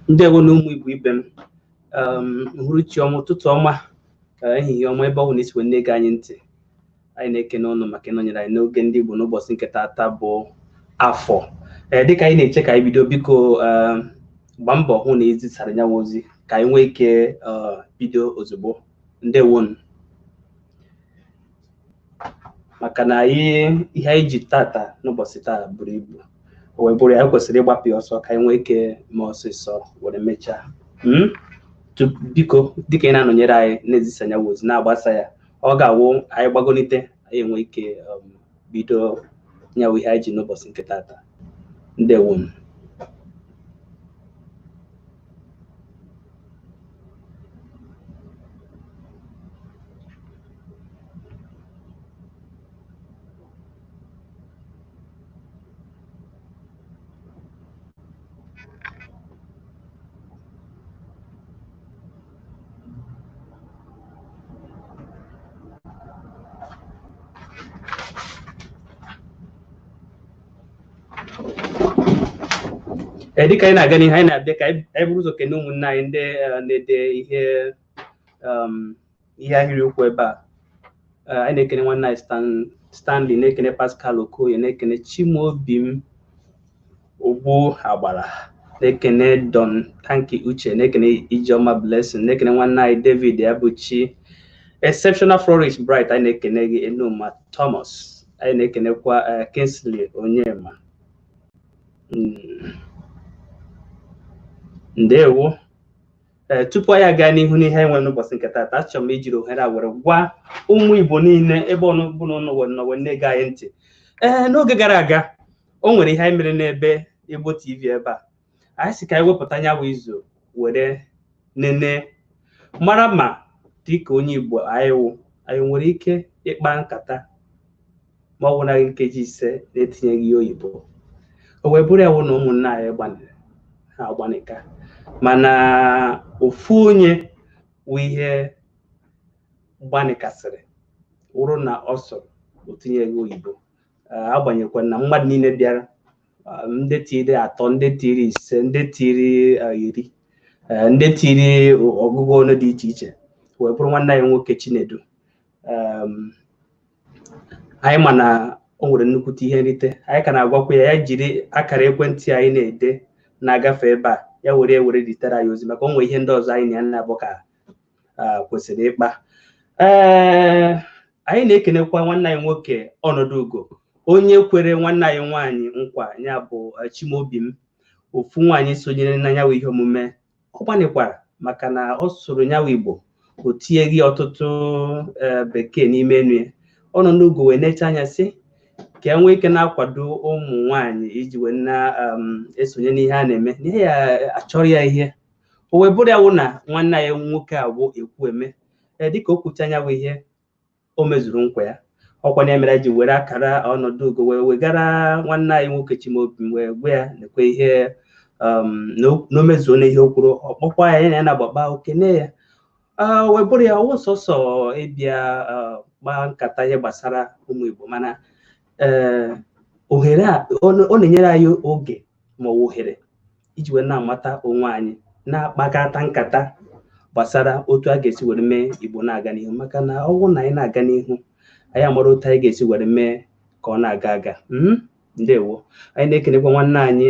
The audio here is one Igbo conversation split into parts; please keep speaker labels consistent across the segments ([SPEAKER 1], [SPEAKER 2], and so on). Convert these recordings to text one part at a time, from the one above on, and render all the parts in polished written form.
[SPEAKER 1] Ndewo na ụmụ Igbo ibe m. Uhuruchi ọma, ụtụtụ ọma, ehihie ọma, ebe ọ bụ na isi wee na-ege anyị ntị. Anyị na-ekene ọnụ maka ịnọnyere anyị n'oge ndị Igbo n'ụbọchị nke taata bụ Afọ. Dịka anyị na-eche ka anyị bido, biko gbaa mbọ hụ na ezisara ya ozi ka anyị nwee ike bido ozugbo. Ndewonu. Maka na ihe anyị ji tata n'ụbọchị taa buru ibu, o wee bụrụ ya kwesịrị ịgbapụ ya ọsọ ka anyị nwee ike mee ọsịsọ were mechaa. Biko dịka ị na-anọnyere anyị na-ezisa ya ozi na-agbasa ya, ọ ga-awụ anyị gbagonite anyị enwe ike bido nyawo ihe anyị ji n'ụbọchị nke tata. Ndewonu. Dịka anyị na-aga n'ihe anyị na-abịa ka anyị buru ụzọ kene ụmụnne anyị ndị na-ede ihe ahịrịokwu ebe a. Anyị na-ekene nwanne anyị Stanley, na-ekene Pascal Okoye, na-ekene Chimobim Ogbu Agbara, na-ekene Don Tanki Uche, na-ekene Ijeoma Blessing, na-ekene nwanne anyị David Abuchi, Exceptional Flourish Bright, anyị na-ekene gị Enuma Thomas, anyị na-ekenekwa Kingsley Onyema. Ndewo. Tupu anyị aga n'ihu n'ihe anyị nwere n'ụbọchị nke taata, achọrọ m ijiri ohere a were gwa ụmụ Igbo niile ebe ọbụla nọ na-ege anyị ntị. N'oge gara aga o nwere ihe anyị mere n'ebe Igbo TV ebe a. Anyị si ka anyị wepụta anya bụ izu were nene mara ma dịka onye Igbo anyị nwere ike ịkpa nkata ma ọ bụ na nkeji 5 na-etinyeghị ihe oyibo. O wee bụrụ ya wụ na ụmụnne anyị ha agbanika, mana ofu onye wụ ihe gbanikasịrị wụrụ na ọ sọrọ otinyeghị oyibo. Agbanyekwa na mmadụ niile bịara, ndị tiri 3, ndị tiri 5, ndị tiri 10, ndị tiri ọgụgụ ọnụ dị iche iche, wee bụrụ nwanne anyị nwoke Chinedu. Anyị ma na o nwere nnukwute ihe nrite. Anyị ka na-agwakwa ya jiri akara ekwentị anyị na-ede na-agafe ebe a, ya were ritere anyị ozi, maka o nwere ihe ndị ọzọ anyị na-abụ ka kwesịrị ịkpa. Anyị na-ekenekwa nwanne anyị nwoke Ọnọdụ Ugo, onye kwere nwanne anyị nwaanyị nkwa, ya bụ Chimobim, ofu nwaanyị sonyere na nyawa ihe omume. Ọ gbanikwara maka na ọ sụrụ nyawa Igbo, o tinyeghị ọtụtụ bekee n'ime enu ya. Ọnọdụ Ugo wee necha anya sị ka e nwee ike na-akwado ụmụ nwaanyị iji wee na-esonye n'ihe a na-eme, n'ihe ya achọrọ ya ihe. O wee bụrụ ya wụ na nwanne anyị nwoke a bụ Ekwueme, dịka o kwucha anya bụ ihe o mezuru nkwa ya. Ọkwa na mere ji were akara Ọnọdụ Ugo wee wegara nwanne anyị nwoke Chimobim, wee gwa ya nekwe ihe na o mezuo n'ihe o kwuru. Ọ kpọkwa ya na ya na-agbagba okene ya. Wee bụrụ ya ọwụ sọsọ ịbịa gbaa nkata ihe gbasara ụmụ Igbo, mana ohere a ọ na-enyere anyị oge ma ọ ohere iji wee na-amata onwe anyị, na-akpakọta nkata gbasara otu a ga-esi were mee Igbo na-aga n'ihu. Maka na ọ bụrụ na anyị na-aga n'ihu, anyị amara otu anyị ga-esi were mee ka ọ na-aga aga. Ndewo. Anyị na-ekenekwa nwanne anyị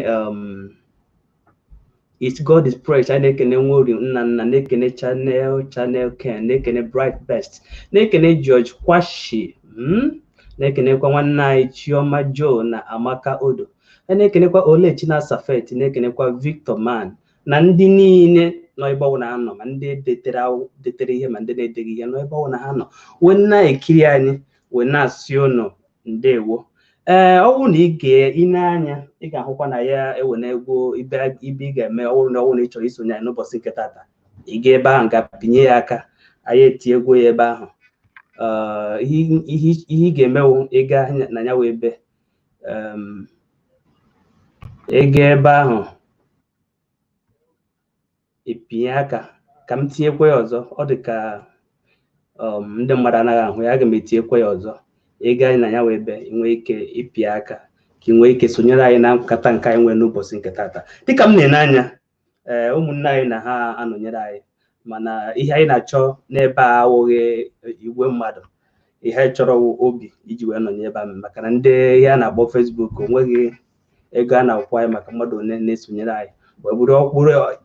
[SPEAKER 1] It's God is Praise, anyị na-ekene Nwori Nnanna, na-ekene Channel Ken, na-ekene Bright Best, na-ekene George Kwashi, na-ekenekwa nwanne anyị Chioma Joe na Amaka Odo, na-ekenekwa Ole Chinasafet, na-ekenekwa Victor Man, na ndị niile nọ ebe ọbụla ha nọ, ma ndị detere ihe ma ndị na-edeghị ihe nọ ebe ọbụla ha nọ, wee na-ekiri anyị, wee na-asị unu ndewo. Ọ bụrụ na ị na-anya, ị ga-ahụkwa na ya ewe na egwu ibe ị ga-eme. Ọ bụrụ na ị chọrọ isonye anyị n'ụbọchị nke tata, ị ga ebe ahụ ga-pinye ya aka, anyị eti egwu ya ebe ahụ. Ihe ị ga-emewu ịga na ya wee ebe ịga ebe ahụ ipinye aka ka m tinyekwa ya ọzọ. Ọ dị ka ndị mmadụ anaghị ahụ ya, aga m etinyekwa ya ọzọ. Ịga na ya wee ebe nwee ike ịpịa aka ka ị nwee ike sonyere anyị na nkata nke anyị nwere n'ụbọchị nke tata. Dịka m na-ene anya, ụmụnne anyị na ha anọnyere anyị mana ihe anyị na-achọ n'ebe a awụghị igwe mmadụ, ihe anyị chọrọ obi iji wee nọnye ebe a, maka na ndị ihe a na-akpọ Facebook onweghị ego a na-akwụ anyị maka mmadụ one na-esonyere anyị wee bụrụ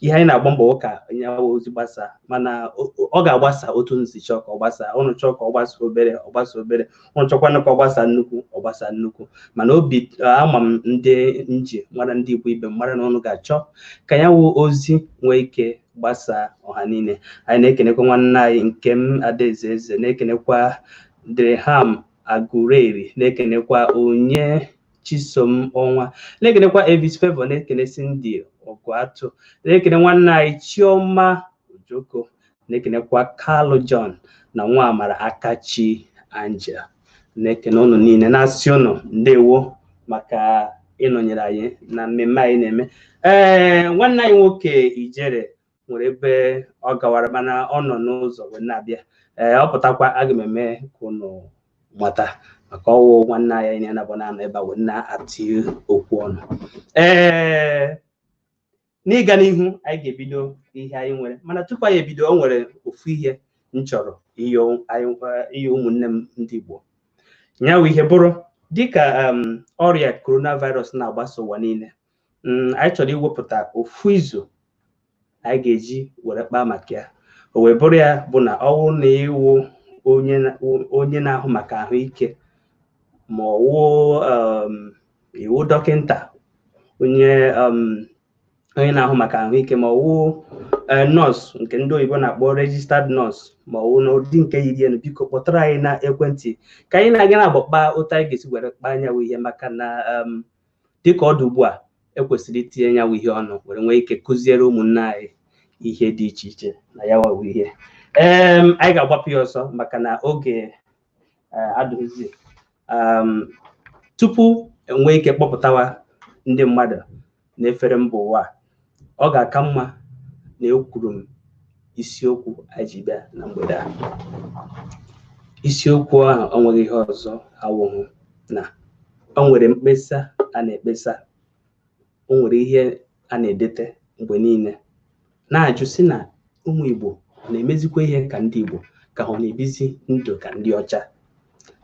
[SPEAKER 1] ihe anyị na-agba mbọ ka onye ozi gbasa, mana ọ ga-agbasa otu nsi chọọ ka ọ gbasa. Ụnụ chọọ ka ọ gbasa obere, ọ gbasa obere. Ụnụ chọkwanụ ka ọ gbasa nnukwu, ọ gbasa nnukwu. Mana obi ama m ndị nji mara ndị Igbo ibe mara na ụnụ ga-achọ ka ya wụ ozi nwee ike gbasa ọha niile. Anyị na-ekenekwa nwanne anyị Nkem Adaeze Eze, na-ekenekwa Dirham Agureri, na-ekenekwa Onye Chisom Ọnwa, na-ekenekwa Evis Favor, na-ekene Cindy Ogwatu, na-ekene nwanne anyị Chioma Ojoko, na-ekenekwa Carlo John na nwa amara Akachi Angel. Na-ekene ụnụ niile, na-asị ụnụ ndewo maka ịnọnyere anyị na mmemme anyị na-eme. Nwanne anyị nwoke Ijere nwere ebe ọ gawara mana ọ nọ n'ụzọ wee na-abịa. Ọ pụtakwa aga m eme ka ụnụ mata maka ọwụ nwanne anyị na-anabụ na ebe a wee na-atị okwu ọnụ. N'ịga n'ihu anyị ga-ebido ihe anyị nwere, mana tupu anyị ebido o nwere ofu ihe m chọrọ ihe ụmụnne m ndị Igbo. Nyawu ihe bụrụ dịka ọrịa coronavirus na-agbasa ụwa niile, anyị chọrọ iwepụta ofu izu anyị ga-eji were kpaa maka ya. O wee bụrụ ya bụ na ọwụ na iwu onye na-ahụ maka ahụike, ma ọwụ iwu dọkịnta, onye na-ahụ maka ahụike, ma ọwụ nọọsụ nke ndị oyibo na-akpọ registered nọọsụ, ma ọwụ n'ụdị nke yiri elu, biko kpọtara anyị na ekwentị ka anyị na-aga na-agbakpa otu anyị ga-esi were kpaa anyanwụ ihe, maka na dịka ọ dị ugbu a ekwesịrị itinye anyanwụ ihe ọnụ were nwee ike kụziere ụmụnne anyị ihe dị iche iche na ya wawu ihe. Anyị ga-agbapụ ya ọsọ maka na oge adịghịzi. Tupu enwee ike kpọpụtawa ndị mmadụ na-efere mba ụwa, ọ ga-aka mma na ekwuru m isiokwu anyị ji bịa na mgbede a. Isiokwu ahụ enweghị ihe ọzọ awụhụ na o nwere mkpesa a na-ekpesa, o nwere ihe a na-edete mgbe niile na-ajụ si na ụmụ Igbo na-emezikwa ihe ka ndị Igbo, ka ọ na-ebizi ndụ ka ndị ọcha,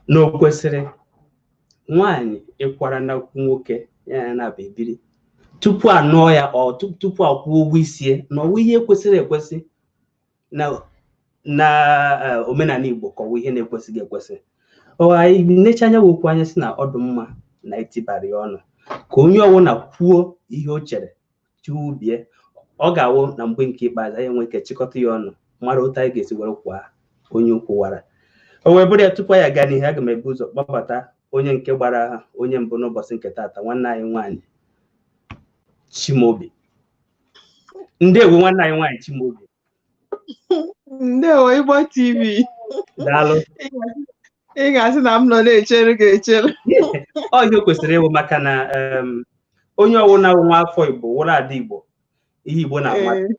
[SPEAKER 1] na o kwesịrị nwaanyị ịkwara na nwoke ya na-aba ebiri tupu anụọ ya, tupu akwụọ ụgwọ isi, na ọwụ ihe kwesịrị ekwesị na omenala Igbo, ka ọwụ ihe na-ekwesịghị ekwesị. Anyị necha anya wokwu anya si na ọdụ mma na itibara ya ọnụ, ka onye ọwụna kwuo ihe o chere chiwubie, ọ ga-awụ na mgbe nke ikpeazụ anyị enwe ike chịkọta ya ọnụ, mara otu anyị ga-esi were kwa onye ukwuwara. O wee bụrụ ya, tupu ya gaa n'ihe, aga m ebu ụzọ kpọbata onye nke gbara ha onye mbụ n'ụbọchị nke taata, nwanne anyị nwaanyị Chimaobi. Ndewo nwanne anyị nwaanyị Chimaobi.
[SPEAKER 2] Ndewo Igbo TV.
[SPEAKER 1] Daalụ.
[SPEAKER 2] Ị ga-asị na m nọ na-echere ga-echere.
[SPEAKER 1] Ọ ihe kwesịrị ịwụ, maka na onye ọwụna nwa afọ Igbo wụrụ ada Igbo, ihe Igbo na-amasị,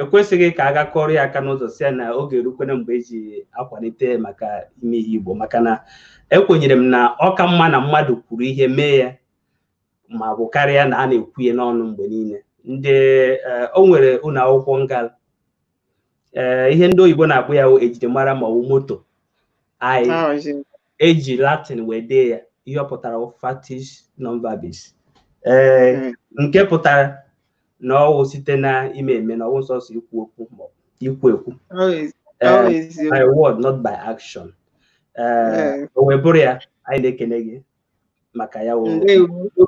[SPEAKER 1] ekwesịghị ka a gakọrọ ya aka n'ụzọ si ya na oge erukwena mgbe eji akwalite maka ime ihe Igbo, maka na ekwenyere m na ọ ka mma na mmadụ kwuru ihe mee ya ma bụ karịa na a na-ekwu ya n'ọnụ mgbe niile. O nwere ụlọ akwụkwọ ngala, ihe ndị oyibo na-akpọ ya ejidemara ma ọ bụ moto, anyị eji Latin wee dee ya, ihe ọ pụtara fatis non verbis, nke pụtara na ọwụ site na ime eme, na ọwụ sọsọ ikwu okwu ma ikwu ekwu, by word not by action. O wee bụrụ ya, anyị na-ekene gị maka ya. O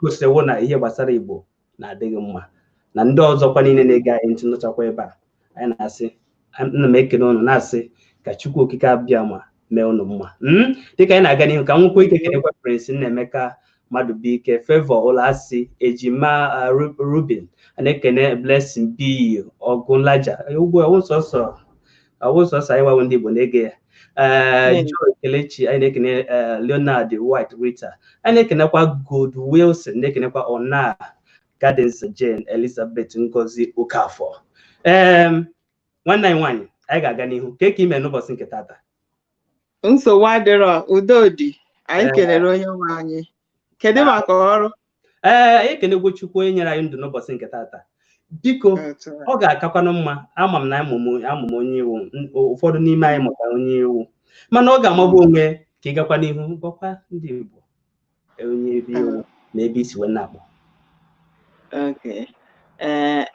[SPEAKER 1] gosiwo na ihe gbasara Igbo na-adịghị mma, na ndị ọzọkwa niile na-ege anyị ntị nụchakwa ebe a, anyị na-asị, ana m ekene ụnụ na-asị ka Chukwu okike abịa ma mee ụnụ mma. Dịka anyị na-aga n'ihu, ka m nwekwa ike kenekwa Prince Nnaemeka Madụbụike, Favor Ụlasị, Ejima Ruben, na-ekene Blessing B Ogunlaja, ugwu ọwụsọsọ anyị wawo ndị Igbo na-ege ya, Joy Kelechi, anyị na-ekene Leonard White Rita, anyị na-ekenekwa Good Wilson, na-ekenekwa Ona Gardens Jane Elizabeth Ngozi Okafor. Nwanne anyị nwaanyị, anyị ga-aga n'ihu. Ka ime n'ụbọchị nke taata?
[SPEAKER 2] Nsogbu adịrọ, udo dị. Anyị kelere onye nwe anyị. Kedu maka ọrụ?
[SPEAKER 1] Anyị ekenegwo Chukwu onye nyere anyị ndụ n'ụbọchị nke taata. biko ọ ga-akakwanụ mma ama m na amụm onye iwu ụfọdụ n'ime anyị mụtara onye iwu mana ọ ga-amagbu onwe ka ị gakwa n'ihu gwakwa ndị Igbo onye ebe iwu na ebe isi wee na-akpọ.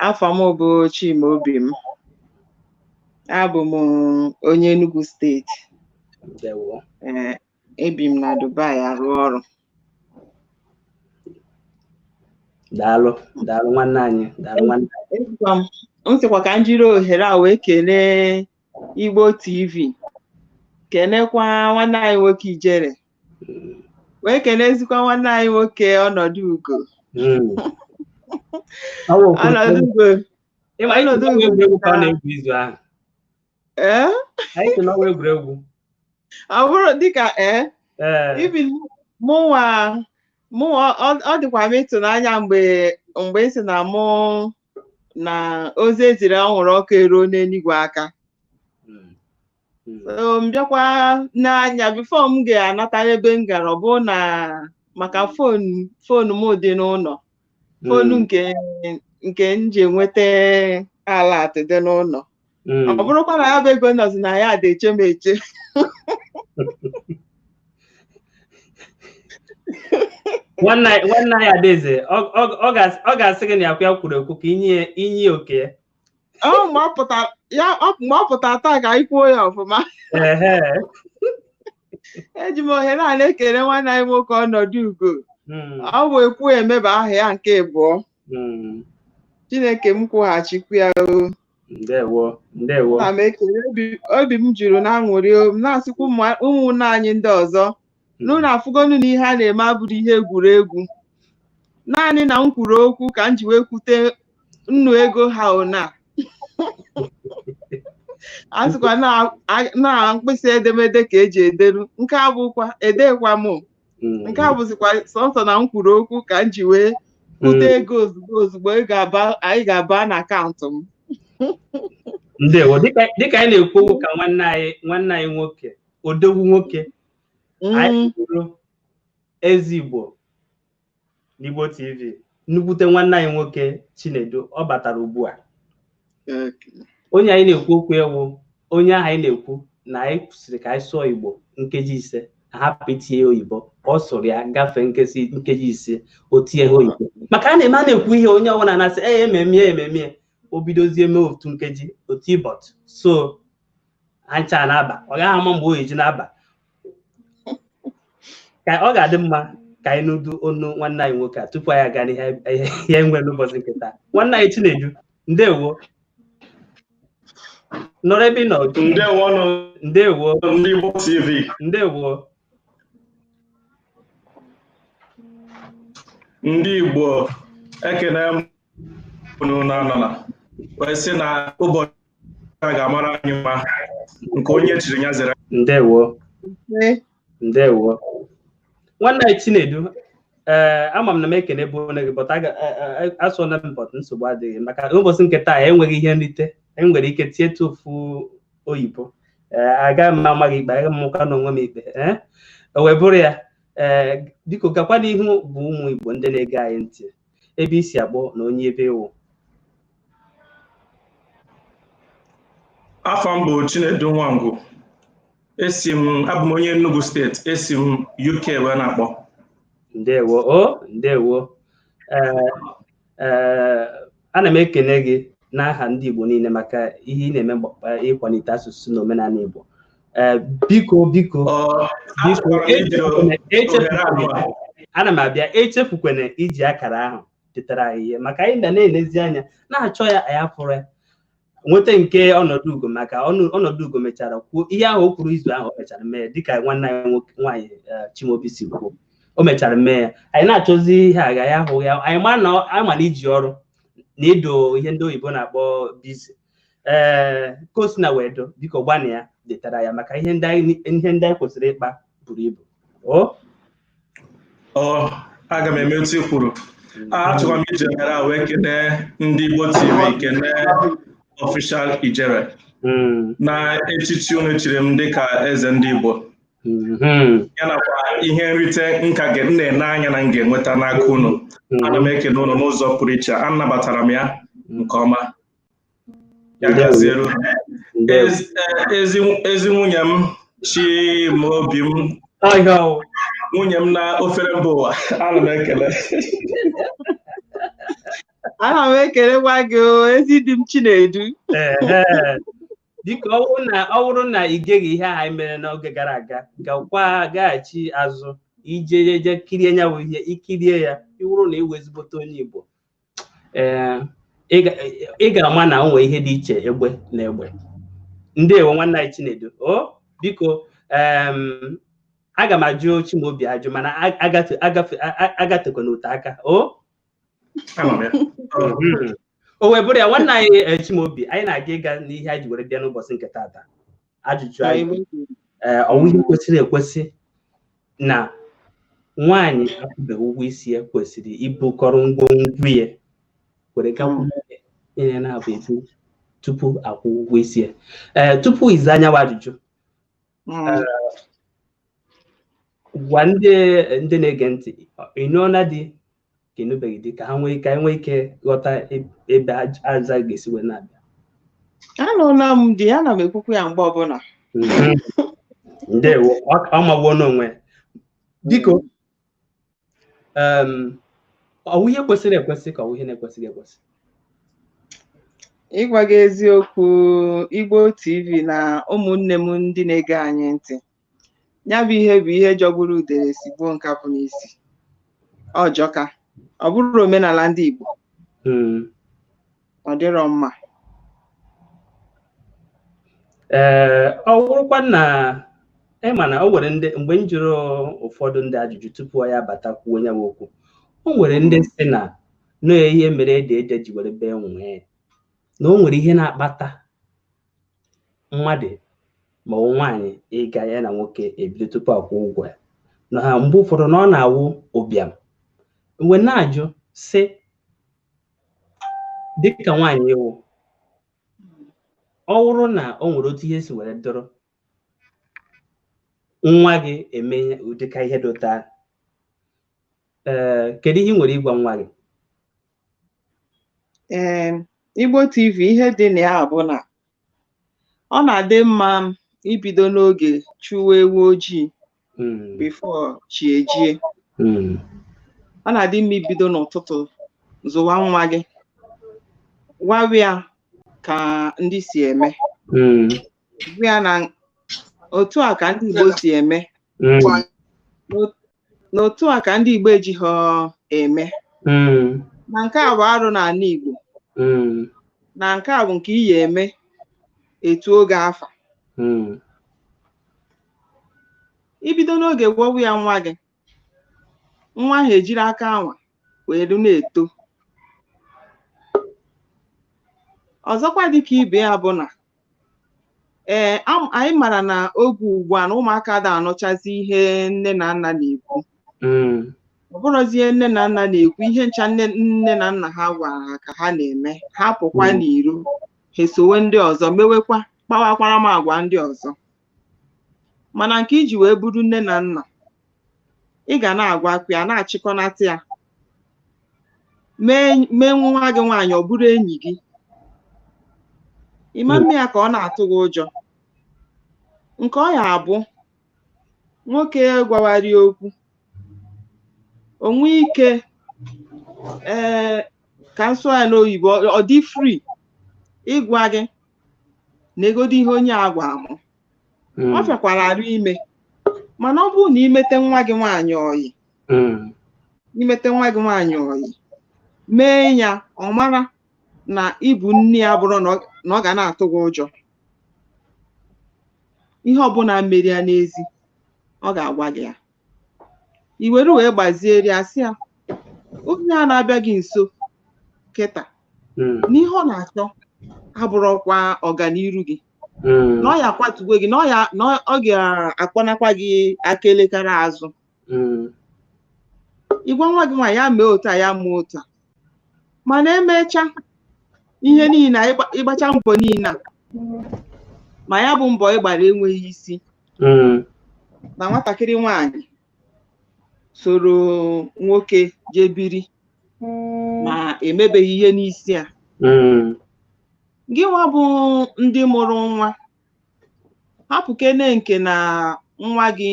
[SPEAKER 2] Afọ m bụ Chimaobi m, abụ m onye Enugu steeti. Ebi m na Dubai arụ ọrụ.
[SPEAKER 1] Daalụ nwanne anyị, daalụ nwanne anyị.
[SPEAKER 2] M sịkwa ka m jiri ohere a wee kelee Igbo TV, kenekwa nwanne anyị nwoke Ijere, wee kelezikwa nwanne anyị nwoke Ọnọdụ Ugo. Ọnọdụ Ugo.
[SPEAKER 1] Ọnọdụ Ugo egwuregwu ka ọ na-egwu izu ahụ. Anyị si n'ọnwa egwuregwu.
[SPEAKER 2] Ọ bụrụ dịka ibi mụnwa ọ dịkwa m ịtụnanya mgbe ị sị na mụ na ozi eziri ọhụrụ ọkụ eruo n'eluigwe aka. M bịakwa n'anya bifo m ga-anata ebe m gara, ọ bụ na maka foonu m dị n'ụlọ, foonu nke m ji enweta alat dị n'ụlọ. Ọ bụrụkwa na ya bụ ego nọzi na ya dị eche m eche.
[SPEAKER 1] Nwanne anyị Adaeze ọ ga-asị gị na ya kwuru ekwu ka inye oke ya.
[SPEAKER 2] Ma ọ pụta taa ka anyị kwuo ya ọfụma. Eji m ohere a na-ekele nwanne anyị nwoke Ọnọdụ Ugo. Ọ bụ ekwu emeba aha ya nke abụọ. Chineke m kwụghachikwu ya.
[SPEAKER 1] Ndewo.
[SPEAKER 2] Na m ekele, obi m juru na aṅụrị, m na-asịkwa ụmụnne anyị ndị ọzọ n'ụlọ afụgonu na ihe a na-eme abụrụ ihe egwuregwu. Naanị na m kwuru okwu ka m ji wee kwute nnu ego ha ụna. A sịkwa na mkpịsị edemede ka eji ederu, nke a bụkwa edekwa m. Nke a bụzikwa sọsọ na m kwuru okwu ka m ji wee kwute ego ozugbo anyị ga-aba na akaụntụ m.
[SPEAKER 1] Ndewo, dịka anyị na-ekwu okwu ka nwanne anyị nwoke odogwu nwoke anyị kwuru ezi Igbo n'Igbo TV, nnukwute nwanne anyị nwoke Chinedu, ọ batara ugbu a. Onye anyị na-ekwu okwu ewu onye ahụ anyị na-ekwu na anyị kwụsịrị ka anyị sụọ Igbo nkeji 5, hapụ itinye oyibo. Ọ sụrụ ya gafee nkeji 5, o tinye ha oyibo, maka a na-ekwu ihe onye ọbụla na-asị ememie o bidozie mee otu nkeji otu ịbọt, so ancha na-aba, ọ gaghị ama mgbe o eji na-aba. Ka ọ ga-adị mma ka anyị n'udu onu nwanne anyị nwoke a tupu anyị aga n'ihe enwe n'ụbọchị nke taa. Nwanne anyị Chinedu, ndewo. Nọrọ ebe ị nọ. Ndewo
[SPEAKER 3] ndị Igbo TV.
[SPEAKER 1] Ndewo
[SPEAKER 3] ndị Igbo, ekene m unu na-anọla wee sị na ụbọchị a ga-amara anyị mma nke onye chiri ya zere.
[SPEAKER 1] Ndewo nwanne anyị Chinedu, ama m na m ekene bụ onye gị, but asụọla m bọt nsogbu adịghị, maka ụbọchị nke taa enweghị ihe nrite, enwere ike tie ofu oyibo. Agaghị m amaghị ikpe, agaghị m ụka n'onwe m ikpe. O wee bụrụ ya, biko gakwa n'ihu bụ ụmụ Igbo ndị na-ege anyị ntị, ebe isi akpọ na onye ebe ewu.
[SPEAKER 3] Afọ m bụ Chinedu Nwangwu, abụ m onye Enugu steeti, esi m UK wee na-akpọ.
[SPEAKER 1] Ndewo. Ana m ekene gị n'aha ndị Igbo niile maka ihe ị na-eme ịkwalite asụsụ na omenala Igbo. Biko ana m abịa, echefukwana iji akara ahụ tetara anyị ihe, maka anyị na-elezi anya na-achọ ya, anyị afụrụ ya. Nweta nke Ọnọdụ Ugo, maka Ọnọdụ Ugo mechara kwuo ihe ahụ o kwuru izu ahụ, o mechara mee dịka nwanne anyị nwaanyị Chimaobi si kwuo, o mechara mee ya. Anyị na-achọzi ihe agaghị ahụ ya, anyị ma na iji ọrụ na ido ihe ndị oyibo na-akpọ bizi. Kosi na wedo, biko gbana ya detara ya, maka ihe ndị anyị kwesịrị ịkpa buru ibu.
[SPEAKER 3] Aga m eme otu i kwuru. Achọrọ m ije gara wee kene ndị Igbo TV, kene Official Ijere na echichi unu chiri m dịka eze ndị Igbo, ya nakwa ihe nrite nka na-ene anya na m ga-enweta n'aka unu. Ana m ekene unu n'ụzọ pụrụ iche, anabatara m ya nke ọma ya gaziere ezi nwunye m Chimaobi m nwunye m na ofere mba ụwa ana m ekele
[SPEAKER 2] ana m ekelekwa gị ezi di m Chinedu
[SPEAKER 1] dịka ọ bụrụ na ị geghị ihe anyị mere n'oge gara aga gaghachi azụ ije kirie nya bụ ihe ikirie ya iwuru na iwe ezigbote onye Igbo ị ga-ama na o nwere ihe dị iche egbe na egbe. Ndewo nwanne anyị Chinedu. Biko aga m ajụ Chimaobi ajụ mana agatekwana ote aka o wee bụrụ ya nwanne anyị Chimaobi, anyị na-aga ịga n'ihe anyị ji were bịa n'ụbọchị nke taata. Ajụjụ anyị ọwụ ihe kwesịrị ekwesị na nwaanyị akwụbeghị ụgwọ isi ya kwesịrị ibukọrọ ngwongwo ya were gakwunye ihe na-abụ ebu tupu akwụ ụgwọ isi ya. Tupu ize anyanwụ ajụjụ gwa ndị na-ege ntị ịnụọla dị ka ịnụbeghị dị ka anyị nwee ike ghọta ebe aza ga-esi wee na-abịa.
[SPEAKER 2] Anụla m dị, ana m ekwukwu ya mgbe ọbụla.
[SPEAKER 1] Ndewo, ọ magbuo n'onwe. Biko ọwụ ihe kwesịrị ekwesị ka ọwụ ihe na-ekwesịghị ekwesị?
[SPEAKER 2] Ịgwa gị eziokwu, Igbo TV na ụmụnne m ndị na-ege anyị ntị, ya bụ ihe jọgburu udere si gbuo nkapụ n'isi. Ọjọka, ọ bụrụ omenala ndị Igbo, ọ dịrọ mma.
[SPEAKER 1] Ọ bụrụkwa na ịma na o nwere ndị mgbe m jụrụ ụfọdụ ndị ajụjụ tupu ya abatakwuo onye nwe okwu, o nwere ndị si na ihe mere ede ji were bee nwee na o nwere ihe na-akpata mmadụ ma ọ nwaanyị ịga ya na nwoke ebido tupu akwụ ụgwọ ya, na mgbe ụfọdụ na ọ na-awụ ụbịam. Mgbe na-ajụ sị dịka nwaanyị ịwụ ọ bụrụ na o nwere otu ihe si were dọrọ nwa gị eme ụdịka ihe dota, kedu ihe ị nwere ịgwa nwa gị?
[SPEAKER 2] Igbo TV ihe dị na ya bụ na ọ na-adị mma ibido n'oge chụwa ewu ojii before chi ejie. Ọ na-adị mma ibido n'ụtụtụ zụwa nwa gị, gwawịa ka ndị si eme, gwawịa na otu a ka ndị Igbo si eme, n'otu a ka ndị Igbo ejighị eme, na nke a bụ arụ n'ala Igbo, na nke a bụ nke iyi eme etu oge afa. Ibido n'oge gwọwa ya nwa gị, nwa ahụ ejiri aka anwa wee na-eto. Ọzọkwa dịka ibe ya bụ na anyị mara na oge ugbu a na ụmụaka da anụchazi ihe nne na nna na-ekwu. Ọ bụrụzie nne na nna na-ekwu ihe ncha nne na nna ha gwara ka ha na-eme, ha pụkwa n'iro ha esowe ndị ọzọ mewekwa kpawakwara m agwa ndị ọzọ. Mana nke iji wee bụrụ nne na nna, ị ga na-agwakwa ya, na-achịkọnata ya, mee nwa gị nwaanyị ọ bụrụ enyi gị. Ịma mme ya ka ọ na-atụ gị ụjọ, nke ọ ya abụ nwoke gwawari okwu onwe ike ka nsọ ya n'oyibo ọ dị free ịgwa gị na egodo ihe onye agwa amụ. Ọ fịakwara arụ ime, mana ọ bụrụ na imete nwa gị nwaanyị ọyị, mee ya ọ mara na ịbụ nne ya, bụrụ na ọ ga na-atụ gị ụjọ. Ihe ọbụla mmeri ya n'ezi ọ ga-agwa gị ya, i were wee gbaziere ya sị ya onye a na-abịa gị nso kịta n'ihe ọ na-achọ abụrụkwa ọganiru gị, na ọ ya akwatugo gị, na ọ ga-akpọnakwa gị aka elekere azụ. Ịgwa nwa gị nwaanyị ya mee otu a, ya mee otu a, mana emecha ihe niile ịgbacha mbọ niile a, ma ya bụ mbọ ịgbara enweghị isi, na nwatakịrị nwaanyị soro nwoke jee biri ma emebeghị ihe n'isi a, gị nwa bụ ndị mụrụ nwa hapụ kene nke na nwa gị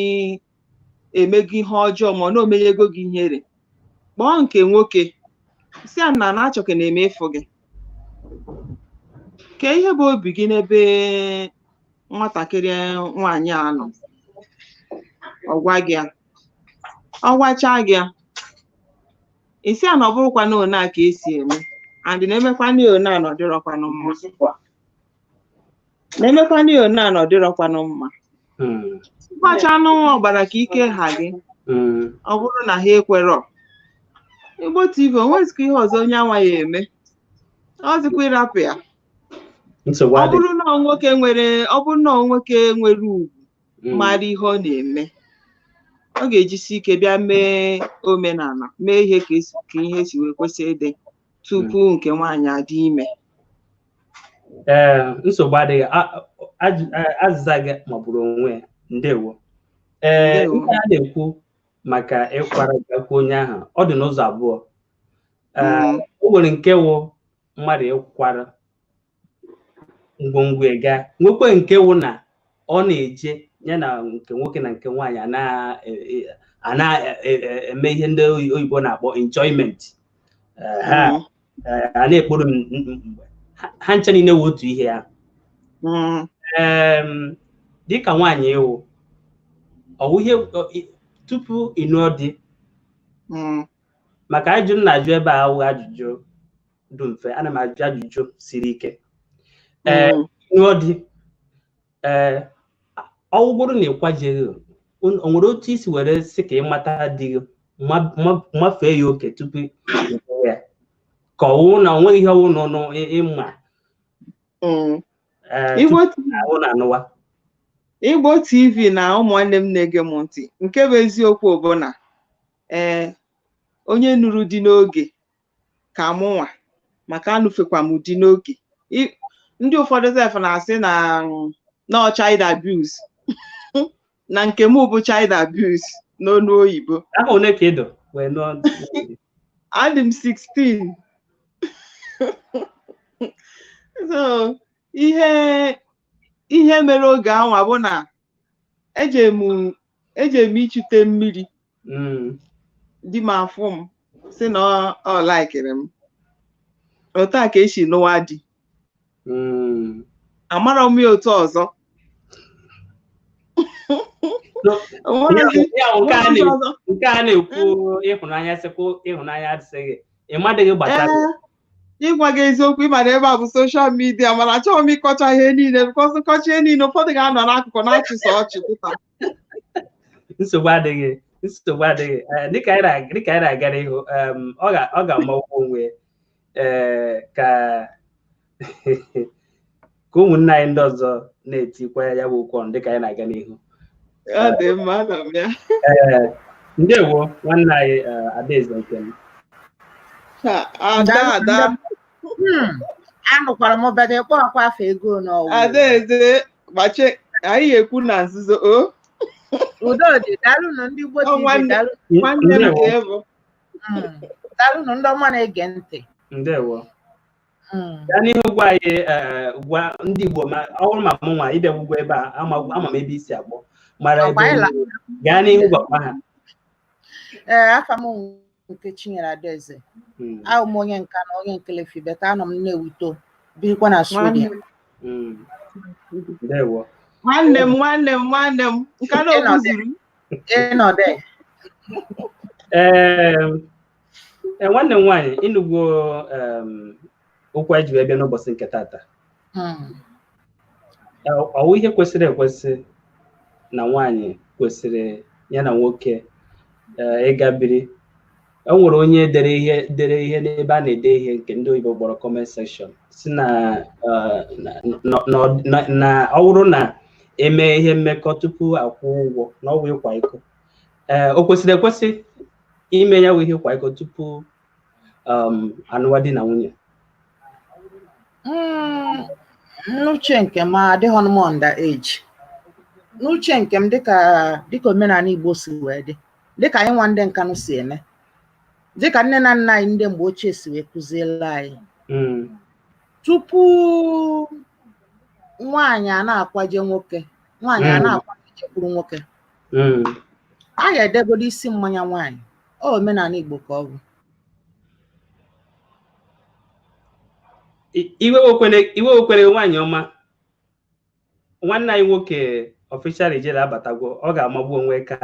[SPEAKER 2] emego ihe ọjọọ ma ọ na omenyego gị ihere, kpọọ nke nwoke si ya na na-achọke na-eme ịfụ gị. Ke ihe bụ obi gị n'ebe nwatakịrị nwaanyị a nọ? Ọgwa gị ya, ọgwacha gị ya, isi a na ọ bụrụkwa na one a ka esi eme, and na-emekwa na one a nọdịrọkwanụ mma, na-emekwa na one a nọdịrọkwanụ mma. Gbacha anụ ọbara ka ike ha gị, ọ bụrụ na ha ekwerọ. Igbo TV onwezikwa ihe ọzọ onye anwa ya eme, ọzikwa ịrapụ ya. Ọ bụrụ na nwoke nwere ugwu mara ihe ọ na-eme, ọ ga-ejisi ike bịa mee omenala, mee ihe ka ihe si wee kwesị ịdị tupu nke nwaanyị adị ime.
[SPEAKER 1] Nsogbu adịghị, azịza gị maọbụrụ onwe ndewo. Ihe a na-ekwu maka ịkwara gakwa onye ahụ, ọ dị n'ụzọ abụọ. O nwere nke wụ mmadụ ịkwara ngwongwo ga, nwekwe nke wụ na ọ na-eje ya na nke nwoke na nke nwaanyị a na-eme ihe ndị oyibo na-akpọ enjoyment. A na-ekporo mgbe ha ncha niile wụ otu ihe ya. Dịka nwaanyị ịwụ ọwụ ihe tupu ịnụọ di, maka ajụjụ m na-ajụ ebe a awụghị ajụjụ dị mfe, ana m ajụ ajụjụ siri ike. Ịnụọ di, ọwụgoro na ịkwajeghị, o nwere otu isi were sị ka ịmata di gị, mafee ya oke tupu ya, ka ọwụ na onweghị ihe ọwụ nọ ịma na anụwa.
[SPEAKER 2] Igbo TV na ụmụnne m na-ege m ntị, nke bụ eziokwu bụ na onye nụrụ di n'oge ka mụnwa, maka anụfekwa m di n'oge. Ndị ụfọdụ zef na-asị na child abuse na nke m bụ child abuse n'onu oyibo.
[SPEAKER 1] Aha one ka ịdọ wee nụọ?
[SPEAKER 2] Adị m 16. So ihe mere oge anwa bụ na eje m ichute mmiri, di m afụ m si na ọ laikiri m. Otu a ka esi nụwa di. Amarọ m ya otu ọzọ.
[SPEAKER 1] Nke a na-ekwu ịhụnanya, sịkwa ịhụnanya adịsịghị, ịmadịghị gbasara.
[SPEAKER 2] Ịgwa gị eziokwu, ịmara ebe a bụ soshal midia, mana achọghị m ịkọcha ihe niile, bikọs nkọcha ihe niile ụfọdụ ga-anọ n'akụkụ na-achịsa ọchị kịta.
[SPEAKER 1] Nsogbu adịghị, nsogbu adịghị. Dịka anyị na-aga n'ihu, ọ ga-amawa onwe ka ụmụnne anyị ndị ọzọ na-etikwa ya bụ okwu ọnụ dịka anyị na-aga n'ihu.
[SPEAKER 2] Ọ dị mma, ana m ya.
[SPEAKER 1] Ndewo nwanne anyị Adaeze nke m.
[SPEAKER 2] Ada
[SPEAKER 4] anụkwara m ọbịa ịkpọ akwa afọ ego n'ọwụ.
[SPEAKER 2] Adaeze gbache, anyị ekwu na nzuzo.
[SPEAKER 4] Udo dị, daalụnụ ndị Igbo TV,
[SPEAKER 2] nwanne m ka bụ.
[SPEAKER 4] Daalụnụ ndị ọma na-ege ntị.
[SPEAKER 1] Ndewo. Gaa n'ihu gwa anyị, gwa ndị Igbo, ma ọ bụrụ ma mụ nwa ịbịa gwugwo ebe a, ama m ebe isi agbọ, mara ebe gaa n'ihu gwakwa ha.
[SPEAKER 4] Afa m nke Chinyere Adaeze, ahụ m onye nka na onye nkelefi, beta anọ m Nnewi-to, birikwa na Sweden.
[SPEAKER 1] Ndewo.
[SPEAKER 2] Nwanne m nka na okuzuru.
[SPEAKER 4] Ịnọdụ.
[SPEAKER 1] Nwanne m nwaanyị, ịnụgwo okwu anyị ji wee bịa n'ụbọchị nke tata. Ọwụ ihe kwesịrị ekwesị na nwaanyị kwesịrị ya na nwoke ịga biri. O nwere onye dere ihe n'ebe a na-ede ihe nke ndị oyibo kpọrọ comment section, si na ọ bụrụ na eme ihe mmekọ tupu akwụ ụgwọ na ọ bụ ịkwa iko. O kwesịrị ekwesị ime ya bụ ihe ịkwa iko tupu anụwa di na nwunye?
[SPEAKER 4] N'uche nke m adịghị m underage. N'uche nke m, dịka omenala Igbo si wee dị, dịka anyị nwa ndị Nkanụ si eme, dịka nne na nna anyị ndị mgbe ochie si wee kụziela anyị, tupu nwaanyị a na-akwaje nwoke, nwaanyị a na-akwaje jekwuru nwoke, a ga-edebere isi mmanya nwaanyị. Ọ omenala Igbo ka ọ bụ.
[SPEAKER 1] Iwe okwere nwaanyị ọma, nwanne anyị nwoke ọfịsịal ijele abatagwo, ọ ga-amagbu onwe ka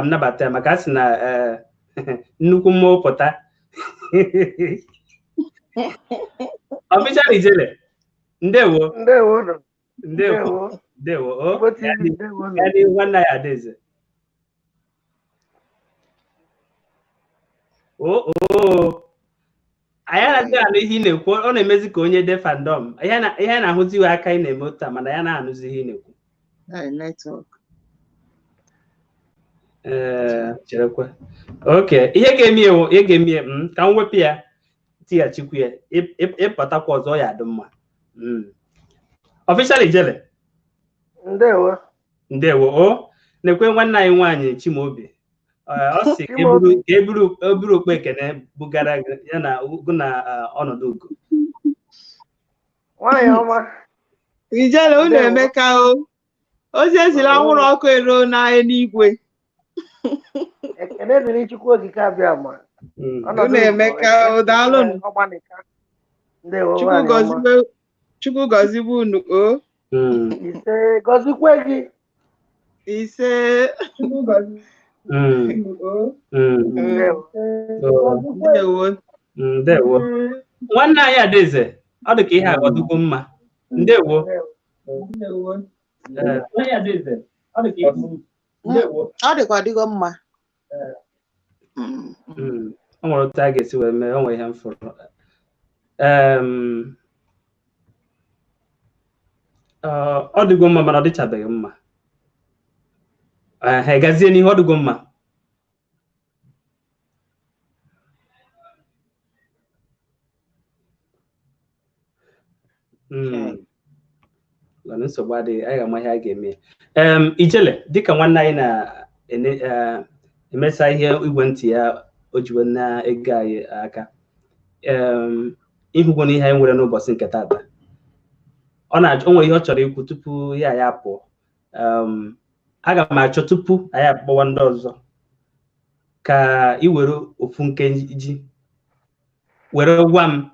[SPEAKER 1] m nabata ya, maka a sị na nnukwu mmụọ pụta. Ọfịsịal ijele, ndewo. Ya dị nwanne anyị Adaeze. anyị anaghị anụ ihe ị na-ekwu. Ọ na-emezi ka onye de fandom. Ihe na-ahụzi iwe aka ị na-eme ụta, mana ya na-anụzi ihe ị na-ekwu. Cherekwa. Okay, ihe ga-eme ka m wepụ ya tighachikwu ya ịpụtakwa ọzọ ya dị mma. Ọfịsịal ijele, ndewo. O na-ekwe nwanne anyị nwaanyị Chimaobi. Ọ sị ka eburu okpu ekene bugara ya na ọnọdụ ugo.
[SPEAKER 5] Nwaanyị ọma.
[SPEAKER 2] Ijele unu emeka o. Ozi ezila anwụrụ ọkụ ero n'eluigwe.
[SPEAKER 5] Ekene dịrị Chukwu okike abịa ma.
[SPEAKER 2] Unu emeka o, daalụ. Chukwu gọzibe unu o.
[SPEAKER 5] Ise gọzikwe gị.
[SPEAKER 2] Ise.
[SPEAKER 1] Ndewo. Nwanne anyị Adaeze, ọ dị ka ihe agọdụgo mma. Ndewo.
[SPEAKER 4] Ọ dịkwa dịgo mma.
[SPEAKER 1] Ọ nwere otu a ga-esi wee mee, ọ nwere ihe m fụrụ. Ọ dịgo mma mana ọ dịchabeghị mma. Ha gazie n'ihe, ọ dịgo mma. Nsogbu adịghị, anyị ga-ama ihe a ga-eme. Ijele, dịka nwanne anyị na-emesa ihe igwe ntị ya o jiwe na-ege anyị aka, ịhụgo n'ihe anyị nwere n'ụbọchị nke taata, o nwere ihe ọ chọrọ ikwu tupu ya apụọ. Aga m achọ tupu anyị akpọwa ndị ọzọ ka ị were ofu nkeji were gwa m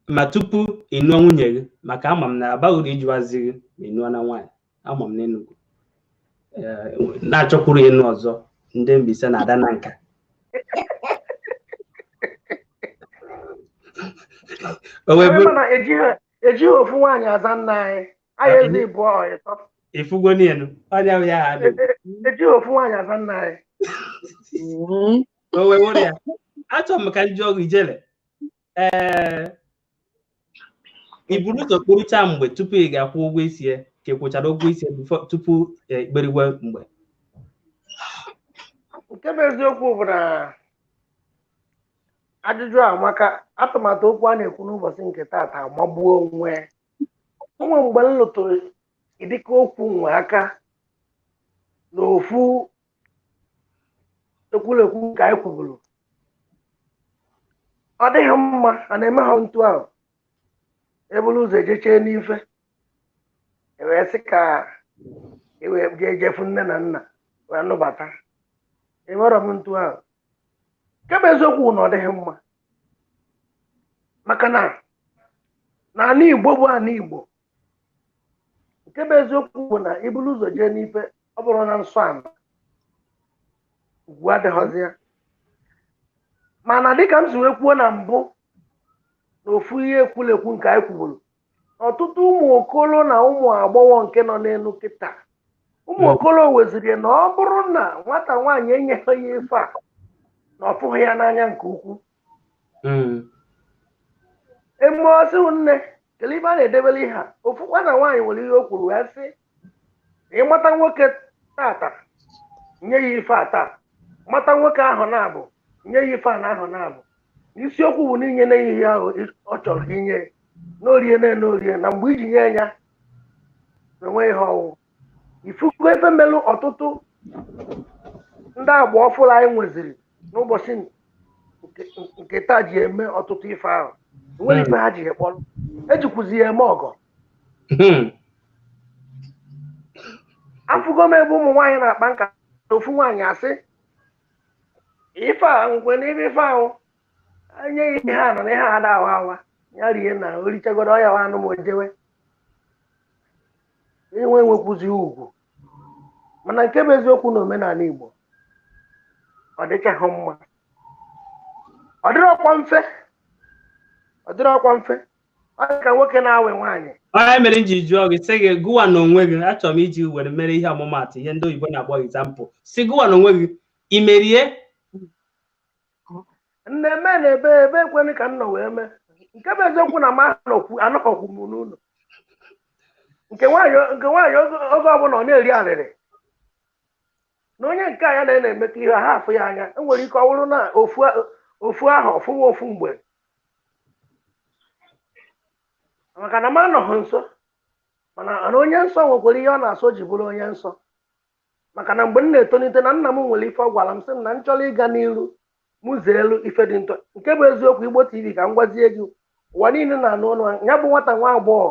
[SPEAKER 1] ma tupu ị nụọ nwunye gị, maka ama m na abaghị uru ijuwazi gị ma ị nụọ na nwaanyị. Ama m n'Enugu na-achọkwuru ịnụ ọzọ ndị Mbaise na-ada na nka.
[SPEAKER 5] Ejighị ofu nwaanyị aza nna anyị ezi bụ ịtọ.
[SPEAKER 1] Ifugo n'elu ọnya ya ha dị.
[SPEAKER 5] Ejighị ofu nwaanyị aza nna anyị.
[SPEAKER 1] O wee wụrụ ya. Achọrọ m ka m jụọ gị Ijele, ị buru ụzọ kporucha mgbe tupu ị ga-akwụ ụgwọ isi ya, ka ị kwụchara ụgwọ isi tupu ikperigwe mgbe?
[SPEAKER 5] Nke bụ eziokwu bụ na ajụjụ a maka atụmatụ okwu a na-ekwu n'ụbọchị nke taata amagbuo onwe mgbe m lụtụrụ ịdịka okwu nwe aka na ofu ekwulekwu ka anyị kwuburu. Ọ dịghị mma, a na-eme ha ntu ahụ ebulu ụzọ ejechee n'ife wee sị ka wee jefu nne na nna wee nụbata. Enwerọ m ntu ahụ. Nke bụ eziokwu na ọ dịghị mma, maka na n'ala Igbo bụ ala Igbo. Nke bụ eziokwu bụ na ibulu ụzọ jee n'ife, ọ bụrụ na nsọ ala ugwu adịghọzi ya. Mana dịka m si wee kwuo na mbụ na ofu ihe ekwulekwu nke anyị kwuburu, ọtụtụ ụmụ okolo na ụmụ agbọghọ nke nọ n'elu kịta, ụmụ okolo weziri na ọ bụrụ na nwata nwaanyị enyeghị ya ife a na ọ fụghị ya n'anya nke ukwuu. Emume ọsị nne kele ibe a na-edebere ihe a, ofukwa na nwaanyị nwere ihe o kwuru wee sị ịmata nwoke tata nye ya ife a taa, mata nwoke ahụ na-abụ nye ya ife a na ahụ na-abụ. Isiokwu bụ n'inye na ihe ahụ ọ chọrọ ka inye n'orie n'orie, na mgbe iji nye ya enwe ihe ọwụ. Ifugo ebe melụ ọtụtụ ndị agba ọfụrụ anyị nweziri n'ụbọchị nke taa ji eme ọtụtụ ife ahụ. nwere ife ha ji ekpọrọ ejikwuzi ya eme ọgọ afụgo m ebe ụmụ nwaanyị na-akpa nkata ofu nwaanyị asị ife a ngwe n'ibe ife ahụ anye ihe ha nọ na ihe ada awa awa ya rie na orichagodo ọya wa anụ m ojewe enwe nwekwuzi ugwu mana nke bụ eziokwu na omenala Igbo ọ dịchaghị mma ọ dịrọkwa mfe ọ dị ka nwoke na-awe nwaanyị
[SPEAKER 1] onye mere nji jụọ gị sị gị gụwa n'onwe gị achọrọ m iji were mere ihe ọmụmatụ ihe ndị oyibo na-akpọ example si gụwa n'onwe gị imerie
[SPEAKER 5] nneme na ebe ekwenị ka m nọ wee mee nke bụ eziokwu na m anọghọkwu m n'ụlọ nke nwaanyị oge ọbụla ọ na-eri arịrị na onye nke anya na-emekọ ihe ha afụ ya anya enwere ike ọ bụrụ na ofu ahụ ọfụwa ofu mgbe maka na m anọghị nso mana onye nsọ nwekwara ihe ọ na-asọ ji bụrụ onye nsọ maka na mgbe m na-etonite na nna m nwere ife ọ gwara m sị m na m chọrọ ịga n'iru mụzie elu ife dị ntọ nke bụ eziokwu Igbo TV ka m gwazie gị ụwa niile na-anụ ọnụ ya bụ nwata nwa agbọghọ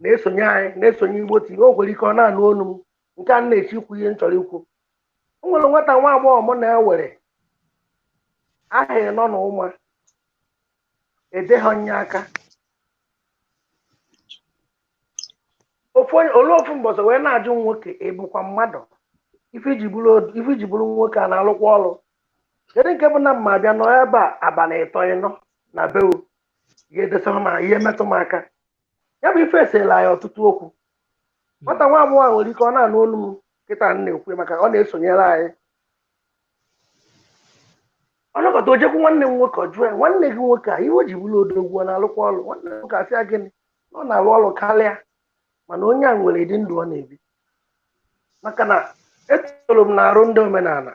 [SPEAKER 5] na-esonye Igbo TV o nwere ike ọ na-anụ ọnụ m nke a na-echi ikwu ihe m chọrọ ikwu o nwere nwata nwa agbọghọ m na-ewere aha ịnọ na ụma edeghị onye aka ofu mbọsọ wee na-ajụ nwoke ebukwa mmadụ ife iji bụrụ nwoke a na-alụkwa ọrụ kedu nke bụ na mma abịa nọ ebe a abalị ịtọ ịnọ na beo ihe edesa ma ihe metụ m aka ya bụ ife esela ya ọtụtụ okwu nwata nwa agbọghọ nwere ike ọ na-anụ olu m kịta na-ekwu maka ọ na-esonyere anyị ọnọkọta ojekwu nwanne m nwoke jụọ ya nwanne gị nwoke a ihe o ji bụrụ odogwu ọ na-alụkwa ọrụ nwanne m nwoke asị ya gịnị ọ na-alụ ọrụ karịa mana onye a nwere ịdị ndụ ọ na-ebi maka na etoro m na-arụ ndị omenala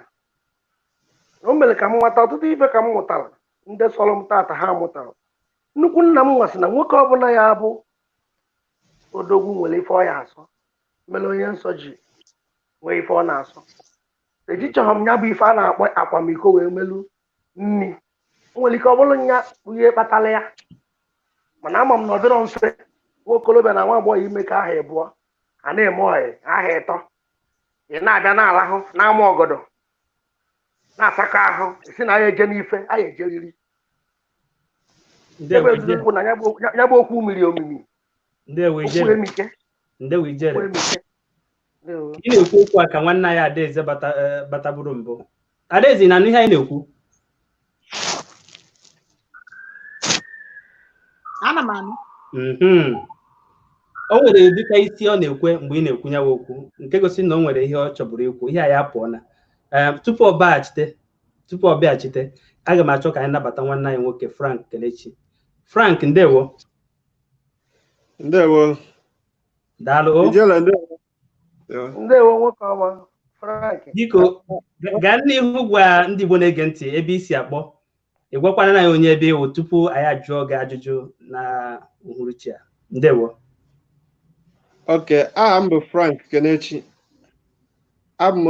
[SPEAKER 5] o mere ka m nwata ọtụtụ ife ka m mụtara ndị sọrọ m tata ha mụtara nnukwu nna m nwasị na nwoke ọbụla ya bụ odogwu nwere ife ọ ya asọ mere onye nsọ ji nwee ife ọ na-asọ ejichọghị m ya bụ ife a na-akpọ akwamiko wee melu nni nwere ike ọ bụrụ nya bụ ihe kpatara ya mana ama m na ọ dịrọ mfe nwa okorobịa na nwa agbọghọ ime ka aha ịbụọ a na-eme ọyị aha ịtọ ị na-abịa na-alahụ na-ama ọgọdọ na-asakọ ahụ esi na ya eje n'ife anyị ejeriri ebe eziokwu na ya bụ okwu mmiri omimi okwu emike
[SPEAKER 1] ị na-ekwu okwu a ka nwanne anyị Adaeze bataburu mbụ Adaeze na ihe anyị na-ekwu
[SPEAKER 4] ana m anụ
[SPEAKER 1] o nwere dịka isi ọ na-ekwe mgbe ị na-ekwu ya okwu nke gosi na o nwere ihe ọ chọburu ikwu ihe a ya pụọ na tupu ọ bịachite aga m achọ ka anyị nabata nwanne anyị nwoke Frank Kelechi. Frank, ndewo. Daalụ.
[SPEAKER 5] Ndewo nwoke ọma Frank.
[SPEAKER 1] Biko gaa n'ihu gwa ndị Igbo na-ege ntị ebe isi akpọ ị gwakwana na ya onye ebe ịwụ tupu anyị ajụọ gị ajụjụ na uhuruchi a. Ndewo.
[SPEAKER 6] Okay, aha m bụ Frank Kelechi. Abụ m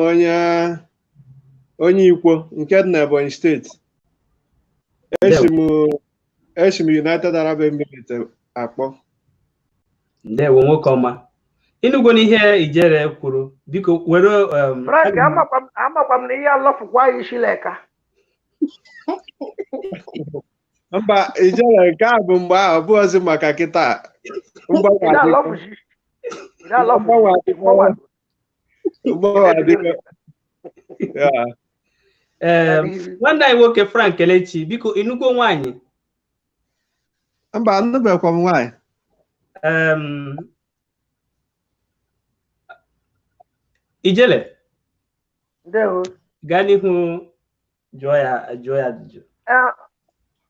[SPEAKER 6] onye Ikwo nke dị na Ebonyi steeti. Esi m United Arab Emirates akpọ.
[SPEAKER 1] Ndewo nwoke ọma. Ịnụgo n'ihe Ijere kwuru biko were
[SPEAKER 5] Frank amakwa m na ihe alọfụkwa ya Ishileka.
[SPEAKER 6] Mba, Ijere nke a bụ mgbe ahụ bụ ozi maka kịta.
[SPEAKER 1] Nwanne anyị nwoke Frank Kelechi biko ịnụgo nwaanyị?
[SPEAKER 6] Mba, anụbekwa m nwaanyị.
[SPEAKER 1] Ijele
[SPEAKER 5] gaa
[SPEAKER 1] n'ihu jụọ ya ajụjụ.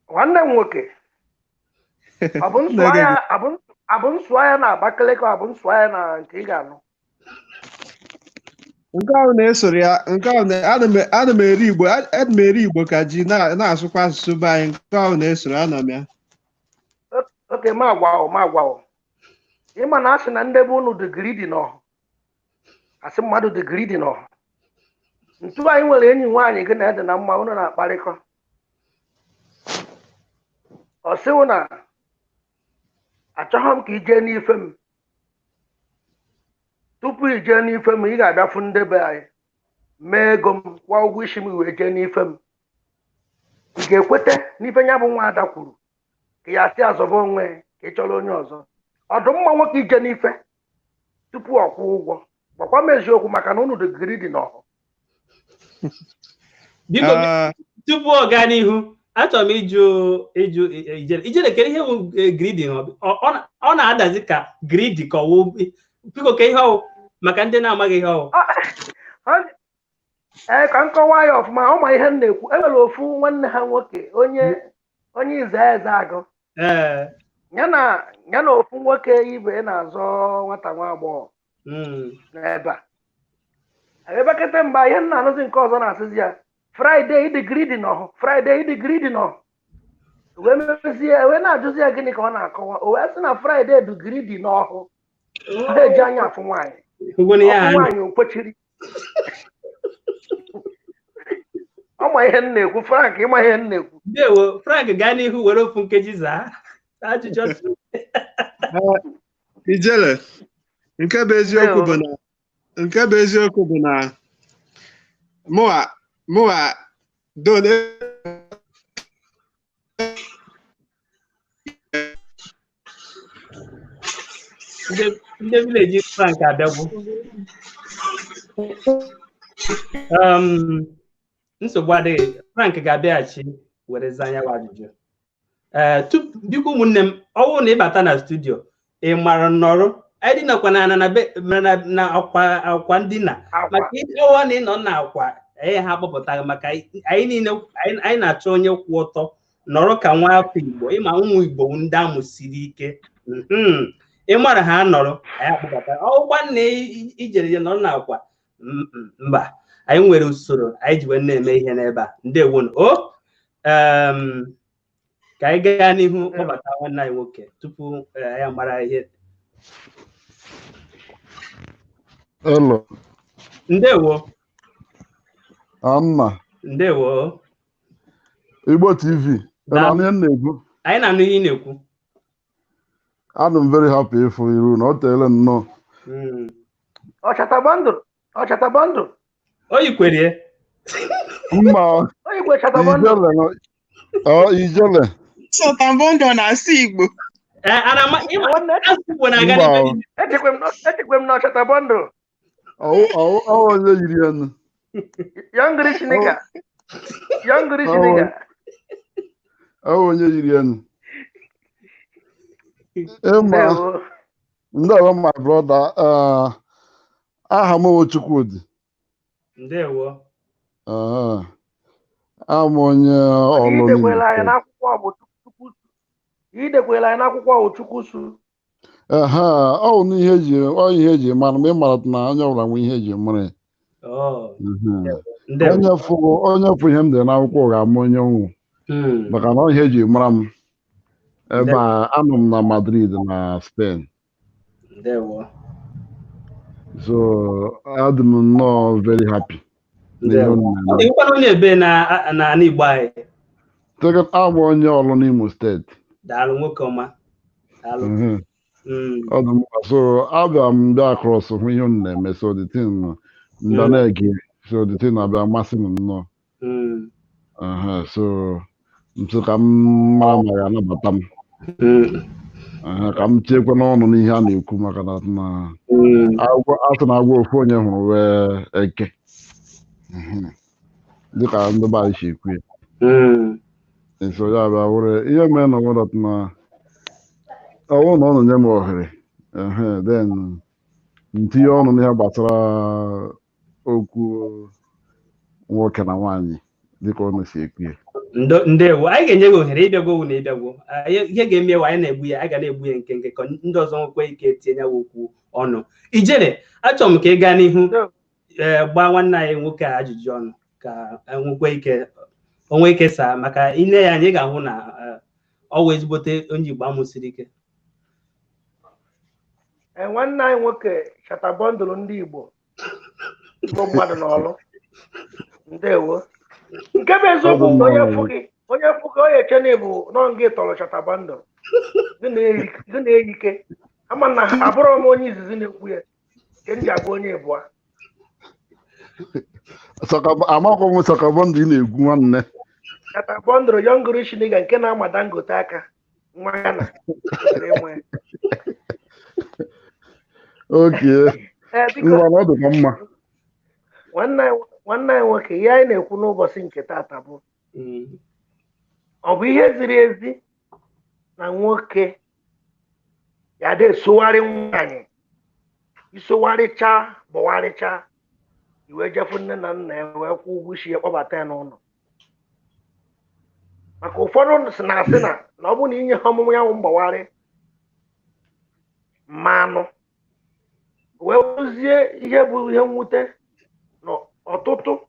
[SPEAKER 5] Nwanne m nwoke ọ bụ nsụọ ya na Abakaliki ọ bụ nsụọ ya na nke ị ga-anụ?
[SPEAKER 6] Nke ahụ na-esoro ya nke ahụ ana m eri Igbo ka ji na-asụkwa asụsụ be anyị nke ahụ na-esoro ana m ya.
[SPEAKER 5] Oke ma agwa ịma na asị na ndebe unu digiri dị n'ọhụ asị mmadụ digiri dị n'ọhụ ntu anyị nwere enyi nwaanyị gị na ede na mma unu na-akparịkọ ọ sịwụ na achọghị m ka ije n'ife m tupu ije n'ife m ị ga-abịafụ ndebe anyị mee ego m kwa ụgwọ isi m wee jee n'ife m ị ga-ekwete n'ife ya bụ nwa ada kwuru ka ya si azọba onwe ka ị chọrọ onye ọzọ ọdụmma nwoke ije n'ife tupu ọ kwụ ụgwọ gbakwa m eziokwu maka na unu dịgiri dị n'ọhụ
[SPEAKER 1] biko tupu ọ gaa n'ihu achọrọ m ịjụ ijere kere ihe bụ gridi ọ na-adazi ka gridi ka ọwụ biko ka ihe ọwụ maka ndị na-amaghị ihe ọwụ
[SPEAKER 5] ka m kọwaa ya ọfụma ọ ma ihe m na-ekwu enwere ofu nwanne ha nwoke onye ize eze agụ ya na ofu nwoke ibe na-azọ nwata nwa agbọghọ n'ebe a ebekete mgbe ihe nna anụzi nke ọzọ na-asịzi ya Friday ịdịgiri dị n'ọhụ Friday ịdịgiri dị n'ọhụ wee mezie wee na-ajụzi ya gịnị ka ọ na-akọwa o wee sị na Friday dugiri dị n'ọhụ ọ na-eji anya afụ nwaanyị nwaanyị okpochiri ọ ma ihe m na-ekwu Frank ịma ihe m na-ekwu
[SPEAKER 1] ndewo Frank gaa n'ihu were ofu nkeji zaa ajụjụ
[SPEAKER 6] Ijele nke bụ eziokwu bụ na mụwa dole
[SPEAKER 1] ndị vileji Frank abịagwu nsogbu adịghị Frank ga-abịaghachi were zaa ya ajụjụ biko ụmụnne m ọwụ na ịbata na studio ị mara nọrọ anyị dinakwana na akwa ndina maka ịọwa na ịnọ na akwa ha kpọpụtaghị maka anyị niile anyị na-achọ onye kwụ ọtọ nọrọ ka nwa afọ Igbo ịma ụmụ Igbo ndị amụsiri ike ịmara ha nọrọ anyị akpọpụta ọgwa nna ijere nọrọ na akwa mba anyị nwere usoro anyị ji wee na-eme ihe n'ebe a ndewo ka anyị gaa n'ihu kpọbata nwanne anyị nwoke tupu ya mara ihe
[SPEAKER 7] Hello.
[SPEAKER 1] Ndewo.
[SPEAKER 7] Anna.
[SPEAKER 1] Ndewo.
[SPEAKER 7] Igbo TV.
[SPEAKER 1] Anyị na-anụ ihe ị na-ekwu.
[SPEAKER 7] I'm very happy for you. Not telling no.
[SPEAKER 5] Ọchata bọndụ.
[SPEAKER 1] O yikwere.
[SPEAKER 7] Mma.
[SPEAKER 5] O yikwe chata bọndụ.
[SPEAKER 7] Ijele.
[SPEAKER 2] Chata bọndụ na-asụ Igbo.
[SPEAKER 5] Etikwe m na ọchata bọndụ.
[SPEAKER 7] Onye yiri enu.
[SPEAKER 5] Young nigga.
[SPEAKER 7] Onye yiri enu. Emma. Ndewo my brother. Aha m Chukwudi.
[SPEAKER 1] Ndewo.
[SPEAKER 7] I'm onye ọlụlụ.
[SPEAKER 5] Idekwela anyị n'akwụkwọ Ochukwusu.
[SPEAKER 7] Ọ bụ ihe eji mara ma ị mara na onye ọbụla nwe ihe eji mara. Onye fụ ihe m dị n'akwụkwọ ga-ama onye nwụ maka na ihe eji mara m ebe a anọ m na Madrid na Spain. So adị m nnọọ very happy.
[SPEAKER 1] Onye ebe na Igbo anyị.
[SPEAKER 7] Abụ onye ọlụ n'Imo steeti.
[SPEAKER 1] Daalụ nwoke ọma.
[SPEAKER 7] So abịa m bịa across hụ ihe m na-eme so the thing mba na-ege so the thing na-abịa masị m nnọọ. So nso ka m mara ma ya anabata m ka m chekwa n'ọnụ n'ihe a na-ekwu maka na asị na agwa ofu onye hụrụ wee eke dịka ndị be anyị si ekwu ya. So ya bịa were ihe mere na nwere na ọwụ na ọ na-enye m ohere then ntinye ọnụ n'ihe gbasara okwu nwoke na nwaanyị dịka ọ na-esi ekwu ya.
[SPEAKER 1] Ndewo anyị ga-enye gị ohere ịbịagwo na ịbịagwo ihe ga-eme anyị na-egbu ya a ga na-egbu ya nke ka ndị ọzọ nwekwa ike tinye ya okwu ọnụ. Ijele achọrọ m ka ị gaa n'ihu gbaa nwanne anyị nwoke a ajụjụ ọnụ ka onwe ike saa maka ile ya anyị ga-ahụ na ọ wee ezigbote onye Igbo amụsiri ike.
[SPEAKER 5] Nwanne anyị nwoke chata bọndụlụ ndị Igbo bụ mmadụ n'ọlụ. Ndewo. Nke bụ eziokwu onye fụ gị onye mkpuke onye echene bụ nọ nga tọrọ chatabando gị na-eyi ike ama na abụrụ m onye izizi na-ekwu ya nke ndị agwa onye ịbụa
[SPEAKER 7] amakwa m sakabọndụ ị na-egwu nwanne
[SPEAKER 5] chatabando yọngụrụ shiniga nke na-ama Dangote aka nwa Ghana nwe
[SPEAKER 7] oke ngwa na ọ dịkwa mma
[SPEAKER 5] nwanne anyị nwoke ihe anyị na-ekwu n'ụbọchị nke taata bụ ọ bụ ihe ziri ezi na nwoke ya dị esogharị nwaanyị isogharịcha gbọwarịcha iwe jefu nne na nna ya wee kwụ ụgwọ isi ya kpọbata ya n'ụlọ maka ụfọdụ si na asị na ọ bụ na inye ha ọmụmụ ya nwụ mgbawara mmanụ wee rụzie ihe bụ ihe mwute na ọtụtụ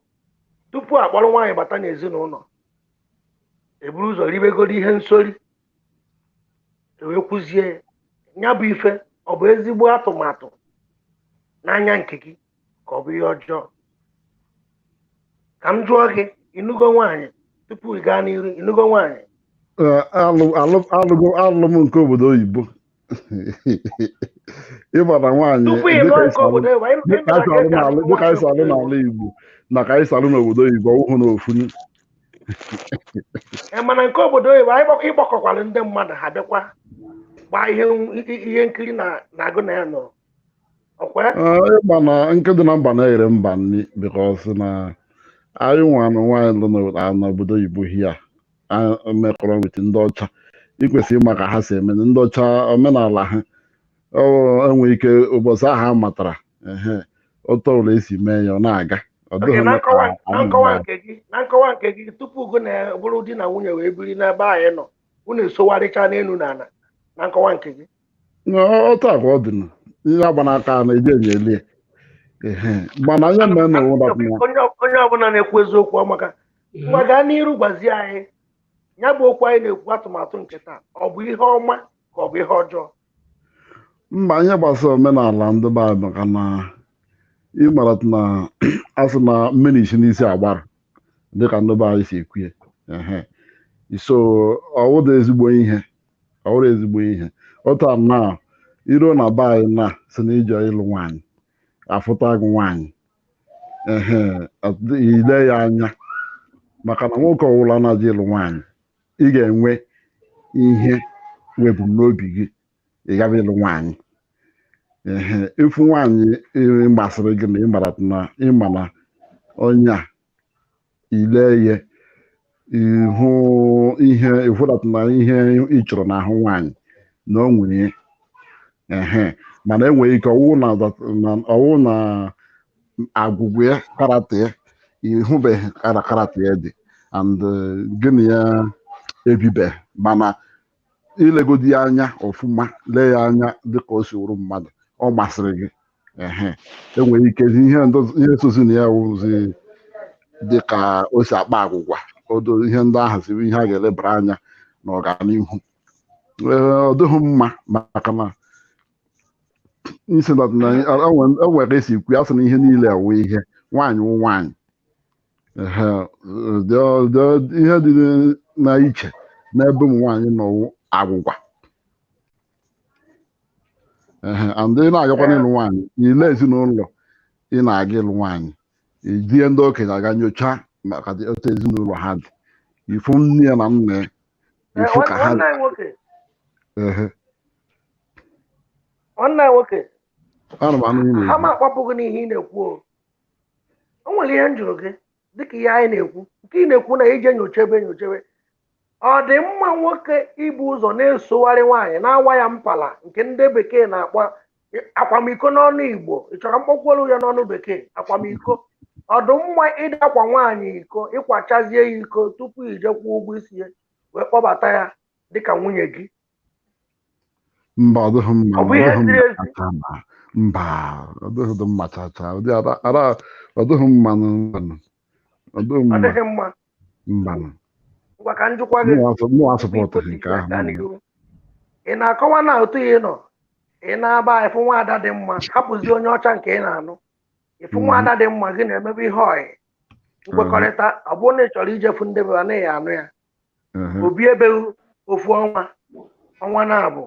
[SPEAKER 5] tupu akpọrọ nwaanyị bata n'ezinụlọ eburu ụzọ ribegoro ihe nsori wee kwụzie ya bụ ife ọ bụ ezigbo atụmatụ n'anya nke gị ka ọ bụ ihe ọjọọ ka m jụọ gị ịnụgo nwaanyị tupu ị gaa n'iru ịnụgo nwaanyị
[SPEAKER 7] alụm nke obodo oyibo ịbara nwaanyị
[SPEAKER 5] tupu ị lụọ nke obodo oyibo
[SPEAKER 7] dịka anyị si alụ n'ala Igbo na ka anyị si alụ n'obodo oyibo ọwụhụ na ofu
[SPEAKER 5] mana nke obodo oyibo anyị ịgbakọkwara ndị mmadụ ha bịakwa gbaa ihe nkiri na-agụ na ya nọrọ
[SPEAKER 7] ịgba na nke dị na mba na-eghere mba nri bikọs na anyị nwanụ nwaanyị lụ n'obodo oyibo hia mekọrọ wit ndị ọcha ikwesịrị ịma ka ha si eme ndị ọcha omenala ha enwe ike ụbọchị ahụ a matara ọtọ ụlọ esi mee ya ọ na-aga
[SPEAKER 5] na nkọwa nke gị tupu gụ na bụrụ di na nwunye wee biri n'ebe anyị nọ unu esogharịcha n'elu na ala na nkọwa nke gị
[SPEAKER 7] ọtọ a ka ọ dị na ihe agba n'aka na-eji enyelie mana anya mee na
[SPEAKER 5] onye ọbụla na-ekwu eziokwu maka ngwa gaa n'iru gwazie anyị ya bụ okwu anyị na-ekwu atụmatụ nke taa ọ bụ ihe ọma ka ọ bụ ihe ọjọọ
[SPEAKER 7] mba ihe gbasara omenala ndị be anyị maka na ịmara na asị na mmiri isi n'isi agbara dịka ndị be anyị si ekwu ya so ọwụda ezigbo ihe ọta na iro na be anyị na si na ije ịlụ nwaanyị afụta gị nwaanyị ile ya anya maka na nwoke ọbụla na-aja ịlụ nwaanyị ị ga-enwe ihe webụ n'obi gị ị gaghị ịlụ nwaanyị ịfụ nwaanyị masịrị gị na ịma na onye a ile ya ịhụ ihe ịfụdata na ihe ị chọrọ n'ahụ nwaanyị na o nwere mana enweghị ike ọwụ na agwụgwụ ya karata ya ịhụbeghị karata ya dị and gịnị ya ebibe mana ilegodi ya anya ọfụma lee ya anya dịka o si wụrụ mmadụ ọ masịrị gị enweghị ike ihe sozi na ya wụzi dịka o si akpa agwụgwa odo ihe ndị ahụ siri ihe a ga-elebara anya n'ọganihu ọ dịghị mma maka na enwere esi ikwu ya sị na ihe niile awụ ihe nwaanyị wụ nwaanyị ihe dị na iche n'ebe ụmụ nwaanyị nọwụ agwụgwa ndị na-agakwa n'ịlụ nwaanyị ile ezinụlọ ị na-aga ịlụ nwaanyị ejie ndị okenye aga nyocha maka otu ezinụlọ ha dị ifu nne ya na nna ya ifu ka ha
[SPEAKER 5] nwanne nwoke
[SPEAKER 7] ha
[SPEAKER 5] ma akpapụghị n'ihe ị na-ekwu o nwere ihe m jụrụ gị dịka ihe anyị na-ekwu nke ị na-ekwu na ije nyochebe ọ dị mma nwoke ibu ụzọ na-esogharị nwaanyị na-awa ya mpala nke ndị bekee na-akpọ akwamiko n'ọnụ Igbo ị chọrọ mkpọkwolu ya n'ọnụ bekee akwamiko ọ dị mma ịdị akwa nwaanyị iko ịkwachazie ya iko tupu ijekwa ụgwọ isi ya wee kpọbata ya dịka nwunye gị
[SPEAKER 7] mba ọ dịghị mma
[SPEAKER 5] ọ bụ ihe ziri ezi
[SPEAKER 7] mba ọ dịghị mma chacha ọ dịghị mma ọ dịghị mma mba
[SPEAKER 5] ngwa ka njụkwa gị ị na-akọwa na otu ị nọ ị na-aba ịfụ nwaada dị mma hapụzi onye ọcha nke ị na-anụ ịfụ nwaada dị mma gị na-emebe ihe ọyị nkwekọrịta ọ bụrụ na ị chọrọ ijefu ndị be anaghị anụ ya obi ebe ofu ọnwa na-abụ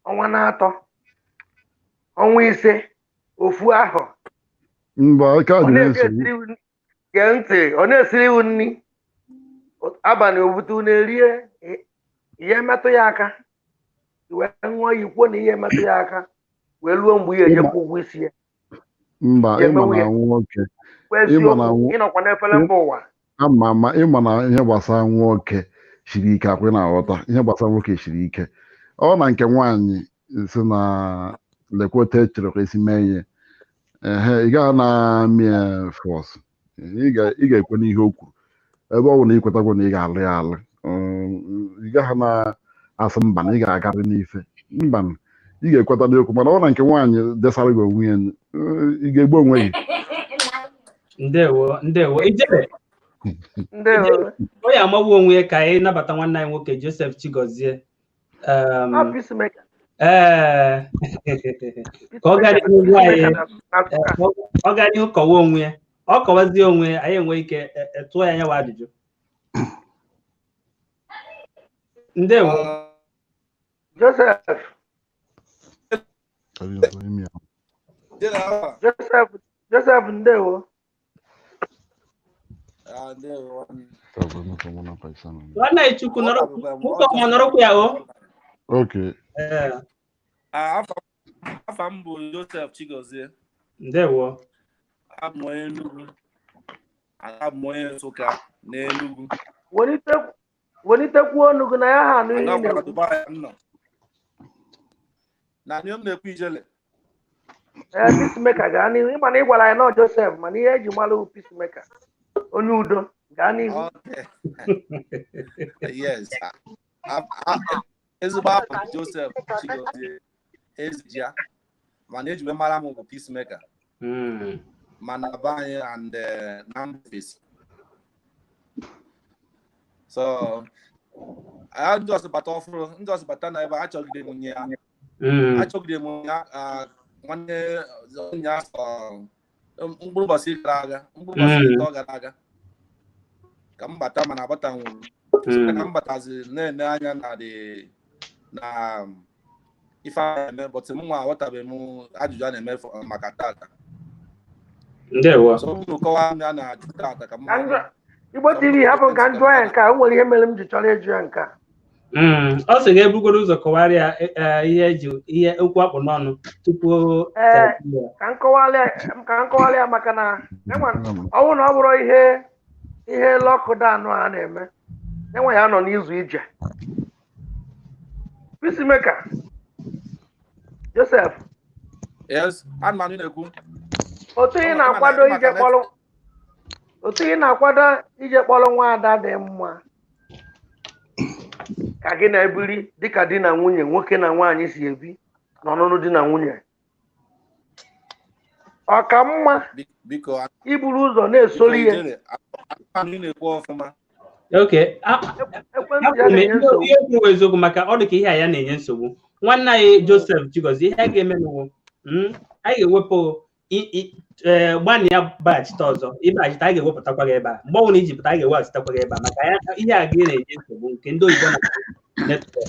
[SPEAKER 5] ọnwa na-atọ ọnwa ise ofu ahụ
[SPEAKER 7] mba ka
[SPEAKER 5] ọ na-esiri iwu nri abalị obute na-erie ihe metụ ya aka wee ṅụọ ikwo na ihe metụ ya aka wee ruo mgbe ihe ejekwa ụgwọ isi ya
[SPEAKER 7] mba ịma na nwoke
[SPEAKER 5] ịnọkwa n'efere mba ụwa
[SPEAKER 7] ama ịma na ihe gbasara nwoke siri ike akwụ na-aghọta ihe gbasara nwoke siri ike ọ na nke nwaanyị si na lekweta echere ka esi mee ihe ị gaghị na-amị fọs ị ga-ekwe n'ihe o kwuru ebe ọ bụ na ị kwetakwa na ị ga-alụ ya alụ ị gaghị na-asị mba na ị ga-agarị n'ife mba ị ga-ekweta n'okwu mana ọ na nke nwaanyị desara gị onwe ya ị ga-egbu onwe gị
[SPEAKER 1] ndewo ijere onye amaghị onwe ya ka anyị nabata nwanne anyị nwoke Joseph Chigozie ka ọ gara ihu gwa anyị ọ gara ihu kọwa onwe ya ọ kọwazie onwe ya anyị enwe ike tụọ ya nyawa ajụjụ ndewo
[SPEAKER 5] Joseph ndewo
[SPEAKER 1] nwanne anyị Chukwu nọrọkwa ya o
[SPEAKER 7] okay
[SPEAKER 8] afa m bụ Joseph Chigozie
[SPEAKER 1] ndewo
[SPEAKER 8] abụ onye Enugu abụ onye Nsụka n'Enugu
[SPEAKER 5] welitekwu ọnụ gị na ya ha anụ ihe
[SPEAKER 8] na ihe m na-ekwu ijele
[SPEAKER 5] peacemaker gaa n'ihu ịma na ị gwara ya na Joseph mana ihe eji malụ peacemaker onye udo gaa n'ihu
[SPEAKER 8] yes ezigbo abụ Joseph Chigozie ezija mana ejibe mara m bụ peacemaker mana be anyị and na Mbaise so ndị ọsịbata ọfụrụ ndị ọsịbata na ebe achọgide m nye ya nwanne onye mkpụrụ ụbọchị gara aga ka m bata mana agbata nwụrụ ka m batazi na-ene anya na ife a na-eme bọtụ m nwa aghọtabeghị m ajụjụ a na-eme maka tata
[SPEAKER 1] ndewo
[SPEAKER 8] so unu kọwaa m ya na ajụ tata ka m
[SPEAKER 5] Igbo TV hapụ ka njụ ya nke a o nwere ihe mere m ji chọrọ ịjụ ya nke a
[SPEAKER 1] ọ sị ga-ebugoro ụzọ kọwarịa ihe okwu akpụ n'ọnụ tupu
[SPEAKER 5] ka nkọwalị ya maka na ọnwụ na ọ bụrụ ihe lọkụdaanụ a na-eme enwe ya nọ n'izu ije peacemaker Joseph
[SPEAKER 8] yes anụmanụ na-ekwu
[SPEAKER 5] otu ị na-akwado ije kpọrọ nwa ada dị mma ka gị na-ebiri dịka di na nwunye nwoke na nwaanyị si ebi n'ọnụnụ di na nwunye ọ ka mma iburu ụzọ na-esoli ihe
[SPEAKER 1] oke ihe kwuru eziokwu maka ọ dị ka ihe a ya na-enye nsogbu nwanne anyị Joseph Chigozie ihe a ga-eme n'ụwa anyị ga-ewepụ gbani ya baghachite ọzọ ịbaghachite anyị ga-ewepụtakwa gị ebe a mgbe ọbụla iji pụta anyị ga-eweghachitakwa gị ebe a maka ihe a gị na-enye nsogbu nke ndị oyibo na netwọk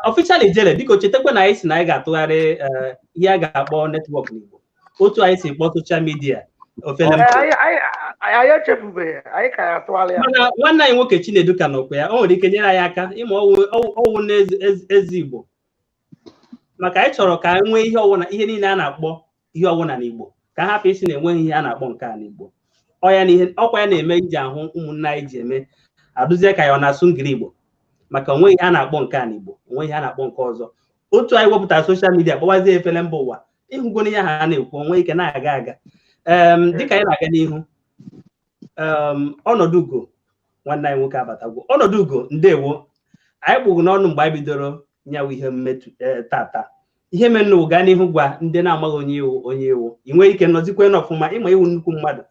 [SPEAKER 1] ọfịsịal ijele biko chetakwa na anyị si na anyị ga-atụgharị ihe a ga-akpọ netwọk n'Igbo otu anyị si kpọọ soshal midia ofele
[SPEAKER 5] anyị echefubeghị anyị ka ya atụgharị ya
[SPEAKER 1] mana nwanne anyị nwoke Chinedu ka nọkwa ya o nwere ike nyere anyị aka ịma ọwụ n'ezi Igbo maka anyị chọrọ ka anyị nwee ihe ọwụna ihe niile a na-akpọ ihe ọwụna n'Igbo ka ha hapụ isi na-enweghị ihe a na-akpọ nke a n'Igbo ọkwa ya na-eme iji ahụ ụmụnne anyị ji eme adụzie ka ya ọ na-asụ ngiri Igbo maka onweghị ihe a na-akpọ nke a n'Igbo onweghị ihe a na-akpọ nke ọzọ otu anyị wepụtara soshal midia kpọwazie efele mba ụwa ịhụgona ihe ha na-ekwu onwe ike na-aga aga dịka anyị na-aga n'ihu ọnọdụ ugo nwanne anyị nwoke abatagwo ọnọdụ ugo ndewo anyị kpụrụ n'ọnụ mgbe anyị bidoro nyawu ihe mmetụ tata ihe mere na ụga n'ihu gwa ndị na-amaghị onye iwu ị nwere ike nọzikwe n'ọfụma ịma iwu nnukwu mmadụ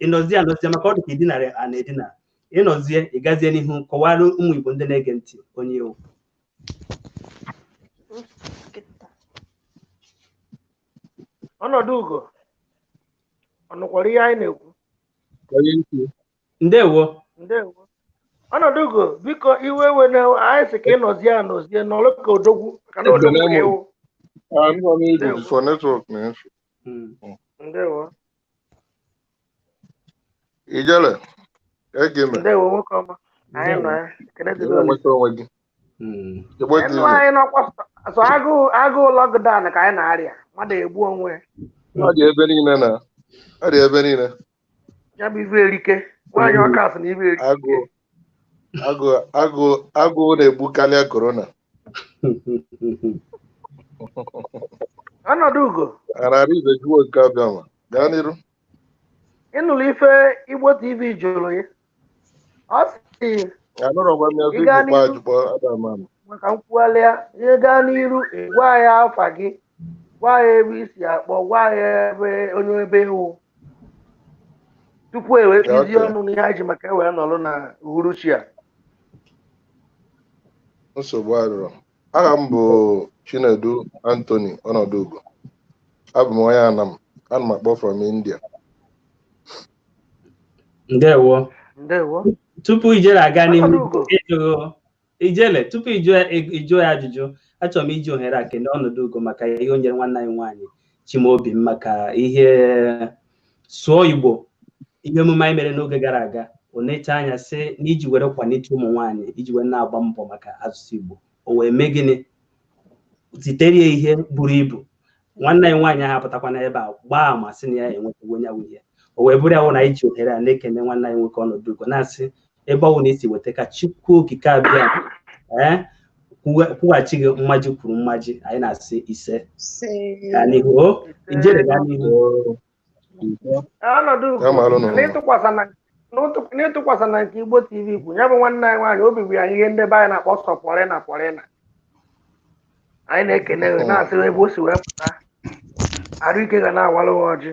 [SPEAKER 1] ịnọzie anọzie maka ọ dị ka idinara a na-edina ịnọzie ịgazie n'ihu kọwara ụmụ Igbo ndị na-ege ntị onye iwu
[SPEAKER 5] ọnọdụ ugo ọ nụkwara ihe anyị na-ekwu
[SPEAKER 1] ndewo
[SPEAKER 5] ọnọdụ ugo biko iwe wene anyị sị ka ị nọzie n'ọlụ ka odogwu ka na odogwu ka ịwụ ndewo
[SPEAKER 9] Ijele egime
[SPEAKER 5] ndewo nwoke ọma anyị nọ ya ekene dịrị olu
[SPEAKER 9] onwe
[SPEAKER 5] anyị nọkwa sọ agụụ lọgdan ka anyị na-arịa mmadụ egbu onwe
[SPEAKER 9] ọ dị ebe niile na ọ dị ebe niile
[SPEAKER 5] ya bụ ibe erike nwaanyị ọkasị na ibe erike
[SPEAKER 9] agụụ na-egbu karịa korona
[SPEAKER 5] ọnọdụ ugo
[SPEAKER 9] arara ibe juwo nke abịa ma gaa n'iru
[SPEAKER 5] ịnụrụ ife Igbo TV jụrụ ya ọ sị
[SPEAKER 9] anụrọgwa m ya zigbo ajụkpọ adama
[SPEAKER 5] maka nkwugharị ya ihe gaa n'iru gwa ya afa gị gwa ya ebe isi akpọ gwa ya ebe onye ebe iwu tupu ewekpizi ọnụ n'ihe anyị ji maka ewere nọrọ na uhuruchi a
[SPEAKER 9] nsogbu arụrụ aha m bụ Chinedu Anthony Ọnọdụugo abụ m onye Anam ana m akpọ from India.
[SPEAKER 1] Ndewo tupu ijele aga n'ihu ijele tupu ịjụ ya ajụjụ achọrọ m iji ohere a kene Ọnọdụugo maka ihe o nyere nwanne anyị nwaanyị Chimaobi m maka ihe sụọ Igbo ihe emume anyị mere n'oge gara aga o necha anya sị n'iji were kwalite ụmụ nwaanyị iji were na-agba mbọ maka asụsụ Igbo o wee mee gịnị zitere ya ihe buru ibu nwanne anyị nwaanyị ahụ apụtakwana ebe a gbaa ama sị na ya enwetago onye awụ ihe o wee bụrụ ya na iji ohere a na-ekene nwanne anyị nwoke Ọnọdụugo na-asị ebe ọ na esi weta ka Chukwu okike abịa kwụghachi gị mmaji kwuru mmaji anyị na-asị ise gaa n'ihu ijere gaa n'ihu
[SPEAKER 5] n'ịtụkwasị na nke Igbo TV bụ ya bụ nwanne anyị nwaanyị obi bụ ya ihe ndebe anyị na-akpọ sọ pọrịna anyị na-ekene na-asị ebe o si wee pụta arụ ike ga na-awalụ ọjị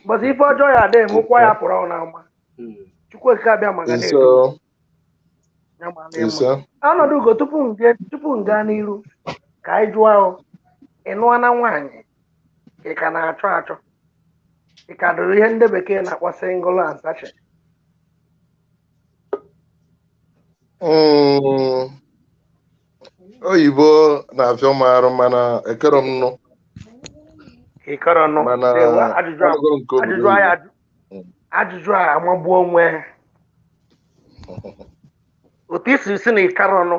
[SPEAKER 5] mbọsị ife ọjọọ ya adịghị mụkwa ya pụrụ na ama Chukwu okike abịa maka Ọnọdụugo tupu m gaa n'iru ka anyị jụọ ahụ ịnụọ na nwaanyị ị ka na-achọ achọ ị ka dụrụ ihe ndị bekee na-akpọ single and sachet
[SPEAKER 9] oyibo na-afịọ m arụ mana ekero m nụ
[SPEAKER 5] ajụjụ a amagbuo onwe otu isi si na ịkarọ ọnụ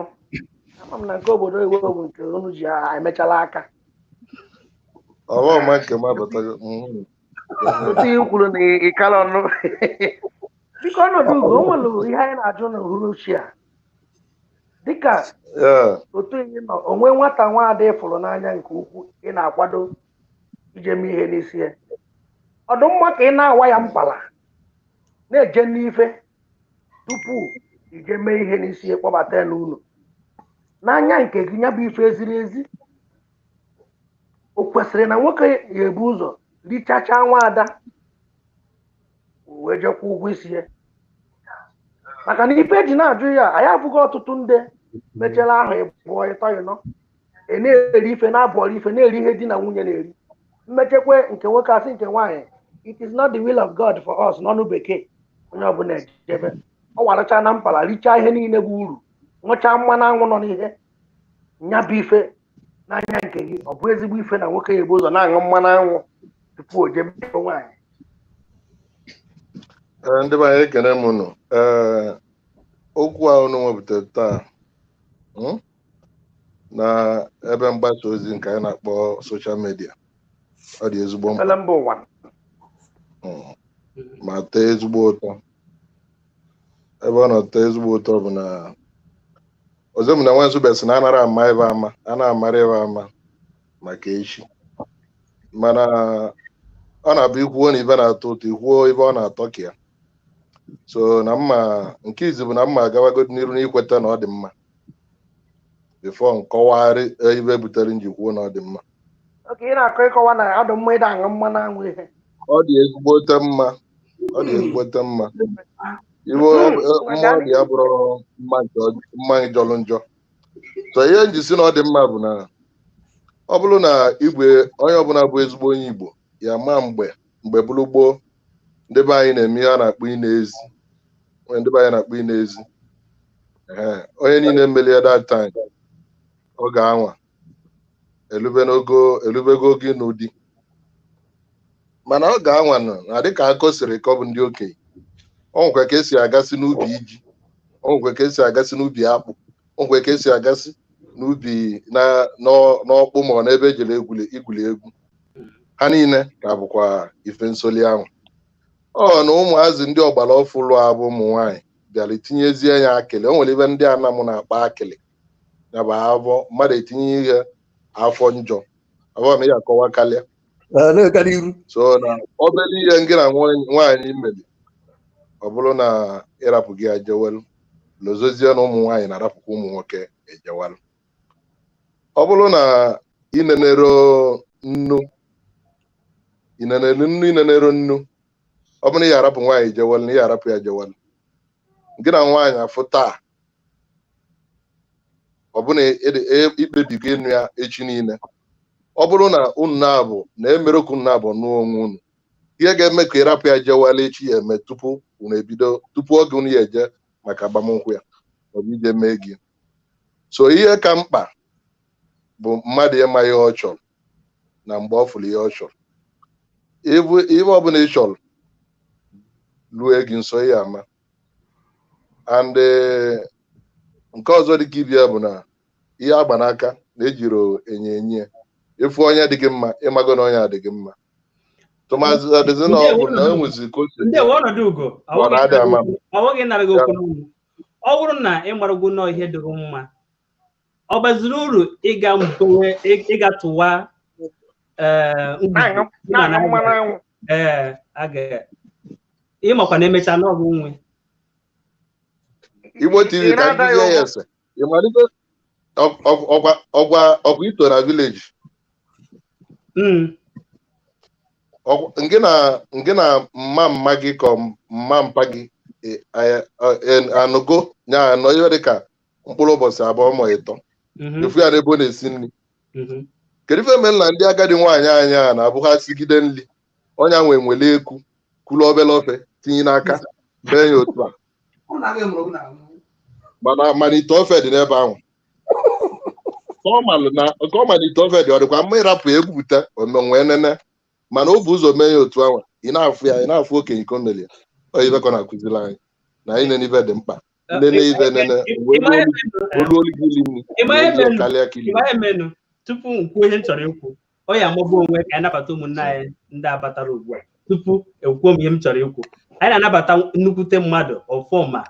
[SPEAKER 5] ama m na nke obodo Igbo bụ nke unu ji emechala aka
[SPEAKER 9] ọma nke m abatago
[SPEAKER 5] otu ihe kwuru na ịkarọ ọnụ biko Ọnọdụugo o nwere ihe anyị na-ajụ na uhuruchi a dịka otu ihe nọ onwe nwata nwaada ịfụrụ n'anya nke ukwuu ị na-akwado ije mee ihe n'isi ya ọdụmma ka ị na-awa ya mkpala na-eje n'ife tupu ije mee ihe n'isi ya kpọbata ya n'ụlọ n'anya nke gị ya bụ ife eziri ezi o kwesịrị na nwoke ya ebu ụzọ richacha nwaada wee jekwa ụgwọ isi ya maka na ife eji na-ajụ ya anyị abụghị ọtụtụ ndị mechara ahụ ịbụọ ịtọ ịnọ na-eri ife na-abụọrọ ife na-eri ihe di na nwunye na-eri mmechekwe nke nwoke asị nke nwaanyị it is not the will of God for us n'ọnụ bekee onye ọbụla ejebe ọ waracha na mpala richaa ihe niile bụ uru nwechaa mmanụ anwụ nọ n'ihe nya bụ ife n'anya nke gị ọ bụ ezigbo ife na nwoke ya ebu ụzọ na-aṅụ mmanụ anwụ tupu o jebe nwaanyị
[SPEAKER 9] ndị be anyị ekene m nụ okwu a unu wepụtara taa na ebe mgbasa ozi nke anyị na-akpọ soshal midia ọ dị ezigbo mkpa ma tee ezigbo ụtọ ebe ọ na-atọ ezigbo ụtọ bụ na ọzọ m na nwa nzubesi na anara ama ebe ama a na-amara ebe ama maka echi mana ọ na-abụ ikwuo na ibe na-atọ ụtọ ikwuo ebe ọ na-atọ ka ya so na mma nke izi bụ na mma agawagodi n'iru n'ikweta na ọ dị mma bifo nkọwarị ibe butere njikwuo na ọ dị mma
[SPEAKER 5] ị na-akọ ịkọwa na ọ dị mma ịda aṅụ mmanụ anwụ ihe
[SPEAKER 9] ọ dị ezigbote mma iwe ọ dị ya bụrụ mma jọrọ njọ so ihe njisi na ọ dị mma bụ na ọ bụrụ na igwe onye ọbụla bụ ezigbo onye Igbo ya ma mgbe bụrụ gboo ndị be anyị na-eme ihe a na-akpọ ị na-ezi onye niile melie that time ọ ga-anwa elubego gị n'ụdị mana ọ ga-anwa na dịka akọ siri ka ọ bụ ndị okenye ọ nwekwa ka esi agasị n'ubi iji ọ nwekwa ka esi agasị n'ubi akpụ ọ nwekwa ka esi agasị n'ubi n'ọkpụ ma ọ n'ebe ejere igwuli egwu ha niile ka bụkwa ife nsoli ahụ ọ na ụmụazị ndị ọgbara ọfụlụ abụ ụmụ nwaanyị bịara etinyezie ya akịlị o nwere ibe ndị anamụ na-akpa akịlị ya bụ avọ mmadụ etinye ihe afọ njọ abụọ na ya akọwa karịa so na obere ihe ngị na nwaanyị mere ọ bụrụ na ịrapụ gị ejewelu lozozie na ụmụ nwaanyị na-arapụkwa ụmụ nwoke ejewelu ọ bụrụ na inenero nnu ọ bụrụ na ị arapụ nwaanyị ejewelu na ị arapụ ya ejewelu gị na nwaanyị afụ taa ọ bụ na ikpebigo ịnụ ya echi niile ọ bụrụ na unu na-abụ na emere ka unu na-abụ nụọ onwe unu ihe ga-eme ka ịrapụ ya jewela echi ya eme tupu unu ebido tupu oge unu ya eje maka agbamnkwụ ya ọ bụ ije mee gị so ihe ka mkpa bụ mmadụ ịma ihe ọ chọrọ na mgbe ọ fụrụ ihe ọ chọrọ ihe ọ bụla ị chọrọ lue gị nso ihe ama and nke ọzọ dị ka ibia bụ na ihe agba n'aka na-ejiro enye efu onye dị gị mma ịmago na onye adịghị mma tụmazị adịzi na ọ bụ na enwezi ka
[SPEAKER 1] ọ bụrụ na ị mara ugwu nọ ihe dịrị mma ọ gbaziri uru ịga tụwa ịmakwa na emecha n'ọgwụ nwe
[SPEAKER 9] Igbo TV ka ndị ya ese ịmalite ọgwa ito na village nke na mma gị ka mma mpa gị anụgo nya anọ ihe dịka mkpụrụ ụbọchị abụọ ma ịtọ efu ya n'ebe ọ na-esi nri kedu ife mere na ndị agadi nwaanyị anyị a na-abụ ha sigide nri onye nwe nwere eku kwuru obere ofe tinye n'aka bee ya otu a mana ite ofe dị n'ebe ahụ nke ọ mana ite ofe dị ọ dịkwa mma ịrapụ egwupụta omenwee nene mana o bụ ụzọ mee ya otu ahụ ị na-afụ ya ị na-afụ okenye iko mmeli oyibe ka na-akụziri anyị na anyị nene dị mkpa nene ibe nene olu gị nri karịa kili
[SPEAKER 1] tupu nkwuo ihe m chọrọ ikwu ọ ya amụba onwe ka anyị nabata ụmụnne anyị ndị abatara ugbu a tupu ekwuo m ihe m chọrọ ikwu anyị na-anabata nnukwute mmadụ ọfọma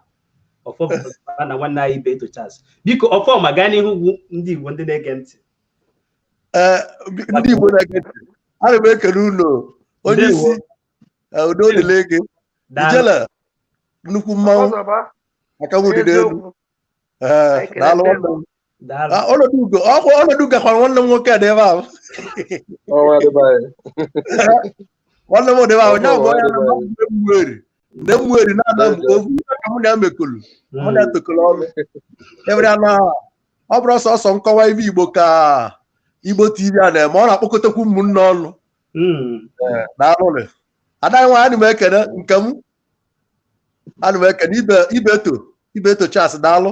[SPEAKER 1] na nwanne anyị Ibe Etochas biko ọfọma gaa n'ihu ugwu ndị Igbo ndị na-ege ntị
[SPEAKER 10] ndị Igbo na-ege ntị ana m ekele ụlọ onye isi udo dịlege ijele nnukwu mmanwụ maka nwụdịde elu ọnọdụ gakwara nwanne m nwoke dị ebe ahụ nwanne m dị ebe ahụ nya bụ onye na mmeri na-ana ovu ka mụ na emekolu mụ na etokolo ọrụ ebe ọ bụrụ ọsọ nkọwa ibe Igbo ka Igbo TV a na-eme ọ na-akpọkọtakwu ụmụnne ọnụ na-arụrị adaghị nwa ana m ekene nke m ana m ekene Ibe Etochas daalụ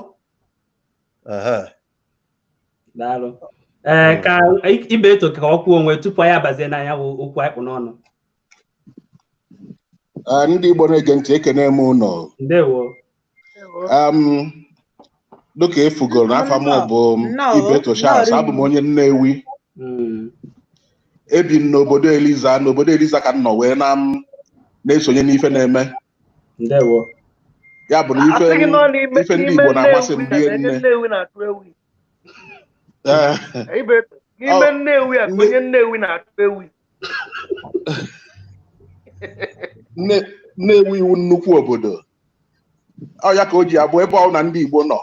[SPEAKER 1] ka Ibe Eto ka ọ kwuo onwe tupu anyị abazie n'anya bụ okwu anyị kpụ n'ọnụ
[SPEAKER 11] ndị Igbo na-ege ntị ekene m ụnọ
[SPEAKER 1] ndewo
[SPEAKER 11] dịka efugoro n'afọ m bụ Ibe Etochas abụ m onye Nnewi ebi m n'obodo Eliza ka m nọ wee na-esonye n'ife na-eme
[SPEAKER 1] ndewo
[SPEAKER 11] ya bụ na ife ndị Igbo na-amasị m rie nne
[SPEAKER 5] n'ime Nnewi a onye Nnewi na-atụ ewi
[SPEAKER 11] Nnewi iwu nnukwu obodo ọ ya ka o ji abụ ebe ọ na ndị Igbo nọ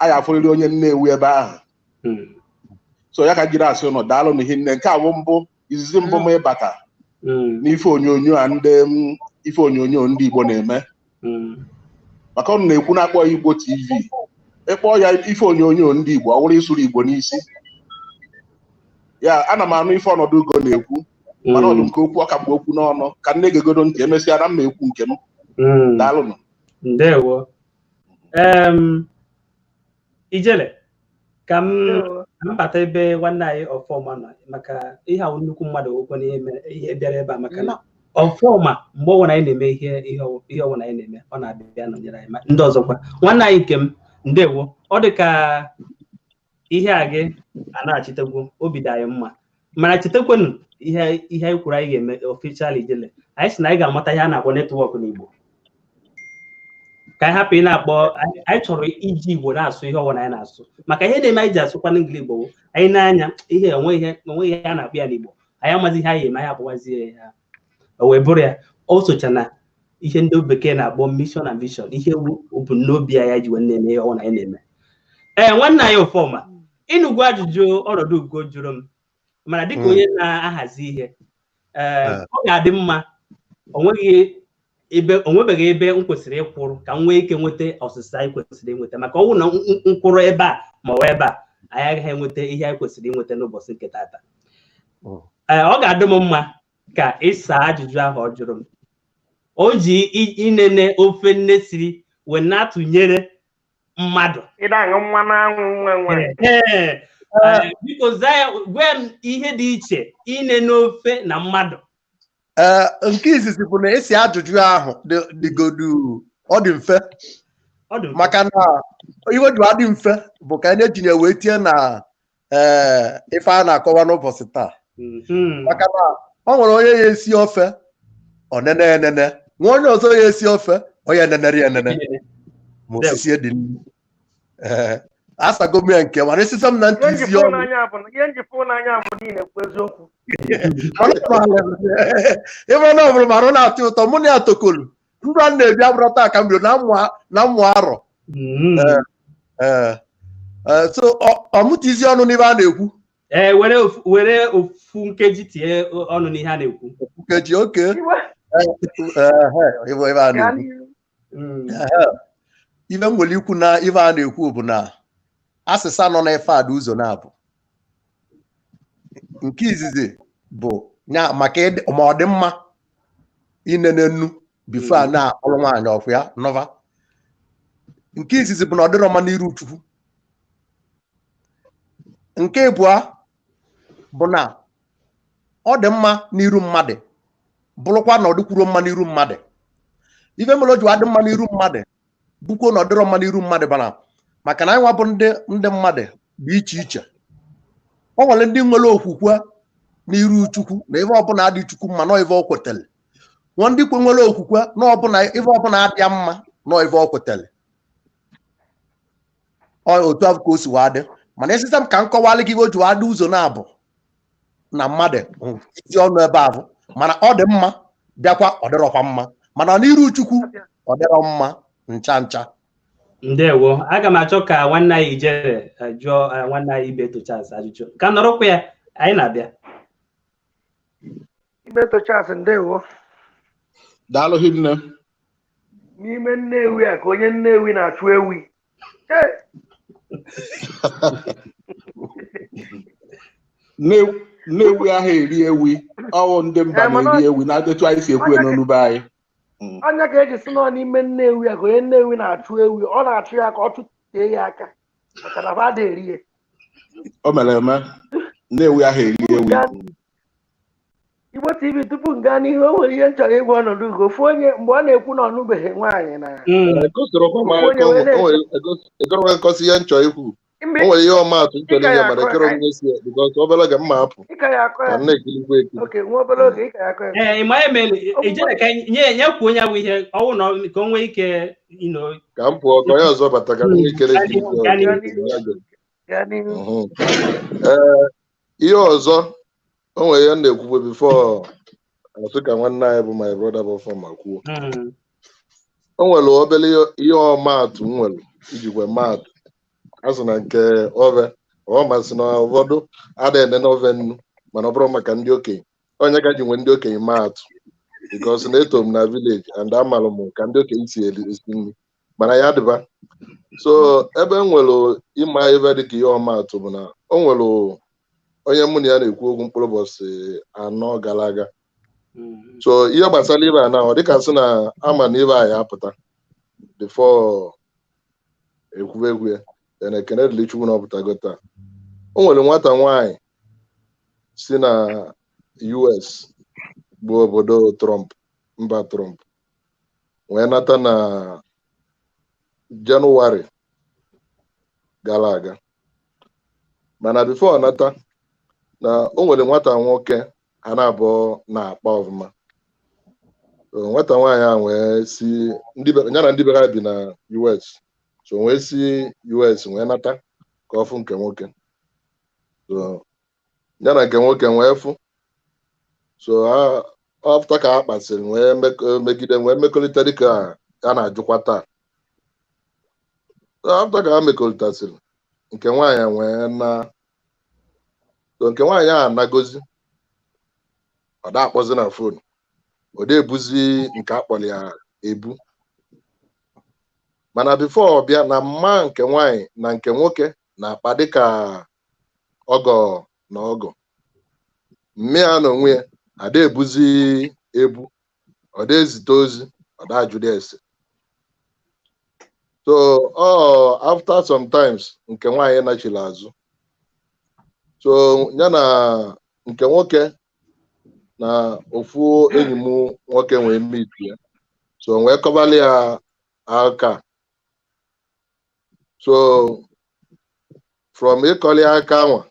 [SPEAKER 11] anyị afụrịrị onye Nnewi ebe ahụ so ya ka jiri asị ụnọ daalụ n'ihi nne nke awụ izizi mbụ m ịbata n'ife onyonyo a ife onyonyo ndị Igbo na-eme maka ọnụ na-ekwu na-akpọ Igbo TV ịkpọ ya ife onyonyo ndị Igbo ọ wụrụ isuru Igbo n'isi ya ana m anụ ife ọnọdụ ugo na-ekwu mana ọdụ nke okwu ọka bụ okwu n'ọnụ ka nne gegodo ntị emesịa na mma ekwu nke m daalụ nọ
[SPEAKER 1] ndewo ijele ka m bata ebe nwanne anyị ọfọma nọ maka ihe ahụ nnukwu mmadụ okwu na ihe bịara ebe a maka na ọfọma mgbe ọnwụna anyị na-eme ihe ọnwụna anyị na-eme ọ na-abịa nọnyere anyị ma ndị ọzọkwa nwanne anyị nke m ndewo ọ dị ka ihe a gị a na-achitegwu obi dị anyị mma mana chetakwanụ ihe anyị kwuru anyị ga-eme official ijele anyị sị na anyị ga-amata ihe a na-akpọ netwọk n'Igbo ka anyị hapụ ị na-akpọ anyị chọrọ iji Igbo na-asụ ihe ọbụla anyị na-asụ maka ihe na-eme anyị ji asụkwa n'Igbo Igbo anyị na-anya ihe onwe ihe a na-akpọ ya n'Igbo anyị amazi ihe anyị eme anyị akpọwazie ya o wee bụrụ ya o socha na ihe ndị bekee na-akpọ mission and vision ihe bụ n'obi anyị ji wee na-eme ihe ọbụla anyị na-eme nwanne anyị ọfọma ịnụgwu ajụjụ ọnọdụ ugo jụrụ m mana dịka onye na-ahazi ihe ọ ga-adị mma onwebeghị ebe m kwesịrị ịkwụrụ ka m nwee ike nweta ọsịsa anyị kwesịrị inweta maka ọnwụ na nkwụrụ ebe a ma ọ ebe a anyị agaghị enweta ihe anyị kwesịrị inweta n'ụbọchị nke taata ọ ga-adị m mma ka ịsa ajụjụ ahụ ọ jụrụ m o ji inene ofe nne siri wee na-atụnyere mmadụ biko zaa ya gwa m ihe dị iche inene ofe na mmadụ.
[SPEAKER 10] Nke izizi bụ na esi ajụjụ ahụ dịgodu ọ dị mfe maka na iwe ju adị mfe bụ ka anyị ejinye wee tie na ife a na-akọwa n'ụbọchị taa maka na ọ nwere onye ya esi ofe ọ nene enene nwa onye ọzọ ya esi ofe onye nenere ya enene ma osisi dị nnu asago m ya nke mana esisa m na ntị isi ọnụ ebe na ọ bụrụ marụ na-atọ ụtọ mụ na ya tokolu ndụ a na-ebi abụrụ taa ka m bido na mmụ arọ so ọmụta isi ọnụ n'ibe a na-ekwu
[SPEAKER 1] were ofu nkeji tie ọnụ n'ihe a na-ekwu
[SPEAKER 10] nkeji oke ebe a na-ekwu ibe m nwere ikwu na ibe a na-ekwu bụ na asịsa nọ n'ife a dị ụzọ na-abụ nke izizi bụ nya maka ma ọ dị mma inene nnu bifo a na-akpọrọ nwaanyị ọkụ ya nọva nke izizi bụ na ọ dịrọ mma n'iru Chukwu nke abụọ bụ na ọ dị mma n'iru mmadụ bụrụkwa na ọ dịkwuro mma n'iru mmadụ ife mere o ji adị mma n'iru mmadụ bụkwa na ọ dịrọ mma n'iru mmadụ bana maka na anyị nwa bụ ndị mmadụ bụ iche iche ọ nwere ndị nwere okwukwe n'iru Chukwu na ife ọbụla adị Chukwu mma nọ ife ọ kwetere nwa ndị kwe nwere okwukwe na ife ọbụla adị mma nọ ife ọ kwetere otu ahụ ka o si wadị mana esite m ka m kọwalị gị o ji wadị ụzọ na-abụ na mmadụ isi ọnụ ebe ahụ mana ọ dị mma bịakwa ọ dịrọkwa mma mana n'iru Chukwu ọ dịrọ mma ncha ncha.
[SPEAKER 1] Ndewo aga m achọ ka nwanne anyị Ijere jụọ nwanne anyị Ibeto Charles ajụjụ ka nọrọkwa ya anyị na-abịa.
[SPEAKER 5] Ibeto Charles ndewo.
[SPEAKER 11] Daalụ hinne.
[SPEAKER 5] N'ime Nnewi a ka onye Nnewi na-achụ ewi.
[SPEAKER 11] Nnewi ahụ eri ewi ọwụ ndị mba na-eri ewi na-adịtụ anyị si ekwu n'onu be anyị.
[SPEAKER 5] Anya ka eji si nọ n'ime Nnewi a ka onye Nnewi na-achụ ewi ọ na-achụ ya ka ọ chụtee ya aka maka na ba eri ya.
[SPEAKER 11] O mere eme Nnewi ahụ eri ewi.
[SPEAKER 5] Igbo TV tupu m gaa n'ihu o nwere ihe m chọrọ ịgwa ọnọdụ ugo ofu onye mgbe ọ na-ekwu na ọ nụbeghị nwaanyị na
[SPEAKER 9] egoro nkọsi ihe nchọ ikwu o nwere ihe ọmaatụ nchọrọ ihe mana ekere onye si bikọs obere oge mma apụ ka nna ekilikwa ekiri
[SPEAKER 5] nwa obere oge ịka ya akọ ya
[SPEAKER 1] ịma emele Ijere ka nye kwuo onye bụ ihe ọwụ na ka o nwee ike
[SPEAKER 9] ka m pụọ ka onye ọzọ bata ka nna ekele ihe ọzọ o nwere ihe m na-ekwugbe bifo asụ ka nwanne anyị bụ my brother bụ fọma kwuo o nwere obere ihe ọmaatụ m nwere ijikwe maatụ asụ na nke ove ọ masị na ụfọdụ ada ene n'ove nnu mana ọ bụrụ maka ndị okenye onye ka ji nwee ndị okenye maatụ because na-eto m na village and amalụ m ka ndị okenye si esi nri mana ya dịba so ebe m nwere ịma ebe dịka ihe ọmaatụ bụ na o nwere onye mụ na ya na-ekwu okwu mkpụrụ ụbọchị 4 gara aga so ihe gbasara ibe a na ọ dịka sị na ama na ibe a ya apụta before ekwuwe ya ekene dịrị Chukwu na ọpụtago taa. O nwere nwata nwaanyị si na US bụ obodo Trump, mba Trump, wee nata na Jenụwarị gara aga. Mana bifo ọ nata na o nwere nwata nwoke a na-abụọ na-akpa ọfụma. Nwata nwaanyị a wee si ya na ndị be ha bi na US, so wee si US wee nata ka ọ fụ nke nwoke. So ya na nke nwoke wee fụ, so afta ka ha kpasịrị wee megide wee mekọrịta dịka a na-ajụkwa taa. Afta ka ha mekọrịtasịrị, nke nwaanyị wee na nke nwaanyị a anagozi, ọ da akpọzi na fon, ọ da ebuzi nke akpọrọ ya ebu. Mana bifo ọ bịa na mma nke nwaanyị na nke nwoke na-akpa dịka ọgọ na ọgọ. Mme ya na onwe ya ada ebuzi ebu, ọ da ezite ozi, ọ da ajụ ese. So after sometimes nke nwaanyị nachiri azụ, so ya na nke nwoke na ofu enyi m nwoke wee meet ya, so wee kọbali ya aka. So from ịkọli aka anwa,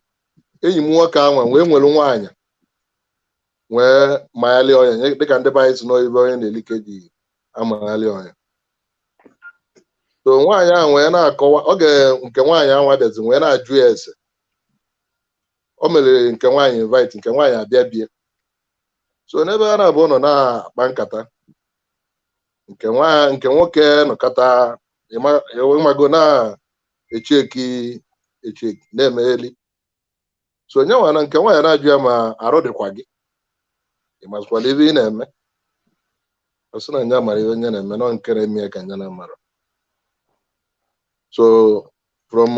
[SPEAKER 9] enyi m nwoke anwa wee nwere nwaanyị wee mayali ọnya, dịka ndị be anyị si n'oyibo onye na-elike ji amayali ọnya. So nwaanyị ahụ wee na-akọwa oge nke nwaanyị anwa dezi wee na-ajụ ya ese. O mere nke nwaanyị invite, nke nwaanyị abịa bie. So n'ebe ha na-abụọ nọ na-akpa nkata, nke nwoke nọkọta ịmago na-echeki na-emegheli. So nyenwa na nke nwaanyị na-ajụ ya ma arụ dịkwa gị, ịmazịkwala ebe ị na-eme. Ọ sị na nya mara ihe onye na-eme, nọ nke na-eme ka nya na-amara. So from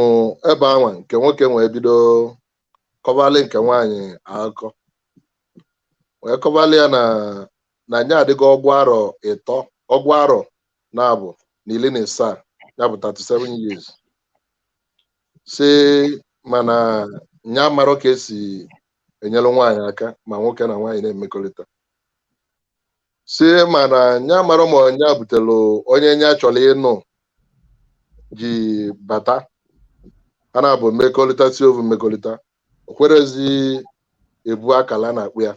[SPEAKER 9] ebe anwa nke nwoke wee bido kọvalị nke nwaanyị akụkọ, wee kọvalị ya na nya adịgo ọgwụ arọ na-abụ na 17, ya bụ 37 years. Si mana nya mara ka esi enyelu nwaanyị aka ma nwoke na nwaanyị na-emekọrịta. Si mana nya mara ma nya butelu onye nya chọrọ ịnụ ji bata, a na-abụ mmekọrịta si ovu mmekọrịta, o kwerezi ebu akala na-akpụ ya.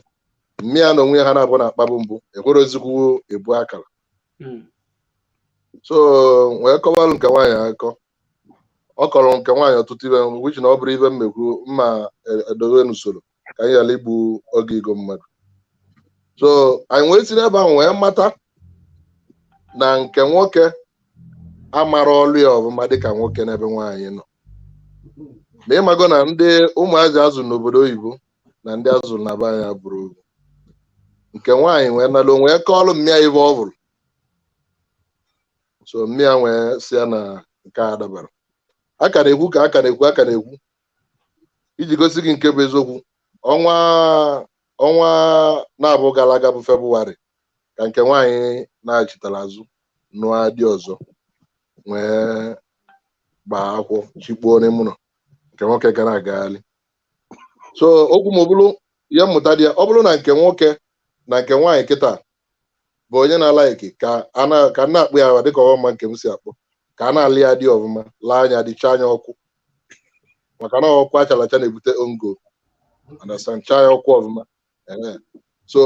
[SPEAKER 9] Mme ya na onwe ha na-abụ na-akpabụ mbụ, ekwerezikwu ebu akala. So wee kọwalụ nke nwaanyị akọ. Ọ kọrọ nke nwaanyị ọtụtụ ibe, which na ọ bụrụ ibe mmekwu mma edowe n'usoro ka anyị ghara igbu oge igo mmadụ. So anyị wee si n'ebe ahụ wee mata na nke nwoke amara ọlụ ya ọbụma dịka nwoke n'ebe nwaanyị nọ. Ma ịmago na ndị ụmụazị azụ n'obodo oyibo na ndị azụ na be anyị bụrụ ogu. Nke nwaanyị wee nalụ wee kọọlụ mmịa ibe ọ bụrụ. So mmịa wee si ya na nke a dabara. Aka na-ekwu ka aka na-ekwu iji gosi gị nke bụ eziokwu. Ọnwa na-abụ gara aga bụ Febụwarị ka nke nwaanyị na-achịtara azụ nụọ dị ọzọ wee gbaa akwụ chikpuo n'ime ụlọ, nke nwoke gara agagharị. So okwu ma ọ bụrụ ihe mmụta dị ya, ọ bụrụ na nke nwoke na nke nwaanyị kịta bụ onye na-ala eke ka na-akpụ ya dịka ọma nke m si akpọ, ka a na-alị ya dị ọfụma, laa anya dịcha anya ọkụ, maka na ọkụ acharacha na-ebute ongo, anasanchaa ya ọkụ ọfụma. So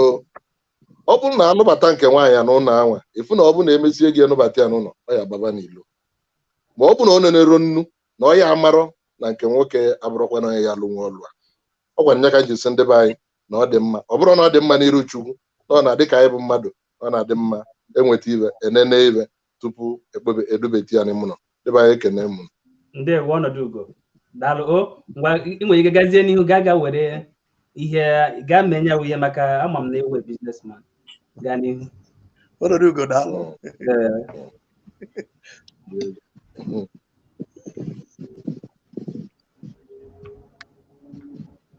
[SPEAKER 9] ọ bụrụ na anụbata nke nwaanyị ya n'ụlọ anwa, efu na ọ bụrụ na emesie gị anụbata ya n'ụlọ, ọ ya gbaba n'ilo. Ma ọ bụ na ọ na-ero nnu na ọ ya amarọ na nke nwoke abụrụkwa na ya alụ nwa ọlụ a. Ọ gwara nya ka ji si ndị be anyị na ọ dị mma, ọ bụrụ na ọ dị mma n'iru Chukwu, na ọ na-adị ka anyị bụ mmadụ, ọ na-adị mma enweta ibe enene ibe tupu edubeti ya n'ime ụlọ. Ndị be anyị ekene m.
[SPEAKER 1] Ndewo ọnọdụ ugo. Daalụ. O ngwa ị nwere ike gazie n'ihu, gaa were ihe gaa menye ihe maka ama m na ewe businessman. Gaa n'ihu.
[SPEAKER 10] Ọnọdụ ugo daalụ.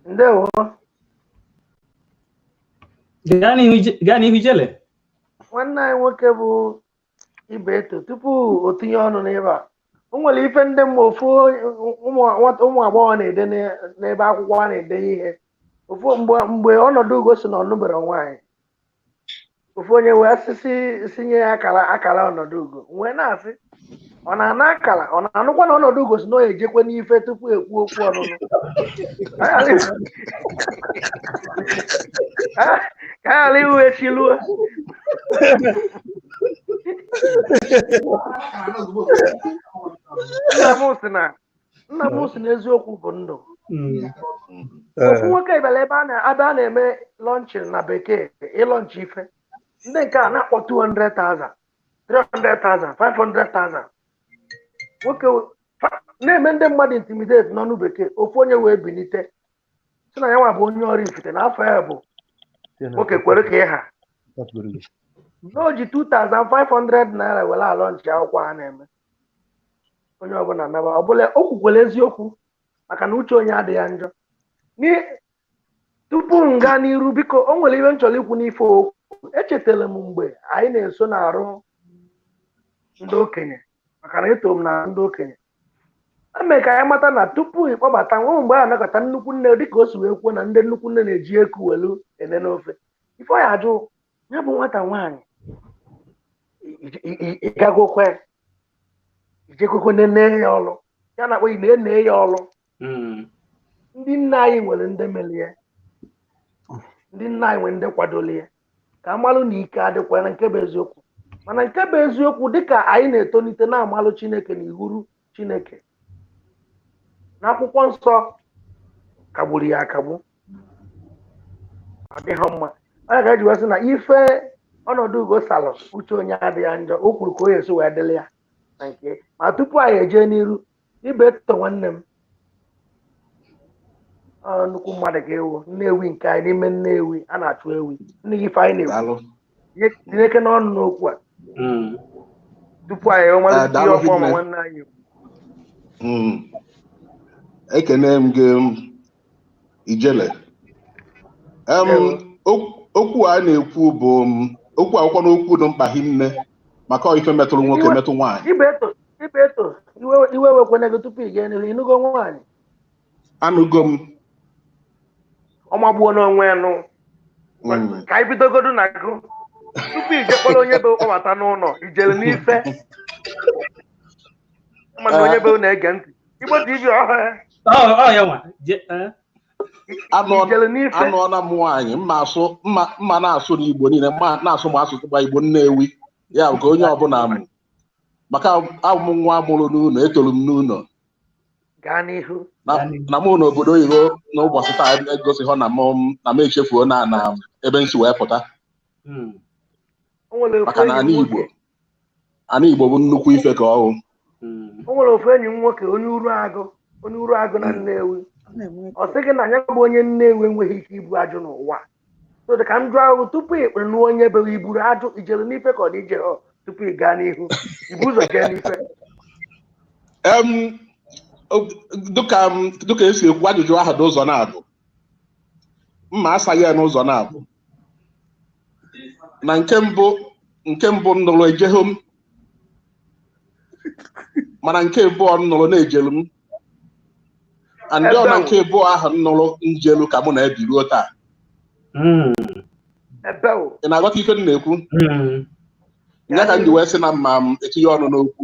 [SPEAKER 5] Ndewo.
[SPEAKER 1] Gaa n'ihu Ijele.
[SPEAKER 5] Nwanne anyị nwoke bụ Ibeto, tupu o tinye ọnụ n'ebe a, o nwere ife ndị mma ofu ụmụ agbọghọ na-ede n'ebe akwụkwọ a na-ede ihe ofu mgbe ọnọdụ ugo si na ọnụbere nwaanyị ofu onye wee sinye ya akara ọnọdụ ugo wee na-asị ọ na-ana akara ọ na-anụkwa na ọnọdụ ugo si na ọ ejekwe n'ife tupu ekwu okwu ọnụnụ ka ghara iwu echiluo nna m si na eziokwu bụ ndụ ofu nwoke bịara ebe a na-eme lọnchịn na bekee ịlọnchi ife ndị nke a na-akpọ 200,000 300,000 500,000 nwoke na-eme ndị mmadụ intimidate n'ọnụ bekee ofu onye wee bilite si na ya nwa bụ onye ọrụ ifite na afọ ya bụ nwoke kwere ka ịha o ji 2,500 naira were alọnchi akwụkwọ ha na-eme onye ọbụla naba ọbụla o kwukwere eziokwu maka na uche onye adịghị njọ tupu m gaa n'iru biko o nwere ihe m chọrọ ikwu n'ife okwu echetara m mgbe anyị na-eso na-arụ ndị okenye maka na eto m na ndị okenye eme ka anyị mata na tupu ịkpọbata nwe mgbe a nakọta nnukwu nne dịka o si wee kwuo na ndị nnukwu nne na-eji eku welu ene n'ofe ife ọ ya ajụ ya bụ nwata nwaanyị ịgagokwe ijekwekwe nene ya ọlụ ya na-akpọ ị na-ene ya ọlụ ndị nna anyị nwere ndị melie ndị nna anyị nwere ndị kwadolie ka amalụ na ike adịkwa na nke bụ eziokwu mana nke bụ eziokwu dịka anyị na-etolite na-amalụ Chineke na iwuru Chineke n'akwụkwọ nsọ kagburu ya akagbu ọ dịghị mma onye ga-eji wesị na ife ọnọdụ ugo salọ uche onye adịghị njọ o kwuru ka o esi wee dịrị ya na nke ma tupu anyị eje n'iru ibe eto nwanne m nnukwu mmadụ ga-ewu Nnewi nke anyị n'ime Nnewi a na-achụ ewi nne gị ife anyị na-ekwu tineke n'ọnụ n'okwu a tupu anyị enwemalite ihe ọfọma nwanne anyị
[SPEAKER 11] ekene m gị Ijele okwu a na-ekwu bụ okwu akwụkwọ n'okwu dị mkpa hinne maka ife metụrụ nwoke metụ nwaanyị
[SPEAKER 5] ibe eto iwe wekwana gị tupu ị gaa n'ihu ịnụgo nwaanyị
[SPEAKER 11] anụgo m
[SPEAKER 5] ọmagbuo n'onwe ya nụ ka anyị bidogodu na gụ tupu ije kpọrọ onye be ọbata n'ụlọ ijere n'ife mana onye be na-ege ntị Igbo TV
[SPEAKER 11] anụọla m nwaanyị mma na-asụ n'Igbo niile na-asụ ma asụsụ gba Igbo Nnewi ya bụ ka onye ọbụla m maka abụ m nwa amụrụ n'ụlọ etolu m n'ụlọ
[SPEAKER 5] gaa n'ihu
[SPEAKER 11] na mụ n'obodo oyibo n'ụbọchị taa egosi ha na m echefuo na ebe nsi wee pụta maka na ana Igbo bụ nnukwu ife ka ọhụụ
[SPEAKER 5] o nwere ofu enyi m nwoke onye uru agụ na Nnewi ọ sị gị na ya bụ onye Nnewi enweghị ike ibu ajụ n'ụwa so dị ka m jụọ ahụ tupu ị kpere n'onye be iburu ajụ ijere n'ife ka ọ dị ije tupu ị gaa n'ihu ibu ụzọ jee n'ife
[SPEAKER 11] dịka esi ekwu ajụjụ ahụ n'ụzọ na-abụ mma asaghị ya n'ụzọ na-abụ na nke mbụ nụrụ ejehụ m mana nke abụọ nụrụ na-ejelu m ndị ọ na nke abụọ ahụ nụrụ njelu ka mụ na-ebi ruo taa ị na-aghọta ife m na-ekwu ya ka m ji wee sị na mma m etinye ọnụ n'okwu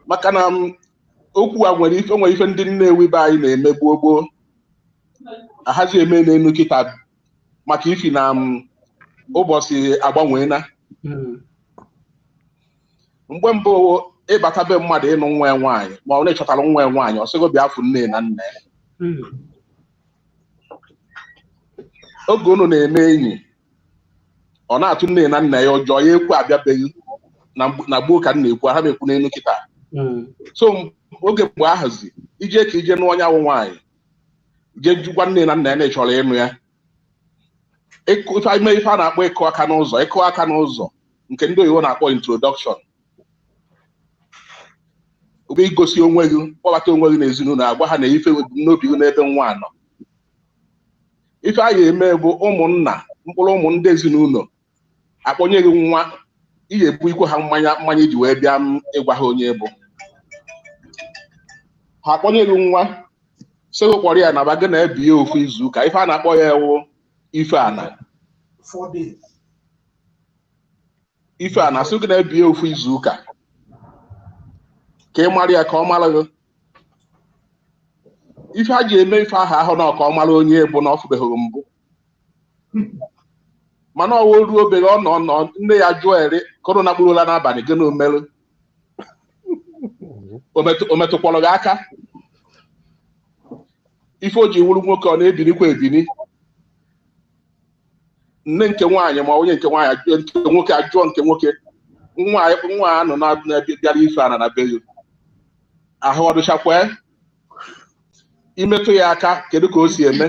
[SPEAKER 11] maka na okwu a nwere ife ndị Nnewi be anyị na-eme gboo ahazi eme n'elu kịta maka ifi na ụbọchị agbanweela mgbe mbụ ịbata be mmadụ ịnụ nwa ya nwaanyị ma ọ na-echọtara nwa ya nwaanyị ọ sịgo bịa afụ nne na nna ya oge unu na-eme enyi ọ na-atụ nne na nna ya ụjọ ya ekwu abịabeghị na gboo ka m na-ekwu ha na-ekwu n'elu kịta so oge mgbe ahazi ije ka ije n'onye awụ nwaanyị je jụkwa nne na nna ya na-echọrọ ịnụ ya ime ife a na-akpọ ịkụ aka n'ụzọ nke ndị oyibo na-akpọ introduction obe igosi onwe gị kpọbata onwe gị n'ezinụlọ agwa ha na ife n'obi gị n'ebe nwa nọ ife a ga-eme bụ ụmụnna mkpụrụ ụmụ ndị ezinụlọ akpọnye gị nwa ihe ebu ikwe ha mmanya iji wee bịa ịgwa ha onye bụ ha akpọnyere nwa sego kpọrọ ya na baga na-ebie ofu izu ụka ife a na-akpọ ya ewu ife ana sị gị na-ebie ofu izu ụka ka ị mara ya ka ọ mara gị ife a ji eme ife ahụ na ọka ọ mara onye bụ na ọ fụbeghị mbụ mana ọwa ruo obere ọ nọ nne ya jụọ ere kọrọ na kpụrụla n'abalị gị na omerụ o metụkwara gị aka ife o ji wuru nwoke ọ na-ebinikwa ebini nne nke nwaanyị ma onye nke nwaanyị nke nwoke ajụọ nke nwoke nwa anọ na-bịara ife ana na be ya ahụ ọdụchakwa imetụ ya aka kedu ka o si eme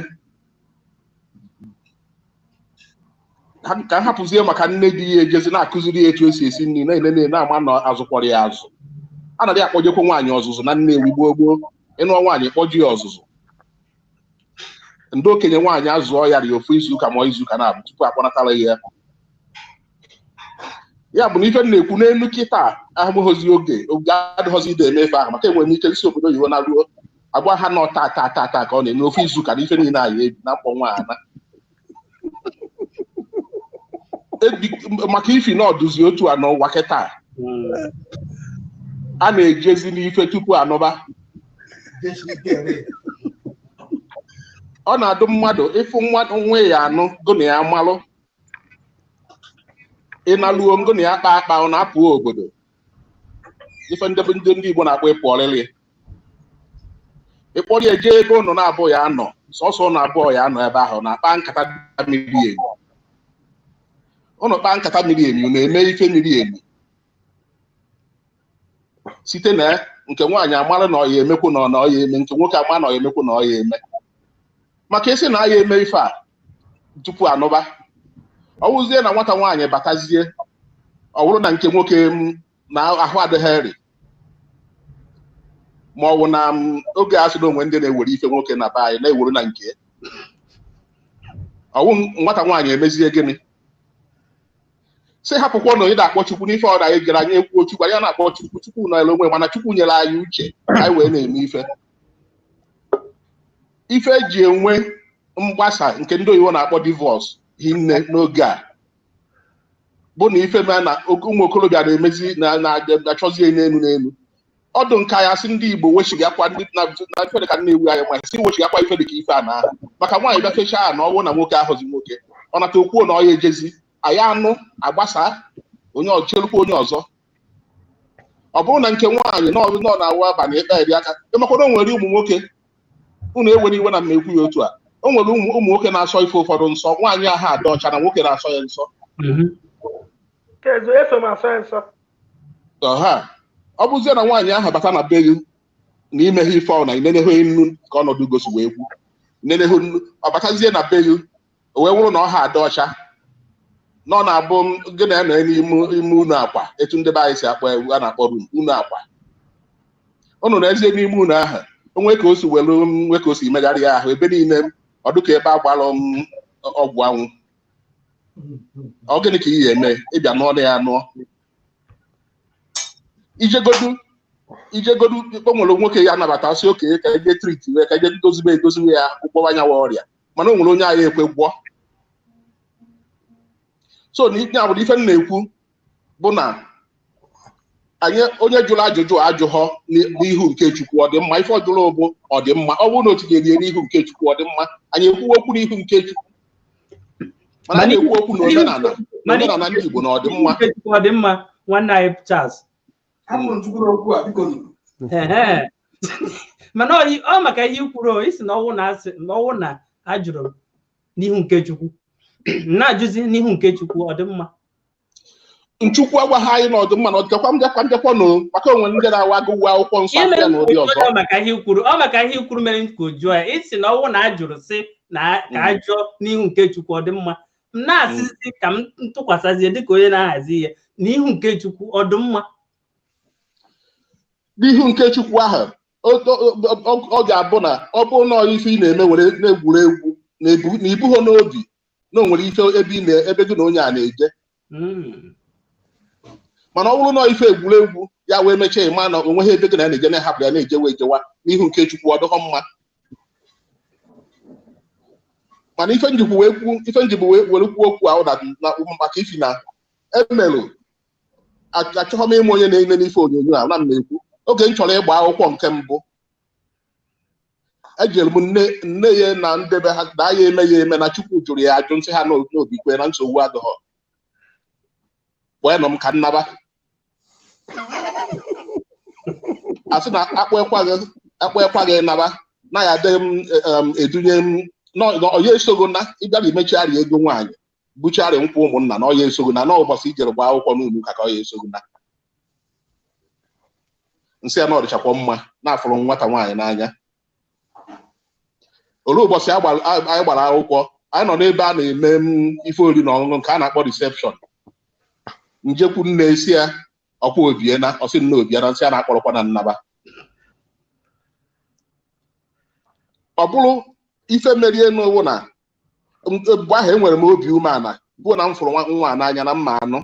[SPEAKER 11] ka m hapụzie maka nne di ya ejezi na-akụziri ya etu esi esi nri na-enene na-ama na azụkwara ya azụ anaghị akpọjekwa nwaanyị ọzụzụ na Nnewi gboo gboo ịnụọ nwaanyị kpọju ya ọzụzụ ndị okenye nwaanyị azụọ ya ri ofu izu ụka ma izu ụka na-abụ tupu akpọnatara ya bụ na ife na-ekwu n'elu kịta ahụghịzi oge adịghịzi ide eme ife ahụ maka enwere m ike isi obodo oyibo na-ruo agwa ha nọ taa ka ọ na-eme ofu izu ụka na ife niile anyị ebi na mkpọ nwaanyị maka ifi na ọdụzi otu a n'ụwa kịta a na-ejezi n'ife tupu anọba ọ na-adụ mmadụ ịfụ nwe ya anụ gụna ya malụ ịnaluo ngụna ya kpa ọ na-apụ obodo ife ndị Igbo na-akpọ ịpụ ọrịrị ịkpọrọ ya jee ebe ụnụ na-abụ ya anọ sọsọ ụnụ abụọ ya anọ ebe ahụ na-akpa nkata miri emi ụnụ kpaa nkata miri emi na-eme ife miri emi site na nke nwaanyị amara na ọ ya emekwu na ọ ya eme nke nwoke ama na ọ ya emekwu na ọ ya eme maka isi na a ya eme ife a tupu anụba ọ wụzie na nwata nwaanyị batazie ọ bụrụ na nke nwoke na ahụ adịghị eri ma ọ bụ na oge asị na onwe ndị na-ewere ife nwoke na be anyị na-ewere na nke ọwụ nwata nwaanyị emezie gịnị sị hapụkwa na onye na-akpọ Chukwu n'ife ọra anyị jere anyị ekwuo Chukwu anyị na-akpọ Chukwu na ele onwe mana Chukwu nyere anyị uche anyị wee na-eme ife eji enwe mgbasa nke ndị oyibo na-akpọ divorce hinne n'oge a bụ na ife mee na ụmụ okorobịa na-emezi na-achọzie n'elu ọdụ nka ya sị ndị Igbo wechigakwa ndị na ife dịka nna ewu anyị ma si wechigakwa ife dịka ife a na aha maka nwaanyị bịa fechaa a na ọwụ na nwoke ahụzi nwoke ọ nata okwuo na ọ ya ejezi anyị anụ agbasa onye ọchelukwa onye ọzọ ọ bụrụ na nke nwaanyị nọ na-awụ abalị ịkpa eri aka ịmakwado nwere ụmụ nwoke unu ewere iwe na mmekwu ya otu a o nwere ụmụ nwoke na-asọ ife ụfọdụ nsọ nwaanyị ahụ ada ọcha na nwoke na-asọ ya nsọ ọha ọ bụzie na nwaanyị ahụ bata na be gị na imeghe ife ọ na inenehe nnu ka ọnọdụ gosi wee kwu nenehe nnu ọ batazie na be gị o wee wụrụ na ọha ada ọcha nọ na-abụ gị na ya nọ n'ime unu akwa etu ndị be anyị si akpọ ewu a na-akpọ unu akwa ụnụ na-ezie n'ime unu ahụ onwe ka o si welu nwe ka o si megharị ya ahụ ebe niile ọ dịka ebe agbara ọgwụ anwụ ọ gịnị ka ị ga-eme ịbịa n'ọnụ ya anụọ ijegodu o nwere nwoke ya anabata sị okenye ka eje triti wee ka eje edoziwe ya ụgbọwa anyanwụ ọrịa mana o nwere onye anyị ekwe gwọ so ya bụ ife m na-ekwu bụ na anyị onye jụrụ ajụjụ ajụghọ n'ihu nke Chukwu ọ dị mma ife ọ jụrụ bụ ọ dị mma ọ bụrụ na o tinyere n'ihu nke Chukwu ọ dị mma anyị ekwuwe okwu n'ihu nke Chukwu mana anyị ekwu okwu na omenala ndị Igbo na ọ dị mma
[SPEAKER 1] ọ dị mma nwanne anyị Charles mana ọ maka ihe ikwuru isi na ọwụ na ajụrụ n'ihu nke Chukwu na-ajụzi n'ihu nke Chukwu ọ dị mma
[SPEAKER 11] Nchukwu agwaghị anyị na ọ dị mma na ọ dịkwa ndekwa no maka onwe ndị na-awa agụgụ akwụkwọ nsọ abịa na ụdị ọzọ
[SPEAKER 1] ọ maka ihe ikwuru mere ka o jụọ ya isi na ọwụ na ajụrụ sị na ka ajụọ n'ihu nke Chukwu ọ dị mma m na-asịzi ka m tụkwasịzie dịka onye na-ahazi ihe n'ihu nke Chukwu ọ dị mma
[SPEAKER 11] n'ihu nke Chukwu ahụ ọ ga-abụ na ọ bụrụ na ife ị na-eme were na-egwuregwu na ibuho n'obi na o nwere ife ebe gị na onye a na-eje mana ọ bụrụ na ife egwuregwu ya wee mechie ịma na onwe ha ebe gị na-eje na-ehapụ ya na-ejewa ejewa n'ihu nke Chukwu ọ dịghọ mma. mana ife njikwu were kwuo okwu ahụ na maka ifi na emelụ achọghọ m ịma onye na-eme n'ife onyonyo a na m na-ekwu oge m chọrọ ịgba akwụkwọ nke mbụ ejere m nne ya na ndebe ha na ya eme ya eme na Chukwu jụrụ ya ajụ nsị ha n'obi kwe na nsogbu adịghọ wee nọ m ka nnaba asị na akpọ ekwaghị naba na ya adịghị m edunye m n'ọya esogo na ịbịara imechigharị ego nwaanyị buchigharị nkwụ ụmụnna na ọya esogo na n'ụbọchị ijere gba akwụkwọ n'ụlọ ụka ka ọya esogo na nsị ya na ọdịchakwa mma na-afụrụ nwata nwaanyị n'anya. Olee ụbọchị anyị gbara akwụkwọ anyị nọ n'ebe a na-eme ife oriri na ọṅụṅụ nke a na-akpọ reception njekwu nne esi ya ọkwa obiena ọsị nne obiena nsị a na-akpọrọkwa na nnaba. Ọ bụrụ ife merie n'owu na mgbe ahụ enwere m obi umeala bụ na m fụrụ nwa n'anya na mma anụ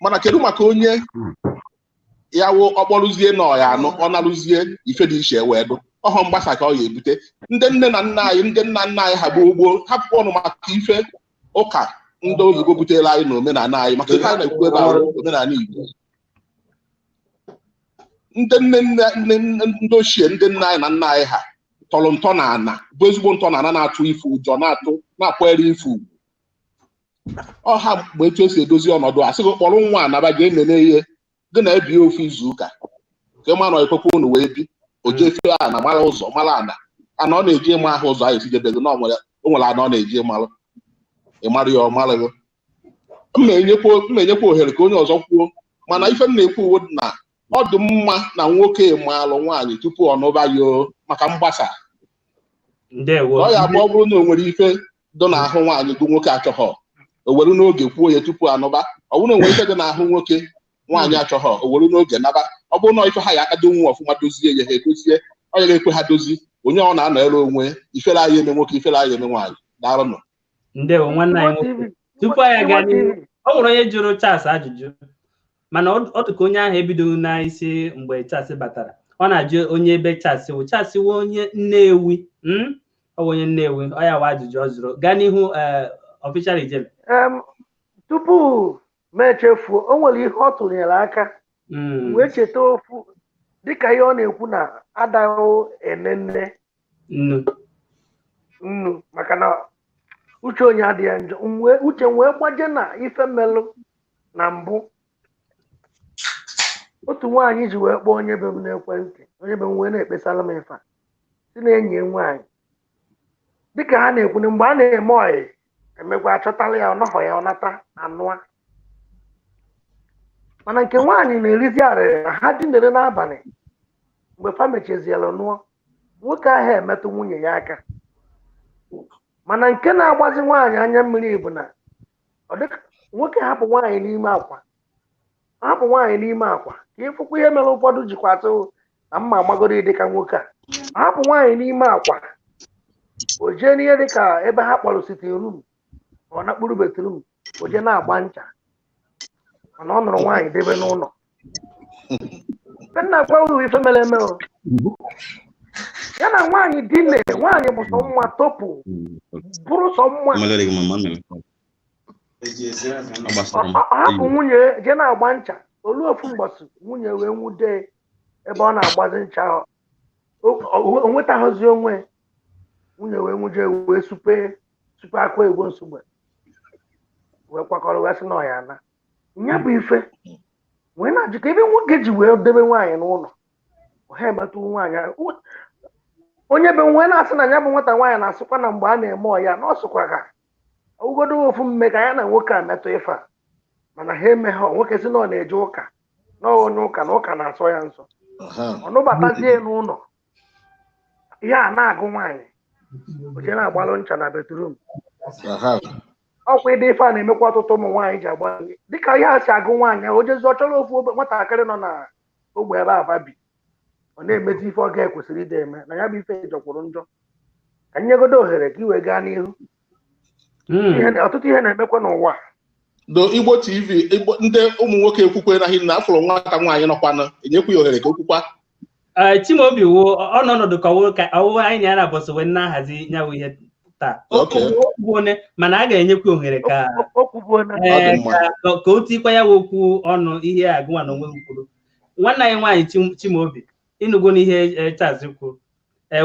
[SPEAKER 11] mana kedu maka onye ya wụ ọkpọrụzie na ọya anụ ọ narụzie ife dị iche wee dụ ọhọ mgbasa ka ọ ya ebute ndị nne na nna anyị ha bụ ugbo hapụ ọnụ maka ife ụka ndị oyibo butere anyị na omenala anyị maka ife anyị na-ekwu ebe ahụ omenala Igbo. Ndị ochie ndị nna anyị na nna anyị ha tọrọ ntọ na ana bụ ezigbo ntọ na ana na-atụ ife ụjọ na-akwere ife ugwu ọha mgbe etu esi edozi ọnọdụ a sị gị kpọrọ nwa anaba ga-enene ihe gị na-ebi ofu izu ụka ka ma nọ ekwekwe unu wee bi o jefe ana mara ụzọ mara ana ọ na-eji ịma ahụ ụzọ ahụ esijebego na o nwere ana ọ na-eji ịmarụ ịmara ya ọ mara gị mma enyekwa ohere ka onye ọzọ kwuo mana ife m na-ekwu uwe na ọ dị mma na nwoke maalụ nwaanyị tupu ọ nụba ya maka mgbasa ọ ya bụ ọ bụrụ na o nwere ife dị n'ahụ nwaanyị bụ nwoke achọghọ o were n'oge kwuo ya tupu anụba ọ bụrụ na o nwere ife dị n'ahụ nwoke nwaanyị achọghọ o were n'oge naba ọ bụrụ na ife ha ya akado nwa ọfụma dozie ya ha edozie ọ ya ga-ekwe ha dozi onye ọ na-anọ ere onwe ifere anyị eme nwoke ifere anyị eme nwaanyị daalụnụ.
[SPEAKER 1] Ndewo nwanne anyị nwoke tupu anyị gaa n'ihu ọ nwere onye jụrụ Charles ajụjụ mana ọ dị ka onye ahụ ebidoghị n'isi mgbe Charles batara ọ na-ajụ onye ebe Charles wụ Charles wụ onye Nnewi ọ onye Nnewi ọ ya wa ajụjụ ọ zụrụ gaa n'ihu official ijele.
[SPEAKER 5] Tupu m echefuo o nwere ihe ọ tụnyere aka wee cheta ofu dịka ihe ọ na-ekwu na adaghị enenne nnu maka na uche onye adịghị njọ uche wee gbaje na ife mmelụ na mbụ otu nwaanyị ji wee kpọọ onye be m n'ekwentị onye be m wee na-ekpesara m ife si na enyi nwaanyị dịka ha na-ekwu na mgbe a na-eme ọyị emekwa achọtala ya ọnọhọ ya ọnata anụa mana nke nwaanyị na-erizi arịrị na ha dinere n'abalị mgbe fa mecheziela nụọ nwoke ahụ emetụ nwunye ya aka mana nke na-agbazi nwaanyị anya mmiri bụ na nwoke hapụ nwaanyị n'ime akwa ka ịfụkwa ihe mere ụfọdụ jikwa atụ na mma agbagoro dịka nwoke a hapụ nwaanyị n'ime akwa o jee n'ihe dịka ebe ha kpọrọ sitin rum ọ na-akpụrụ betrum o jee na-agba ncha mana ọ nụrụ nwaanyị debe n'ụlọ nna gwa uru ife mere eme ya na nwaanyị dine nwaanyị bụ sọ nwa topụ bụrụ sọ nwa hapụ nwunye jee na-agba ncha olu ofu mgbọsị nwunye wee nwude ebe ọ na-agbazi ncha o nwetaghịzi onwe nwunye wee nwuje wee supe akwa egwo nsogbe wee kwakọrọ wee sị na ọya na nya bụ ife wee na-ajụ ka ebe nwoke ji wee debe nwaanyị n'ụlọ ha emetụ nwaanyị onye be wee na-asị na ya bụ nwata nwaanyị na-asịkwa na mgbe a na-eme ọya na ọ sịkwa ka ugodo ofu mme ka ya na nwoke a metụ ife a mana ha eme ha nwoke si na ọ na-eje ụka na onye ụka na ụka na-asọ ya nsọ ọnụbatazie n'ụlọ ihe a na-agụ nwaanyị oche na-agbalụ ncha na betrum ọkwa ịdị ife a na-emekwa ọtụtụ ụmụ nwaanyị ji agbalị dịka ihe a si agụ nwaanyị o jezi ọ chọrọ ofu nwatakịrị nọ na ogbe ebe aba bi ọ na-emezi ife ọ ga-ekwesịrị ide eme na ya bụ ife jọkwuru njọ ka nyegodo ohere ka i wee gaa n'ihu ọtụtụ ihe na-emekwa n'ụwa
[SPEAKER 11] do Igbo TV Igbo ndị ụmụ nwoke ekwukwe na hin na afụrụ nwata nwaanyị nọkwana enyekwu ya ohere ka okwukwa
[SPEAKER 1] Chimaobi wo ọnọdụ ka ọwụ anyị na bọsụ wee na-ahazi nyawu ihe taa okwuone mana a ga-enyekwa ohere ka o tikwa ya okwu ọnụ ihe agụnwa na onwe kwuru nwanne anyị nwaanyị Chimaobi ịnụgo n'ihe Charles kwuru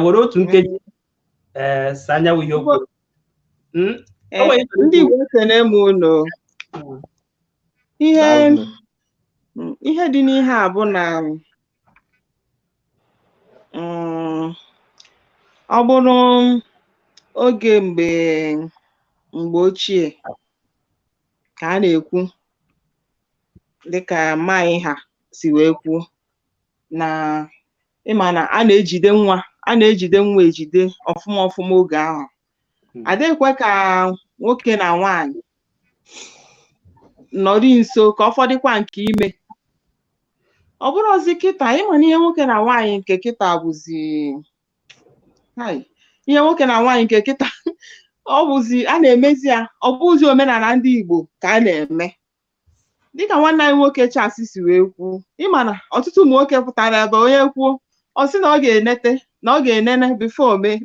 [SPEAKER 1] were otu nkeji sanyawu ihe okwu
[SPEAKER 2] ndị Igbo ekene m ụlọ ihe dị n'ihe a bụ na ọ bụrụ oge mgbe ochie ka a na-ekwu dịka maanyị ha si wee kwuo na ịma na a na-ejide nwa ejide ọfụma oge ahụ adịkwa ka nwoke na nwaanyị nọrị nso ka ọ fọdụkwa nke ime ọ bụrụ ozi kịta ịma na ihe nwoke na nwaanyị nke kịta bụzi ihe nwoke na nwaanyị nke kịta ọ bụzi a na-emezi ya ọ bụzi omenala ndị Igbo ka a na-eme dịka nwanne anyị nwoke Charles si wee kwuo ịma na ọtụtụ ụmụ nwoke pụtara ebe onye kwuo ọ sị na ọ ga-enene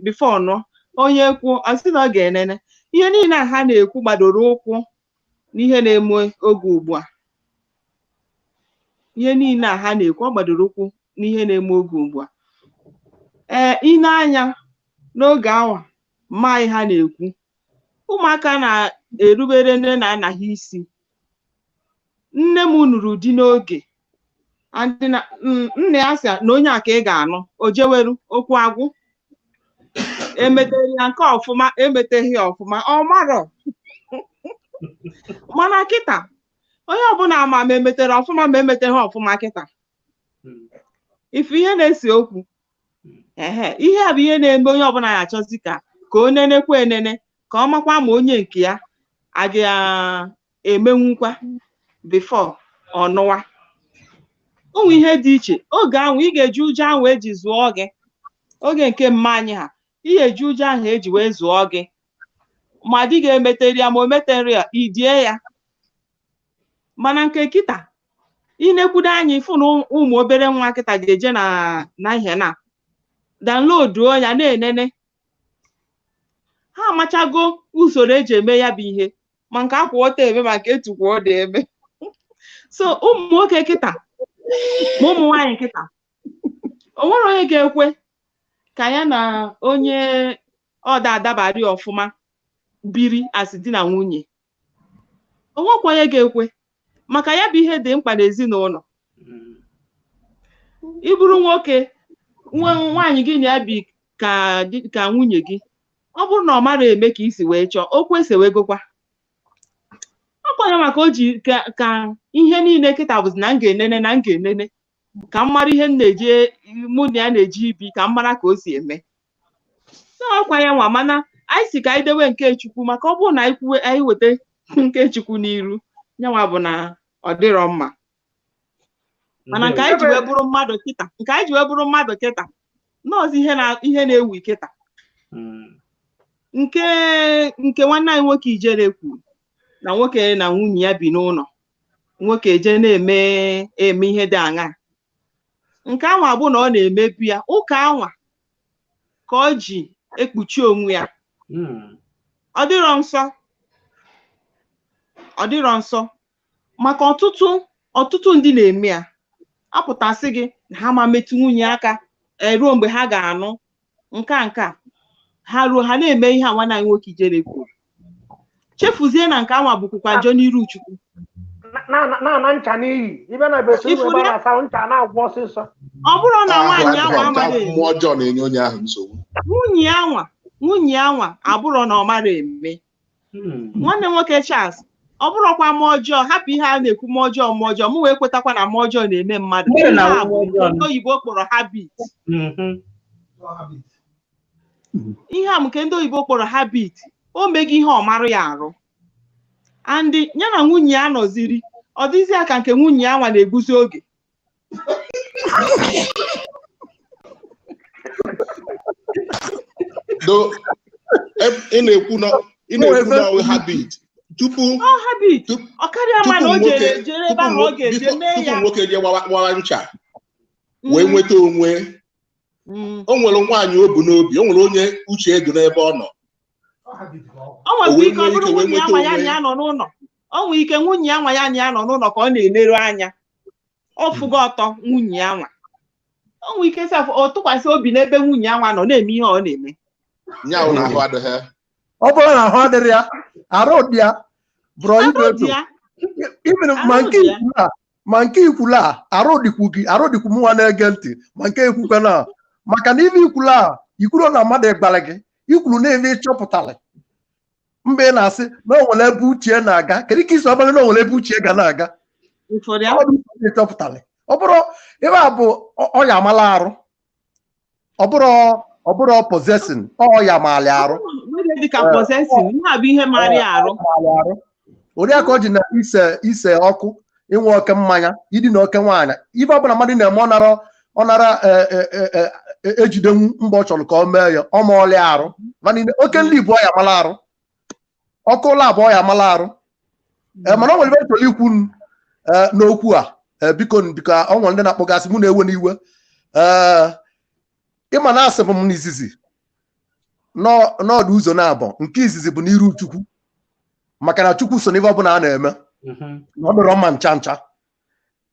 [SPEAKER 2] bifo nụọ onye kwuo ọ sị na ọ ga-enene ihe niile a ha na-ekwu gbadoro ụkwụ n'ihe na-eme oge ugbu a ihe niile a ha na-ekwu ọ gbadoro ụkwụ n'ihe na-eme oge ugbu a ine anya n'oge awa maanyị ha na-ekwu ụmụaka na-erubere nne na nna ha isi nne m nụrụ di n'oge nne ya sị na onye a ka ị ga-anụ o jeweru okwu agwụ emetere ya nke ọfụma emeteghị ya ọfụma ọ marọ mana kịta onye ọbụla ma emetere ọfụma ma emeteghị ọfụma kịta ife ihe na-esi okwu ihe a bụ ihe na-eme onye ọbụla ya achọzi ka o nenekwa enene ka ọ makwa ma onye nke ya a ga-emenwukwa bifo ọnụwa ụmụ ihe dị iche oge ahụ ị ga-eji ụjọ ahụ eji zụọ gị oge nke mma anyị ha ị ga-eji ụjọ ahụ eji wee zụọ gị ma di ga-emetere ya ma o metere ya idie ya mana nke kịta inekwudo anyị ịfụ na ụmụ obere nwa kịta ga-eje na ihe na downloaduo ya na-enene ha amachago usoro eji eme ya bụ ihe ma nke akwa ọta eme ma nke etukwa ọ dị eme so ụmụ nwoke kịta ma ụmụ nwaanyị kịta o nwere onye ga-ekwe ka ya na onye ọda adabari ọfụma biri asị di na nwunye o nwekwa onye ga-ekwe maka ya bụ ihe dị mkpa n'ezinụlọ ị bụrụ nwoke nwaanyị gị na-ebi ka nwunye gị ọ bụrụ na ọ mara eme ka isi wee chọọ o kwesịwegokwa ọkwa ya maka o ji ka ihe niile kịta bụzi na m ga-enene ka m mara ihe m na-eji mụ na ya na-eji ibi ka m mara ka o si eme ọkwa ya nwa mana anyị si ka anyị dewe nke Chukwu maka ọ bụrụ na anyị weta nke Chukwu n'iru nyanwa bụ na ọ dịrọ mma mana nke anyị ji wee bụrụ mmadụ kịta nọọsụ ihe na-ewu kịta nke nwanne anyị nwoke Ijere kwuru na nwoke na nwunye ya bi n'ụlọ nwoke eje na-eme ihe dị aṅaa nke anwa bụ na ọ na-emebi ya ụka anwa ka ọ ji ekpuchi onwe ya ọ dịrọ nsọ maka ọtụtụ ndị na-eme ya apụtasị gị na ha ma metụ nwunye aka ruo mgbe ha ga-anụ nke a ha ruo ha na-eme ihe a nwanne anyị nwoke Ijere kwuru chefuzie na nke anwa bụkwukwa njọ n'iru Chukwu
[SPEAKER 5] na ncha n'iyi ibe na besi ebe a na-asa ncha na-agwọ ọsịsọ
[SPEAKER 2] ọ bụrụ na nwaanyị anwa amaghị
[SPEAKER 11] mmụọ ọjọọ na-enye onye ahụ nsogbu
[SPEAKER 2] nwunye anwa abụrụ na ọ mara eme nwanne nwoke Charles ọ bụrụkwa mmụọ ọjọọ hapụ ihe a na-ekwu mmụọ ọjọọ mụ wee kwetakwa na mmụọ ọjọọ na-eme mmadụ ndị oyibo kpọrọ habit ihe a nke ndị oyibo kpọrọ habit o meghị ihe ọ marụ ya arụ andị ya na nwunye ya nọziri ọ dịzi aka nke nwunye ya nwa na-eguzi oge
[SPEAKER 11] ị na-ekwu na habit tupu
[SPEAKER 2] habit ọ karịa ma na o jere ebe ahụ ọ ga-eje mee ya
[SPEAKER 11] tupu nwoke je gbawa ncha wee nweta onwe o nwere nwaanyị o bu n'obi o nwere onye uche edu n'ebe ọ nọ
[SPEAKER 2] o nwere ike ọ bụrụ nwunye ya nwa ya na ya nọ n'ụlọ o nwere ike nwunye ya nwa ya na ya nọ n'ụlọ ka ọ na-eleru anya ọ fụgo ọtọ nwunye ya nwa o nwere ike ọ tụkwasị obi n'ebe nwunye ya nwa nọ na-eme ihe ọ na-eme
[SPEAKER 11] nyaụ na ahụ adịghị
[SPEAKER 10] ọ bụrụ na ahụ adịrị ya arụ dị ya bụrụ ibeto imere ma nke ikwulu a arụ dịkwu m nwa na-ege ntị ma nke ekwukwe na maka na ibe ikwulu a ikwuru na mmadụ ịgbara gị ikwuru na-eme ịchọpụtara mgbe ị na-asị na o nwere ebe uche na-aga kedu ka isi ọbara na o nwere ebe uche ga na-aga ịchọpụtara ọ bụrụ ebe a bụ ọya amala arụ ọ bụrụ possessing ọya mali arụ ụdị aka o ji na ise ọkụ ịnwe oke mmanya idina oke nwaanyị ife ọbụla mmadụ na-eme ọ nara ejidenwu mba ọ chọrọ ka ọ mee ya ọ maọlịa arụ mana oke nri bụ ọya mala arụ ọkụ ụlọ abụọ ya amala arụ mana ọ nwere ebe chọrọ ikwu n'okwu a biko ọ nwere ndị na-akpọgasị mụ na-ewe n'iwe ịma na asị m n'izizi n'ọdụ ụzọ na-abụ nke izizi bụ n'iru Chukwu maka na Chukwu so n'ife ọbụla a na-eme na ọ dịrọ mma ncha ncha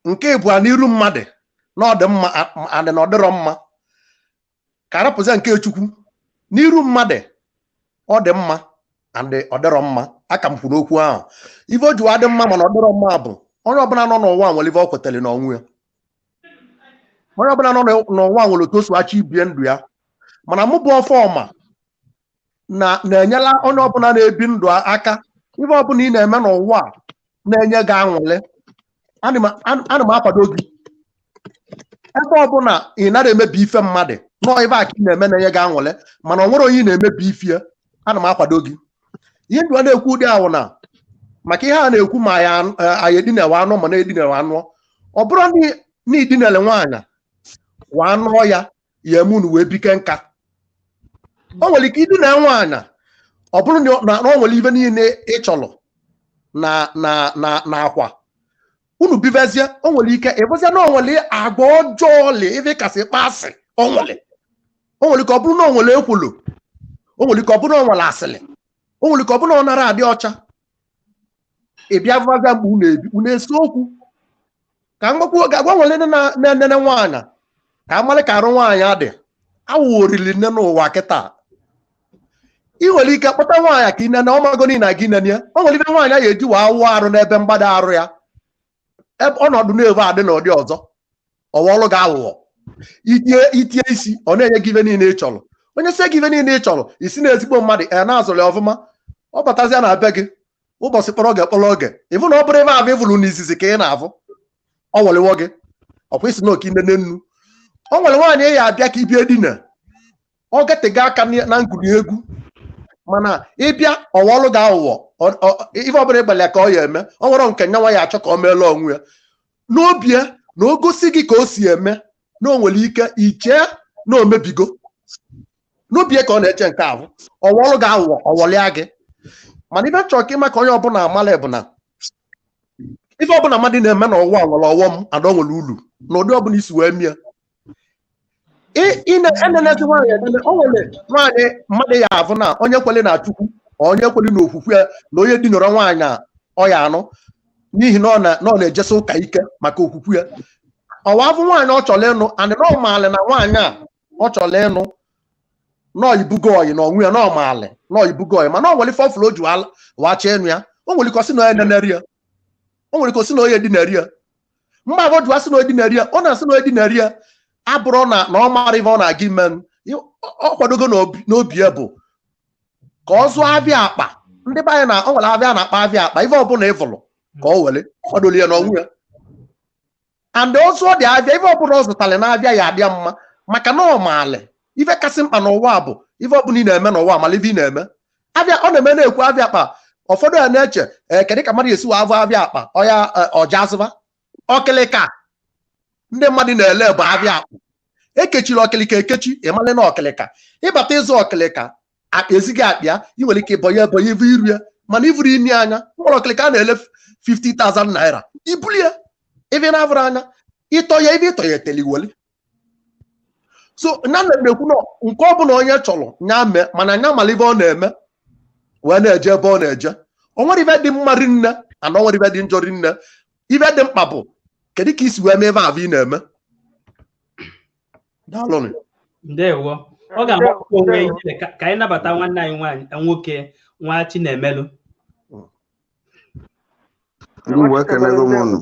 [SPEAKER 10] nke bụ n'iru mmadụ na ọ dị mma adị na ọ dịrọ mma ka arapụzia nke Chukwu n'iru mmadụ ọ dị mma andị ọ dịrọ mma aka m kwuru okwu ahụ ife o jiwa dị mma mana ọ dịrọ mma bụ onye ọbụla nọ n'ụwa nwere ife ọ kwetara n'ọnwụ ya onye ọbụla nọ n'ụwa nwere otu o si achọ ibie ndụ ya mana mụ bụ ọfọma na-enyela onye ọbụla na-ebi ndụ aka ife ọbụla ị na-eme n'ụwa na-enye gị anwụle ana m akwado gị ebe ọbụla ị nara emebi ife mmadụ nọọ ife aka ị na-eme na-enye gị anwụle mana ọ nwere onye ị na-emebi ife ana m akwado gị ihe ndụ a na-ekwu ụdị ahụ na maka ihe a na-ekwu ma anyị edinewe anụ ma na-edinewe anụ ọ bụrụ na idinele nwaanyị wa anụọ ya ya eme unu wee bike nka o nwere ike idina nwaanyị ọ bụrụ na o nwere ibe niile ị chọrọ na akwa unu bibezie o nwere ike ịbụzie na o nwere agwa ọjọọ le ebe kasị kpasị o nwere ka ọ bụrụ na o nwere ekwulu o nwere ka ọ bụrụ na o nwere asịrị o nwere ka ọ bụrụ na ọ nara adị ọcha ị bịa vaga mgbe unu esi okwu ka mgbakwu ga-agwa nwere na-enene nwaanyị ka amalị ka arụ nwaanyị adị awụrili nne n'ụwa kịta ị nwere ike kpọta nwaanyị ka inene ọmagoni na gị nene ya o nwere ibe nwaanyị ya eji wa awụ arụ n'ebe mgbada arụ ya ọnọdụ na-ewe adị na ụdị ọzọ ọwọlụ gị aghụghọ itie isi ọ na-enye gị ibe niile ị chọrọ onye sie gị ibe niile ị chọrọ isi na ezigbo mmadụ na-azụrụ ya ọfụma ọ batazia na be gị ụbọchị kpọrọ oge ịbụ na ọ bụrụ ebe ahụ ịvụrụ n'izizi ka ị na-afụ ọ welewo gị ọkwa isi na oke nene nnu o nwere nwaanyị ya abịa ka ibie dina ọ gatega aka na ngụri egwu mana ịbịa ọwọlụ gị aghụghọ ife ọbụla ịgbalị ka ọ ya eme ọ nwere nke nyanwa ya achọ ka ọ meela onwe ya n'obi ya na o gosi gị ka o si eme na o nwere ike ichee na omebigo n'obi ya ka ọ na-eche nke ahụ ọwọlụ gị aghụghọ ọwọlịa gị mana ife chọrọ ka ịma ka onye ọbụla amala bụ na ife ọbụla mmadụ na-eme n'ụwa nwere ọghọm ada nwere ulu na ụdị ọbụla isi wee mie enenezi nwaanyị enene o nwere nwaanyị mmadụ ya avụ na onye kwele na Chukwu onye kwele na ofufu ya na onye dinọrọ nwaanyị ọya anụ n'ihi na ọ na-ejesi ụka ike maka ofufu ya ọwa avụ nwaanyị ọ chọrọ ịnụ andị na ọmaalị na nwaanyị a ọ chọrọ ịnụ nọibugo oyi na onwe ya na ọmaalị nọibugo oyi mana ọ nwere ife ọfụrụ o ji wacha enu ya o nwere ikosi na onye neneri ya o nwere ikosi na onye dineri ya mgbe abụ jụwa sị na onye dineri ya ọ na-asị na onye dineri ya abụrụ na ọ mara ife ọ na-aga ime ọ kwadogo n'obi ya bụ ka ọ zụọ abịa akpa ndị be anyị na ọ nwere abịa na-akpa abịa akpa ife ọbụla ịvụrụ ka ọ were kwadoro ya n'ọnwụ ya and ọzọ dị abịa ife ọbụla ọ zụtara na-abịa ya adịa mma maka na ọ maalị ife kasị mkpa n'ụwa bụ ife ọbụla ị na-eme n'ụwa amala ife ị na-eme abịa ọ na-eme na-ekwu abịa akpa ụfọdụ ya na-eche kedu ka mmadụ esi wa avụ abịa akpa ọya ọja azụba ọkịlịka ndị mmadụ na-ele bụ abịa akpa ekechiri ọkịlịka ekechi ịmalị na ọkịlịka ịbata ịzụ ọkịlịka ezighi akpịa ị nwere ike ịbọnye ivu iru ya mana ivuru imi anya nwere ọkịlịka na-ele 50,000 naira ibulie ebe na-avụrụ anya ịtọ ya ebe ịtọ ya eteliweli so nya na-ekwu na nke ọ bụla onye chọrọ nya mee mana nya mara ibe ọ na-eme wee na-eje ebe ọ na-eje o nwere ibe dị mma rinne ana o nwere ibe dị njọ rinne ibe dị mkpa bụ kedu ka isi wee mee ebe ahụ ị na-eme daalụ
[SPEAKER 1] ndewo ọ ga-agbapụ onwe ijele ka anyị nabata nwanne anyị nwoke nwa Chinemelu
[SPEAKER 12] Igbo ekelego m unu.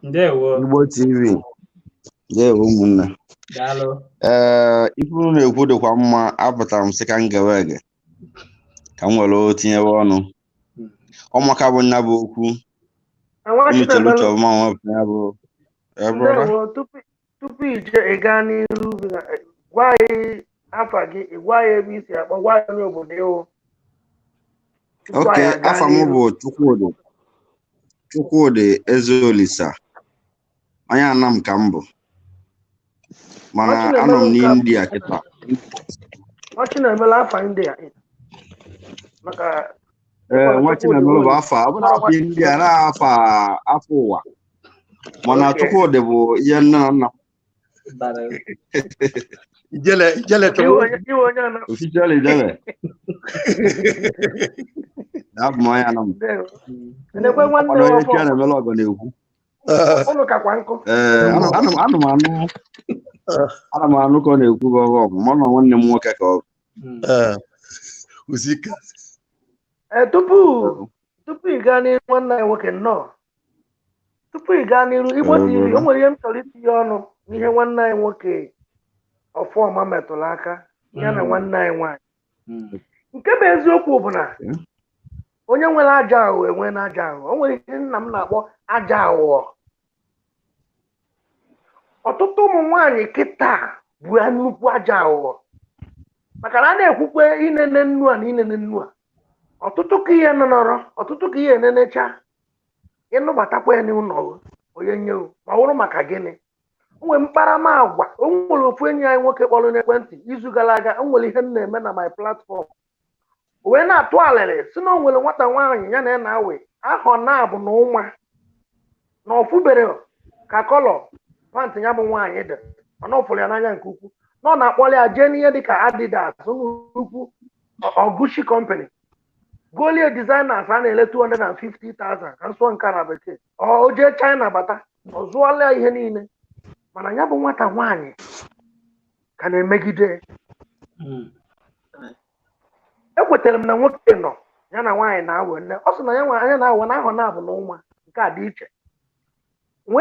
[SPEAKER 1] Ndewo
[SPEAKER 12] Igbo TV. Ndewo ụmụnne.
[SPEAKER 1] Daalụ.
[SPEAKER 12] Ife unu na-ekwu dịkwa mma, apụtara m sị ka m gewe ege ka m were tinyewe ọnụ. Ọmaka bụ nya bụ okwu unu chere uche ọma nwepụ ya bụ
[SPEAKER 5] tupu ije ịga n'iru gwa anyị afa gị gwa anyị ebe isi akpọ gwa anyị obodo ịhụ.
[SPEAKER 12] Ok, afa m bụ Chukwudi Ezeolisa. Onye Anam ka m bụ. Mana anọ m n'India kịta.
[SPEAKER 5] Chinemelu afa India. Maka
[SPEAKER 12] nwa Chinemelu bụ afa, ọ bụla afọ India na afọ ụwa. Mana Chukwudi bụ ihe nne na nna.
[SPEAKER 10] Ijele
[SPEAKER 12] Officially Ijele. Abụ m onye Anam. Onye Chinemelu ọgọ na-ekwu. Ana m anụ ka ọ na-ekwu gị ọgọ ọgụ mana nwanne m nwoke ka ọ
[SPEAKER 5] tupu ị gaa n'iru nwanne anyị nwoke nnọọ tupu ị gaa n'iru Igbo TV o nwere ihe m chọrọ itinye ọnụ n'ihe nwanne anyị nwoke Ọfọma metụrụ aka ya na nwanne anyị nwaanyị nke bụ eziokwu bụ na onye nwere aja aghụghọ enwe na aja aghụghọ o nwere ihe nna m na-akpọ aja aghụghọ. Ọtụtụ ụmụ nwaanyị kịta bụ nnukwu aja aghụghọ maka na a na-ekwukwe inene nnu a na inene nnu a ọtụtụ ka ihe nọrọ ọtụtụ ka ihe enenecha ịnụbatakwa ya n'ụlọ onye nye ma ọ bụrụ maka gịnị o nwere mkparamagwa o nwere ofu enyi anyị nwoke kpọrọ n'ekwentị izu gara aga o nwere ihe m na-eme na my platform o wee na-atụ alịrị si na o nwere nwata nwaanyị ya na ya na-awe ahọ na-abụ na ụma na ọfụbere ka kọlọ pantị ya bụ nwaanyị dị mana ọ fụrụ ya n'anya nke ukwuu na ọ na-akpọrọ ya jee n'ihe dịka Adidas nnukwu Gucci company golie designers a na-ele 250,000 ka nsọ nke na bekee o jee China bata ọ zụọla ya ihe niile mana ya bụ nwata nwaanyị ka na-emegide. Ekwetara m na nwoke nọ ya na nwaanyị na-awe nne ọ sị na ya nwaanyị na-awe na ahọ na-abụ na ụma nke a dị iche o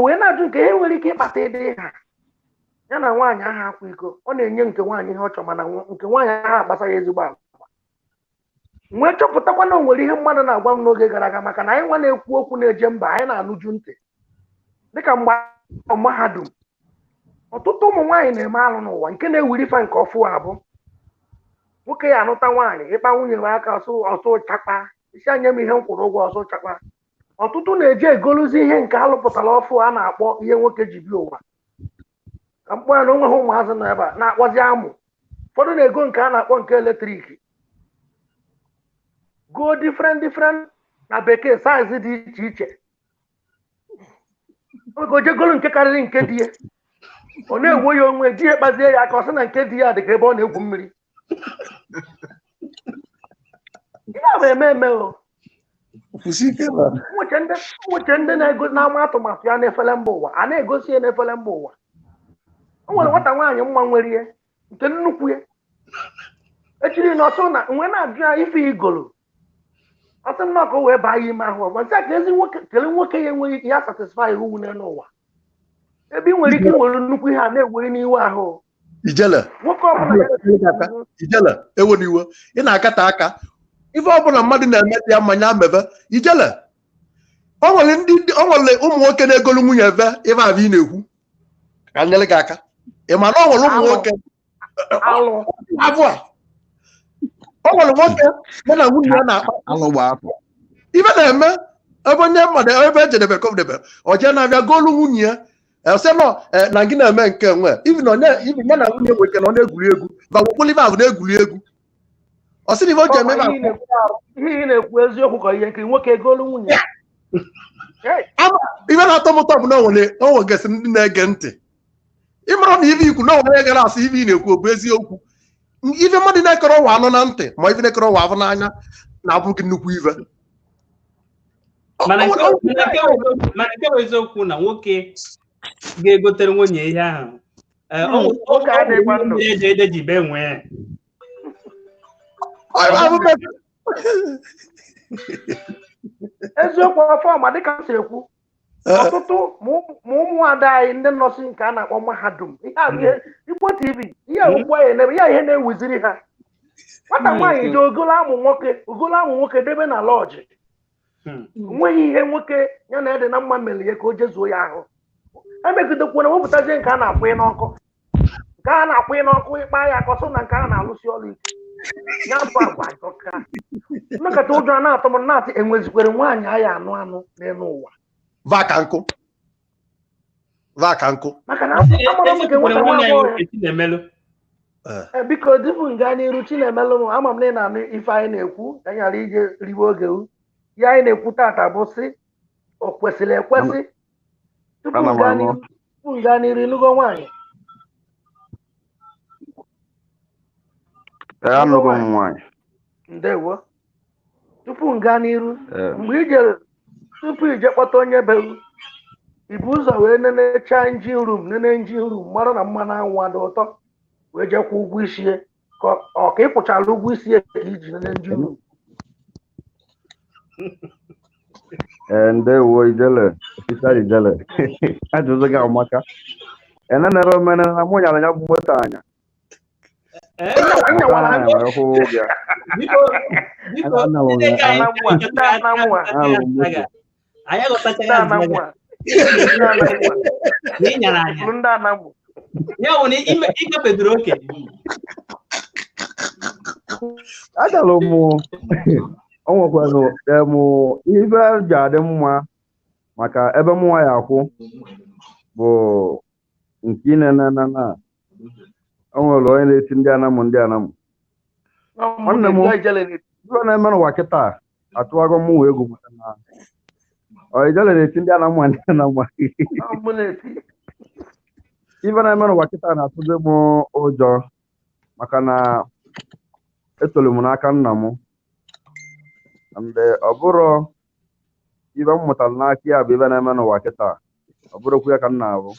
[SPEAKER 5] wee na-ajụ nke ihe nwere ike ịkpata ịdị ha ya na nwaanyị ahụ akwa iko ọ na-enye nke nwaanyị ihe ọ chọrọ mana nke nwaanyị ahụ agbasa ya ezigbo agwa. Nwee chọpụtakwa na o nwere ihe mmadụ na-agwa m n'oge gara aga maka na anyị nwa na-ekwu okwu na-eje mba anyị na-anụju ntị dịka mgbe mahadum ọtụtụ ụmụ nwaanyị na-eme alụ n'ụwa nke na-ewurifa nke ọfụ abụ nwoke ya anụta nwaanyị ịkpa nwunye m aka ọsụ chakpa isi anya m ihe m kwụrụ ụgwọ ọsụ chakpa. Ọtụtụ na-eji egoluzi ihe nke alụpụtara ọfụ a na-akpọ ihe nwoke ji bi ụwa ka mkpọ ya na onwe ha ụmụazị nọ ebe a na-akpọzi amụ. Ụfọdụ na-ego nke a na-akpọ nke eletrik go different na bekee saizi dị iche iche ojegolu nke karịrị nke di ya ọ na-ewo ya onwe di ya kpazie ya aka ọ sị na nke di ya dị ka ebe ọ na-egwu mmiri ihe a bụ eme o nwoche ndị na-ego na-ama atụmatụ ya n'efere mba ụwa a na-egosi ya n'efere mba ụwa. O nwere nwata nwaanyị mma nwere ihe nke nnukwu ya echiri na ọsọ na nwe na-ajụ ya ife igolo ọsị nnọkọ wee baa ya ime ahụ ọgbazi ka ezi kele nwoke ya enweghị ya satisfai iwu n'ụwa ebe ị nwere ike nwere nnukwu ihe a na-ewere n'iwe ahụ.
[SPEAKER 10] Ijele
[SPEAKER 5] nwoke ọbụla
[SPEAKER 10] Ijele ewe n'iwe ị na-akata aka ife ọbụla mmadụ na-eme ya mmanya mebe Ijele o nwere ụmụ nwoke na-egolu nwunye ebe ife abụ ị na-ekwu ka nyere gị aka ị ma na o nwere ụmụ nwoke abụọ o nwere nwoke ya na nwunye ya na-akpa ife na-eme ebe onye mmadụ ebe ejedebe kọdebe ọ jee na-abịa golu nwunye ya sị nọ na gị na-eme nke nwe ibi ya na nwunye nwoke na ọ na-egwuri egwu ba nwekpoli ife ahụ na-egwuri egwu ọ sị na ife o ji eme ebe
[SPEAKER 5] ihe ị na-ekwu eziokwu ka ihe nke nwoke egolu nwunye
[SPEAKER 10] ife na-atọ m ụtọ bụ na o nwegasị ndị na-ege ntị ịmara na ife ikwu na onwere gara asị ife ị na-ekwu bụ eziokwu ife mmadụ na-ekọrọ ụwa anụ na ntị ma ife na-ekọrọ ụwa afọ n'anya na-abụ gị nnukwu ife
[SPEAKER 1] mana nke bụ eziokwu na nwoke ga-egotere nwunye ihe ahụ eji edejibe nwee
[SPEAKER 5] eziokwu ọfọma dịka m si ekwu ọtụtụ ma ụmụada anyị ndị nọọsụ nke a na-akpọ mahadum Igbo TV ihe ugbu ya na-eme ya ihe na-ewuziri ha nwata nwaanyị ji ogolo amụ nwoke debe na lọọjị nweghị ihe nwoke ya na ede na mma mere ya ka o jezuo ya ahụ emegidekwu na wepụtazie nke a na-akwụ n'ọkụ nke a na-akwụ n'ọkụ ịkpa ya akọsọ na nke a na-alụsi ọrụ ike ya bụ agwa jọka mmekọta ụjọ na-atọ m na-atị enwezikwere nwaanyị anyị anụ n'elu ụwa
[SPEAKER 10] vaka nkụ
[SPEAKER 5] maka na amara m nke nweta nwa agbọghọ biko dịbụ nga n'iru Chinemelụ m ama m na ị na-anụ ife anyị na-ekwu ka anyị ghara ije riwe oge ya anyị na-ekwu tata bụ sị o kwesịrị ekwesị tupu nga n'iru ịnụgo nwaanyị ndewo tupu nga n'iru mgbe ijere tupu ije kpọta onye beru ibu ụzọ wee nenecha engine room mara na mmanụ anwụ adị ụtọ wee jekwa ụgwọ isi ka ị kwụchara ụgwọ isi ka iji nene engine room
[SPEAKER 12] ndewo ijele ajụjụ gị amaka enenere omene na mụ nyara ya bụ moto anya agara m o nwekwanụ ife ji adị mma maka ebe mụnwa ya akwụ bụ nke inenena o nwere onye na-eti ndị anamụ nwanne m ife na-eme n'ụwa kịta atụwago m nwa egwu maka na ijele na-eti ndị anamụ ife na-eme n'ụwa kịta na-atụzi m ụjọ maka na etolu m n'aka nna m mgbe ọ bụrụ ibe m mụtara n'aka ya bụ ibe na-eme n'ụwa kịta ọ bụrụkwu ya ka m na-abụ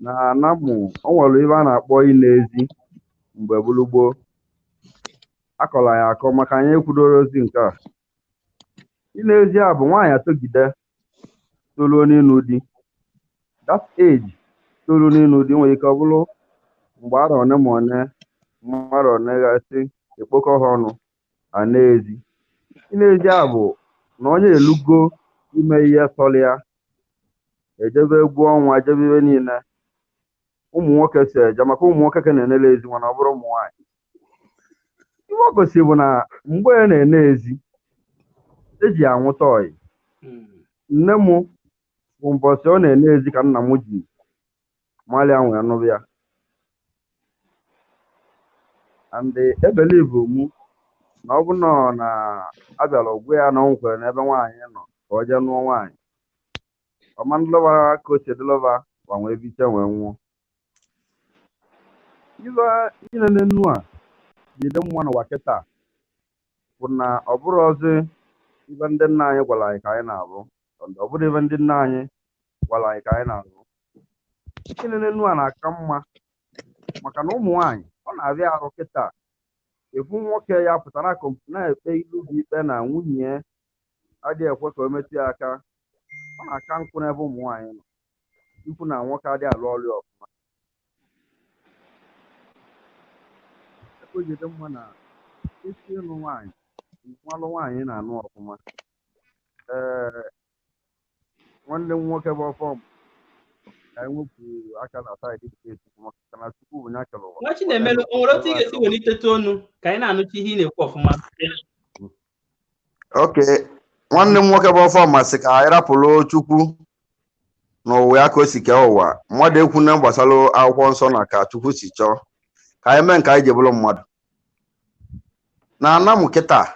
[SPEAKER 12] na anamụ o nwere ibe a na-akpọ ị na-ezi mgbe gboo akọla ya akọ maka anyị ekwudoro ozi nke a ị na-ezi a bụ nwaanyị atogide toluo n'ịnụ di that age tolu n'ịnụ di nwere ike ọ bụrụ mgbe ara one ma one mmadụ one gasị ekpokọ ha ọnụ a na-ezi ị na-ezi a bụ na onye elugo ime ihe sọrọ ya ejebe egwu ọnwa ejebe ibe niile ụmụ nwoke si eje maka ụmụ nwoke ka na-enele ezi mana ọ bụrụ ụmụ nwaanyị ihe ọ gosi bụ na mgbe ya na-ene ezi eji anwụta ọyị nne m bụ mbọsị ọ na-ene ezi ka nna m ji mali anwụ ya nụrụ ya and ebelive mụ na ọ bụ na abịara ogwe ya na ọ nkwere n'ebe nwaanyị nọ ka ọ jee nụọ nwaanyị ọmandụlọba ka ochedịlọba gbanwee biche wee nwụọ ibe inene nnu a jide mma n'ụwa kịta bụ na ọ bụrụ ọzọ ibe ndị nna anyị gwara anyị ka anyị na-abụ ọ bụrụ ibe ndị nna anyị gwara anyị ka anyị na-abụ inene nnu a na-aka mma maka na ụmụ nwaanyị ọ na-abịa arụ kịta efu nwoke ya pụtara na-ekpe ilu gị ikpe na nwunye ya adịghị ekwe ka o metụ ya aka ọ na-aka nkụ n'ebe ụmụ nwaanyị nọ ikwu na nwoke adịghị alụ ọrụ ọfụma jide mma na isi ịlụ nwaanyị nmalụ nwaanyị na-anụ ọfụma nwanne m nwoke bụ ọfọm ka ewepụ aka na saịdị maka na Chukwu bụ ya kere ụwa
[SPEAKER 1] nwa Chinemelụ o nwere otu ị ga-esi welitete ọnụ ka anyị na-anụcha ihe ị na-ekwu ọfụma
[SPEAKER 12] oke nwanne m nwoke bụ ọfọm masị ka anyị rapụrụ Chukwu n'ụwa ya ka o si kee ụwa mmadụ ekwu na gbasara akwụkwọ nsọ na ka Chukwu si chọọ ka anyị mee nke anyị ji bụrụ mmadụ na ana m kịta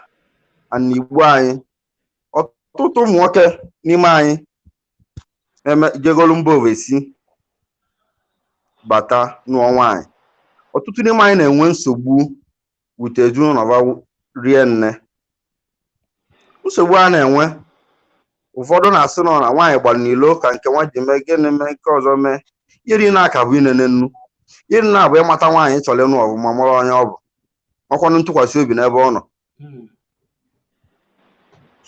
[SPEAKER 12] ana Igbo anyị ọtụtụ ụmụ nwoke n'ime anyị jegolu mba ofesi bata nụọ nwaanyị. Ọtụtụ n'ime anyị na-enwe nsogbu wute ezinụlọ rie nne. Nsogbu a na-enwe ụfọdụ na-asị nọ na nwaanyị gbara n'ilo ka nke nwa ji mee gịnị mee nke ọzọ mee. Iri na-aka bụ inene nnu. Iri na-abụ ịmata nwaanyị chọrọ ịnụ ọfụma mara onye ọ bụ, ọkwanụ ntụkwasị obi n'ebe ọ nọ.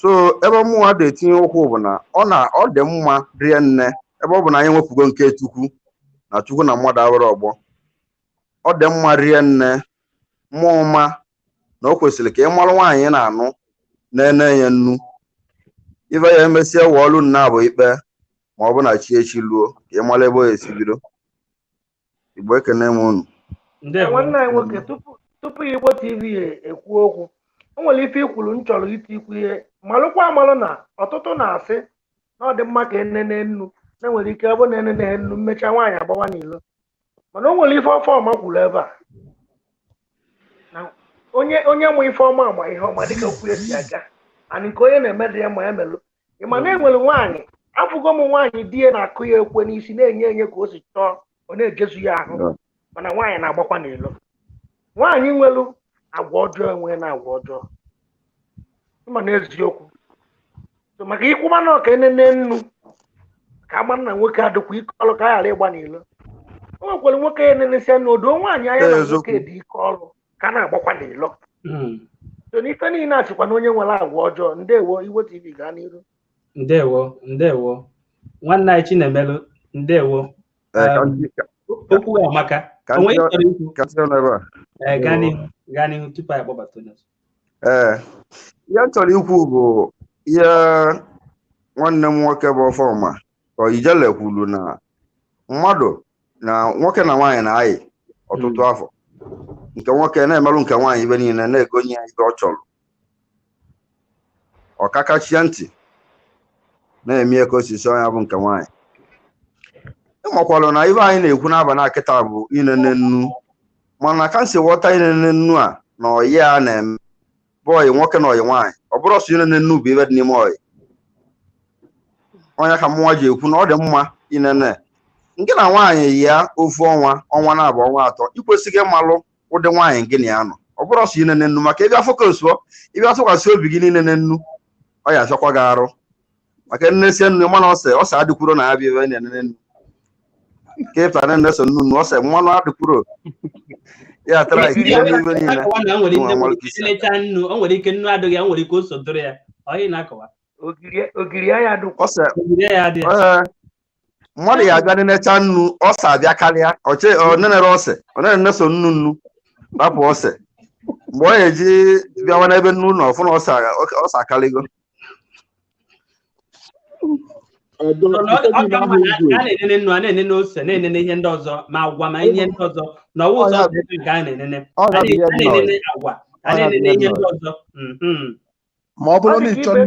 [SPEAKER 12] So ebe mmụọ na-etinye ụkwụ bụ na ọ dị mma rie nne ebe ọ bụ na anyị nwepụgo nke Chukwu na mmadụ awere ọgbọ. Ọ dị mma rie nne mmụọ ọma na o kwesịrị ka ị mara nwaanyị na-anụ na-ene ya nnu. Ife ya emesịa ewe ọlụ nne abụ ikpe ma ọ bụ na chi echi luo ka ị mara ebe o esi bido. Igbo ekene m unu.
[SPEAKER 5] Nwanne anyị nwoke tupu Igbo TV ekwu okwu, o nwere ife ikwuru m chọrọ ikwu ihe malụkwa amalụ na ọtụtụ na-asị na ọ dị mma ka enene nnu na nwere ike ọ bụ na enene nnu mmecha nwaanyị agbawa n'ilo. Mana o nwere ife ọma kwuru ebe a na onye nwe ife ọma ama ihe ọma dịka okwu esi aga anyị nke onye na-eme dị ya ma ya melụ. Ị ma na enwere nwaanyị afụgo m nwaanyị di ya na-akụ ya ekwe n'isi na-enye ka o si chọọ ọ na-ejezu ya ahụ, mana nwaanyị na-agbakwa n'ilo. Nwaanyị nwelu agwa ọjọọ enwe na agwa ọjọọ ma n'eziokwu. So maka ikwụba na ọka enene nnu ka agba na nwoke adịkwa ike ọrụ ka ghara ịgba n'ilo. O nwekwara nwoke enenesia n'odo nwaanyị anya na nwoke dị ike ọrụ ka na-agbakwa n'ilo. So n'ife niile achịkwa na onye nwere agwa ọjọọ. Ndewo, Igbo TV gaa n'iru.
[SPEAKER 1] Ndewo nwanne anyị Chinemelu, ndewo. Okwu amaka. Onwe ịchọrọ ikwu? Gaa n'ihu tupu anyị kpọbata onye ọzọ.
[SPEAKER 12] Ihe m chọrọ ikwu bụ ihe nwanne m nwoke bụ Ọfọma Ijele kwuru na mmadụ na nwoke na nwaanyị na-ayị ọtụtụ afọ. Nke nwoke na-emerụ nke nwaanyị ibe niile na-egonye ya ibe ọ chọrọ. Ọkakachie ntị na-eme ka osisi ọnya bụ nke nwaanyị. Ịmakwalụ na ibe anyị na-ekwu n'abalị akịta bụ inene nnu, mana ka nsi ghọta inene nnu a na ọyị a na-eme bụ ọyị nwoke na ọyị nwaanyị. Ọ bụrụ ọsọ inene nnu bụ ibe dị n'ime ọyị. Onye ka mmụọ ji ekwu na ọ dị mma inene nke na nwaanyị ya ofu ọnwa na-abụ ọnwa atọ. Ikwesịghị ịmalụ ụdị nwaanyị gị na ya nọ. Ọ bụrụ ọsọ inene nnu maka ịbịa focus ịbịa tụkwasị obi gị n'inene nnu ọ ya achọkwa gị arụ maka nnesie nnu mana ọsọ adịkwuro na ya bụ ibe na-enene nnu ka ịpụta na-eneso nnu ọsọ mmanụ adịkwuro ya tara ibe niile.
[SPEAKER 1] O nwere ike nnu adịghị ya, o nwere ike o sodoro ya. Ọyị na-akọwa
[SPEAKER 5] ogiri ya dị
[SPEAKER 12] mmadụ ya abịa nenecha nnu ọsọ abịa karịa ọ nenere ose ọ na-eneso nnu rapụ ose mgbe ọ na-eji bịawa n'ebe nnu na ọfụ na ọsọ akarịgo.
[SPEAKER 1] A na-enene nnu, a na-enene ose, na-enene ihe ndị ọzọ ma agwa ma ihe ndị ọzọ na ọwụ ụzọ nke a na-enene. A na-enene agwa, a na-enene ihe ndị ọzọ.
[SPEAKER 10] Ma ọ bụrụ na ị chọrọ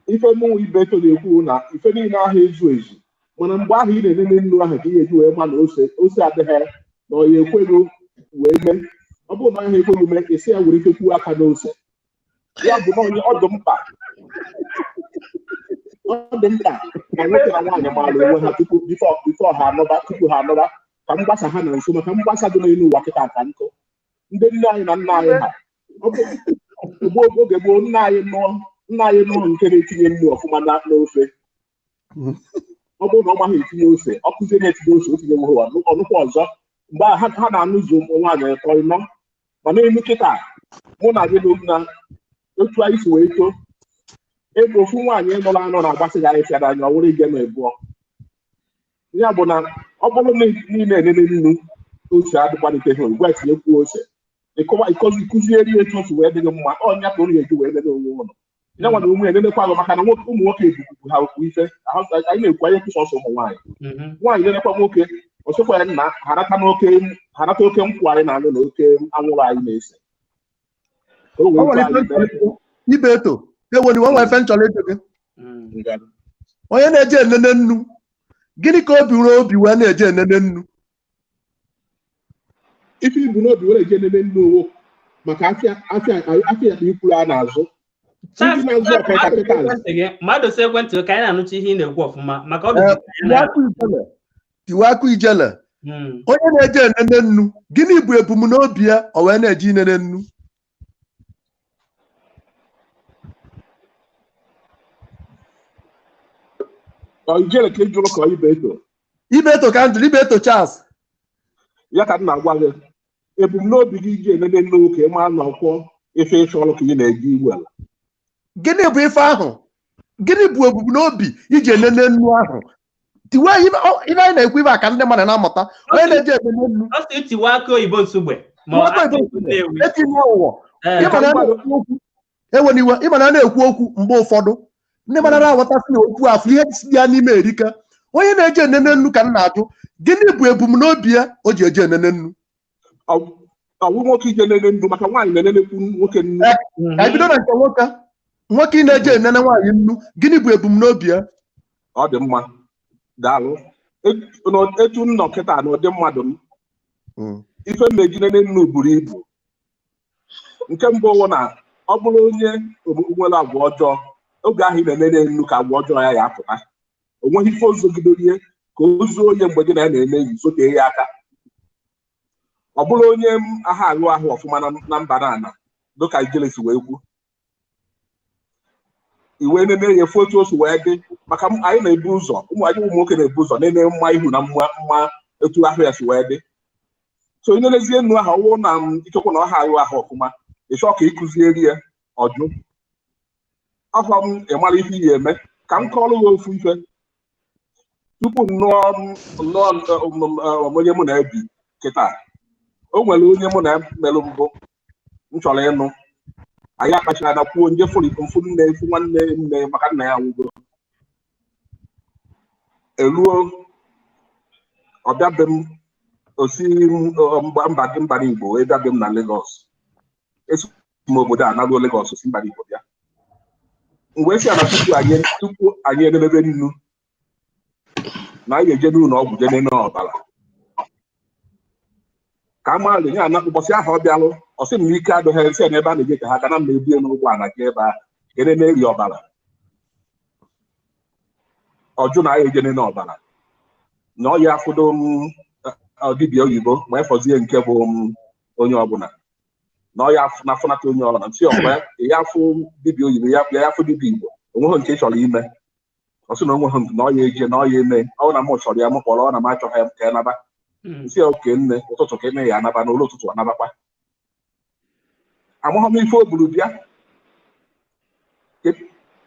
[SPEAKER 10] ife mụnwa Ibeto na-ekwu na ife niile ahụ ezu ezu, mana mgbe ahụ ị na-enene nnu ahụ ka ị ga-eji wee ma na ose adịghị na ọ ya ekweghị wee mee. Ọ bụrụ na ahụ ekweghị mee ka esi ya were ike kwuo aka n'ose. Ya bụ na onye ọ dị mkpa na nwoke na nwaanyị maara onwe ha tupu ha anọba ka mgbasa ha na nso, maka mgbasa dị n'elu ụwa kịta ka nkụ. Ndị nne anyị na nna anyị ha oge gboo nna anyị nụọ nke na-etinye nnu ọfụma n'ofe. Ọ bụrụ na ọ maghị etinye ose, ọ kụzie na-etinye ose, o tinye nwe ọnụkwa ọzọ mgbe ha na-anụzụ ụmụ nwaanyị ịtọ ịnọ. Mana elu kịta mụ na gị na otu anyị si wee too ebe ofu nwaanyị nụrụ anụ na-agbasị gị anyị fịara anya ọ wụrụ ige ma ịbụọ. Ya bụ na ọ bụrụ na niile enene nnu ose adịkwaniteghị ugbu a tinyekwuo ose ịkụzieri etu otu wee dịghị mma. Ọnya ka unu ga-eji wee nene onwe ụlọ ya nwa na onwe enenekwa agụ maka na ụmụ nwoke ebubu ha okwu ife anyị na-ekwu anyị kwụsị ọsọ ụmụ nwaanyị. Nwaanyị nenekwa nwoke ọsọkwa ya nna ha nata oke nkwụ anyị na-anụ na oke anwụrụ anyị na-ese. Ibeto enwe efe nchọrọ eto gị onye na-eje enene nnu, gịnị ka obi ruo obi wee na-eje enene nnu?
[SPEAKER 11] ife ibu n'obi were je nene nne owo maka afịa ikwuru a na-azụ ndị na-azụ ọka kịta
[SPEAKER 1] mmadụ si ekwentị ka anyị na-anụcha ihe ị na-ekwu ọfụma maka ọ
[SPEAKER 10] tiwe akụ ijele onye na-eje enene nnu gịnị bụ ebumnobi ya o wee na-eje inene nnu
[SPEAKER 11] ijele ka ị jụrụ ka
[SPEAKER 10] ibeto ka njụrụ ibeto Charles
[SPEAKER 11] ya ka m na-agwa gị ebumnobi gị iji enene nnu ka ị maa na ọkwọ ife ịchọ ọrụ ka ị na-eje igwe ala
[SPEAKER 10] gịnị bụ ife ahụ gịnị bụ ebumnobi iji enene nnu ahụ tiwe ibe anyị na-ekwu ibe a ka ndị mmadụ na-amụta onye na-eje enene nnu
[SPEAKER 1] tiwe aka oyibo nsogbe
[SPEAKER 10] etinye ọwụwọ eweniwe ịma na na-ekwu okwu mgbe ụfọdụ ndị mmadụ na-aghọtasị na okwu afọ ihe si ya n'ime erika onye na-eje enene nnu ka m na-ajụ gịnị bụ ebumnobi ya o ji eje enene nnu
[SPEAKER 11] ọwụ nwoke ije enene nnu maka nwaanyị na-enenekwu nwoke nnu
[SPEAKER 10] ka bido na nke nwoke ị na-eje enene nwaanyị nnu gịnị bụ ebumnobi ya
[SPEAKER 11] ọ dị mma daalụ etu nnọ kịta na ụdị mmadụ m ife m na-eji nene nnu buru ibu nke mbụ wụ na ọ bụrụ onye nwere agwa ọjọọ oge ahụ ị na-enene nnu ka agwa ọjọọ ya apụta o nweghị ife ozogidoro ihe ka o zuo onye mgbe gị na ya na-eme enyi zotee ya aka ọ bụrụ onye aha ahụ ọfụma na mba na dịka ijelesi wee kwu iwe nene ya efu otu osu wee dị maka anyị na-ebu ụzọ ụmụ nwoke na-ebu ụzọ nene mma ihu na mma etu ahụ ya si wee dị so onye nezie nnu ahụ ọwụ na ikekwe na ọha ahụ ọfụma ịchọ ka ịkụzieri ya ọjụ afọ m ịmara ife ihe eme ka m kọọrọ ya ofu ife tupu onye mụ na-ebi kịta o nwere onye mụ na merụ mbụ m chọrọ ịnụ anyị akpachara na kwuo nje mfu nne efu nwanne nne maka nna ya nwụgo eruo ọbịabe m osi mba Igbo wee bịabe m na Lagos esi m obodo a naruo Lagos osi mba Igbo bịa mgbe esi ana tupu anyị edebe nnu na anyị eje n'ụlọ ọgwụ je nene ọbara ka amaala nye ana ụbọchị ahụ ọ bịalụ ọ sị m na ike adịghị nsị n'ebe a na-eje ka ha kana mma ebie n'ụgwọ ana ga ebe ahụ kene na-eri ọbara ọjụ na anyị eje nene ọbara na ọ ya afụdo dibịa oyibo ma efọzie nke bụ onye ọbụla na ọ ya na-afụnata onye ọbụla nsị ọgba ya afụ dibịa oyibo ya afụ dibịa Igbo onweghị nke ị chọrọ ime ọ sị na onweghị na ọ ya eje na ọ ya eme ọ na m chọrọ ya m kpọrọ ọ na m achọghị ya ka ya naba nsị oke nne ụtụtụ ka eme ya anaba na ụlọ ụtụtụ anabakwa amaghị m ife o buru bịa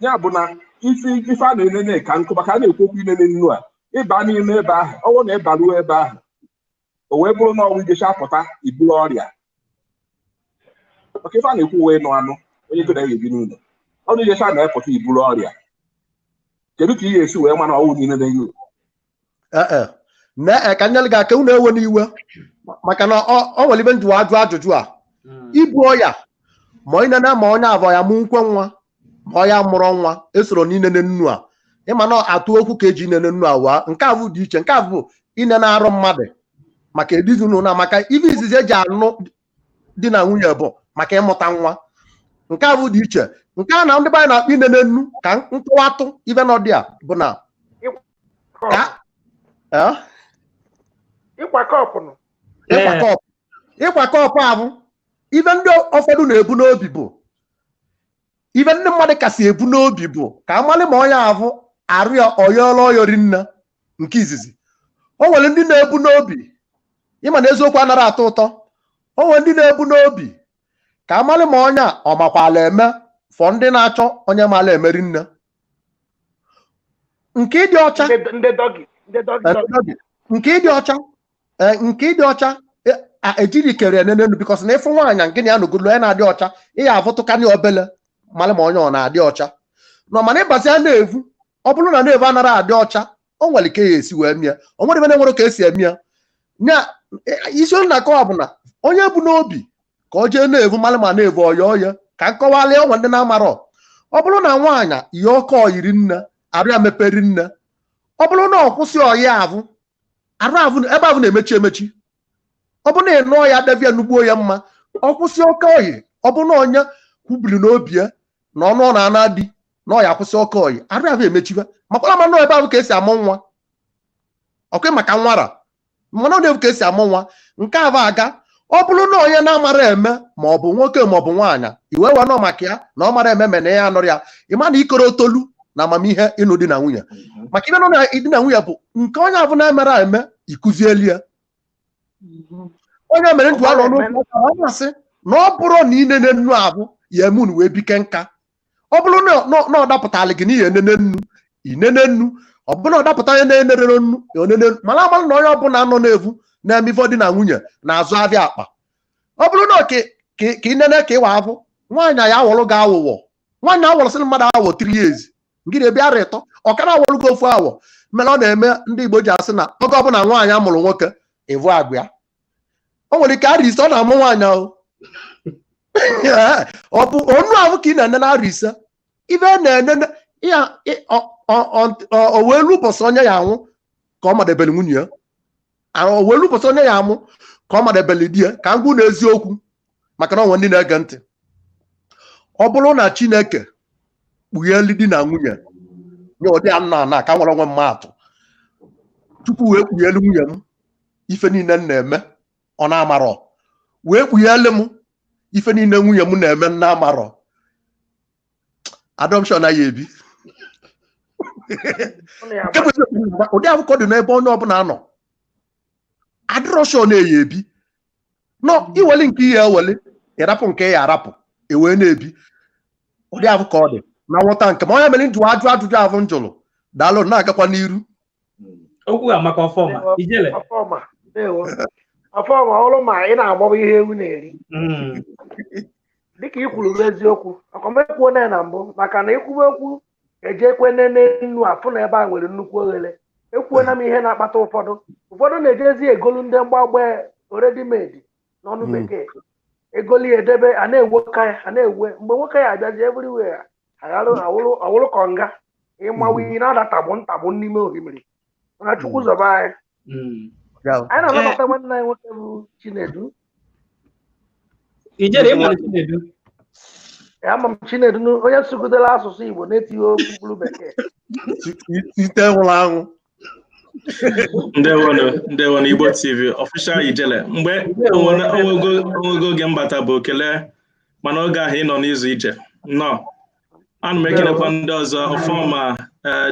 [SPEAKER 11] ya bụ na ife a na-enene ka nkụ maka a na-ekwu okwu inene nnu a ịba n'ime ebe ahụ ọnwụ na ịbaruo ebe ahụ o wee bụrụ na ọnwụ ijecha apụta iburu ọrịa maka ife a na-ekwu wee nụ anụ onye go na-ebi n'ụlọ ọnụ ijecha na-epụta iburu ọrịa kedu ka ị ga-esi wee mana ọnwụ niile na yu
[SPEAKER 10] ka nyere gị aka unu ewe n'iwe maka na ọ nwere ibe njụwa ajụjụ a ibu ọya ma onye na ma onye abụọ ya mụ nkwe nwa ma ọ ya mụrụ nwa esoro n'inene nnu a ịma na atụ okwu ka eji inene nnu a waa nke a bụ dị iche nke a bụ ine na-arụ mmadụ maka edizinụ na maka ibe izizi eji anụ di na nwunye bụ maka ịmụta nwa nke a bụ dị iche nke a na ndị be anyị na-akpọ inene nnu ka nkụwatụ ibe nọdị a bụ na ịkwa kọpụ ahụ ibe ndị ụfọdụ na-ebu n'obi bụ ibe ndị mmadụ kasị ebu n'obi bụ ka amalị ma onye ahụ arịọ ọyọọla ọyọri nna nke izizi o nwere ndị na-ebu n'obi ịma na eziokwu anaghị atọ ụtọ o nwere ndị na-ebu n'obi ka amalị ma onye a ọ makwala eme fọ ndị na-achọ onye mala emeri nne nke ịdị ọcha nke ịdị ọcha ejiri kere enenenu bikos na ịfụ nwaanyị nke na ya nogolo ya na-adị ọcha ịya avụtụkarị obele malị ma onye ọ na-adị ọcha nọ mana ịbazi a na-evu ọ bụrụ na na-evu anaghị adị ọcha o nwere ike ya esi wee mịa o nwere ebe na-enwere ka esi eme ya nya isi na aka ọ bụ na onye bụ n'obi ka o jee na-evu malị ma na-evu ọya ọya ka nkọwalịa ọnwa ndị na-amarọ ọ bụrụ na nwaanyị ihe ọkọ yiri nne arụ ya meperi nne ọ bụrụ na ọ kwụsị ọya arụ ebe ahụ na-emechi emechi ọ bụ na ịnụọ ya davia nugbuo ya mma ọ kwụsị oke oyi ọ bụ na onye kwubiri n'obi ya na ọnụ ọ na-ana dị na ọ ya akwụsị oke oyi arụ ahụ emechiba makwara ma nọ ebe ahụ ka esi amụ nwa ọkwe maka nwara mana ọ na-ebu ka esi amụ nwa nke a bụ aga ọ bụrụ na onye na-amara eme ma ọ bụ nwoke ma ọ bụ nwaanyị iwe wee nọ maka ya na ọ mara eme me na ya anụrụ ya ịma na ikoro tolu na amamihe ịnụ di na nwunye maka ibe nọ na di na nwunye bụ nke onye abụ na-emere eme ikuzieli ya onye mere ndụ alọ n'otu ọ masị na ọ bụrụ na inene nnu abụ ya emun wee bike nka ọ bụrụ na ọ dapụtala gị n'ihe enene nnu inene nnu ọ bụrụ na ọ dapụta onye na-enerere nnu onene mana amalụ na onye ọbụla nọ na-evu na-eme ife dị na nwunye na-azụ abịa akpa ọ bụrụ na ka inene ka ịwa abụ nwaanyị ya awọlụ gị awụwọ nwaanyị awọlụsịrị mmadụ awọ 3 years ngịrị bịara ịtọ ọkara awọlụ gị ofu awọ mere ọ na-eme ndị Igbo ji asị na oge ọbụla nwaanyị amụrụ nwoke ịvụ agwa ya o nwere ike arị ise ọ na-amụ nwaanyị ahụ ọ bụ onu ahụ ka ị na-ene na arị ise ibe na-ene ya o wee lu ụbọchị onye ya anwụ ka ọ madebere nwunye ya o wee lu ụbọchị onye ya amụ ka ọ madebere di ya ka ngwụ na eziokwu maka na onwe ndị na-ege ntị ọ bụrụ na Chineke kpugheli di na nwunye nye ụdị ana ka nwere onwe mmadụ tupu wee kpughelu nwunye m ife niile m na-eme ọ na-amarọ wee kpughelu m ife niile nwunye m na-eme m na-amarọ adoption ya ebi ụdị akụkọ dị n'ebe onye ọbụla nọ adoption na-eyi ebi nọ iweli nke ihe eweli ịrapụ nke ya arapụ ewee na-ebi ụdị akụkọ ọ dị na nwụta nke ma onye mere njụ ajụ ajụjụ ahụ njụrụ daalụ na-agakwa n'iru
[SPEAKER 1] okwu maka ọfọma ijele
[SPEAKER 5] ọfọma ọrụ ma ị na-agbaba ihe ewu na-eri dịka i kwuru eziokwu akọmekwuo na mbụ maka na ikwube okwu eje ekwe nene nnu afụ na ebe a nwere nnukwu oghere ekwuona m ihe na-akpata ụfọdụ na-ejezi egolu ndị mgbagbe oredimedi n'ọnụ bekee egoli edebe a na-ewoka ya a na-ewe mgbe nwoke ya abịazi everywhere awụrụ kọnga ịmawa iyi na-adatabụ ntabụ n'ime ohimiri mana Chukwu zọba anyị anyị na-anabata nwanne anyị nwoke bụ Chinedu ama m Chinedu onye sụgidere asụsụ Igbo na-etinye okpukpuru bekee
[SPEAKER 10] ite nwụrụ anwụ
[SPEAKER 3] ndewonu Igbo TV official ijele mgbe onwego oge mbata bụ okele mana oge ahụ ị nọ n'izu ije nnọọ ana m ekelekwa ndị ọzọ ọfọma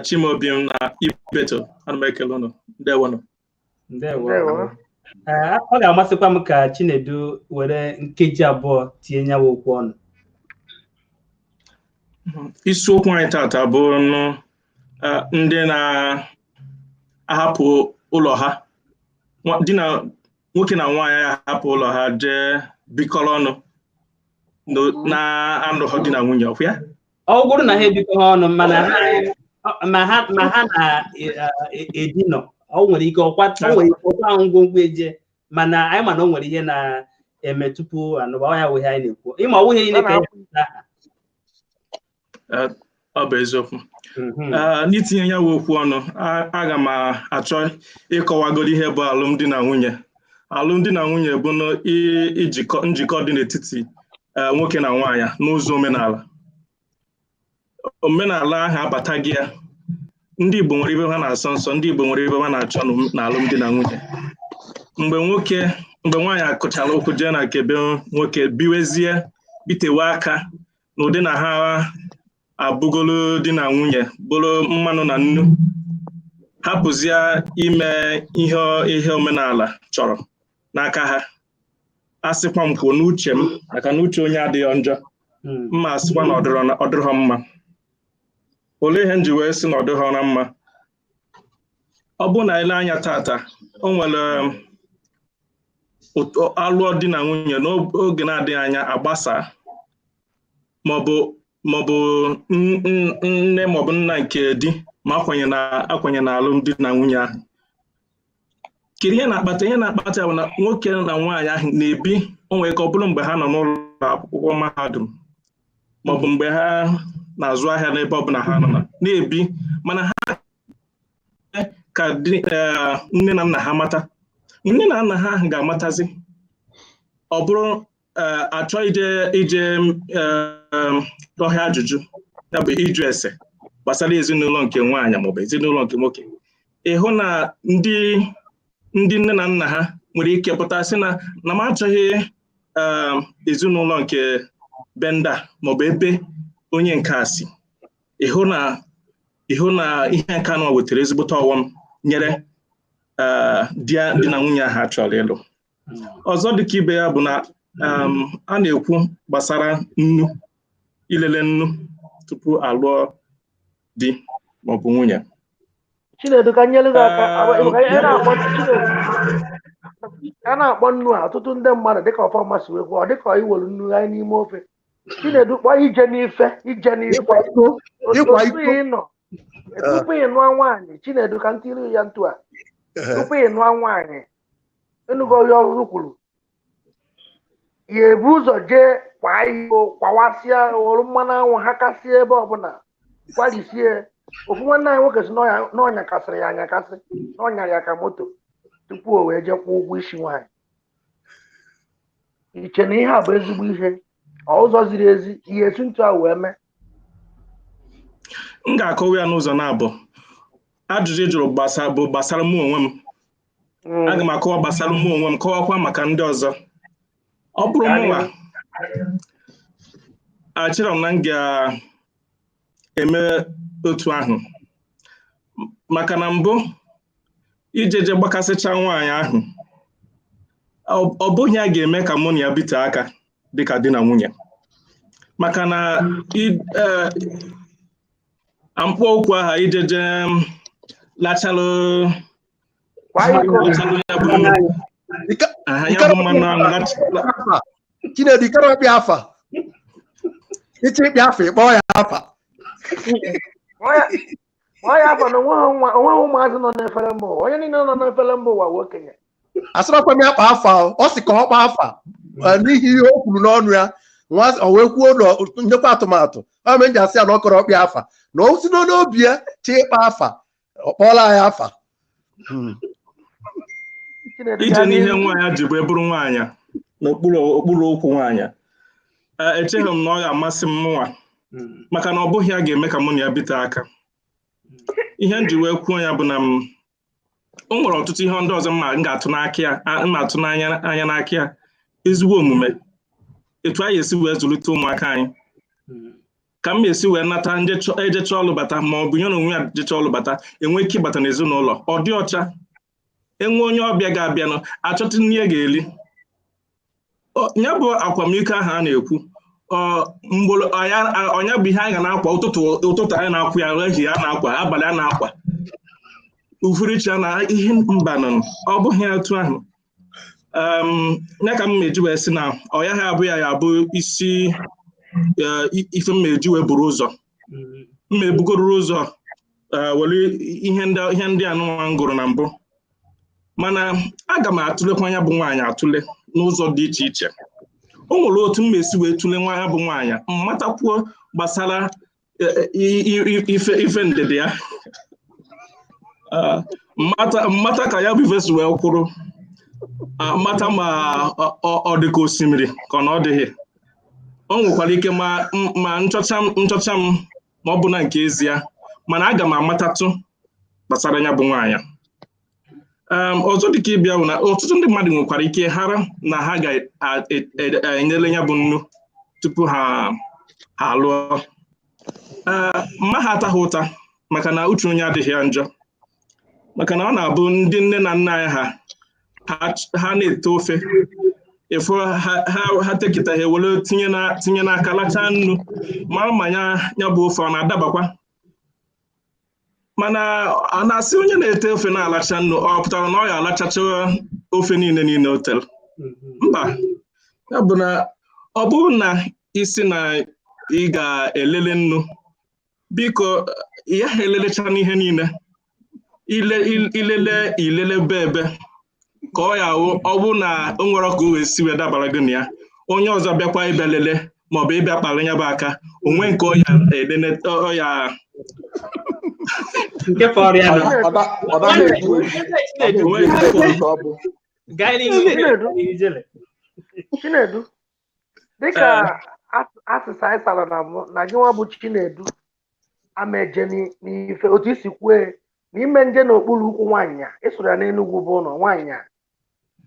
[SPEAKER 3] Chimaobi na Ibeto ana m ekele unu ndewonu
[SPEAKER 1] ọ ga-amasịkwa m ka Chinedu were nkeji abụọ tinye nyawa okwu ọnụ
[SPEAKER 3] isiokwu anyị tata bụ ndị na-ahapụ ụlọ ha di na nwoke na nwaanyị ahapụ ụlọ ha jee bikọrọ ọnụ na-anụ ha di na nwunye ọkwa ya
[SPEAKER 1] ọ bụrụ na ha ebikọrọ ọnụ ma ha na-edinọ o nwere ike ọkwa ahụ ngwongwo eje mana anyị ma na o nwere ihe na-eme tupu anụba ya wee anyị na-ekwu ịma ọ nwụghị ihe ka
[SPEAKER 3] ọ bụ eziokwu n'itinye ya wee okwu ọnụ aga m achọ ịkọwagoro ihe bụ alụmdi na nwunye bụ njikọ dị n'etiti nwoke na nwaanyị n'ụzọ omenala ahụ abataghị ya ndị Igbo nwere ibe ha na-asọ nsọ ndị Igbo nwere ibe ha na-achọ n'alụmdi na nwunye mgbe nwaanyị akụchara okwu jee na nke be nwoke biwezie bitewe aka n'ụdị na ha abụgolo di na nwunye bụrụ mmanụ na nnu hapụzie ime ihe omenala chọrọ n'aka ha asịkwa m kwuo n'uche m maka na uche onye adịghị njọ mma asịkwa na ọ dịrọ mma olee ihe m ji wee sị na ọ dịghị na mma ọ bụ na ile anya tata o nwere alụọ di na nwunye n'oge na-adịghị anya agbasa maọbụ nne maọbụ nna nke di ma akwenye na alụmdi na nwunye ahụ kiri ihe na-akpata bụ na nwoke na nwaanyị ahụ na-ebi onwe ka ọ bụrụ mgbe ha nọ n'ụlọ akwụkwọ mahadum maọbụ mgbe ha na-azụ ahịa n'ebe ọbụla ha nọ na-ebi mana ha ka nne na nna ha mata nne na nna ha ga-amatazi ọ bụrụ achọ ije ọhịa ajụjụ ya bụ ịjụ ese gbasara ezinụlọ nke nwaanyị maọbụ ezinụlọ nke nwoke, ịhụ na ndị nne na nna ha nwere ike pụta sị na m achọghị ezinụlọ nke benda maọbụ ebe onye nke a si. Ịhụ na ihe nke anọ wetara ezigbote ọghọm nyere di na nwunye ha chọrọ ịlụ. Ọzọ dịka ibe ya bụ na a na-ekwu gbasara nnu, ilele nnu tupu alụọ di maọbụ nwunye.
[SPEAKER 5] Chinedu ka nyere gị aka a na-akpọ nnu a ọtụtụ ndị mmadụ dịka ọfọma si wekwu ọ dịka iwere nnu anyị n'ime ofe. Chinedu kpọọ ije n'ife tupu ị nụọ nwaanyị. Chinedu ka ntiri ya ntu a tupu ị nụọ nwaanyị enugo ya ọhụrụ kwuru ya ebu ụzọ jee kwaa igbo kwawasịa wụrụ mmanụ anwụ ha kasịa ebe ọbụla kwalisie. Ofu nwanne anyị nwoke si n'ọnya kasịrị ya anyakasị n'ọnyara ya ka moto tupu o wee jee kwụọ ụgwọ isi nwaanyị. Iche na ihe a bụ ezigbo ihe ụzọ ziri ezi ihe etu ntu a wee mee?
[SPEAKER 3] M ga-akọwa ya n'ụzọ na-abụ. Ajụjụ jụrụ bụ gbasara mụ onwe m. Aga m akọwa gbasara mụ onwe m, kọwakwa maka ndị ọzọ. Ọ bụrụ mụnwa achọrọ m na m ga-eme otu ahụ, maka na mbụ ijeje gbakasịcha nwaanyị ahụ ọ bụghị ya ga-eme ka mụ na ya bite aka dịka di na nwunye, maka na mkpọ okwu aha ijeje lachalụ ya bụ mmanụ ahụ.
[SPEAKER 10] Chinedu ikere ọkpịa afa ịchị ịkpịa afa ịkpọ ya afa
[SPEAKER 5] ya afa na onweghị ụmụazị nọ n'efere mba ụwa. Onye niile nọ n'efere mba ụwa bụ okenye.
[SPEAKER 10] Asịrọkwa m ya kpa afa, ọ sị ka ọ kpa afa n'ihi ihe o kwuru n'ọnụ ya. O wee kwuo ndekwa atụmatụ ọ mee nji asị ya na ọ kọrọ ọkpịa afa na o si n'obi ya chi ịkpa afa ọ kpọọla ya afa.
[SPEAKER 3] Ije n'ihe nwaanyị ji bụ eburu nwaanyị n'okpuru okwu nwaanyị. Echeghị m na ọ ga-amasị m mụnwa, maka na ọ bụghị ya ga-eme ka mụ na ya bite aka. Ihe m ji wee kwuo ya bụ na o nwere ọtụtụ ihe ndị ọzọ m ga-atụ anya n'aka ya. Ezigbo omume, etu anyị esi wee zụlite ụmụaka anyị, ka m esi wee nata ejecha ọlụ bata ma ọ bụ nye na onwe ya jecha ọlụ bata enwe ike ịbata n'ezinụlọ ọ dị ọcha, enwe onye ọbịa ga-abịanụ achọta nne ya ga-eli. Ya bụ akwamiko ahụ a na-ekwu ọnya bụ ihe anyị ga na-akwa ụtụtụ anyị na-akwụ ya, ehihie a na-akwa, abalị a na-akwa, uhuruchi na ihe mba nọ. Ọ bụghị etu ahụ. Ya ka m meji wee sị na ọ ya ha abụ ya abụ isi ife mmeji wee buru ụzọ mma ebugoro ụzọ were ihe ndị anụmanụ m gụrụ na mbụ, mana aga m atụlekwa ya bụ nwaanyị atụle n'ụzọ dị iche iche. O nwere otu m esi wee tụle nwa ya bụ nwaanyị mmatakwuo gbasara ife ndede ya, mmata ka ya bụ ife si wee kwụrụ, mmata ma ọ dị ka osimiri ka ọ na ọ dịghị. O nwekwara ike ma nchọcha m ma ọ bụ na nke ezi ya, mana aga m amatatụ gbasara ya bụ nwaanyị. Ọzọ dịka ịbịa bụ na ọtụtụ ndị mmadụ nwekwara ike hara na ha ga-enyere ya bụ nnu tupu ha alụọ. Mma ha ataghị ụta maka na uche onye adịghị ya njọ, maka na ọ na-abụ ndị nne na nna anyị ha na-ete ofe efu ha tekịta ha ewere tinye n'aka lachaa nnu mara ma ya bụ ofe ọ na-adabakwa. Mana a na-asị onye na-ete ofe na-alacha nnu ọ pụtara na ọ ya alachacha ofe niile o tere? Mba, ya bụ na ọ bụrụ na isi na ị ga-elele nnu, biko ya ha elelecha n'ihe niile, ilele ebe ka ọ ya ọ bụ na o nwere ka o wee si wee dabara gị na ya, onye ọzọ bịakwa ịbịa lele maọbụ ịbịa kpara ya bụ aka onwe nke ọ ya
[SPEAKER 1] nke fọrọ ya
[SPEAKER 5] Chinedu dịka asịsa anyị sara na gị nwa bụ Chinedu ameje n'ife otu isi kwue n'ime nje n'okpuru ukwu nwaanyị a ịsụrụ ya n'Enugwu bụ ụlọ nwaanyị a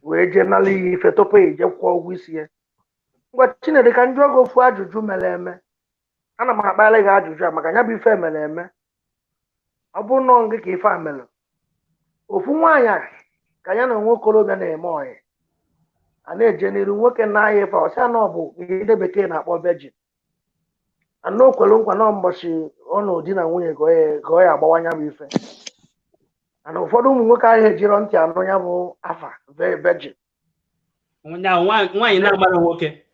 [SPEAKER 5] wee jee nala ihe ife tupu ije kwụọ ụgwọ isi ya. Ngwa Chinedu ka njụọ gị ofu ajụjụ mere eme, ana m akpali gị ajụjụ a maka ya bụ ife mere eme. Ọ bụ nnọọ gị ka ife a mere, ofu nwaanyị a ka ya na nwa okorobịa na-eme ọyị a na-eje n'iru nwoke na-aya ife ọsịa na ọ bụ ihe ndị bekee na-akpọ virgin ana o kwere nkwa na mbọchị ọ na di na nwunye gọọ ya agbawanya bụ ife ana ụfọdụ ụmụ nwoke ahụ ejiro ntị anụ ya bụ afa virgin
[SPEAKER 1] nwaanyị na-amara nwoke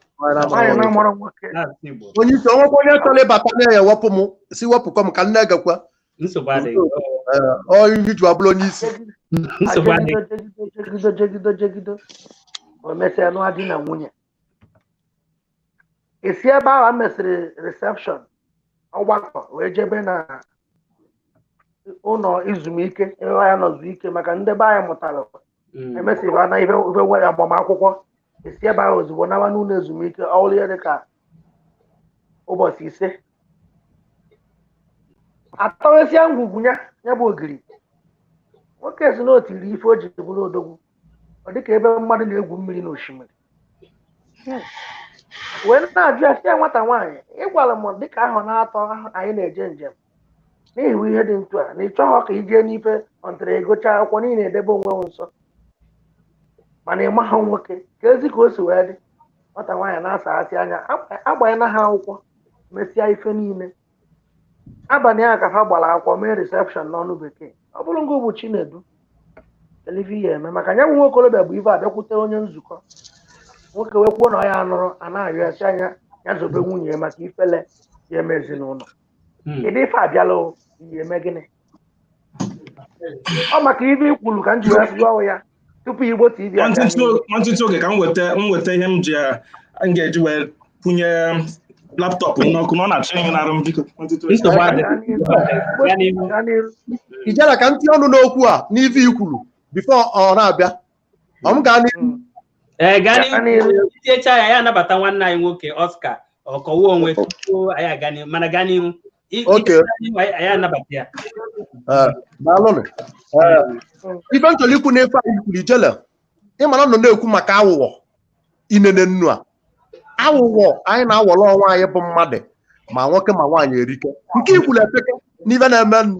[SPEAKER 10] onye isi ọnwekwa onye chọrọ ịbata na ya wepụ m si wepụkọ m ka nne gakwa
[SPEAKER 1] nsogbu adịghị
[SPEAKER 10] iju abụrụ onye isi
[SPEAKER 5] jegido o mesịa nụọ di na nwunye esi ebe ahụ a mesịrị reception ọgbakọ wee jebe na ụlọ izumike ebe ya nọzụ ike maka ndị be anyị mụtara emesịrị na ife nwere agbamakwụkwọ esi ebe ahụ ozugbo nawa n'ụlọ ezumike ọrụ ya dịka ụbọchị 5 atọghesịa ngwugwu ya bụ ogiri nwoke si na o tiri ife o ji bụrụ odogwu ọ dịka ebe mmadụ na-egwu mmiri n'osimiri wee na-ajụ ya sịa nwata nwaanyị ịgwara m dịka ahụ na-atọ anyị na-eje njem n'ihi ihe dị ntu a na ị chọghọ ka ijee n'ife ọntara egocha akwụkwọ niile edebe onwe nsọ mana ị maghị nwoke ka ezi ka o si wee dị nwata nwaanyị na-asaghasị anya agbanye na ha akwụkwọ mesịa ife niile abalị a ka ha gbara akwụkwọ mee reception n'ọnụ bekee ọ bụrụ ngụ bụ Chinedu televi ya eme maka ya nwe okorobịa bụ ife abịakwute onye nzukọ nwoke wee kwuo na ọ ya anụrụ a na-arịọ esi anya ya zobe nwunye maka ifele ya eme ezinụlọ kedu ife abịala ihe eme gịnị ọ maka ife ikwulu ka m ji wee sụọ ya tupu Igbo TV
[SPEAKER 3] nwantịtị oge ka m weta ihe m ga-eji wee kwụnye laptọpụ n'ọkụ na ọ na-achọ ihe na-arụ m biko
[SPEAKER 10] ijela ka ntị ọnụ n'okwu a n'ife ikwuru bifo ọ na-abịa ọ m gaa n'ihu
[SPEAKER 1] gaa n'ihu tiecha ya anabata nwanne anyị nwoke Oscar ọkọwa onwe tupu anyị aga n'ihu mana gaa n'ihu anyị anabata ya
[SPEAKER 10] daalụnụ ife m chọrọ ikwu n'efe anyị kwuru ijele ịmara nọ na-ekwu maka awụwọ inene nnu a awụwọ anyị na-awọrọ ọnwa anyị bụ mmadụ ma nwoke ma nwaanyị erike nke ikwuru epeke n'ife na-eme nnu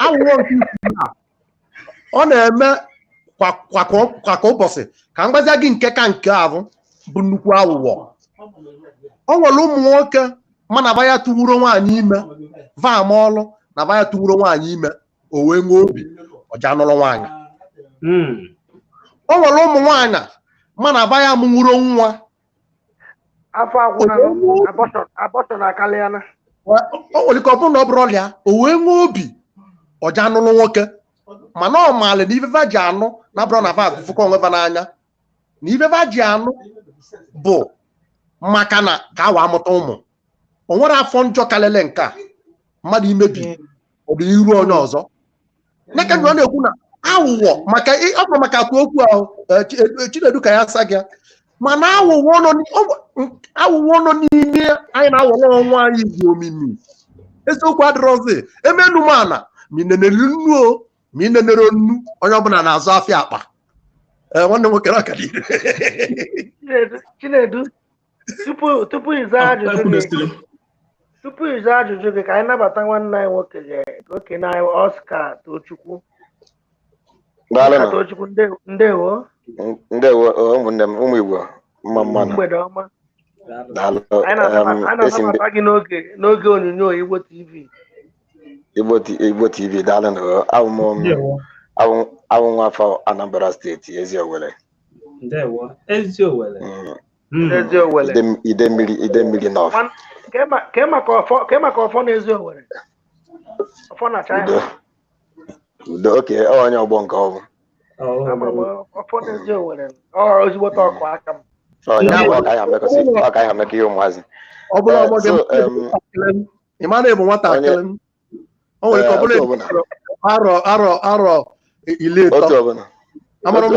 [SPEAKER 10] awụwọ nke ikwuru a ọ na-eme kwa ụbọchị ka m gbazia gị nke ka nke ahụ bụ nnukwu awụwọ o nwere ụmụ nwoke mana ba ya tụwuro nwaanyị ime vaama ọlụ na ba ya tụwuro nwaanyị ime o wee nwee obi ọja nụrụ nwaanyị o nwere ụmụ nwaanyị mana ba ya mụnwuro nwa
[SPEAKER 5] afọ agwụna abọtọ na akaliana
[SPEAKER 10] o nwere ike ọ bụrụ na ọ bụrụ ọlịa o wee nwee obi ọja nụrụ nwoke mana ọ maala na ifefa ji anụ na bụrụ na va agụfụkọ onwe n'anya na ifefa ji anụ bụ maka na ka awa amụta ụmụ o nwere afọ njọ kalele nke a mmadụ imebi ọdụ iru onye ọzọ neka ọ na-ekwu na awụwọ maka ọkwa maka atụ okwu ahụ Chinedu ka ya sa gị mana awụwọ nọ n'ime anyị na-awọrọ ọnwa anyị bụ omimi eziokwu adịrọzi emenumana ma inenere nnu o ma inenere nnu onye ọbụla na-azụ afịa akpa nwanne nwoke aka
[SPEAKER 5] Chinedu tupu ịza ajụjụ gị ka anyị nabata nwanne anyị nwoke okenye anyị Oscar Tochukwu. Tochukwu ndewo
[SPEAKER 9] ụmụnne m ụmụ Igbo mma mmanụ
[SPEAKER 5] mgbede ọma anyị na-anabata gị n'oge onyonyo Igbo TV daalụ awụ nwa afọ Anambra steeti Eziowere ide mmiri n'ọfọ ke maka ọfọ na Eziowere ọfọ na China
[SPEAKER 9] udo oke onye ọgbọ nke ọ bụ
[SPEAKER 5] ọfọ na Eziowere ozigbo ọkụ aka m
[SPEAKER 9] ọ ka ya mekọ ihe ụmụazị
[SPEAKER 10] ọ bụrụ ịmana ịbụ nwatakịrị m o nwere ka ọ bụrụ arọ 13 amara m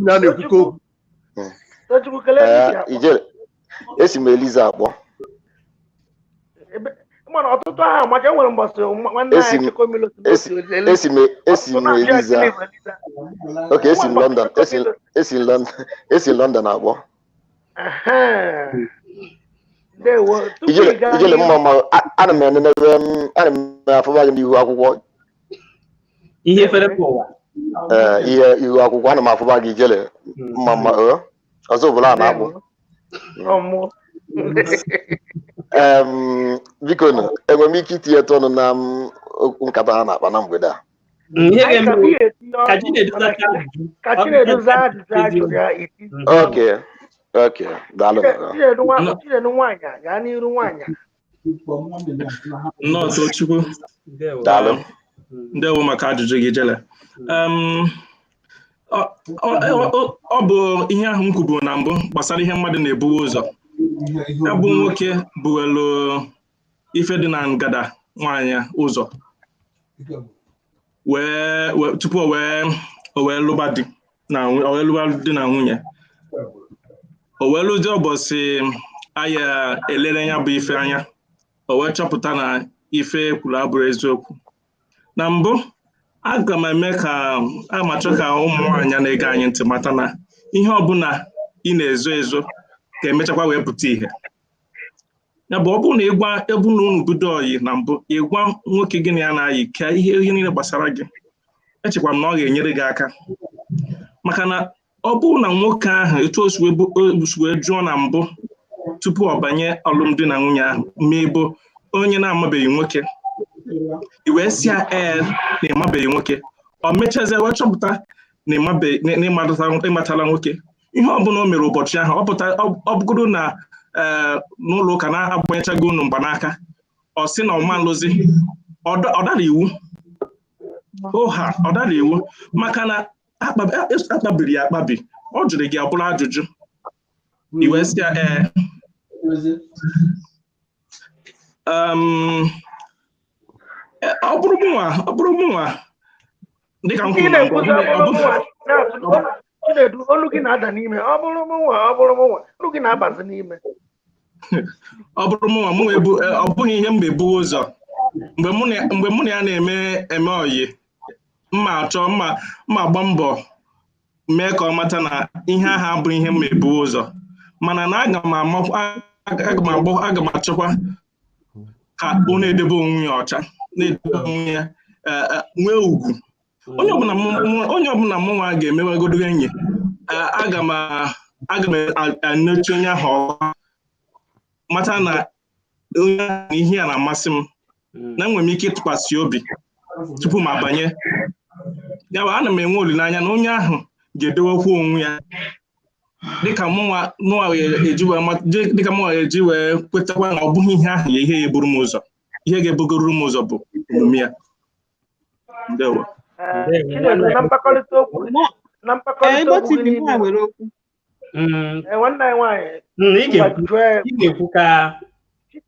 [SPEAKER 10] na na-ekwukọ okwu
[SPEAKER 5] Tochukwu kelee
[SPEAKER 13] Ijele esi m Eliza akpọ.
[SPEAKER 5] Mana ọtụtụ aha maka enwere mbọsị nwanne anyị Chikomilo
[SPEAKER 13] esi m Eliza. Okay, esi London akpọ.
[SPEAKER 5] Ndewo.
[SPEAKER 13] Ijele mma ana m afụba gị n'ihu akwụkwọ.
[SPEAKER 1] Ihe fere pụwa.
[SPEAKER 13] Ihe ihu akwụkwọ ana m afụba gị Ijele mma ọzọ bụla a na-akpọ. Biko enwere m ike itinye ọnụ na nkata ha na-akpa na mgbede a. Okay, daalụ.
[SPEAKER 3] Tochukwu.
[SPEAKER 13] Daalụ.
[SPEAKER 3] Ndewo maka ajụjụ gị Ijele. Ọ bụ ihe ahụ m kwubu na mbụ gbasara ihe mmadụ na-ebuwe ụzọ. Ya bụ nwoke buwelu ife dị na ngada nwaanyị ụzọ tupu o wee lụba di na nwunye. O wee lụzie ụbọchị aya elere ya bụ ife anya, o wee chọpụta na ife kwuru abụrụ eziokwu. Na mbụ aga m eme ka amachọ ka ụmụ nwaanyị na-ege anyị ntị mata na ihe ọbụla ị na-ezo ezo ka emechakwa wee pụta ihe. Ya bụ ọ bụrụ na ịgwa ebu na unu bido oyi na mbụ ịgwa nwoke gị na ya na-ayị ka ihe niile gbasara gị, echekwa m na ọ ga-enyere gị aka. Maka na ọ bụrụ na nwoke ahụ etu o si wee jụọ na mbụ tupu ọ banye alụmdi na nwunye ahụ ma ịbụ onye na-amabeghị nwoke, i wee sị ya na ịmabeghị nwoke, ọ mechazie wee chọpụta na ịmatala nwoke, ihe ọbụla o mere ụbọchị ahụ ọ bụgoro na n'ụlọ ụka na-agbanyechago unu mgbanaka, ọ sị na ọma nlụzi, ọ dara iwu. Ọ dara iwu maka na akpabiri ya akpabi. Ọ jụrụ gị abụrụ ajụjụ, i wee sị ya ọ bụrụ mụnwa dịka m kwuru na
[SPEAKER 5] Chinedu, olu gị na-ada n'ime. Ọ bụrụ mụnwa olu gị na-abazi n'ime.
[SPEAKER 3] Ọ bụrụ mụnwa ọ bụghị ihe mgbe ebuwe ụzọ mgbe mụ na ya na-eme oyi mma agba mbọ mee ka ọ mata na ihe ahụ abụghị ihe mma ebuwe ụzọ, mana na aga m achọkwa ka ọ na-edebe onwe ya ọcha, na-edebe onwe ya nwee ugwu. Onye ọbụla mụnwa ga-emewegodo enyi, aga m anochi onye ahụ mata na onye ahụ ihe ya na-amasị m, na enwere m ike ịtụkwasị obi tupu m abanye. Ya bụ ana m enwe olileanya na onye ahụ ga-edewekwa onwe ya dịka mụnwa eji wee kwetakwa na ọ bụghị ihe ahụ ya ihe ga-eburu m ụzọ. Ihe ga-ebugoro m ụzọ bụ omume ya. Ndewo.
[SPEAKER 5] Na mkpakọrịta okwu gị niile nwanne anyị nwaanyị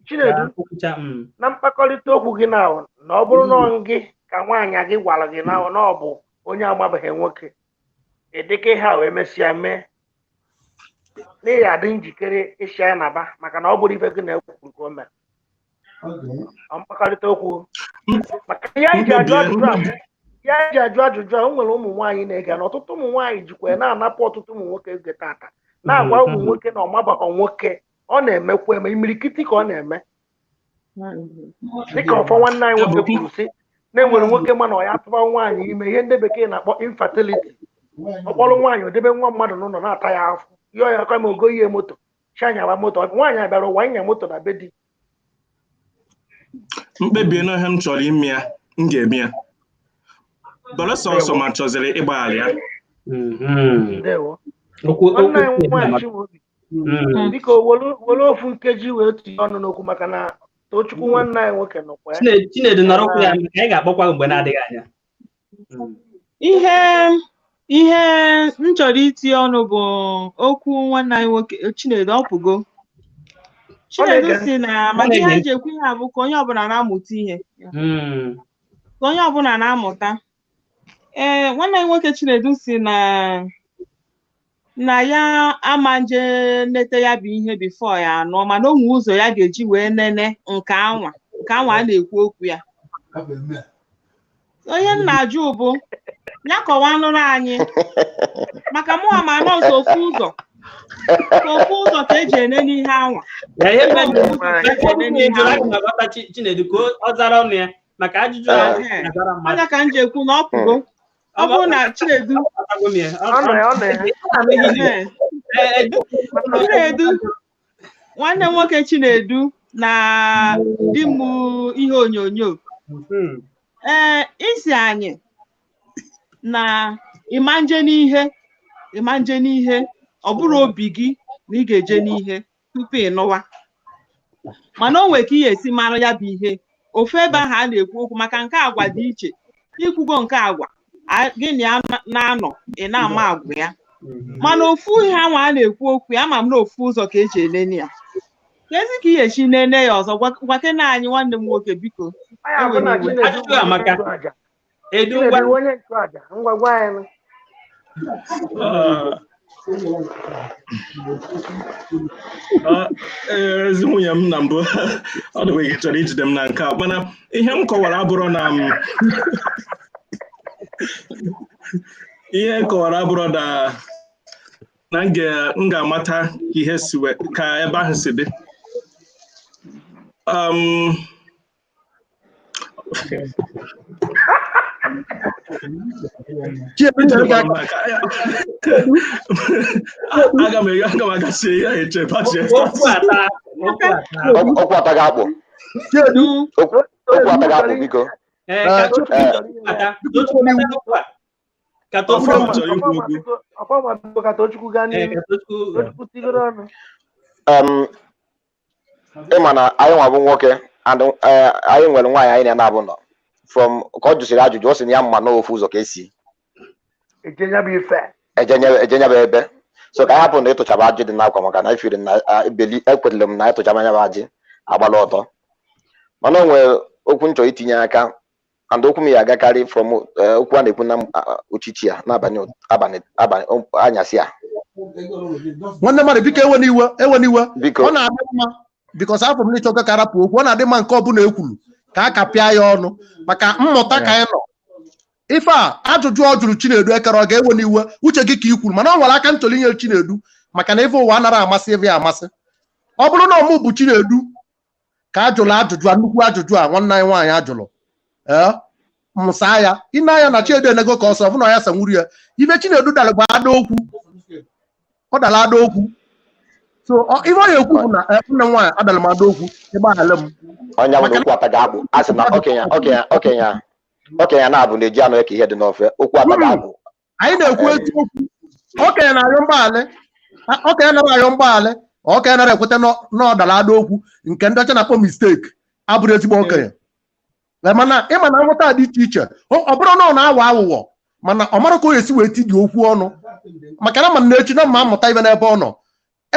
[SPEAKER 5] Chinedu, na mkpakọrịta okwu gị na ọ bụrụ na gị ka nwaanyị gị gwara gị na ọ bụ onye agbabeghị nwoke, edeke ha wee mesịa mee n'ihi adị njikere ịsị ya naba maka na ọ bụrụ ife gị na-ekwu ka o mere. Mkpakọrịta okwu maka ya ji ajụ ajụjụ a, o nwere ụmụ nwaanyị na-ege na ọtụtụ ụmụ nwaanyị jikwa na-anapụ ọtụtụ ụmụ nwoke ege tata na-agwa ụmụ nwoke na ọmabaghọ nwoke, ọ na-emekwa eme imirikiti ka ọ na-eme. Dịka ọfọ nwanne anyị nwoke kwuru sị na enwere nwoke mana ọ ya tụba nwaanyị ime ihe ndị bekee na-akpọ infertility. Ọ kpọrọ nwaanyị o debe nwa mmadụ n'ụlọ na-ata ya afọ, yọọ ya aka ma ogo ihe moto chanyaba moto, nwaanyị abịara ụwa ịnya moto na be di.
[SPEAKER 3] Mkpebi na ihe m chọrọ ime ya m ga-eme ya bụrụ sọsọ ma chọziri ịgbaghara ya.
[SPEAKER 5] Nwanne anyị nwaanyị Chimaobi, biko were ofu nkeji wee tinye ọnụ n'okwu maka na Tochukwu nwanne anyị nwoke nọkwa ya.
[SPEAKER 1] Chinedu nọrọkwa ya ka anyị ga-akpọkwa mgbe na-adịghị anya.
[SPEAKER 2] Ihe m chọrọ itinye ọnụ bụ okwu nwanne anyị nwoke Chinedu ọpụgo. Chinedu si na maka ihe anyị ji ekwu ihe bụ ka onye ọbụla na-amụta ihe, ka onye ọbụla na-amụta. Nwanne anyị nwoke Chinedu si na na ya ama nje nete ya bụ ihe bifo ya anọ mana onwe ụzọ ya ga-eji wee nene nke anwa a na-ekwu okwu ya. Onye m na-ajụ bụ ya kọwanụrụ anyị maka mụ ama nọọsụ ofu ụzọ ka eji ene n'ihe anwa.
[SPEAKER 1] Chinedu ka ọ zara ọnụ ya maka ajụjụ
[SPEAKER 2] onye ka m ji ekwu na ọ pụgo ọ bụrụ na Chinedu nwanne m nwoke Chinedu na di m ihe onyonyo isi anyị na ịmanje n'ihe ọ bụrụ obi gị na ị ga-eje n'ihe tupu ị nụwa mana o nwere ka ihe esi mara ya bụ ihe ofu ebe ahụ a na-ekwu okwu maka nke agwa dị iche ikwugo nke agwa gị na na-anọ ị na-ama agwa ya mana ofu ihe anwa a na-ekwu okwu ya ma m na ofu ụzọ ka eji eleni ya ka ezi ka ihe esi nene ya ọzọ gwakene anyị nwanne m nwoke biko
[SPEAKER 3] ezi nwunye m na mbụ ọ dịghị chọrọ ijide m na nke a mana ihe m kọwara abụrụ na m ga-amata ihe ka ebe ahụ si dị. Aga m agachi ya eche
[SPEAKER 13] okwu ataghị akpụ biko ịma na anyị nwa bụ nwoke anyị nwere nwaanyị anyị na-abụ nọ from ka ọ jụsịrị ajụjụ ọ sị na ya mma n'ofu ụzọ ka esi ejenyebe ebe so ka anyị hapụ na ịtụchaba ajụ dị n'akwa maka na ifiri na ekwetere m na ịtụchaba anya bụ ajị agbala ọtọ mana o nwere okwu nchọ itinye aka and okwu m ya agakarị from okwu a na-ekwu na uchichi ya n'abalị anyasị a
[SPEAKER 10] nwanne mmadụ biko ewe n'iwe ọ na-adị mma bikos afọ m n'ịchọ ka arapụ okwu ọ na-adị mma nke ọbụla ekwuru ka a kapịa ya ọnụ maka mmụta ka anyị nọ ife a ajụjụ ọ jụrụ Chinedu ekere ọ ga-ewe n'iwe uche gị ka i kwuru mana ọ nwere aka ntụli inye Chinedu maka na ife ụwa anaghị amasị ebe ya amasị ọ bụrụ na ọmụ bụ Chinedu ka ajụrụ ajụjụ a nnukwu ajụjụ a nwanne anyị nwaanyị ajụrụ mụsa ya ine anya na Chinedu enego ka ọsọ bụ na ya sanwuru ya ibe Chinedu dara gba ada okwu ọ dara ada okwu so ife ọ ya ekwu bụ na nne nwaanyị adara m ada okwu ebe aghale m
[SPEAKER 13] onye nwere okwu ataghị akpụ a sị na okenye na-abụ na-eji anụ eke ihe dị n'ofe okwu ataghị akpụ
[SPEAKER 10] anyị na-ekwu eziokwu okenye na-arịọ mgbaghara okenye na-arịọ mgbaghara okenye nara ekweta na ọ dara ada okwu nke ndị ọcha na-akpọ misteki abụrụ ezigbo okenye mana ịma na nghọta dị iche iche ọ bụrụ na ọ na-aghọ aghụghọ mana ọ mara ka o esi wee tiji okwu ọnụ maka na ma na-echi na mma amụta ibe n'ebe ọ nọ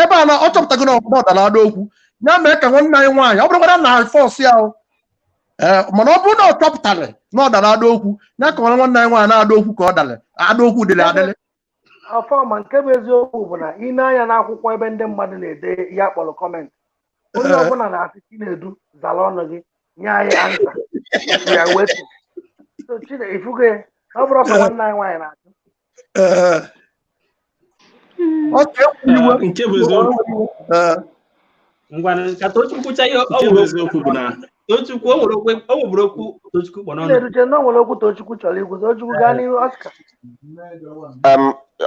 [SPEAKER 10] ebe a na ọ chọpụtago na ọ dara ada okwu ya mee ka nwanne anyị nwaanyị ọ bụrụkwara na fọs ya mana ọ bụrụ na ọ chọpụtara na ọ dara ada okwu ya ka nwanne anyị nwaanyị na-ada okwu ka ọ dara ada okwu dịrị adịrị
[SPEAKER 5] ọfọma nke bụ eziokwu bụ na ị na-anya n'akwụkwọ ebe ndị mmadụ na-ede ihe akpọrọ kọmentị onye ọbụla na-asị Chinedu zara ọnụ gị nye anyị ansa ya wetu ifugo ya ọ bụrụ ka nwanne anyị nwaanyị na-achụ
[SPEAKER 3] nke bụ eziokwu
[SPEAKER 1] ngwana ka Tochukwu cha ihe
[SPEAKER 3] eziokwu bụ na
[SPEAKER 1] Tochukwu o nwere okwu Tochukwu kpọrọ ọnụ
[SPEAKER 5] Chinedu na o nwere okwu Tochukwu chọrọ ikwu Tochukwu gaa n'ihu Oscar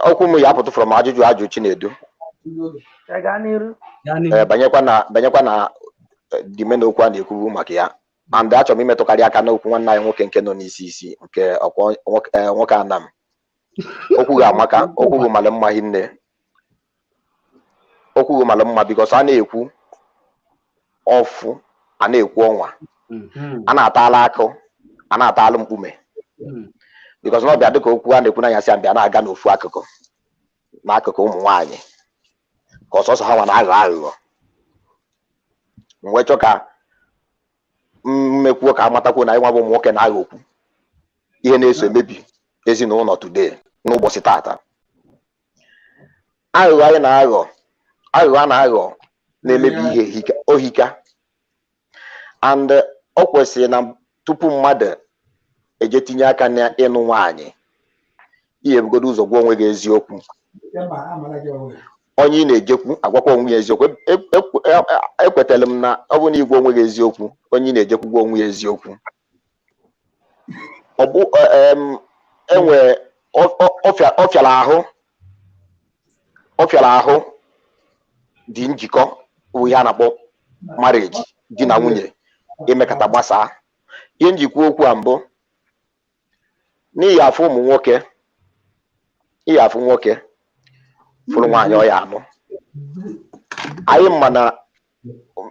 [SPEAKER 13] okwu m ya apụtụ from ajụ Chinedu
[SPEAKER 5] gaa n'iru
[SPEAKER 13] banyekwa na dimena okwu a na-ekwu maka ya and achọrọ m imetụkarị aka n'okwu nwanne anyị nwoke nke nọ n'isi nke nwoke Anam okwu ga-amaka okwu gụ mara mma hinne okwu gụ mara mma bikos a na-ekwu ọfụ a na-ekwu ọnwa a na-atala akụ a na-atalụ mkpume bikos na ọbịa dịka okwu a na-ekwu n'anya si abịa na-aga n'ofu akụkụ n'akụkụ ụmụ nwaanyị ka ọsọsọ ha nwa na-aghọ aghụghọ mgbe chọ ka mmekwuo ka amatakwu na anyị nwa bụ ụmụ nwoke na-aghọ okwu ihe na-eso emebi ezinụlọ today n'ụbọchị tata aghụghọ anyị na-aghọ aghụghọ a na-aghọ na-emebi ihe ohika and ọ kwesịrị na tupu mmadụ eje tinye aka na ịnụ nwaanyị ihe ebugodo ụzọ gwa onwe gị eziokwu. Onye ị na-ejekwu agwakwa onwe ya eziokwu. Ekwetara m na ọ bụ na igwe onwe gị eziokwu, onye ị na-ejekwu gwa onwe ya eziokwu. Ọ bụ enwe ọ fịara ahụ dị njikọ bụ ihe a na-akpọ marriage, di na nwunye imekọta gbasaa. Ihe njikwa okwu a mbụ n'ihi afọ ụmụ nwoke, ihe afọ nwoke fụrụ nwaanyị ọ ya anụ. Anyị ma na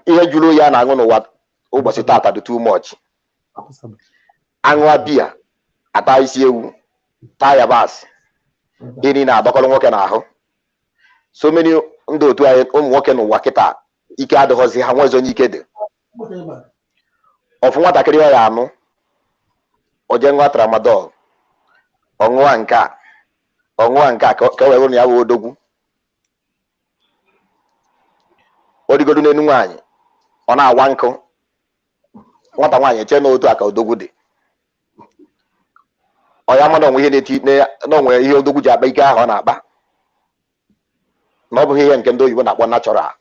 [SPEAKER 13] ihe juru ya na-aṅụ n'ụwa ụbọchị tata dị too much. Aṅụa biya, ata isi ewu, taa yabasị, ihe na-adọkọrọ nwoke n'ahụ. So many ndị otu anyị ụmụ nwoke n'ụwa kịta ike adịghọzi ha, nwezi onye ike dị. Ọfụ nwatakịrị ọ ya anụ, o jee ṅụọ tramadol, ọ ṅụọ nke a ka wee na ya wee odogwu. O rigodo n'elu nwaanyị, ọ na-awa nkụ, nwata nwaanyị eche n'otu a ka odogwu dị. Ọ ya ma na onwe ihe odogwu ji akpa ike ahụ ọ na-akpa, na ọ bụghị ihe nke ndị oyibo na-akpọ natural.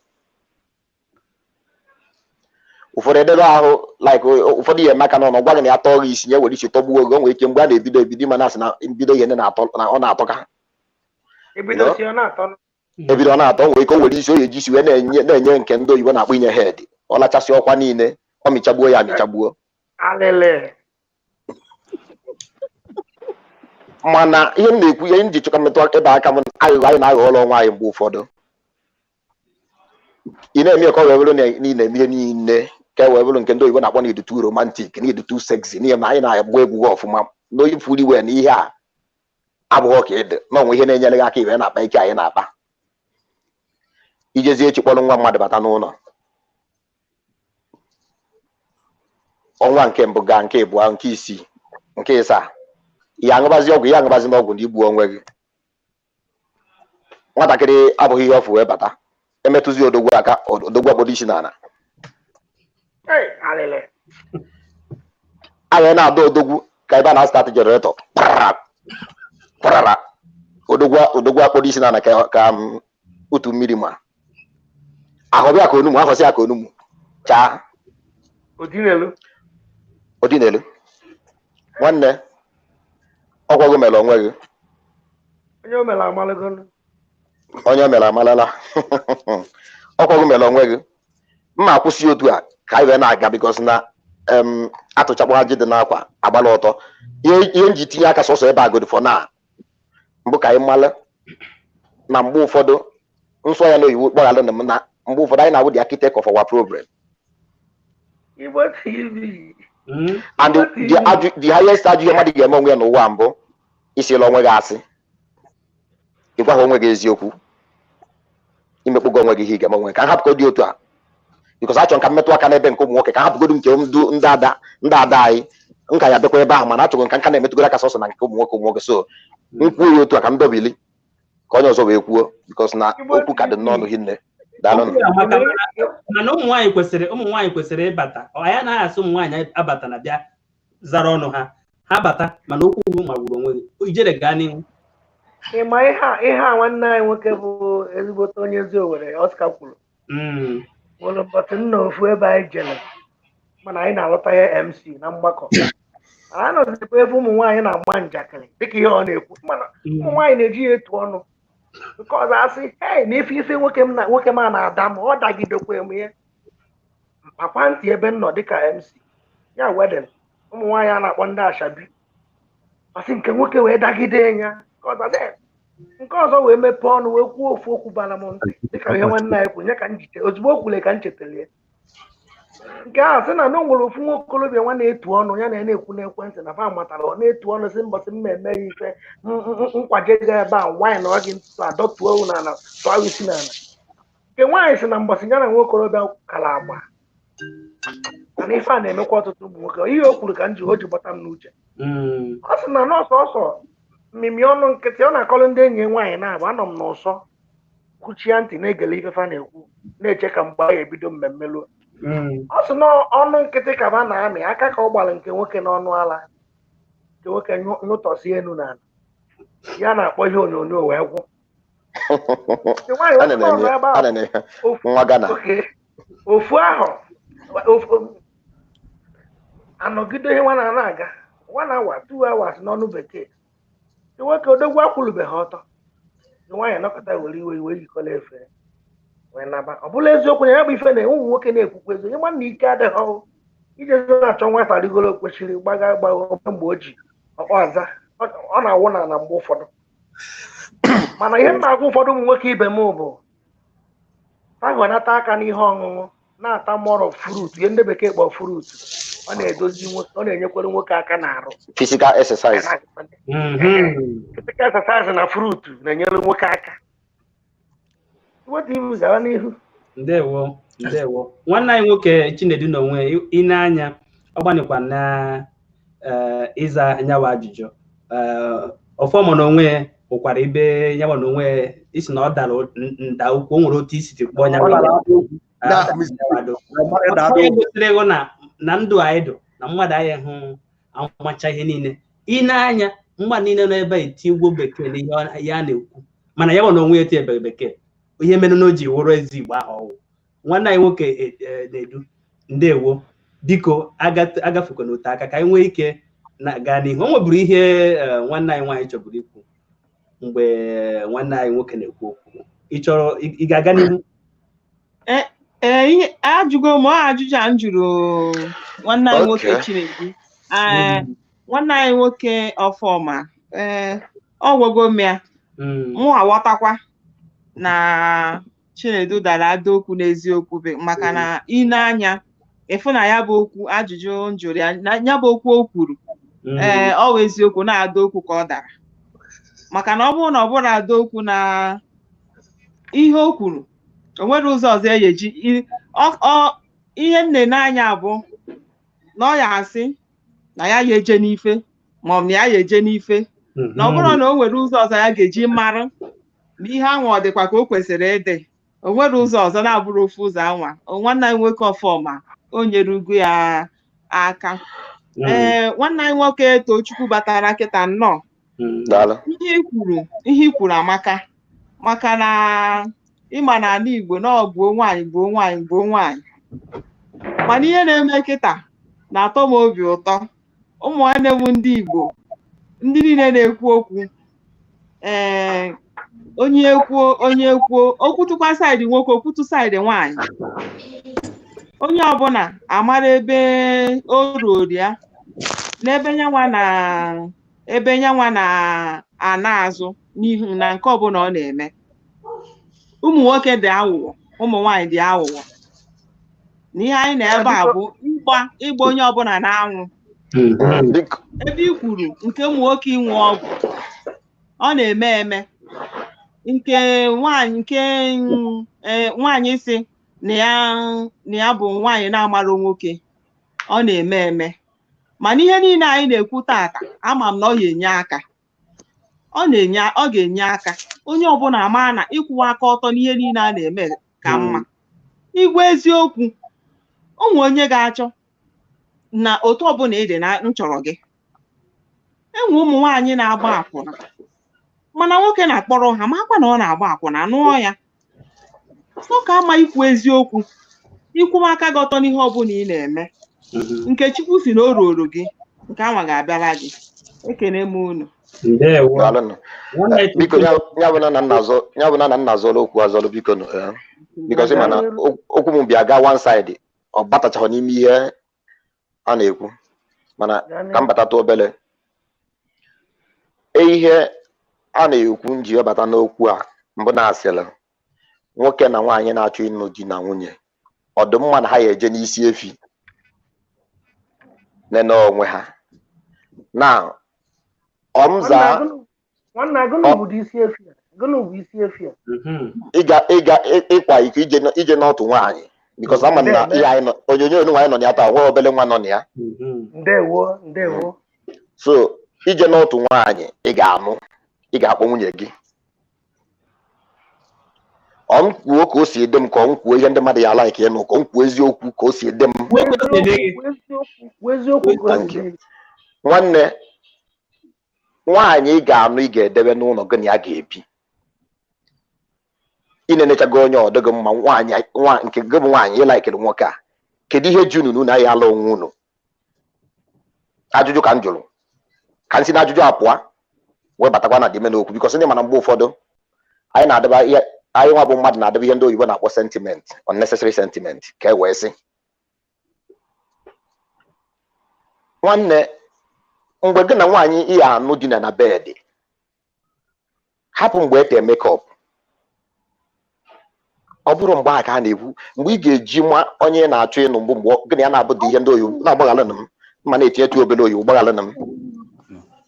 [SPEAKER 13] Ụfọdụ edebe ahụ like ụfọdụ ihe maka na ọ gwa gị na ya tọọ gị isi nye were isi tọgbuo oge, o nwere ike mgbe a na-ebido ma na-asị na mbido ihe ọ na-atọ ka ebido ọ na-atọ, nwere ike o were isi o eji isi wee na-enye nke ndị oyibo na-akpọ inye head. Ọ lachasị ọkwa niile, ọ mịchagbuo ya amịchagbuo. Mana ihe m na-ekwu, ihe m ji chọka mmetụ ebe aka m, aghụghọ anyị na-aghọ ụlọ nwaanyị mgbe ụfọdụ. Ị na-eme ka ọ wee bụrụ na ị na-eme ihe niile ka wee bụrụ nke ndị oyibo na-akpọ na idutu romantic na idutu sexy, n'ihe na anyị na-agba egwu ọfụma na onye furu iwe na ihe a abụghị ka ịdị na onwe ihe na-enyere gị aka iwe na-akpa ike anyị na-akpa. Ijezi echi kpọrọ nwa mmadụ bata n'ụlọ, ọnwa nke mbụ gaa nke abụọ nke isii nke ịsaa, ihe aṅụbazi ọgwụ, ihe aṅụbazi n'ọgwụ na igbu onwe gị. Nwatakịrị abụghị ihe ọfụ wee bata, emetụzi odogwu aka, odogwu akpọdo isi n'ala. Anyị na-adọ odogwu ka ebe a na-asịtatị jeneretọ kwarara, odogwu akpọdo isi n'ala ka otu mmiri ma ahụbịa ka onugbu, ahọsị ya ka onugbu chaa odinelu. Nwanne ọgwọgwụ mere onwe gị, onye o mere amalala. Ọgwọgwụ mere onwe gị. Mma akwụsị otu a ka anyị wee na-aga bikos na atụchakpọ ha ji dị n'akwa agbala ọtọ. Ihe nji tinye aka sọsọ ebe agodifọ na mbụ ka anyị mmalụ na mgbe ụfọdụ nsọ ya n'oyibo kpọghalụ na m na mgbe ụfọdụ anyị na-awụ the architect of our program. And the highest ajụ ihe mmadụ ga-eme onwe ya n'ụwa mbụ isiela onwe gị asị, ịgwa ha onwe gị eziokwu, imekpụgo onwe gị ihe ị ga-eme onwe ka nhapụgo dị otu a, bikos achọrọ ka mmetụ aka n'ebe nke ụmụ nwoke, ka nhapụgodo nke ndị ada anyị nka ya bekwa ebe ahụ, mana achọrọ nka na-emetụgoro aka sọsọ na nke ụmụ nwoke. So nkwuo ya otu a ka m dobili ka onye ọzọ wee kwuo, bikos na okwu ka dị n'ọnụ hinne.
[SPEAKER 1] Mana ụmụ nwaanyị kwesịrị ịbata. Anyị anaghị asị ụmụ nwaanyị abata na bịa zara ọnụ ha bata, mana okwu ugwu ma gburu onwe gị. Ijere gaa n'ihu.
[SPEAKER 5] Ịma ihe a nwanne anyị nwoke bụ ezigbote onye ezi Owere Oscar kwuru nwere ụbọchị nna ofu ebe anyị jere, mana anyị na-alọta ya MC na mgbakọ. Anyị nọzikwa ebe ụmụ nwaanyị na-agba njakịrị dịka ihe ọ na-ekwu, mana ụmụ nwaanyị na-eji ya etu ọnụ. Nke ọzọ asị na ife nwoke m na-ada m, ọ dagidekwa m ihe mkpakwa ntị ebe m nọ dịka MC ya wedin. Ụmụ nwaanyị a na-akpọ ndị ashabi asị nke nwoke wee dagide ya, nke ọzọ wee mepee ọnụ wee kwuo ofu okwu bara m ntị dịka ihe nwanne anyị kwuru, nye ka njite ozugbo o kwule ka m chetara ya. Nke ahụ sị na o nwere ofu nwa okolobịa nwa na-etu ọnụ ya na-ekwu n'ekwentị na fa matara ọ na-etu ọnụ si mbọsị mma eme ya ife nkwaje ga ebe a nwaanyị na ọ gị ntụtụ adọtuo owu n'ala tụọ isi n'ala. Nke nwaanyị si na mbọsị ya na nwa okolobịa kara agba, mana ife a na-emekwa ọtụtụ ụmụ nwoke. Ihe o kwuru ka o ji gbata m n'uche. Ọ sị na nọọsụ ọsọ mmimi ọnụ nkịtị ọ na-akọrọ ndị enyi nwaanyị na-abụ anọ m n'ụsọ kwuchie ntị na-egele ife fa na-ekwu na-eche ka mgbe a ebido mmemme luo ọ sị na ọnụ nkịtị ka ba na-amị aka ka ọ gbara nke nwoke n'ọnụ ala nke nwoke nyụtọsi enu na ya na-akpọ ihe onyonyo wee gwụ ofu ahụ anọgide ihe nwa na-aga 1 hour 2 hours n'ọnụ bekee nwoke odogwu akwụlụbeghị ọtọ nwaanyị anọkọta were iwe yikọla efere wee naba ọ bụla eziokwu na ya bụ ife na ụmụ nwoke na-ekwukwa eziokwu ịma na ike adịghị ijezi na-achọ nwata rigoro kwesịrị gbagagba mgbe o ji ọkpọaza ọ na-awụ na mgbe ụfọdụ mana ihe na-agwa ụfọdụ ụmụ nwoke ibe m bụ ahụnata aka n'ihe ọṅụṅụ na-ata mọrọ fruit ihe ndị bekee kpọrọ fruit ọ na-edozi nwoke ọ na-enyekwara nwoke aka n'arụ
[SPEAKER 13] physical exercise
[SPEAKER 5] physical exercise na fruit na-enyere nwoke aka iwu gara n'ihu
[SPEAKER 1] ndewo nwanne anyị nwoke Chinedu n'onwe ine anya ọ gbanịkwa na ịza nyawa ajụjụ ọfọmọ n'onwe ụkwara ibe nyawa n'onwe isi na ọ dara nda ukwu o nwere otu isi kpọọ nyawa gosiri na ndụ anyị dụ na mmadụ anyị hụ amacha ihe niile ine anya mmadụ niile nọ ebe a eti egwu bekee na ihe ya na-ekwu mana ya n'onwe eti ebe bekee ihe mere na o ji wụrụ ezi Igbo ahụ ọwụ nwanne anyị nwoke na-edu ndewo biko agafekwa n'ote aka ka anyị nwee ike gaa n'ihu o nweburu ihe nwanne anyị nwaanyị chọburu ikwu mgbe nwanne anyị nwoke na-ekwu okwu ị ga-aga n'ihu
[SPEAKER 2] ajụgo m ajụjụ a m jụrụ nwanne anyị nwoke Chinedu nwanne anyị nwoke ọfọma ọ gwago m ya mụ aghọtakwa na Chinedu dara ada okwu n'eziokwu maka na ine anya efu na ya bụ okwu ajụjụ njụrụ ya bụ okwu o kwuru ọ bụ eziokwu na-ada okwu ka ọ dara maka na ọ bụrụ na ọ bụrụ ada okwu na ihe o kwuru o nwere ụzọ ọzọ eji ihe nne n'anya bụ na ọ ya asị na ya eje n'ife ma ọ bụ na ya eje n'ife na ọ bụrụ na o nwere ụzọ ọzọ ya ga-eji mara na ihe anwa ọ dịkwa ka o kwesịrị ịdị o nwere ụzọ ọzọ na-abụrụ ofu ụzọ anwa nwanne anyị nwoke ọfọma o nyere ugo ya aka nwanne anyị nwoke Tochukwu batara kịta nnọọ ihe i kwuru amaka maka na ịma na ala Igbo na ọ gbuo nwaanyị mana ihe na-eme kịta na-atọ m obi ụtọ ụmụ nwanne m ndị Igbo ndị niile na-ekwu okwu onye kwuo okwutụkwa saịdị nwoke okwutu saịdị nwaanyị onye ọbụla amara ebe o ruo ya n'ebe nyanwa na-ana azụ n'ihu na nke ọbụla ọ na-eme ụmụ nwoke dị aghụghọ ụmụ nwaanyị dị aghụghọ na ihe anyị na-ebe a bụ ịgba onye ọbụla n'anwụ ebe i kwuru nke ụmụ nwoke inwe ọgwụ ọ na-eme nke nwaanyị si na ya bụ nwaanyị na-amara nwoke ọ na-eme mana ihe niile anyị na-ekwu tata ama m na ọ ga-enye aka ọ ga-enye aka onye ọbụla ama na ịkwụwa aka ọtọ n'ihe niile a na-eme ka mma igwe eziokwu ụmụ onye ga-achọ na otu ọbụla ị dị na nchọrọ gị enwe ụmụ nwaanyị na-agba akwụna mana nwoke na-akpọrọ ha makwa na ọ na-agba akwụna nụọ ya ka ama ikwu eziokwu ịkwụwa aka gị ọtọ n'ihe ọbụla ị na-eme nke Chukwu si na o ruoro gị nke anwa ga-abịara gị ekene m unu
[SPEAKER 13] biko ya bụ na nna zọrọ okwu azọrọ biko because mana okwu m bịa gaa one side ọ batachakwa n'ime ihe a na-ekwu mana ka m batata obere ihe a na-ekwu nji webata n'okwu a mbụ na-asịrị nwoke na nwaanyị na-achọ ịnụ di na nwunye ọdụmma na ha ya eje n'isi efi nene onwe ha na ọmza ịkwa iko ije n'otu nwaanyị because ama na ihe anyị onyonyo nwaanyị nọ na ya taa hụ obere nwa nọ na ya
[SPEAKER 5] ndewo
[SPEAKER 13] so ije n'otu nwaanyị ị ga-akpọ nwunye gị kwuo ka o si ede m ka ọ kwuo ihe ndị mmadụ ya like ịnụ ka ọ kwuo eziokwu ka o si ede m nwanne nwaanyị ị ga-anụ ị ga-edebe n'ụlọ gị na ya ga-ebi ị na-enechago onye ọdịgo mma nke gị bụ nwaanyị ịlaikiri nwoke a kedu ihe ji unu na ya ala onwe unu ajụjụ ka m jụrụ ka m si na ajụjụ apụa wee batakwa na dime n'okwu bikọs ndị mana mgbe ụfọdụ anyị na-adịba ihe anyị nwa bụ mmadụ na-adịba ihe ndị oyibo na-akpọ sentiment unnecessary sentiment ka e wee sị nwanne mgbe gị na nwaanyị ihe anụ dina na bedị hapụ mgbe ete mekọp ọ bụrụ mgbe a ka a na-ekwu mgbe ị ga-eji nwa onye na-achọ ịnụ mbụ mgbe gị na ya na-abụdị ihe ndị oyibo na-agbaghalụ m ma na-etinye tu obere oyibo gbaghalụ m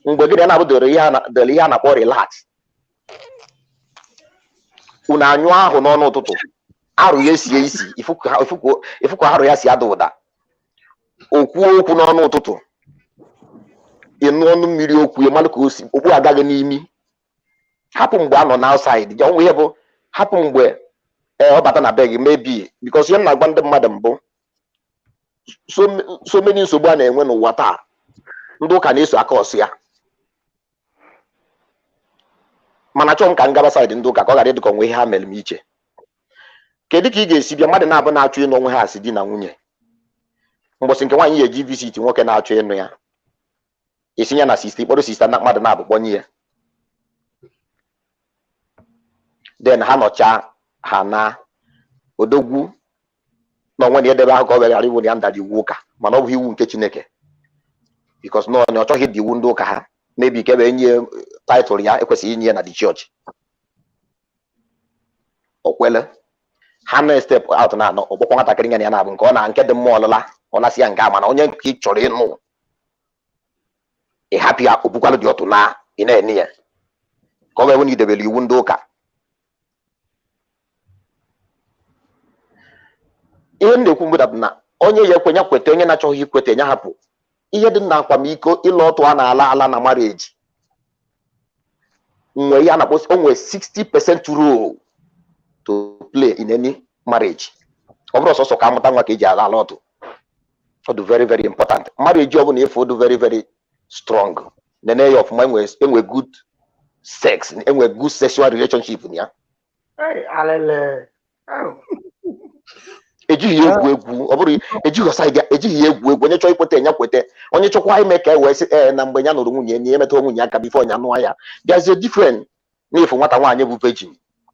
[SPEAKER 13] mgbe gị na ya na-abụdịrị ihe a na-akpọ relax unu anyụ ahụ n'ọnụ ụtụtụ arụ ya esie isi ifuku arụ ya si ada ụda okwuo okwu n'ọnụ ụtụtụ ịnụ ọnụ mmiri okwu ịmalụ ka o si okpu agaghị n'imi hapụ mgbe a nọ n'outside ya ọnwụ ihe bụ hapụ mgbe ọ bata na be gị mebi bikos ihe m na-agwa ndị mmadụ mbụ so many nsogbu a na-enwe n'ụwa taa ndị ụka na-eso aka ọsụ ya mana chọọ m ka m gaba saịdị ndị ụka ka ọ ghara ịdịka onwe ihe ha mere m iche kedu ka ị ga-esi bịa mmadụ na-abụ na-achọ ịnụ onwe ha asị di na nwunye mgbọsị nke nwaanyị ya eji visit nwoke na-achọ ịnụ ya esi ya na sista kpọrọ sista na mmadụ na-abụ kpọnye ya den ha nọcha ha na odogwu na onwe na edebe ahụ ka ọ bịara iwu na ya ndara iwu ụka mana ọ bụ iwu nke Chineke bikos na ọ chọghị dị iwu ndị ụka ha mebi ka ebe enye taịtụl ya ekwesịghị inye ya na the church okwele ha na step out na anọ ọkpọkpọ nwatakịrị ya na ya na-abụ nke ọ na nke dị mma ọlụla ọ na-asị ya nke a mana onye nke ị chọrọ ịnụ ị hapụ ya obukwala dị ọtụ na ị na-ene ya ka ọ ga-enwe na idebere iwu ndị ụka ihe m na-ekwu mgbeda bụ na onye ya ekwenye kweta onye na-achọghị ikweta enye hapụ ihe dị na akwamiko ịlụ ọtụ a na-ala ala na marriage nwe ihe a na-akpọ onwe 60% role to play in any marriage ọ bụrụ sọsọ ka amụta nwa ka eji ala ọtụ ọ dị very very important marriage ọ bụla efu dị very very strong nene ya ọfụma enwe good sex enwe good sexual relationship na ya ejighị egwu egwu ọ bụrụ ejighị ọsa ejighị egwu egwu onye chọọ ikweta enya kweta onye chọkwa ime ka e wee sị na mgbe ya nụrụ nwunye ya emetụ nwunye aka bifo ọnya nụọ ya bịazie different n'efu nwata nwaanyị bụ virgin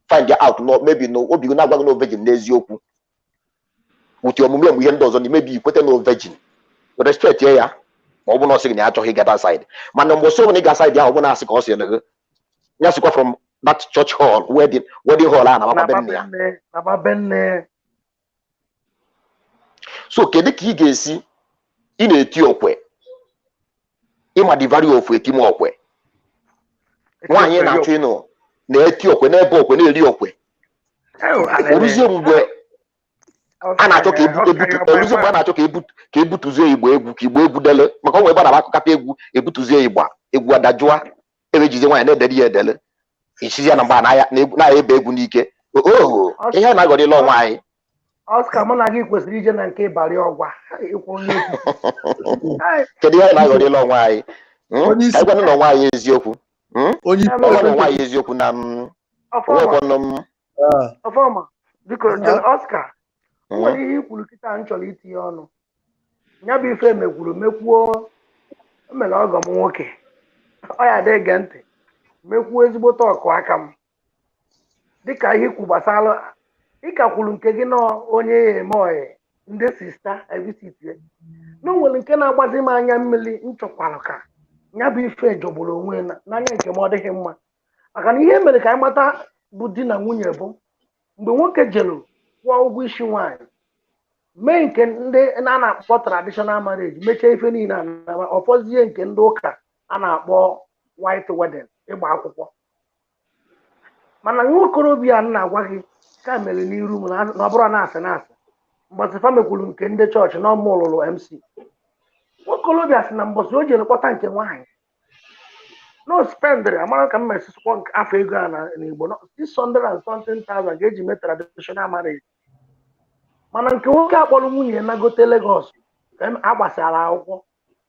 [SPEAKER 13] find out no maybe no obi na-agwaghị no virgin n'eziokwu uti omume mgbe ihe ndị ọzọ na-emebi ikweta no virgin respect ya ma ọ bụ na ọ sịghị na ya achọghị ịga that side mana mgbe so na ịga side ahụ ọ bụ na asị ka ọ sị gị ya sịkwa from that church hall wedding hall a na be nne ya so kedu ka ị ga-esi ị na-eti okwe ịma divari ofu etime okwe nwaanyị na-achọ ịnụ na-eti okwe n'ebe okwe na-eri okwe oruzie mgbe a na-achọ ka ebutuzie igbo egwu ka igbo egwu dele maka ọ nwere ebe a na-akụkata egwu ebutuzie igba egwu adajụa ebejizie nwaanyị na-edere ya edele ichizi ya na mgba na ebe egwu n'ike ihe a na-agọrịla ọnwa anyị
[SPEAKER 5] Oscar mụ na gị kwesịrị ije na nke ịbarị ọgwa
[SPEAKER 13] kedu ihe na-aghọrịla onwe anyị ka ịgwanụ na onwe anyị eziokwu onwe anyị eziokwu na
[SPEAKER 5] ọfọma biko Oscar nwere ihe ikwuru kịta m chọrọ itinye ọnụ ya bụ ife mekwuo emere ọgọ m nwoke ọ ya dị ege ntị mekwuo ezigbo tọkụ aka m dịka ihe ikwu gbasara ịkakwuru nke gị na onye ya eme oyi ndị sista ebisitie na nwere nke na-agbazi m anya mmiri nchọkwara ka ya bụ ife jọgburu onwe n'anya nke m ọ dịghị mma maka na ihe mere ka anyị mata bụ di na nwunye bụ mgbe nwoke jere kwụọ ụgwọ isi nwaanyị mee nke ndị na-akpọ traditional marriage mechaa ife niile ọfọzie nke ndị ụka a na-akpọ white wedding ịgba akwụkwọ mana nwa okorobịa na-agwa gị ka mere n'iru m na ọ bụrụ na-asị mgbọsị fa mekwuru nke ndị chọọchị na ọmụ ụlụlụ MC nwokolobịa sị na mbọsị o jere kpọta nke nwaanyị no spendere amara ka mmesi sụkwọ afọ ego a n'Igbo no 600 and something thousand ga-eji mee traditional marriage mana nke nwoke akpọrọ nwunye na gote Lagos ka agbasara akwụkwọ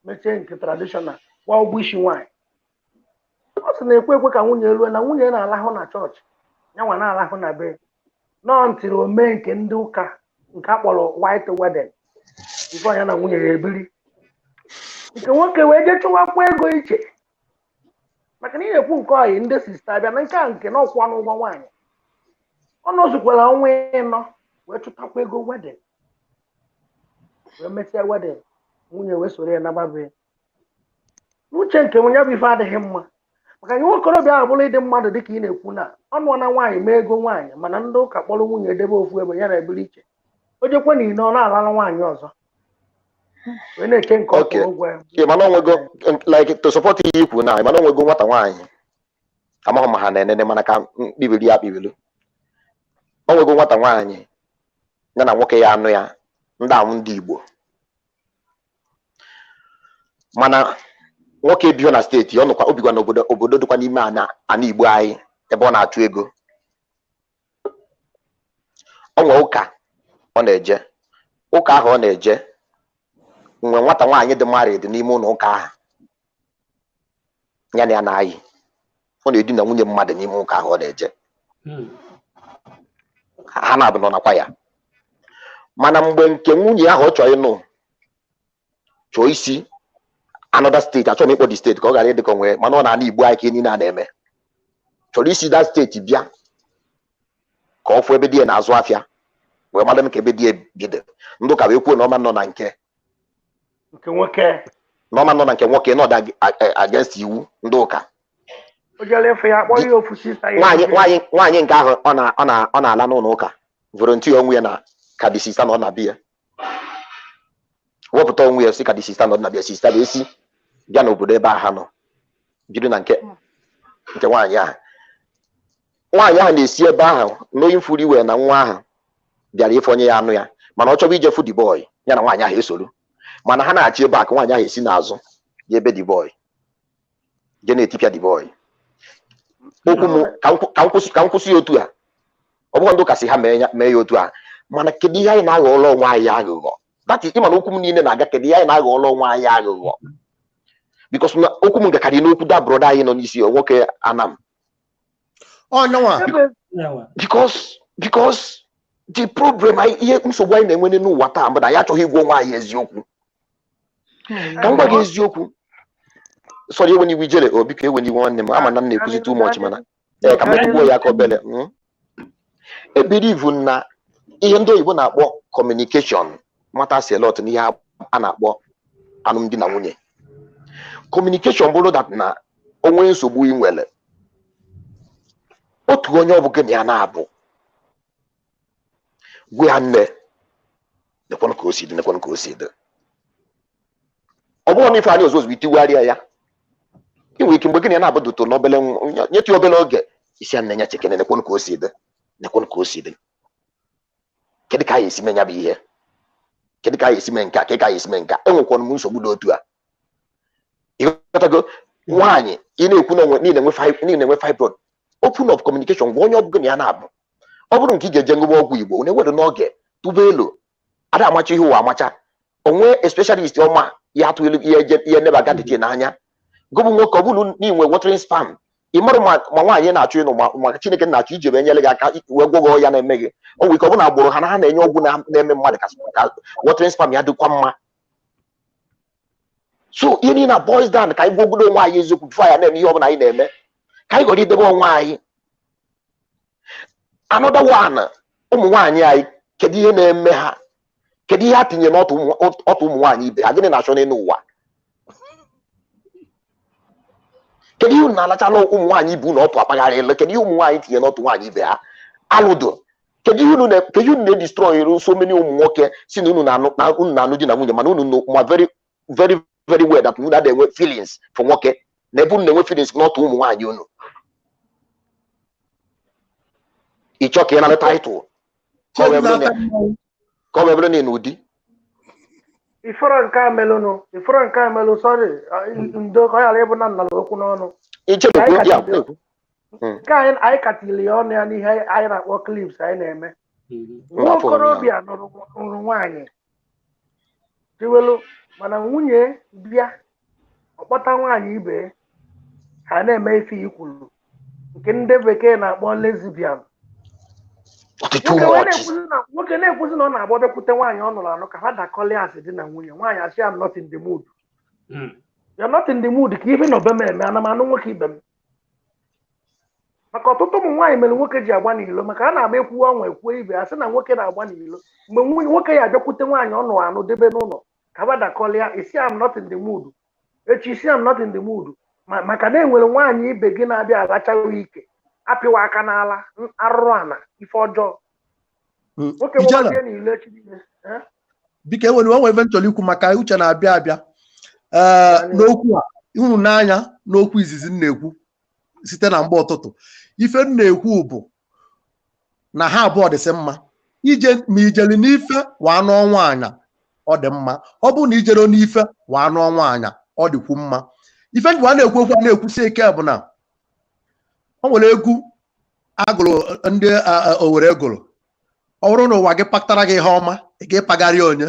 [SPEAKER 5] mechie nke traditional gwa ụgwọ isi nwaanyị ọ sị na-ekwe ka nwunye lue na nwunye na-alahụ na chọọchị yanwa na-alahụ na be nọ ntiri omee nke ndị ụka nke akpọrọ white wedding bifo ya na nwunye ya ebiri nke nwoke wee jee chụwakwa ego iche maka na ị na-ekwu nke ọyị ndị sista bịa na nke a nke na ọkwụwa n'ụgwọ nwaanyị ọ nọzukwara ọnwa ịnọ wee chụtakwa ego wedding wee mesịa wedding nwunye wee soro ya nababe n'uche nke onye bụ ife adịghị mma maka nye nwokorobịa ahụ bụrụ ịdị mmadụ dịka ị na-ekwu na ọnụ na nwaanyị mee ego nwaanyị mana ndị ụka kpọrọ nwunye edebe ofu ebe ya na ebiri iche o jekwe na ine ọ na-alala nwaanyị ọzọ wee na-eke nke ọkụ ụgwọ ya
[SPEAKER 13] mana onwego like to support ihe ikwu na mana onwego nwata nwaanyị amaghị ma ha na-enene mana ka mkpibiri ya kpibiri onwego nwata nwaanyị ya na nwoke ya anụ ya ndị ahụ ndị Igbo mana nwoke bio na steeti ọ nọkwa obigwa n'obodo dịkwa n'ime ana Igbo anyị ebe ọ na-achụ ego onwe ụka ọ na-eje ụka ahụ ọ na-eje mgbe nwata nwaanyị dị married n'ime ụlọ ụka ahụ ya na ya na-ayị ọ na-edina nwunye mmadụ n'ime ụka ahụ ọ na-eje ha na-abụ nọ nakwa ya mana mgbe nke nwunye ahụ ọ chọrọ ịnụ chọọ isi another steeti achọrọ m ịkpọ dị steeti ka ọ ghara ịdị ka onwe mana ọ na-ana Igbo anyị ka niile a na-eme chọrọ isi that steeti bịa ka ọ fụ ebe di ya na-azụ afịa wee mara m ka ebe di ya bido ndị ụka wee kwuo na ọma nọ na nke
[SPEAKER 5] nwoke
[SPEAKER 13] n'ọma nọ na nke nwoke nọ against iwu ndị ụka nwaanyị nke ahụ ọ na-ala n'ụlọ ụka volunteer onwe ya na ka dị sista na ọ na-abịa wepụta onwe ya si ka dị sista na ọ na-abịa sista ga-esi bịa n'obodo ebe ha nọ biri na nke nwaanyị ahụ na-esi ebe ahụ n'oyi mfuru iwe na nwa ahụ bịara ife onye ya anụ ya mana ọ chọrọ ije fu the boy ya na nwaanyị ahụ esoro mana ha na-achị ebe a ka nwaanyị ahụ esi n'azụ ya ebe the boy je na-etipịa the boy okwu m ka m kwụsị ya otu a ọ bụghị ndị ụka sị ha mee ya otu a mana kedu ihe anyị na-aghọọla onwe anyị aghụghọ dati ịmana okwu m niile na-aga kedu ihe anyị na-aghọọla onwe anyị aghụghọ bikos na okwu m gakarị n'okwu da broda anyị nọ n'isi nwoke Anam because the problem ihe nsogbu anyị na-enwe n'ụwa taa bụ na ya achọghị ịgwa onwe anyị eziokwu ka m gwa gị eziokwu sọrọ ewe n'iwu ijere obiko ewe n'iwu nwanne m ama na m na-ekwuzi too much mana ka m ekwuo ya ka obele ebelivu na ihe ndị oyibo na-akpọ communication matters a lot n'ihe a na-akpọ alụmdi na nwunye communication bụrụ that na onwe nsogbu ị nwere otu onye ọ bụ gị na ya na-abụ gwe ya nne nekwanụ ka o si dị nekwanụ ka o si dị ọ bụrụ na ife anyị ozozugbo itiwegharịa ya ị nwere ike mgbe gị na ya na-abụ doto n'obele nyetụ obele oge isi ya nne ya chekene nekwanụ ka o si dị nekwanụ ka o si dị kedu ka anyị esi mee ya bụ ihe kedu ka anyị esi mee nke a kedu ka anyị esi mee nke a enwekwanụ m nsogbu n'otu a ịghọtago nwaanyị ị na-ekwu na niile enwe fibroid open of communication gwa onye ọ bụgo na ya na-abụ ọ bụrụ nke ị ga-eje ṅụwa ọgwụ Igbo na-ewere n'oge tụba elu ada amacha ihe ụwa amacha onwe specialist ọma ya atụ elu ihe nebaga dịtị n'anya gọbụ nwoke ọ bụrụ n'inwe watering spam ị marụ ma nwaanyị na-achụ ịnụ ma Chineke na-achụ iji wee nyere gị aka wee gwọgọ ya na-eme gị ọ nwere ike ọ bụ na agbụrụ ha na ha na-enye ọgwụ na-eme mmadụ ka watering spam ya dịkwa mma so ihe niile na boys down ka anyị gwogodo onwe anyị eziokwu bifo ya na-eme ihe ọ bụla anyị na-eme ka anyị ghọrọ idebe onwe anyị another one ụmụ nwaanyị anyị kedu ihe na-eme ha kedu ihe ha tinye n'ọtụ ụmụ nwaanyị ibe ha gịnị na-achọ n'elu ụwa kedu ihe unu na-alachala ụmụ nwaanyị ibe unu ọtụ akpagharịla kedu ihe ụmụ nwaanyị tinye n'ọtụ nwaanyị ibe ha alụdo kedu ihe unu na-edestroy so many ụmụ nwoke si na unu na-anụ di na nwunye mana unu ma very very very well that unu na-enwe feelings for nwoke na ebe unu na-enwe feelings n'ọtụ ụmụ nwaanyị unu ịchọ ka ị nara taịtụl ka ọ wee bụrụ na ị n'ụdị
[SPEAKER 5] ifọrọ nke a melụ sọrị ndo ka ọ ghara ịbụ na nnala okwu n'ọnụ nke anyị katili ya ọnụ ya n'ihe anyị na-akpọ clips anyị na-eme nwa okorobịa nụrụ nwaanyị tiwelu mana nwunye bịa ọkpọta nwaanyị ibe ha na-eme ife ikwulu nke ndị bekee na-akpọ lesbian. Nwoke na-ekwuzi na ọ na-agbabekwute nwaanyị ọ nụrụ anụ ka ha dakọli asị dị na nwunye nwaanyị asị am not in the mood. You're not in the mood ka ife na obe m eme ana m anụ nwoke ibe m. Maka ọtụtụ ụmụ nwaanyị mere nwoke ji agba n'ilo maka a na-agba ekwu ọnwa ekwuo ibe asị na nwoke na-agba n'ilo mgbe nwoke ya abịakwute nwaanyị ọ nụrụ anụ debe n'ụlọ ka ha dakọlia isi am not in the mood echi isi am not in the mood maka na enwere nwaanyị ibe gị na-abịa agachaghị ike apịwa aka n'ala arụrụ ana ife ọjọọ nwoke nwazie n'ilo echi niile.
[SPEAKER 10] Biko enwere ebe nchọrọ ikwu maka uche na-abịa abịa n'okwu a ịhụnanya n'okwu izizi m na-ekwu site na mgbe ụtụtụ ife m na-ekwu bụ na ha abụọ dịsị mma ma ijere n'ife waa n'ọnwa anya ọ dị mma ọ bụ na ijere n'ife waa n'ọnwa anya ọ dịkwu mma ife ndị a na-ekwu okwu a na-ekwusi ike bụ na o nwere egwu agụrụ ndị Owere gụrụ ọ bụrụ na ụwa gị kpatara gị ihe ọma ị ga-ịpagharị onye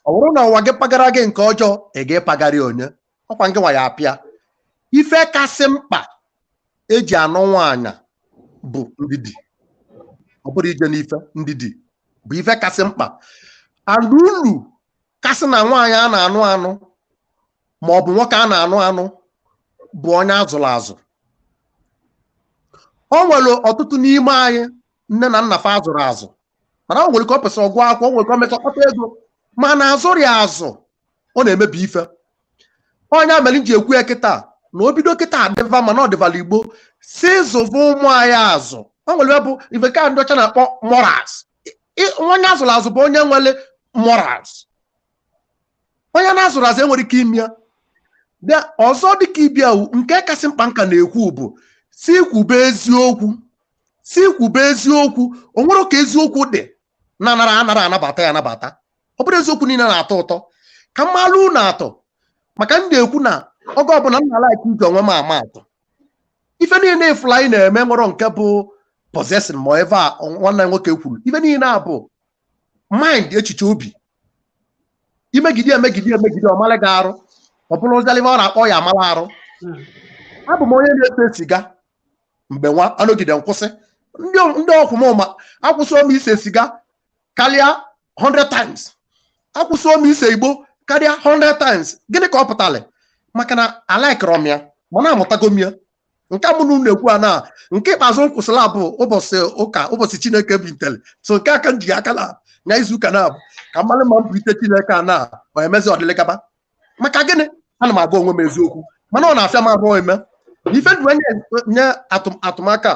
[SPEAKER 10] ọ bụrụ na ụwa gị kpagara gị nke ọjọọ ị ga-ịpagharị onye ọkwa nke nwa ya apịa ife kasị mkpa eji anụ nwaanyị bụ ndidi ọ bụrụ ije n'ife ndidi bụ ife kasị mkpa and ulu kasị na nwaanyị a na-anụ anụ ma ọ bụ nwoke a na-anụ anụ bụ onye azụrụ azụ. O nwere ọtụtụ n'ime anyị nne na nna fa azụrụ azụ mana o nwere ka ọ pụsị ọgwụ akwụkwọ o nwere ka ọ metụ ọkpata ego mana azụrụ ya azụ ọ na-emebi ife. Onye mere ji ekwu ya kịta na o bido kịta adịva mana ọ dịvala Igbo si zụva ụmụ anyị azụ o nwere bụ ife ka ndị ọcha na-akpọ morals. Onye azụrụ azụ bụ onye nwere morals. Onye na-azụrụ azụ enwere ike ime ya bịa ọzọ dịka ịbịa nke kasị mkpa nka na-ekwu bụ si kwube eziokwu o nwere ka eziokwu dị na anara anabata ya anabata ọ bụrụ eziokwu niile na-atọ ụtọ ka mmalụ na-atọ maka m na-ekwu na oge ọbụla m na-alaiki iji onwe m ama atụ ife niile ifụla anyị na-eme nwere nke bụ possession ma ebe a nwanne nwoke kwuru ife niile a bụ mind echiche obi imegide ọmala gị arụ ọ bụrụ ụzalive ọ na-akpọ ya amala arụ. Abụ m onye na-ete siga mgbe nwa anọgide nkwụsị ndị ọkwụmụma akwụsịo m ise siga karịa 100 times akwụsịo m ise Igbo karịa 100 times. Gịnị ka ọ pụtara? Maka na alaikọrọ m ya mana amụtago m ya nke mụ na unu ekwu na nke ikpeazụ m kwụsịrị abụ ụbọchị ụka ụbọchị Chineke bintere so nke aka m ji aka na izu ụka na-abụ ka mmalị ma m bụ ite Chineke a na ọ emezi ọdịlịgaba maka gịnị ana m agwa onwe m eziokwu mana ọ na-afịa m abụọ eme ife ndụ nye atụmaka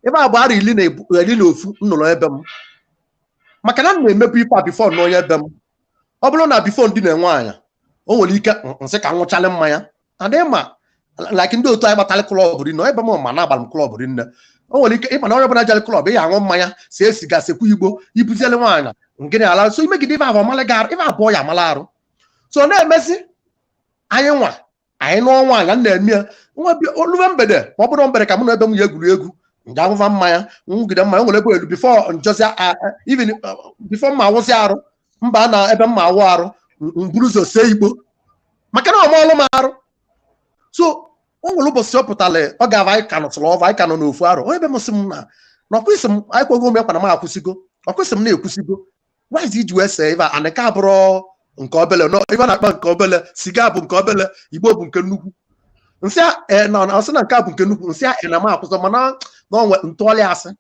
[SPEAKER 10] ebe a bụ ara 11 nnụrụ ebe m maka na m na-emebu ife a bifo na onye ebe m ọ bụrụ na bifo ndị na-enwe anya o nwere ike nsị ka nwụchalị mmanya adịghị ma like ndị otu anyị gbatalị klọb rinne ebe m ma na-agbalị m klọb rinne o nwere ike ịma na onye ọbụla jere klọb ị aṅụ mmanya see siga sekwu Igbo ibuziele nwaanyị ngịnị ala so imegide ife abụọ mala gị ife abụọ ya amala arụ so na-emezi anyị nụọ nwaanyị na-eme ya olube mgbede ma ọ bụrụ mgbede ka mụ na ebe m ya egwuregwu nje ahụva mmanya nwugide mmanya nwere ebe elu bifo njozi even bifo mma awụzi arụ mba na ebe mma awụ arụ mburu ụzọ see Igbo maka na ọmọlụ m arụ so o nwere ụbọchị ọ pụtara ọ ga-ava anyị ka nọtụrụ ọva anyị ka nọ n'ofu arụ onye ebe m sị m na ọkwụsị m anyị kwogo m ekwana m akwụsịgo ọkwụsị m na-ekwụsịgo waizi iji wee see ibe a na nke abụrụ nke obele ibe na-akpa nke obele siga bụ nke obele Igbo bụ nke nnukwu nsị ọsị na nke a bụ nke nnukwu nsị a na m akwụsọ mana n'onwe ntụọlị asị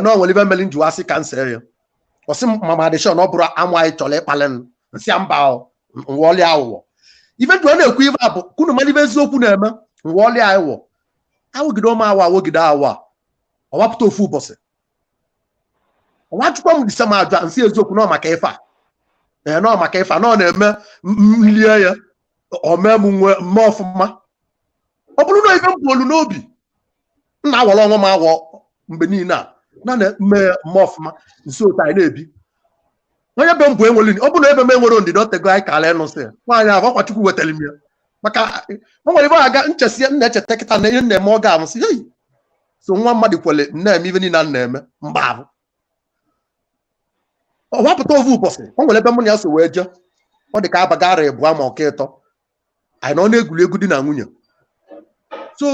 [SPEAKER 10] na onwere ibe mmeli njiwa asị ka nsị ya ọsị mama adịshọn ọ bụrụ amụ anyị chọrọ ịkpalị nsị mba nwọọlị awụwọ ife ndụ ọ na-ekwu ibe a bụ kunu mmadụ ibe eziokwu na-eme nwọọlị anyị wọ awụgide ọma awa awụgide awa ọwapụta ofu ụbọchị ọwachukwa m dise m ajụ nsị eziokwu nọ maka ife a nọ maka ife a nọ na-eme mlie ya omee m nwe mme ọfụma ọ bụrụ na ife m bụ olu n'obi m na-awọrọ ọnwa m awọ mgbe niile a na-eme mme ọfụma nso otu anyị na-ebi onye be m bụ enwere ọ bụrụ na ebe m enwere ndidi otego anyị kala ịnụsị nwaanyị ahụ ọkwa Chukwu wetara m ya maka o nwere ebe aga nchesi na-echeta kịta na ihe na-eme ọ ga-amụsị hey so nwa mmadụ kwele na-eme ibe niile na-eme mgbe ahụ ọ wapụta ovu ụbọchị o nwere ebe mụ na ya so wee jee ọ dị ka abagara ịbụọ ma ọka ịtọ anyị nọ na-egwuri egwu di na nwunye so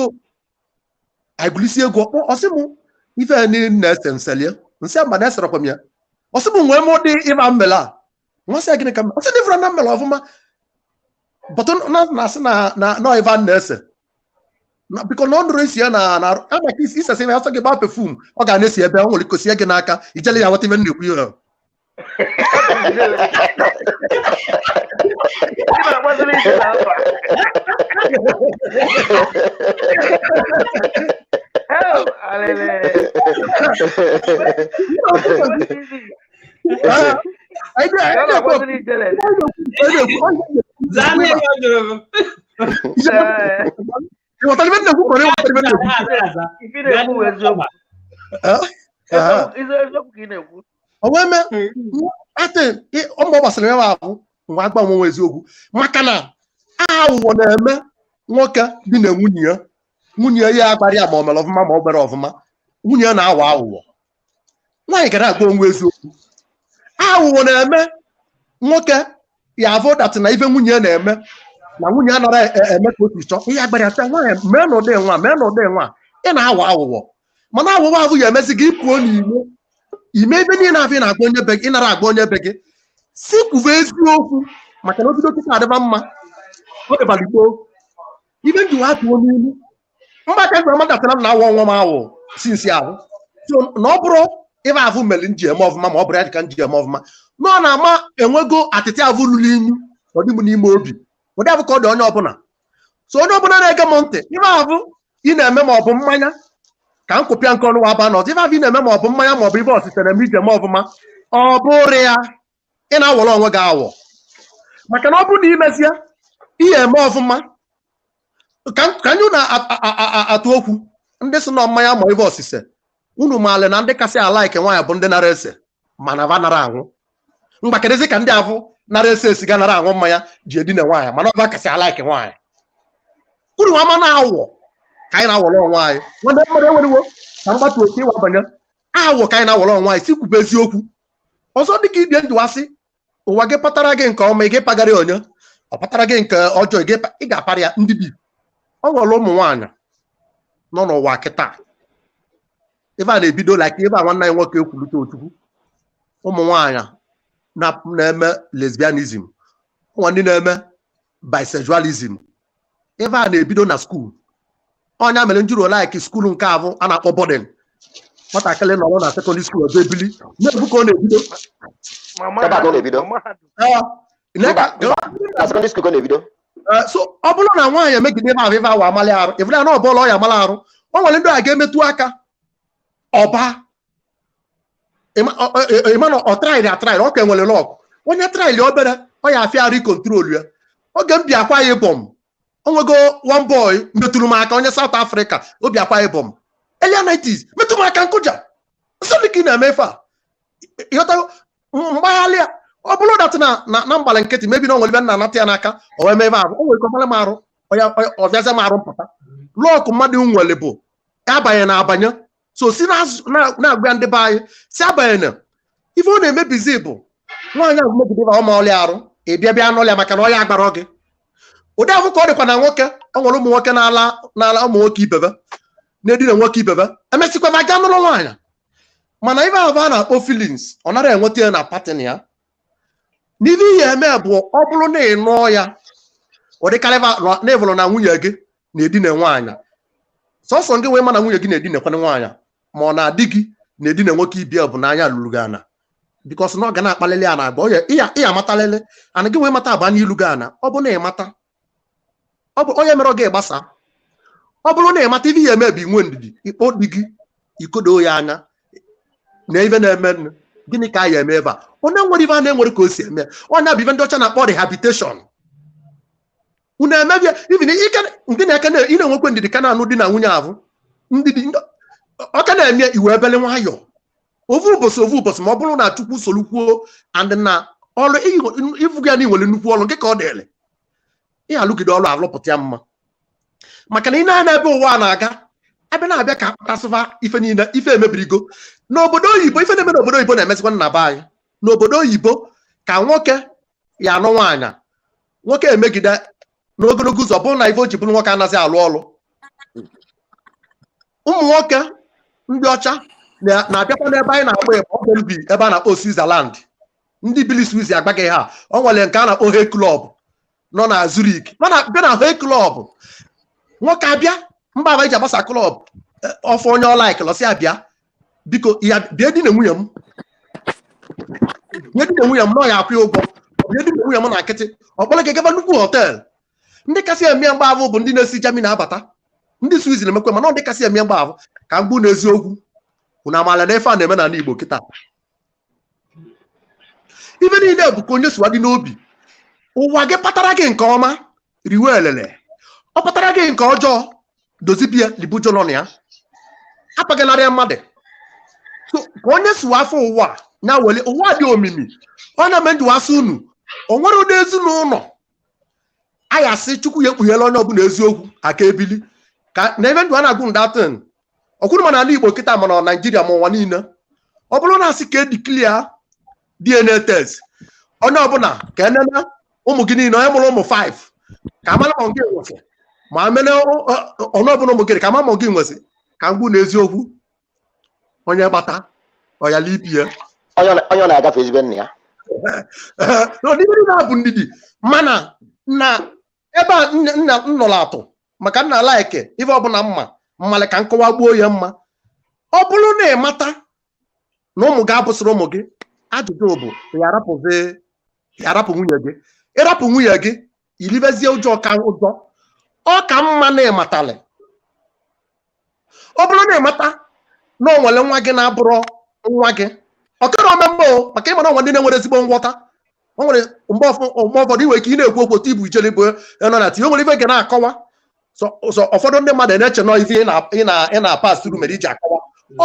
[SPEAKER 10] anyị gụlisi egwu ọsị m ife ya niile na-ese nselie nsị mba na-eserekwa m ya ọsị m nwee m dị ịba mmele a nwasị ya gịnị ka ọsị dị fụra na mmele ọfụma bọtụ na-asị na ịva na-ese biko na ọ nụrụ isi ya na amaka isesi ya asọ gị gbaa pefum ọ ga na-esi ebe ọ nwere ikosi gị n'aka ijele ya nweta ibe na-ekwu ihe onweme ọmụ gbasara ya ahụ nwa agba nwe eziokwu maka na aghụghọ na-eme nwoke dị na nwunye ya agbara ya ma ọ mere ọfụma ma ọ gbara ọfụma nwunye ya na-aghọ aghụghọ nwaanyị gara agba onwe eziokwu aghụghọ na-eme nwoke ya avụ datị na ife nwunye ya na-eme na nwunye ya nara eme ka otu chọọ ihe agbara ya sị nwaanyị mee na ụdị nwa ị na-aghọ aghụghọ mana aghụghọ ahụ ya emezi gị pụọ n'ime ime ebe niile afọ ị na-agba onye be gị ị nara agba onye be gị si kwuve eziokwu maka na obido kịta adịba mma ọ dịbara igbo ibe nji ha tụọ n'ilu mgbaka mgbe amadatara m na awọ nwa m awụ si nsi ahụ so na ọ bụrụ ịba avụ meli nji eme ọfụma ma ọ bụrụ ya dịka nji eme ọfụma na ọ na-ama enwego atịtị avụ lụrụ inu ọ dị m n'ime obi ụdị avụ ka ọ dị onye ọbụla so onye ọbụla na-ege m ntị ibe avụ ị na-eme ma ọ bụ mmanya ka m kwụpịa nke ọnụ aba n'ọzọ ife avụ ị na-eme ma ọ bụ mmanya ma ọ bụ ibe ọsịsa na-eme ije eme ọfụma ọ bụrụ ya ị na-awọrọ onwe gị awọ maka na ọ bụrụ na imezie ihe eme ọfụma ka anyị na-atụ okwu ndị so na mmanya ma ibe ọsịsa unu maale na ndị kasị ala ike nwaanyị bụ ndị nara ese mana va nara anwụ mgbakedezi ka ndị afụ nara ese esiga nara anwụ mmanya ji edina nwaanyị mana ọba kasị ala ike nwaanyị unu ama na-awọ ka anyị na-awọrọ onwe anyị nwanne mmadụ enweriwo ka mgbatu oke ịwa banye awọ ka anyị na-awọrọ onwe anyị si kwube eziokwu ọzọ dịka ibie ndụwasị ụwa gị patara gị nke ọma ị gị pagara onye ọ patara gị nke ọjọọ ị ga-apara ya ndị bi ọ nwere ụmụ nwaanyị nọ n'ụwa kịta ebe a na-ebido like ebe a nwanne anyị nwoke ekwulite ochukwu ụmụ nwaanyị na-eme lesbianism ụmụ ndị na-eme bisexualism ebe a na-ebido na skuul onye mere njiri like skuul nke abụ a na-akpọ bọdịn nwatakịrị nọrọ na sekọndịrị skuul ọzọ ebili na-ebu ka ọ na-ebido so ọ bụrụ na nwaanyị emegide ebe ahụ ebe ahụ amalị arụ evụla na ọbụla ọ ya amala arụ ọ nwere ndị a ga-emetụ aka ọba ịma na ọ traịlị atraịlị ọ ka enwere lọkụ onye traịlị obere ọ ya afịa arụ kontrol ya oge m bi akwa ya ịbọm onwego one boy metụrụ m aka onye South Africa obi akwa ịbọm elia 90s metụ m aka nkụja nsọ dịka ị na-eme ife a ịghọta mgbaghalị a ọ bụrụ datị na mgbalị nkịtị mebi na onwere ibe nna anata ya n'aka o wee mebe ahụ o nwere kọfara m arụ ọbịaza m arụ mpụta lọkụ mmadụ nwere bụ abanye na abanye so si na-agwa ndị be anyị si abanye na ife ọ na-emebizi bụ nwaanyị ahụ megide ọma ọlịa arụ ịbịa bịa n'ọlịa maka na ọya agbara gị ụdị ahụ ka ọ dịkwa na nwoke ọ nwere ụmụ nwoke n'ala ụmụ nwoke ibebe na-edina nwoke ibebe emesịkwa ma gaa n'ụlọ nwaanyị mana ibe ahụ a na-akpọ feelings ọ nara enweta ya na patin ya n'ihe ihe eme bụ ọ bụrụ na ị nụọ ya ọ dịkarịba na ịbụrụ na nwunye gị na-edina nwaanyị sọsọ gị wee ma na nwunye gị na-edinekwana nwaanyị ma ọ na-adị gị na-edina nwoke ibia bụ n'anya lụrụ gị ana bikọs na ọ ga na-akpalili a na-agba ịya amatalele ana gị wee mata aba n'ilu gị ana ọ bụ na ịmata ọ bụ onye mere ọ ga-egbasa ọ bụrụ na ịmata ibe ihe eme bụ inwe ndidi ikpo dị gị ikodo ya anya na ibe na-eme nnu gịnị ka a ya eme ebe a onye nwere ibe a na-enwere ka o si eme onye bụ ibe ndị ọcha na-akpọ rehabilitation unu emebie ibin nke na-eke ị na-enwekwe ndidi ka na-anụ di na nwunye ahụ ndidi ọka na-eme iwe ebele nwayọ ovu ụbọchị ma ọ bụrụ na Chukwu solukwuo and na ọrụ ivuga ya na inwere nnukwu ọrụ nke ka ọ dịrị ihe alụgide ọrụ alụpụta ya mma maka na ị na-ana ebe ụwa na-aga ebe na-abịa ka akpatasịva ife niile ife emebirigo n'obodo oyibo ife na-eme n'obodo oyibo na-emezikwa nna be anyị n'obodo oyibo ka nwoke ya anụ nwaanyị nwoke emegide n'ogologo ụzọ bụrụ na ife o ji bụrụ nwoke anaghị alụ ọrụ ụmụ nwoke ndị ọcha na-abịakwa n'ebe anyị na-akpọ ọbụbi ebe a na-akpọ Switzerland ndị bili Swiss agbaghị ha o nwere nke a na-akpọ Hey Club nọ na Zurich bịa na Hey Club nwoke abịa mba aba iji agbasa klọb ọfọ onye ọlaik lọsị abịa biko ya bịa di na nwunye m nye di na nwunye m nọ ya akwụ ụgwọ bịa di na nwunye m na nkịtị ọkpọrọ gị gaba nnukwu họtel ndị kasị eme mgbaavụ bụ ndị na-esi Germany abata ndị Swiss na-emekwe mana ndị kasị eme mgbaavụ ka mgbu n'eziokwu unu amaala na efe a na-eme n'ala Igbo kịta ife niile bụ ka onye siwa gị n'obi ụwa gị patara gị nke ọma riwe elele ọ patara gị nke ọjọọ dozibia libujo nọ na ya apagịnarịa mmadụ ka onye siwa afọ ụwa ya wele ụwa dị omimi ọ na-eme njụwasị unu o nwere ụdị ezinụlọ aya sị Chukwu ya ekpughere onye ọbụla eziokwu aka ebili ka na ebe ndụ a na-agụ ndatin ọkwụrụ ma n'ala Igbo kịta mana Naijiria ma ụwa niile ọ bụrụ na asị ka ediklia DNA test onye ọbụla ka enene ụmụ gị niile onye mụrụ ụmụ 5 ka amara ma gị nwesị ma mene ọnụ ọbụla ụmụ gị ka ama ma gị nwesị ka mgbu na eziokwu onye gbata ọya lipie
[SPEAKER 13] onye na-agafe ezigbo nna ya
[SPEAKER 10] n'ọdịnihu na-abụ ndidi mana na ebe a nna nnọrọ atụ maka nna laiki ife ọbụla mmalị ka nkọwa gbuo ya mma ọ bụrụ na ịmata na ụmụ gị abụsịrị ụmụ gị ajụjụ bụ ya arapụ nwunye gị ịrapụ nwunye gị ilibezie ụjọ ka ụjọ ọ ka mma na ịmatalị ọ bụrụ na ịmata na o nwere nwa gị na-abụrụ nwa gị ọkara omemgbe maka ịmara nwa ndị na-enwere ezigbo nghọta o nwere mgbe ụfọdụ iwe ka ị na-ekwu okwu otu ibu ijele bụ nọ na ti o nwere ife gị na-akọwa ụfọdụ ndị mmadụ na-eche nọ ife ị na-apas tru mere iji akọwa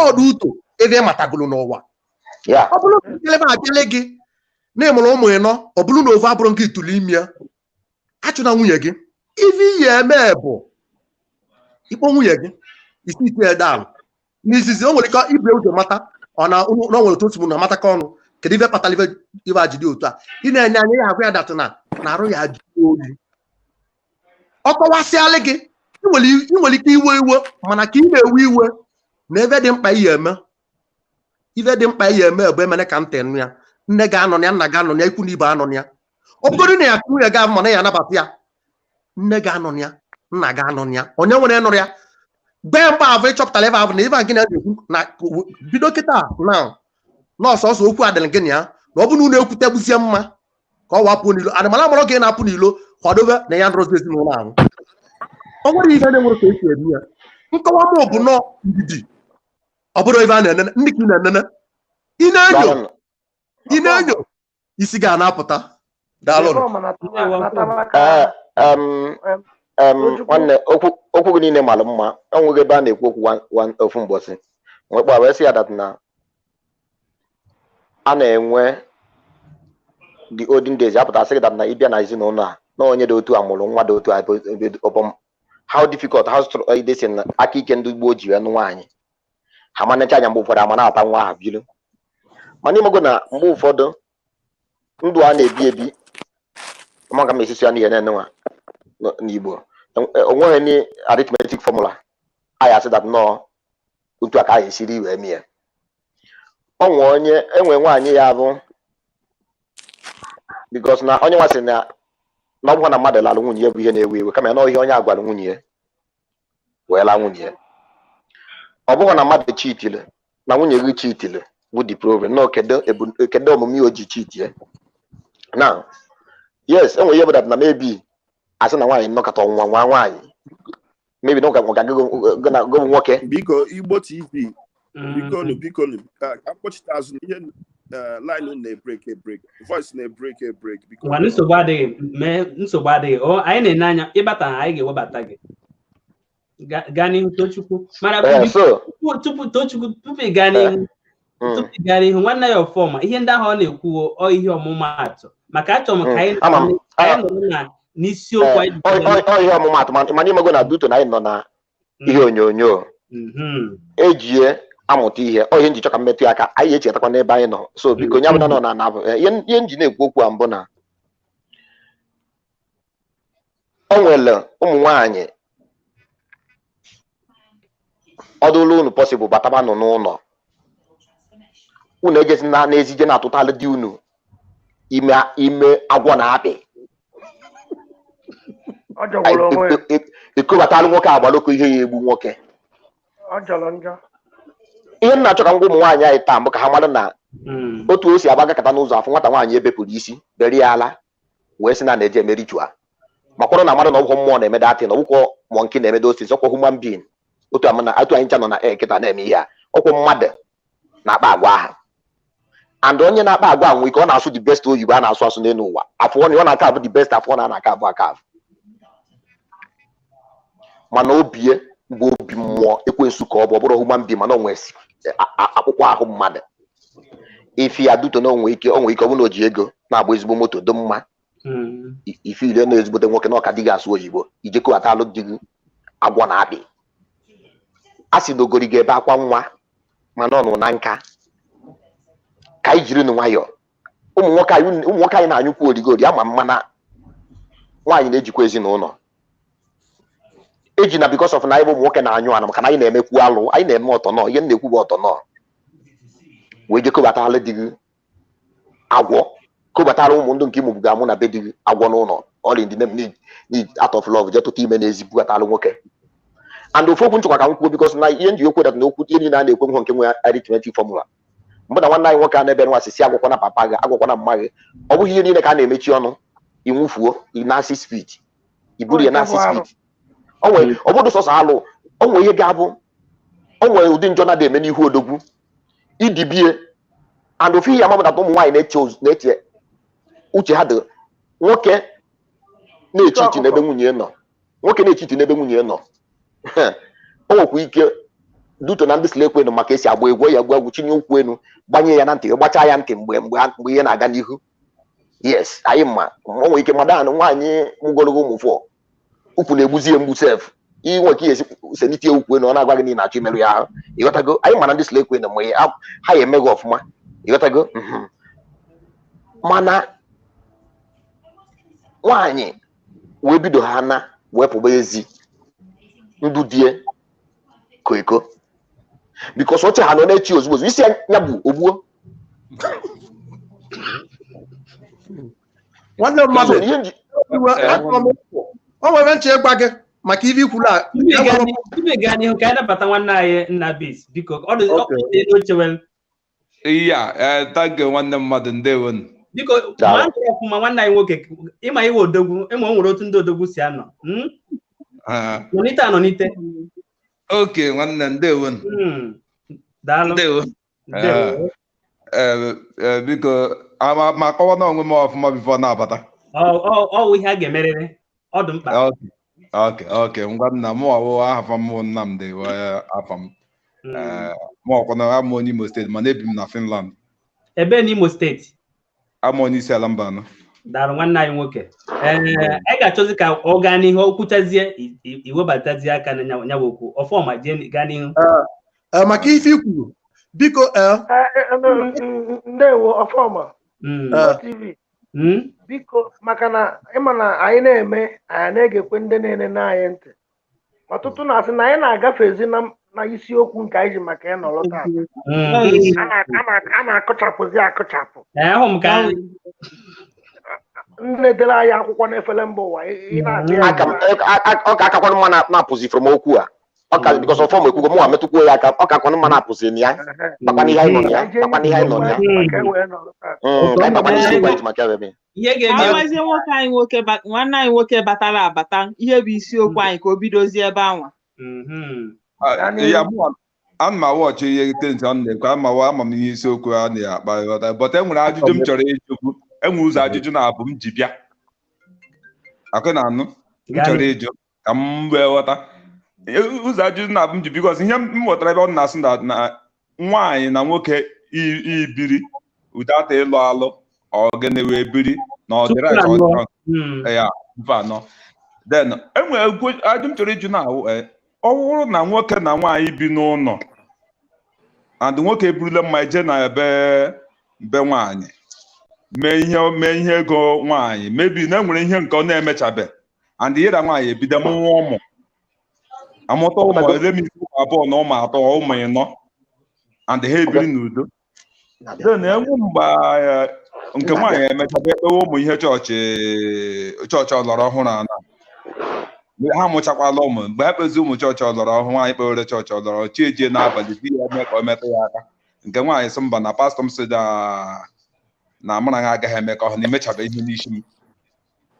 [SPEAKER 10] ọdụ uto ebe ị matagolo n'ụwa ọ bụrụ na ebe abịala gị na ịmụrụ ụmụ ịnọ ọ bụrụ na ofu abụrụ nke itulu ime ya achụna nwunye gị ife iyi eme bụ ikpọ nwunye gị isi ite edan n'izizi o nwere ike ibe ụzọ mata ọ na nwere otu otu na amata ka ọnụ kedu ife kpatara ife ajidi otu a ị na-enye anya ya agwa ya datụ na arụ ya ajụ oyi ọ kọwasịalị gị ị nwere ike iwe iwe mana ka ị na-ewe iwe na ebe dị mkpa ihe eme ife dị mkpa ihe eme bụ emene ka ntị nụ ya nne ga-anọ ya nna ga-anọ ya ikwu na ibe anọ ya ọ bụgodị na ya nwunye ga mana ya anabata ya nne ga-anọ ya nna ga-anọ ya onye nwere nụrụ ya gbee mgba avụ ịchọpụtara ebe ahụ na ebe gị na-ekwu na bido kịta na nọọsụ ọsọ okwu adịrị gị na ya na ọ bụ na unu ekwutegbuzie mma ka ọ wapụ n'ilo adịmara amara gị na-apụ n'ilo kwadobe na ya ndụrụzi ezinụlọ ahụ ọ nwere ihe na-enwere ka esi eme ya nkọwa m bụ nọọ ndidi ọ bụrụ ebe a na-enene ndị ka ị na-enene ị na-enyo isi ga na-apụta daalụ
[SPEAKER 13] nwanne okwu gị niile mara mma enweghị ebe a na-ekwu okwu ofu mbọsị nwekpa wee sị ya dat na a na-enwe the olden days apụta sị gị dat na ịbịa na ezinụlọ a na onye dị otu a mụrụ nwa dị otu a how difficult how strong ide si na aka ike ndị Igbo ji wee nụ nwaanyị ha manacha anya mgbe ụfọdụ ama na-ata nwa ha bilu mana imego na mgbe ụfọdụ ndụ a na-ebi ebi maka m esisi ya n'ihe na-enenwa n'Igbo onweghị ni arithmetic formula anyị asị dat nọọ otu a ka anyị esiri wee mie enwe nwaanyị ya bụ bikos na onye nwa sị na ọ bụghị na mmadụ lalụ nwunye ya bụ ihe na-ewu ewu kama na ihe onye agwara nwunye ya wee laa nwunye ya ọ bụghị na mmadụ chitile na nwunye gị chitile bụ the problem na kedu omume o ji chitie na yes enwe ihe bụ dat na mebi asị na nwaanyị nnọkọta ọnwụnwa nwa nwaanyị mebi na gọbụ nwoke
[SPEAKER 8] biko Igbo TV biko akpọchite azụ ihe line na-ebrek voice na-ebrek biko
[SPEAKER 1] nsogbu adịghị anyị na-ene anya ịbata ha anyị ga-ewebata gị gaa n'ihu Tochukwu mara tupu Tochukwu tupu ị gaa n'ihu nwanne ya ọfọma ihe ndị ahụ ọ na-ekwu ọ ihe ọmụmaatụ maka achọrọ m ka anyị nọrọ n'isiokwu
[SPEAKER 13] ihe ọmụmatụ mana imego na duto na anyị nọ na ihe onyonyo ejie amụta ihe ihe nji chọ ka mmetụ aka anyị echetakwa n'ebe anyị nọ so biko nye abụna nọ na anabụ ihe nji na-ekwu okwu a mbụ na o nwere ụmụ nwaanyị ọdụlụ unu pọsịbụl bataba nọ n'ụlọ unu ejezi n'ezije na-atụtalụ di unu ime agwọ na akpị ekobatalụ nwoke agbaloko ihe ya egbu nwoke ihe m na-achọ ka ngwa ụmụ nwaanyị anyị taa mbụ ka ha mara na otu o si agbagakọta n'ụzọ afọ nwata nwaanyị ebepụrụ isi bere ya ala wee sị na na-eje eme ritual makwara na mmadụ na ọgwụkwọ mmụọ na-emede atị na ọgwụkwọ mmụọ nke na-emede osisi ọkwọ human being otu anyị ncha nọ na nkịta na-eme ihe a ọkwọ mmadụ na-akpa agwa aha and onye na-akpa agwa ahụ ike ọ na-asụ the best oyibo a na-asụ asụ n'elu ụwa afọ ọ na-aka abụ the best afọ ọ na-aka abụ aka abụ mana obie bụ obi mmụọ ekwensu ka ọ bụ ọ bụrụ human being mana o nwere akpụkpọ ahụ mmadụ ifi ya duto na onwe ike ọ bụrụ na o ji ego na-agba ezigbo moto do mma ifi ile na ezigbote nwoke na ọka dị ga-asụ oyibo ijekọta alụ dị gị agwọ na akpị a sị na ogori ga-ebe akwa nwa mana ọ nọ na nka ka anyị jiri nwayọọ ụmụ nwoke anyị na-anyụkwu origori ama mma na nwaanyị na-ejikwa ezinụlọ eji na because of na anyị bụ ụmụ nwoke na-anyụ ana maka na anyị na-emekwu alụ anyị na-eme ọtọnọ ihe na-ekwu bụ ọtọnọ wee je kobatala di gị agwọ kobatala ụmụ ndụ nke ịmụbuga mụ na be di gị agwọ n'ụlọ ọrịa ndị need out of love je tụta ime na-ezigbo atalụ nwoke and ofu okwu nchekwa ka m kwuo because na ihe nji okwu dat na okwu ihe niile a na-ekwe nwe nke nwe arithmetic formula mgbe na nwanne anyị nwoke a na-ebe nwa sisi agwụkwọ na papa gị agwụkwọ na mma gị ọ bụghị ihe niile ka a na-emechi ọnụ inwufuo na 6 feet iburu ya na 6 feet ọ bụrụ sọsọ alụ o nwere ihe ga-abụ o nwere ụdị njọ na-eme n'ihu odogwu idibie and ofu ihe ya mabụta ụmụ nwaanyị na-eche uche ha dị nwoke na-echiti n'ebe nwunye nọ o nwekwa ike duto na ndị silekwe nụ maka esi agba egwu ya agwa egwu chinye ụkwụ enu gbanye ya na ntị gbachaa ya ntị mgbe ihe na-aga n'ihu yes anyị ma o nwere ike madanụ nwaanyị mgologo ụmụ fọ ukwu na-egbuzi ya mgbu sef inwe ka ihe selite ukwu enu ọ na-agwa gị na ị na-achọ imerụ ya ahụ ịghọtago anyị mana ndị silekwe nụ mgbe ha ya emeghị ọfụma ịghọtago mana nwaanyị wee bido ha na wepụba ezi ndụ die koiko bikos oche ha nọ na-echi ozugbo isi ya bụ ogbuo
[SPEAKER 10] nwanne mmadụ o nwere nche ịgwa gị maka ibe ikwuru a
[SPEAKER 1] imega n'ihu ka anyị nabata nwanne anyị nna bis biko ọ dị ochewel
[SPEAKER 14] iya tagge nwanne mmadụ ndewo
[SPEAKER 1] biko ma nwanne anyị nwoke ịma iwe odogwu ịma o nwere otu ndị odogwu si anọ nọnite
[SPEAKER 14] oke nwanne ndewo
[SPEAKER 1] daalụ
[SPEAKER 14] biko ma kọwa na onwe m ọfụma bifo na-abata
[SPEAKER 1] ọ ihe a ga-emerịrị ọ dị mkpa
[SPEAKER 14] oke ngwa nna m ọwụ afa m Nnamdi afa m m ọkwana amụ onye Imo steeti mana ebi m na Finland
[SPEAKER 1] ebe n'Imo steeti
[SPEAKER 14] amụ onye isi ala mba anọ
[SPEAKER 1] daalụ nwanne anyị nwoke anyị ga-achọzi ka ọ gaa n'ihu o kwuchazie iwebatazie aka na nya okwu ọfọma gaa n'ihu
[SPEAKER 10] maka ife ikwuru biko
[SPEAKER 5] ndewo ọfọma TV biko maka na ịma na anyị na-eme anyị na-egekwe ndị na-ene n'anyị ntị ọtụtụ na-asị na anyị na-agafezi na isiokwu nke anyị ji maka ya nọrọ taa a na-akụchapụzi akụchapụ na-edere anyị akwụkwọ n'efere mba ụwa
[SPEAKER 13] ọ ka akakwanụ mma na-apụzi from okwu a ọ ka bikọs ọfọm ekwugo mụ metụkwuo ya aka ọ ka akwanụ mma na-apụzi na ya kpakwana ihe anyị nọ na ya
[SPEAKER 2] amazie nwanne anyị nwoke batara abata ihe bụ isiokwu anyị ka o bidozie ebe anwa
[SPEAKER 14] ana m awọchị ihe tenti ọ na-ekwu ama m ihe isiokwu a na-akpa but enwere ajụjụ m chọrọ ịjụ enwere ụzọ ajụjụ na-abụ m ji bịa akụ na anụ m chọrọ ịjụ ka m wee ghọta ụzọ ajụjụ na-abụ m ji bikọs ihe m ghọtara ebe ọ na-asị na nwaanyị na nwoke ibiri ụdata ịlụ alụ ọgene wee biri na ọdịra ya ife anọ then enwere ajụ m chọrọ ịjụ na ọ bụrụ na nwoke na nwaanyị bi n'ụlọ and nwoke eburula mma jee na be nwaanyị mee ihe ego nwaanyị mebi na enwere ihe nke ọ na-emechabe and ihe na nwaanyị ebido mụnwa ụmụ amụta ụmụ elemikwu abụọ na ụmụ atọ ụmụ ịnọ and ha ebiri n'udo then enwu mgbe nke nwaanyị emechabe ekpewe ụmụ ihe chọọchị ọlọrọ ọhụrụ ana ha mụchakwala ụmụ mgbe ha kpezi ụmụ chọọchị ọlọrọ ọhụrụ nwaanyị kpewere chọọchị ọlọrọ chi ejie n'abalị di ya eme ka ọ metụ ya aka nke nwaanyị sị mba na pastọ m sị na mụ na ha agaghị eme ka ọ na emechabe ihe n'isi m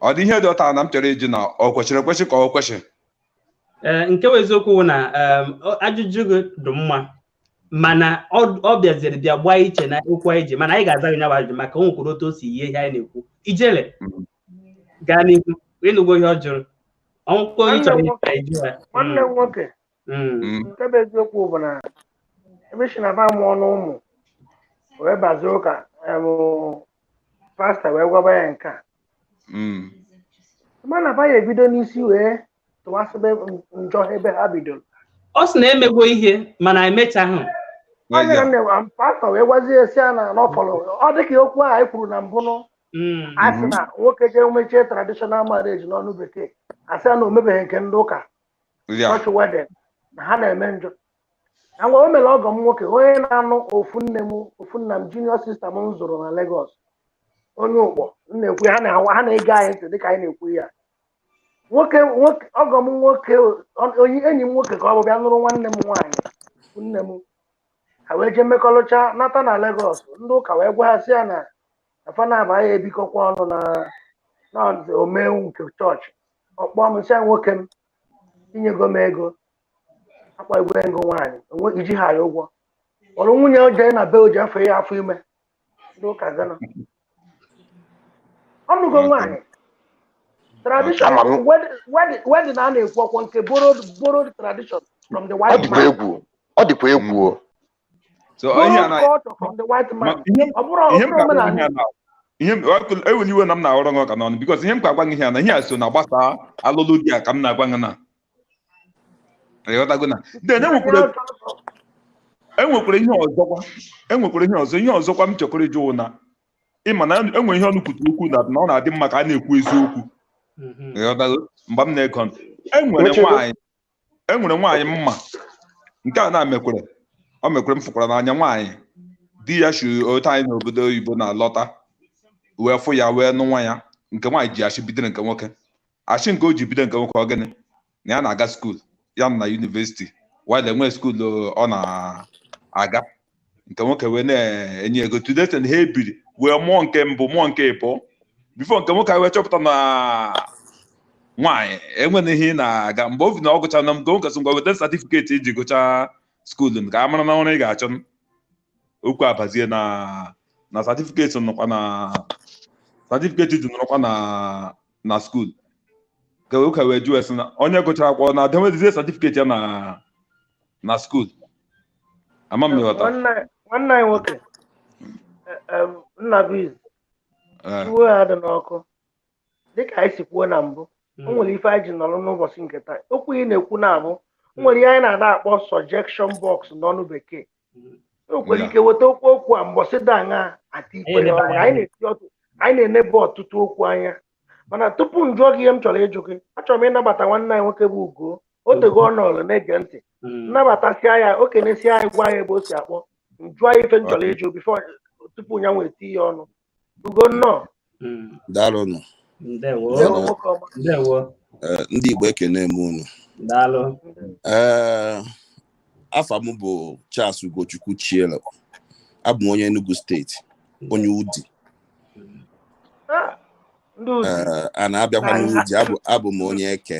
[SPEAKER 14] ọ dị ihe dị ụta na m chọrọ ịjụ na ọ kwesịrị ekwesị ka ọ kwesị
[SPEAKER 1] nke bụ eziokwu na ajụjụ gị dị mma mana ọ bịaziri bịa gbaa iche na okwu anyị ji mana anyị ga-aza gị nyabụ ajụjụ maka o nwekwara otu o si yie ihe anyị na-ekwu ijele gaa n'ihu ịnụgo ihe ọ jụrụ ọnwụkọ onye chọrọ ihe ya
[SPEAKER 5] nwanne m nwoke nke bụ eziokwu bụ na ebe si na ba mụọ n'ụmụ wee bazie ụka pastọ wee gwaba ya nke a mana ba ya ebido n'isi wee tụwasịbe njọ ebe ha bidoro
[SPEAKER 1] ọ sị na emegwo ihe mana emechaghị
[SPEAKER 5] pastọ wee gwazie esi a na n'ọfọlọ ọ dịka okwu a anyị kwuru na mbụ a sị na nwoke jee mechie traditional marriage n'ọnụ bekee asị na o mebeghị nke ndị ụka church wedding na ha na-eme njọ na o mere ọgọ m nwoke onye na-anụ ofu nna m junior sister m zụrụ na Lagos onye ụkpọ na-ekwu ha na-ege anyị ntị dịka anyị na-ekwu ya nwoke ọgọ m nwoke onye enyi m nwoke ka ọ bụ bịa nụrụ nwanne m nwaanyị nne m ha wee jee mmekọrịcha nata na Lagos ndị ụka wee gwa ha sị ya na afa na-aba ya ebikọkwa ọnụ na omewu nke chọọchị ọkpọ m sị ya nwoke m inyego m ego akpa egwu ego nwaanyị onwe iji ha ya ụgwọ ọrụ nwunye o jee na be o ji afọ ya afọ ime ndị ụka gana ọnụgo nwaanyị tradition wedding a na-ekwu ọkwọ nke borrowed tradition from the white man
[SPEAKER 13] ọ dịkwa egwu
[SPEAKER 5] from the white man ọ bụrụ omenala
[SPEAKER 14] eweli iwe na m na-aghọrọ gị ọka n'ọnụ bikos ihe m ka agwa gị ihe na ihe a so na gbasa alụlụ di a ka m na-agwa gị na enwekwara ihe ọzọkwa m chọkọrọ ịjụ na ịma na enwere ihe ọnụ kwutere okwu na ọ na-adị mma ka a na-ekwu eziokwu mgbe m na-ego enwere nwaanyị mma nke a na-emekwere o mekwere m fụkwara n'anya nwaanyị di ya shi otu anyị n'obodo oyibo na-alọta wee fụ ya wee nụ nwa ya nke nwaanyị ji achị bidoro nke nwoke achị nke o ji bido nke nwoke ọgịnị na ya na-aga skuul ya na yunivesiti wile enwe skuul ọ na-aga nke nwoke wee na-enye ego tudeten ha ebiri wee mụọ nke mbụ mụọ nke ịbụọ bifo nke nwoke wee chọpụta na nwaanyị enwere ihe na-aga mgbe obi na ọ gụcha na nke nwoke so ngwa weta satifiketi iji gụchaa skuulu m ka a mara na ọrụ ị ga-achọ okwu abazie na satifiketi nọkwa na satifiketi dị nọrọkwa na skuulu ka nwoke wee jụọ esi na onye gụchara akwụkwọ na dewezie satifiketi ya na skuulu ama m ịghọta
[SPEAKER 5] nwanne anyị nwoke Nnabuizi iwe ha dị n'ọkụ dịka anyị si kwuo na mbụ o nwere ife anyị ji nọrọ n'ụbọchị nke taa okwu ị na-ekwu na-abụ o nwere ihe anyị na-ada akpọ suggestion box n'ọnụ bekee o nwere ike weta okwu a mbọsị dị aṅa ata ikpere ọnụ anyị na-enebe ọtụtụ okwu anya mana tupu m jụọ gị ihe m chọrọ ịjụ gị achọrọ m ịnabata nwanne anyị nwoke bụ Ugo o tego ọ nọrọ na-ege ntị nnabatasịa ya o kenesịa anyị gwa ya ebe o si akpọ njụọ ya ife m chọrọ ịjụ bifo tupu ya nwee ti ya ọnụ Ugo nnọọ
[SPEAKER 15] daalụ ndị Igbo ekene m unu afa m bụ Charles Ugochukwu Chielo abụ m onye Enugu steeti onye Udi a na-abịakwa n'Udi abụ m onye Eke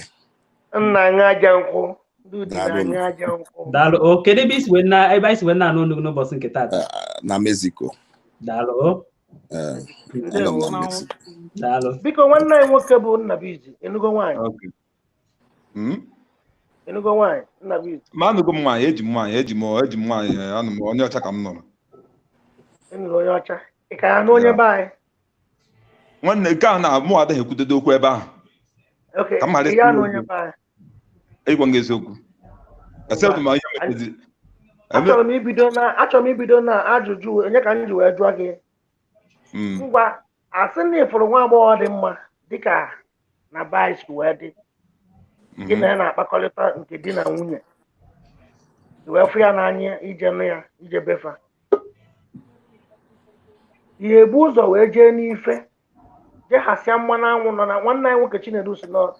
[SPEAKER 1] daalụ kedu ebe isi wee na anụ n'ụbọchị nke taata
[SPEAKER 15] na Mexico
[SPEAKER 1] daalụ
[SPEAKER 5] biko nwanne anyị nwoke bụ Nnabuizi enugo nwaanyị Nnabuizi
[SPEAKER 14] ma anụgo m nwaanyị eji m nwaanyị anụ m onye ọcha ka m nọrọ
[SPEAKER 5] enugo onye ọcha ị ka ya na onye be anyị
[SPEAKER 14] nwanne nke a na mụ adịghị ekwudodo okwu ebe ahụ
[SPEAKER 5] Okay,
[SPEAKER 14] ka m ghara
[SPEAKER 5] ya na onye ba
[SPEAKER 14] ịgwa gị eziokwu except ma ihe mekezi
[SPEAKER 5] achọrọ m ibido na ajụjụ onye ka m ji wee jụọ gị ngwa asị na ịfụrụ nwa agbọghọ dị mma dịka na bais wee dị gị na ya na-akpakọrịta nke di na nwunye wee fụ ya n'anya ije nụ ya ije befa ihe ebu ụzọ wee jee n'ife jee hasịa mmanụ anwụ nọ na nwanne anyị nwoke Chinedu si nọ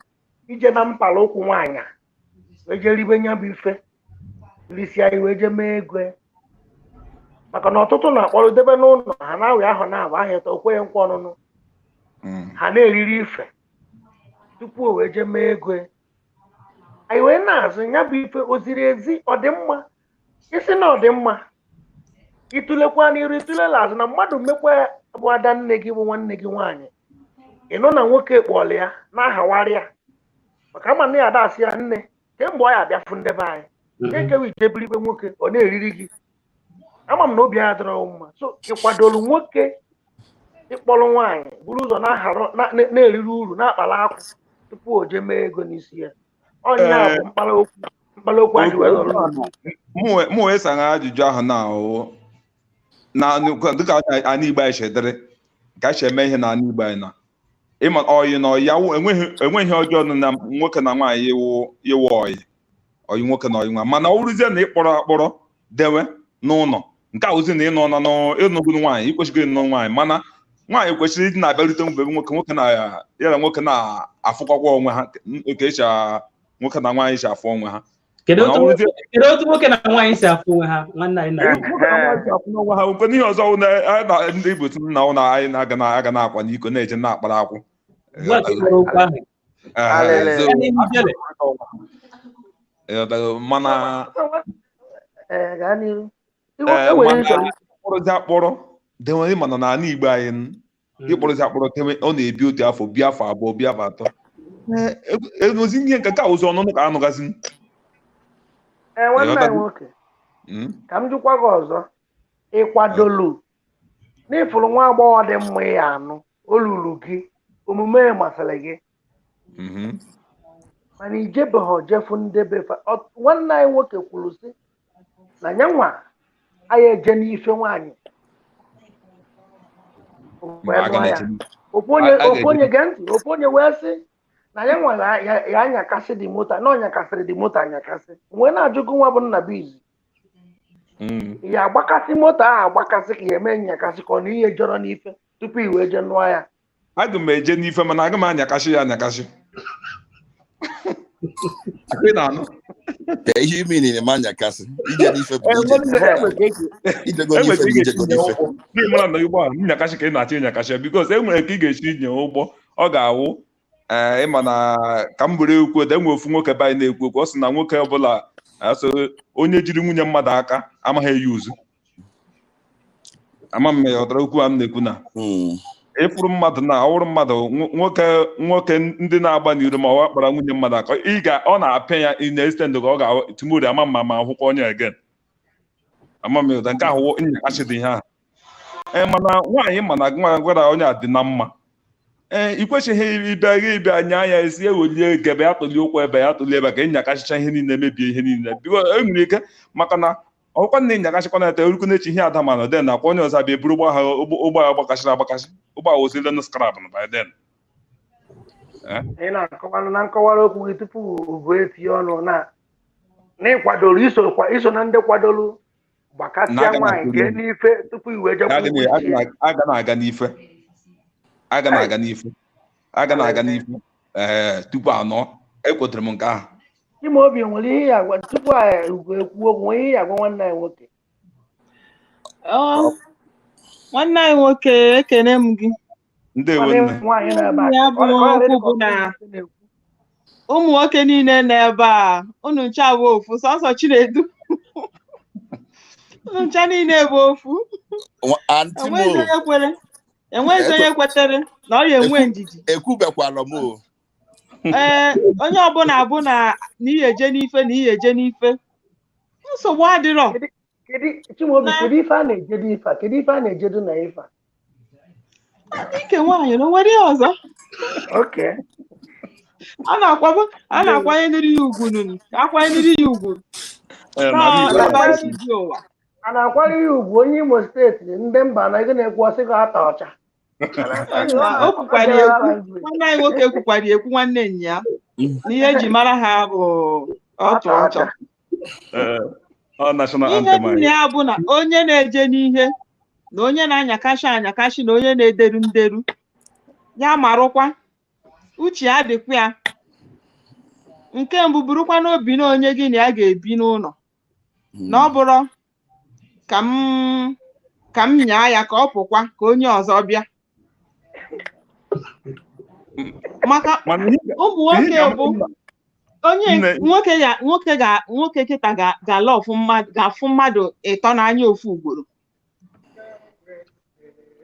[SPEAKER 5] ije na mpala ụkwụ nwaanyị wee jee ribe nya bụ ife risịa ya wee jee mee ego maka na ọtụtụ na-akpọrọ debe n'ụlọ ha na-awị ahụ na-abụ ahịa ta okwenye nkwa ọnụnụ ha na-eriri ife tupu o wee jee mee ego anyị wee na-azụ ya bụ ife o ziri ezi ọ dị mma isi na ọ dị mma ịtụlekwa n'iru ịtụlela azụ na mmadụ mekwa bụ ada nne gị bụ nwanne gị nwaanyị ịnụ na nwoke kpọrọ ya na-ahawara ya maka ama nne ya dasị ya nne kemgbe ọ ya abịafụ ndebe anyị na-ekewa ijebiribe nwoke ọ na-eriri gị ama m na obi ya dịrọ mma so ịkwadolu nwoke ịkpọrọ nwaanyị buru ụzọ na-eriri uru na-akpara akwụ tupu o jee mee ego n'isi ya ọnya bụ mkpara okwu anyị wee lụrụ
[SPEAKER 14] mụ wee sara ajụjụ ahụ na dịka ana Igbo anyị chedere ka anyị eme ihe na ana Igbo anyị na ịma ọyị na ọyị enweghị ọjọọ na nwoke na nwaanyị ịwụ ọyị nwoke na ọyị nwa mana ọ bụrụzie na ịkpọrọ akpọrọ dewe n'ụlọ nke ahụzi na ịnụgụ nwaanyị ikwesịghị ịnụ nwaanyị mana nwaanyị kwesịrị ịdị na-abịarute mgbe nwoke na ya na nwoke na-afụkwakwa onwe ha ka esi nwoke na nwaanyị si afụ onwe ha
[SPEAKER 1] kedu otu nwoke na nwaanyị si afụ onwe ha nwanne anyị
[SPEAKER 14] na ha nkwe n'ihe ọzọ na ndị Igbo nna ụlọ anyị na-aga na-akwa n'iko na-eje na-akpara akwụ mana ịkpọrọzi akpọrọ denwere mana na ala Igbo anyị ịkpọrọzi akpọrọ ọ na-ebi otu afọ bịa afọ abụọ bịa afọ atọ edozi ihe nke ka ụzọ ọnụnụ ka anụgazi
[SPEAKER 5] nwanne anyị nwoke ka m jụkwa gị ọzọ ịkwadolu n'ịfụrụ nwa agbọghọ dị mma ya anụ olulu gị omume masịrị gị mana ijebeghị jefu ndebe nwanne anyị nwoke kwuru sị na ya nwa anyị eje n'ife nwaanyị ofu onye gee ntị ofu onye wee sị na ya nwa ya anyakasị dị moto na ọnyakasịrị dị moto anyakasị wee na-ajụgụ nwa bụ Nnabuizi ya agbakasị moto ahụ agbakasị ka ya eme nyakasị ka ọ na ihe jọrọ n'ife tupu i wee je nụọ ya
[SPEAKER 14] aga m eje n'ife mana aga m anyakasị ya anyakasị
[SPEAKER 15] ihe ime na eme anyakasị ije n'ife bụ
[SPEAKER 14] mara na ụgbọ nyakasị ka ị na-achọ ịnyakasị bikos e nwere ka ị ga-esi nye ụgbọ ọ ga-awụ ịma na ka m bụrụ ekwu ede nwe ofu nwoke be anyị na-ekwu okwu ọ sị na nwoke ọbụla onye jiri nwunye mmadụ aka amaghị eyi uzu ama m ya ọtara okwu a m na-ekwu na ịfụrụ mmadụ na ọwụrụ mmadụ nwoke ndị na-agba n'iru ma ọ kpara nwunye mmadụ aka ọ na-apịa ya inestend ka ọ ga-tumori ama mma ma akwụkwọ onye egen ama m ya nke ahụ nyakachi dị ihe ahụ mana nwaanyị mana nwa gwara onye a dị na mma ị kwesịghị ịbịa anya ya esi ewelie ebe ya tụlie ụkwụ ebe ya tụlie ebe ka ịnyakachicha ihe niile mebie ihe niile biko e nwere ike maka na ọkwa na ịnyakachikwa na ete erukwu na-echi ihe ada mana den nakwa onye ọzọ bịa buru ụgbọ agha gbakasịrị agbakasị ụgbọ agha osile na skrab na biden
[SPEAKER 5] ị na-akọwara na nkọwara okwu gị tupu ugo etinye ọnụ na ịkwadoro iso na ndị kwadoro gbakasịa nwaanyị gee n'ife tupu iwe jekwa
[SPEAKER 14] aga na-aga n'ife tupu anọ ekwetere m nke ahụ
[SPEAKER 5] ime obi nwere ihe ya agwa tupu ugo ekwu okwu nwere ihe ya agwa nwanne anyị nwoke
[SPEAKER 2] nwanne anyị nwoke ekene m gị ụmụ nwoke niile n'ebe a unu ncha bụ ofu sọsọ Chinedu unu ncha niile bụ ofu enweghị onye kwetere na ọ ga-enwe ndidi
[SPEAKER 15] ekwubekwala m
[SPEAKER 2] onye ọbụla bụ na ihe eje n'ife na ihe eje n'ife nsogbu adịrọ
[SPEAKER 5] kedu ife a na-eje n'ife kedu ife a na-ejedu na ife
[SPEAKER 2] ike nwaanyị na nwere ihe ọzọ a na-akwanyere ya ugwu nụ akwanyere ya ugwu ụwa
[SPEAKER 5] a na-akwanyere ya ugwu onye Imo steeti ndị mba na ego na-ekwu ọsị ga-ata ọcha
[SPEAKER 2] o kwukwara ekwu nwanne anyị nwoke kwukwara ekwu nwanne nya ya na ihe eji mara ha bụ ọtụ ọcha ihe nne ya bụ na onye na-eje n'ihe na onye na-anyakashi na onye na-ederu nderu ya marụkwa uche ya dịkwa ya nke mbụ burukwa n'obi na onye gị na ya ga-ebi n'ụlọ na ọ bụrụ ka m nyaa ya ka ọ pụkwa ka onye ọzọ bịa maka ụmụ nwoke bụ onye nwoke kịta ga-afụ mmadụ ịtọ n'anya ofu ugboro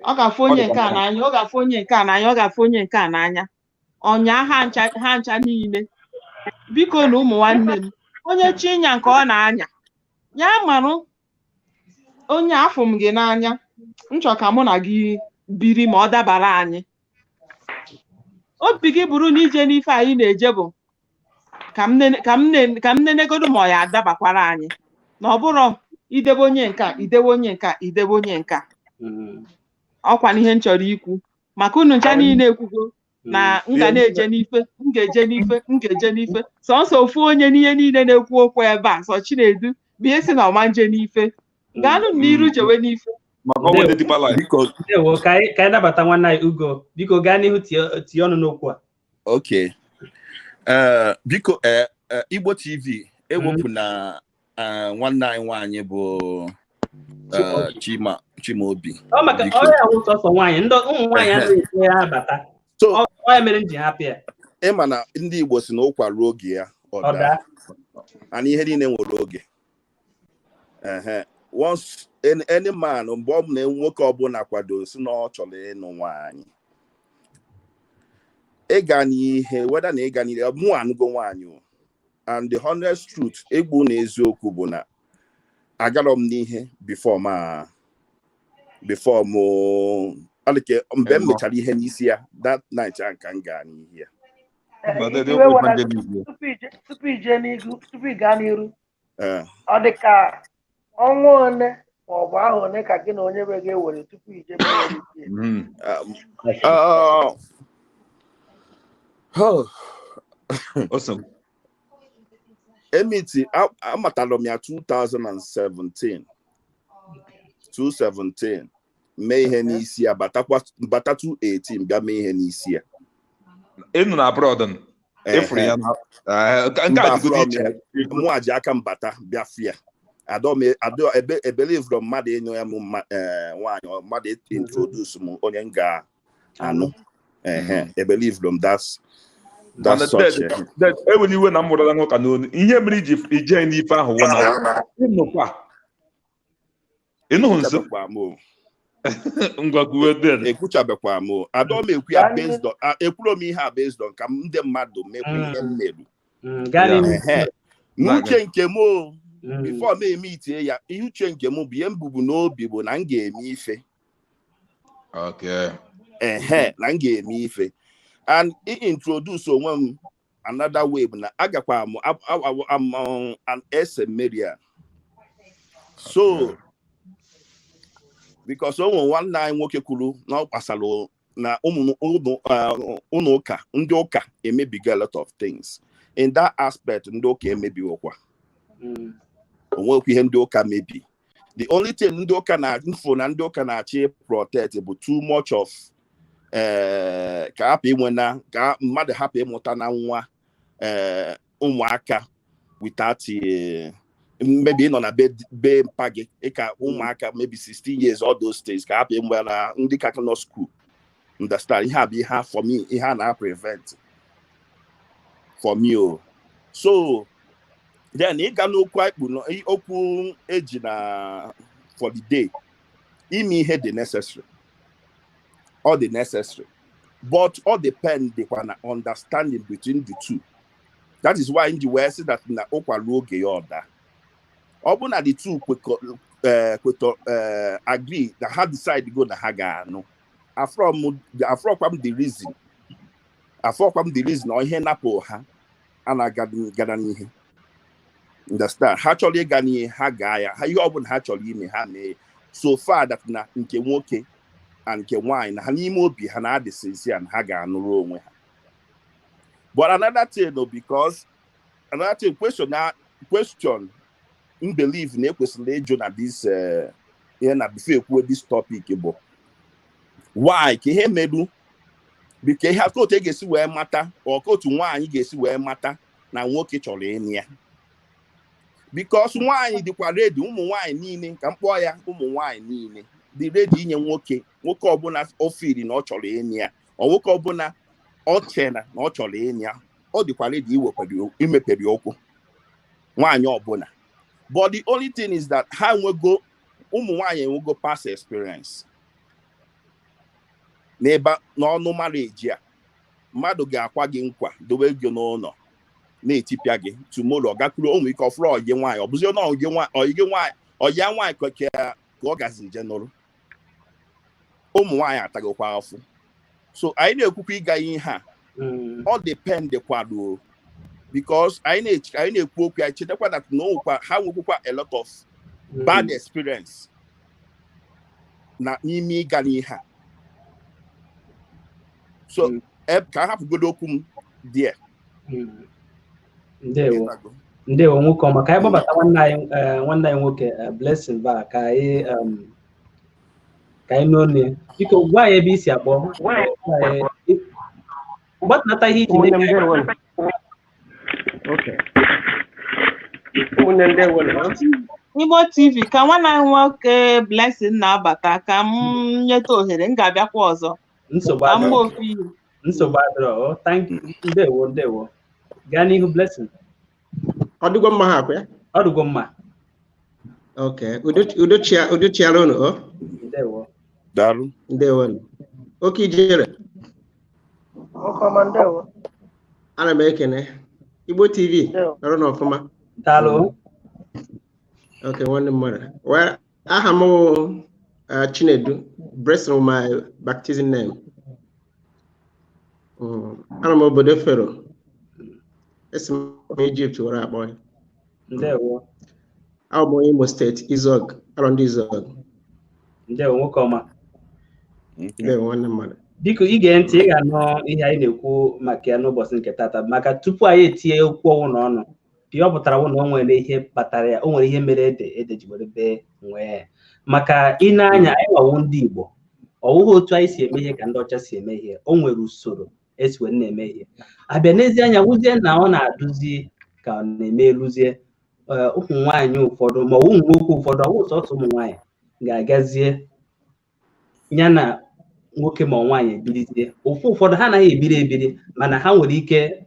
[SPEAKER 2] ọ ga-afụ onye nke a n'anya ọ ga-afụ onye nke a n'anya ọ ga-afụ onye nke a n'anya ọnya ha ncha niile biko na ụmụ nwanne m onye chi ịnya nke ọ na-anya ya marụ onye afọ m gị n'anya nchọ ka mụ na gị biri ma ọ dabara anyị obi gị bụrụ na ije n'ife anyị na-eje bụ ka m nenegodo ma ọ ya adabakwara anyị na ọ bụrụ idebe onye nka idebe onye nka idebe onye nka ọkwa n'ihe m chọrọ ikwu maka unu ncha niile ekwugo na m ga na-eje n'ife m ga-eje n'ife sọnsọ ofu onye n'ihe niile na-ekwu okwu ebe a sọ Chinedu bụ ihe si na ọma nje n'ife gaanụ n'iru jewe n'ife
[SPEAKER 1] Ndewo ka anyị nabata nwanne anyị Ugo biko gaa n'ihu tie ọnụ n'okwu a.
[SPEAKER 15] Okay. Biko Igbo TV ewepụ na nwanne anyị nwaanyị bụ Chimaobi.
[SPEAKER 1] Ọ maka ọ ya wụ sọsọ nwaanyị ndị ụmụ nwaanyị anaghị ya abata. So ọ ya mere m ji hapụ ya.
[SPEAKER 15] Ịma na ndị Igbo si na ụkwa ruo oge ya ọ daa. Ana ihe niile nwere oge. Once any man mgbe ọ bụ na nwoke ọbụla kwado si na ọ chọrọ ịnụ nwaanyị ịga n'ihe weda na ịga n'ihe mụ anụgo nwaanyị and the honest truth egbu na eziokwu bụ na agara m n'ihe before alike mgbe m mechara ihe n'isi ya that night a nka m gaa n'ihe ya
[SPEAKER 5] tupu ị gaa n'iru ọ dị ka ọnwa one ma ọ bụ ahụ one ka gị na onye be ga-ewere tupu ije
[SPEAKER 15] emiti amatara m ya 2017 mee ihe n'isi ya bata 2018 bịa mee ihe n'isi ya
[SPEAKER 14] ịnụ na abroad ịfụrụ ya
[SPEAKER 15] mụ aji aka mbata bịa fia ebelieve from mmadụ enyo ya m nwaanyị mmadụ introduce m onye m ga-anụ ebelieve from that's such
[SPEAKER 14] ewere iwe na mmụrụla nwoke n'onu ihe mere ije n'ife ahụ wụ na ịnụhụ nso
[SPEAKER 15] ekwuchabekwa m adọm ekwu ya based on ekwuro m ihe a based on ka ndị mmadụ mekwa ihe m meru n'uche nke m before me itie ya ihe uche nke m bụ ihe mbubu n'obi bụ na m ga-eme ife na m ga-eme ife and introduce onwe m another way bụ na agakwa m an esemeria so because onwe nwanne anyị nwoke kwuru na ọ gbasara na ụlọ ụka ndị ụka emebiga a lot of things in that aspect ndị ụka emebiwokwa onwekwa ihe ndị ụka mebi the only thing ndị ụka na info na ndị ụka na-achị protect bụ too much of ka hapụ inwe na ka mmadụ hapụ ịmụta na nwa ụmụaka without maybe ịnọ na be mpa gị ịka ụmụaka maybe 16 years all those days ka hapụ ịmụ na ndị ka nọ school understand ihe a bụ ihe for me ihe a na-prevent for me so then ịga n'okwu okwu eji na for the day ime ihe dị necessary all the necessary but all depend dịkwa na understanding between the two. That is why in the West that na okwa oge ya ọda ọ bụ na the two agree that ha decide go na ha ga anụ from the reason afọkwa m the reason na ihe napụ ha a na-agara n'ihe understand ha chọrọ ịga n'ihe ha gaa ya ha ihe ọbụla ha chọrọ ime ha mee so far that na nke nwoke and nke nwaanyị na ha n'ime obi ha na-adị sincere na ha ga-anụrụ onwe ha. But another thing no, because another thing question believe na ekwesịrị ịjụ na this ihe na before ekwu this topic bụ why ka ihe medu biko ihe otu ga-esi wee mata ọ ka otu nwaanyị ga-esi wee mata na nwoke chọrọ ịnụ ya because nwaanyị dịkwa ready ụmụ nwaanyị niile ka mkpọ ya ụmụ nwaanyị niile dị ready inye nwoke ọbụla ofiri na ọ chọrọ ịnụ ya ọ nwoke ọbụla ọ chena na ọ chọrọ ịnụ ya ọ dịkwa ready imepere okwu nwaanyị ọbụla. But the only thing is that ha nwego ụmụ nwaanyị enwego past experience n'ebe n'ọnụ marriage a mmadụ ga-akwa gị nkwa dobe gị n'ụlọ na-etipịa gị tomorrow gakwuru ụmụ ike ọfụrụ ọyị nwaanyị ọ bụzi na ọya nwaanyị ka ọ gazi je nụrụ ụmụ nwaanyị atagokwa afụ. So anyị na-ekwukwa ịga ihe a ọ depend kwado because anyị na-ekwu okwu anyị chetakwa that ha nwekwukwa a lot of bad experience na n'ime ịga n'ihe a. So ka hapụgodo okwu m die.
[SPEAKER 1] Ndewo nwoke ọma ka anyị gbabata nwanne anyị nwoke Blessing ba ka anyị n'one biko gwa anyị ebe isi akpọ gbatnata ihe iji mee
[SPEAKER 2] Igbo TV ka nwanne anyị nwoke Blessing na-abata ka m nyeta ohere m ga-abịakwa ọzọ.
[SPEAKER 1] Nsogbu adịrọ. Thank you. Ndewo. Gaa n'ihu Blessing.
[SPEAKER 6] Ọ dịgo mma ha akwa ya?
[SPEAKER 1] Ọ dịgo mma.
[SPEAKER 6] Okay. Udochiara unu.
[SPEAKER 15] Ndewo. Daru.
[SPEAKER 6] Ndewo. Oke ijere.
[SPEAKER 5] Ọkọma ndewo.
[SPEAKER 6] Ana m ekene. Igbo TV ọrụ n'ọfụma.
[SPEAKER 1] Daalụ.
[SPEAKER 6] Okay, nwanne mmadụ. Well, aha m Chinedu, Blessing my baptism name. Ana m obodo Fero. Esi m Egypt were akpọ ya.
[SPEAKER 1] Ndewo.
[SPEAKER 6] Abụ m Imo State, Izog, around Izog.
[SPEAKER 1] Ndewo nwoke ọma.
[SPEAKER 6] Ndewo nwanne mmadụ.
[SPEAKER 1] Biko ige ntị ị ga-anụ ihe anyị na-ekwu maka ya n'ụbọchị nke tata maka tupu anyị etinye okwu ọnwụ n'ọnụ ọ pụtara na o nwere ihe kpatara ya, o nwere ihe mere ede ji were bee nwee maka ịna-anya anyị gbawo ndị Igbo ọwụghị otu anyị si eme ihe ka ndị ọcha si eme ihe, o nwere usoro esi wee na-eme ihe abịa n'ezi anya wụzie na ọ na-adụzi ka ọ na-eme eluzie ụmụ nwaanyị ụfọdụ ma ụmụ nwoke ụfọdụ ọwụ sọsọ ụmụ nwaanyị ga-agazie ya na nwoke ma nwaanyị ebirizie ụfọdụ ha anaghị ebiri mana ha nwere ike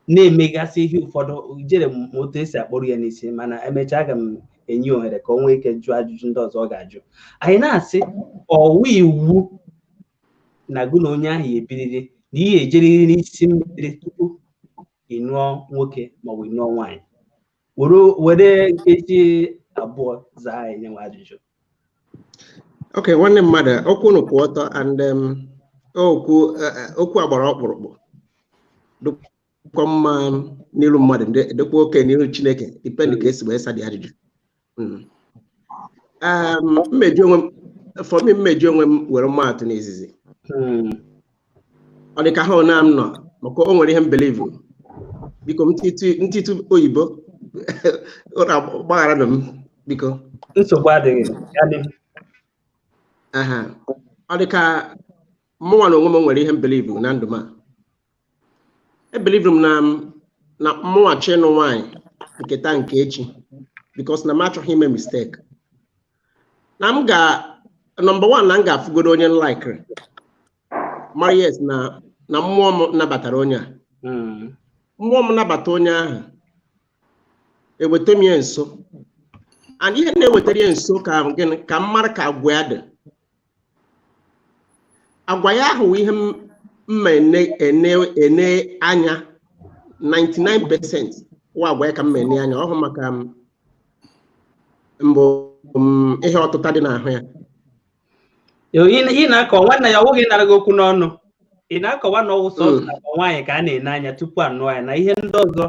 [SPEAKER 1] na-emegasị ihe ụfọdụ jere otu esi akpọrọ ya n'isi mana emechaa aga m enye ohere ka o nwee ike jụọ ajụjụ ndị ọzọ ọ ga-ajụ. Anyị na-asị ọwụ iwu na gụ na onye ahụ ebiriri na ihe ejeriri n'isi mmiri tupu ịnụọ nwoke maọbụ ịnụọ nwaanyị. Were nkeji abụọ zaa anyị nyenwe ajụjụ.
[SPEAKER 6] Okay, nwanne mmadụ okwu unu kwụ ọtọ and okwu agbara ọkpụrụkpụ dịkwa mma n'iru mmadụ dịkwa oke n'iru Chineke depend ka esi wee sa dị ajụjụ. Mmeji onwe m were maatụ n'izizi ọ dị ka ha na m nọ maka o nwere ihe m believe biko ntịtụ oyibo gbaghara na m biko
[SPEAKER 1] nsogbu adịghị.
[SPEAKER 6] Ọ dị ka mụnwa na onwe m nwere ihe m believe na ndụ m a ebelieve m na mụnwa chi ịnụ nwaanyị nke taa nke echi because na m achọghị ime mistake na m number one na m ga-afụgodo onye nlikiri mara yes na mmụọ m nabatara onye a mmụọ m nabata onye ahụ eweta m ya nso and ihe na-ewetara ya nso ka m mara ka agwa ya dị. Agwa ya ahụ ihe mma ene anya 99% wa agwa ya ka mma ene anya ọhụ maka mbụ ihe ọtụta dị n'ahụ ya.
[SPEAKER 1] Ị na-akọ nwanne ya ọwụghị nara gị okwu n'ọnụ ị na-akọwa na ọwụ sọsọ akwa nwaanyị ka a na-ene anya tupu anụọ ya na ihe ndị ọzọ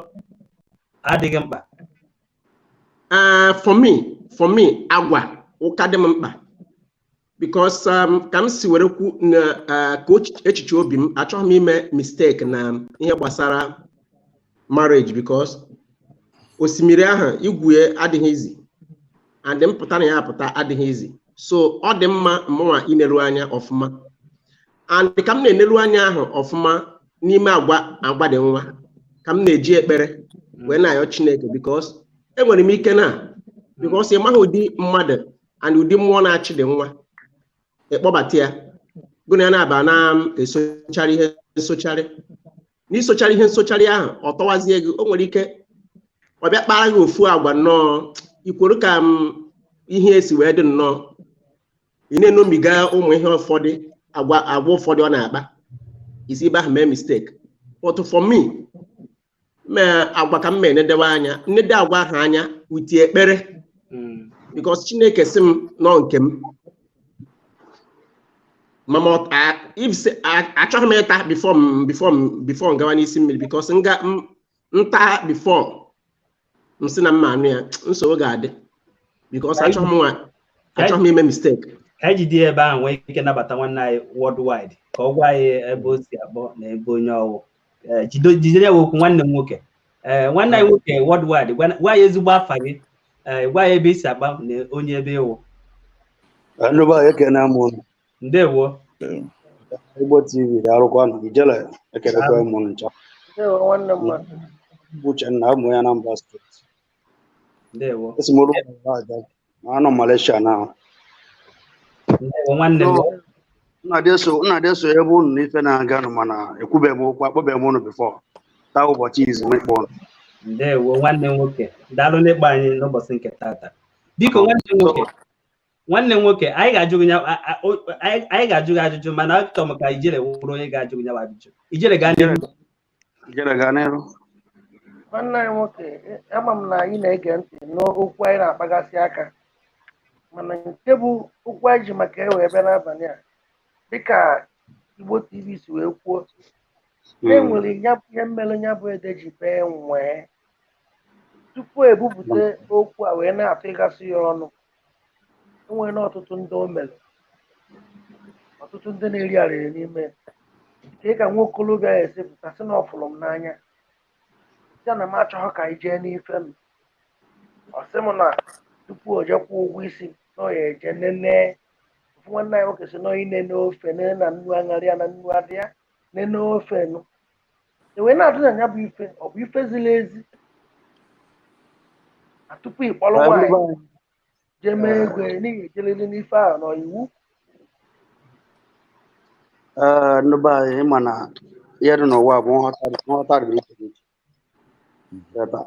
[SPEAKER 1] adịghị mkpa?
[SPEAKER 6] For me agwa ụka dị m mkpa because ka m si were kwu na ka echiche obi m achọghị m ime mistake na ihe gbasara marriage because osimiri ahụ igwue adịghị izi and mpụta na ya apụta adịghị izi, so ọ dị mma mụnwa ineru anya ọfụma and ka m na-enelu anya ahụ ọfụma n'ime agwa dị nwa ka m na-eji ekpere wee na-ayọ Chineke because enwere m ike na because ị maghị ụdị mmadụ and ụdị mmụọ na-achị dị nwa ịkpọbata ya gụna ya na-aba na-esochara ihe nsochari n'isochara ihe nsochari ahụ ọ tọwazie gị, o nwere ike ọ bịa kpara gị ofu agwa nnọọ ikwuru ka ihe esi wee dị nnọọ ị na-enomiga ụmụ ihe ụfọdụ agwa ụfọdụ ọ na-akpa isi ebe ahụ mee mistake. But for me mee agwa ka m mee nedewe anya nnede agwa ahụ anya utie ekpere because Chineke sị m nọ nke m mama achọghị m ịta before m gawa n'isi mmiri because nta before m sị na mma anụ ya nsogbu ga-adị because achọghị m ime mistake.
[SPEAKER 1] Ka anyị jide ebe ahụ nwee ike nabata nwanne anyị worldwide ka ọ gwa anyị ebe o si abụọ na ebe onye ọwụ jidere ya okwu nwanne m nwoke nwanne anyị nwoke worldwide gwa ya ezigbo afa gị gwa ya ebe isi agba na onye ebe ịwụ. Ndewo
[SPEAKER 16] Igbo TV arụkwa na ijele ekerekwa m ncha Uchenna ụmụ ya Anambra steeti.
[SPEAKER 1] Ndewo
[SPEAKER 16] esimolu anọ Malaysia na
[SPEAKER 1] nwanne m
[SPEAKER 16] na-adeso ebe unu n'ife na-aga nụ mana ekwubeghị m okwu akpọbeghị m unu bifọ taa ụbọchị izu mekpọ unu.
[SPEAKER 1] Ndewo nwanne m nwoke daalụ n'ịkpọ anyị n'ụbọchị nke tata. Biko nwanne m nwoke anyị ga-ajụ gị ajụjụ mana achọrọ m ka Ijele wụrụ onye ga-ajụ gị ajụjụ. Ijele gaa n'ihu.
[SPEAKER 5] Nwanne anyị nwoke ama m na anyị na-ege ntị n'okwu anyị na-akpagasị aka mana nke bụ okwu anyị ji maka ewe ebe n'abalị a dịka Igbo TV si wee kwuo enwere ihe mmere ya bụ ede ji bee nwee tupu ebupụta okwu a wee na-apịgasị ya ọnụ. Enwere na ọtụtụ ndị o mere ọtụtụ ndị na-eri arịrị n'ime ka nwa okolobịa ya esepụta sị na ọ fụrụ m n'anya ya na m achọghị ka anyị jee n'ife m. Ọ sị m na tupu o jekwa ụgwọ isi na ọ ya eje nene ofu nwanne anyị nwoke si na ine n'ofe nene na nnu aṅarị ya na nnu adị ya nene ofe nụ ewee na-adụ na ya bụ ife ọ bụ ife ziri ezi na tupu ịkpọrọ nwaanyị jee mee ego n'ihi ejelele n'ife ahụ na iwu.
[SPEAKER 16] Ndị be anyị ịma na ihe dị n'ụwa bụ nghọta dị iche iche ebe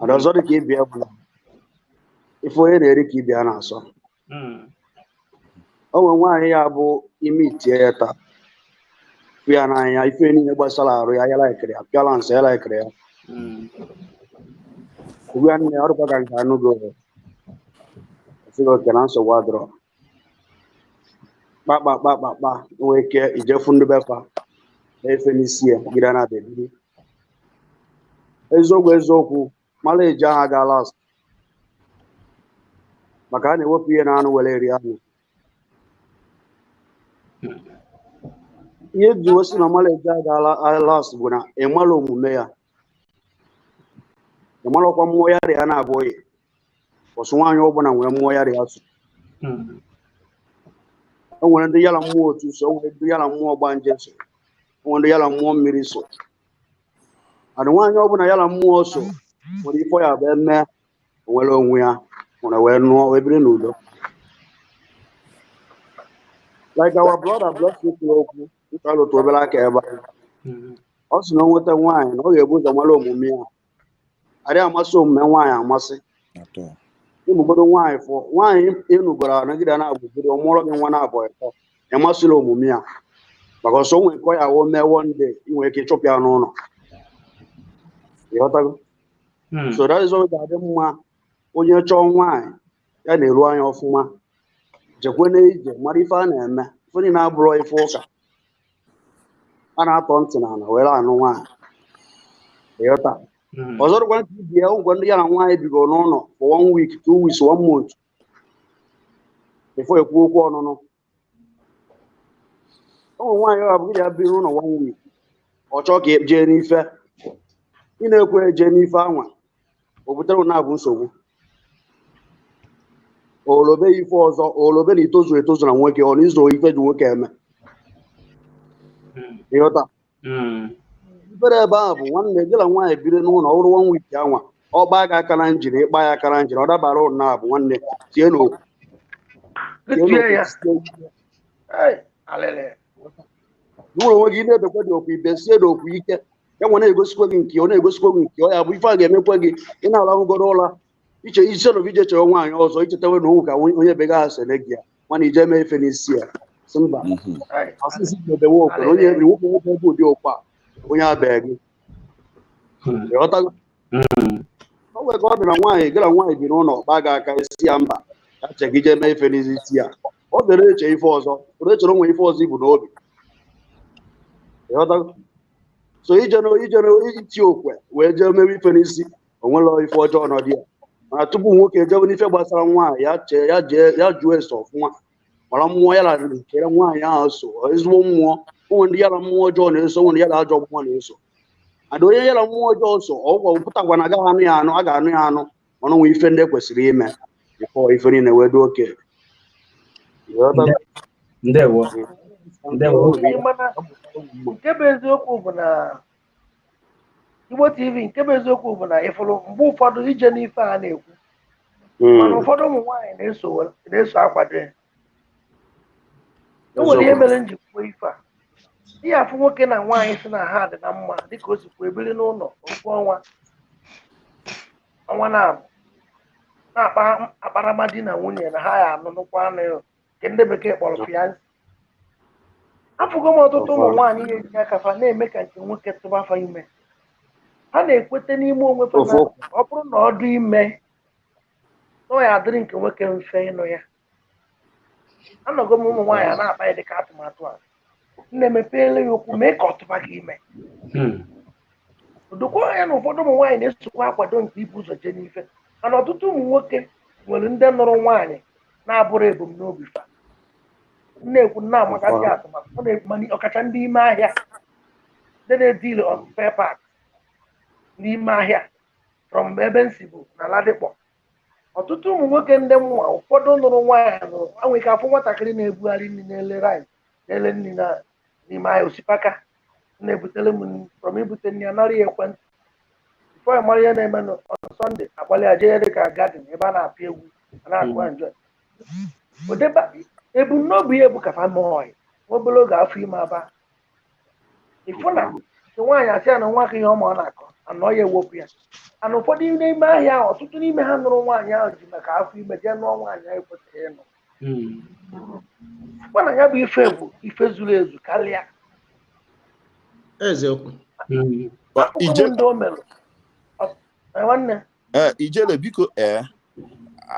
[SPEAKER 16] a ọzọ dị ka ịbịa bụ ife onye na-eri ka ịbịa na-asọ. O nwere nwaanyị ya bụ ime itie ya taa fụ ya n'anya ife niile gbasara arụ ya ya laikiri ya pịalansị ya laikiri ya ugbu a nne ọrụkwa ka nke anụgo esighị oke na nsogbu adọrọ kpakpakpakpakpa nwee ike ijefu ndị befa na-efe n'isi ya gide na adịbiri eziokwu mara eji aha ga last maka a na-ewepụ ihe na anụ were eri anụ. Ihe ji osi na mara eji aga last bụ na ịmara omume ya ịmarakwa mmụọ ya ya na-abụghị ọsụ nwaanyị ọbụla nwere mmụọ ya ya so. O nwere ndị yala mmụọ otu so, o nwere ndị yala mmụọ gbanje so, o nwere ndị yala mmụọ mmiri so. Adị nwaanyị ọbụla yala mmụọ so nwere ifo ya bụ eme onwere onwe ya nwere wee nụọ wee biri n'udo. Like our brother okwu nchọrọ otu obere aka ebe ọ sị na o nweta nwaanyị na ọ ga-ebu ụzọ mara omume ya adịghị amasị omume nwaanyị amasị ịmụgodo nwaanyị fọ nwaanyị ịnụgoro anagide na-agbụgide ọmụrọ gị nwa na-abụọ ịtọ ịmasịla omume ya maka ọsọ nwere kọ ya woo mee wonde inwere ike ịchụpụ ya n'ụlọ. Ịghọtago? So that is why ga-adị mma onye chọọ nwaanyị ya na-eru anya ọfụma jekwe n'ije mara ife a na-eme ife niile abụrụ ife ụka a na-atọ ntị n'ala were anụ nwaanyị ịghọta ọzọ dịkwa nke ibi ya ụgwọ ndị ya na nwaanyị bigoro n'ụlọ for 1 week 2 weeks 1 month before ekwu okwu ọnụnụ ụmụ nwaanyị ọ bụ ya biri n'ụlọ 1 week ọ chọọ ka jee n'ife ị na-ekwe jee n'ife anwa o butere na-abụ nsogbu olobe ife ọzọ olobe na itozu etozu na nwoke ọ n'izu ife ji nwoke eme ịghọta ifere ebe ahụ bụ nwanne gị na nwaanyị biri n'ụlọ ọrụ 1 week anwa ọ gbaa gị aka na njiri ịkpa ya aka na njiri ọ dabara ụlọ na-abụ nwanne tie n'okwu n'ụlọ onwe gị na-ebekwa dị okwu ibe sie dị okwu ike ya nwe na-egosikwa gị nke ọ na-egosikwa gị nke ọ ya bụ ife a ga-emekwa gị ị na-alahụgoro ụla iche ise na ije chere nwaanyị ọzọ ichetawe na onwe ka onye be ga asele gị ya mana ije mee efe n'isi ya si mba asịsị ebewe okwe onye ebiri nwoke nwoke ebe ụdị okwa onye abịa gị ịghọtago o nwere ka ọ dị na nwaanyị gị na nwaanyị bi n'ụlọ kpa gị aka isi ya mba ya che gị jee mee efe n'isi ya ọ bịara eche ife ọzọ bụrụ echere onwe ife ọzọ ibu n'obi ịghọtago so ije iti okwe wee jee mewe ife n'isi o nwere ife ọjọọ nọdị ya mana tupu nwoke ejebe n'ife gbasara nwaanyị ya jụọ ese ọfụma mara mmụọ ya na nkere nwaanyị ahụ so ezigbo mmụọ onwe ndị ya na mmụọ ọjọọ na-eso onwe ndị ya na ajọ mmụọ na-eso ada onye ya na mmụọ ọjọọ so ọgwọ pụtakwa na agaghị anụ ya anụ a ga-anụ ya anụ mana onwe ife ndị kwesịrị ime bifo ife niile wee dị oke
[SPEAKER 5] nke bụ eziokwu bụ na Igbo TV nke bụ eziokwu bụ na ịfụrụ mgbe ụfọdụ ije n'ife a na-ekwu mana ụfọdụ ụmụ nwaanyị na-eso akwado ya enwere ihe mere njikwa ife a ihe afụ nwoke na nwaanyị si na ha dị na mma dịka o sikwa ebiri n'ụlọ okwu ọnwa na-akpa akparamadi na nwunye na ha ya anụnụkwa anụ nke ndị bekee kpọrọ fiancé afụgo m ọtụtụ ụmụ nwaanyị na-eji akafa na-eme ka nke nwoke tụba afa ime ha na-ekwete n'ime onwe fa na ọ bụrụ na ọ dị ime na ya adịrị nke nwoke mfe ịnụ ya anọgo m ụmụ nwaanyị a na-akpa ya dịka atụmatụ a na-emepeela ya okwu mee ka ọ tụba gị ime odokwa ya na ụfọdụ ụmụ nwaanyị na-esokwa akwado nke ibu ụzọ jee n'ife mana ọtụtụ ụmụ nwoke nwere ndị nụrụ nwaanyị na-abụrụ ebumnobi fa na-ekwu na-amagasị atụmatụ ọ na-ekwu mana ọkacha ndị ime ahịa ndị na-edil on spare parts n'ime ahịa from ebe nsi bụ na Ladikpọ ọtụtụ ụmụ nwoke ndị nwa ụfọdụ nụrụ nwaanyị nụrụ anwe ka afụ nwatakịrị na-ebugharị nri na-ele rice na-ele nri n'ime ahịa osikapa na-ebutere m from ibute nri anara ya ekwentị bifo ya mara ihe na-eme na Sọnde agbalị aje ya dịka gadin ebe a na-apịa egwu a na-akụ njọ ebumnobi ya bụ ka famọị obere oge afọ ime aba ịfụ na nwaanyị asị ya na nwa aka ihe ọma ọ na-akọ anọ ya ewepụ ya ana ụfọdụ n'ime ahịa ahụ ọtụtụ n'ime ha nụrụ nwaanyị ahụ ji maka afọ ime jee nụọ nwaanyị ahụ ekwesịrị ịnụ mana ya bụ ife bụ ife zuru ezu karịa
[SPEAKER 6] eziokwu
[SPEAKER 5] ndị o mere nwanne
[SPEAKER 15] Ijele biko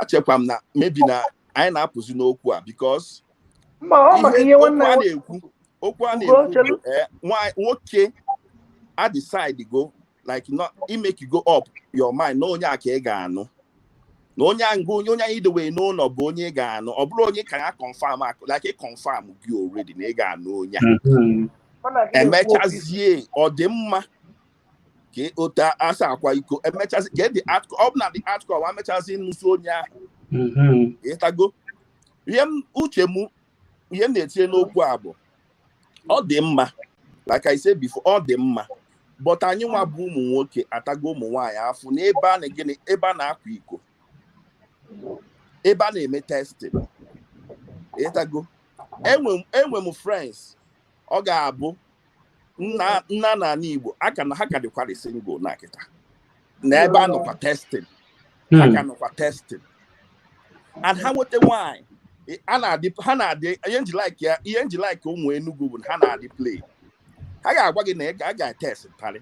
[SPEAKER 15] achekwa m na mebi na anyị na-apụzi n'okwu a because okwu a na-ekwu nwoke a decide go like not make you go up your mind na onye a ka ị ga-anụ na onye anyị idewe n'ụlọ bụ onye ị ga-anụ ọ bụrụ onye ka ya confirm like confirm gị already na ị ga-anụ onye emechazie ọ dị mma ka ota asa akwa iko emechazi get the article ọ bụ na the article wa emechazi nnusu onye ahụ ịtago uche m ihe m na-etinye n'okwu a bụ ọ dị mma like I said before ọ dị mma but anyị nwa bụ ụmụ nwoke atago ụmụ nwaanyị afụ na ebe a na-akwa iko ebe a na-eme testing ịtago enwe m friends ọ ga-abụ nna n'ala Igbo ha ka dịkwara single na kịta na ebe a nọkwa testing ha ka nọkwa testing and ha nweta nwaanyị ha na-adị ihe nji like ụmụ Enugu bụ ha na-adị play ha ga-agwa gị na a ga-etest parị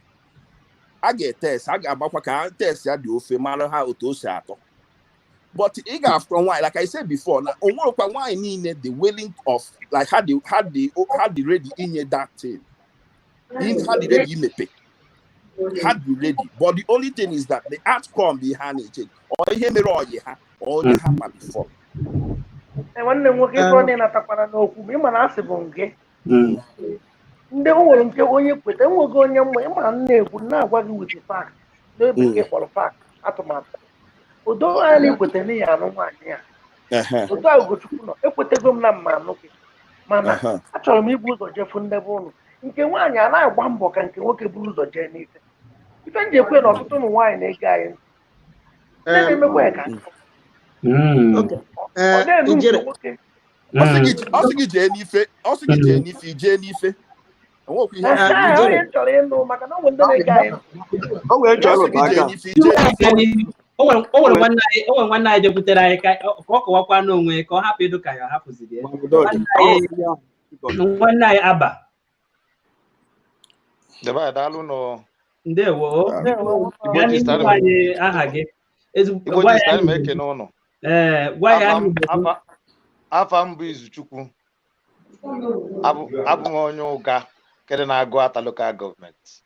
[SPEAKER 15] a ga-etest a ga-agbakwa ka test ya dị ofe mara ha otu o si atọ but ị ga-afụ nwaanyị like I said before na o nwerekwa nwaanyị niile the willing of like ha dị ready inye that thing in had the ready mepe. Had be ready, but the only thing is that the outcome behind it, or hear me or they happen before.
[SPEAKER 5] And when the work is running at a parano, we must have nke. Ndị o nwere nke onye kweta enweghị onye mma ịma na-ekwu na-agwa gị with the fact na bekee kpọrọ fact atụmatụ odo anyị na-ekweta n'ihi anụ nwaanyị a otu a Ugochukwu nọ ekwetego m na mma anụ gị mana achọrọ m ibu ụzọ jefu ndebe ụlọ nke nwaanyị a na-agba mbọ ka nke nwoke buru ụzọ jee n'ife ife m ji ekwe na ọtụtụ ụmụ nwaanyị na-ege anyị ntị ndị na-emekwa ya ka ọ na-elu nke nwoke
[SPEAKER 15] ọ sị gị jee n'ife jee n'ife
[SPEAKER 5] onye chọrọ ịnụ maka na ọ nwere ndị na-ege anyị
[SPEAKER 1] o nwere nwanne anyị jekwutere anyị ka ọ kọwakwa n'onwe ka ọ hapụ ịdụ ka ya hapụziri nwanne anyị Aba ndewo anyị aha gị gwa ya
[SPEAKER 17] afa mbụ Izuchukwu abụ m onye ụga kede na-agụ ata local gọọmenti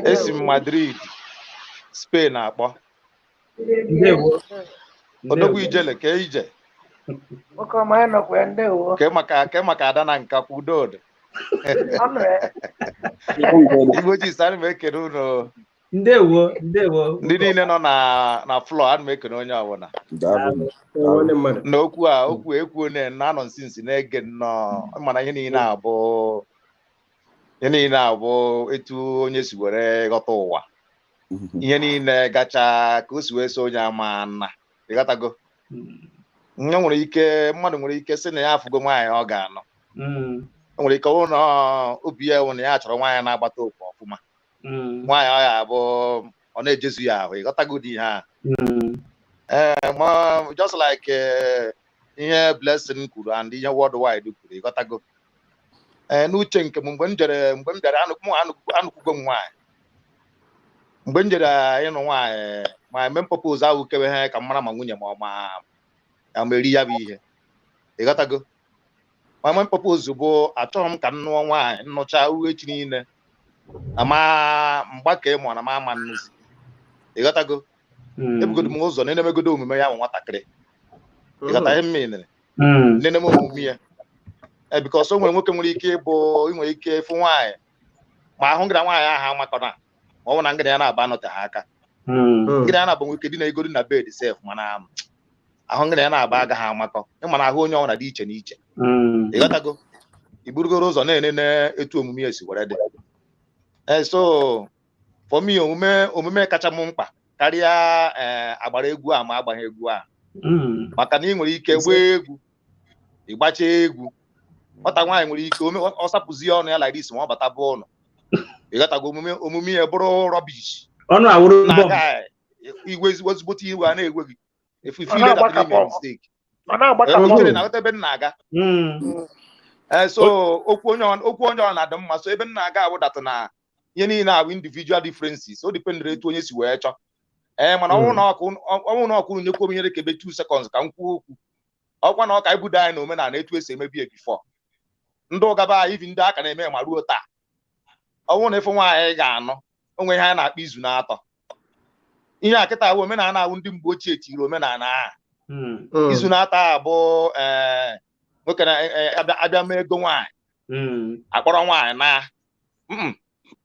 [SPEAKER 17] esi m Madrid Spain akpọ odogwu ijele ke ije ke maka ada na nka kwudodo Igbo ji sara m ekene unu
[SPEAKER 1] ndewo
[SPEAKER 17] ndị niile nọ na floor ana m ekene onye ọbụla na okwu ekwu na-anọ nsi na-ege nnọọ mana ihe niile abụ etu onye si were ghọta ụwa ihe niile gacha ka o si wee so onye ama nna ịghọtago mmadụ nwere ike sị na ya afụgo nwaanyị ọ ga-anọ o nwere ike ọbụrụ na obi ya na ya chọrọ nwaanyị na-agbata okwu ọfụma nwaanyị ọ ya abụ ọ na-ejezu ya ahụ ịghọtago dị ihe a just like ihe Blessing kwuru and ihe worldwide kwuru ịghọtago n'uche nke m mgbe m bịara anụkwugo m nwaanyị mgbe m jere ịnụ nwaanyị ma main purpose ahụ kewe ha ka m mara ma nwunye ma ọ ma eri ya bụ ihe ịghọtago ma main purpose bụ achọghị m ka m nụọ nwaanyị nnụcha uwe echi niile ama mgbake mụ na ama nnuzi ịghọtago ebugodo m ụzọ na-enemegodo omume ya ma nwatakịrị ịghọta ihe mmiri nene m omume ya because o nwere nwoke nwere ike ịbụ nwere ike ịfụ nwaanyị ma ahụ ngịra nwaanyị ahụ amakọna ma ọ bụ na ngịra ya na-aba anọte ha aka ngịra ya na-aba nwoke dị na egodi na bed sef mana ahụ ngịra ya na-aba agaghị amakọ ịma na ahụ onye ọbụla dị iche n'iche ịghọtago iburugoro ụzọ na-enene etu omume ya si were dị so for me omume kacha m mkpa karịa agbara egwu a ma agbaghị egwu a maka na ị nwere ike gbaa egwu ịgbacha egwu nwata nwaanyị nwere ike ọ sapụzie ọnụ ya like this ma ọ bata bụ ụlọ ịghọtago omume ya bụrụ rubbish
[SPEAKER 1] ọnụ awụrụ
[SPEAKER 17] igwe ezigbote iwe a na-egwe gị if you feel that you mistake na ebe m na-aga so okwu onye ọ na-adị mma so ebe m na-aga awụdatụ na ihe niile abụ individual differences o dependere etu onye si wee chọọ mana ọnwụ na ọkụ nyekwu m ihe kebe 2 seconds ka m kwuo okwu ọkwa na ọka ibudo anyị na omenala etu esi emebi before ndị ụgaba anyị ndị aka na-eme ma ruo taa ọnwụ na ịfụ nwaanyị ga-anọ onwe ihe anyị na-akpa izu na-atọ ihe a kịta bụ omenala ahụ ndị mgbe ochie tiri omenala ahụ izu na-atọ abụ nwoke na-abịa mee ego nwaanyị akpọrọ nwaanyị na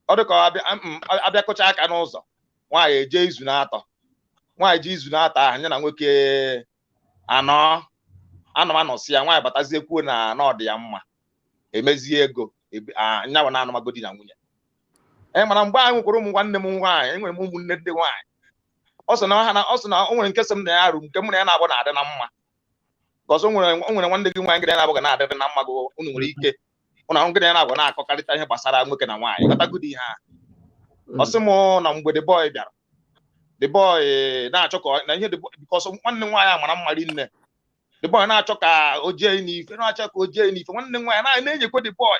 [SPEAKER 17] ọ dị ka abịa kụcha aka n'ụzọ nwaanyị eje izu na-atọ nwaanyị ji izu na-atọ ahụ nye na nwoke anọsi ya nwaanyị batazie kwuo na ọdị ya mma emezie ego nyanwa na anụmagodi na nwunye mana mgbe anyị nwekwara ụmụ nwanne m nwaanyị enwere m ụmụnne ndị nwaanyị ọ sị na o nwere nke sị m na ya arụ nke mụ na ya na-abụ na-adị na mma ọzọ o nwere nwanne gị nwaanyị gị na-abụghị na-adịrị na mma gị unu nwere ike ụna ahụ gị ya na-abụ na-akọkarịta ihe gbasara nwoke na nwaanyị ghọtagodi ihe ha ọ sị m na mgbe the boy bịara the boy na-achọ ka na ihe because nwanne nwaanyị a mara mma rinne the boy na-achọ ka o jee n'ife nwanne nwaanyị na-enyekwa the boy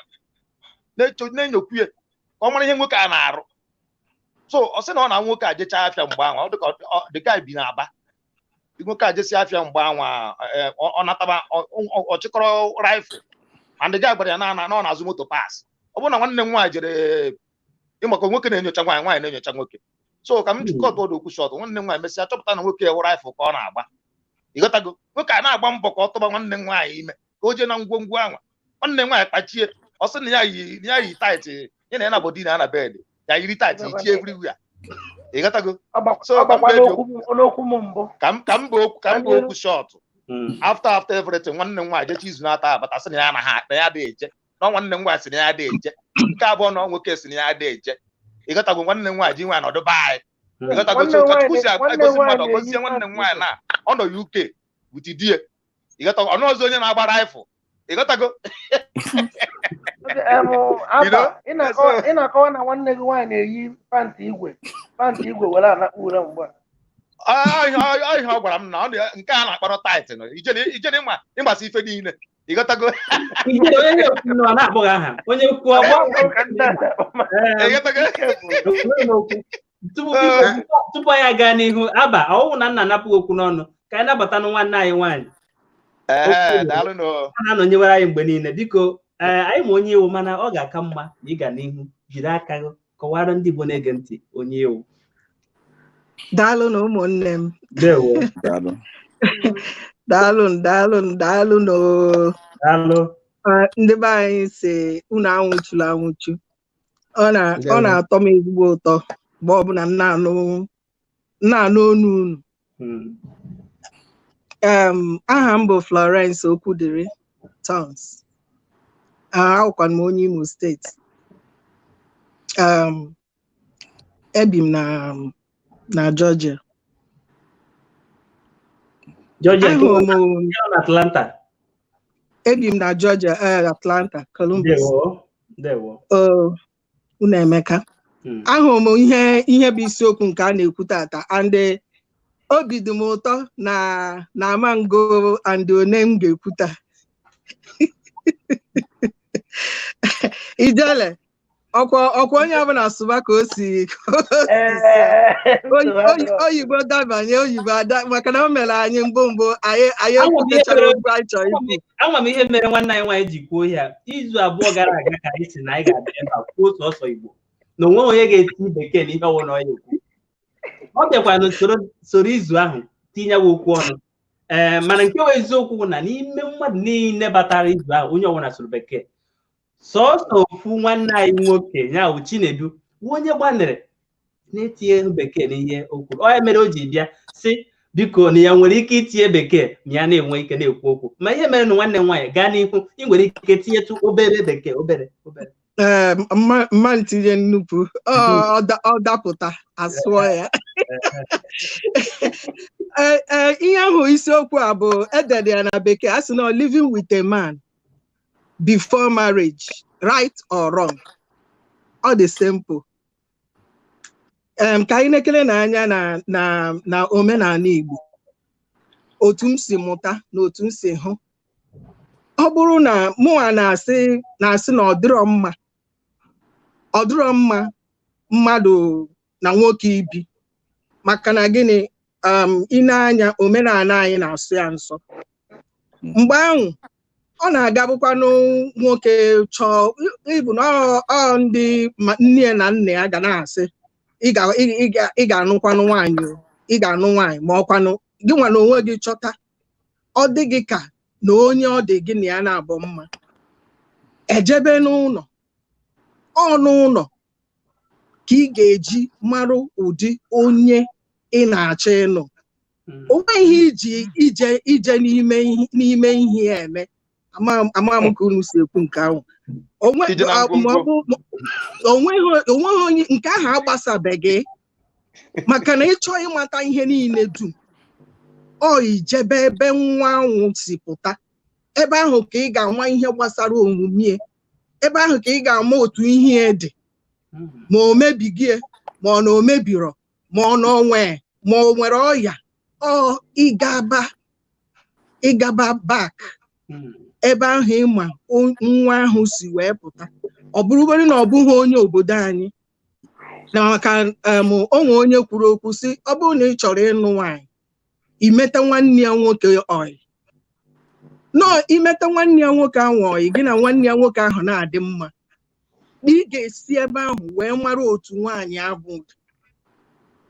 [SPEAKER 17] na-enyokwu ya ka ọ mara ihe nwoke a na-arụ so ọ sị na ọ na nwoke a jechaa afịa mgbe anwa the guy bi n'Aba nwoke a jesi afịa mgbe anwa ọ nataba ọ chịkọrọ rifle and the guy gbara ya na ọ na-azụ moto pass ọ bụrụ na nwanne m nwaanyị jere ịmaka nwoke na-enyocha nwaanyị, nwaanyị na-enyocha nwoke. So ka m jikọta ọdụ okwu shọt, nwanne m nwaanyị mesịa chọpụta na nwoke wụrụ rifle ka ọ na-agba. Ịghọtago, nwoke a na-agba mbọ ka ọ tụba nwanne m nwaanyị ime ka o jee na ngwongwo anwa. Nwanne m nwaanyị kpachie, ọ sị na ya yi tait ya na ya na bodi na bed ya yiri tait ichie everywhere. Ịghọtago, so ka m bụ okwu shọt. After everything, nwanne m nwaanyị jecha izu na-ata abata sị na ya adịghị eje, na nwanne m nwaanyị sị na ya adịghị eje, nke abụọ na nwoke sị na ya adịghị eje. Ịghọtago, nwanne m nwaanyị ji nwaanyị nọdụ be anyị. Ịghọtago, so ka Chukwu si egosi mmadụ ọgọzie nwanne m nwaanyị na ọ nọ UK with die. Ịghọtago, ọnụ ọzọ onye na-agba rifle. Ịghọtago,
[SPEAKER 5] ị na-akọwa na nwanne gị nwaanyị na-eyi pantị igwe were anakpụ ure mgbe
[SPEAKER 17] ihe ọ gwara m na nke a na-akpọrọ tait nọ ijere ịgbasa ife niile. Ịghọtago,
[SPEAKER 1] tupu anyị aga n'ihu aba ọwụ na nna anapụ okwu n'ọnụ ka anyị nabata nwanne anyị nwaanyị na-anọnyewere anyị mgbe niile. Biko anyị ma onye iwu, mana ọ ga-aka mma na ịga n'ihu jiri aka gị kọwara ndị Igbo na-ege ntị onye iwu.
[SPEAKER 18] Daalụ na ụmụnne m. Daalụ ndị be anyị si unu anwụchula anwụchu. Ọ na-atọ m ezigbo ụtọ mgbe ọbụla m na-anụ onu unu. Aha m bụ Florence Okwudiri Tons. Akwụkwa m onye Imo steeti. Ebi m na Georgia.
[SPEAKER 1] Atlanta.
[SPEAKER 18] Ebi m na Georgia, Atlanta, Columbus. Unu Emeka. Ahụrụ m ihe bụ isiokwu nke a na-ekwu tata, and obi dị m ụtọ na amango and one m ga-ekwuta. Ijele ọkwa onye ọbụla sụba ka o si oyibo dabanye oyibo ada, maka na o mere anyị mbụ anyị ekwutechara okwu anyị chọrọ ikwu.
[SPEAKER 1] Ama m ihe mere nwanne anyị nwaanyị ji kwuo ya izu abụọ gara aga ka anyị si na anyị ga-abịa ebe a kwuo sọsọ Igbo na onwe onye ga-eti bekee na ihe ọwụ na onye ekwu. Ọ bịakwa n'usoro izu ahụ tinyewa okwu ọnụ. Mana nke bụ eziokwu na n'ime mmadụ niile batara izu ahụ onye ọbụla sụrụ bekee. Sọsọ ofu nwanne anyị nwoke ya bụ Chinedu onye gbanere na-etinye bekee n'ihe o kwuru. Ọ ya mere o ji bịa sị biko na ya nwere ike itinye bekee ma ya na-enwe ike na-ekwu okwu. Ma ihe mere na nwanne nwaanyị gaa n'ihu ị nwere ike tinyetụ obere bekee obere.
[SPEAKER 18] Mma ntinye nnukwu ọ dapụta asụọ ya. Ihe ahụ isiokwu a bụ edede ya na bekee, a sị na living with a man before marriage, right or wrong. All the simple. Ka anyị na-ekele n'anya na omenala Igbo, otu m si mụta na otu m si hụ. Ọ bụrụ na mụnwa na-asị na ọ dịrọ mma mmadụ na nwoke ibi, maka na gịnị? Ịna-anya omenala anyị na-asụ ya nsọ. Mgbe ahụ ọ na-agabụkwanụ nwoke chọọ ịbụ na ndị nne na nna ya ga na-asị ị ga-anụkwanụ nwaanyị, ị ga-anụ nwaanyị, ma ọkwanụ gị nwa na onwe gị chọta ọ dị gị ka na onye ọ dị gị na ya na-abụ mma, ejebe n'ụlọ ọnụ ụlọ ka ị ga-eji marụ ụdị onye ị na-achọ ịnụ. Onwe ihe ije n'ime ihe ya eme. Ama m ka unu si ekwu nke ahụ. Onweghị onye nke ahụ agbasabeghị, maka na ịchọ ịmata ihe niile dum ọ ijebe ebe nwa ahụ si pụta. Ebe ahụ ka ị ga-ama ihe gbasara omume, ebe ahụ ka ị ga-ama otu ihe dị, ma o mebigie ma ọ na o mebirọ, ma ọ na onwe ma o nwere ọya. Ọ ịgaba back ebe ahụ ịma nwa ahụ si wee pụta. Ọ bụrụgodị na ọ bụghị onye obodo anyị, na maka onwe onye kwuru okwu sị ọ bụrụ na ị chọrọ ịnụ nwaanyị imeta nwanne ya nwoke ọyị. Nọ imeta nwanne ya nwoke ahụ ọyị gị na nwanne ya nwoke ahụ na-adị mma, ị ga-esi ebe ahụ wee mara otu nwaanyị ahụ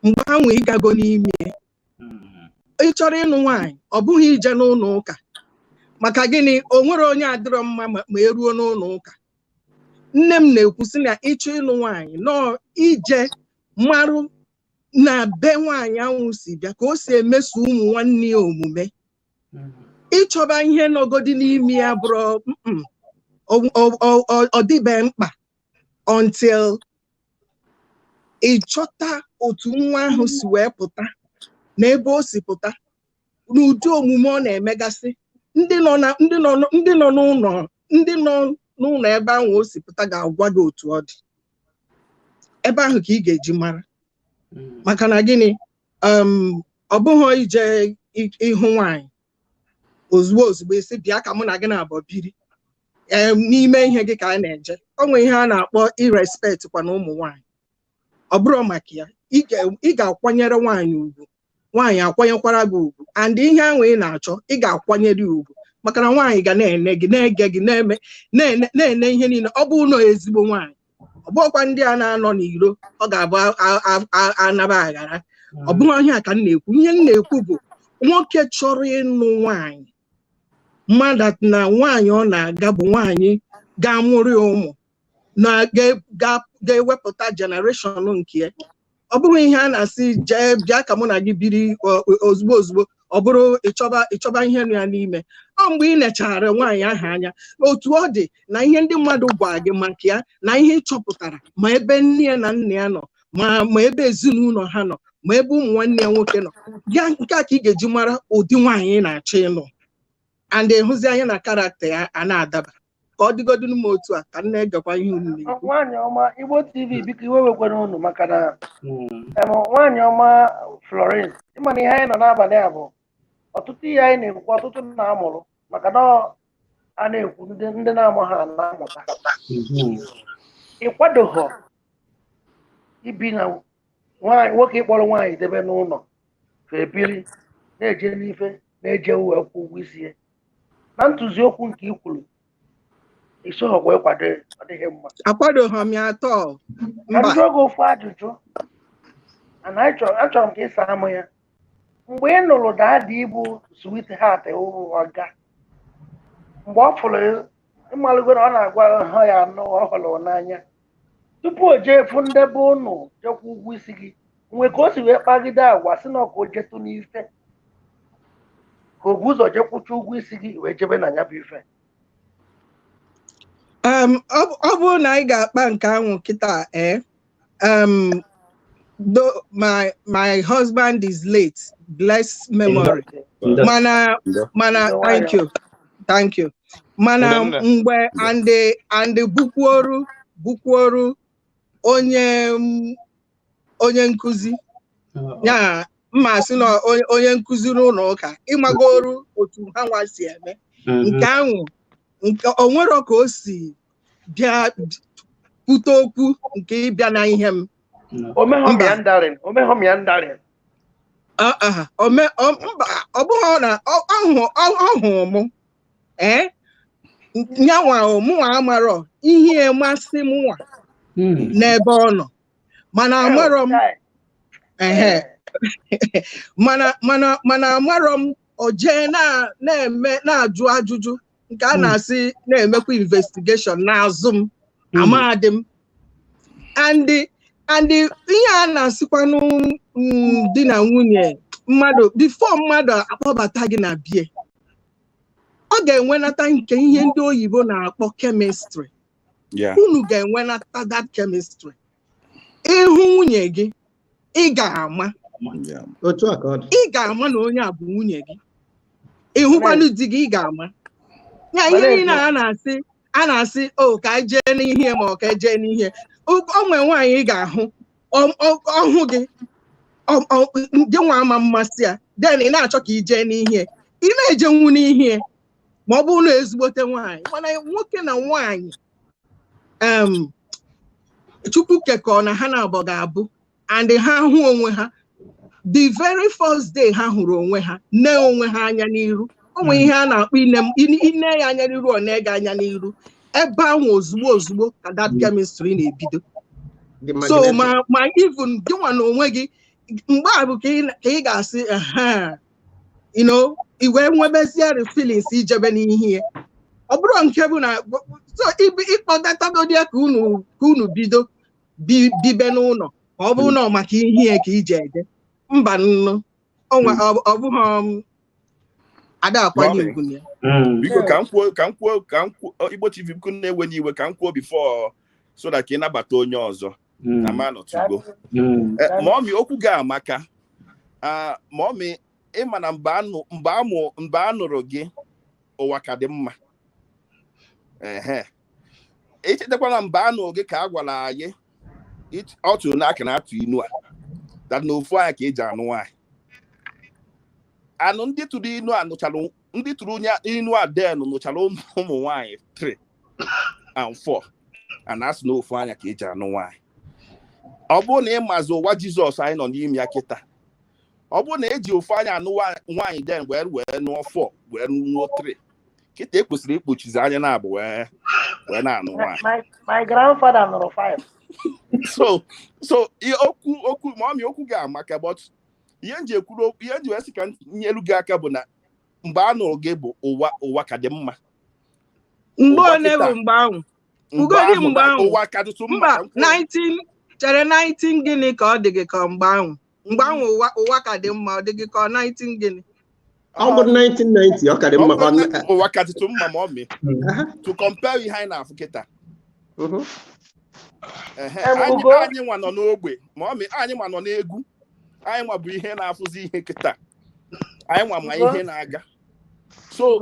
[SPEAKER 18] mgbe ahụ ị gago n'ime ị chọrọ ịnụ nwaanyị ọ bụghị ije n'ụlọ ụka maka gịnị o nwere onye adịrọ mma ma eruo n'ụlọ ụka. Nne m na-ekwusị na ịchọ ịnụ nwaanyị nọọ ije marụ na be nwaanyị ahụ si bịa ka o si emeso ụmụ nwanne ya omume. Ịchọba ihe nọgodi n'ime ya bụrụ ọ dịbe mkpa until ị chọta otu nwa ahụ si wee pụta na ebe o si pụta n'ụdị omume ọ na-emegasị. Ndị nọ n'ụlọ ebe ahụ o si pụta ga-agwa gị otu ọ dị. Ebe ahụ ka ị ga-eji mara maka na gịnị ọ bụghị ije ịhụ nwaanyị ozugbo esi bịa ka mụ na gị na-abụ biri n'ime ihe gị ka a na-eje. O nwere ihe a na-akpọ irrespect kwa na ụmụ nwaanyị. Ọ bụrụ maka ya ị ga-akwanyere nwaanyị ugwu, nwaanyị akwanyekwara gị ugwu, and ihe ahụ ị na-achọ ị ga-akwanyere ugwu maka na nwaanyị ga na-ene gị na-ege gị na-ene ihe niile. Ọ bụ ụlọ ezigbo nwaanyị, ọ bụghịkwa ndị a na-anọ n'iro ọ ga-abụ anaba aghara. Ọ bụghị ọhịa ka m na-ekwu. Ihe m na-ekwu bụ nwoke chọrọ ịnụ nwaanyị mmadụ na nwaanyị ọ na-aga bụ nwaanyị ga-amụrụ ụmụ na ga-ewepụta generation nke ya. Ọ bụghị ihe a na-asị jee bịa ka mụ na gị biri ozugbo ọ bụrụ ịchọba ihe nụ ya n'ime. Ọ mgbe ị nechara nwaanyị ahụ anya otu ọ dị na ihe ndị mmadụ gwa gị maka ya na ihe ị chọpụtara ma ebe nne ya na nna ya nọ ma ebe ezinụlọ ha nọ ma ebe ụmụ nwanne ya nwoke nọ ya, nke a ka ị ga-eji mara ụdị nwaanyị ị na-achọ ịnụ and ịhụzi anya na karakta ya a na-adaba. Ka ọ dịgodu m otu a ka m na-egekwa ihe unu na-ekwu.
[SPEAKER 5] Nwaanyị ọma Igbo TV biko iwe wekwara unu maka na nwaanyị ọma Florence ịma na ihe anyị nọ n'abalị a bụ ọtụtụ ihe anyị na-ekwu ọtụtụ na-amụrụ maka na a na-ekwu ndị na-amụ ha na-amụta. Ịkwadoghọ ibi na nwoke ịkpọrọ nwaanyị debe n'ụlọ ka ebiri na-eje n'ife na-eje uwe kwụ ụgwọ isi ya na ntụziokwu nke ikwuru isoghọkwa ịkwado ọ dịghị mma.
[SPEAKER 18] Akwadoghọ m ya atọ.
[SPEAKER 5] Mba. Ka oge ofu ajụjụ ana achọrọ m ka ịsa amụ ya. Mgbe ị nụrụ daadị ịbụ sweet heart ọga mgbe ọ fụrụ ịmalụgo na ọ na-agwa ha ya anọ ọ hụrụ n'anya tupu o jee efu ndebe ụnụ jekwa ụgwọ isi gị nwe ka o si wee kpagide agwa sị na ọka o jetụ n'ife ka o bu ụzọ jekwụcha ụgwọ isi gị wee jebe na ya bụ ife.
[SPEAKER 18] Ọ bụrụ na anyị ga-akpa nke ahụ kịta my husband is late, bless memory. Mana thank you. Mana mgbe and bukwuru onye nkuzi ya mma sị na onye nkuzi n'ụlọ ụka ịmagoru otu ha nwa si eme nke ahụ o nwere ka o si bịa pụta okwu nke ịbịa na ihe m
[SPEAKER 5] ọ
[SPEAKER 18] bụghị na ọhụụ m nyanwa mụnwa amarọ ihe masị mụnwa n'ebe ọ nọ mana amarọ m mana amarọ m o jee na-ajụ ajụjụ nke a na-asị na-emekwa investigeshon n'azụ m amadị m and ihe a na-asịkwanụ di na nwunye mmadụ before mmadụ akpọbata gị na bie ọ ga-enwenata nke ihe ndị oyibo na-akpọ chemistry. Unu ga-enwenata that chemistry. Ịhụ nwunye gị ị ga-ama ị ga-ama na onye a bụ nwunye gị. Ịhụkwanụ di gị ị ga-ama ya ihe niile a na-asị o ka jee n'ihe ma ọ ka jee n'ihe. O nwere nwaanyị ị ga-ahụ ọhụ gị ndị nwa ama mmasị ya then ị na-achọ ka ijee n'ihe ị na-ejenwu n'ihe ma ọ bụrụ na ezigbote nwaanyị. Mana nwoke na nwaanyị Chukwu kekọọ na ha na-abọ ga-abụ and ha hụ onwe ha the very first day ha hụrụ onwe ha ne onwe ha anya n'iru. O nwere ihe a na-akpọ ine ya anya n'iru ọ na-ege anya n'iru. ebe ahụ ozugbo ka that chemistry na-ebido. So ma even gị nwa na onwe gị mgbe a bụ ka ị ga-asị you know iwe nwebezie feelings ijebe n'ihe ọ bụrụ nke bụ na so ịkpọtatagodi ka unu bido bibe n'ụlọ ọ bụrụ na maka ihe ka ije eje mba nnu ọ bụghị ada akwanye ugwu ya.
[SPEAKER 15] Biko ka m kwuo Igbo TV biko na-ewe n'iwe ka m kwuo before so that ka ị nabata onye ọzọ na man otugo. Mommy okwu ga amaka. Mommy ịma na mgbe a nụrụ gị ụwa ka dị mma. Echetakwa na mgbe a nụrụ gị ka a gwara anyị ọ tụrụ n'aka na atụ inu a that na ofu anya ka eji anụ nwaanyị. Anụ ndị tụrụ inu a nụchalụ ndị tụrụ inu a den nụchalụ ụmụ nwaanyị 3 and 4 and asị na ofu anya ka eji anụ nwaanyị. Ọ bụrụ na ịmazi ụwa Jizọs anyị nọ n'ime ya kịta, ọ bụrụ na eji ofu anya anụ nwaanyị den wee nụọ 4 wee nụọ 3 kịta ekwesịrị ikpuchizi anya na-abụ wee na-anụ nwaanyị.
[SPEAKER 5] My grandfather nụrụ 5.
[SPEAKER 15] so okwu Mommy okwu ga-amaka but ihe nji wee sị ka nyelu gị aka bụ na mgbe a nụrụ gị bụ ụwa ka dị mma.
[SPEAKER 18] Mgbe one bụ mgbe ahụ ugodi mgbe ahụ
[SPEAKER 15] ụwa ka dịtụ mma
[SPEAKER 18] 19 gịnị ka ọ dị gị ka mgbe ahụ ụwa ka dị mma ọ dị gị ka 19 gịnị
[SPEAKER 6] ọ bụ 1990 ọ ka dị mma
[SPEAKER 15] ụwa ka dịtụ mma Mommy to compare ihe anyị na-afụ kịta. Anyị nwa nọ n'ogbe Mommy anyị nwa nọ n'egwu anyị nwa bụ ihe na-afụzi ihe kịta anyị nwa ma ihe na-aga. So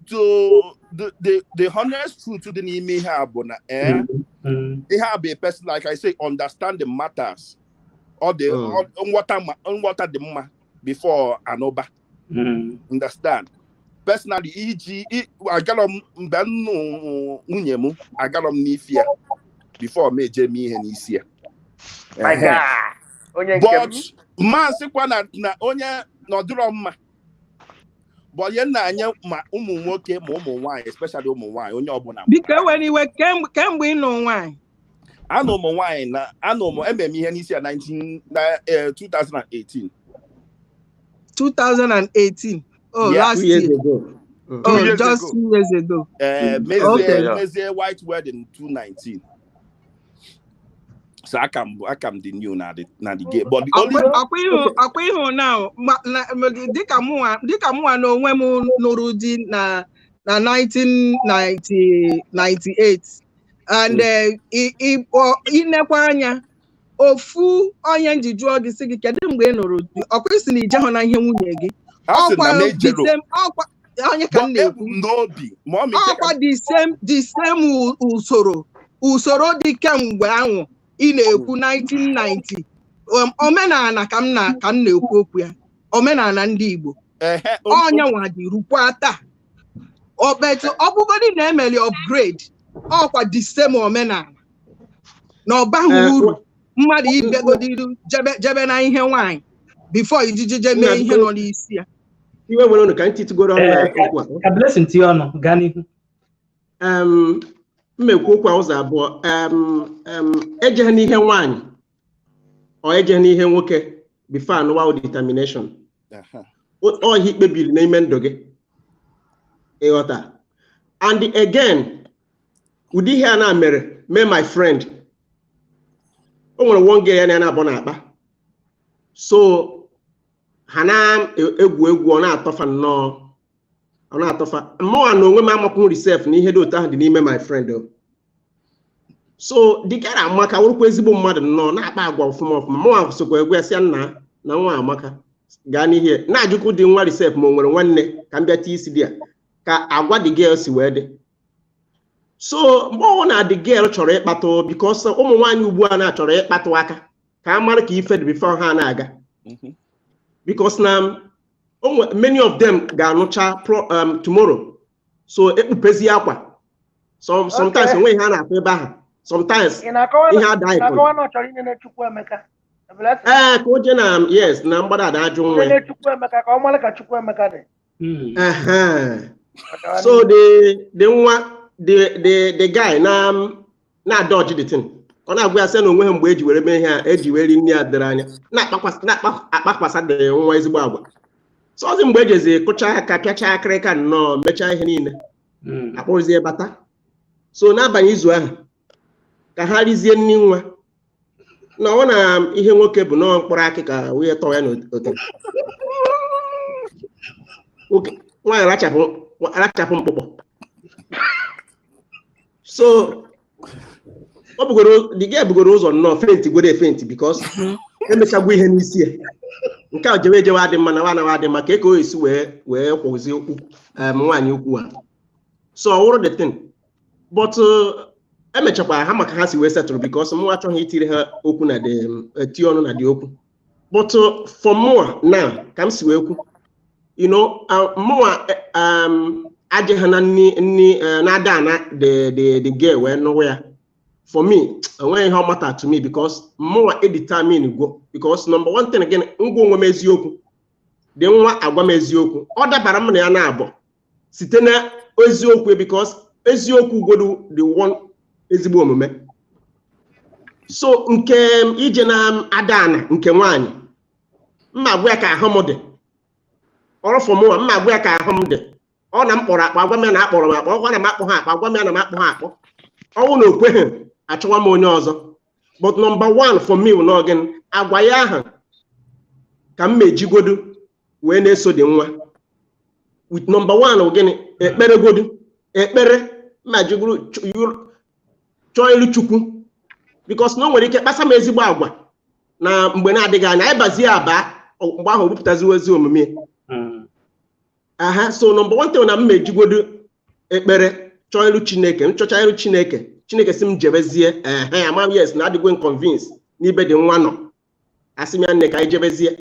[SPEAKER 15] to the honest truth dị n'ime ihe a bụ na ihe a bụ a person like I say understand the matters or the nghọta dị mma before anụba. Understand personally iji agara m mgbe nwunye m agara m n'ifi ya before m eje m ihe n'isi ya. But man sịkwa na onye nọdụrọ mma bụ onye na-anye ma ụmụ nwoke ma ụmụ nwaanyị especially ụmụ nwaanyị onye ọbụla.
[SPEAKER 18] Biko enwere iwe kemgbe ị nụ nwaanyị.
[SPEAKER 15] Anụ ụmụ nwaanyị na ememe ihe n'isi ya 2018.
[SPEAKER 18] 2018. Oh,
[SPEAKER 6] yeah,
[SPEAKER 18] last
[SPEAKER 6] 2 years
[SPEAKER 18] year.
[SPEAKER 6] ago.
[SPEAKER 18] Oh, just 2 years ago.
[SPEAKER 15] Mezie white wedding 2019. So I can the new na the gay. But the only
[SPEAKER 18] akwa now dịka mụnwa na onwe m nụrụ di na 1998 and inekwa anya ofu onye nji jụọ gị sị gị kedu mgbe ị nụrụ di ọkwa isi na ije hụ na ihe nwunye gị ọkwa onye ka m na-ekwu ọkwa the same usoro dị kemgbe ahụ ị na-ekwu 1990 omenala ka m na-ekwu okwu ya omenala ndị Igbo onye nwa dị rukwa taa obetu ọbụgodị na-emeli upgrade ọkwa the same omenala na ọbaghị uru mmadụ ibegodiru jebe na ihe nwaanyị before ijije mee ihe nọ n'isi ya.
[SPEAKER 6] Iwe nwere unu ka ntị tụgoro okwu
[SPEAKER 1] a blessing ti ọnụ gaa n'ihu.
[SPEAKER 6] Mmekwu okwu ụzọ abụọ ejeghị n'ihe nwaanyị ọ ejeghị n'ihe nwoke before anụwa determination ọ ihe ikpebiri n'ime ndụ gị ịghọta. And again ụdị ihe a na mere mee my friend o nwere one girl ya na-abụ n'akpa so ha na-egwu ọ na-atọfa nnọọ ọ na-atọfa mmụọ na onwe m amakwụ reserve na ihe dị otu ahụ dị n'ime my friend so dịkara amaka wụrụkwa ezigbo mmadụ nnọọ na-akpa agwa ọfụma mmụọ sokwa egwu ya sịa na nwa amaka gaa n'ihe na-ajụkwu dị nwa reserve ma o nwere nwanne ka m bịa tii isi dị ya ka agwa dị girl si wee dị. So mgbe ọ na the girl chọrọ ịkpatụ because ụmụ nwaanyị ugbu a na-achọrọ ịkpatụ aka ka a mara ka ife dị before ha na-aga because na many of them ga-anụcha tomorrow so ekpupezi akwa sometimes onwe ha na-akwa ebe ahụ sometimes ihe ada
[SPEAKER 5] ka
[SPEAKER 6] o je na yes na mgbada ada ajụ nwa so the nwa the guy na dodge the thing. Ọ na-agwa ya sị na onwe ha mgbe eji were mee ihe a eji were nri ya dịrị anya na-akpakwasa dị nwa ezigbo agwa. So ọzọ mgbe ejezi kụcha aka pịacha akịrịka nnọọ mechaa ihe niile akpọzie bata. So n'abalị izu ahụ ka ha rizie nri nwa na ọ na ihe nwoke bụ nọọ mkpụrụ akị ka wee tọọ ya n'ote. Nwaanyị arachapụ mkpụkpọ. So the guy bugoro ụzọ nnọọ fenti because emechagwa ihe n'isi ya. Nke a jewe adị mma na wana adị mma ka eke o esi wee kwụzie okwu nwaanyị okwu a. So ọ wụrụ the thing. But emechakwa ha maka ha si wee settle because mụ achọghị itiri ha okwu na eti ọnụ na dị okwu. But for more now ka m si wee kwu, you know, more aje ha na nni na-ada na the girl wee nụwa ya. For me, when it matter to me because more determine go because number one thing again, ngo nwe eziokwu. De nwa agwa m eziokwu. Ọ dabara m na ya na abọ. Site na eziokwu because eziokwu godu the one ezigbo omume. So nke ije na adana nke nwaanyị. Mma agwa ka ahụ m dị. Ọrụ for more mma agwa ka ahụ m dị. Ọ na mkpọrọ akpa agwa m na akpọrọ m akpa. Ọ na m akpọ ha akpa agwa m na m akpọ ha akpọ. Ọwụ na okweghị achọwa m onye ọzọ. But number one for me no again agwa ya ahụ ka m mejigodu wee na-eso dị nwa. With number one again ekpere godu ekpere ma jiguru chọọ ilu Chukwu because no nwere ike kpasa m ezigbo agwa na mgbe na-adịghị anya ịbazie aba mgbe ahụ bupụtaziwe ezi omume. So number one thing na m mejigodu ekpere chọọ ilu Chineke nchọcha ilu Chineke si m jebezie ama yes na adịgwe convince n'ibe dị nwa nọ asị m ya nne ka anyị jebezie.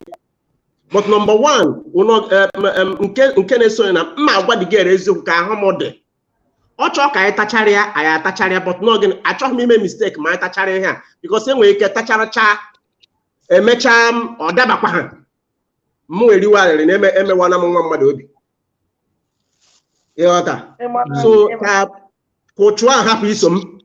[SPEAKER 6] But number one nke na-eso na mma agwa dị gere eziokwu ka ahụ m dị. Ọ chọọ ka anyị atacharịa but n'oge achọghị m ime mistake ma anyị tachara ihe a because enwere ike tacharacha emechaa ọ dabakwa ha m eriwe arịrị na emewana m nwa mmadụ obi. So ka otu a hapụ iso m.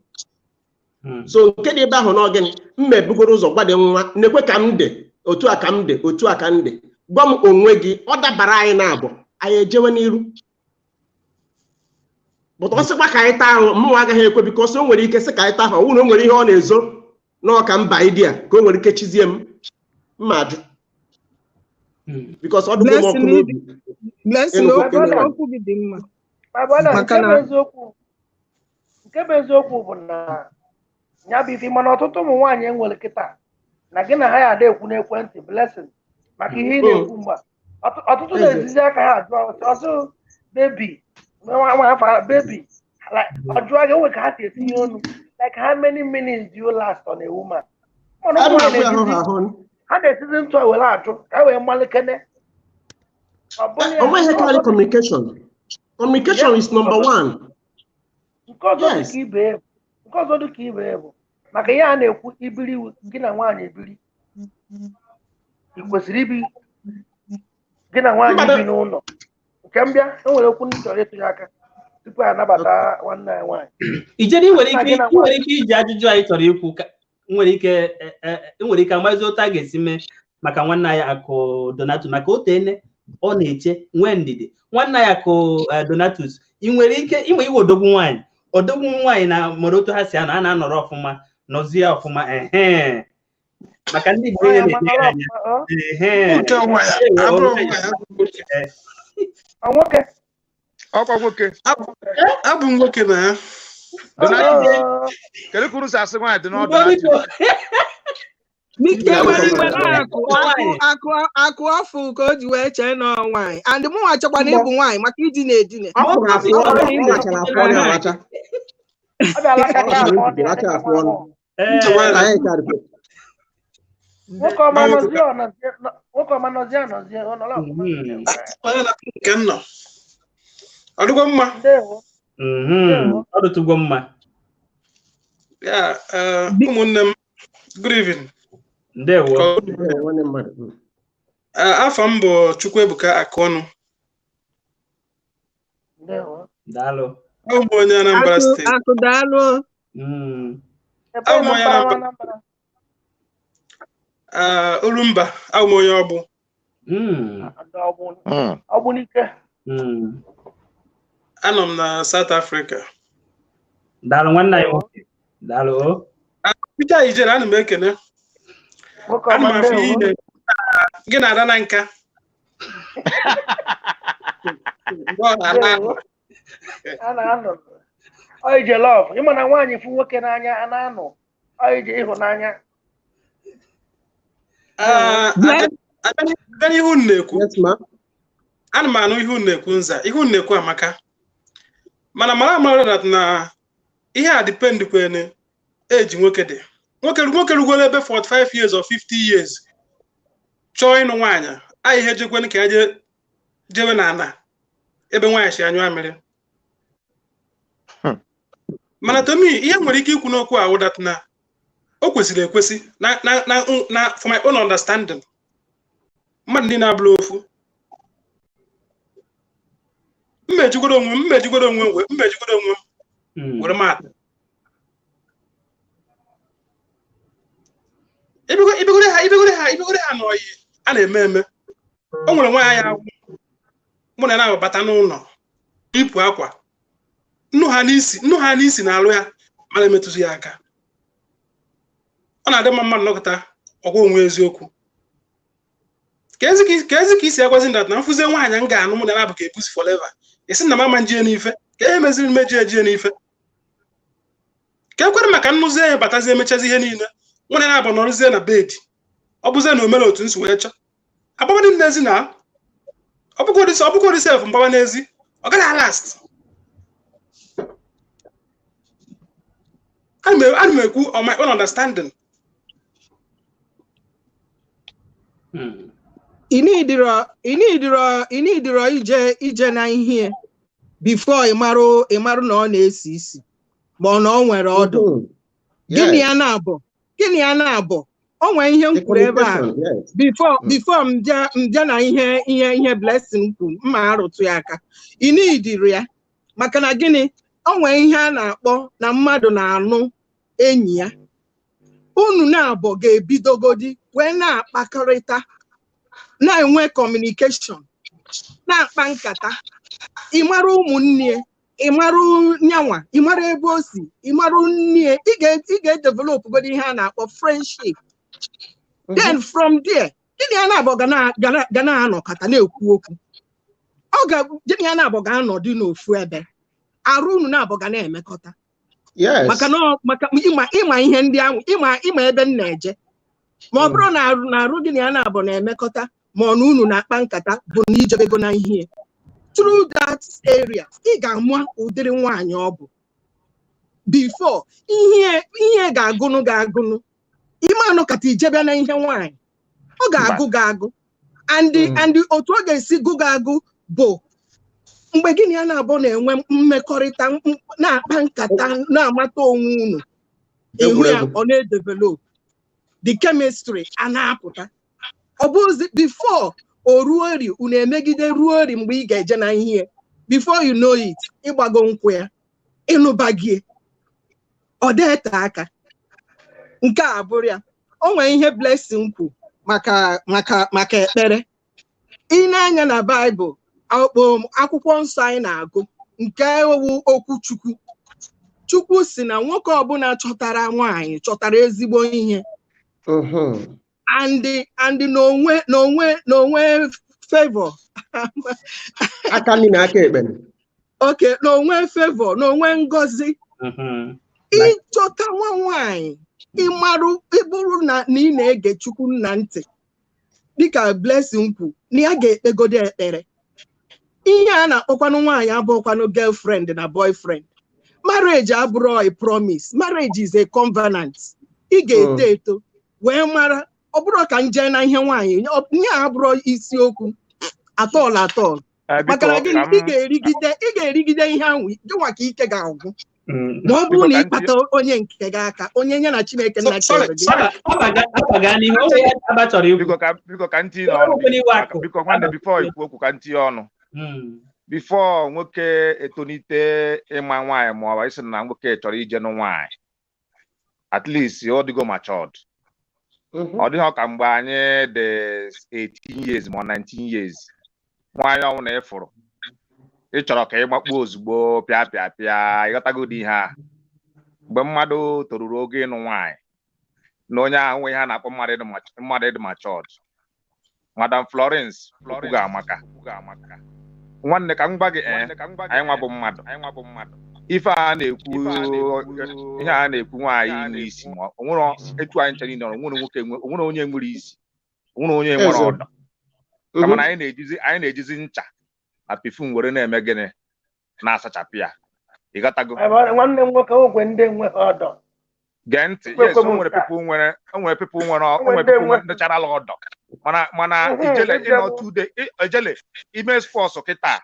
[SPEAKER 6] So nke dị ebe ahụ n'oge mmebugoro ụzọ gbade nwa nekwe ka m dị otu a ka m dị otu a ka m dị gwa m onwe gị ọ dabara anyị na-abụ anyị ejewe n'iru. But ọ sịkwa ka anyị taa ahụ mụnwa agaghị ekwe because o nwere ike sị ka anyị taa ahụ ọ wụ na o nwere ihe ọ na-ezo n'ọka mba idea ka o nwere ike chizie m mma ajụ because ọ dụgo m ọkụ n'obi.
[SPEAKER 18] Okwu gị dị mma.
[SPEAKER 5] Nke bụ eziokwu bụ na ya bụ ife mana ọtụtụ ụmụ nwaanyị enwere kịta na gị na ha ya ada ekwu n'ekwentị blessing maka ihe ị na-ekwu mgba ọtụtụ na-ezizi aka ha ọsụ bebi baby ọjụọ gị nwe ka ha si etinye ọnụ like how many minutes do you last on a woman? Ha na-etizi ntụ ewere ajụ ka ha wee mmalikene.
[SPEAKER 6] Communication is number one.
[SPEAKER 5] Nke ọzọ dị ka ibe bụ maka ihe a na-ekwu ibiri gị na nwaanyị ebiri. I kwesịrị ibi gị na nwaanyị ibi n'ụlọ. Nke mbịa enwere okwu ndị chọrọ ịtụnye aka tupu anabata nwanne ya nwaanyị.
[SPEAKER 1] Ijeri nwere ike iji ajụjụ anyị chọrọ ikwu nwere ike amazi otu a ga-esi mee maka nwanne ya akụ Donatus maka otene ọ na-eche nwee ndidi. Nwanne ya akụ Donatus ị nwere ike inwe iwe odogwu nwaanyị na mụrụ otu ha si anọ a na-anọrọ ọfụma nọzie ọfụma maka ndị Igbo
[SPEAKER 19] abụ m nwoke na ya.
[SPEAKER 17] Kedu ka unu si asị nwaanyị dị n'ọdụ?
[SPEAKER 18] Akụ afọ ka o ji wee chee na nwaanyị and mụ achọkwa na ịbụ nwaanyị maka iji na-edine.
[SPEAKER 19] Ọdụgwo mma.
[SPEAKER 1] Ọdụtụgwo mma.
[SPEAKER 19] Ya ụmụnne m good evening.
[SPEAKER 1] Ndewo.
[SPEAKER 19] Afọ m bụ Chukwuebuka Akọnụ.
[SPEAKER 5] Ndewo.
[SPEAKER 1] Daalụ.
[SPEAKER 19] Ụmụ onye Anambra steeti.
[SPEAKER 18] Akụ daalụ.
[SPEAKER 19] Ụmụ onye Anambra. Olumba, ụmụ onye ọgbụ.
[SPEAKER 5] Ọgbunike.
[SPEAKER 19] Anọ m na South Africa.
[SPEAKER 1] Daalụ nwanne anyị nwoke. Daalụ.
[SPEAKER 19] Peter Ijere, ana m ekele. Ana m afọ ihe gị na-ada na nka.
[SPEAKER 5] Ije love, ịma na nwaanyị fụ nwoke n'anya a na-anụ ije ịhụnanya.
[SPEAKER 19] Abịa n'ihu na-ekwu. Ana m anụ ihu na-ekwu nza, ihu na-ekwu amaka. Mana mara amara na ihe a depend kwene eji nwoke dị. Nwoke rugoro ebe 45 years or 50 years. Chọọ ịnụ nwaanyị, anyị ihe jekwene ka ya jewe na ana ebe nwaanyị si anyụ amịrị. Mana to me, ihe nwere ike ikwu n'okwu ahụ that na o kwesịrị ekwesị na for my own understanding. Mmadụ ndị na-abụrụ ofu. Mmejigoro onwe m were maatụ. Ibegoro ha n'oyi a na-eme. O nwere nwaanyị ahụ mụ na na-abata n'ụlọ ipụ akwa. Nnu ha n'isi na-alụ ya mana emetụzi ya aka. Ọ na-adị mma mmadụ nọkọta ọgwa onwe eziokwu. Ka ezi ka isi agwazi ndat na mfụzie nwaanyị m ga-anụ mụ na na-abụ ka ebusi forever. Isi na mama njie n'ife ka ihe meziri meji ejie n'ife. Ka ekwere maka nnụzie ya batazie emechazi ihe niile mụ na na-abụ nọrụzie na bed. Ọ bụzie na omere otu nsi wee chọ. Agbaba dị n'ezi na ọ bụgodị sef mgbaba n'ezi ọ gaghị last. Ana m ekwu on my own understanding.
[SPEAKER 18] Inidiro ije na ihe before ịmarụ na ọ na-esi isi ma ọ na ọ nwere ọdụ. Gịnị ya na-abụ o nwere ihe m kwuru ebe a before m bịa na ihe blessing kwuru mma arụtụ ya aka. Inidiro ya maka na gịnị o nwere ihe a na-akpọ na mmadụ na-anụ enyi ya. Unu na-abụ ga-ebidogodi wee na-akpakọrịta na-enwe communication na-akpa nkata. Ịmara ụmụnne, ịmara nyanwa, ịmara ebe o si, ịmara nne, ị ga-develop godi ihe a na-akpọ friendship. Then from there, gịnị ya na-abụ ga na-anọkọta na-ekwu okwu. Gịnị ya na-abụ ga-anọdụ n'ofu ebe. Arụ unu na-abụ ga na-emekọta. Maka ịma ihe ndị ahụ, ịma ebe m na-eje. Ma ọ bụrụ na arụ gịnị ya na-abụ na-emekọta ma ọ na unu na-akpa nkata bụ na ijebego na ihe. Through that area, ị ga-amụ ụdịrị nwaanyị ọ bụ. Before ihe ga-agụnụ ime anọkata ijebe na ihe nwaanyị ọ ga-agụ and otu ọ ga-esi gụ bụ mgbe gịnị ya na-abụ na-enwe mmekọrịta na-akpa nkata na-amata onwe unu. Ihu ya ọ na-edevelop the chemistry a na-apụta. Ọ bụzi before o ruo ori unu emegide ruo ori mgbe ị ga-eje na ihe. Before you know it, ịgbago nkwụ ya ịnụbagie ọ dịte aka. Nke a bụrụ ya o nwere ihe blessing kwu maka ekpere. Ị na-anya na Bible akwụkwọ nsọ anyị na-agụ nke owu okwu Chukwu si na nwoke ọbụla chọtara nwaanyị chọtara ezigbo ihe. And n'onwe favor
[SPEAKER 6] aka nri na aka ekpe.
[SPEAKER 18] Okay, n'onwe favor n'onwe ngozi. Ịchọta nwaanyị ịbụrụ na ị na-ege Chukwu na ntị dịka blessing kwu na ya ga-ekpegodo ekpere. Ihe a na-akpọkwanụ nwaanyị abụọkwanụ girlfriend na boyfriend. Marriage abụrụ a promise. Marriage is a covenant. Ị ga-eto eto wee mara ọ bụrụ ka nje na ihe nwaanyị nye abụrụ isiokwu atọl. Maka na gịnị ị ga-erigide ihe ahụ gịnwa ka ike ga-agwụ. Ma ọ bụrụ na ịkpata onye nke gị aka onye nye na Chineke nna chere gị.
[SPEAKER 20] Biko ka ntị n'ọnụ. Biko nwanne before ikwu okwu ka ntị ọnụ.
[SPEAKER 17] before nwoke etonite ịma nwaanyị ma ọ bụ isi na nwoke chọrọ ije nụ nwaanyị at least ọ dịgo matured. Ọ dịghị ka mgbe anyị dị 18 years ma 19 years nwaanyị ọnwụ na ịfụrụ ị chọrọ ka ị gbakpuo ozugbo pịa ịghọtago dị ihe a mgbe mmadụ toruru oge ịnụ nwaanyị na onye ahụ nwe ihe a na-akpọ mmadụ ịdị matured. Madam Florence uga amaka nwanne ka m gwa gị anyị nwa bụ mmadụ ife a na-ekwu ihe a na-ekwu nwaanyị inwe isi ma onwere etu anyị nche niile onwere nwoke onwere onye nwere isi onwere onye nwere ọdọ kama na anyị na-ejizi ncha na perfume were na-eme gịnị na-asachapụ ya ịghọtago
[SPEAKER 5] nwanne m nwoke ogwe ndị enweghị ọdọ
[SPEAKER 17] gee ntị yes o nwere people nwere ndecharala ọdọ mana ijele ịnọ 2 days ejele ime sports kịta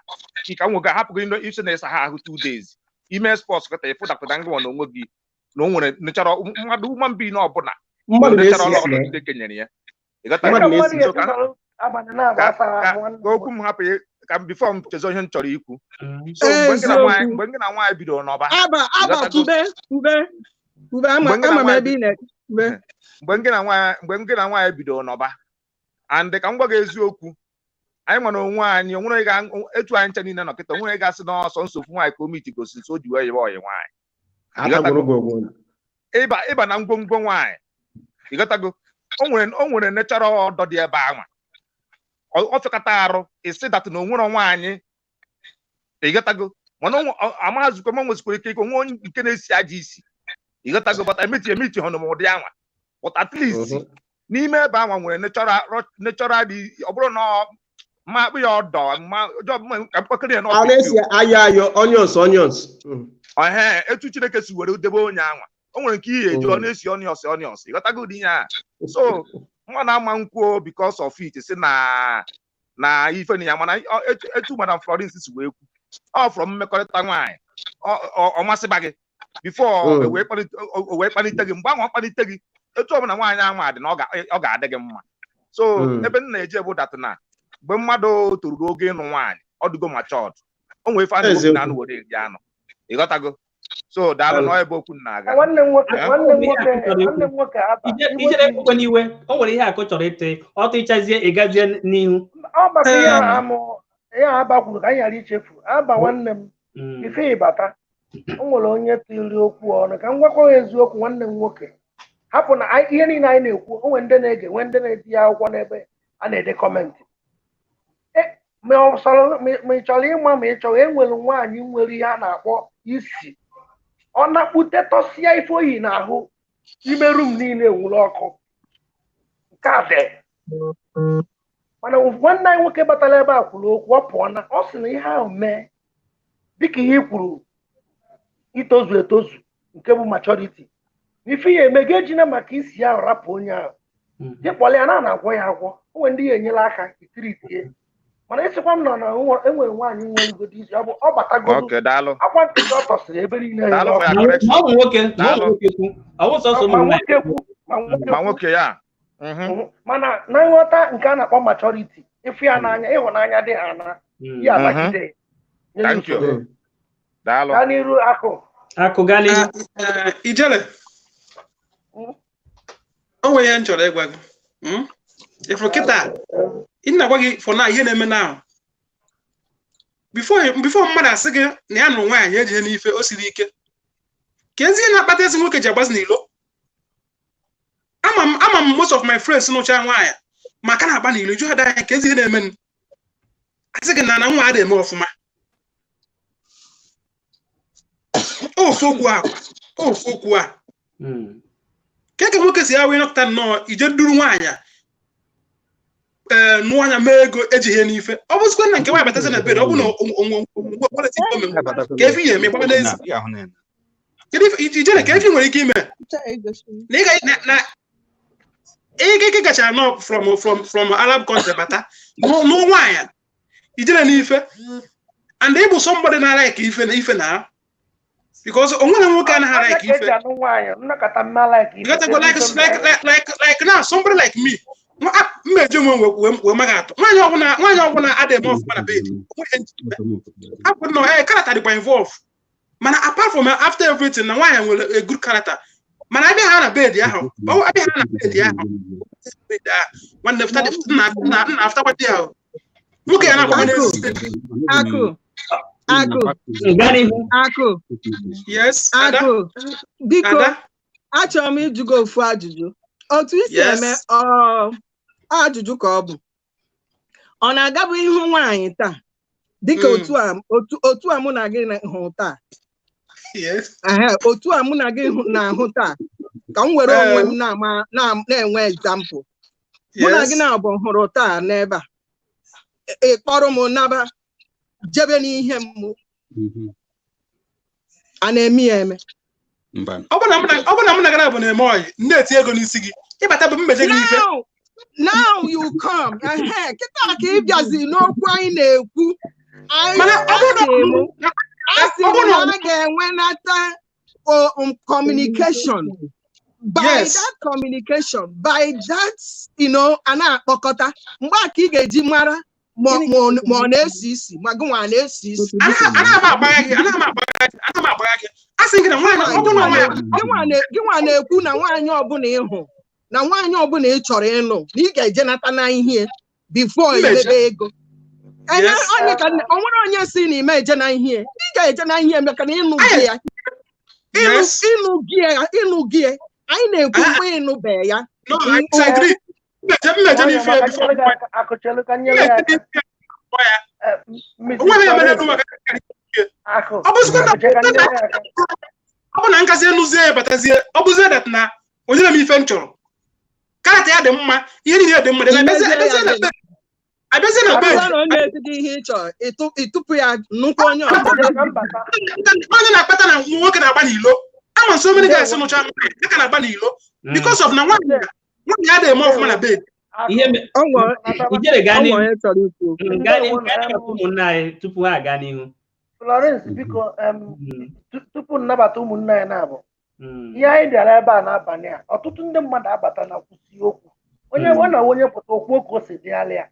[SPEAKER 17] ka nwoke hapụ gị isi na ịsa ha ahụ 2 days ime sports kịta ịfụdapụta ngwa na onwe gị na o nwere ndechara mmadụ ụma mbi na ọbụla ndechara ọdọ ndị kenyere ya ịghọtago okwu m hapụ ka m bifo m chezo ihe m chọrọ ikwu so mgbe gị na nwaanyị bidoro n'ọba mgbe gị na nwaanyị bidoro n'ọba and ka m gwa gị eziokwu anyị nwere onwe anyị onwere etu anyị nche niile nọ kịta onwere gasị n'ọsọ nsogbu nwaanyị ka omiti gosi nso o ji wee yebe ọyị nwaanyị ịba na ngwongwo nwaanyị ịghọtago o nwere nechara ọdọ dị ebe ahụ ọ fekata arụ isi datụ na onwere nwaanyị ịghọtago mana amazụkwa m nwezikwara ike onwe onye nke na-esi aja isi ịghọtago bata emiti hụ na ụdị anwa but at least n'ime ebe anwa nwere nechọra dị ọ bụrụ na ma akpụ ya ọdọ ka mkpakịrị ya etu Chineke si were debe onye anwa o nwere nke ihe eji ọ na-esi onions ịghọtago ụdị ihe a so nwa na-ama nkwuo because of it si na ife na ya mana etu Madam Florence si wee kwu ọ fọrọ mmekọrịta nwaanyị ọ masịba gị before wee kpalite gị mgbe ahụ ọ kpalite gị etu ọbụla nwaanyị ahụ adị na ọ ga-adị gị mma so ebe m na-eji ebu dat na mgbe mmadụ toruru oge ịnụ nwaanyị ọ dịgo matured o nwere ife a na-ekwu na anụ were eri anụ ịghọtago so daalụ na ebe okwu na-aga
[SPEAKER 5] nwanne m nwoke
[SPEAKER 1] ijere ekwe n'iwe o nwere ihe akụ chọrọ ịtị ọtụ ịchazie ịgazie n'ihu
[SPEAKER 5] ọ maka ihe a bakwuru ka anyị ghara ichefu aba nwanne m ife ịbata o nwere onye tiri okwu ọnụ ka m gwakwa eziokwu nwanne m nwoke hapụ na ihe niile anyị na-ekwu o nwere ndị na-ege nwee ndị na-etinye akwụkwọ n'ebe a na-ede kọmentị ma ị chọrọ ịma ma ị chọrọ enwere nwaanyị nwere ihe a na-akpọ isi ọ na-akpute tọsịa ife oyi n'ahụ ime rum niile enwuru ọkụ nke a dị mana nwanne anyị nwoke batara ebe a kwuru okwu ọ pụọ na ọ sị na ihe ahụ mee dịka ihe i kwuru itozu etozu nke bụ maturity ife ya eme ga-ejina maka isi ya rapụ onye ahụ dịkpọla ya na-agwọ ya agwọ o nwere ndị ya enyela aka ikiritie mana esikwa m nọ na enwere nwaanyị nwere ugodi isi ọ batagodu akwa nkịtị ọ tọsịrị ebe niile
[SPEAKER 17] ma nwoke ya
[SPEAKER 5] mana na nghọta nke a na-akpọ maturity ịfụ ya n'anya ịhụnanya dị ha na ya abagide gaa n'iru
[SPEAKER 1] akụ gaa n'iru
[SPEAKER 19] ijele o nwere ihe m chọrọ ịgwa gị ifuru kịta ị na-agwa gị fọ na ihe na-eme na before mmadụ asị gị na ya nụrụ nwaanyị ejighị n'ife o siri ike ka ezi ihe na-akpata ezi nwoke ji agbazi n'ilo ama m most of my friends nụcha nwaanyị maka na-agba n'ilo ju ada anyị ka ezi ihe na-eme asị gị na nwa adịghị eme ọfụma ofu okwu a ka nwoke si ya wee nọpụta nnọọ ije duru nwaanyị nụọ anya mee ego ejighị n'ife ọ bụzikwa na nke nwaanyị batazi na bed ọ bụ na ka efi ya eme gbaba n'ezi ijere ka efi nwere ike ime na ike gachara nọ from Arab country bata nụọ nwaanyị ijere n'ife and ịbụ somebody na-like ife na because onwere nwoke anaghị like ife like now somebody like me mmeje we magato nwanyị ọbụla adịghị m ọfụma na bed apụ nọ character dịkwa involve mana apart from after everything na nwanyị nwere a good character mana abịa ha na bed ahụ nwanne nna aftakwa di ahụ nwoke ya na-akwa
[SPEAKER 18] Akụ
[SPEAKER 19] yes
[SPEAKER 18] Akụ biko achọrọ m ịjụgo ofu ajụjụ otu isi eme ajụjụ ka ọ bụ ọ na-agabụ ihu nwaanyị taa dịka otu a mụ na gị hụ taa otu a mụ na gị na-ahụ taa ka m were onwe m na-enwe example mụ na gị na-abụ hụrụ taa n'ebe a ịkpọrọ m naba jebe n'ihe mmụ a na-eme ya eme
[SPEAKER 19] ọ bụ na mụ na gara bụ na-eme ọyị na-eti ego n'isi gị ịbata bụ mmeje gị ife
[SPEAKER 18] now you come kịta ka ị bịazi n'okwu anyị na-ekwu asị na a ga-enwenata communication by that communication by that a na-akpọkọta mgbe a ka ị ga-eji mara ma ọ na-esi isi ma gị nwa na-esi isi gị nwa na-ekwu na nwaanyị ọbụla ịhụ na nwaanyị ọbụla ị chọrọ ịnụ na ị ga-eje nata na ihe before imebe ego o nwere onye si na ime eje na ihe ị ga-eje na ihe maka na ịnụ gị ya ịnụ gị anyị na-ekwu mgbe ịnụbe ya
[SPEAKER 19] ọ bụ na nkazi enuzie batazie ọ bụzie dat na onye m ife m chọrọ karata ya dị mma ihe niile dị mma abịazie na be
[SPEAKER 18] ihe ị chọrọ ịtụpụ ya nnukwu onye
[SPEAKER 19] onye na-akpata na nwoke na-agba n'ilo ama so many guys nụcha aka na-agba n'ilo because of na nwaanyị adịghị eme ọfụma na bed
[SPEAKER 1] ụmụnne anyị tupu ha aga n'ihu
[SPEAKER 5] Florence biko tupu nnabata ụmụnne anyị na-abụ ihe anyị bịara ebe a n'abalị a ọtụtụ ndị mmadụ abata na kwụsị okwu onye na onye pụta okwu oke o si dịgharị ya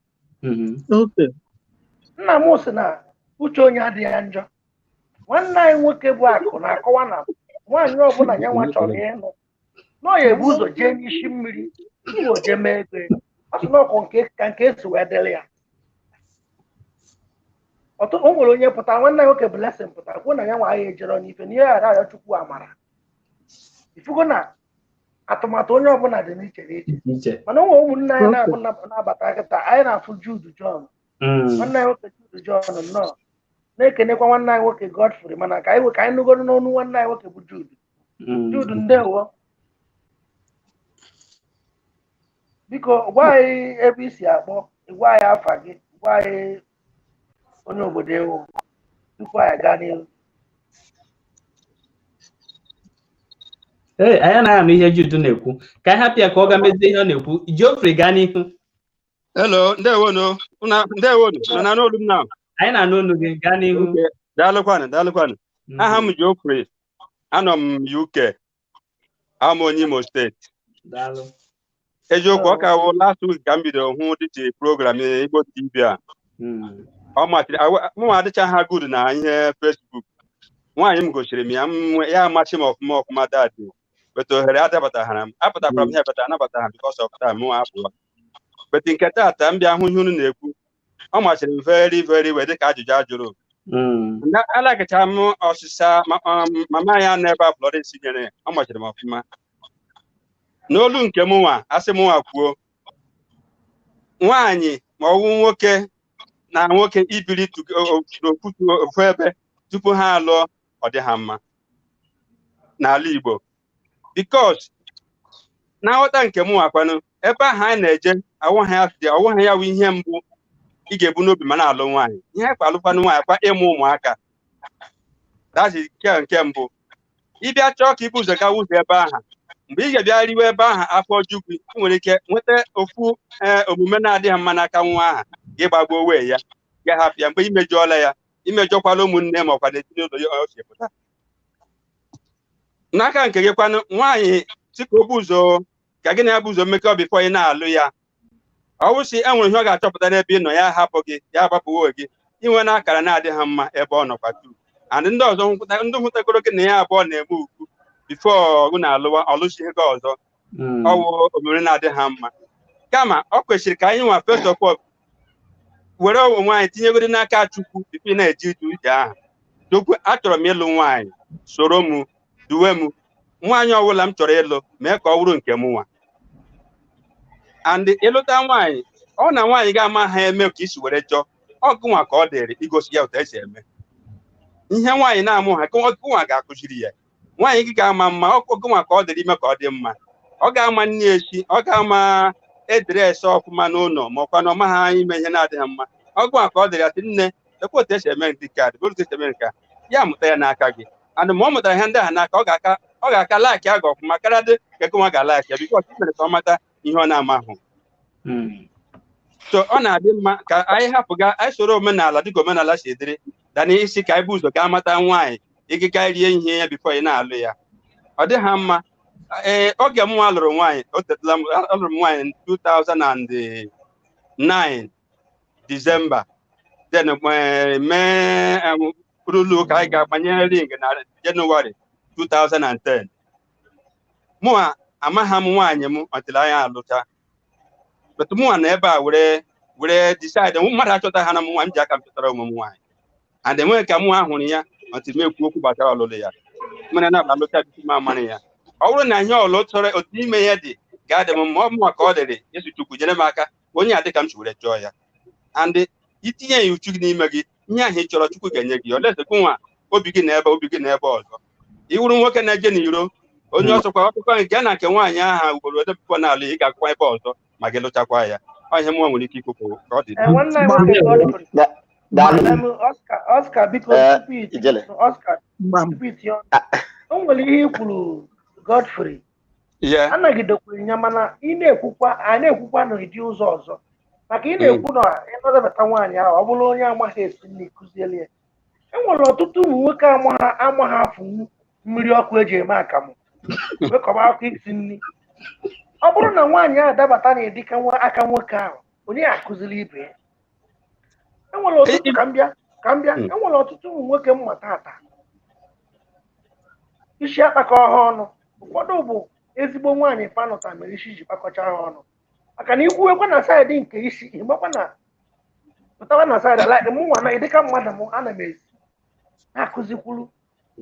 [SPEAKER 5] nna m sị na uche onye adịghị ya njọ nwanne anyị nwoke bụ Akụ na-akọwa na nwaanyị ọbụla ya nwa chọrọ ịnụ na ọ ya ebu ụzọ jee n'isi mmiri tupu o jee mee ego ọ sị na ọkụ ka nke esi wee dịrị ya o nwere onye pụtara nwanne anyị nwoke Blessing pụtara kwuo na ya nwa agha ejere n'ife na ihe ghara arịọ Chukwu amara ifugo na atụmatụ onye ọbụla dị n'iche n'iche mana ụmụ ụmụnne anyị na-abata kịta anyị na-afụ Jude John nwanne anyị nwoke Jude John nnọọ na-ekenekwa nwanne anyị nwoke Godfrey mana ka anyị nụgoro n'ọnụ nwanne anyị nwoke bụ Jude ndewo biko gwa anyị ebe isi akpọ gwa anyị afa gị gwa anyị onye obodo ewu tupu anyị gaa n'ihu
[SPEAKER 1] anyị anaghị ama ihe Jude na-ekwu ka anyị hapụ ya ka ọ ga mezie ihe ọ na-ekwu Geoffrey gaa n'ihu
[SPEAKER 20] hello ndewonu na n'olu m na
[SPEAKER 1] anyị na-anụ olu gị gaa n'ihu
[SPEAKER 20] daalụkwanụ aha m Geoffrey anọ m UK am onye Imo steeti eziokwu ọ ka wụ last week ka m bidoro hụ dịtị program Igbo TV a ọ masịrị mụ adịcha ha good na ihe Facebook nwaanyị m gosiri m ya amasị m ọfụma dadị bete ohere adabataghara m apụtakwara m ihe bata anabata ha because of time mụ apụwa bete nke taata m bịa hụ ihe unu na-ekwu ọ masịrị m very very well dịka ajụjụ ajụrụ alakacha m ọsịsa mama ya n'ebe a Florence nyere ọ masịrị m ọfụma n'olu nke m nwa asị m nwa kwuo nwaanyị ma ọwụ nwoke na nwoke ibiri ofu ebe tupu ha alụọ ọ dị ha mma n'ala Igbo because na nghọta nke m nwakwanụ ebe ahụ anyị na-eje ọwụghị ya wụ ihe mbụ ị ga-ebu n'obi ma na-alụ nwaanyị ihe kwa alụkwanụ nwaanyị kwa ịmụ ụmụaka dazi nke mbụ ịbịa chọọ ka ibu ụzọ gawa ụzọ ebe ahụ mgbe ị ga-abịa riwe ebe ahụ afọ Chukwu ị nwere ike nweta ofu omume na-adịghị mma n'aka nwa ahụ ịgbagbuo wee ya ga-ahapụ ya mgbe imejọọla ya imejọkwala ụmụnne ma ọkwa n'ezinụlọ ya ọ si pụta n'aka nke gị kwanụ nwaanyị sika obu ụzọ ka gị na ya bụ ụzọ mmekọ bifọ ị na-alụ ya ọwụsị enwere ihe ọ ga-achọpụta n'ebe ị nọ ya hapụ gị ya agbapụwo gị inwe na akara na-adịghị mma ebe ọ nọkwa tu and ndị ọzọ ndị hụtagoro gị na ya abụọ na-eme ugwu bifo ọgụ na-alụwa ọlụchighị gị ọzọ ọwụ omume na-adịghị ha mma kama ọ kwesịrị ka anyị nwa first of all were onwe anyị tinyegoro n'aka Chukwu bifo ị na-eji ije ije ahụ Chukwu achọrọ m ịlụ nwaanyị soro m duwe m nwaanyị ọbụla m chọrọ ịlụ mee ka ọ bụrụ nke m nwa and ịlụta nwaanyị ọ na nwaanyị ga-ama ha eme ka isi were chọọ ọgụnwa ka ọ dịrị igosi ya otu esi eme ihe nwaanyị na-amụ ha ọgụnwa ga-akụziri ya nwaanyị gị ga-ama mma ọgụnwa ka ọ dịrị ime ka ọ dị mma ọ ga-ama nne echi ọ ga-ama edresị ọfụma n'ụlọ ma ọkwa na ọma ha ime ihe na-adịghị mma ọgụnwa ka ọ dịrị ya sị nne ekwe otu esi eme nke a otu esi eme nke a ya mụta ya n'aka gị and ma ọ mụtara ihe ndị ahụ n'aka ọ ga-aka laaki aga ọfụma karịa dị ka ọgụnwa ga-alaaki ya bikọ mere ka ọ mata ihe ọ na-amahụ so ọ na-adị mma ka anyị hapụga anyị soro omenala dịka omenala si dịrị dana isi ka anyị bụ ụzọ ga-amata nwaanyị ịgịga rie ihe ya bifo ị na-alụ ya ọ dịghị mma oge m nwa lụrụ nwaanyị alụrụ m nwaanyị 2009 Disemba then mee rulu ka anyị ga-agbanye ring na Jenụwarị 2010 mụa amaghị m nwaanyị m ọtịrị anyị alụcha but mụnwa na ebe a were decide mmadụ achọta ha na m nwa m ji aka m chọtara ụmụ m nwaanyị and enweghị ka mụ ahụrụ ya ọtị m ekwu okwu gbasara ọlụlụ ya mere na alụcha bisi m amarị ya ọ bụrụ na ihe ọlụ chọrọ otu n'ime ya dị ga-adị m mma ọ mụnwa ka ọ dịrị Yesu Chukwu nyere m aka onye a dị ka m si were chọọ ya and itinye ya uchu gị n'ime gị ihe ahụ ị chọrọ Chukwu ga-enye gị olesekwu nwa obi gị na ebe ọzọ iwuru nwoke na-eje n'iro onye ọsọkwa ọkụkọ nke na nke nwaanyị aha ugboro odebụkwa n'ala ị ga-akwụkwa ebe ọzọ ma gị lụchakwa ya ọ ihe mụnwa nwere ike ikwukwu ka ọ dị
[SPEAKER 5] Oscar biko Oscar o nwere ihe i kwuru Godfrey anagidekwuru ya mana ị na-ekwukwa n'ụdị ụzọ ọzọ maka ị na-ekwu na ịnọdebata nwaanyị ahụ ọ bụrụ onye amaghị esi nri kụzieli ya enwere ọtụtụ ụmụ nwoke amaghị afụ mmiri ọkụ eji eme akamụ wekọba akụ isi nri ọ bụrụ na nwaanyị ahụ dabata na ịdịka aka nwoke ahụ onye akụziri ibe ya enwere ọtụtụ ka m bịa enwere ọtụtụ ụmụ nwoke mmata ata isi akpakọ ha ọnụ ụfọdụ bụ ezigbo nwaanyị fanụta mere isi ji kpakọcha ha ọnụ maka na ikwuwekwa na saịdị nke isi ịmakwa na pụtawa na saịdị ala mụ nwa na ịdịka mmadụ m ana m esi na-akụzikwuru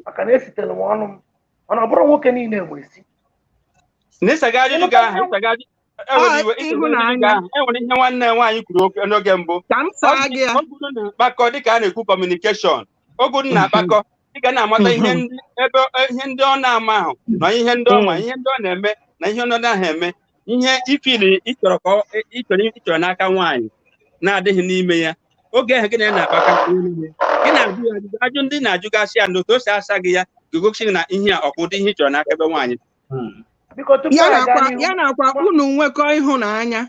[SPEAKER 5] maka na esitere m ọnụ m mana ọ bụrụ nwoke niile nwere esi
[SPEAKER 20] enwere ihe nwanne nwaanyị kwuru n'oge mbụ ogu na-akpakọ dịka a na-ekwu kọmunikeshọn ogu na-akpakọ dịka na-amata ihe ndị ọ na-ama ahụ na ihe ndị ọnwa ihe ndị ọ na-eme na ihe ọ naghị eme ihe ifili ịchọrọ n'aka nwaanyị na-adịghị n'ime ya oge ahụ gị na-akpaka gị na-ajụ ajụ ndị na-ajụgasị ya na otu o si asa gị ya ga-egosi na ihe a ọkwụdị ihe ịchọrọ n'aka ebe nwaanyị
[SPEAKER 18] ya nakwa unu nwekọ ịhụnanya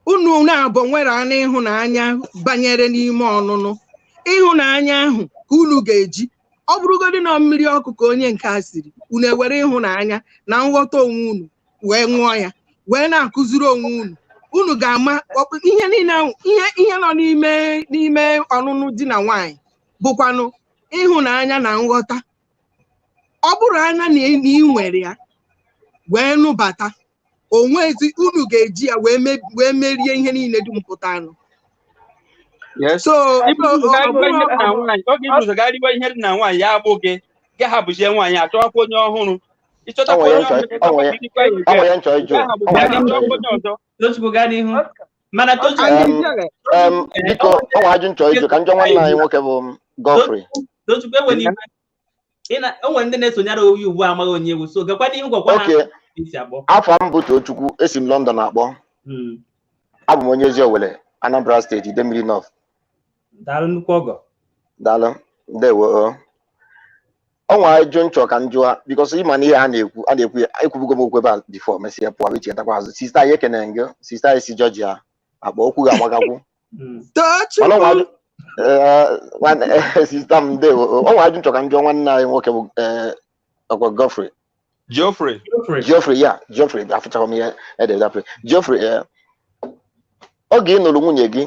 [SPEAKER 18] unu na-abụ nwere anụ ịhụnanya banyere n'ime ọnụnụ ịhụnanya ahụ ka unu ga-eji ọ bụrụgodị na mmiri ọkụ ka onye nke a siri unu ewere ịhụnanya na nghọta onwe unu wee ṅụọ ya wee na-akụziri onwe unu ga-ama ihe niile ihe nọ n'ime ọnụnụ di na nwaanyị bụkwanụ ịhụnanya na nghọta ọ bụrụ anya na ị nwere ya wee nụbata onwezi unu ga-eji ya wee merie ihe niile dị mpụta anụ
[SPEAKER 20] so oge ụzọ garịwa ihe dị na nwaanyị ya abụ gị hapụzie nwaanyị achọkwa onye ọhụrụ ịchọtakwa onye
[SPEAKER 1] onwe ndị na-esonyere oyi ugbu amaghị onye ewu so gakwa n'ihu gwakwa ha
[SPEAKER 13] afọ m bụ Tochukwu esi m London akpọ abụ m onye ezi Owere Anambra steeti Idemili North
[SPEAKER 1] daalụ nnukwu ọgọ
[SPEAKER 13] daalụ ndewo ọnwa ajụ nchọ ka njụa bikos ịma na ihe a na-ekwu ekwubugo m okwu ebe a bifo mesịa pụọ echi etakwa azụ sista anyị ekene ngị sista anyị si Georgia akpọ okwu ga-agbagakwu sista m ndewo ọnwa ajụ nchọ ka njụọ nwanne anyị nwoke bụ ọkwa Geoffrey ya Geoffrey afụchakwa m ihe ededapụ Geoffrey oge ị nụrụ nwunye gị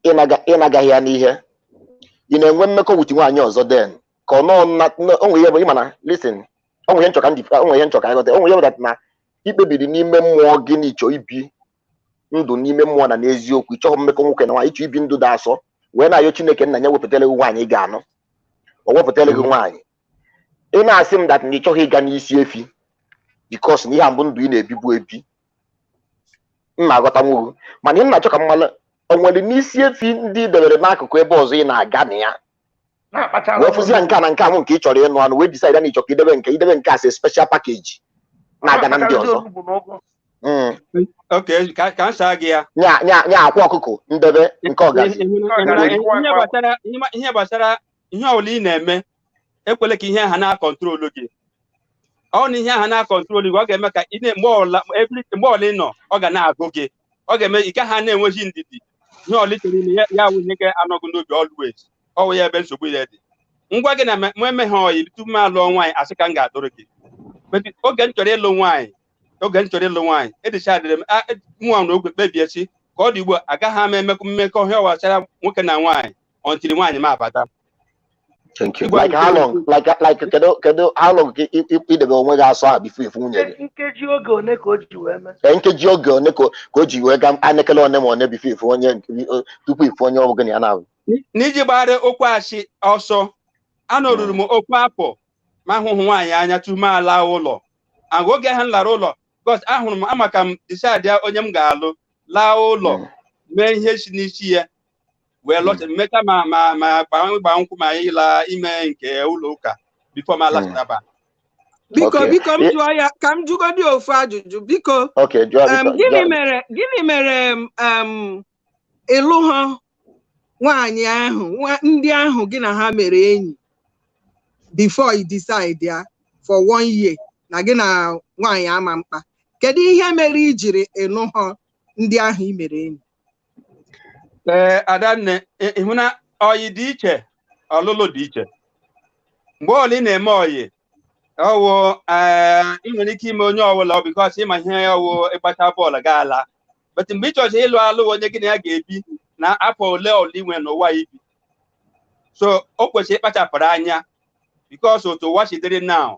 [SPEAKER 13] ị na-agaghị ya n'ihe ị na-enwe mmekọ wuti nwaanyị ọzọ den ka onwe ihe bụ ịma na listen onwe ihe nchọka ịghọta onwe ihe bụ na ikpebiri n'ime mmụọ gị na ịchọ ibi ndụ n'ime mmụọ na n'eziokwu ịchọghị mmekọ nwoke na nwaanyị ịchọ ibi ndụ dị asọ wee na-ayọ Chineke nna ya wepụtara gị nwaanyị ga-anụ o wepụtara gị nwaanyị ị na-asị m dat na ị chọghị ịga n'isi efi bikos na ihe a mbụ ndụ ị na-ebibu ebi mma aghọta nwuru mana ị na-achọ ka mmalụ o nwere n'isi efi ndị debere n'akụkụ ebe ọzọ ị na-aga na ya wee fụzie nke a na nke ahụ nke ị chọrọ ịnụ anụ wee decide na ịchọ ka idebe nke a sị special package na-aga na ndị ọzọ nya akwa ọkụkọ ndebe nke ọgazi
[SPEAKER 20] ihe gbasara ihe ọbụla ị na-eme ekwele ka ihe ha na-akọntrolu gị ọ na ihe ha na-akọntrolu gị ọ ga-eme ka mgbe ọla ị nọ ọ ga na-agụ gị ọ ga-eme ike ha na-enweghị ndidi ihe ọla ị chọrọ ime ya wụ ihe ga-anọgụ n'obi always ọ wụ ya ebe nsogbu ya dị ngwa gị na eme ha oyi tupu m alụọ nwaanyị asị ka m ga-adụrụ gị oge m chọrọ ịlụ nwaanyị edichadịrị m nwa na ogwe kpebie chi ka ọ dị ugbu a agaghị ama emekọ mmekọ ihe ọwachara nwoke na nwaanyị ọntiri nwaanyị m abata.
[SPEAKER 13] Thank you. Like how long? Kedu how long idebe onwe gị asọ a bifo ifu nwunye gị?
[SPEAKER 5] Nkeji oge one ka o ji wee mee.
[SPEAKER 13] Nkeji oge one ka o ji wee ga anekele one ma one bifo ifu onye tupu ifu onye ọbụla ya na-abụ.
[SPEAKER 20] N'iji gbara okwu achị ọsọ anọruru m okwu afọ ma hụhụ nwaanyị anya tupu m ala ụlọ agwa oge ha lara ụlọ bikos ahụrụ m amaka m decide onye m ga-alụ laa ụlọ mee ihe si n'isi ya wee lọta mmecha ma gba nkwụ ma ịla ime nke ụlọ ụka bifo m alachitaba.
[SPEAKER 18] Biko m jụọ ya ka m jụgodi ofu ajụjụ biko gịnị mere ịlụ ha nwaanyị ahụ ndị ahụ gị na ha mere enyi before you decide ya for 1 year na gị na nwaanyị ama mkpa kedu ihe mere i jiri ịlụ ha ndị ahụ i mere enyi?
[SPEAKER 20] Adanne ịhụ na oyi dị iche ọlụlụ dị iche mgbe ọla ị na-eme oyi ọwụ ị nwere ike ime onye ọbụla bikos ịma ihe ọwụ ịgbacha bọọlụ ga-ala but mgbe ị chọrọ ịlụ alụ onye gị na ya ga-ebi na afọ ole ọla inwe n'ụwa ibi so o kwesịrị ịkpachapụrụ anya bikos otu ụwa chidere na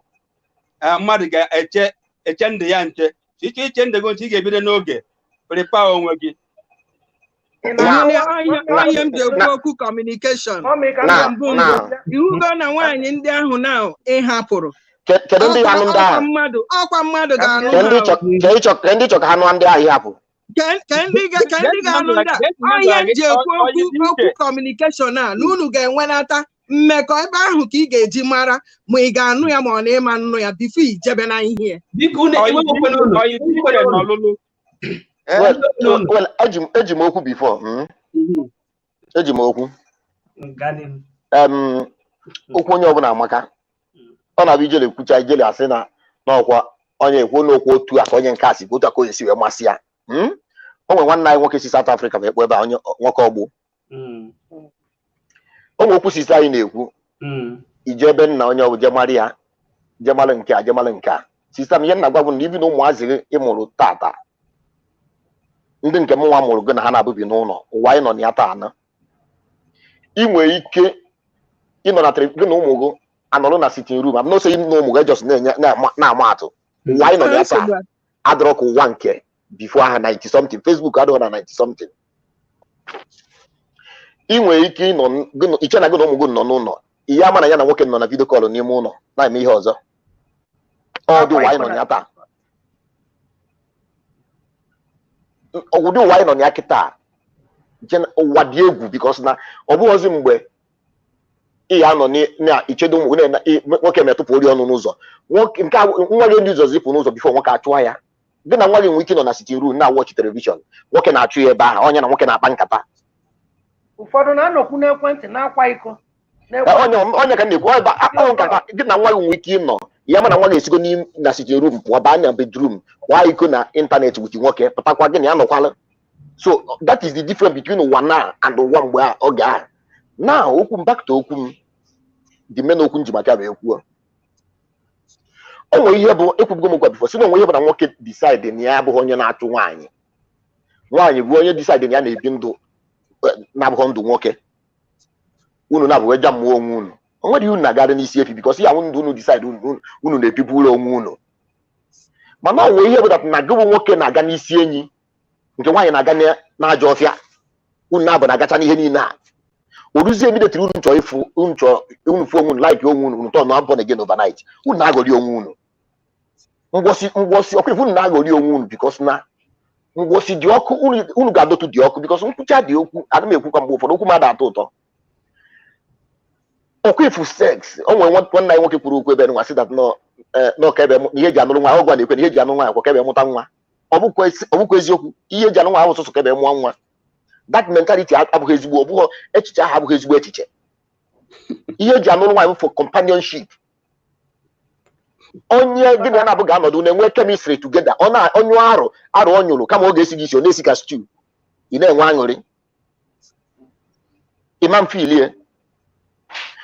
[SPEAKER 20] mmadụ ga-eche ndụ ya nche iche ndụ gị nche ị ga-ebido n'oge prepa onwe gị.
[SPEAKER 18] Onye m ji ekwu okwu kọmunikeshọn ihugo na nwaanyị ndị ahụ na ịhapụrụ ọkwa mmadụ ga-anụ
[SPEAKER 13] ndị chọ ka ha nụọ ndị ahụ ịhapụ
[SPEAKER 18] ka ndị ga-anụ ndị a onye m ji ekwu okwu kọmunikeshọn a na unu ga-enwenata mmekọ ebe ahụ ka ị ga-eji mara ma ị ga-anụ ya ma ọ na-ịma nnu ya bifo ijebe na ihe
[SPEAKER 13] eji m okwu before eji m okwu okwu onye ọbụla amaka ọ na-abụ ijele ekwucha ijele asị na n'ọkwa onye ekwu n'okwu otu a ka onye nke asị otu a ka onye si wee masị ya o nwere nwanne anyị nwoke si South Africa bụ ekpo ebe a onye nwoke ọgbụ o nwere okwu sista anyị na-ekwu ije ebe nna onye ọbụ jemara ya jemalụ nke a sista m ihe nna gwa bụ na ibi na ụmụazị gị ịmụrụ tata ndị nke m nwa mụrụ gị na ha na-abụbi n'ụlọ ụwa anyị nọ na ya taa anọ ị nwere ike ịnọ na gị na ụmụ gị anọrụ na sitin rum am n'ose na ụmụ gị just na-ama atụ ụwa anyị nọ na ya taa adọrọ ka ụwa nke bifo aha 90 something Facebook adọrọ na 90 something ị nwere ike iche na gị na ụmụ gị nọ n'ụlọ ihe ama na ya na nwoke nọ na vidio kọlụ n'ime ụlọ na-eme ihe ọzọ ọ dị ụwa anyị nọ na ya taa ọgwụdị ụwa anyị nọ na ya kịta ụwa dị egwu bikos na ọ bụghịzi mgbe ị ya nọ na-ichedo ụmụ nwoke metụpụ ori ọnụ n'ụzọ nke nwa gị ndị ụzọ zipụ n'ụzọ bifo nwoke achụwa ya gị na nwa gị nwere ike nọ na sitin rum na-awọchi telivishọn nwoke na-achụ ya ebe ahụ onye na nwoke na-akpa nkata
[SPEAKER 5] ụfọdụ na-anọkwu n'ekwentị na-akwa iko
[SPEAKER 13] onye ka na-ekwu akpọrọ nkata gị na nwa gị nwere ike ịnọ ya mana nwa ga-esigo na sitin rum pụọ baa na bedrum kwa iko na ịntanetị wit nwoke pụtakwa gị na ya nọkwala so that is the difference between ụwa na and ụwa mgbe oge ahụ na okwu mbakta okwu m dị mena okwu nji maka bụ ekwu o nwere ihe bụ ekwubugo m gwa bifo si na onwe ihe bụ na nwoke decide na ya abụghị onye na-achụ nwaanyị nwaanyị bụ onye decide na ya na-ebi ndụ na-abụghị ndụ nwoke unu na-abụ eja mmụọ onwe unu o nwere unu na-agara n'isi efi because ya ndụ unu decide unu na-ebibu ụlọ onwe unu mana ọ nwee ihe bụ na gị bụ nwoke na-aga n'isi enyi nke nwaanyị na-aga n'ajọ ọfịa unu na-abụ na-agacha n'ihe niile a oruzie ebidotere unu chọọ ịfụ unu fụ onwe unu like onwe unu tọ na born again overnight unu na-aghọrị onwe unu ngwọsị ọkụ ifu unu na-aghọrị onwe unu because na ngwọsị dị ọkụ unu ga-adọtụ dị ọkụ because nkwụcha dị okwu ana m ekwukwa mgbe ụfọdụ okwu m ada atọ ụtọ ọkụ ifu sex o nwere nwanne anyị nwoke kwuru okwu ebe nwa sị dat n'ọka ebe ihe eji anụrụ nwa ọgwa na-ekwe na ihe eji anụ nwa akwa ka ebe mụta nwa ọ bụkwa eziokwu ihe eji anụ nwa ahụ sọsọ ka ebe mụọ nwa that mentality abụghị ezigbo ọ bụghị echiche ahụ abụghị ezigbo echiche ihe eji anụrụ nwa for companionship onye gị na na-abụ ga-anọdụ na-enwe chemistry together onye arụ ọ nyụrụ kama ọ ga-esi gị isi ọ na-esi ka stew ị na-enwe aṅụrị imam filie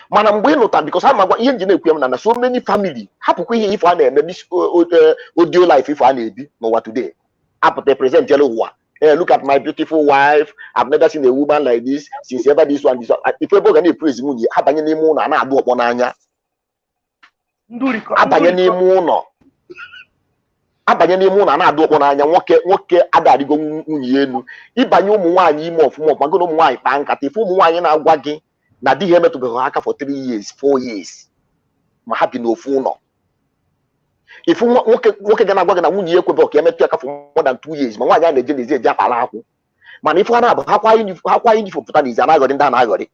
[SPEAKER 13] mana mgbe ị lụta because ha magwa ihe njin ekwu m na so many family hapụkwa ihe ifo a na-eme audio life ifo a na-ebi n'ụwa today apụta present yellow ụwa look at my beautiful wife. I've never seen a woman like this since ever this one. If ebe ga na-epraise nwunye abanye n'ime ụlọ a na-adụ ọkpọ n'anya abanye n'ime ụlọ a na-adụ ọkpọ n'anya nwoke adarịgo nwunye elu ịbanye ụmụ nwaanyị ime ọfụma ọfụma gị na ụmụ nwaanyị kpaa nkata ife ụmụ nwaanyị na-agwa gị na di ha emetụbeghị aka for 3 years 4 years ma ha bi n'ofu ụlọ ifu nwoke ga na-agwa gị na nwunye ya ekwebeghị ka emetụ aka for more than 2 years ma nwaanyị a na-eje n'ezi eji akpara akwụ mana ife ha na-abụ ha kwa yunifọm pụta n'izi anaghọrị ndị a na-aghọrị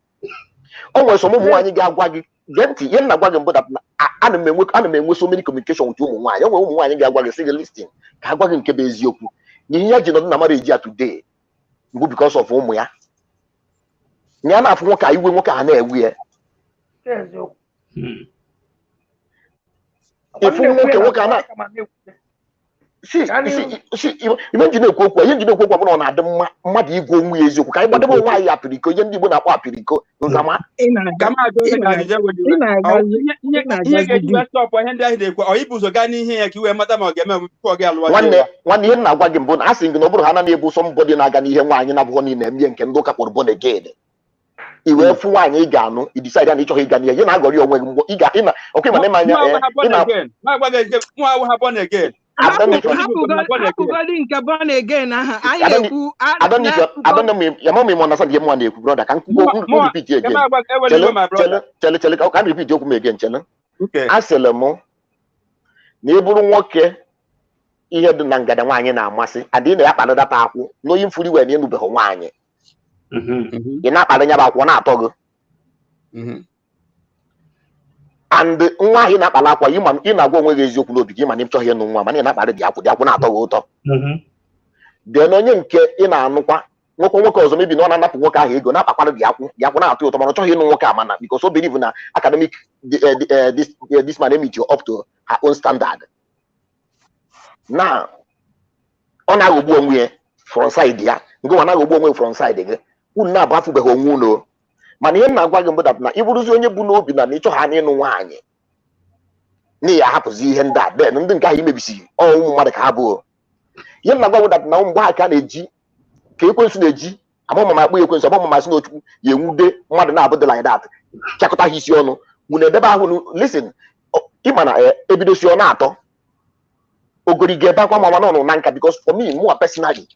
[SPEAKER 13] o nwere sọ ụmụ nwaanyị ga-agwa gị gee ntị ihe na-agwa gị mbụ ana m enwe so many communication with ụmụ nwaanyị o nwere ụmụ nwaanyị ga-agwa gị sị gị listin ka agwa gị nke bụ eziokwu na ihe ya ji nọdụ na mara eji ya today mbụ because of ụmụ ya ya na-afụ nwoke a iwe nwoke a na-ewu ya ifu nwoke a na ime njide ekwu okwu ihe njide ekwu okwu ọbụla ọ na-adị mma mmadụ igwe onwe ya eziokwu ka anyị gbadebe onwe anyị apiriko ihe ndị Igbo na-akpọ apiriko nzama
[SPEAKER 20] ihe ga-eji stọpụ ihe ndị ahụ na-ekwu ọ ibu ụzọ gaa n'ihe ya ka iwee mata ma ọ ga-eme tupu ọ ga-alụwa
[SPEAKER 13] nwanne ihe na-agwa gị mbụ na a sị gị na ọ bụrụ ha na na-ebu sọ mbọdị na-aga n'ihe nwaanyị na-abụghọ niile eme nke ndị ụka kpọrọ born again i wee fụ nwaanyị ị ga-anụ i decide na ịchọghị ịga n'ihe ị na-agọrị onwe gị mgbe ị ga ọkụ ịma na anya na-ekwu brother ka m repeat chele ka m repeat okwu m again chele asịrị m na ị bụrụ nwoke ihe dị na ngada nwaanyị na-amasị adịghị na ya kpara data akwụ n'oyi mfuri wee na enubeghị nwaanyị ị na-akpara nya bụ akwụkwọ na-atọ gị and nwa ahụ ị na-akpara akwa ị na-agwa onwe gị eziokwu n'obi gị mana ị chọghị ịnụ nwa mana ị na-akpara dị akwụ na-atọ gị ụtọ dee na onye nke ị na-anụkwa nwoke ọzọ mebi na ọ na-anapụ nwoke ahụ ego na-akpakwara dị akwụ na-atọ ụtọ mana ọ chọghị ịnụ nwoke a mana because o believe na academic this man meet you up to her own standard na ọ na-aghọgbu onwe ya from side ya nke nwa na-aghọgbu onwe from side gị unu na-abụ afụbeghị onwe unu mana ihe na-agwa gị mbụ na ị bụrụzi onye bụ n'obi na ịchọ ha n'ịnụ nwaanyị n'ihi ahapụzi ihe ndị a den ndị nke ahụ imebisi ụmụ mmadụ ka ha bụ ihe na-agwa gị na mgbe ha ka na-eji ka ekwensu na-eji amụma ma akpụ ekwensu amụma masị na Ochukwu ya enwude mmadụ na-abụ dị like that chakọta ha isi ọnụ unu edebe ahụ listen ịma na ebidosi ọ na-atọ ogorigo ebe akwa mama nọ na nka because for me mụa personally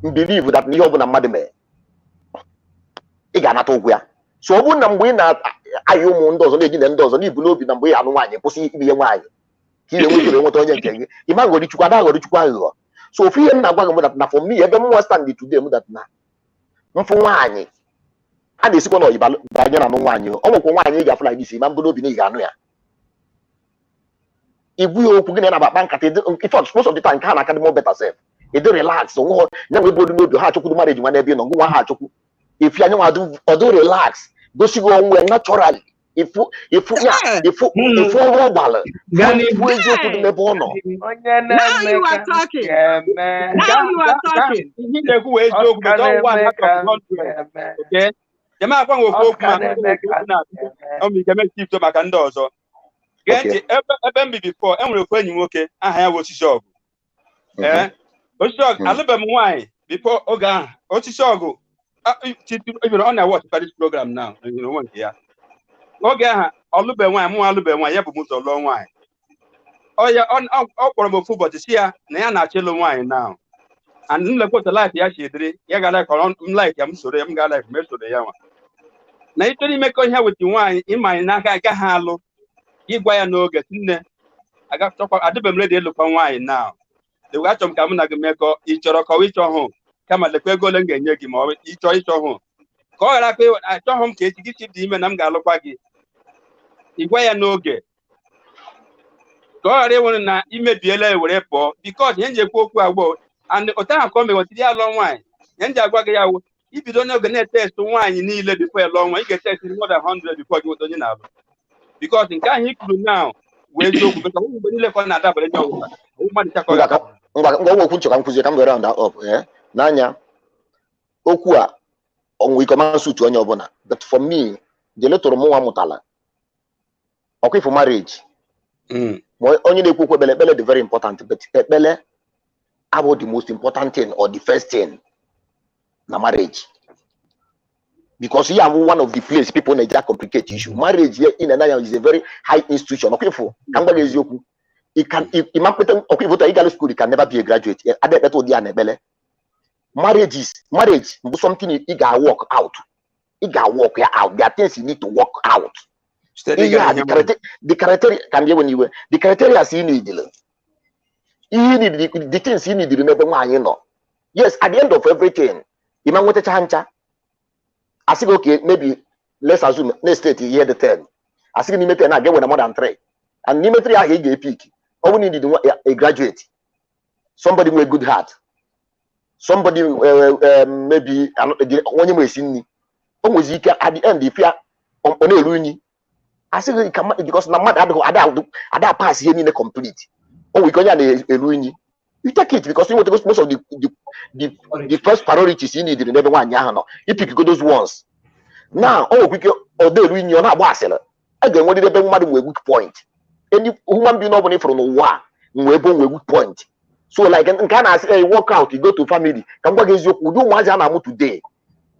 [SPEAKER 13] believe that ihe ọbụla mmadụ mere ị ga-anata ụgwọ ya so ọ bụrụ na mgbe ị na-ayị ụmụ ndị ọzọ na-eji na ndị ọzọ n'ibu n'obi na mgbe ị anụ nwaanyị kwụsị ibe ihe nwaanyị ka ị na-enweta enweta onye nke gị ịma ghọrị Chukwu ada ghọrị Chukwu aghụghọ so ofu ihe m na-agwa gị mụdat na for me ebe mụnwa stand today mụdat na mfụ nwaanyị a na-esikwa na ọyịba banye na anụ nwaanyị ọ nwekwa nwaanyị ị ga-afụ na gị si ma mbụ n'obi na ị ga-anụ ya igwu ya okwu gị na-akpa nkata most of the time nke ha na-aka dị more better self ịdị relax onwe ya nwee ebe n'obi ha achọkwuru mara eji nwa n'ebe ị nọ ngwa ha achọkwu ifu anya nwa ọdụ relax gosi gị onwe naturally ifu ọrụ ọgbala ifu eziokwu dị n'ebe ọ nọ
[SPEAKER 20] maka ndị ọzọ gee ntị ebe m bibi enwere ofu enyi nwoke aha ya bụ Osisi Ọgụ Osisi Ọgụ alụbeghị m nwaanyị before Oga, Ochisogo, on I watch this program now, you know, one here. Oga, Olube wine, more Olube wine, you have a long wine. Oh, yeah, on football this year, Nana Chelo wine now. And then look what the life actually, you got like on like I'm sorry, I'm got like most of the Yama. Now, you don't make on here with the wine in my Naga Halo. You buy no get in there. I got talk. I don't ready to look on wine now. The watch them coming like a make each other call each home. Come on, the quick go and get him over each home. Call it up. I told home case to get him and I'm gonna look back. You buy no get. Go they want to immediately whatever because you go about and the time coming with the long wine. If you don't know the net test to wine, you need before a long one. You get tested more than 100 before you don't know. Because in can you do now, where you because we live on that, but
[SPEAKER 13] round that up. Nanya, Okua, on we command suit to Onyobona. But for me, the little more mutala. Okay, for marriage. Only the cook bele is very important, but bele about the most important thing or the first thing na marriage. Because here one of the place people need to complicate issue. Marriage here in Nigeria is a very high institution. Okay, for it can okay for the school, it can never be a graduate. Marriage, something you gotta work out. You gotta work out. There are things you need to work out. Yeah, the criteria can be when you were the criteria you need. You need the things you need to remember. Yes, at the end of everything, you might want to change. I say okay, maybe let's assume next state year the 10. I say you now get one more than 3. And you 3 I get peak. All we need a graduate, somebody with a good heart, somebody maybe when you see me, almost at the end if you are on a rooney. I say you can because no matter I pass here in the complete. Oh, we can a rooney. You take it because you want to go most of the first priorities you need in everyone. You pick those ones. Now, oh, we go or they ruin your boss. Again, what did they make a weak point? Any human being nobody from the war, we weak point. So, like, and can I say, walk out, you go to family, come back as you do one jam today.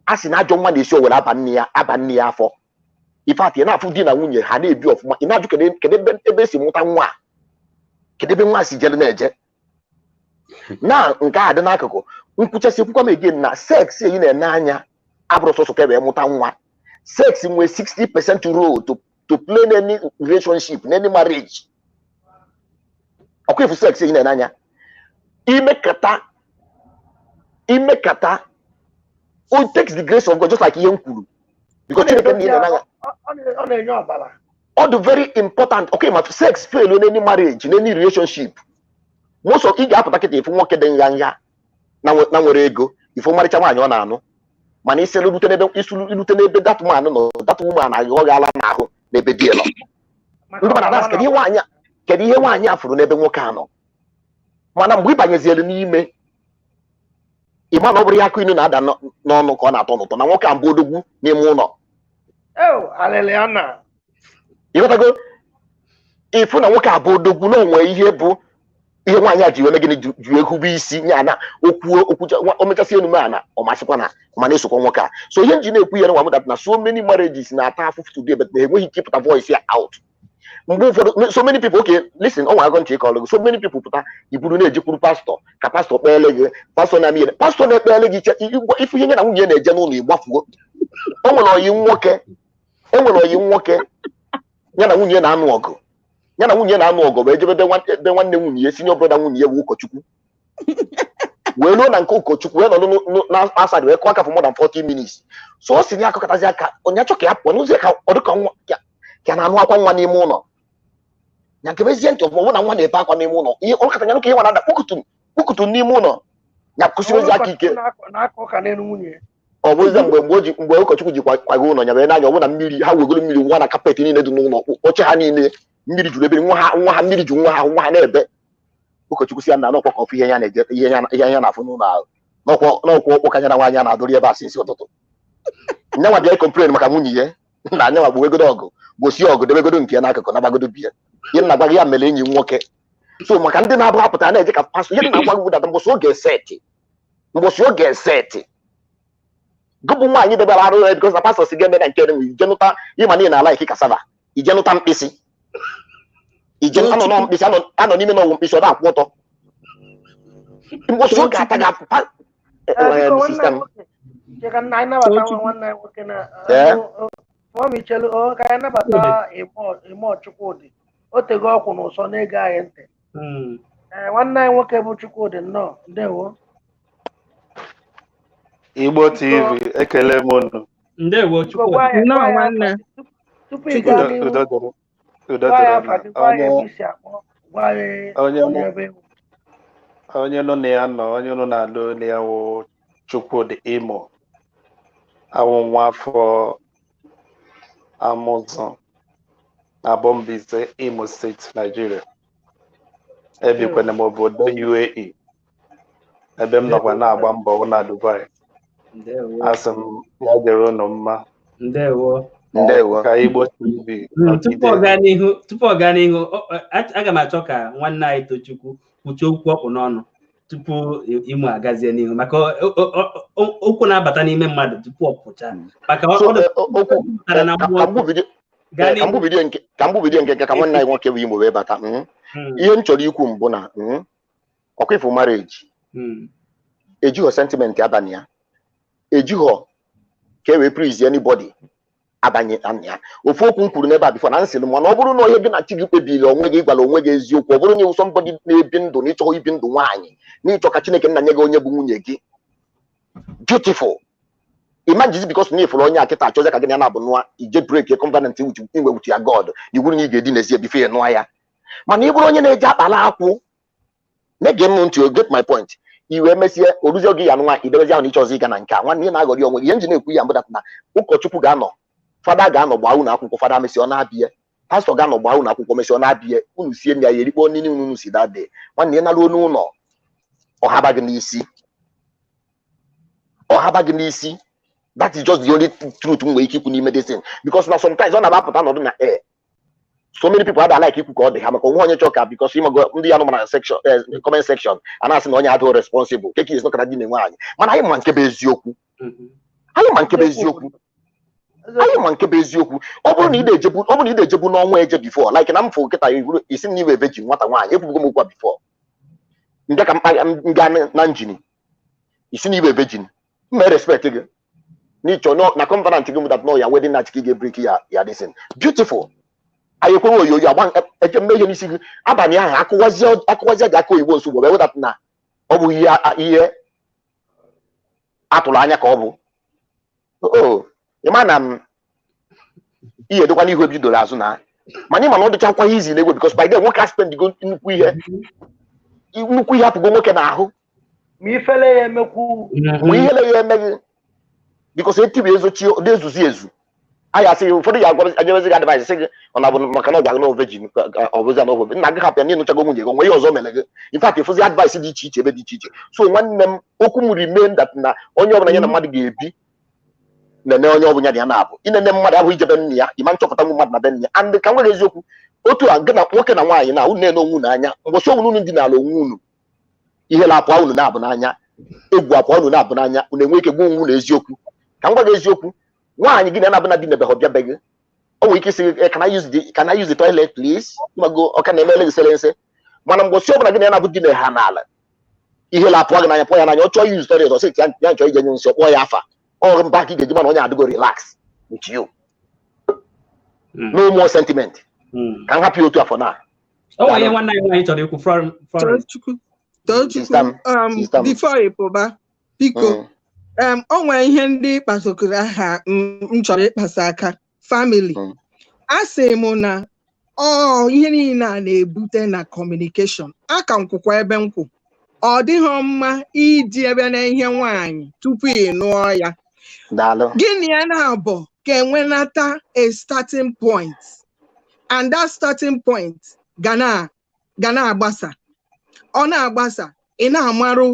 [SPEAKER 13] As in, I don't want to show what Abania for. If I can have dinner when you had a view of my imagine can be basic motan. Can be massy general. Now, God, the Nakako, we could just come again now. Sex in a nanya, Abroso Mutanwa. Sex in with 60% role to play any relationship, any marriage. Okay, for sex in a nanya. Imekata, who takes the grace of God just like young Kuru. Because all the very important, okay, my sex fail in any marriage, in any relationship. Most of it happen if you work in Yanga. Now we go. If you marry someone, you know, man, is that man, no, that woman, I go gala now, they be deal. Can you hear one ya for never work on? Man, we buy a zilly me. Iman over here, queen, no corner tono, and I walk on Bodu, near Mono.
[SPEAKER 5] Oh, Aleliana.
[SPEAKER 13] You gotta go. If you walk on Bodu, no way here, boo. Ihe nwanya ji wee megide ju ekwubu isi nya na okwucha omechasi enu mana o machikwana ma na esokwa nwoke a so ihe nji na-ekwu ya nwa that na so many marriages na ata afụfụ today but they enweghị keep the voice here out mgbe ụfọdụ so many people okay listen ọ nwa ntị ịkọlụ so many people pụta iburu na-ejikwuru pastor ka pastor kpeele gị pastor na-amị pastor na-ekpeele gị ifu ihe nye na nwunye na-eje n'ụlọ igbafuo o nwere oyi nwoke ya na nwunye na-anụ ọgụ yana nwunye na-anụ ọgọ wee jebe be nwanne nwunye ya senior brother nwunye ya bụ ụkọchukwu wee ruo na nke ụkọchukwu wee nọ na asad wee kọọ aka for more than 40 minutes so ọ si na akọkọtazi aka onye achọ ka ya pụọ n'ụzọ ka ọ dịka nwa ka na-anụ akwa nwa n'ime ụlọ na nke bezie ntị ọbụ na nwa na-ebe akwa n'ime ụlọ ihe ọ kata nyanụ ka ihe nwa na-ada kpụkụtụ n'ime ụlọ ya kụsịrịzi aka ike ọ bụzie mgbe ụkọchukwu ji kwago ụlọ nya wee n'anya ọ bụ na mmiri ha wegoro mmiri nwa na kapet niile dị n'ụlọ oche ha niile mmiri juru ebe nwa ha mmiri ju nwa ha na-ebe ụkọchukwu si ya na n'ọkwa kọfị ihe ya na-eje ihe ya na-afụ n'ụlọ ahụ n'ọkwa ọkpọ kanya na nwaanyị a na-adụrụ ebe a si isi ụtụtụ nyanwa bịa complain maka nwunye ya na anyanwa gbuwegodo ọgụ gosi ọgụ debegodo nke ya n'akụkụ na-agbagodo biya ihe na-agwa gị ya mere enyi nwoke so maka ndị na-abụ apụta na-eje ka pastor ihe na-agwa gị data mbọsị oge seti mgbọsị oge seti gụbụ nwaanyị debara arụ ya because na pastọ si ga-eme na nke ije nụta ịma niile ala ike kasava ije nụta mkpịsị ije anọ nọ mkpịsị anọ n'ime n'ọgwụ mkpịsị ọ na-akwụ ụtọ mgbọsị oge ata ga sistem
[SPEAKER 5] cheka na anabata nwanne anyị nwoke na Michelu ka anyị nabata Imo Chukwudi o tego ọkwụ n'ụsọ na-ege anyị ntị nwanne anyị nwoke bụ Chukwudi nnọọ ndewo
[SPEAKER 21] Igbo TV ekele m unu
[SPEAKER 1] ndewo Chukwudi
[SPEAKER 2] nnọọ nwanne
[SPEAKER 5] tupu ị gaa n'ihu
[SPEAKER 21] onye nọ na ya nọ onye nọ na-alụ na ya wụ Chukwudi Imo awụ nwa afọ Amụzụ na Bombise Imo Steeti Nigeria ebikwana m obodo UAE ebe m nọkwa na-agba mbọ na Dubai asị m ya dịrị unu mma
[SPEAKER 13] ndewo
[SPEAKER 21] ka Igbo TV
[SPEAKER 1] tupu ọ gaa n'ihu aga m achọ ka nwanne anyị Tochukwu kwuchie okwu ọkpụ n'ọnụ tupu Imo agazie n'ihu maka okwu na-abata n'ime mmadụ tupu ọ pụcha maka
[SPEAKER 13] ka mbụ vidiyo nke ka nwanne anyị nwoke bụ Imo wee bata ihe m chọrọ ikwu mbụ na ọkwa ifu marriage ejighọ sentiment abanye ya ejighọ ka e wee please anybody abanye ya ofu okwu m kwuru n'ebe a bifo na nsị m mana ọ bụrụ na onye gị na chi gị kpebiri onwe gị gwara onwe gị eziokwu ọ bụrụ na ịwụsọ mbọdị na-ebi ndụ na ịchọghị ibi ndụ nwaanyị na ịchọ ka Chineke nna nye gị onye bụ nwunye gị beautiful imagine because na ịfụrụ onye akịta achọzi ka gị na ya na-abụ nụa ije break covenant inwe wuchi ya God iwuru na ị ga-edi n'ezie bifo ya nụa ya mana ị bụrụ onye na-eji akpala akwụ na-ege m ntị get my point iwe mesie oruzi oge ya nwa idebezi ahụ na ịchọzi ịga na nke a nwanne ị na-aghọrị onwe ihe nji na-ekwu ya mbụdata na ụkọchukwu ga-anọ fada ga-anọ gbaa unu akwụkwọ fada mesị ọ na-abịa pastọ ga-anọ gbaa unu akwụkwọ mesị ọ na-abịa unu sie nri ya erikpo nri unu si dade nwanne ị naruo n'ụlọ ọhaba gị n'isi that is just the only truth m nwere ike ikwu n'ime this thing because na sometimes ọ na-abapụta nọdụ na air so many people ada like ikwu ka ọ dị ha maka onwe onye chọka because ịmago ndị ya nọ na section comment section a na-asị na onye adịghị responsible keke is nọkara dị na nwaanyị mana anyị ma nke bụ eziokwu ọ bụrụ na ị na-ejebu n'ọnwa eje before like na m fụ nkịta isi na iwe virgin nwata nwaanyị ekwugo m okwu before ndị ka nga na njini isi na iwe virgin mma respect gị n'ịchọ na covenant gị mụtat nọ ya wedding night ka ị ga-ebrik ya disin beautiful anyị ekwewe oyoyo agba eje mme ihe n'isi gị abalị ahụ akụwazie gị aka oyibo nsogbu wee wedata na ọ bụ ihe atụrụ anya ka ọ bụ ịma na m ihe edokwa n'ihu ebidoro azụ na mana ịma na ọ dịchakwa ihe izi na-egwe because by then nwoke aspendigo nnukwu ihe apụgo nwoke n'ahụ
[SPEAKER 5] ma ifele ya emeghị because
[SPEAKER 13] etibi ezochi ezuzi ezu anyị asị ụfọdụ ya agwajebezi gị advice sị gị ọ na-abụ maka na ọ ga-agụ na virgin ọbụzi na obodo nna gị hapụ ya na ịnụchago nwunye gị nwe ihe ọzọ mere gị in fact ịfụzi advice dị iche iche ebe dị iche iche so nwanne m okwu m remain that na onye ọbụla ya na mmadụ ga-ebi nene onye ọbụla dị ya na-abụ inene mmadụ abụ ijebe nne ya ịma nchọpụta nwu mmadụ na be nne ya and ka nwere eziokwu otu a gị na nwoke na nwaanyị na unu na-ene onwe unu anya mgbochi onwe unu dị n'ala onwe unu ihe na-apụ unu na-abụ n'anya egwu apụ unu na-abụ n'anya unu enwe ike gwa onwe unu eziokwu ka m gwa gị eziokwu nwaanyị gị na-anabụ dị n'ebe ọbịa be gị o nwere ike isi can I use the toilet please mago ọka na-emele gị sere nse mana mgbochi ọbụla gị na-anabụ dị na ha n'ala ihe na-apụ gị n'anya pụọ ya n'anya ọ chọọ use toilet ọsị ya nchọ ije nye nsị ọkpọ ya afa ọrụ mba ka ị ga-eji mana onye adịgo relax with you no more sentiment ka m hapụ ya otu afọ na
[SPEAKER 1] onye nwanne anyị nwaanyị chọrọ ikwu
[SPEAKER 18] Tochukwu before ịpụba biko o nwere ihe ndị kpasokoro aha m chọrọ ịkpasa aka family a sị m na ihe niile a na-ebute na communication aka nkwụkwa ebe nkwụ ọ dịghị mma iji ebe na ihe nwaanyị tupu ị nụọ ya gịnị ya na-abụ ka enwenata a starting point and that starting point ga na-agbasa ọ na-agbasa ị na-amarụ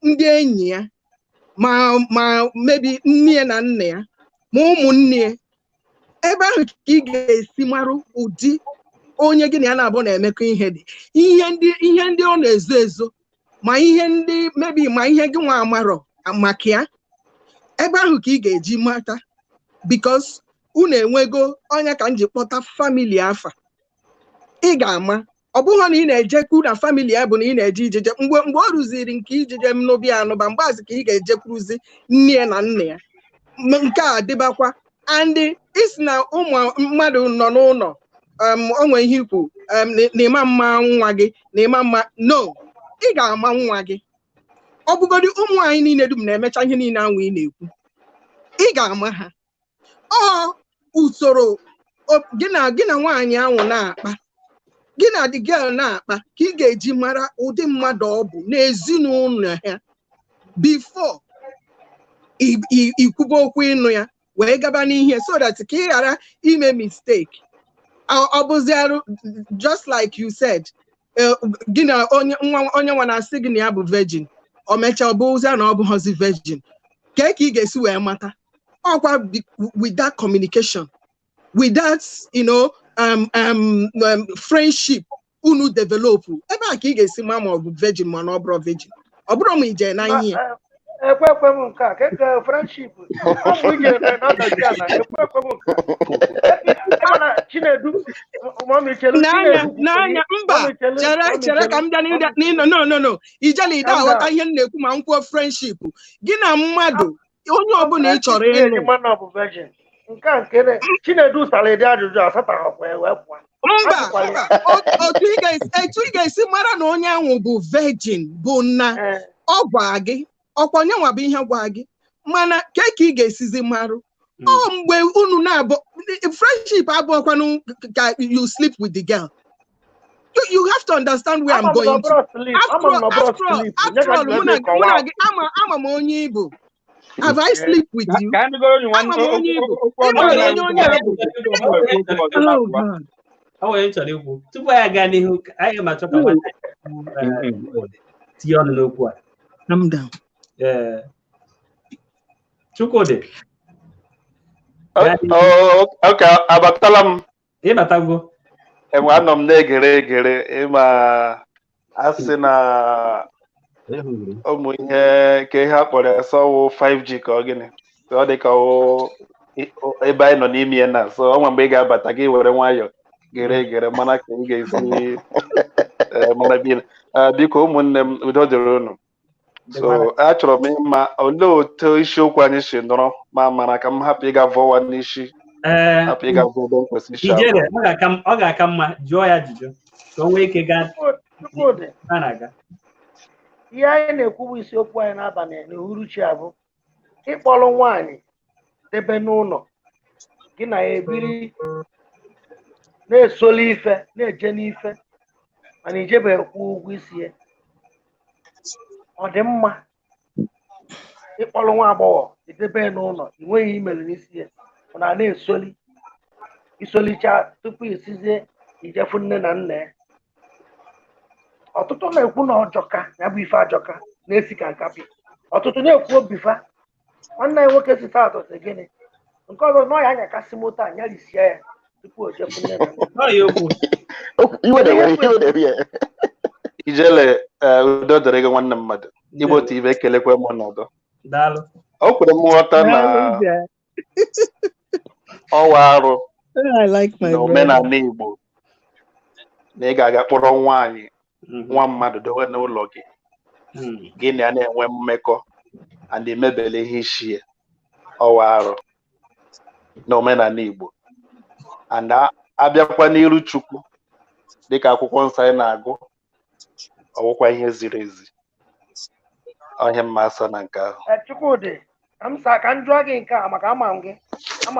[SPEAKER 18] ndị enyi ya ma mebi nne na nna ya ma ụmụnne ya ebe ahụ ka ị ga-esi marụ ụdị onye gị na ya na-abụ na-emekọ ihe dị ihe ndị ọ na-ezo ezo ma ihe ndị maybe ma ihe gị nwa amarọ maka ya ebe ahụ ka ị ga-eji mata because unu enwego onye ka m ji kpọta family afa ị ga-ama ọ bụghị na ị na-ejekwu na family ya bụ na ị na-eje ijije mgbe o rụziri nke ijije m n'obi anụba mgbazi ka ị ga-ejekwuruzi nne ya na nna ya nke a dịbakwa and isi na ụmụ mmadụ nọ n'ụlọ onwe ihe ikwu na ịma mma nwa gị na ịma mma no ị ga-ama nwa gị ọ bụgodị ụmụ anyị niile dum na-emecha ihe niile anwụ ị na-ekwu ị ga-ama ha ọ usoro gị na nwaanyị ahụ na-akpa gị na the girl na-akpa ka ị ga-eji mara ụdị mmadụ ọ bụ n'ezinụlọ ha before ikwuba okwu ịnụ ya wee gaba n'ihe so that ka ị ghara ime mistake ọ bụziarụ just like you said gị na onye nwa na-asị gị na ya bụ virgin o mechaa ọ bụzia na ọ bụghịzi virgin ka ị ga-esi wee mata ọkwa with that communication with that friendship unu develop ebe a ka ị ga-esi ma ọ bụ virgin ma na ọ bụrụ virgin ọ bụrụ ma ije na ihe
[SPEAKER 5] ekwe m nke a ka friendship ọ ije na ọdachi ala ekwe m nke a Chinedu
[SPEAKER 18] n'anya mba chere ka m bịa n'ịnọ no ijele ide aghọta ihe m na-ekwu ma m kwuo friendship gị na mmadụ onye ọbụla ị chọrọ ịlụ
[SPEAKER 5] nke Chinedu sara ịdị ajụjụ asatahụkwa wee pụọ
[SPEAKER 18] mba etu ị ga-esi mara na onye ahụ bụ virgin bụ na ọ gwa gị ọkwa onye nwa bụ ihe gwa gị mana ka ị ga-esizi marụ ọ mgbe unu na-abụ friendship abụọkwanụ ka you sleep with the girl you have to understand where I'm going to after all mụ na gị ama m onye Igbo have I sleep with you ama m onye Igbo
[SPEAKER 1] onye chọrọ ikwu tupu anyị gaa n'ihu anyị ma chọta tinye ọnụ n'okwu a
[SPEAKER 18] calm down
[SPEAKER 1] Chukwudi
[SPEAKER 21] okay abatala m
[SPEAKER 1] ịbatago
[SPEAKER 21] enwe anọ m na-egere ịma asị na ụmụ ihe ka ihe a kpọrọ sọwụ 5G ka ọ gịnị ọ dị ka ebe anyị nọ n'ime ya na so ọnwa mgbe ị ga-abata gị were nwayọọ gere mana ka ị ga-esi mana biko ụmụnne m udo dịrị unu so achọrọ m ịma olee otu isiokwu anyị si nọrọ ma mana ka m hapụ ịga vọwa n'isi hapụ ịga vọ ebe mkwesị isi
[SPEAKER 1] ọ ga-aka mma jụọ ya ajụjụ ka o nwee ike gaa na-aga
[SPEAKER 5] ihe anyị na-ekwu bụ isiokwu anyị n'abalị n'uhuruchi abụ ịkpọrọ nwaanyị debe n'ụlọ gị na ya ebiri na-esoli ife na-eje n'ife mana ijebeghị kwụ ụgwọ isi ya ọ dị mma ịkpọrọ nwa agbọghọ idebe n'ụlọ enweghị imere n'isi ya mana na-esoli isolicha tupu isizie ijefu nne na nna ya ọtụtụ na-ekwu na ọjọka ya bụ ife ajọka na-esi ka nkapị ọtụtụ na-ekwu obifa nwanne ya nwoke si taa atọsị gịnị nke ọzọ na ọya anyakasị moto anyarisia ya tupu o jefu nne na nna
[SPEAKER 21] ijele udo dịrị gị nwanne mmadụ Igbo TV ekelekwe m n'ọdọ o kwere m nghọta na ọwa arụ na omenala Igbo na ị ga-aga kpọrọ nwaanyị nwa mmadụ dowe n'ụlọ gị gị na ya na-enwe mmekọ and emebele ihe isi ya ọwa arụ na omenala Igbo and abịakwa n'iru Chukwu dịka akwụkwọ nsọ anyị na-agụ ọwụkwa ihe ziri ezi onye mma asọ na nke ahụ
[SPEAKER 5] Chukwudi ka m jụọ gị nke a maka ama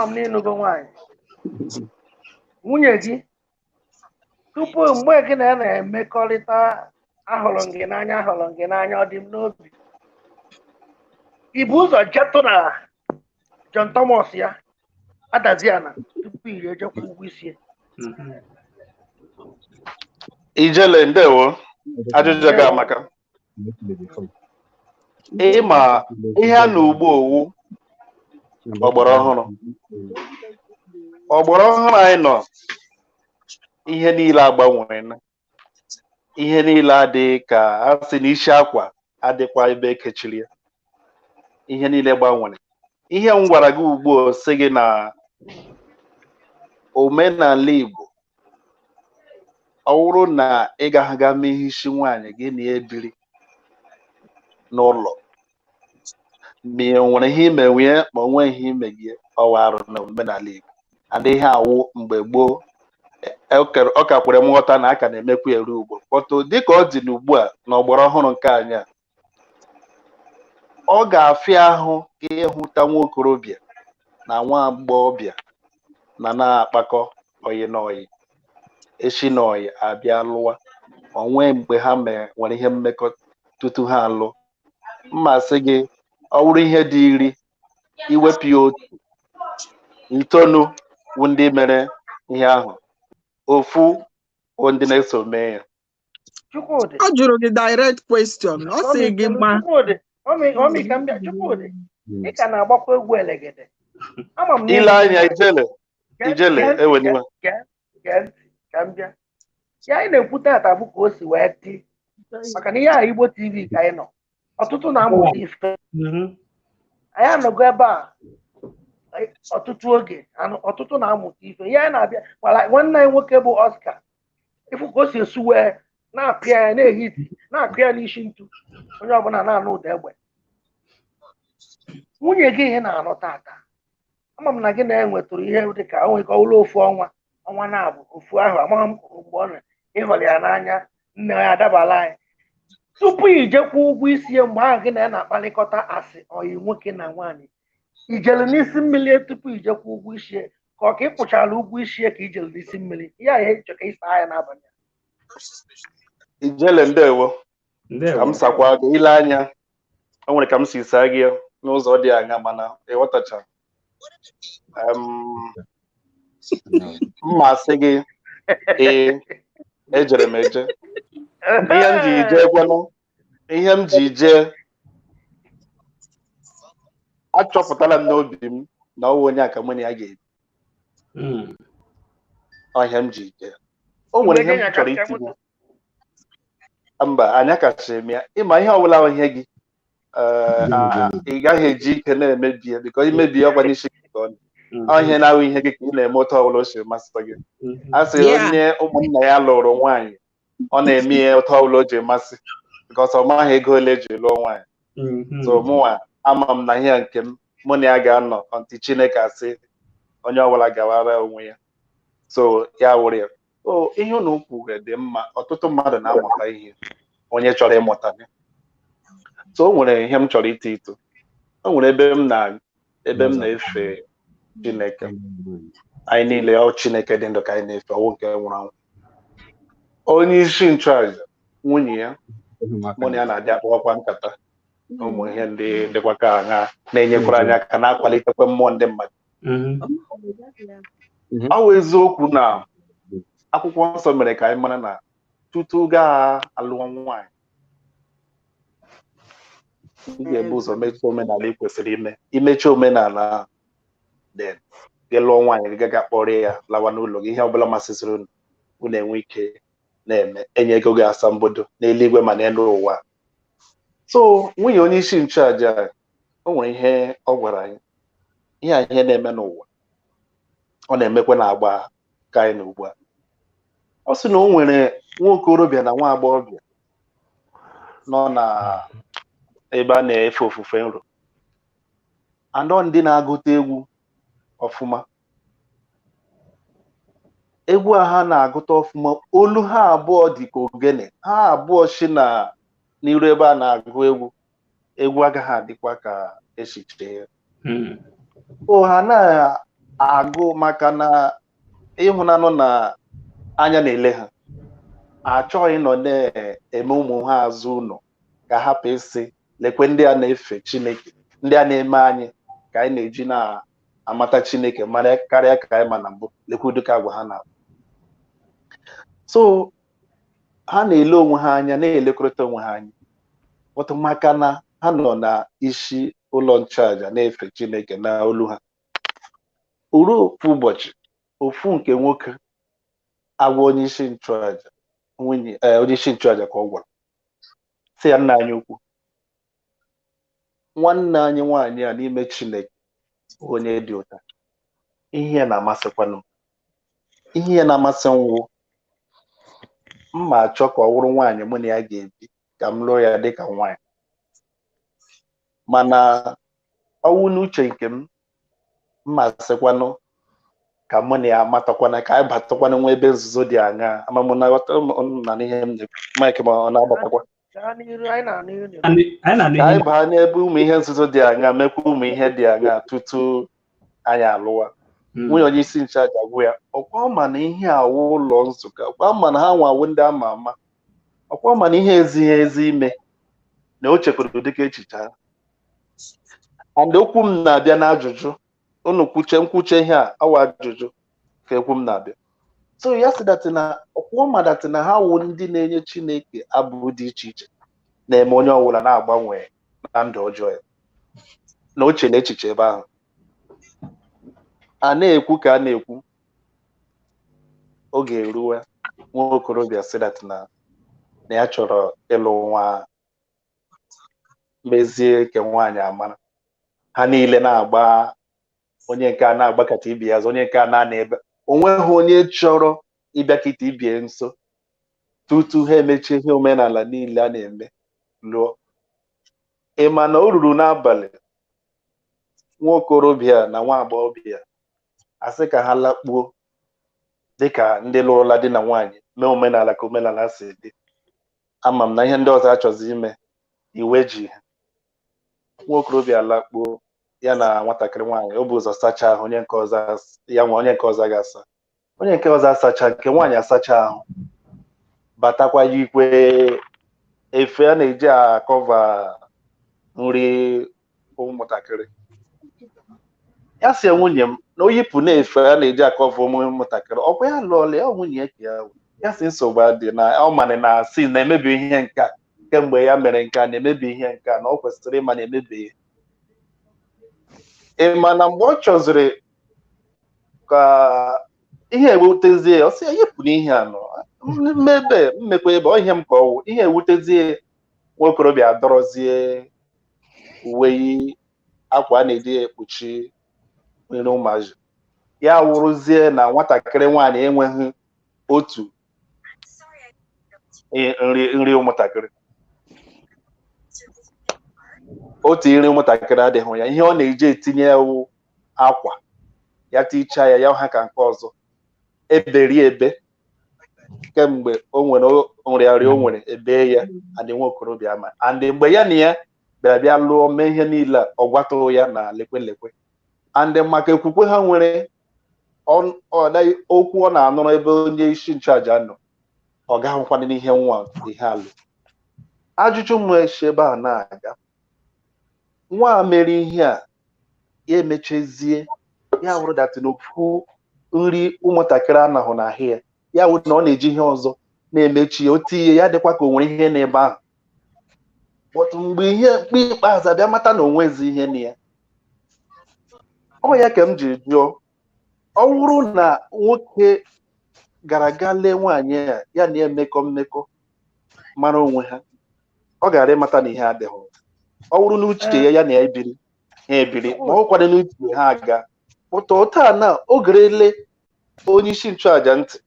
[SPEAKER 5] m n'ịnụgo nwaanyị nwunye gị tupu mgbe gị na ya na-emekọrịta ahụrụ gị n'anya ọ dị m n'obi ibu ụzọ jetụ na John Thomas ya adaziana tupu iri ejekwa ụgwọ isi
[SPEAKER 21] ijele ndewo ajụjụ gị amaka ịma ihe a na ugbo owu ọgbara ọhụrụ anyị nọ ihe niile agbanwere ihe niile adịghị ka a sị na isi akwa adịkwa ebe ekechiri ya. Ihe niile gbanwere. Ihe m gwara gị ugbu a sị gị na omenala Igbo, ọ bụrụ na ị ga mee ihe isi nwaanyị gị na ebiri n'ụlọ, ma e nwere ihe ime nwee ma o nweghị ihe ime gị, ọwa arụ na omenala Igbo. Adịghị awụ mgbe gboo, ọ ka kwere m nghọta na aka na-emekwa eru ugbo kpọtụ dịka ọ dị n'ugbu a n'ọgbara ọhụrụ nke anyị a. Ọ ga-afịa ahụ ka ịhụta nwa okorobịa na nwa agbọghọbịa na-akpakọ oyi na oyi, echi na oyi abịa lụwa, onwe mgbe ha nwere ihe mmekọ tutu ha alụ. Mma sị gị, ọ bụrụ ihe dị iri, iwepụ ya otu, itoolu bụ ndị mere ihe ahụ, ofu bụ ndị na-eso mee ya.
[SPEAKER 18] Ọ jụrụ gị direct question, ọ sị gị ma
[SPEAKER 5] Omi ka m bịa. Chukwudi, ị ka na-agbakwa egwu elegede. Ama m
[SPEAKER 21] ile anya ijele eweniwa
[SPEAKER 5] ka m bịa. Ya anyị na-ekwu tata bụ ka o si wee dị, maka na ihe a Igbo TV ka anyị nọ, ọtụtụ na-amụta ife. Anyị anọgo ebe a ọtụtụ oge, ọtụtụ na-amụta ife. Ihe anyị na-abịa nwanne anyị nwoke bụ Oscar, ịfụ ka o si esu wee na-apịa ya na-ehiti, na-akụ ya n'isi ntu, onye ọbụla na-anụ ụda egbe. Nwunye gị ihe na-anọ tata, ama m na gị na-enwetụrụ ihe dị ka onwe ka ụlọ ofu ọnwa na-abụ ofu ahụ, amaghị m mgbe ọ ịhọrọ ya n'anya, nne ya adabala anyị. Tupu ijekwa ụgwọ isi ya, mgbe ahụ gị na ya na-akparịkọta asị ọyị nwoke na nwaanyị, ijele n'isi mmiri tupu ijekwa ụgwọ isi ya, ka ọ ka ị kpụchara ụgwọ isi ya ka ijele n'isi mmiri. Ihe a ihe chọka ịsa anya n'abalị.
[SPEAKER 21] Ijele ndewo, ka m sakwa gị. Ile anya, o nwere ka m si saa gị n'ụzọ dị anya, mana ịghọtacha. Mma sị gị ejere m eje. Ihe m ji jee achọpụtala m n'obi m na ọwụ onye aka mụ na ya ga-ebi. Ọhịa m ji jee. O nwere ihe m chọrọ itinye. Mba, anya kachiri m ya. Ịma ihe ọbụla bụ ihe gị, ị gaghị eji ike na-emebi ya, biko imebi ya ọkwa n'isi gị ka ọ dị. Ihe na-awụ ihe gị ka ị na-eme otu ọbụla o si masị gị. A sị onye ụmụnna ya lụrụ nwaanyị, ọ na-eme ya otu ọbụla o ji masị, bikọs ọ maghị ego ole eji lụọ nwaanyị. So mụnwa ama m na ihe nke m mụ na ya ga-anọ ọntị Chineke asị onye ọbụla gawara onwe ya. So ya wụrụ ya. Ihe unu kwuru dị mma. Ọtụtụ mmadụ na-amụta ihe onye chọrọ ịmụta ya. So o nwere ihe m chọrọ ito. O nwere ebe m na-efe Chineke. Anyị niile ọ Chineke dị ndụ ka anyị na-efe, ọwụ nke nwụrụ anwụ. Onye isi nchụaja, nwunye ya, mụ na ya na-adị akpọkwa nkata. Ụmụ ihe ndị dịkwa ka ha na-enyekwara anyị aka na-akwalitekwa mmụọ ndị mmadụ. Ọ bụ eziokwu na akwụkwọ nsọ mere ka anyị mara na tutu gaa alụọ nwaanyị, ị ga-ebu ụzọ mechaa omenala ị kwesịrị ime. Imechi omenala gị lụọ nwaanyị, gị gaga kpọrọ ya lawa n'ụlọ gị. Ihe ọbụla masịsịrị unu enwe ike na-eme. Enye ego gị asambodo n'eluigwe ma n'elu ụwa. So nwunye onye isi nchụaja, o nwere ihe ọ gwara anyị. Ihe na-eme n'ụwa, ọ na-emekwa na-agba ka anyị n'ugbu a. Ọ sị na o nwere nwa okorobịa na nwa agbọghọbịa nọ na ebe a na-efe ofufe nro, anọ ndị na-agụta egwu ọfụma. Egwu a ha na-agụta ọfụma, olu ha abụọ dị ka ogene. Ha abụọ si n'iru ebe a na-agụ egwu agaghị adịkwa ka echiche ya. Ha na-agụ maka na ịhụnanụ na anya na-ele ha. Achọghị nọ na-eme ụmụ ha azụ ụlọ ka hapụ isi lekwe ndị a na-efe Chineke, ndị a na-eme anyị ka anyị na-eji na-amata Chineke mara karịa ka anyị ma na mbụ. Lekwe ụdịka agwa ha na. So ha na-ele onwe ha anya, na-elekọrịta onwe ha anya, otu maka na ha nọ na isi ụlọ nchụaja na-efe Chineke na olu ha. Uru ofu ụbọchị, ofu nke nwoke agwa onye isi nchụaja nwunye onye isi nchụaja ka ọ gwara sị ya nna anyị ukwu nwanne anyị nwaanyị a n'ime Chineke onye dị ụta ihe na-amasịkwanụ m ihe na-amasị nwụ mma achọ ka ọ wụrụ nwaanyị mụ na ya ga-ebi ka m lụọ ya dịka nwaanyị mana ọnwụ n'uche nke m mma sịkwanụ ka mụ na ya matakwana ka anyị batakwana nwa ebe nzuzo dị aṅa ama m na n'ihe m Mike ma ọ na-abatakwa ka anyị baa n'ebe ụmụ ihe nzuzo dị aṅa mekwa ụmụ ihe dị aṅa tutu anyị alụwa nwunye onye isi nchụaja gwụ ya ọkwa ma na ihe awụ ụlọ nzukọ ọkwa ma na ha nwawo ndị ama ama ọkwa ma na ihe ezighi ezi ime na o chekwara dịka echiche ha and okwu m na-abịa n'ajụjụ unu nkwuche ihe a awa ajụjụ ka ekwu m na-abịa so ya sị datị na ọkwa ma datị na ha wụ ndị na-enye Chineke abụ dị iche iche na-eme onye ọbụla na-agbanwe na ndụ ọjọọ ya na oche na echiche ebe ahụ a na-ekwu ka a na-ekwu oge eruwe nwa okorobịa sị datị na ya chọrọ ịlụ nwa mezie ke nwaanyị amara ha niile na-agba onye nke a na-agbakọta ibe ya onye nke a na ebe onweghị onye chọrọ ịbịakịta ibie nso tutu ha emechie ihe omenala niile a na-eme lụọ ịma na o ruru n'abalị nwa okorobịa na nwa agbọghọbịa asị ka ha lakpuo dịka ndị lụrụla di na nwaanyị mee omenala ka omenala si dị ama m na ihe ndị ọzọ achọzi ime iwe ji ha nwa okorobịa lakpuo ya na nwatakịrị nwaanyị o bụ ụzọ sacha ahụ onye nke ọzọ ya nwa onye nke ọzọ ga-asa onye nke ọzọ asacha nke nwaanyị asacha ahụ batakwa ya ikwe efe a na-eji akọva nri ụmụntakịrị ya si nwunye m na o yipụ na-efe a na-eji akọva ụmụntakịrị ọkwa ya lụọla ya nwunye ya ka ya si nsogbu adị na ọ manị na si na-emebi ihe nke a kemgbe ya mere nke a na-emebi ihe nke a na ọ kwesịrị ịma na-emebi ịma na mgbe ọ chọziri ka ihe ewutezie ọ sị ya yipụ n'ihe a nọ mmekwa ebe ọ ihe m ka ọwụ ihe ewutezie nwa okorobịa adọrọzie uwe akwa a na-eji ekpuchi nri ụmụazị ya wụrụzie na nwatakịrị nwaanyị enweghị otu nri ụmụntakịrị otu nri ụmụntakịrị adịghị ya ihe ọ na-eji etinye ewu akwa ya tichaa ya ha ka nke ọzọ eberi ebe kemgbe o nwere nrịarịa o nwere ebe ya adị nwa okorobịa ama andị mgbe ya na ya bịara bịa lụọ mee ihe niile ọ gwatụ ya na lekwe andị maka ekwukwe ha nwere okwu ọ na-anụrụ ebe onye isi nchụaja nọ ọ gaghịkwana n'ihe nwa ihe alụ ajụjụ m echi ebe a na-aga nwa mere ihe a ya emechezie ya wụrụ datị n'ofu nri ụmụntakịrị anahụ n'ahụ ya ya wụrụ na ọ na-eji ihe ọzọ na-emechi o tinye ya dịkwa ka o nwere ihe n'ebe ahụ otu mgbe ihe mkpe ikpeazụ abịa mata na onwezi ihe na ya ọ ya ka m ji jụọ ọ bụrụ na nwoke gara aga lee nwaanyị ya na emekọ mmekọ mara onwe ha ọ gara ịmata na ihe adịghị ọ bụrụ n'uche ya na ya ebiri ha ebiri ma ọ kwado n'uche ha aga pụta taa na o gerele onye isi nchụaja ntị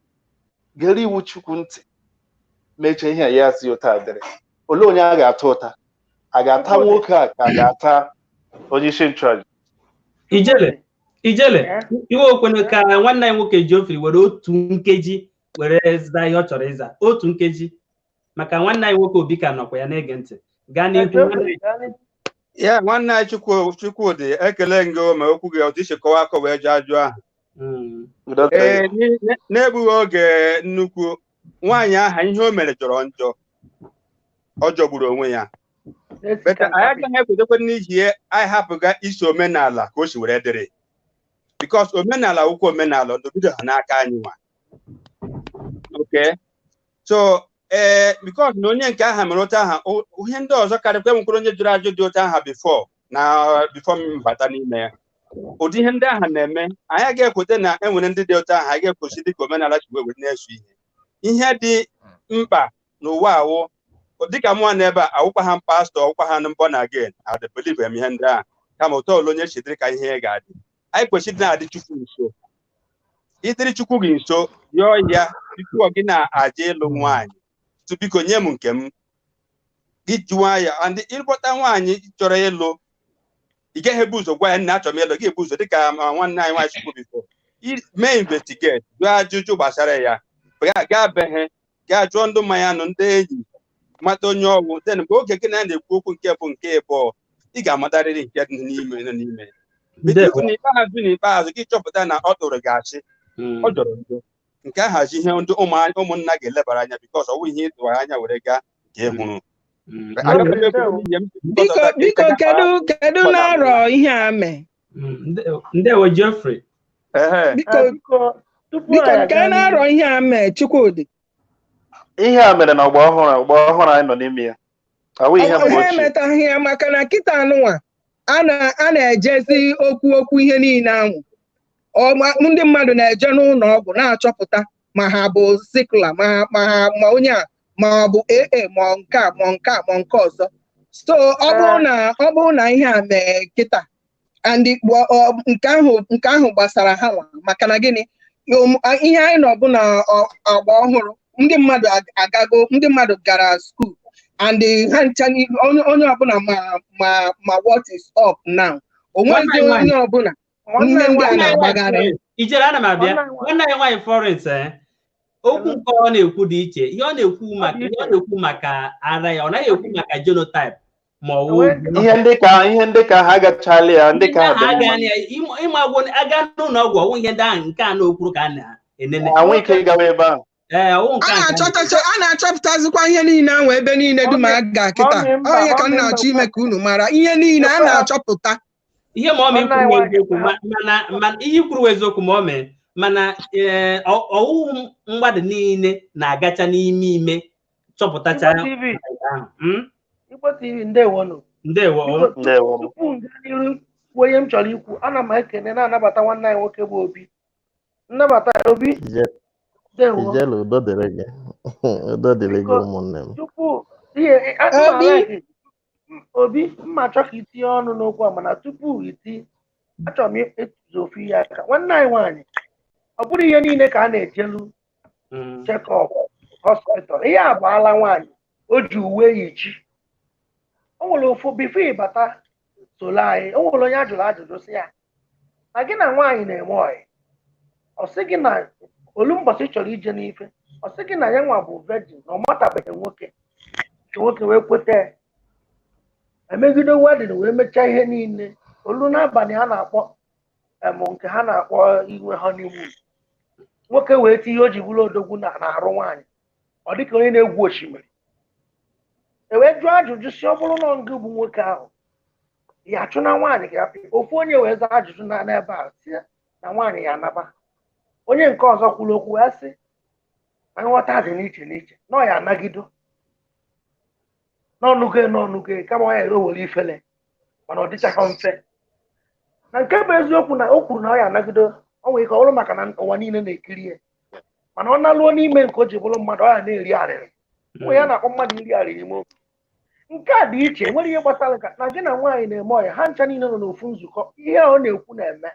[SPEAKER 21] gere iwu Chukwu ntị mechie ihe ya si ụta dịrị olee onye a ga-ata ụta a ga-ata nwoke a ka a ga-ata onye isi nchụaja
[SPEAKER 1] ijele iwe okwene ka nwanne anyị nwoke Geoffrey were otu nkeji were zaa ihe ọ chọrọ ịza otu nkeji maka nwanne anyị nwoke Obi ka nọkwa ya na-ege ntị gaa n'ihu
[SPEAKER 20] ya nwanne anyị Chukwudị ekele gị ma okwu gị otu isi kọwa akọ wee jụọ ajụ ahụ n'egbughị oge nnukwu nwaanyị aha ihe o mere jọrọ njọ ọ jọgburu onwe ya anyị agaghị ekwetekwe n'ihi anyị hapụga isi omenala ka o si were dịrị because omenala ụkwụ omenala ọdọbido ha n'aka anyị nwa okay so because na onye nke aha mere otu aha ihe ndị ọzọ karịkwa enwekwara onye jụrụ ajụ dị otu aha before m bata n'ime ya ụdị ihe ndị aha na-eme anyị ga-ekweta na enwere ndị dị otu aha anyị ga-ekwosi dịka omenala chi wee na-esu ihe ihe dị mkpa n'ụwa awụ dịka mụnwa n'ebe a awụkwa ha pastọ ọwụkwa ha born again I believe em ihe ndị a kama ụtọ ole onye chidịrị ka ihe ga-adị anyị kwesịrị na-adị Chukwu nso ịdịrị Chukwu gị nso yọọ ya tupu gị na-aja ịlụ nwaanyị biko nye m nke m gị jụwa ya ndị ịkpọta nwaanyị chọrọ ịlụ ị gaghị ebu ụzọ gwa ya nna achọrọ m ịlụ gị ebu ụzọ dịka nwanne anyị nwaanyị Chukwu bifo mee investigate jụọ ajụjụ gbasara ya gaa be ha gaa jụọ ndị mmanya nụ ndị enyi mata onye ọgwụ den mgbe oge gị na-ekwu okwu nke bụ nke ịbụọ ị ga-amatarịrị nke dị n'ime n'ikpeazụ gị chọpụta na ọ tụrụ gị achị ọ jọrọ njọ nke ahazi ihe ndị ụmụnna ga-elebara anya bikos ọ bụ ihe ịtụwara anya were gaa ka ị hụrụ
[SPEAKER 18] biko kedu na-arọ ihe a mee
[SPEAKER 1] ndewo Jeffrey
[SPEAKER 18] biko nke na-arọ ihe a mee Chukwudị
[SPEAKER 21] ihe a mere na ọgbọ ọhụrụ anyị nọ n'ime ya
[SPEAKER 18] ha emetaghị ya maka na kịta anụnwa a na-ejezi okwu ihe niile ahụ ndị mmadụ na-eje n'ụlọ ọgwụ na-achọpụta ma ha bụ sikla ma onye a ma ọ bụ AA ma nke a ma nke a ma nke ọzọ so ọ bụrụ na ihe a mee kịta nke ahụ gbasara ha nwa maka na gịnị ihe anyị nọ bụ na agba ọhụrụ ndị mmadụ gara skuul and ha ncha onye ọbụla ma what is up now onwezi onye ọbụla ihe ndị a na-agbagharị
[SPEAKER 1] ijere ana m abịa nwanne anyị nwaanyị Florence okwu nke ọ na-ekwu dị iche ihe ọ na-ekwu maka ara ya ọ naghị ekwu maka genotype ma ọ wụ
[SPEAKER 21] ihe ndị ka ha agachala ya ndị ka ha
[SPEAKER 1] ịmagwo aga n'ụlọ ọgwụ ọnwụ ihe ndị ahụ nke a na-okwuru ka a na-enene
[SPEAKER 21] anwụ ike gawa ebe ahụ
[SPEAKER 18] a na-achọpụtazikwa ihe niile ahụ ebe niile dum a ga kịta onye ka m na-achọ ime ka unu mara ihe niile a na-achọpụta
[SPEAKER 1] ihe ma ọ mee eziokwu mana ihe kwuru eziokwu ma ọ mee mana ọwụwụ mgbadụ niile na-agacha n'ime ime chọpụtacha
[SPEAKER 5] Igbo TV ndewo tupu n'iru onye m chọrọ ikwu ana m ekene na-anabata nwanne anyị nwoke bụ Obi nnabata Obi
[SPEAKER 4] udo dịrị gị ụmụnne m
[SPEAKER 5] tupu Obi mma chọ ka itinye ọnụ n'okwu a mana tupu iti achọrọ m ịtụzi ofu ihe aka nwanne anyị nwaanyị ọ bụrụ ihe niile ka a na-ejelu check-up hospital ihe a bụ ala nwaanyị o ji uwe yichi o nwere ofu bifo ịbata solo anyị o nwere onye ajụrụ ajụjụ si ya na gị na nwaanyị na-eme ọyị ọ sị gị na olu mbọchị chọrọ ije n'ife ọ sị gị na ya nwa bụ virgin na ọ matabeghị nwoke wee kweta emegide wedin wee mechaa ihe niile olu n'abalị ha na-akpọ nke ha na-akpọ inwe honeymoon nwoke wee tinye o ji bụrụ odogwu na-arụ nwaanyị ọ dịka onye na-egwu osimiri wee jụọ ajụjụ si ọ bụrụ na ngị bụ nwoke ahụ ya achụ na nwaanyị ga-apị ofu onye wee zaa ajụjụ n'ebe a si na nwaanyị ya anaba onye nke ọzọ kwuru okwu wee sị na nghọta dị n'iche n'iche na ọ ya anagido n'ọnụgo kama ọ ya ere owere ifele mana ọ dịchaghị mfe na nke bụ eziokwu na o kwuru na ọ ya anagido ọ nwere ike ọ bụrụ maka na ụwa niile na-ekiri ya mana ọ na-alụọ n'ime nke o ji bụrụ mmadụ ọ ya na-eri arịrị nwe ya na-akpọ mmadụ iri arịrị ime oge nke a dị iche nwere ihe gbasara nka na gị na nwaanyị na-eme ọya ha ncha niile nọ n'ofu nzukọ ihe ọ na-ekwu na-eme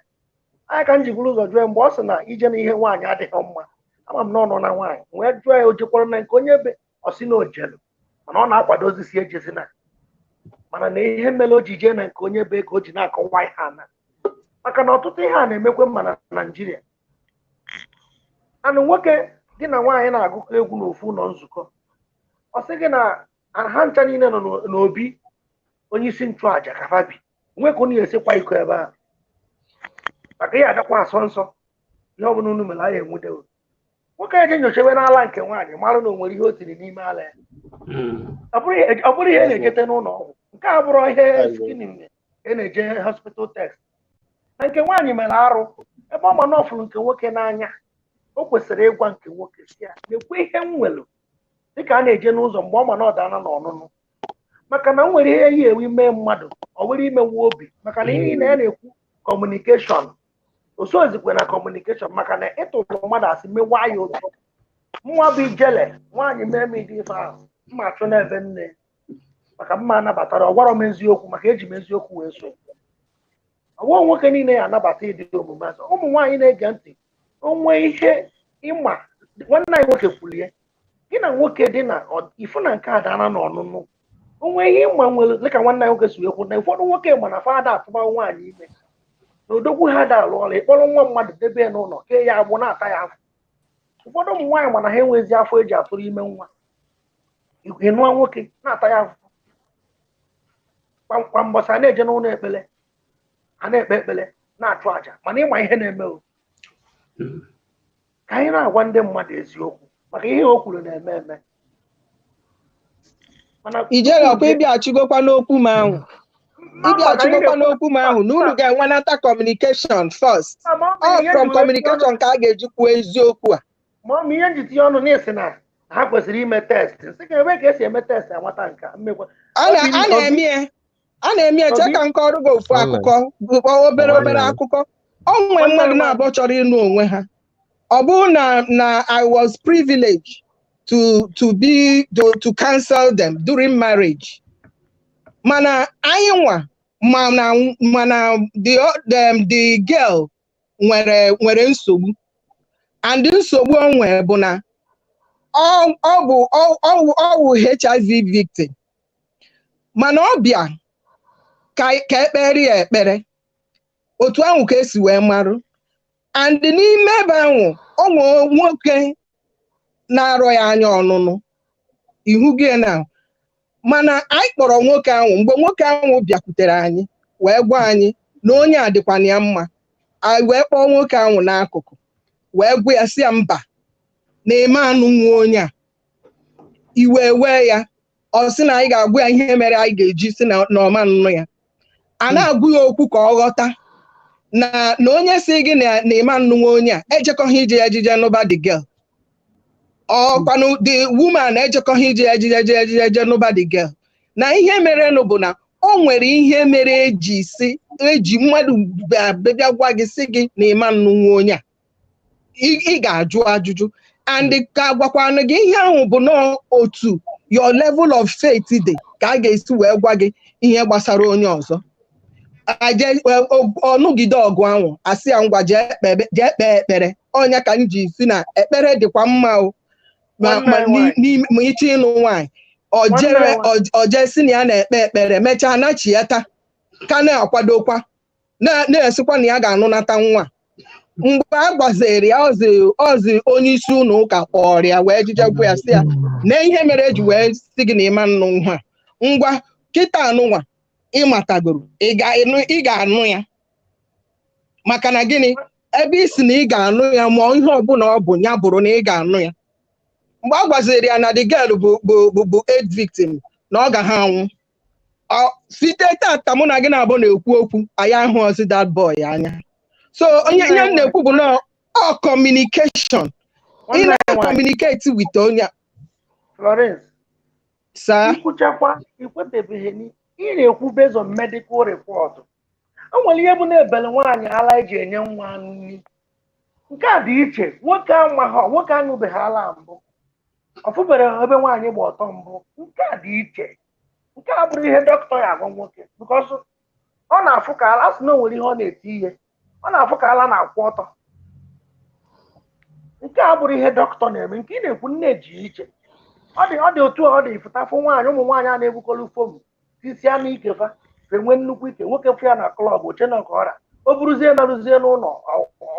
[SPEAKER 5] anya ka m ji bụrụ ụzọ jụọ mgbe ọ sị na ije na ihe nwaanyị adịghị mma ama m na ọ nọ na nwaanyị wee jụọ ya o jekwara na nke onye ebe ọ sị na ojelu mana ọ na-akwado osisi ejezina mana na ihe mere o ji jee na nke onye ebe ka o ji na-akọwa ihe ana maka na ọtụtụ ihe a na-emekwe mma na Naịjirịa anụ nwoke gị na nwaanyị na-agụkọ egwu n'ofu ụlọ nzukọ ọ sị gị na ha ncha niile nọ n'obi onye isi nchụàjà kafabi nwe ka unu esikwa iko ebe a maka ihe adakwa asọ nsọ ihe ọbụla unu mere anya enwudewo nwoke eje nyochewe n'ala nke nwaanyị mara na o nwere ihe o tiri n'ime ala ya ọ bụrụ ihe na-ejete n'ụlọ ọgwụ nke a bụrụ ihe skinin na-eje hospital text na nke nwaanyị mere arụ ebe ọ ma n'ọfụrụ nke nwoke n'anya o kwesịrị ịgwa nke nwoke si ya na-ekwe ihe m nwere dịka a na-eje n'ụzọ mgbe ọ ma na ọdana na ọnụnụ maka na m nwere ihe yi ewu ime mmadụ ọ nwere imewu obi maka na ihe na ya na-ekwu kọmunikeshọn osozikwe na kọmunikeshọn maka na ịtụrụ mmadụ asị mewa ya ụtọ mwa bụ ijele nwaanyị mee m ịdị ife ahụ mma achụ n'ebe nne maka mma anabatara ọgwara m eziokwu maka eji m eziokwu wee so ọwụ nwoke niile ya anabata ịdị omume azụ ụmụ nwaanyị na-ege ntị onwe ihe ịma nwanne anyị nwoke kwulie gị na nwoke dị na ifu na nke a dara n'ọnụnụ onwe ihe ịma nwere dịka nwanne anyị nwoke si ekwu na ụfọdụ nwoke ma na fada atụba nwaanyị ime na odogwu ha da alụ ọrụ ịkpọrọ nwa mmadụ debe ya n'ụlọ kee ya agbụ na-ata ya afọ ụfọdụ ụmụ nwaanyị mana ha enwezi afọ eji atụrụ ime nwa ịnụa nwoke na-ata ya afọ kwa mbọsị a na-eje n'ụlọ ekpele a na-ekpe ekpele na-achụ àjà mana ịma ihe na-eme o ka anyị na-agwa ndị mmadụ eziokwu maka ihe o kwuru na-eme eme
[SPEAKER 18] ijere ọkwa ịbịachigokwa n'okwu m ahụ ịbịachigokwa n'okwu m ahụ na unu ga-enwenata communication first all from communication ka a ga-eji kwuo eziokwu a
[SPEAKER 5] ma ọ ihe njiti ọnụ na-esi na ha kwesịrị ime test sị ka ebe ka esi eme test amata nke mmekwa
[SPEAKER 18] a na-eme eche ka nke ọrụ gị ofu akụkọ obere akụkọ onwe mmadụ na-abụọ chọrọ ịnụ onwe ha ọ bụrụ na I was privileged to counsel them during marriage mana anyị nwa mana the girl nwere nsogbu and nsogbu o nwere bụ na ọ bụ HIV victim mana ọ bịa ka ekpere ya ekpere otu ahụ ka esi wee marụ and n'ime ebe ahụ onwe nwoke na-arọ ya anya ọnụnụ ihu gị na mana anyị kpọrọ nwoke ahụ mgbe nwoke ahụ bịakwutere anyị wee gwa anyị na onye a dịkwana ya mma anyị wee kpọọ nwoke ahụ n'akụkụ wee gwa ya si ya mba na-eme anụ nwa onye a iwe wee ya ọ sị na anyị ga-agwa ya ihe mere anyị ga-eji si na ọma nnụ ya a na-agụ ya okwu ka ọ ghọta na onye si gị na-eme nnụ nwa onye a ejekọghị ije ejije n'ụba the girl ọkwanụ the woman ejekọghị ije ejije n'ụba the girl na ihe mere nụ bụ na o nwere ihe mere eji mmadụ bịa gwa gị si gị na-eme nnụ nwa onye a ị ga-ajụ ajụjụ and ka gwakwanụ gị ihe ahụ bụ n'otu your level of faith dị ka a ga-esi wee gwa gị ihe gbasara onye ọzọ ọnụgide ọgụ ahụ asị ya ngwa jee kpee ekpere ọnya ka m ji si na ekpere dịkwa mma o ma ịchọ ịnụ nwaanyị oje si na ya na-ekpe ekpere mechaa nachieta ka na-akwadokwa na-esikwa na ya ga-anụnata nwa mgbe a gwaziri ya ozi onye isi ụlọ ụka kpọrọ ya wee jijegwu ya si ya na ihe mere eji wee si gị na ịma nnụ nwa ngwa kịta anụnwa ịmatagoro ị ga-anụ ya maka na gịnị ebe isi na ị ga-anụ ya ma ihe ọbụla ọ bụ ya bụrụ na ị ga-anụ ya mgbe a gwaziri ya na the girl bụ AIDS victim na ọ ga ha anwụ site tata mụ na gị na-abụ na-ekwu okwu anyị ahụ ozi that boy anya so onye m na-ekwu bụ na communication ị na-communicate with onye
[SPEAKER 5] Florence
[SPEAKER 18] saa
[SPEAKER 5] ikwuchakwa ikwetebeghị ị na-ekwu based on medical report o nwere ihe bụ na-ebele nwaanyị ala eji enye nwa nri nke a dị iche nwoke aṅụbeghị ala mbụ ọfụbere ebe nwaanyị gba ọtọ mbụ nke a dị iche nke a bụrụ ihe dọkịta ya agwa nwoke because ọ na-afụ ka ala sị na o nwere ihe ọ na-eti ihe ọ na-afụ ka ala na-akwụ ọtọ nke a bụrụ ihe dọkịta na-eme nke ị na-ekwu nne ji iche ọ dị otu ọ dị ifụtafụ nwaanyị ụmụ nwaanyị a na-ebukọrọ fom tisi anụ ikefa enwe nnukwu ike nwoke fụ ya na klọb oche na nke ọra o buruzie narụzie n'ụlọ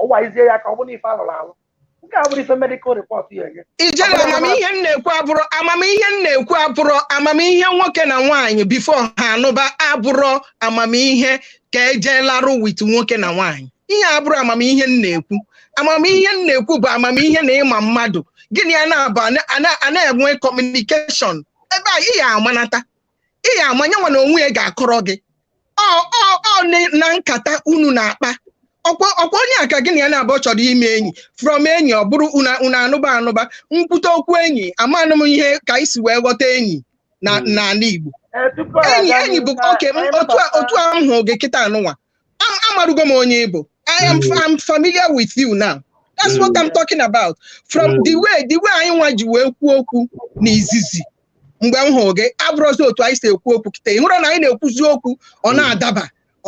[SPEAKER 5] ọwaizie ya ka ọ bụrụ ife alụrụ alụ nke a bụrụ ife medikal rịpọt ya enye
[SPEAKER 18] ijere amamihe m na-ekwu abụrụ amamihe nwoke na nwaanyị bifo ha anụba abụrụ amamihe ka eje larụ wit nwoke na nwaanyị ihe abụrụ amamihe m na-ekwu amamihe m na-ekwu bụ amamihe na ịma mmadụ gịnị a na-abụ a na-enwe kọmunikeshọn ebe a ị ya amanata ị ya amanya nwa na onwe ya ga-akọrọ gị na nkata unu na-akpa ọkwa onye aka gịnị ya na-abụ chọrọ ime enyi from enyi ọ bụrụ unu anụba nkwute okwu enyi amanụ m ihe ka isi wee ghọta enyi n'ala Igbo enyi bụ oke otu ahụ hụ gị kịta anụnwa amarugo m onye ịbụ I am familiar with you now That's what I'm talking about. From the way anyị nwa ji wee kwuo okwu n'izizi mgbe m hụrụ gị abụrụzi otu anyị si ekwu okwu kịta ịhụrụ na anyị na-ekwuzi okwu ọ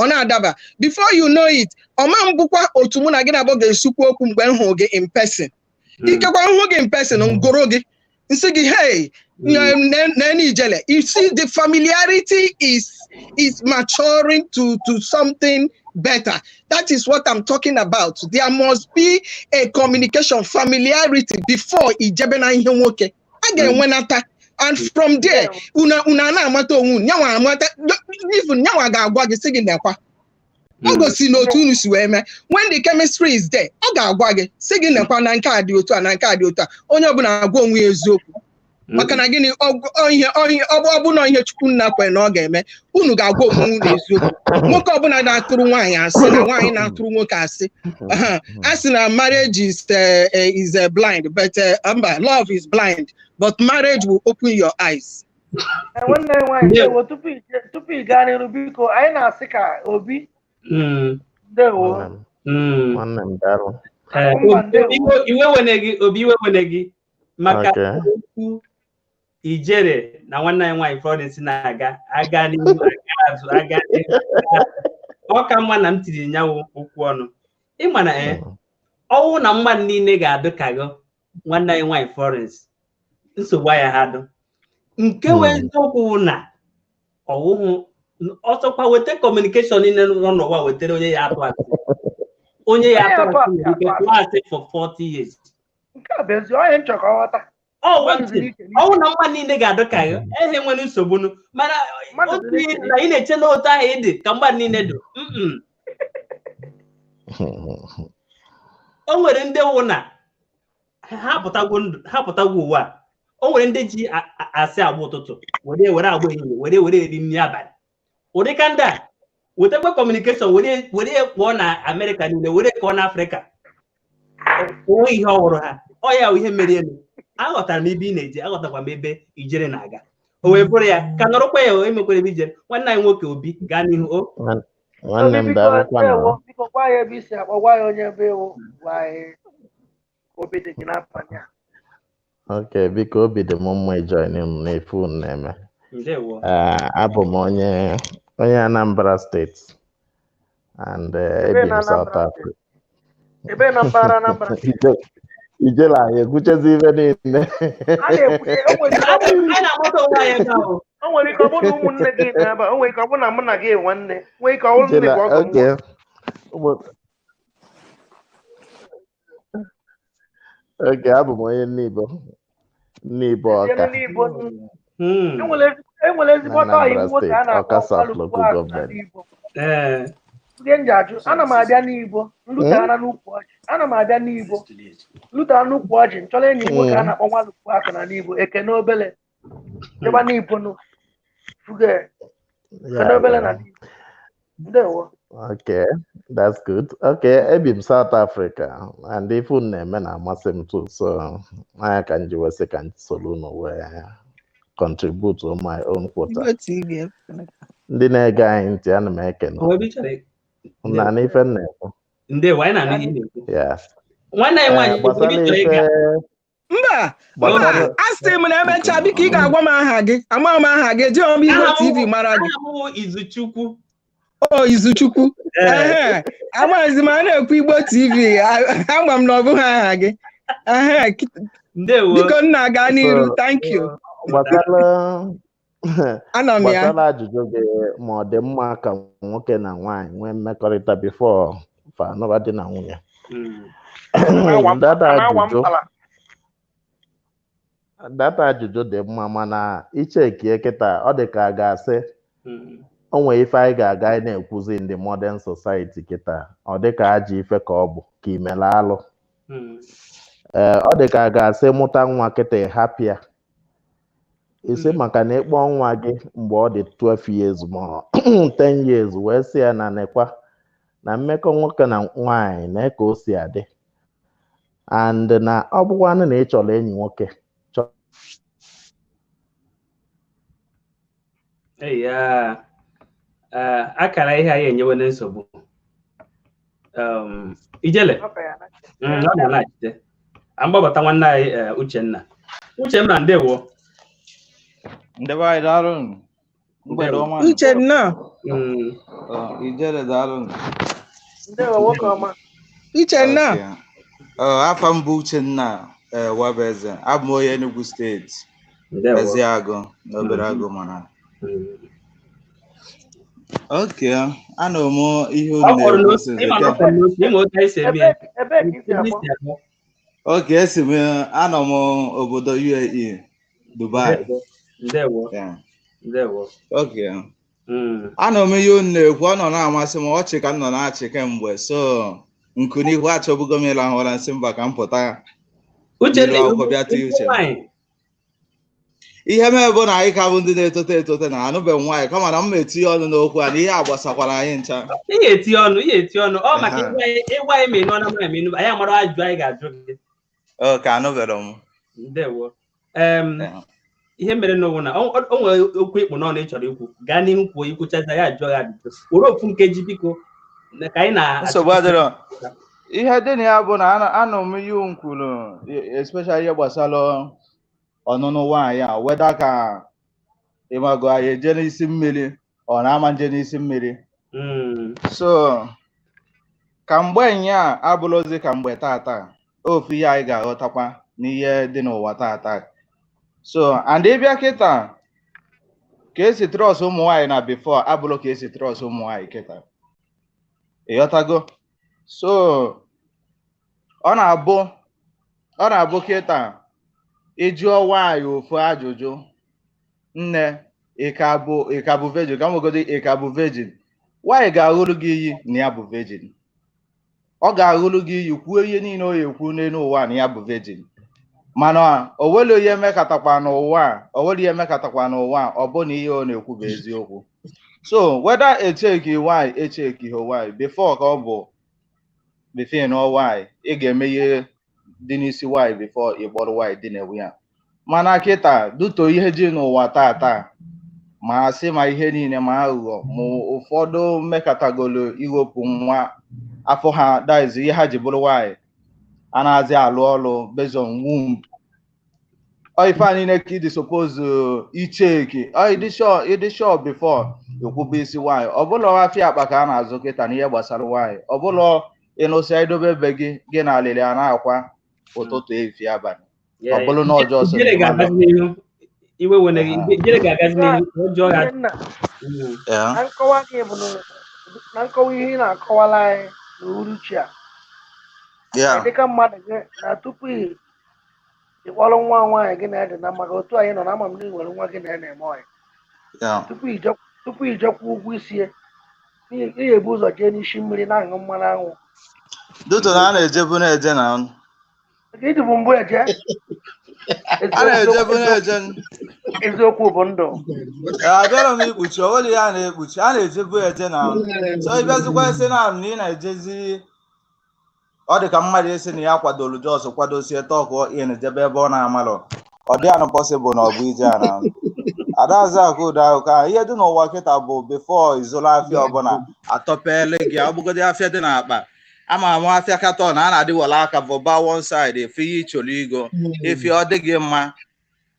[SPEAKER 18] na-adaba before you know it ọma m bụkwa otu mụ na gị na-abụ ga-esikwu okwu mgbe m hụrụ gị in person ikekwa hụ gị in person ngoro gị nsị gị hey Ijele, you see the familiarity is maturing to something better. That is what I'm talking about. There must be a communication familiarity before Ijebe na ihe nwoke. Again when and from there una na amata onwu nyawa amata even nyawa ga-agwa gị sị gị nekwa ọ gosi n'otu unu si wee mee when the chemistry is there ọ ga-agwa gị sị gị nekwa na nke a dị otu a na nke a dị otu a onye ọbụla agwa onwe ya eziokwu maka na gịnị ọ bụ na ihe Chukwu nna kwe na ọ ga-eme unu ga-agwa onwe unu eziokwu nwoke ọbụla na-atụrụ nwaanyị asị na nwaanyị na-atụrụ nwoke asị asị na marriage is blind but love is blind but marriage will open your eyes.
[SPEAKER 5] Nwanne nwaanyị ewo tupu ị gaa n'iru biko anyị na-asị ka Obi ndewo
[SPEAKER 4] nwanne m darụ
[SPEAKER 1] Obi iwe wene gị maka okwu Ijere na nwanne anyị nwaanyị Florence na-aga n'ihu aga ọ ka mma na m tiri nyawo okwu ọnụ ịma na ọnwụ na mmadụ niile ga-adụ ka gị nwanne anyị nwaanyị Florence nsogbu ya ha dụ nke wee eziokwu na ọwụhụ ọsọkwa weta kọmunikeshọn niile n'ụwa wetara onye ya atụ asị for 40 years
[SPEAKER 5] nke a bụ ezi onye nchọkọ ghọta
[SPEAKER 1] ọnwụ na mmadụ niile ga-adụ ka gị ehe nwere nsogbu mana otu ihe na ị na-eche n'otu ahụ ịdị ka mmadụ niile dị o nwere ndị wụ na ha pụtagwo ụwa o nwere ndị ji asị agba ụtụtụ were agba ehihie were eri nri abalị ụdị ka ndị a wetakwa kọmunikeshọn were kpọọ na Amerịka niile were kọọ na Afrịka onwe ihe ọhụrụ ha ọ ya ihe mere elu aghọtara m ebe ị na-eje aghọtakwa m ebe Ijere na-aga o wee bụrụ ya ka nọrọkwa ya emekwere ebe Ijere nwanne anyị nwoke Obi gaa n'ihu
[SPEAKER 4] nwanne m darụkwa
[SPEAKER 5] biko gwa ya ebe isi akpọ gwa ya onye ebe ewu Obi dị gị n'abalị a
[SPEAKER 4] okay biko obi dị m mma ijoin unu n'ife unu na-eme abụ m onye Anambra steeti and ebi m South Africa
[SPEAKER 5] ebe na mpaghara Anambra
[SPEAKER 4] Ijele anyị ekwuchezi ife niile
[SPEAKER 5] o nwere ike ọ bụ na ụmụnne gị na-aba o nwere ike ọ bụ na mụ na gị nwanne nwee ike ọ bụrụ nne gị ọgọ
[SPEAKER 4] oge abụ m onye Nnibo Ọka
[SPEAKER 5] enwere ezigbo ọtọ iwu nwoke a na-akpọ ndị nji ajụ ana m abịa n'Igbo nlụtara n'ukwu ọjị ana m abịa n'Igbo lụtara n'ukwu ọjị nchọrọ enyi nwoke a na-akpọ Nwalukwu aka na n'Igbo Ekene Obele ebe n'Igbo fuge Ekene Obele na n'Igbo ndewo.
[SPEAKER 4] Okay, that's good. Okay, ebi m South Africa and ife unu na-eme na-amasị m too, so anya ka nji wee sị ka solu unu wee contribute on my own quota. Ndị na-ege anyị ntị ana m ekene na n'ife na-ekwu
[SPEAKER 1] ndewo anyị na n'ihe
[SPEAKER 4] yes
[SPEAKER 1] nwanne anyị nwaanyị
[SPEAKER 18] mba asị m na emecha biko ị ga-agwa m aha gị ama m aha gị eji m Igbo TV mara gị
[SPEAKER 1] Izuchukwu
[SPEAKER 18] Izuchukwu amaghịzi m a na-ekwu Igbo TV ama m na ọ bụghị aha gị biko nna gaa n'iru thank you
[SPEAKER 4] gbasara ajụjụ gị ma ọ dị mma ka nwoke na nwaanyị nwee mmekọrịta before fa anụba di na nwunye data ajụjụ dị mma mana ichekie kịta ọ dị ka a ga-asị o nwere ife anyị ga-aga anyị na-ekwuzi ndị modern society kịta ọ dị ka ajọ ife ka ọ bụ ka imele alụ ọ dị ka a ga-asị mụta nwa kịta hapịa isi maka na ịkpọ nwa gị mgbe ọ dị 12 years ma 10 years wee sị ya na nekwa na mmekọ nwoke na nwaanyị na ka o si adị and na ọ bụkwanụ na ị chọrọ enyi nwoke
[SPEAKER 1] akara ihe anyị enyewe nsogbu ijele ọ na-alachite agbabata nwanne anyị Uchenna Uchenna ndewo
[SPEAKER 7] anyị daalụ mgbede ọma
[SPEAKER 18] Uchenna
[SPEAKER 7] ijele daalụ
[SPEAKER 5] ndewo nwoke ọma
[SPEAKER 18] Uchenna
[SPEAKER 7] afa m bụ Uchenna Wabeze abụ m onye Enugu steeti Eziagụ na obere agụ mana oke anọ m ihe unu na-egosi oke esi m anọ m obodo UAE Dubai oke anọ m ihe unu na-ekwu ọ nọ na-amasị m ọchị ka m nọ na-achị kemgbe so nku n'ihu achọbugo m ịla ụra nsị mba ka m pụta akwụkwọ bịa tie uche ihe mee bụ na anyị ka bụ ndị na-etote na anụbeghị nwaanyị kama na m etinye ọnụ n'okwu a na ihe agbasakwara anyị ncha
[SPEAKER 1] ihe eti ọnụ ọ maka ịgwa anyị menụ ọna mara menụ anyị amara ajụ anyị ga-ajụ gị
[SPEAKER 7] ka anụbeghị m
[SPEAKER 1] ndewo ihe mere n'onwe na o nwere okwu ịkpụ n'ọnụ ị chọrọ ikwu gaa n'ihu kwuo ikwuchaza ya ajụọ ya ajụjụ were ofu nkeji biko ka anyị na
[SPEAKER 7] nsogbu adịrọ ihe dị na ya bụ na anọ m ihe m kwuru especially ihe gbasara ọnụnụ nwaanyị a weda ka ịmago anyị eje n'isi mmiri ọ na-ama nje n'isi mmiri so ka mgbe nya abụrụzi ka mgbe tata ofu ihe anyị ga-aghọtakwa n'ihe dị n'ụwa tata so and ịbịa kịta ka esi trọs ụmụ nwaanyị na before abụrụ ka esi trọs ụmụ nwaanyị kịta ịghọtago so ọ na-abụ kịta ịjụọ nwaanyị ofu ajụjụ nne ị ka bụ virgin ka mwegodo ị ka bụ virgin nwaanyị ga-aghụrụ gị iyi na ya bụ virgin ọ ga-aghụrụ gị iyi kwuo ihe niile o ekwu n'elu ụwa na ya bụ virgin mana o nwere ihe emekọtakwa n'ụwa ọ bụ na ihe ọ na-ekwu bụ eziokwu so whether echeki nwaanyị echeki nwaanyị before ka ọ bụ before na nwaanyị ị ga-eme ihe dị n'isi nwaanyị before ị kpọrọ nwaanyị dị na-ewu ya mana kịta duto ihe ji n'ụwa tata ma asị ma ihe niile ma aghụghọ ma ụfọdụ mmekọtagolo iwepụ nwa afọ ha daizi ihe ha ji bụrụ nwaanyị a na-azị alụ ọrụ based on womb ife a niile ka ịdị suppose icheki ịdị sure before ikwube isi nwaanyị ọbụla afịa akpa ka a na-azụ kịta n'ihe gbasara nwaanyị ọbụla ịnụsịa idobe ebe gị na alịrị a na-akwa ụtụtụ efi abalị ọ bụrụ na ọjọọ
[SPEAKER 5] na nkọwa gị bụ na nkọwa ihe ị na-akọwala anyị n'uruchi a dịka mmadụ gị na tupu ịkpọrọ nwa nwaanyị gị na-ede na maka otu anyị nọ na ama m na ị nwere nwa gị na-eme ọyị tupu ijekwa ụgwọ isi ị ga-ebu ụzọ jee n'isi mmiri na-aṅụ mmanụ anwụ
[SPEAKER 7] duto na a na-ejebu na-eje na ọnụ
[SPEAKER 5] iji bụ mbụ eje
[SPEAKER 7] a na-ejebu na-eje
[SPEAKER 5] eziokwu bụ ndụ
[SPEAKER 7] abịara m ikpuchi onwere ya na-ekpuchi a na-ejebu eje na ọnụ so ịbịazikwa isi na ị na-ejezi ọ dị ka mmadụ esi na ya kwadoro jos kwadosie tọkụ ị na-ejebe ebe ọ na-amalụ ọ dị anụ pọsịbụl na ọ bụ ije a na adazi akụdo ahụ ka ihe dị n'ụwa kịta bụ bifo izụlụ afịa ọbụla atọpele gị ọgbụgodi afịa dị n'akpa ama ama afịa katọn a na-adịwala aka bụba one side efe ihe ịchọrọ igo efi ọ dị gị mma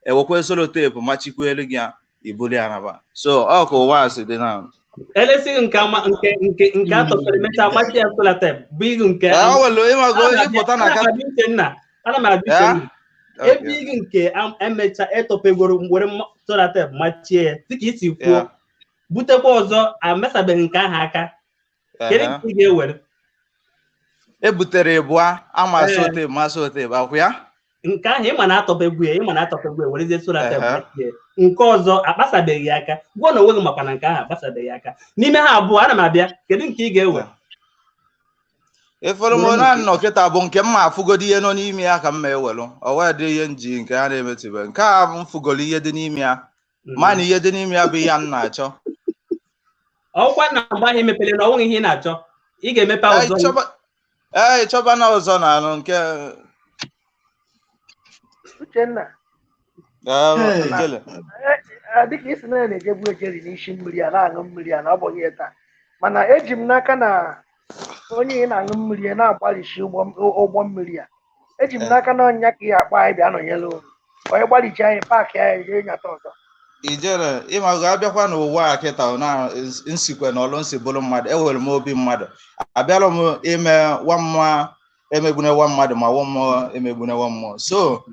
[SPEAKER 7] ewekwe solotepu machikwelu gị ibuli anaba so ọ ka ụwa si dị na
[SPEAKER 1] elesighị nke atọpere mecha machi ya solotepu bụ igu nke ana m ajụ ebe igi nke emecha etopegoro were solotepu machie ya dịka isi kwuo butekwa ọzọ amesabeghị nke ahụ aka kedu nke ị ga-ewere
[SPEAKER 7] ebutere ịbụa ama sotepu akwụ ya
[SPEAKER 1] nke ahụ ịma na-atọpegwu ya werezie solotepu nke ọzọ akpasabeghị aka gụọ na onwe gị makwa na nke ahụ akpasabeghị aka n'ime ha abụọ ana m abịa kedu nke ị ga-ewe
[SPEAKER 7] eforomona nnọkịta bụ nke mma afụgodo ihe nọ n'ime ya ka m ma ewelu ọ wee dị ihe nji nke ha na-emetibe nke a m fụgoro ihe dị n'ime ya ma na ihe dị n'ime ya bụ ihe m na-achọ
[SPEAKER 1] ọkwa na mgbe ahụ emepere na ọ nweghị ihe ị na-achọ ị ga-emepe ọzọ
[SPEAKER 7] chọba na ọzọ na anụ nke
[SPEAKER 5] Uchenna dịka isi na na-ejebu ejeri n'isi mmiri a na-aṅụ mmiri a na ọ bụghị taa mana eji m n'aka na onye ị na-aṅụ mmiri ya na-agbalịchi ụgbọ mmiri ya eji m n'aka na ọnya ka ị akpa anyị bịa nọnyere unu onye gbalịchi anyị paakị anyị jee nyata ọzọ
[SPEAKER 7] ijere ịmago abịakwa n'ụwa a kịta na nsikwe na ọlụ nsi bụrụ mmadụ ewere m obi mmadụ abịala m ime nwa mmụọ emegbune nwa mmadụ ma nwa mmụọ emegbune nwa mmụọ so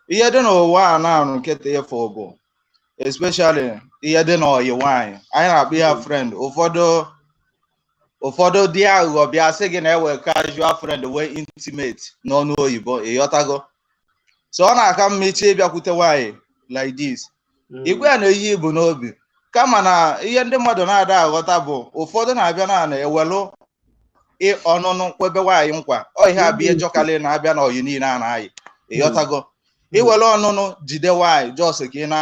[SPEAKER 7] ihe dị n'ụwa a na-arụ nkịta ịfụ bụ especially ihe dị n'ọyị nwaanyị anyị na-akpọ ya friend ụfọdụ dị aghụghọ bịa sị gị na-ewe casual friend wee intimate n'ọnụ oyibo ịghọtago so ọ na-aka mma iche ịbịakwute nwaanyị like this igwe ya na ihe ibu n'obi kama na ihe ndị mmadụ na-ada aghọta bụ ụfọdụ na-abịa na ewelu ọnụnụ kwebe nwaanyị nkwa ọ ihe abịa ejọkali na-abịa na oyi niile a na-ayị ịghọtago iwere ọnụnụ jide nwaanyị jos ka ị na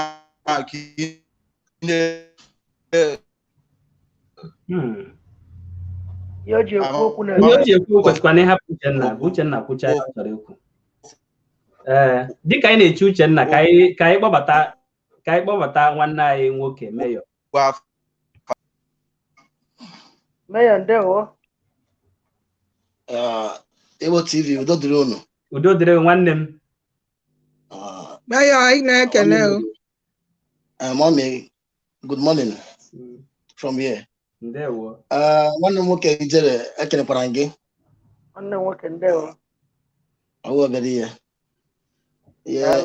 [SPEAKER 5] ihe o ji ekwu okwu
[SPEAKER 1] kwesịkwa na ịhapụ Uchenna kwucha ya ọ chọrọ ikwu dịka anyị na-eche Uchenna ka anyị kpọbata nwanne anyị nwoke Mayor
[SPEAKER 5] ndewo
[SPEAKER 12] Igbo TV udo dịrị unu
[SPEAKER 1] udo dịrị nwanne m
[SPEAKER 18] Mayor anyị na-ekele
[SPEAKER 12] Mommy, good morning from here.
[SPEAKER 1] Ndewo.
[SPEAKER 12] Nwanne m nwoke Ijere ekelekwara gị.
[SPEAKER 5] Nwanne m nwoke ndewo.
[SPEAKER 12] Ọwụ obere ihe.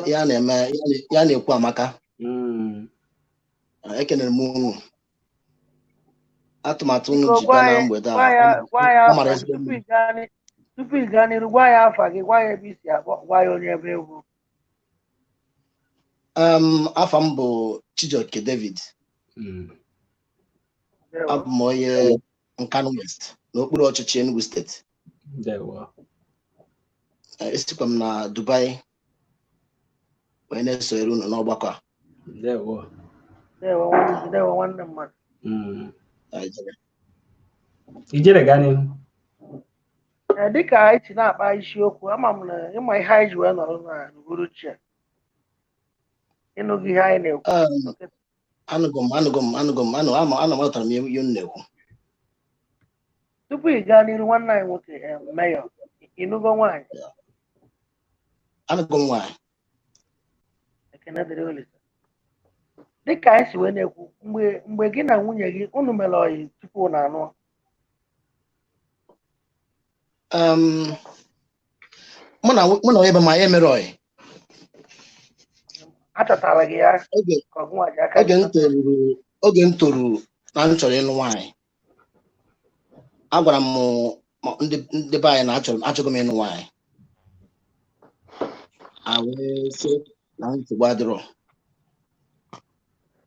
[SPEAKER 12] Ya na-eme ya na-ekwu amaka. Ekelere m unu. Atụmatụ unu ji bịa na mgbede a.
[SPEAKER 5] Tupu ị gaa n'iru gwa ya afa gị gwa ya ebe isi abụọ gwa ya onye ebe egwu.
[SPEAKER 12] Afa m bụ Chijioke David. Abụ m onye Nkanu West n'okpuru ọchịchị Enugu steeti. Esikwa m na Dubai wee na-esonyere unu n'ọgbakọ a.
[SPEAKER 5] Ndewo nwanne mmadụ.
[SPEAKER 1] Ijere gaa n'ihu.
[SPEAKER 5] Dịka anyị si na-akpa isiokwu ama m na ịma ihe anyị ji wee nọrọ n'uhuruchi a ịnụghị ihe anyị na-ekwu.
[SPEAKER 12] Anụgo m amatara m ihe m na-ekwu.
[SPEAKER 5] Tupu ị gaa n'iru nwanne anyị nwoke Mayor ịnụgo nwaanyị?
[SPEAKER 12] Anụgo m nwaanyị.
[SPEAKER 5] Ekene dịrị Olisa. Dịka anyị si wee na-ekwu mgbe gị na nwunye gị unu mere ọyị tupu unu anụọ?
[SPEAKER 12] Mụ na onye be ma ya emere ọyị.
[SPEAKER 5] Achọtara gị ya
[SPEAKER 12] oge m toru na m chọrọ ịlụ nwaanyị agwara m ndị be anyị na achọghị m ịlụ nwaanyị wee sị na nsogbu adịrọ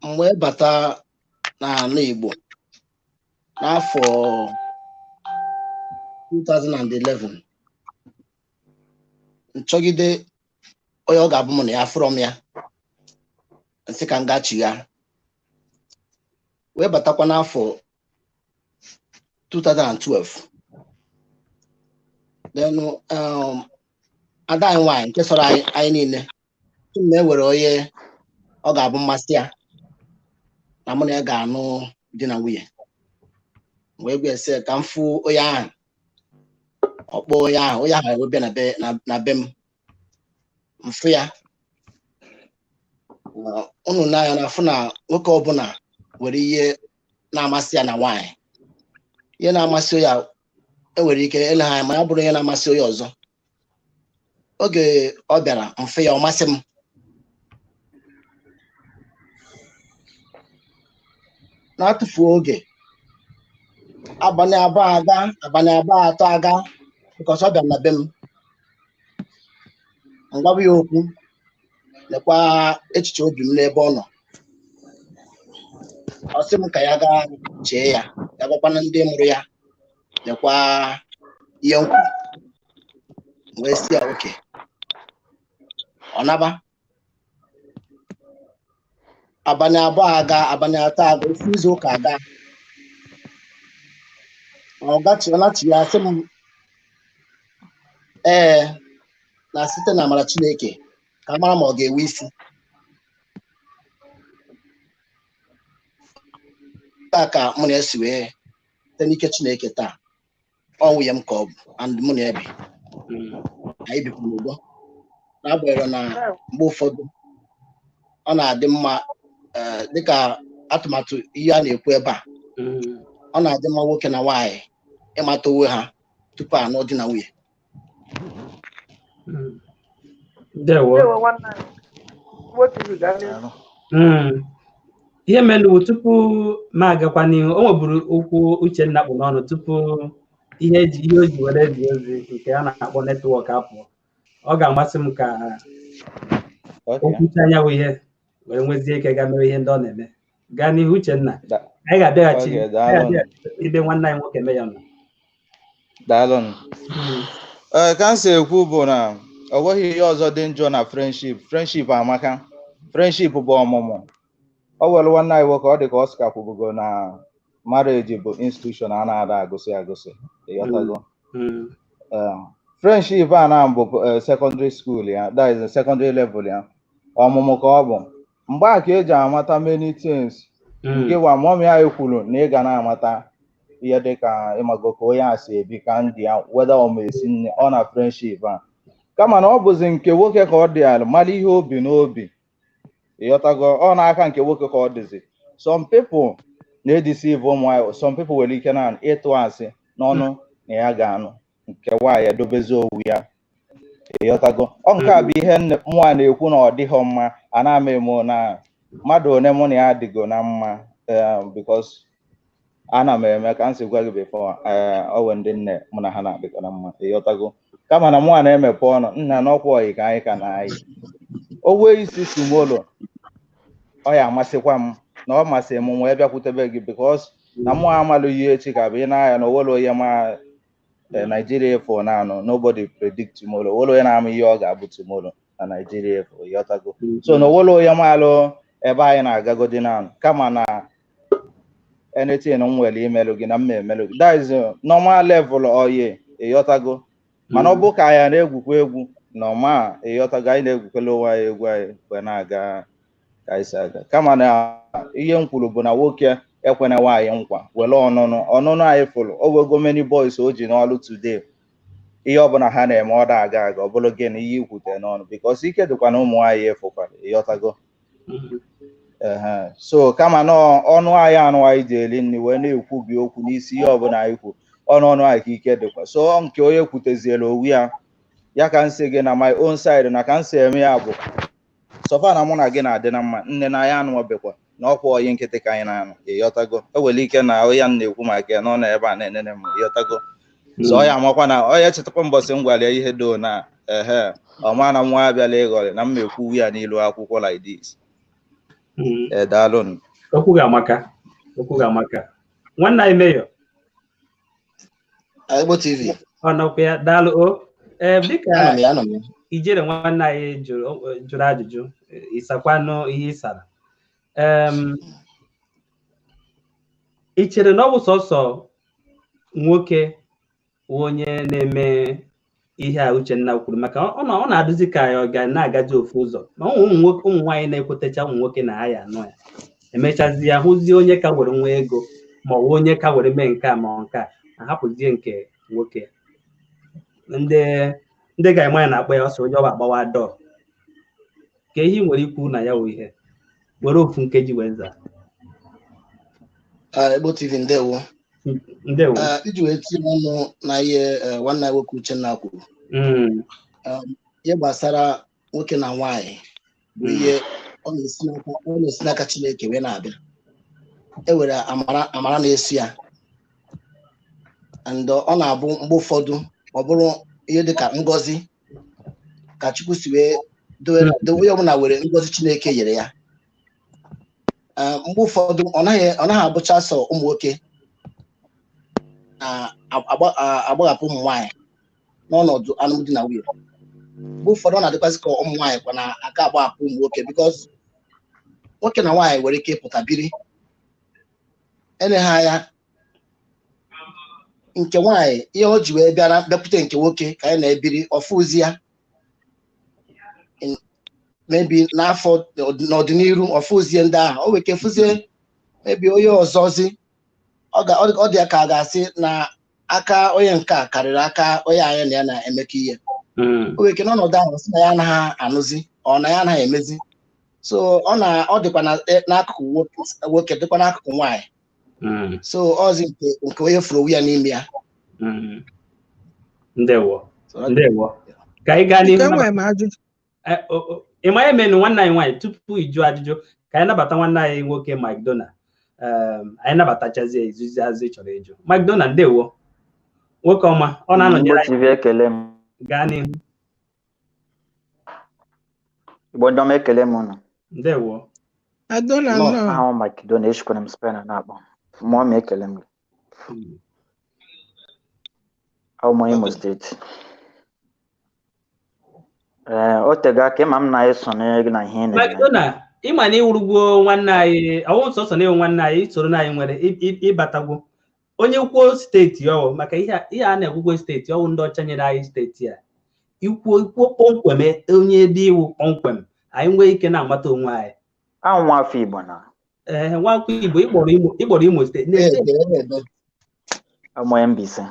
[SPEAKER 12] mgbe bata n'ala Igbo n'afọ 2011 nchọgide onye ọ ga-abụ m na ya fụrọ m ya nsị ka m gachigha wee batakwa n'afọ 2012 then ada anyị nwaanyị nke sọrọ anyị niile na-ewere onye ọ ga-abụ mmasị ya na mụ na ya ga-anụ di na nwunye wee gwesị ka m fụ onye ahụ ọkpọ onye ahụ wee bịa na be m mfụ ya unu n'anya na-afụ na nwoke ọbụla nwere ihe na-amasị ya na nwaanyị ihe na-amasị ya enwere ike ele ha ma ya bụrụ ihe na-amasị onye ọzọ oge ọ bịara mfe ya ọ masị m na-atụfu oge abalị abụọ atọ aga because ọ bịara na be m ngwaba ya okwu lekwa echiche obi m n'ebe ọ nọ ọ sị m ka ya gaa chee ya gwakwana ndị mụrụ ya lekwa ihe m kwuru wee si ya oke ọ naba abalị abụọ aga abalị atọ aga ofu izu ụka aga ọ gachighị ya sị m na site na amara Chineke ka a mara ma ọ ga-enwe isi taa ka mụ na-esi wee site n'ike Chineke taa ọ nwunye m ka ọ bụ and mụ na ya bi anyị bikwa n'ugbo n'agbanyeghị na mgbe ụfọdụ ọ na-adị mma dịka atụmatụ ihe a na-ekwu ebe a ọ na-adị mma nwoke na nwaanyị ịmata onwe ha tupu anụ di na nwunye.
[SPEAKER 1] Ihe mere tupu m agakwa n'ihu o nweburu okwu Uchenna kpụ n'ọnụ tupu ihe o ji were dị ozi nke a na-akpọ netwọk apụ. Ọ ga-amasị m ka okwucha anyanwụ ihe were nwezie ike ga mere ihe ndị ọ na-eme. Gaa n'ihu Uchenna, anyị ga-abịaghachi ibe nwanne anyị nwoke Meya nọ.
[SPEAKER 7] Daalụ. Ka m si ekwu bụ na ọ nweghị ihe ọzọ dị njọ na friendship amaka. Friendship bụ ọmụmụ. Ọ nwere nwanne anyị nwoke ọ dị ka Oscar kwubugo na marriage bụ institution a na-ada agụsị ịghọtago. Friendship a na bụ secondary school ya, that is the secondary level ya, ọmụmụ ka ọ bụ. Mgbe a ka eji amata many things nke wa mọmị anyị kwuru na ị ga na-amata ihe dịka ịmago ka onye a si ebi ka ndị ya weda ọmesi nne ọ na friendship a kama na ọ bụzi nke nwoke ka ọ dị ala mara ihe obi n'obi ịghọtago ọ n'aka nke nwoke ka ọ dịzi. Some people na-edeceive ụmụ anyị, some people nwere ike na ịtụ asị n'ọnụ na ya ga-anụ nke nwaanyị edobezi owu ya ịghọtago. Ọ nke a bụ ihe mụa na-ekwu na ọ dịghị mma a na-ama emo na mmadụ one mụ na ya adịgo na mma because ana m eme ka m si gwa gị before ọwe ndị nne mụ na ha na-adịgo na mma ịghọtago. Kama na mụa na-emepe ọnụ nna n'ọkwa ọyị ka anyị ka na anyị owe isi sumolo ọ ya amasịkwa m na ọ masịrị m wee bịakwutebe gị because na mụ amalụ ihe echi ka bụ ị na-aya na owelo onye ma Nigeria for now nobody predict tomorrow. Owelo onye na-ama ihe ọ ga-abụ tomorrow na Nigeria for ịghọtago. So na owelo onye malụ ebe anyị na-agagodi na kama na anything m nwere imelụ gị na mma emelụ gị that is normal level oye ịghọtago. Mana ọ bụ ka anyị na-egwukwa egwu normal ịghọtago anyị na-egwukwala onwe anyị egwu anyị wee na-aga ka anyị si aga. Kama na ihe m kwuru bụ na nwoke ekwena nwaanyị nkwa were ọnụnụ anyị fụrụ owego many boys o ji n'ọlụ today ihe ọbụla ha na-eme ọ da-aga aga ọ bụrụ gị na ihe ikwute n'ọnụ because ike dịkwa na ụmụ nwaanyị efụkwara ịghọtago. So kama na ọnụ anyị anụ anyị ji eri nri wee na-ekwubi okwu n'isi ihe ọbụla anyị kwu ọnụ anyị ka ike dịkwa. So nke onye kwuteziela owu ya ka m si gị na my own side na ka m si eme ya bụ sọfa na mụ na gị na-adị na mma nne na ya anụọbekwa na ọkwa onye nkịtị ka anyị na-anụ ịghọtago. Ewere ike na onye m na-ekwu maka ya nọ n'ebe a na-enene m ịghọtago. So ya amakwa na onye chetakwa mbọsị m gwara ya ihe do na ọma na nwa abịala ịghọrị na m ekwu ya n'ilu akwụkwọ like this. Daalụ.
[SPEAKER 1] Okwu ga-amaka nwanne anyị Mayor
[SPEAKER 12] Igbo TV
[SPEAKER 1] ọ nọkwa ya. Daalụ. Dịka ijere nwanne anyị jụrụ ajụjụ ịsakwanụ ihe ịsara ị chere na ọ bụ sọsọ nwoke onye na-eme ihe a Uchenna kwuru maka ọ na-adụzi ka ya ọ ga na-agaji ofu ụzọ na ụmụ nwaanyị na-ekwetecha ụmụ nwoke na ha ya anọ ya emechazi ya hụzie onye ka were nwa ego ma ọ bụ onye ka were mee nke a ma nke a ahapụzie nke nwoke. Ndị ga-eme ya na-akpọ ya ọsọ onye ọba agbawa dọọ ka ihe nwere ikwu na ya wụ ihe were ofu nkeji wee zaa.
[SPEAKER 12] Igbo TV ndewo iji wee tinye ọnụ na ihe nwanne anyị nwoke Uchenna kwuru ihe gbasara nwoke na nwaanyị bụ ihe ọ na-esi n'aka Chineke wee na-abịa. E nwere amara na-esi ya and ọ na-abụ mgbe ụfọdụ ọ bụrụ ihe dịka ngọzi ka Chukwu si wee dowe onye ọbụla were ngọzi Chineke nyere ya. Mgbe ụfọdụ ọ naghị abụcha sọ ụmụ nwoke agbahapụ ụmụ nwaanyị n'ọnọdụ alụmdi na nwunye. Mgbe ụfọdụ ọ na-adịkwazị ka ụmụ nwaanyị kwa na aka agbahapụ ụmụ nwoke because nwoke na nwaanyị nwere ike ịpụta biri eleghị anya nke nwaanyị ihe o ji wee bịapụta nke nwoke ka anyị na-ebiri ọfụzi ya mebi n'afọ n'ọdịnihu ọfụzie ndị ahụ o weke fụzie mebi onye ọzọzi ọ dị ya ka a ga-asị na aka onye nke a karịrị aka onye anyị na ya na-emekọ ihe o nwere ike n'ọnọdụ ahụ sị na ya anaghị anụzi ọ na ya anaghị emezi so ọ dịkwa n'akụkụ nwoke dịkwa n'akụkụ nwaanyị so ọzi nke onye furu onwe ya n'ime ya
[SPEAKER 1] ndewo ka anyị gaa n'ihu ịma eme na nwanne anyị nwaanyị tupu ịjụ ajụjụ ka anyị nabata nwanne anyị nwoke Mike Dona anyị nabatachazie izuzi azụ ị chọrọ ịjụ Mike Dona ndewo nwoke ọma ọ na-anọnyere
[SPEAKER 11] anyị ekele m
[SPEAKER 1] gaa n'ihu
[SPEAKER 11] Igbo ndị ọma ekele m unu
[SPEAKER 1] ndewo
[SPEAKER 11] ahụ Mike Dona eshikwana m Spain na-akpọ mụọ m ekele m ahụ m Imo steeti o tego aka ịma m na-esonye gị na ihe
[SPEAKER 1] Mike Dona ịma na ịwụrụgwo nwanne anyị ọwụ sọsọ na nwanne anyị soro na anyị nwere ịbatagwo onye kwuo steeti ọwụ maka ihe a na-ekwukwo steeti ọwụ ndị ọcha nyere anyị steeti a ikwuo kpọmkwem onye dị iwu kpọmkwem anyị nwee ike na-amata onwe anyị
[SPEAKER 11] ahụ nwafọ Igbo na
[SPEAKER 1] nwafọ Igbo ịkpọrọ Imo steeti
[SPEAKER 11] amụọ Mbaise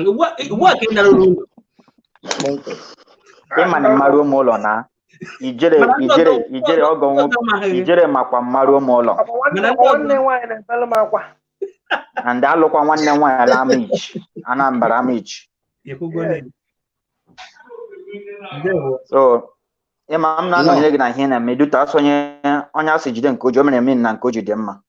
[SPEAKER 1] ugbu a ka ị narụrụ ụlọ
[SPEAKER 11] ịma na mmarụ ụmụ ụlọ na ijere ọgọ nwoke ijere makwa mmarụ ụmụ ụlọ na ndị alụkwa nwanne nwaanyị ala Amichi Anambra Amichi so ịma m na-anọnyere gị na ihe na-eme duta asụ onye asị jide nke oji o mere eme na nke oji dị mma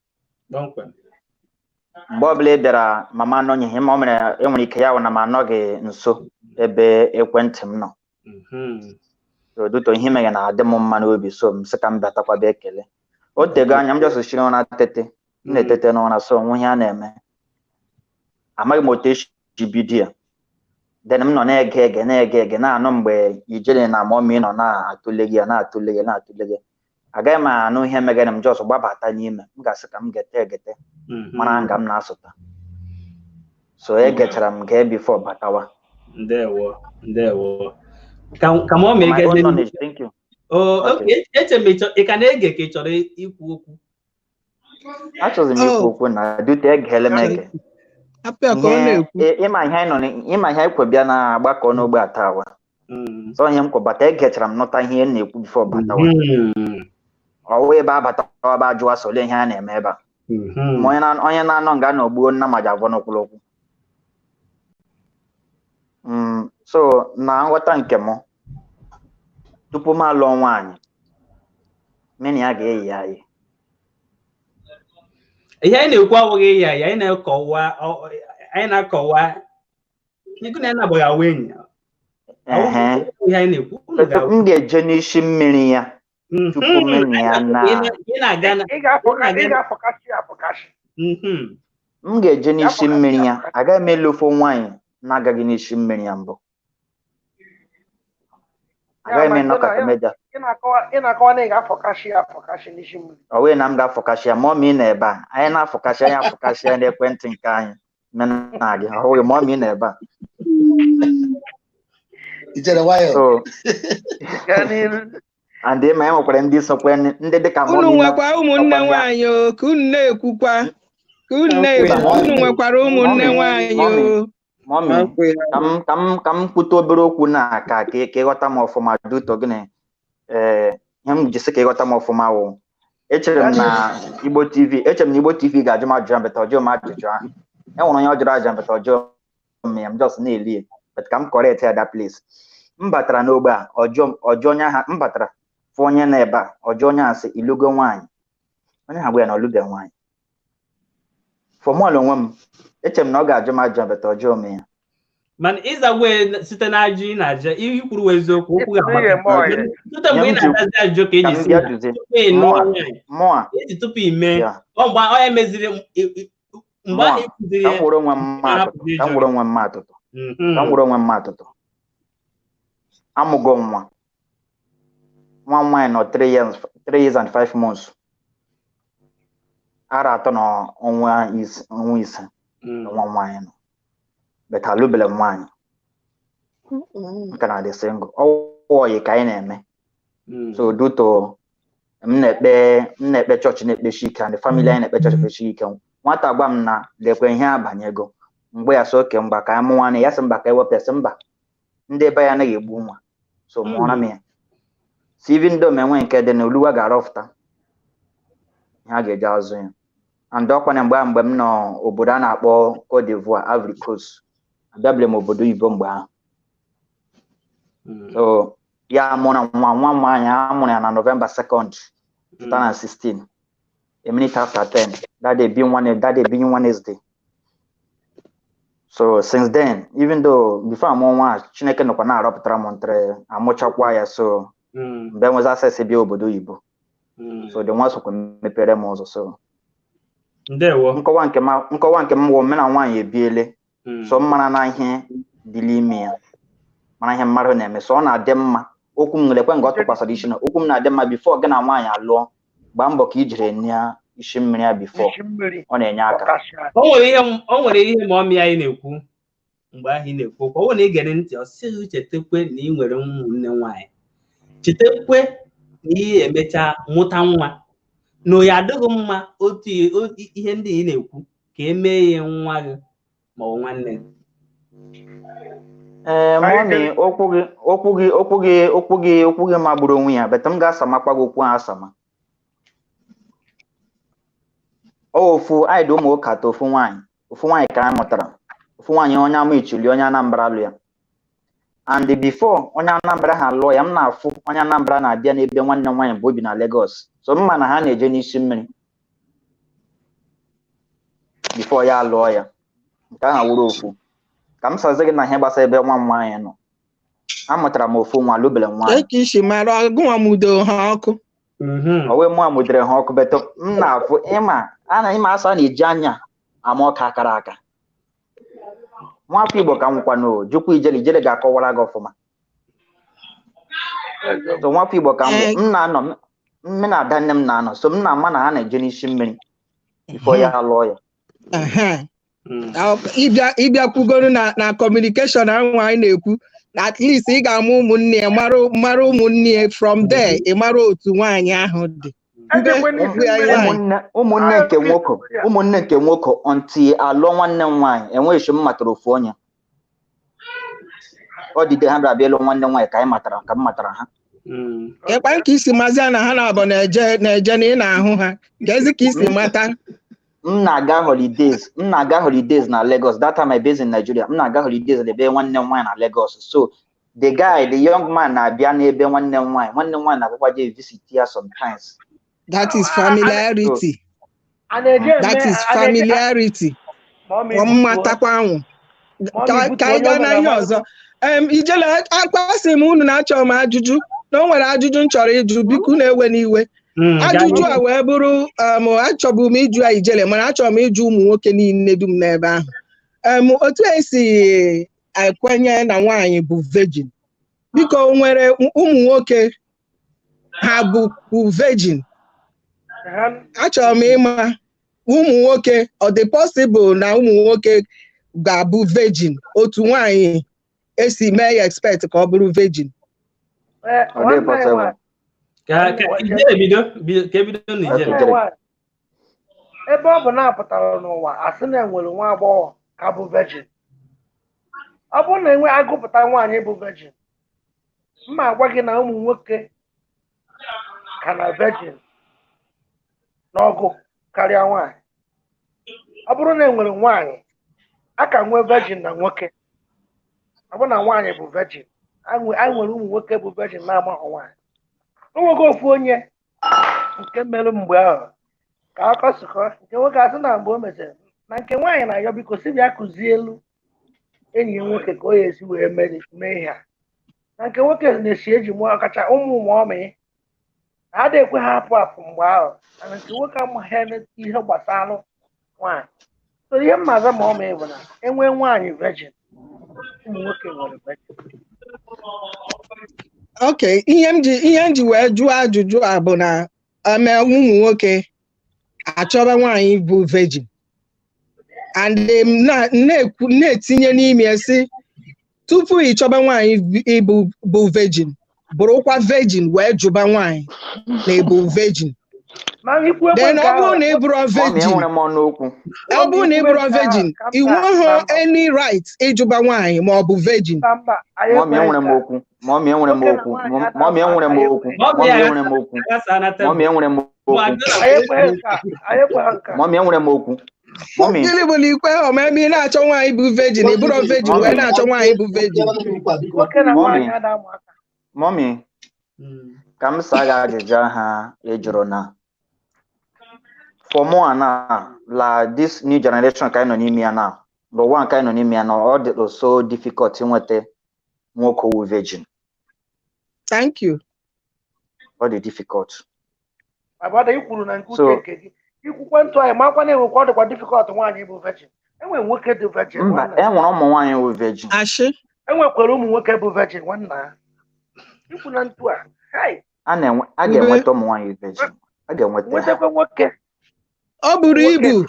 [SPEAKER 11] mgbe ọbụla ị bịara mama anọnyeghị ma o mere enwere ike ya wụ na m anọghị nso ebe ekwentị m nọ duto ihe mere na-adị m mma n'obi so m sị ka m bịatakwaba ekele o tego anya m jọsụchiri ụra tete m na-etete n'ụra so onwe ihe a na-eme amaghị m otu esi bido ya den m nọ na-ege ege na-anụ mgbe ijere na mọmi nọ na-atụle gị na-atụle gị agaghị m anụ ihe megara m jọs gbabata n'ime m ga-asị ka m gete mara nga m na-asụta so egechara m gee bifo batawa
[SPEAKER 1] ndewo ka m ege eche m ị ka na-ege ka ị chọrọ ikwu okwu
[SPEAKER 11] achọghị m ikwu okwu na dute egele m ege ịma ihe anyị kwe bịa na agbakọ n'ogbe atawa so onye m kwebata egechara m nụta ihe m na-ekwu bifo batawa ọwụ ebe abatawa ba jụwa sole ihe a na-eme ebe a onye na-anọ nga na ogbuo nna maja avọ n'okwulokwu so na nghọta nke m tupu m alụọ nwaanyị mena ya ga-eyi ya yi
[SPEAKER 1] ihe anyị na-ekwu awụghị ya anyị na-akọwa ịgụ na na-abụghị awa enyi
[SPEAKER 11] m ga-eje n'isi mmiri ya tupu mena ya m ga-eje n'isi mmiri ya agaghị m elofu nwaanyị na-agaghị n'isi mmiri ya mbụ agaghị m enọkọta meja ọ wee na m ga-afọkasị ya ma ọ ma ị na-ebe a anyị na-afọkasị anyị afọkasị ya n'ekwentị nke anyị mena gị ọhụghị ma ọ ma ị na-ebe a and ma enwekwara ndị sokwe ndị dịka
[SPEAKER 18] unu nwekwa ụmụnne nwaanyị ka unu na-ekwukwa ka unu nwekwara ụmụnne nwaanyị
[SPEAKER 11] ka m kwute obere okwu na ka ịghọta m ọfụma duto gịnị ihe m jisi ka ịghọta m ọfụma wụ echere m na Igbo TV ga-ajụ m ajụjụ mbeta ọjọọ m ajụjụ ahụ enwere onye ọ jụrụ ajụ mbeta ọjọọ m ya m just na-eli but ka m correct ya that place m batara n'ogbe a ọjọọ onye ahụ m batara fụ onye na-ebe a ọjọọ onye asị ilugo nwaanyị onye ha gwa ya na olube nwaanyị fọmụl onwe m echere m na ọ ga-ajụ m ajụ mbeta ọjọọ m ya
[SPEAKER 1] mana ịzagwe site na ajụ ị na-aja ikwuru eziokwu okwu ga-agbata site mgbe ị na-adazi ajụjụ ka eji si tupu ime mgbe onye meziri mgbe ahụ ekuziri
[SPEAKER 11] ka m were onwe m atụtụ amụgo nwa nwaanyị nọ 3 years and 5 months ara atọ na ọnwa ise nwa nwaanyị nọ but alụbele m nwaanyị nke na dị single ọwụghị ka anyị na-eme so duto m na-ekpe chọọchị na-ekpechi ike and family anyị na-ekpe chọọchị ekpechi ike nwata gwa m na lekwe ihe abanyego mgbe ya so ke mgba ka amụ nwanne ya sị mba ka ewepụsị mba ndị ebe ya anaghị egbu nwa so mụọra m ya si even though menwe nke dị na oluwa ga-arọpụta ha ga-eji azụ ya and ọkwana mgbe m nọ obodo a na-akpọ Cote d'Ivoire Ivory Coast abịabịa m obodo Igbo mgbe ahụ so ya mụrụ nwa nwaanyị a mụrụ ya na November 2nd 2016 a minute after 10 that day being Wednesday. So since then, even though before I'm on one, Chineke no kana arọpụtara m ntere amụchakwa ya so mgbe nwezi access bi obodo Igbo so the ones who mepere m ụzọ so
[SPEAKER 1] ndewo
[SPEAKER 11] nkọwa nke m wụ na nwaanyị ebiele so mmara na ihe dịli ime ya mara ihe mmadụ na-eme so ọ na-adị mma okwu m nwere kwe nga ọ tụkwasịrị isi na okwu m na-adị mma before gị na nwaanyị alụọ gbaa mbọ ka ijiri nya isi mmiri ya before ọ na-enye aka
[SPEAKER 1] o nwere ihe ma ọmị anyị na-ekwu mgbe ahụ ị na-ekwu okwu ọ na igere ntị ọ sịghị chetakwe na ị nwere ụmụnne nwaanyị chetakwe na ị emecha mụta nwa na ya adịghị mma otu ihe ndị ị na-ekwu ka emee ya nwa gị ma ọ nwanne gị
[SPEAKER 11] mọmi okwu gị magburu onwe ya beta m ga-asamakwa gị okwu ahụ asama ofu anyị dị ụmụ ụka atọ ofu nwaanyị ka anyị mụtara ofu nwaanyị onye ama Ichili onye Anambra lụ ya and before onye Anambra ha lụọ ya m na-afụ onye Anambra na-abịa n'ebe nwanne m nwaanyị bụ obi na Lagos so mma na ha na-eje n'isi mmiri before ya lụọ ya nke ahụ wuru ofu ka m sazi gị na ihe gbasara ebe nwa m nwaanyị nọ amụtara m ofu nwa lụbere nwaanyị owe mụ amụdere ha ọkụ beto m na-afụ ịma asa na-eji anya ama ọka akara aka nwafọ Igbo ka m nkwanụ jukwu ijele ga-akọwara gị ọfụma so nwafọ Igbo ka m na-anọ mme na ada nne m na-anọ so m na-ama na ha na-eje n'isi mmiri before ya lụọ ya
[SPEAKER 18] ịbịakwugoro na communication ahụ anyị na-ekwu at least ị ga-amụ ụmụnne ya mara ụmụnne ya from there ị mara otu nwaanyị ahụ dị
[SPEAKER 11] ụmụnne nke nwoke until alụọ nwanne m nwaanyị enweghị m matara ofu onye ọ dịde ha bịa ịlụ nwanne m nwaanyị ka m matara ha
[SPEAKER 18] ịkpa ka isi mazia na ha na-abụ na-eje na ị na-ahụ ha gezi ka isi mata
[SPEAKER 11] m na-aga holidays na Lagos. That time I based in Nigeria. M na-aga holidays ebe nwanne m nwaanyị na Lagos. So the young man na-abịa n'ebe nwanne m nwaanyị na-akwụkwọ je visit ya sometimes.
[SPEAKER 18] That is familiarity. That is familiarity. Ọmụmatakwa anwụ. Ka anyị gaa na ihe ọzọ. Ijele akpasị m unu na-achọ m ajụjụ na o nwere ajụjụ m chọrọ ịjụ biko na-ewe n'iwe. Ajụjụ a wee bụrụ achọbụ m ịjụ Ijele mana achọrọ m ịjụ ụmụ nwoke niile dum n'ebe ahụ otu esi ekwenye na nwaanyị bụ virgin biko nwere ụmụ nwoke ha bụ virgin achọrọ m ịma ụmụ nwoke ọ dị possible na ụmụ nwoke ga-abụ virgin otu nwaanyị esi mee ya expect ka ọ bụrụ virgin
[SPEAKER 5] ebe ọ bụ na-apụtara n'ụwa asị na enwere nwa agbọghọ ka bụ virgin ọ bụrụ na enwe agụpụta nwaanyị bụ virgin mma agwa gị na ụmụ nwoke ka na virgin n'ọgụ karịa nwaanyị ọ bụrụ na enwere nwaanyị a ka nwee virgin na nwoke ọ bụ na nwaanyị bụ virgin anyị nwere ụmụ nwoke bụ virgin na-amaghị nwaanyị onwego ofu onye nke mere mgbe ahụ ka akọsịkọ nke nwoke asị na mgbe o mechara na nke nwaanyị na-ayọ biko si bịa kụzie elu enyi ya nwoke ka o ya esi wee mee ihe a na nke nwoke na-esi eji mụọ ọkacha ụmụ ụmụọmị ha adịghị ekwe ha apụ mgbe ahụ na nke nwoke amaghị ihe gbasara nwaanyị so ihe mmaza ma ọ mee bụ na enwee nwaanyị virgin ụmụ nwoke nwere virgin.
[SPEAKER 18] Okay, ihe m ji wee jụọ ajụjụ a bụ na ụmụ nwoke achọba nwaanyị bụ virgin and na-etinye n'ime si tupu ị chọba nwaanyị bụ virgin bụrụkwa virgin wee jụba nwaanyị na-ebu virgin then ọ bụrụ na ị bụrụ virgin ọ bụrụ na ị bụrụ virgin ị nweghị any right ịjụba nwaanyị ma ọ bụ virgin
[SPEAKER 11] Mommy enwere m okwu Mommy enwere m okwu Mommy enwere m okwu Mommy enwere m okwu Mommy enwere m okwu Mommy enwere m okwu
[SPEAKER 18] gịnị bụ na ikpe ọma ebe ị na-achọ nwaanyị bụ virgin ị bụrụ virgin wee na-achọ nwaanyị bụ virgin
[SPEAKER 11] Mommy ka m saa gị ajụjụ ha ejụrụ na for more na la this new generation ka anyị nọ n'ime ya na n'ụwa nke anyị nọ n'ime ya na ọ dị so difficult inweta nwoke wu virgin.
[SPEAKER 18] Thank you.
[SPEAKER 11] Ọ dị difficult.
[SPEAKER 5] Abada ikwuru na nke uche nke gị ikwukwe ntụ anyị makwa na-enwekwa ọ dịkwa difficult nwaanyị bụ virgin. Enwe nwoke dị virgin.
[SPEAKER 11] Mba, enwere ụmụ nwaanyị wu virgin.
[SPEAKER 18] Ashi.
[SPEAKER 5] Enwekwara ụmụ nwoke bụ virgin nwanna. Ikwu na ntụ a.
[SPEAKER 11] A ga-enweta ụmụ nwaanyị virgin. A ga-enweta
[SPEAKER 5] nwoke.
[SPEAKER 18] Ọ buru ibu.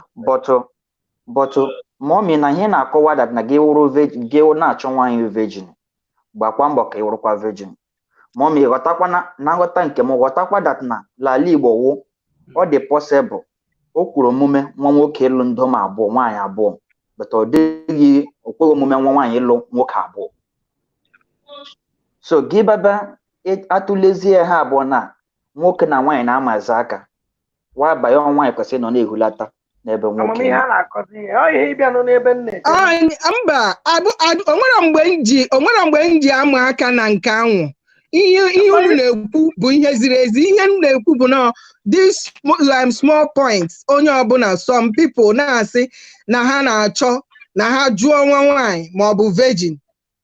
[SPEAKER 11] But mommy na ihe na-akọwa that na gị wụrụ virgin gị na-achọ nwaanyị virgin. Gbakwa mbọ ka ị wụrụkwa virgin. Mommy ghọtakwa na nghọta nke m ghọtakwa that na lala Igbo wụ ọ dị possible o kwuru omume nwa nwoke ịlụ ndom abụọ nwaanyị abụọ but ọ dịghị okweghị omume nwa nwaanyị ịlụ nwoke abụọ. So gị baba atụlezie ha abụọ na nwoke na nwaanyị na-amazi aka wabanye nwaanyị kwesịrị nọ na-ehulata n'ebe nwoke
[SPEAKER 18] mba onwere mgbe m ji ama aka na nke anwụ ihe unu na-ekwu bụ ihe ziri ezi ihe m na-ekwu bụ na this small points onye ọbụla some people na-asị na ha na-achọ na ha jụọ nwa nwaanyị ma ọ bụ virgin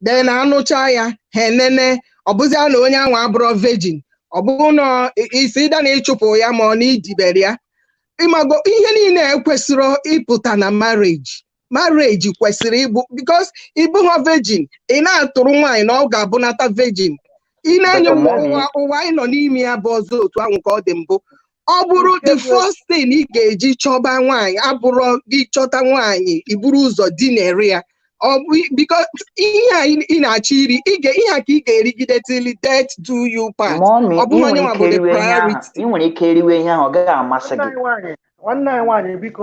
[SPEAKER 18] then anụcha ya ha enene ọ bụzi na onye ahụ abụrụ virgin ọ bụrụ na isi ịda na ịchụpụ ya ma ọ na idibere ya ịmago ihe niile ekwesịrị ịpụta na marriage kwesịrị ịbụ because ịbụ ha virgin ị na-atụrụ nwaanyị na ọ ga-abụnata virgin ị na-enye ụwa anyị nọ n'ime ya bụ ọzọ otu ahụ ka ọ dị mbụ ọ bụrụ the first thing ị ga-eji chọba nwaanyị abụrụ gị chọta nwaanyị iburu ụzọ dinere ya because ihe ị na-achọ iri ihe a ka ị ga-erigide till death do you part ọ bụghị onye nwa bụ the priority.
[SPEAKER 11] Ị nwere ike eriwe ihe ahụ ọ gaghị amasị gị.
[SPEAKER 5] Nwanne anyị nwaanyị biko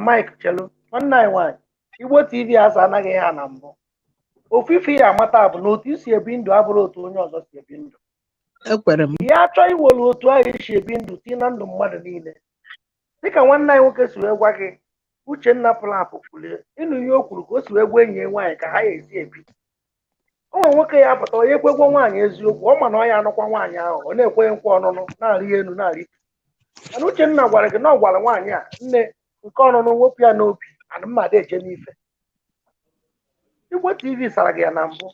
[SPEAKER 5] Mike chelu nwanne anyị nwaanyị Igbo TV asa anaghị ha na mbụ ofufe ya amata bụ na otu isi ebi ndụ abụrụ otu onye ọzọ si ebi ndụ.
[SPEAKER 18] Ekwere m
[SPEAKER 5] ya achọ iwelu otu ahụ esi ebi ndụ ti na ndụ mmadụ niile dịka nwanne anyị nwoke si wee gwa gị Uchenna pụlapụ kwulie ịnụ ihe o kwuru ka o si wee gwa enyi ya nwaanyị ka ha ya esi ebi onwe nwoke ya pụta onye kwegwo nwaanyị eziokwu ọ ma na ọ ya anụkwa nwaanyị ahụ ọ na-ekwenye nkwa ọnụnụ na-arị elu na-arị mana Uchenna gwara gị na ọ gwara nwaanyị a nne nke ọnụnụ wepụ ya n'obi ana mmadụ eje n'ife. Igbo TV sara gị ya na mbụ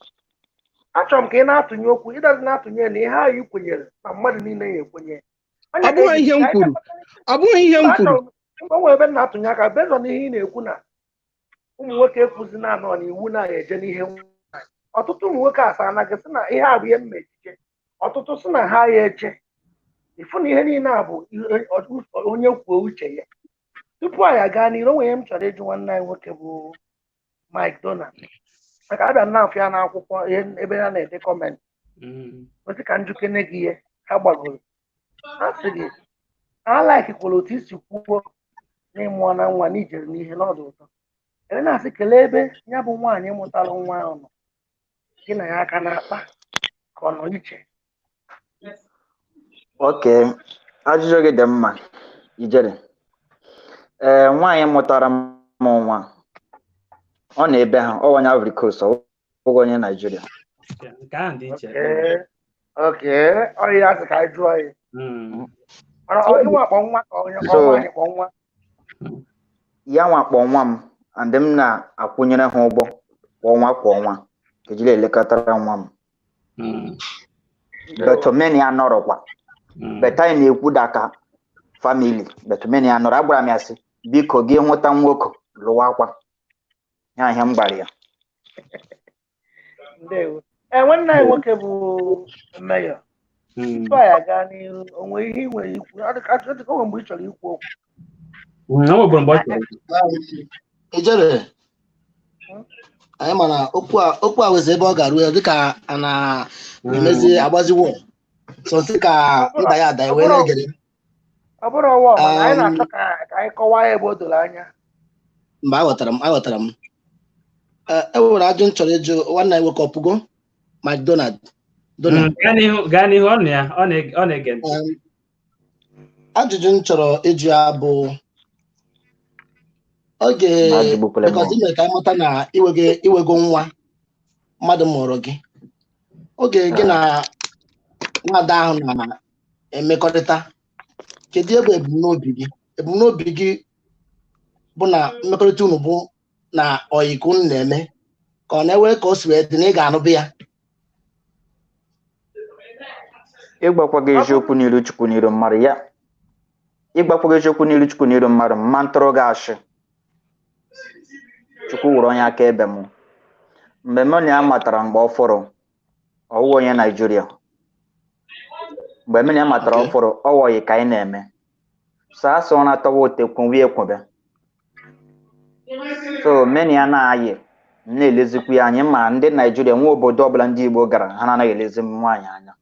[SPEAKER 5] achọrọ m ka ị na-atụnye okwu ịdazi na-atụnye na ihe ahụ ị kwenyere na mmadụ niile ya ekwenye.
[SPEAKER 18] Ọ bụghị ihe m kwuru
[SPEAKER 5] onwe ebe na-atụnye aka bezọ n'ihe ị na-ekwu na ụmụ nwoke ekwuzi na anọ na iwu na-eje n'ihe ọtụtụ ụmụ nwoke asa anaghị sị na ihe a bụ ihe mmechiche ọtụtụ sị na ha ya eche ịfụ na ihe niile a bụ onye kwuo uche ya. Tupu anyị aga n'ihu onwe ihe m chọrọ ịjụ nwanne anyị nwoke bụ Mike Donald maka abịa na-afụ ya n'akwụkwọ ihe ebe ha na-ede kọmentị ozi ka njukene gị ihe ha gbagoro ha sị gị ha laikikwara otu isi kwuo n'ịmụọ na nwa n'ijere n'ihe n'ọdụ ụtọ ebe na-asị kelee ebe ya bụ nwaanyị mụtara nwa ahụ nọ gị na ya aka na-akpa ka ọ nọ iche.
[SPEAKER 11] Okay, ajụjụ gị dị mma Ijere. Nwaanyị mụtara m nwa ọ na-ebe ha ọ onye Ivory Coast ọ bụghị onye Nigeria.
[SPEAKER 5] Okay, ọ ya sị ka anyị jụọ ya ịnwa kpọ nwa ka onye nwaanyị kpọ nwa
[SPEAKER 11] ya nwa kpọ nwa m and m na-akwụnyere ha ụgwọ kwa ọnwa ka ejiri elekọtara nwa m betomeni ya nọrọkwa beta anyị na-ekwu daka famili betomeni ya nọrọ agbara m ya sị biko gị nweta nwoke lụwa akwa ya ihe m gbara ya.
[SPEAKER 5] Ndewo nwanne anyị nwoke bụ Mayor tupu anyị aga n'ihu onwe ihe ị nwere ikwu onwe mgbe ị chọrọ ikwu okwu
[SPEAKER 12] Ijere anyị mana okwu a wezi ebe ọ ga-arụ ya dịka a na-emezi agbaziwo so dịka mba ya ada wee na-egere
[SPEAKER 5] ọ bụrụ ọwa mana anyị na-achọ ka anyị kọwaa ya ebe o doro anya.
[SPEAKER 12] Mgbe aghọtara m enwere ajụ m chọrọ ịjụ nwanne anyị nwoke ọpụgo Mike Donald.
[SPEAKER 1] gaa n'ihu ọ na-ege ntị.
[SPEAKER 12] Ajụjụ m chọrọ ịjụ ya bụ oge because ime ka anyị mata na iwego nwa mmadụ mụrụ gị oge gị na nwada ahụ na-emekọrịta, kedu ebe ebumnobi gị bụ na mmekọrịta unu bụ na ọyị ka unu na-eme ka ọ na-ewe ka o si wee dị na ị ga-anụbụ ya?
[SPEAKER 11] Ịgbakwa gị eziokwu n'iru Chukwu n'iru mmadụ ya ịgbakwa gị eziokwu n'iru Chukwu n'iru mmadụ mma ntụrụ gị ashị. Chukwu wụrụ onye aka ebe m mgbe m na ya matara mgbe ọ fọrọ ọwụwa onye Naijiria. Mgbe m na ya matara ọ fọrọ ọwọghị ka anyị na-eme sasọ ọ na-atọwa otekwu wie ekwebe. So meni ya na-ayị m na-elezikwu ya anyị ma ndị Naijiria nwe obodo ọbụla ndị Igbo gara ha na-anaghị elezi nwaanyị anya.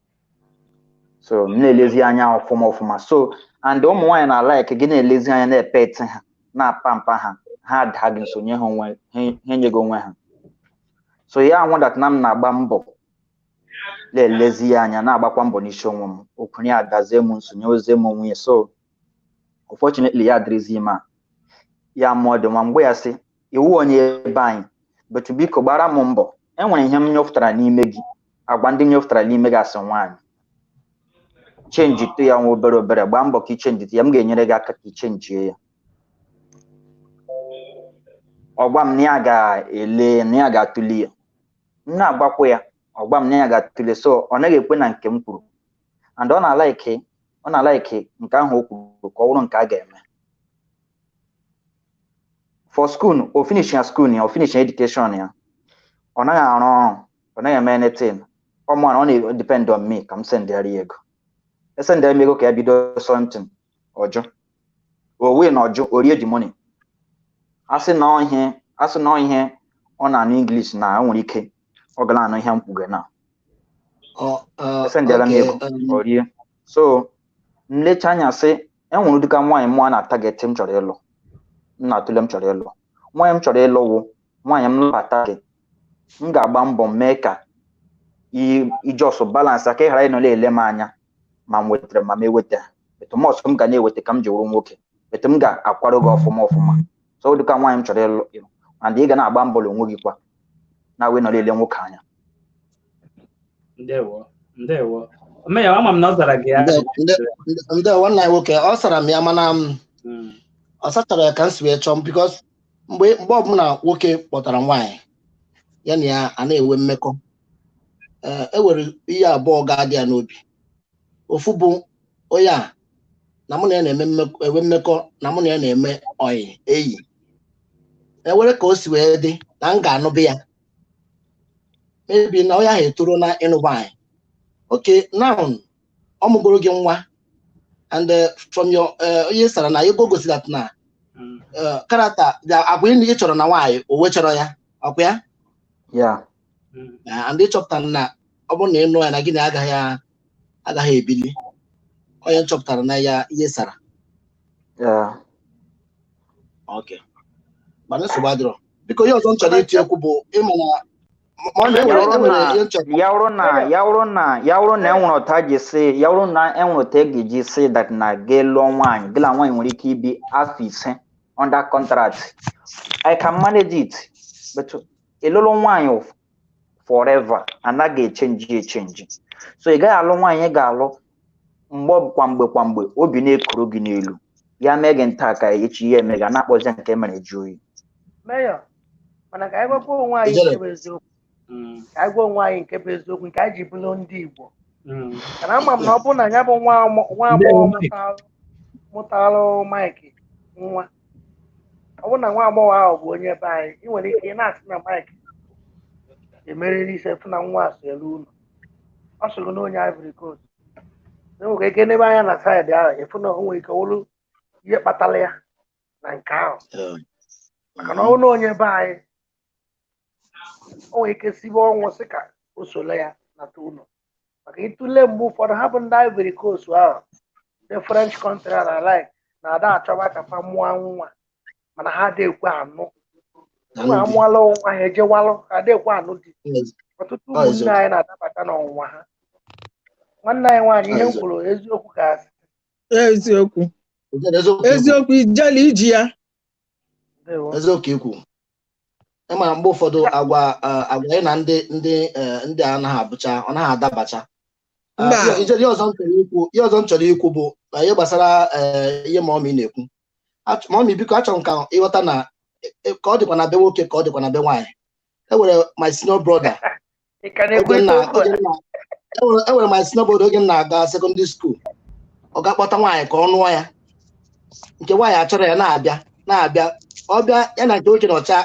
[SPEAKER 11] So m na-elezi anya ọfụma so and ụmụ nwaanyị na-alaiki gị na-elezi anya na-epe eti ha na-apa mpa ha daa gị nso nye ha enyego onwe ha. So ya nwụdat na m na-agba mbọ na-elezi ya anya na-agbakwa mbọ n'isi onwe m okwunye adazie m nsonye ozie m onwe ya. So unfortunately ya adịrịzi ime a ya mụọ dị nwa mgbe ya sị iwu onye ebe anyị betu biko gbara m mbọ enwere ihe m nyofụtara n'ime gị agwa ndị nyofụtara n'ime gị asị nwaanyị chenji to ya nwa obere gbaa mbọ ka ichenji ya m ga-enyere gị aka ka ichenjie ya. Ọgwa m na ya ga-ele na ya ga-atụli ya m na-agbakwa ya ọgwa m na ya ga-atụle. So ọ naghị ekwe na nke m kwuru and ọ na-alaiki nke ahụ o kwuru ka ọ bụrụ nke a ga-eme. For school o finish ya school ya o finish education ya ọ naghị arụ ọrụ ọ naghị eme anything ọ na-depend on me ka m sendịara ya ego esendịara m ego ka ya bido something ọjụ o wee na ọjụ o rie the money. Asị na ihe ọ na-anụ English na nwere ike ọ ga na-anụ ihe m kwuge na esendịara m ego o rie. So nlecha anya sị enwere ụdịka nwaanyị mụọ na target m chọrọ ịlụ m na-atụle m chọrọ ịlụ nwaanyị m chọrọ ịlụ wụ nwaanyị m nabata gị m ga-agba mbọ mee ka ijọsụ balansị aka ghara ịnọ na-ele m anya ma m wetara ma m eweta etu mọsụ m ga na-eweta ka m ji wụrụ nwoke etu m ga-akwado gị ọfụma. So ụdịka nwaanyị m chọrọ ịlụ and ị ga na-agba mbọ onwe gị kwa na wee nọ na-ele nwoke anya.
[SPEAKER 1] Ndewo Meya ama m na ọ zara gị ya.
[SPEAKER 12] Ndewo nna nwoke ọ sara m ya mana ọ sachara ya ka m si wee chọọ m because mgbe ọbụla nwoke kpọtara nwaanyị ya na ya a na-enwe mmekọ ewere ihe abụọ ga-adị ya n'obi. Ofu bụ onye a na mụ na ya na-eme mmekọ na mụ na ya na-eme ọyị eyi ewere ka o si wee dị na m ga-anụbe ya mebi na onye ahụ etoro na ịnụ nwaanyị. Okay, now ọ mụgoro gị nwa and from your onye sara na ego gosi that na character agwa ị chọrọ na nwaanyị o wee chọrọ ya ọkwa ya and ị chọpụtara na ọ bụrụ na ịnụ ya na gị na agaghị ebili onye chọpụtara na ya ihe sara. Okay, mana nsogbu adịrọ. Biko ihe ọzọ m chọrọ iti okwu bụ ịma na
[SPEAKER 11] ya wụrụ na enwere ọta ga-eji si that na gị lụọ nwaanyị gị na nwaanyị nwere ike ibi afọ 5 under contract I can manage it but ịlụlụ nwaanyị forever anaghị echenji. So ị gaghị alụ nwaanyị ga-alụ kwa mgbe obi na-ekuru gị n'elu ya mee gị nta ka echi ya eme ga na-akpọzi nke mere jụ oyi.
[SPEAKER 5] Mayor mana ka anyị gwakwa onwe anyị nke bụ eziokwu ka anyị gwa onwe anyị nke bụ eziokwu nke anyị ji bụrụ ndị Igbo kana ama m na ọ bụrụ na ya bụ nwa agbọghọ mụtalụ Mike nwa ọ bụrụ na nwa agbọghọ ahụ bụ onye be anyị ị nwere ike ị na-asị na Mike emeriri ise fụ na nwa asụ elu ụlọ ọ sụrụ na onye Ivory Coast enwere ike n'ebe anya na saịdị ahụ efu na o nwere ike wụrụ ihe kpatara ya na nke ahụ maka na ọ bụrụ na onye be anyị o nwere ike sibe ọnwụ sị ka o sole ya nata ụlọ maka ịtụle mgbe ụfọdụ ha bụ ndị Ivory Coast ahụ the French country na like na ada achọba ka fa mụọ nwa mana ha adịkwa anụ ụmụ amụọla nwa ha ejewalụ ha adịkwa anụ dị ọtụtụ ụmụnne anyị na-adabata n'ọnwụnwa ha nwanne anyị nwaanyị ihe m kwuru eziokwu ga-asị
[SPEAKER 18] eziokwu ijele iji ya
[SPEAKER 12] eziokwu ikwu ịma mgbe ụfọdụ agwa ya na ndị anaghị abụcha ọ naghị adabacha ihe ọzọ m chọrọ ikwu bụ ihe gbasara ihe Mọmị na-ekwu. Mọmị biko achọrọ m ka ịghọta na ka ọ dịkwa na be nwoke ka ọ dịkwa na be nwaanyị. Enwere my senior brother enwere my senior brother oge m na-aga secondary school ọ ga-akpọta nwaanyị ka ọ nụọ ya nke nwaanyị achọrọ ya na-abịa ọbịa ya na nke oche n'ọcha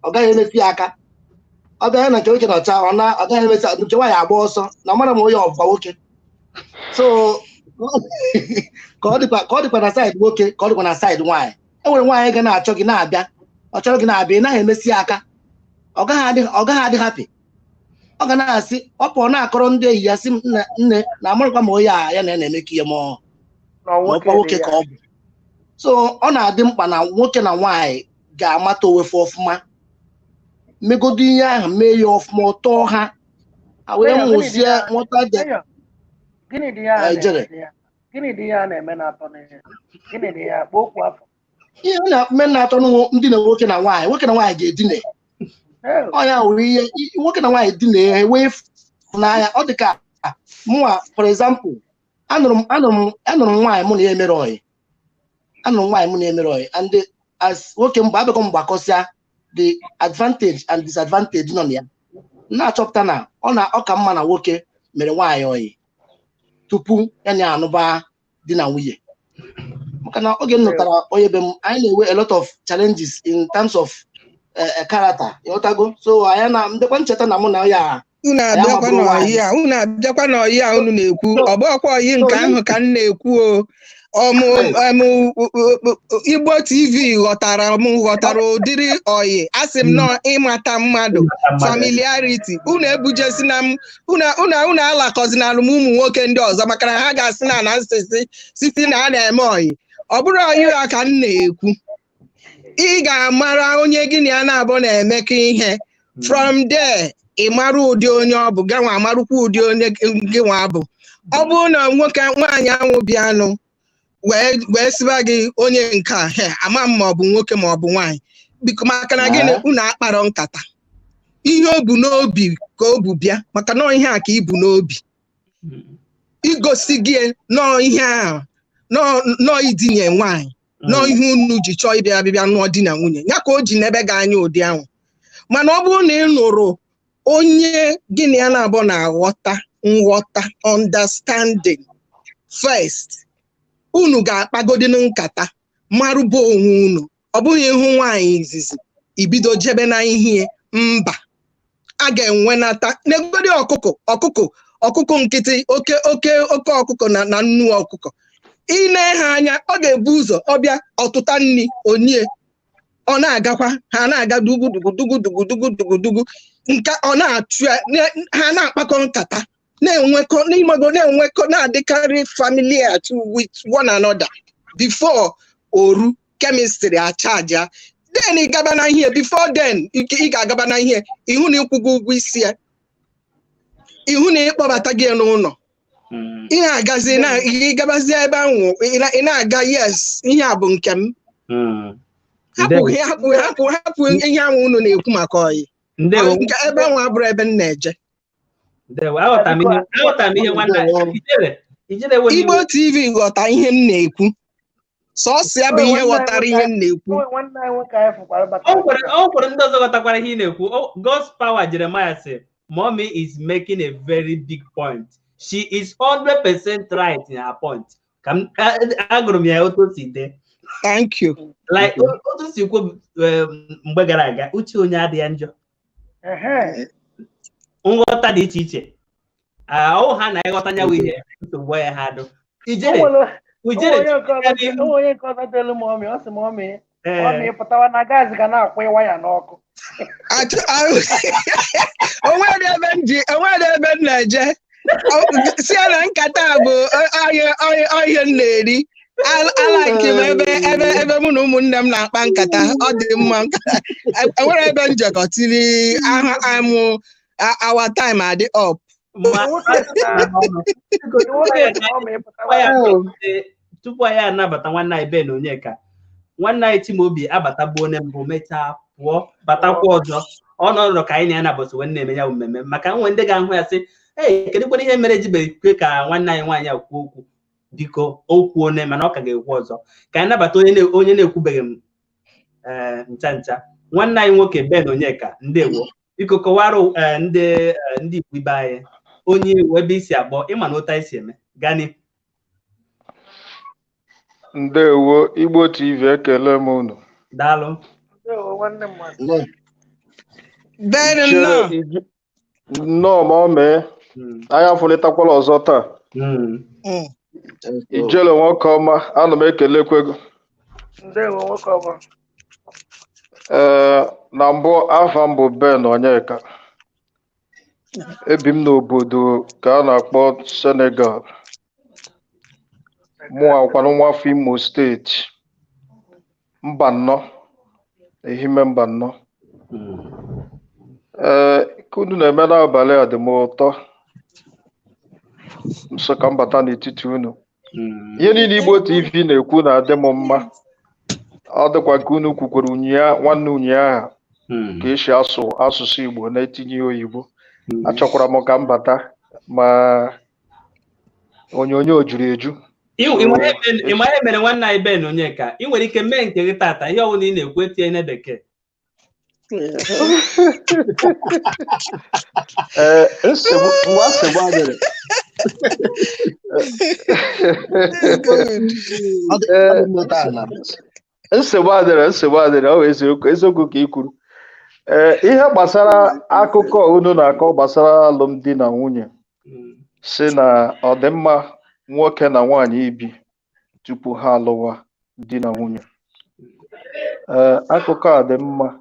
[SPEAKER 12] ọ gaghị emesi aka ọbịa ya na nke oche n'ọcha ọ gaghị emesi nke nwaanyị agba ọsọ na mara m onye ọbụkwa nwoke so ka ọ dịkwa na saịdị nwoke ka ọ dịkwa na saịdị nwaanyị. Enwere nwaanyị ga na-achọ gị na-abịa ọ chọrọ gị na-abịa ị naghị emesi aka ọ gaghị adị happy. Ọ ga na-asị ọ pụọ na-akọrọ ndị enyi ya sị nne na amarụkwa ma onye ya na-eme ka ihe ma ọkwa nwoke ka ọ bụ. So ọ na-adị mkpa na nwoke na nwaanyị ga-amata onwefe ọfụma megodo ihe ahụ mee ya ọfụma ụtọ ha wee mụzie nwata
[SPEAKER 5] gịnị dị ya na-eme na-atọ n'ihe gịnị dị ya akpa okwu afọ
[SPEAKER 12] ihe na-eme na-atọ ndị na nwoke na nwaanyị ga-edine ọnya nwere ihe nwoke na nwaanyị dine ya wee n'anya. Ọ dị ka mụnwa for example anụrụ m nwaanyị mụ na ya emere ọyị and as nwoke mbụ abịakọ mgbakọsịa the advantage and disadvantage nọ na ya na-achọpụta na ọ ka mma na nwoke mere nwaanyị ọyị tupu ya na-anụba di na nwunye maka na oge m nụtara onye be m anyị na-enwe a lot of challenges in terms of character ịghọtago. So anyị na ndekwa ncheta na mụ na ya
[SPEAKER 18] unu abịakwa n'ọyị a unu na-ekwu ọ bụkwa ọyị nke ahụ ka m na-ekwu Igbo TV ghọtara ụdịrị ọyị asị m nọ ịmata mmadụ familiarity unu ebujezina m unu alakọzinalụ m ụmụ nwoke ndị ọzọ maka na ha ga-asị na nsisi site na a na-eme ọyị. Ọ bụrụ ọyị ya ka m na-ekwu ị ga-amara onye gị na ya na-abụ na-emekọ ihe from there ị mara ụdị onye ọ bụ ganwa amarụkwa ụdị onye gị nwa bụ. Ọ bụrụ na nwaanyị anwụ bịanụ wee sịba gị onye nke ama m ma ọ bụ nwoke ma ọ bụ nwaanyị biko maka na gịnị unu akparọ nkata ihe o bu n'obi ka o bu bịa maka na ihe a ka ibu n'obi igosi gị nọọ ihe ahụ nọọ idinye nwaanyị nọọ ihe unu ji chọọ ịbịa nụọ di na nwunye ya ka o ji n'ebe gị anya ụdị ahụ. Mana ọ bụrụ na ị nụrụ onye gị na ya na-abụ na-aghọta nghọta understanding first unu ga-akpagodinu nkata marụba onwe unu. Ọ bụghị ịhụ nwaanyị izizi ibido jebe na ihe mba a ga-enwenata n'egodi ọkụkọ nkịtị oke ọkụkọ na nnu ọkụkọ ine ha anya ọ ga-ebu ụzọ ọbịa ọtụta nni onye ọ na-agakwa ha na-aga dugudugudugudugudugudugu nke ọ na-achụ ha na-akpakọ nkata na-enwekọ na-adịkarị familiar with one another before oru chemistry achaja then ị gaba na ihe before then ị ga-agaba na ihe ihu na ịkwụgo ụgwọ isi ya ihu na ịkpọbata gị n'ụlọ ị na-agazi na ịgabazie ebe ahụ ị na-aga yes ihe a bụ nke m hapụ ihe ahụ unu na-ekwu maka ọyị nke ebe ahụ abụrụ ebe m na-eje. Igbo TV ghọta ihe m na-ekwu sọsọ ya bụ ihe ghọtara ihe m na-ekwu.
[SPEAKER 1] O kwere ndị ọzọ ghọtakwara ihe ị na-ekwu. God's power Jeremiah sị Mommy is making a very big point. She is 100% right in her point. Agụrụ m ya otu si dị.
[SPEAKER 18] Thank you.
[SPEAKER 1] Like otu si kwu mgbe gara aga uche onye adịghị njọ. Nghọta dị iche iche ọ ha na ịghọta nyawa ihe nsogbu ya ha dụ
[SPEAKER 5] onye nke ọzọ delu Mọmị ọ sị Mọmị pụtawa na gaasị ga na-akwụ waya n'ọkụ.
[SPEAKER 18] Onwere ebe m na-eje si ya na nkata bụ ọhịa m na-eri alaki m ebe mụ na ụmụnne m na-akpa nkata ọ dị mma enwere ebe njekọ tiri amụ our time adị up
[SPEAKER 1] tupu anyị anabata nwanne anyị Ben Onyeka, nwanne anyị Chimaobi abatagbuo onye mbụ mechaa pụọ batakwa ọzọ ọnọdụ ka anyị na-anabata nwanne eme ya mmemme maka nwe ndị ga-ahụ ya sị ee kedụkwana ihe mere jibeghị kwe ka nwanne anyị nwaanyị a kwuo okwu biko okwu one mana ọ ka ga-ekwu ọzọ ka anyị nabata onye na-ekwubeghị m ncha ncha nwanne anyị nwoke Ben Onyeka ndewo biko kọwara ndị Igbo ibe anyị onye Igbo ebe isi agbọ ịma na ụta isi eme gani.
[SPEAKER 21] Ndewo Igbo TV ekele m unu.
[SPEAKER 1] Daalụ.
[SPEAKER 21] Nnọọ ma ọ mee anyị afụlịtakwala ọzọ taa. Ijele nwoke ọma ana m ekelekwego. Na mbụ afa m bụ Ben Onyeka, ebi m n'obodo ka a na-akpọ Senegal, mụ akwanụ nwafọ Imo steeti mba nnọọ ehime mba nnọọ. Ka unu na-eme n'abalị a dị m ụtọ nso ka m bata n'etiti unu. Ihe niile Igbo TV na-ekwu na-adị m mma, ọ dịkwa ka unu kwukwere nwanne ụnyaahụ ka esi asụ asụsụ Igbo na-etinye oyibo. Achọkwara m ka m bata ma onyonyo juru eju.
[SPEAKER 1] Ịma ihe mere nwanne anyị Ben Onyeka, ị nwere ike mee nke gị tata ihe ọbụla ị na-ekwu etinye na bekee.
[SPEAKER 21] Nsogbu adịrị ọ bụ eziokwu ka ị kwuru. Ihe gbasara akụkọ unu na-akọ gbasara alụmdi na nwunye si na ọ dị mma nwoke na nwaanyị ibi tupu ha alụwa di na nwunye. Akụkọ a dị mma.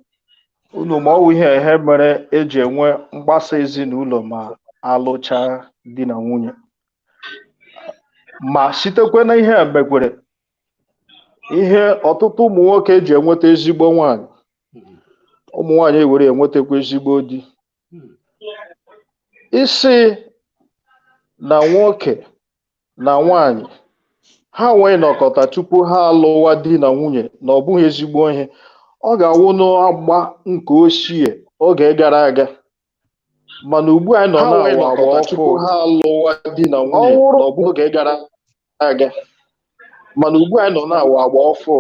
[SPEAKER 21] Unu ma ọwụ ihe mere eji enwe mgbasa ezinụlọ ma alụchaa di na nwunye, ma sitekwe na ihe a mekwere ihe ọtụtụ ụmụ nwoke ji enweta ezigbo nwaanyị, ụmụ nwaanyị ewere enwetakwa ezigbo di. Isi na nwoke na nwaanyị ha nwee nọkọta tupu ha alụwa di na nwunye na ọ bụghị ezigbo ihe. Ọ ga-awụ n'agba nke ochie oge gara aga, mana ugbu a nọ na-awa agba ọfụ. Ha alụwa di na nwunye na ọ bụghị oge gara aga, mana ugbu a nọ na-awa agba ọfụ.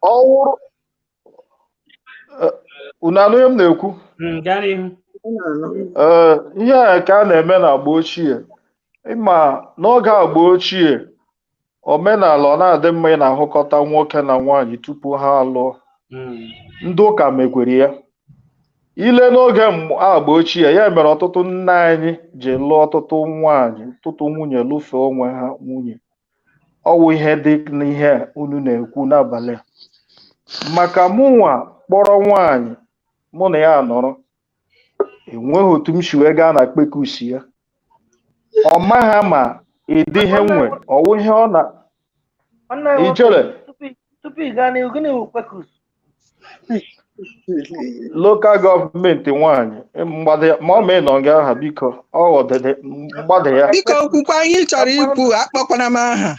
[SPEAKER 21] Ọ wụrụ unu anụ ihe m na-ekwu? Ihe a ka a na-eme na agba ochie. Ịma n'oge agba ochie omenala ọ na-adị mma ị na-ahụkọta nwoke na nwaanyị tupu ha alụọ. Ndị ụka mekwere ya. Ile n'oge agba ochie ya mere ọtụtụ nne anyị ji lụọ ọtụtụ nwaanyị ọtụtụ nwunye lụfee onwe ha nwunye. Ọ wụ ihe dị n'ihe unu na-ekwu n'abalị a. Maka mụnwa kpọrọ nwaanyị mụ na ya nọrọ, enweghị otu m si wee gaa na kpekusi ya. Ọ maha ma ịdị ihe nwe ọwụ ihe ọ na ijele
[SPEAKER 5] tupu ị gaa n'ihu gịnị bụ kpekus?
[SPEAKER 21] Lokal gọọmenti nwaanyị ma ọ mee nọ nga aha biko ọ ọdịdị mgbada ya.
[SPEAKER 18] Biko okwukwe anyị chọrọ ikwu akpọkwana m aha.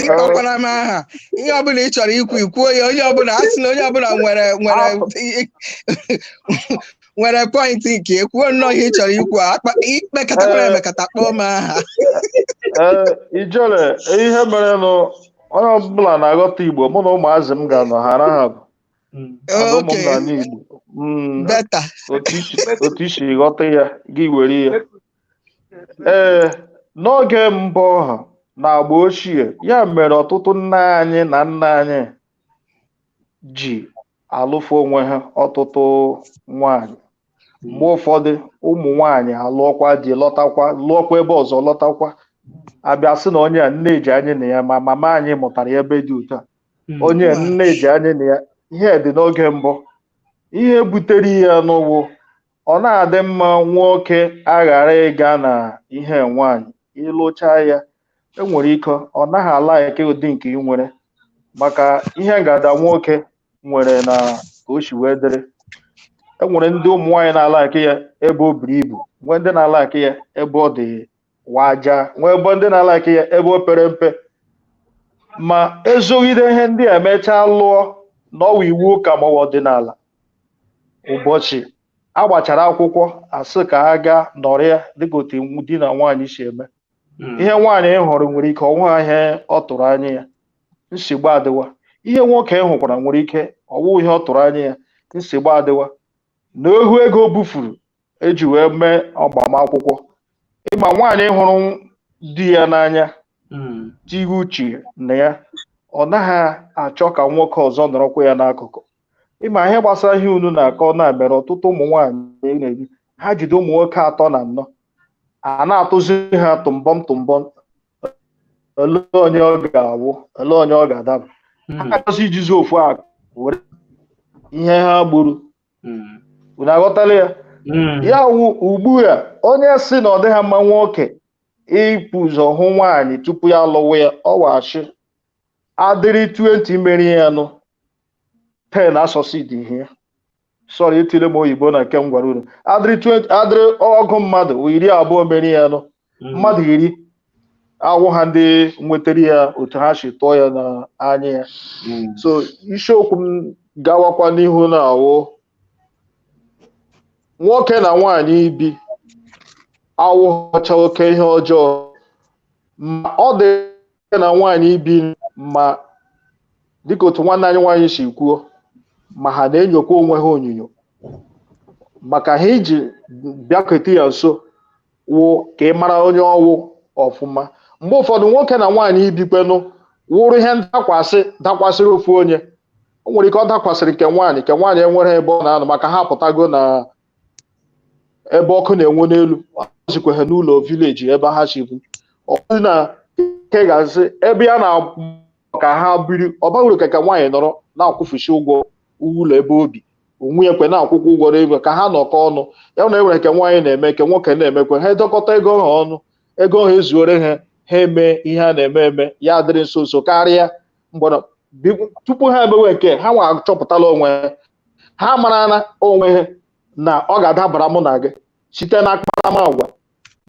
[SPEAKER 18] Ịkpọkwana m aha. Ihe ọbụla ị chọrọ ikwu ikwuo ya. Onye ọbụla asị na onye ọbụla nwere pọintị nke ekwuo nnọọ ihe ị chọrọ ikwu ikpekọtakwara emekọta kpọọ m aha.
[SPEAKER 21] Ijele ihe mere nụ onye ọbụla na-aghọta Igbo mụ na ụmụazị m ga-anọ hara ha bụ ụmụ m na Igbo otu isi ghọta ya gị were ya. N'oge mbụ ha na agba ochie ya mere ọtụtụ nne anyị na nna anyị ji alụfe onwe ha ọtụtụ nwaanyị. Mgbe ụfọdụ ụmụ nwaanyị alụọkwa di lọtakwa lụọkwa ebe ọzọ lọtakwa abịa sị na onye a nne ji anyị na ya ma mama anyị mụtara ya ebe dị ụtọ a onye nne ji anyị na ya. Ihe dị n'oge mbụ. Ihe butere ya n'ụwụ
[SPEAKER 9] ọ na-adị mma nwoke aghara ịga na ihe nwaanyị ịlụcha ya enwere ike ọ naghị ala eke ụdị nke ị nwere maka ihe ngada nwoke nwere na ka o si wee dịrị enwere ndị ụmụ nwaanyị na-ala eke ya ebe o buru ibu nwee ndị na-ala eke ya ebe ọ dị waja nwee ebe ndị na-ala eke ya ebe o pere mpe ma ezogide ihe ndị a emechaa lụọ n'ọwa iwu ụka ma ọ ọdịnala ụbọchị agbachara akwụkwọ asị ka ha gaa nọrịa dịka otu di na nwaanyị si eme ihe nwaanyị hụrụ nwere ike ọnwa ihe ọ tụrụ anya ya nsogbu adịwa ihe nwoke hụkwara nwere ike ọwụ ihe ọ tụrụ anya ya nsogbu adịwa na ohu ego bufuru eji wee mee agbamakwụkwọ ịma nwaanyị hụrụ di ya n'anya tighị uche na ya ọ naghị achọ ka nwoke ọzọ nọrọkwa ya n'akụkụ ịma ihe gbasara ihe unu na-akọ na mere ọtụtụ ụmụ nwaanyị na-ebi ha jide ụmụ nwoke 3 na 4 a na-atụzi ha tụmbọm ele onye ọ ga-awụ ele onye ọ ga-adaba ha achọzi ijizi ofu akụ were ihe ha gburu unu aghọtala ya ya ugbu a onye si na ọ dịghị mma nwoke ịpụ ụzọ hụ nwaanyị tupu ya alụwa ya ọ wachi adịrị 20 mere ya nụ 10 asọsidi ihe sọrọ itile m oyibo na nke m gwara unu adịrị ọgụ mmadụ 20 mere ya nụ mmadụ 10 awụ ha ndị nwetara ya otu ha si tụọ ya n'anya ya so isiokwu m gawakwa n'ihu na awụ nwoke na nwaanyị ibi awụcha oke ihe ọjọọ ma ọ dị na nwaanyị ibi ma dịka otu nwanne anyị nwaanyị si kwuo ma ha na-enyokwa onwe ha onyinyo maka ha iji bịakete ya nso wụ ka ị mara onye ọwụ ọfụma mgbe ụfọdụ nwoke na nwaanyị ibikwenụ wụrụ ihe dakwasịrị ofu onye o nwere ike ọ dakwasịrị nke nwaanyị enwere ebe ọ na-anọ maka ha pụtago na ebe ọkụ na-enwu n'elu ọzikwa ha n'ụlọ vileji ebe ha si bụ ọ na ke ga-asị ebe ya na ka ha biri ọ bawuru ka nwaanyị nọrọ na-akwụfusi ụgwọ ụlọ ebe obi onwe ekwe na-akwụkwọ ụgwọ n'ebe ka ha nọkọ ọnụ ya na enwere nke nwaanyị na-eme nke nwoke na-emekwe ha edokọta ego ha ọnụ ego ha ezuore ha eme ihe a na-eme ya dịrị nso nso karịa mgbọrọ tupu ha emewe nke ha nwa achọpụtala onwe ha mara na onwe ha na ọ ga-adabara mụ na gị site na akparamagwa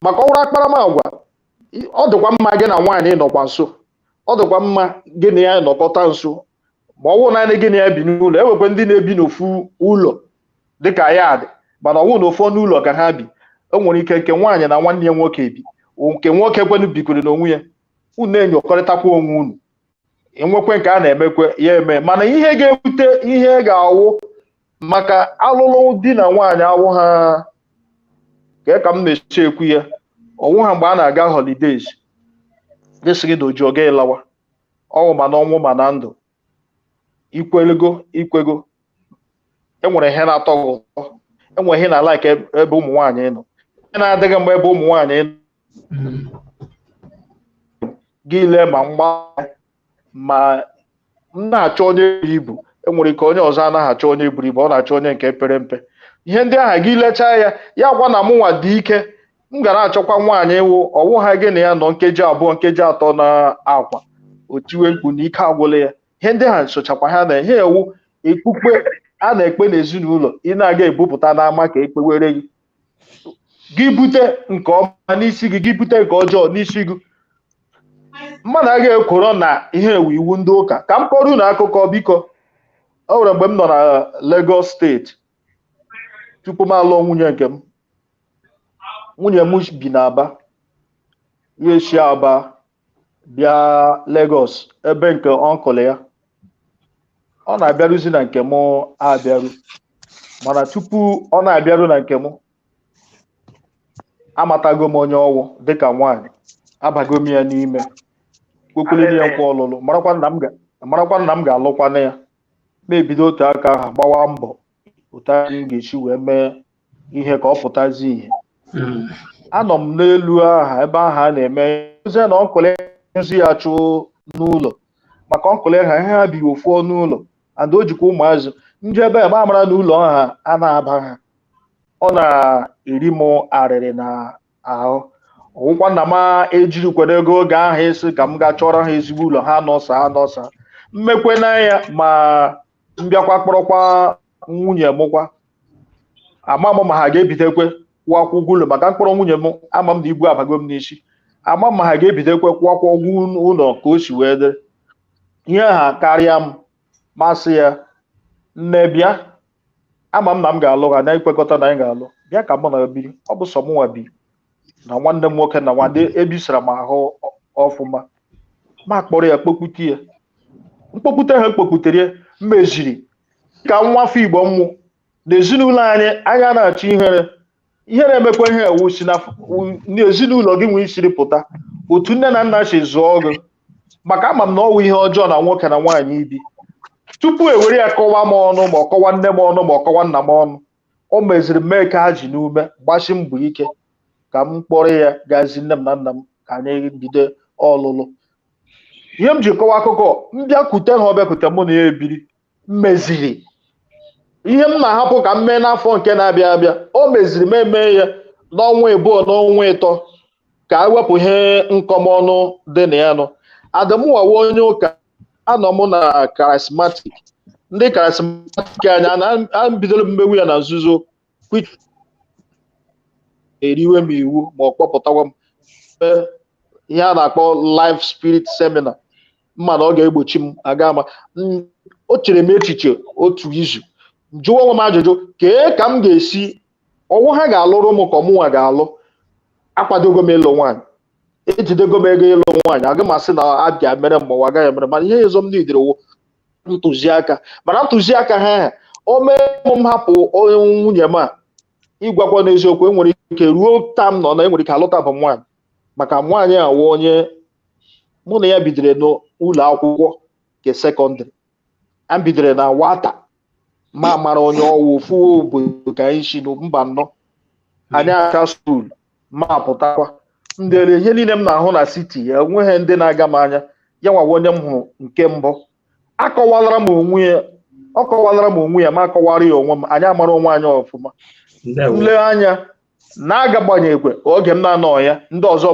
[SPEAKER 9] maka ọrụ akparamagwa ọ dịkwa mma gị na nwaanyị nọkwa nso ọ dịkwa mma gị na ya nọkọta nso ma ọ wụ naanị gị na ya bi n'ụlọ ewekwe ndị na-ebi n'ofu ụlọ dịka ya dị mana ọwụ na ofu ọnụ ụlọ ka ha bi o nwere ike nke nwaanyị na nwanne ya nwoke bi nke nwoke kwenu bikwere n'onwe ya unu enyokọrịtakwa onwe unu enwekwe nke a na-emekwe ya eme mana ihe ga-ewute ihe ga-awụ maka alụlụ di na nwaanyị awụ ha ka m na-eche ekwu ya ọnwụ ha mgbe a na-aga holidays gịsịrị na oji oga ịlawa ọnwụ ma na ọnwụ ma na ndụ ikwego enwere ihe na-atọ gị ụtọ enwere ihe na-ala ka ebe ụmụ nwaanyị nọ ihe na-adịghị mgbe ebe ụmụ nwaanyị nọ gị lee ma mgba ma m na-achọ onye buru ibu enwere ike onye ọzọ anaghị achọ onye buru ibu ọ na-achọ onye nke pere mpe ihe ndị ahụ gị lechaa ya gwa na mụnwa dị ike m gara achọkwa nwaanyị ịwụ ọwụ ha gị na ya nọ nkeji 2 nkeji 3 na akwa otiwe mkpu na ike agwụla ya ihe ndị ha sochakwa ha na ihe ewu ekpukpe a na-ekpe n'ezinụlọ ị na-aga ebupụta n'ama ka ekpewere gị bute nke ọma n'isi gị bute nke ọjọọ n'isi gị mmadụ agaghị ekworo na ihe ewu iwu ndị ụka ka m kọrọ unu akụkọ biko o nwere mgbe m nọ na Lagos steeti tupu m alụọ nwunye nke m nwunye m bi n'Aba ya esi Aba bịa Lagos ebe nke ọnkụl ya ọ na-abịarụzi na nke m abịarụ mana tupu ọ na-abịarụ na nke m amatago m onye ọwụ dịka nwaanyị abago m ya n'ime kwekwere ya nkwa ọlụlụ marakwa na m ga-alụkwana ya ma ebido otu aka ahụ gbawa mbọ otu anyị ga-esi wee mee ihe ka ọ pụtazi ihe anọ m n'elu aha ebe ahụ a na-eme ozie na ọnkụl nzi ya chụọ n'ụlọ maka ọnkụl ha ihe ha bighị ofu ọnụ ụlọ and o jikwa ụmụazụ ndị ebe a ma mara na ụlọ ha a na-aba ha ọ na-eri m arịrị na ahụ. Ọgwụkwa na m ejirikwere ego oge ahụ esi ka m gaa chọrọ ha ezigbo ụlọ ha nọsa mmekwe n'anya ma mbịakwa kpọrọkwa nwunye m kwa ama m ma ha ga-ebidekwe kwụọkwa ụgwọ ụlọ maka mkpọrọ nwunye m ama m na ibu abago m n'isi ama m ma ha ga-ebidekwe kwụọkwa ụgwọ ụlọ ka o si wee dịrị ihe ha karịa m masị ya nne bịa ama m na m ga-alụ ha na-ekwekọta na anyị ga-alụ bịa ka mụ na biri ọ bụ sọ mụnwa bi na nwanne m nwoke na nwanne ebisara m ahụ ọfụma ma kpọrọ ya kpokpute ya mkpokpute ha mkpokputere ya mmeziri ka nwa afọ Igbo mmụ n'ezinụlọ anyị anya na-achọ ihere emekwa ihe ewu si n'ezinụlọ gị nwee isiri pụta otu nne na nna si zụọ gị maka ama m na ọwụ ihe ọjọọ na nwoke na nwaanyị ibi tupu ewere ya kọwa m ọnụ ma ọkọwa nne m ọnụ ma ọkọwa nna m ọnụ o meziri mee ka ha ji n'ume gbasi mbọ ike ka m kpọrọ ya gazi nne m na nna m ka anyị bido ọlụlụ. Ihe m ji kọwa akụkọ mbịakwute ha ọbịakwute mụ na ya ebiri mmeziri ihe m na-ahapụ ka m mee n'afọ nke na-abịa abịa o meziri m eme ya n'ọnwa abụọ n'ọnwa ịtọ ka ewepụ ihe nkọmọnụ dị na ya nọ adịmụwawa onye ụka anọ m na karismatik ndị karismatik anya na bidoro mmewu ya na nzuzo eriwe m iwu ma ọ kpọpụtawa m ihe a na-akpọ life spirit seminar mma na ọ ga-egbochi m aga ama o chere m echiche otu izu jụọ onwe m ajụjụ kee ka m ga-esi ọnwụ ha ga-alụrụ m ka ọmụnwa ga-alụ akwadogo m ịlụ nwaanyị ejidego m ego ịlụ nwaanyị aga m asị na abịa mere m ma agaghị emere mana ihe ezo m nidere ntụziaka mana ntụziaka ha o mee m hapụ nwunye m a ịgwakwa n'eziokwu enwere ike ruo tam nọ na enwere ike alụtabụ m nwaanyị maka nwaanyị awụ onye mụ na ya bidoro n'ụlọ akwụkwọ nke sekọndịrị a bidoro na nwata ma mara onye ọwụ ofu obodo ka anyị si mba nnọọ anyị aka skuulu ma pụtakwa ndere ihe niile m na-ahụ na siti ya enweghị ndị na-aga m anya ya nwawa onye m hụrụ nke mbụ akọwalara m onwe ya ma akọwara ya onwe m anyị amara onwe anyị ọfụma nle anya na-agagbanyekwe oge m na-anọ ya ndị ọzọ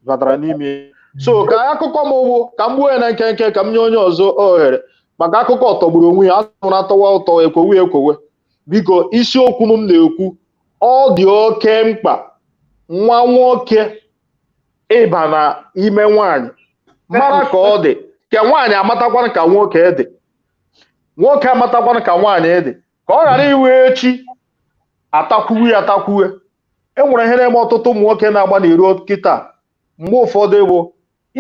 [SPEAKER 9] batara n'ime so ka akụkọ m ụgbụ ka m gbuo ya na nkenke ka m nye onye ọzọ ohere maka akụkọ tọgburu onwe ya atụrụ atọwa ụtọ ekwowe biko isiokwu m na-ekwu ọ dị oke mkpa nwa nwoke ịba na ime nwaanyị mara ka ọ dị ka nwaanyị amatakwana ka nwoke dị nwoke amatakwana ka nwaanyị dị ka ọ ghara iwe echi atakwuwe enwere ihe na-eme ọtụtụ ụmụ nwoke na-agba n'iro kịta mgbe ụfọdụ bụ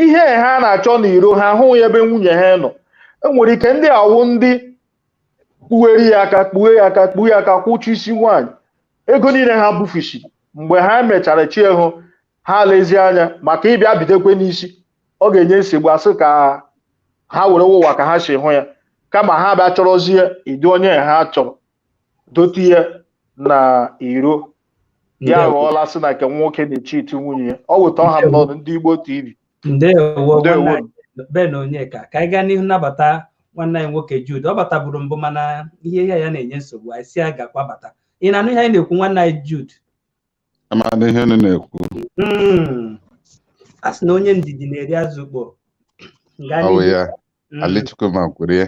[SPEAKER 9] ihe ha na-achọ n'iro ha hụ ya ebe nwunye ha nọ enwere ike ndị awụ ndị kpughere ya aka kwụchi isi nwaanyị ego niile ha bufisiri mgbe ha mechara chi hụ ha lezi anya maka ịbịa bidokwe n'isi ọ ga-enye nsogbu asị ka ha were ụwa ka ha si hụ ya kama ha bịa chọrọzie ịdị onye ha chọrọ dote ya na iro ya ghọọla sị na nke nwoke na-echi iti nwunye ya ọ weta ọha mmadụ ndị Igbo TV.
[SPEAKER 1] Ndewo Ben Onyeka ka anyị gaa n'ihu nabata nwanne anyị nwoke Jude ọ bataburu mbụ mana ihe ya na-enye nsogbu anyị si agakwa bata ị na-anụ ihe anyị na-ekwu nwanne anyị Jude
[SPEAKER 3] amana ihe unu na-ekwu
[SPEAKER 1] a sị na onye ndidi na-eri azụ ukpo
[SPEAKER 3] ọwụ ya Alichukwu ma kwuru ya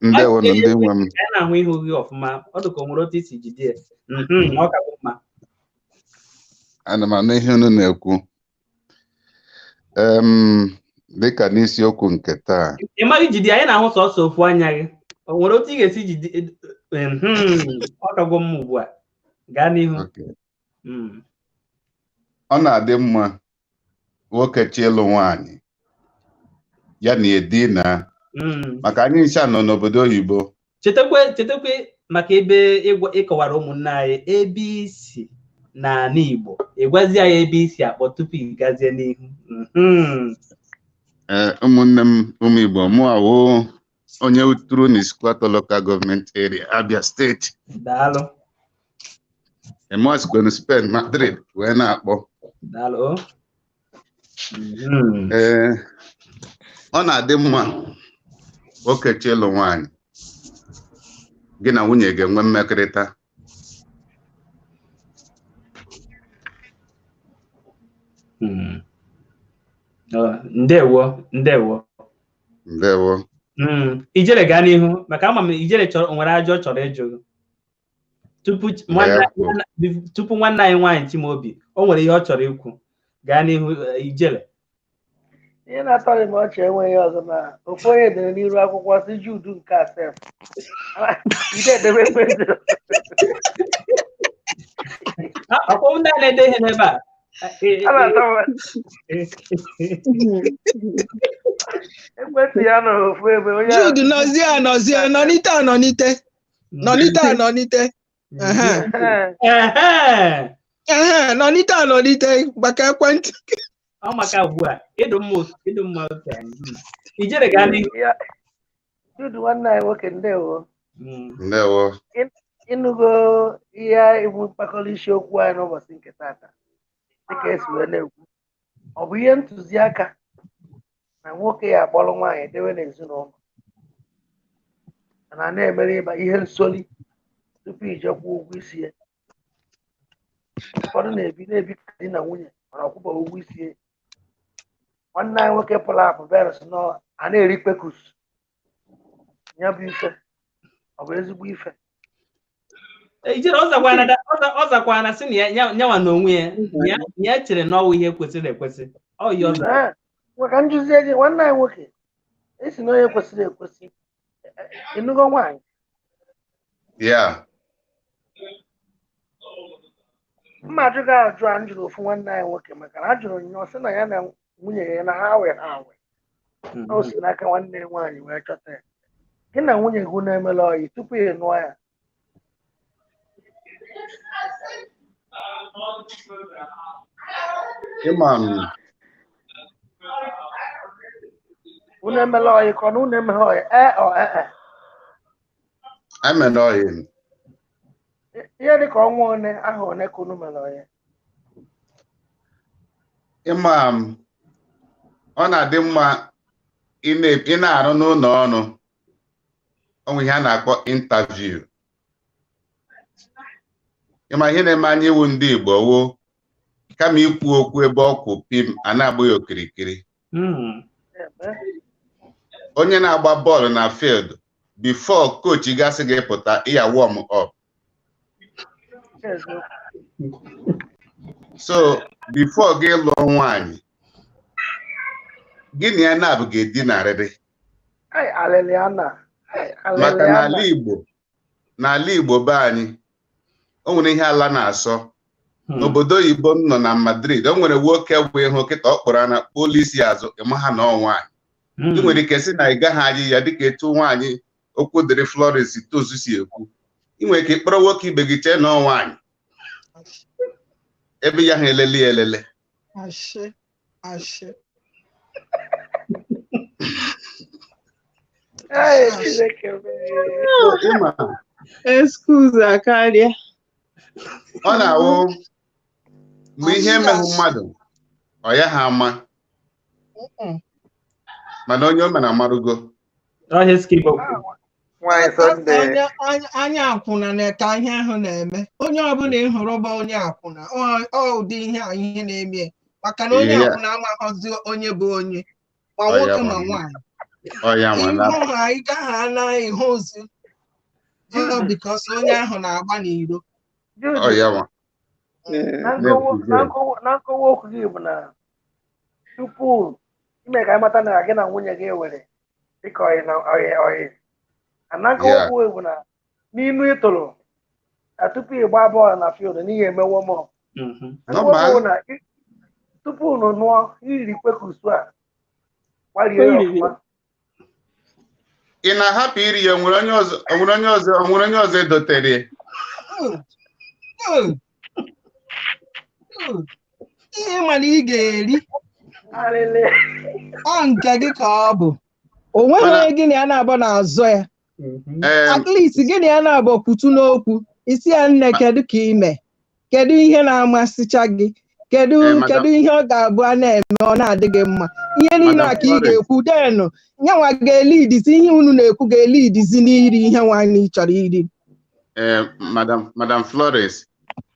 [SPEAKER 3] ndewo na ndị nwe m
[SPEAKER 1] anyị na-ahụ ihe oghe ọfụma ọ dị ka o nwere otu isi jide ya ọ ka bụ mma
[SPEAKER 3] ana m anụ ihe unu na-ekwu dịka n'isiokwu nke taa
[SPEAKER 1] ị maghị jide anyị na-ahụ sọsọ ofu anya gị o nwere otu ị ga-esi jide ọ ka bụ mma ugbu a gaa n'ihu
[SPEAKER 3] ọ na-adị mma nwoke chi ịlụ nwaanyị ya na edina maka anyị ncha nọ n'obodo oyibo
[SPEAKER 1] chetakwe maka ebe ịkọwara ụmụnne anyị ebe isi n'ala Igbo ịgwazi anyị ebe isi akpọ tupu ị gazie n'ihu
[SPEAKER 3] ụmụnne m ụmụ Igbo mụ awụ onye tụrụ n'Iskwata Local Government Area Abia Steeti
[SPEAKER 1] daalụ
[SPEAKER 3] emesikwana Spain Madrid wee na-akpọ
[SPEAKER 1] daalụ
[SPEAKER 3] ọ na-adị mma nwoke chi ịlụ nwaanyị gị na nwunye ga-enwe mmekọrịta
[SPEAKER 1] Ndewo. Ijele gaa n'ihu maka ama m Ijele nwere ajọ ọ chọrọ ịjụ tupu nwanne anyị nwaanyị Chimaobi o nwere ihe ọ chọrọ ikwu. Gaa n'ihu Ijele.
[SPEAKER 5] Ihe na-atọrọ m ọchị enweghị ọzọ na ofu onye dere n'iru akwụkwọ si Jude nke asef ide edebe ekpezi
[SPEAKER 1] Akwụkwọ ndị a na-ede ihe n'ebe a.
[SPEAKER 5] Ekwentị ya nọ ofu ebe onye
[SPEAKER 18] Jude nọzie nọnite maka ekwentị.
[SPEAKER 1] Ọ maka ugbu a ịdụ mma otu anyị. Ijele gaa n'ihu.
[SPEAKER 5] Jude nwanne anyị nwoke ndewo.
[SPEAKER 3] Ndewo.
[SPEAKER 5] Ịnụgo ihe iwu mkpakọrọ isiokwu anyị n'ụbọchị nke taata dịka esi wee na-ekwu, ọ bụ ihe ntụziaka na nwoke ya akpọrọ nwaanyị dewe n'ezinụlọ mana na-emere ịba ihe nsoli tupu ijekwa ụgwọ isi ya. Ụfọdụ na-ebi ka di na nwunye mana ọkwụba ụgwọ isi ya. Nwanne anyị nwoke pụrụ apụ bịara nọ a na-eri kpekus ya bụ ife ọ bụ ezigbo ife.
[SPEAKER 1] Ijele ọ zakwana sị na nyanwa n'onwe ya chere na ọwụ ihe kwesịrị ekwesị.
[SPEAKER 5] Maka njuzie gị nwanne anyị nwoke esi na onye kwesịrị ekwesị ịnụgo nwaanyị. Mma ajụghị ajụ a njụrụ ofu nwanne anyị nwoke maka na a jụrụ nya ọ sị na ya na nwunye ya na ha awe o si n'aka nwanne nwaanyị wee chọta ya. Gị na nwunye gị na-emela ọyị tupu ị nụọ ya. Unu emela ọyị ka na unu emeghe ọyị
[SPEAKER 3] emela ọyị.
[SPEAKER 5] Ihe dị ka ọnwa one ahụ one ka unu mere ọyị.
[SPEAKER 3] Ọ na-adị mma ị na-arụ n'ụlọ ọrụ onwe ihe a na-akpọ intaviu. Ịma ihe na-eme anya iwu ndị Igbo woo kama ikwu okwu ebe ọ kwụ pim a na-agba ya okirikiri. Onye na-agba bọọlụ na field before coach gasị gị pụta ịya warm up. So before gị lụọ nwaanyị gị na ya na-abụ ga-edinarịrị. Maka n'ala Igbo be anyị o nwere ihe ala na-asọ. N'obodo oyibo m nọ na Madrid o nwere nwoke bụ ịhụ kịta ọ kpọrọ na polisi azụ ịma ha na nwaanyị. Ị nwere ike sị na ị gaghị ajị ya dịka etu nwaanyị okwu dịrị Florence Tozu si ekwu. Ị nwere ike ịkpọrọ nwoke ibe gị chee na nwaanyị ebe ya ha elele.
[SPEAKER 2] Excuse akarịa.
[SPEAKER 3] Ọ na-awụ mgbe ihe emehụ mmadụ ọ ya ha ama mana onye o mere amarugo.
[SPEAKER 18] Anya akwụna na-eka ihe ahụ na-eme. Onye ọbụla ị hụrụ bụ onye akwụna ụdị ihe na-eme maka na onye akwụna amaghọzi onye bụ onye ma nwoke ma nwaanyị. Ịhụ ha ị gaghị anaghị ihe ozi bikos onye ahụ na-agba n'iro.
[SPEAKER 5] Na nkọwa okwu gị bụ na tupu ime ka anyị mata na gị na nwunye gị were dịka ọyị na nkọwa okwu bụ na n'inu ịtụrụ na tupu ị gbaa bọọlụ na field n'ihi eme warm up. Na tupu unu nụọ iri kwekusu a gbarie ya ọfụma.
[SPEAKER 3] Ị na-ahapụ iri ya onwere onye ọzọ edotere.
[SPEAKER 18] Ihe mana ị ga-eri ọ nke gị ka ọ bụ. O nweghị onye gị na ya na-abụ n'azụ ya. At least gị na ya na-abụ kwutu n'okwu isi ya nne kedu ka ime kedu ihe na-amasịcha gị kedu ihe ọ ga-abụ a na-eme ọ na-adị gị mma. Ihe niile a ka ị ga-ekwu denụ nyanwa ga-elidizi ihe unu na-ekwu ga-elidizi n'iri ihe nwaanyị chọrọ iri.
[SPEAKER 3] Madam Flores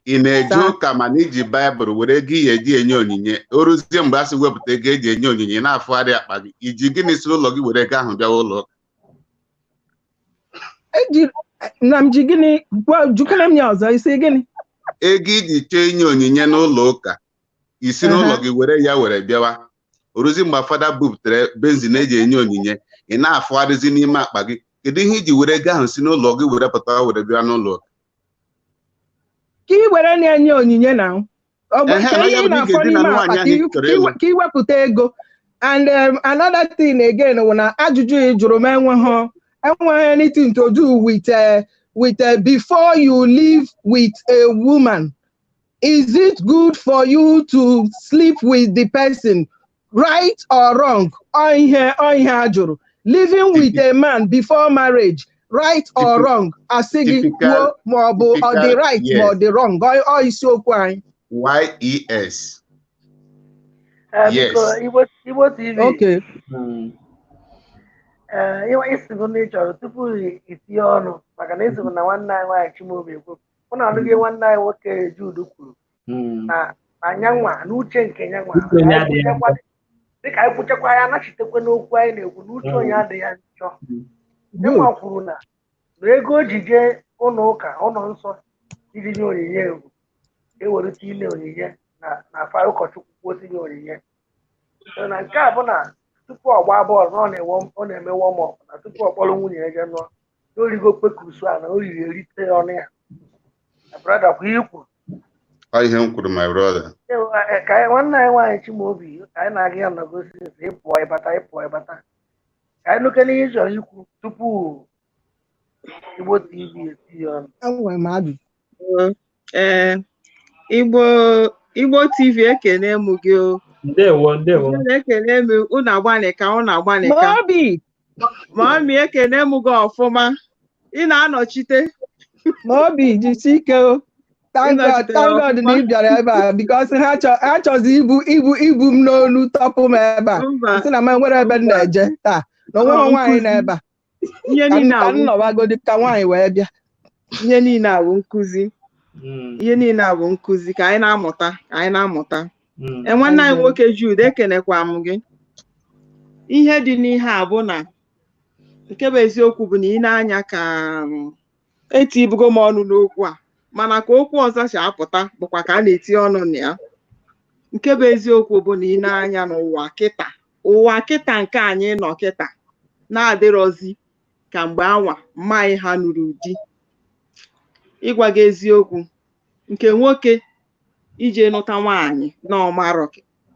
[SPEAKER 3] ị na-eje ụka mana iji baịbụl were ego ihe eji enye onyinye o ruzie mgbe a sị wepụta ego eji enye onyinye na-afụgharị akpa gị iji gịnị si ụlọ gị were ego ahụ bịawa ụlọ ụka
[SPEAKER 18] na m ji gịnị jukere m ya ọzọ isi gịnị
[SPEAKER 3] ego iji chọọ inye onyinye n'ụlọ ụka isi n'ụlọ gị were ya were bịawa oruzi mgbe fada buputere benzin eji enye onyinye ị na-afụgharịzi n'ime akpa gị kedu ihe iji were ego ahụ si n'ụlọ gị were pụta were bịa n'ụlọ ụka
[SPEAKER 18] ka ị were na-enye onyinye na ka ihe ị na-afọ n'ime akpa ka ị wepụta ego and another thing again wụ na ajụjụ ị jụrụ m enweghị anything to do with before you live with a woman. Is it good for you to sleep with the person, right or wrong? Living with a man before marriage, right or wrong? Asigi or the right or the wrong?
[SPEAKER 3] YES.
[SPEAKER 5] Yes. Igbo TV.
[SPEAKER 18] Okay.
[SPEAKER 5] Isigo na ịchọrọ tupu itinye ọnụ maka na isigo na nwanne anyị nwaanyị Chimaobi ekwu mụ na alụghị nwanne anyị nwoke Jude kwuru na nyanwa n'uche nke nyanwa dịka anyị kwuchekwa ya anachitekwe n'okwu anyị na-ekwu n'uche onye adịghị njọ nyanwa kwuru na ego o ji jee ụlọ ụka ụlọ nsọ iji nye onyinye egwu ewerite ile onyinye na afa ụkọchukwu otinye onyinye na nke a bụ na tupu ọ gbaa bọọlụ ọ na-eme wọm-ọp na tupu ọ kpọrọ nwunye ya je nụọ n'origo kpekurusu a na o riri erite ọnụ ya na brada kwa ihe kwuru
[SPEAKER 3] ihe m kwuru my brother
[SPEAKER 5] ka nwanne anyị nwaanyị Chimaobi anyị na-aga ya nagosi ịpụọ ịbata ka anyị nụke n'ihe chọrọ ikwu tupu Igbo TV etinye ọnụ
[SPEAKER 2] Igbo TV ekene m gị o.
[SPEAKER 1] Ndewo.
[SPEAKER 2] Ekene m unu agbanịka. Mami ekene m gị ọfụma. Ị na-anọchite.
[SPEAKER 18] Maobi jisi ike o. Thank God na ị bịara ebe a because ha chọzi ibu m n'olu tọpụ m ebe a. Sị na m nwere ebe m na-eje taa. Na onwe nwaanyị na-ebe a.
[SPEAKER 2] Ihe niile
[SPEAKER 18] ka nnọbagodi ka nwaanyị wee bịa.
[SPEAKER 2] Ihe niile a bụ nkụzi. Ihe niile a bụ nkụzi ka anyị na-amụta. Nwanne anyị nwoke Jude ekenekwa m gị. Ihe dị n'ihe a bụ na nke bụ eziokwu bụ na ị na-anya ka etibugo m ọnụ n'okwu a mana ka okwu ọzọ si apụta bụkwa ka a na-eti ọnụ na ya. Nke bụ eziokwu bụ na ị na-anya n'ụwa kịta nke anyị nọ kịta na-adịrọzi ka mgbe anwa mmaanyị ha nụrụ di. Ịgwa gị eziokwu nke nwoke ije nụta nwaanyị na ọmarọ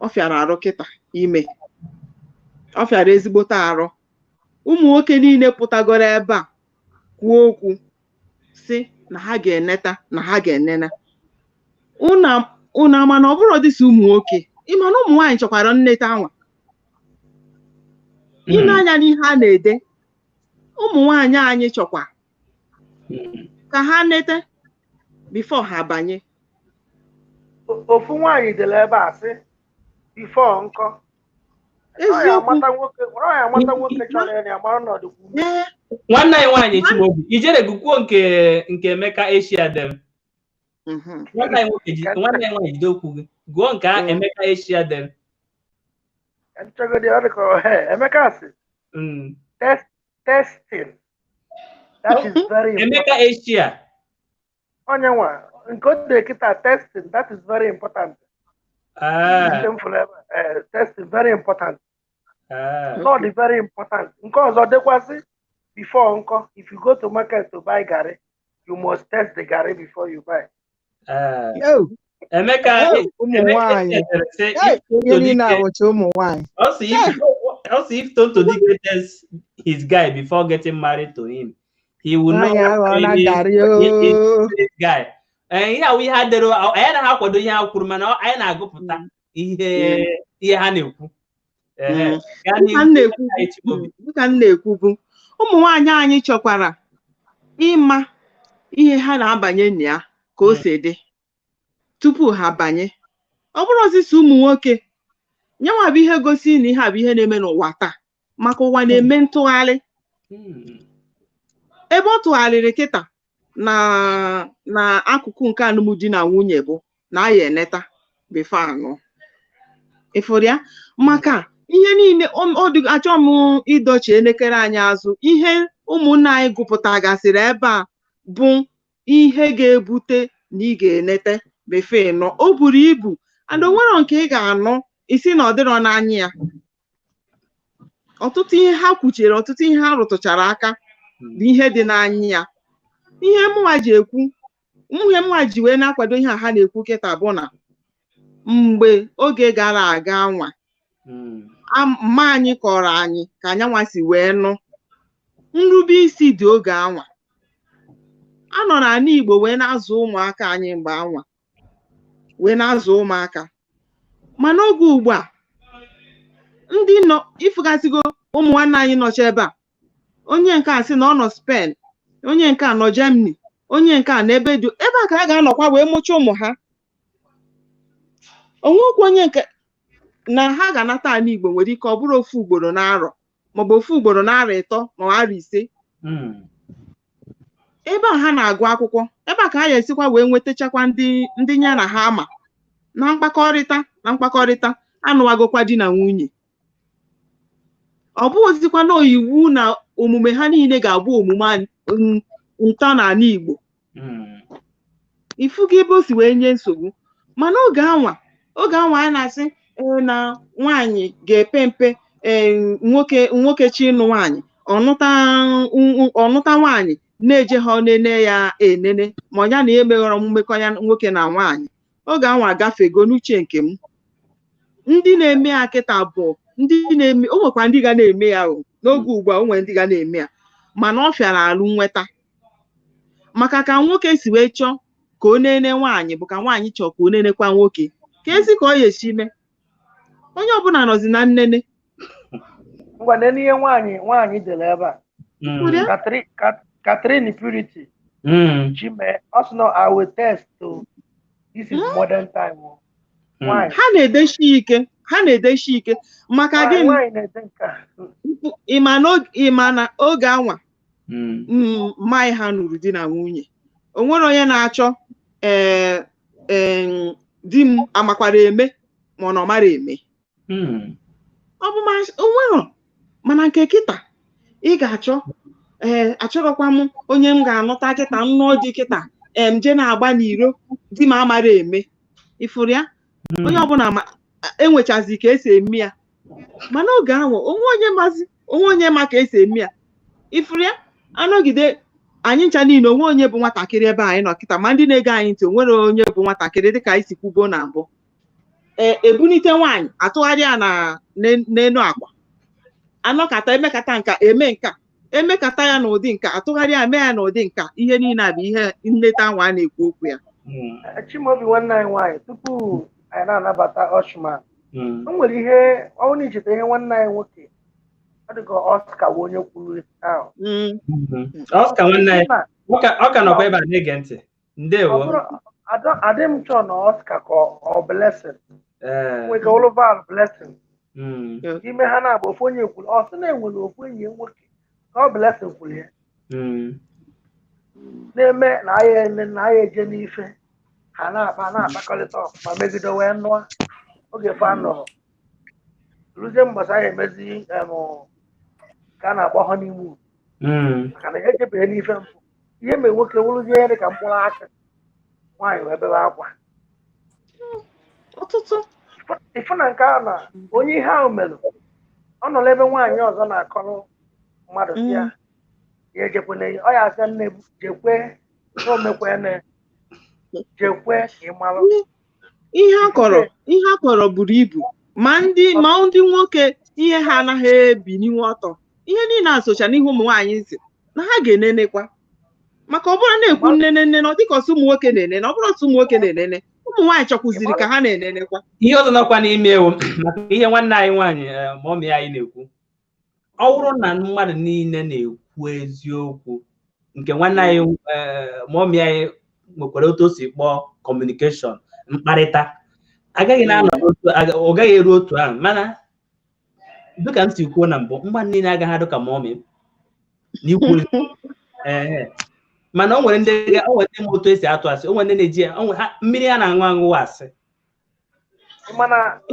[SPEAKER 2] ọ fịara arụ kịta ime ọ fịara ezigbote arụ. Ụmụ nwoke niile pụtagoro ebe a kwuo okwu si na ha ga-eneta na ha ga-enena unu ama na ọ bụrụ dịsị ụmụ nwoke ịma na ụmụ nwaanyị chọkwara nneta anwa. Ị na-anya n'ihe a na-ede ụmụ nwaanyị anyị chọkwa ka ha nete bifo ha banye.
[SPEAKER 5] Ofu nwaanyị dere ebe a sị bifo nkọ amata nwoke chọrọ ya amara ọnọdụ
[SPEAKER 1] nwanne anyị nwaanyị Chimaobi ijere gụkwuo nke Emeka Asia dem nwanne anyị nwaanyị jide okwu gị gụọ nke Emeka Asia dem
[SPEAKER 5] Emeka sị testing that is very important.
[SPEAKER 1] Emeka Asia
[SPEAKER 5] onye nwa nke o dere kịta testing that is very important. Testing very important. Not very important. Nke ọzọ dịkwasị before nkọ if you go to market to buy garri you must test the garri before you buy.
[SPEAKER 1] Emeka
[SPEAKER 18] ụmụ nwaanyị
[SPEAKER 1] also if Tonto Dike tells his guy before getting married to him he will know this guy. Yeah, we had the anyị na-akwado ihe ha kwuru mana anyị na-agụpụta ihe ha na-ekwu.
[SPEAKER 2] Dịka m na-ekwu bụ ụmụ nwaanyị anyị chọkwara ịma ihe ha na-abanye na ya ka o si dị tupu ha banye. Ọ bụrụ osisi ụmụ nwoke nyanwa bụ ihe gosi na ihe a bụ ihe na-eme n'ụwa taa maka ụwa na-eme ntụgharị. Ebe ọ tụgharịrị kịta na akụkụ nke alụmdi na nwunye bụ na ya eneta befe anụ ịfụrụ ya maka ihe niile achọ m ịdọchi elekere anyị azụ ihe ụmụnne anyị gụpụtagasịrị ebe a bụ ihe ga-ebute na ị ga-enete befe nọ o buru ibu and o nwere nke ị ga-anọ isi na ọ dịrọ n'anya ya ọtụtụ ihe ha kwuchere ọtụtụ ihe ha rụtụchara aka bụ ihe dị n'anya ya ihe mụnwa ji ekwu ihe mụnwa ji wee na-akwado ihe a ha na-ekwu kịta bụ na mgbe oge gara aga anwa mma anyị kọrọ anyị ka anyanwa si wee nụ nrube isi dị oge anwa a nọ n'ala Igbo wee na-azụ ụmụaka anyị mgbe anwa wee na-azụ ụmụaka mana oge ugbu a ndị nọ ifugasigo ụmụ nwanne anyị nọcha ebe a onye nke a sị na ọ nọ Spain onye nke a nọ Germany onye nke a n'ebe dị ebe a ka ha ga-anọkwa wee mụcha ụmụ ha onwekwa onye nke na ha ga-anata ala Igbo nwere ike ọ bụrụ ofu ugboro n'arọ maọbụ ofu ugboro n'arọ ịtọ ma arọ ise ebe a ha na-agụ akwụkwọ ebe a ka ha ga-esikwa wee nwetachakwa ndị ya na ha ama na mkpakọrịta anụwagokwa di na nwunye ọ bụghịzikwa na iwu na omume ha niile ga-abụ omume ntọ n'ala Igbo ifu gị ebe o si wee nye nsogbu mana oge anwa anyị na-asị na nwaanyị ga-epe mpe nwoke chi ịnụ nwaanyị ọnụta nwaanyị na-eje ha onene ya enene ma ọ ya na emeghọrọ mmekọ ya nwoke na nwaanyị oge anwa agafego n'uche nke m ndị na-eme ya kịta bụ ndị na-eme o nwekwa ndị ga na-eme ya n'oge ugbu a o nwere ndị ga na-eme ya mana ọ fịara alụ nweta maka ka nwoke si wee chọọ ka o nene nwaanyị bụ ka nwaanyị chọọ ka o nenekwa nwoke ka ezi ka ọ ga-esi mee onye ọbụla nọzi na nnene
[SPEAKER 5] ngwa nene ihe nwaanyị dere ebe a Catherine Purity Chime also I will test to this is modern time
[SPEAKER 2] ha na-edeshi ike maka gị ịma na oge anwa mmanya ha nụrụ di na nwunye o nwere onye na-achọ di m amakwara eme ma ọ na ọ mara eme ọ bụ onwero mana nke kịta ị ga-achọ achọrọkwa m onye m ga-anụta kịta nnụọ dị kịta je na-agba n'iro di m amara eme ifuru ya onye ọbụla enwechazi ka esi eme ya mana oge ahụ onwe onye ma ka esi eme ya ifuru ya anọgide anyị ncha niile onwe onye bụ nwatakịrị ebe anyị nọ kịta ma ndị na-ege anyị ntị onwere onye bụ nwatakịrị dịka anyị si kwubo na mbụ ebunite nwaanyị atụgharịa n'elu akwa anọkata emekata nka eme nka emekata ya n'ụdị nka atụgharịa mee ya n'ụdị nka ihe niile a bụ ihe nleta nwa a na-ekwu okwu ya
[SPEAKER 5] Chimaobi nwanne anyị nwaanyị tupu anyị na-anabata Oshman o nwere ihe ọnwụ na icheta ihe nwanne anyị nwoke ọ dịka Oscar bụ onye kwuru ahụ
[SPEAKER 1] Oscar nwanne anyị ọ ka nọkwa ebe a na-ege ntị ndewo
[SPEAKER 5] adị m chọọ na Oscar ka ọ Blessing nwere ka Oliver Blessing ime ha na-abụ ofu onye kwuru ọ sị na enwere ofu enyi nwoke ka ọ Blessing kwuru ya na-eme na anyị eje n'ife ha na-akpakọrịta ma megide wee nụọ oge fa nọrọ ruzie mbọsị anyị emezi ka a na-akpọ honeymoon maka na ya ejebeghị n'ife mbụ ihe mere nwoke wụrụzie ihe dị ka mkpụrụ aka nwaanyị wee bebe akwa
[SPEAKER 2] ọtụtụ
[SPEAKER 5] ịfụ na nke a na onye ihe ahụ mere ọ nọrọ ebe nwaanyị ọzọ na-akọrọ mmadụ si ya ejekwele ọ ya asị nne jekwe na omekwene jekwe ka ị mara
[SPEAKER 2] ihe a kọrọ buru ibu ma ndị nwoke ihe ha anaghị ebi n'ihu ọtọ ihe niile asocha n'ihu ụmụ nwaanyị si na ha ga-enenekwa maka ọ bụrụ na-ekwu nnene na ọ dịka ọsọ ụmụ nwoke na-enene ọ bụrụ ọsọ ụmụ nwoke na-enene ụmụ nwaanyị chọkwuziri ka ha na-enenekwa
[SPEAKER 1] ihe ọzọ nọkwa n'ime ewu maka ihe nwanne anyị nwaanyị ma ọmị anyị na-ekwu ọ bụrụ na mmadụ niile na-ekwu eziokwu nke nwanne anyị ma ọmị anyị nwekwara otu o si kpọọ kọmunikeshọn mkparịta ọ gaghị eru otu ahụ mana dịka m si kwuo na mbụ mmadụ niile agaghị adụ ka ma ọmị n'ikwu mana o nwere ndị moto esi atụ asị, o nwere ndị na-eji ha mmiri a na-aṅụ aṅụ asị.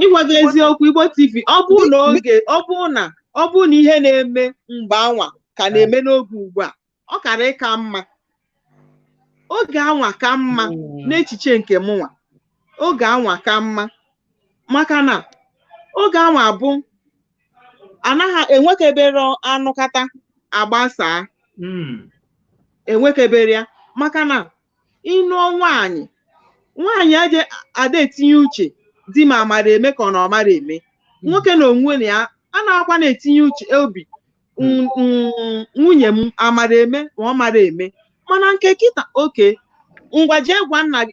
[SPEAKER 2] Ịgwa gị eziokwu, Igbo TV, ọ bụ na ihe na-eme mgbe anwa ka na-eme n'oge ugbu a, ọ kara ịka mma. Oge anwa ka mma n'echiche nke mụnwa. Oge anwa ka mma maka na oge anwa bụ anaghị enwekebere anụkata agbasa. Enwekebere ya maka na ịnụọ nwaanyị aje ada etinye uche di ma amara eme ka ọ na ọmara eme. Nwoke na onwe na ya a na-akwa na-etinye uche obi nwunye m amara eme ma ọ mara eme. Mana nke kịta oke ngwa jee gwa nna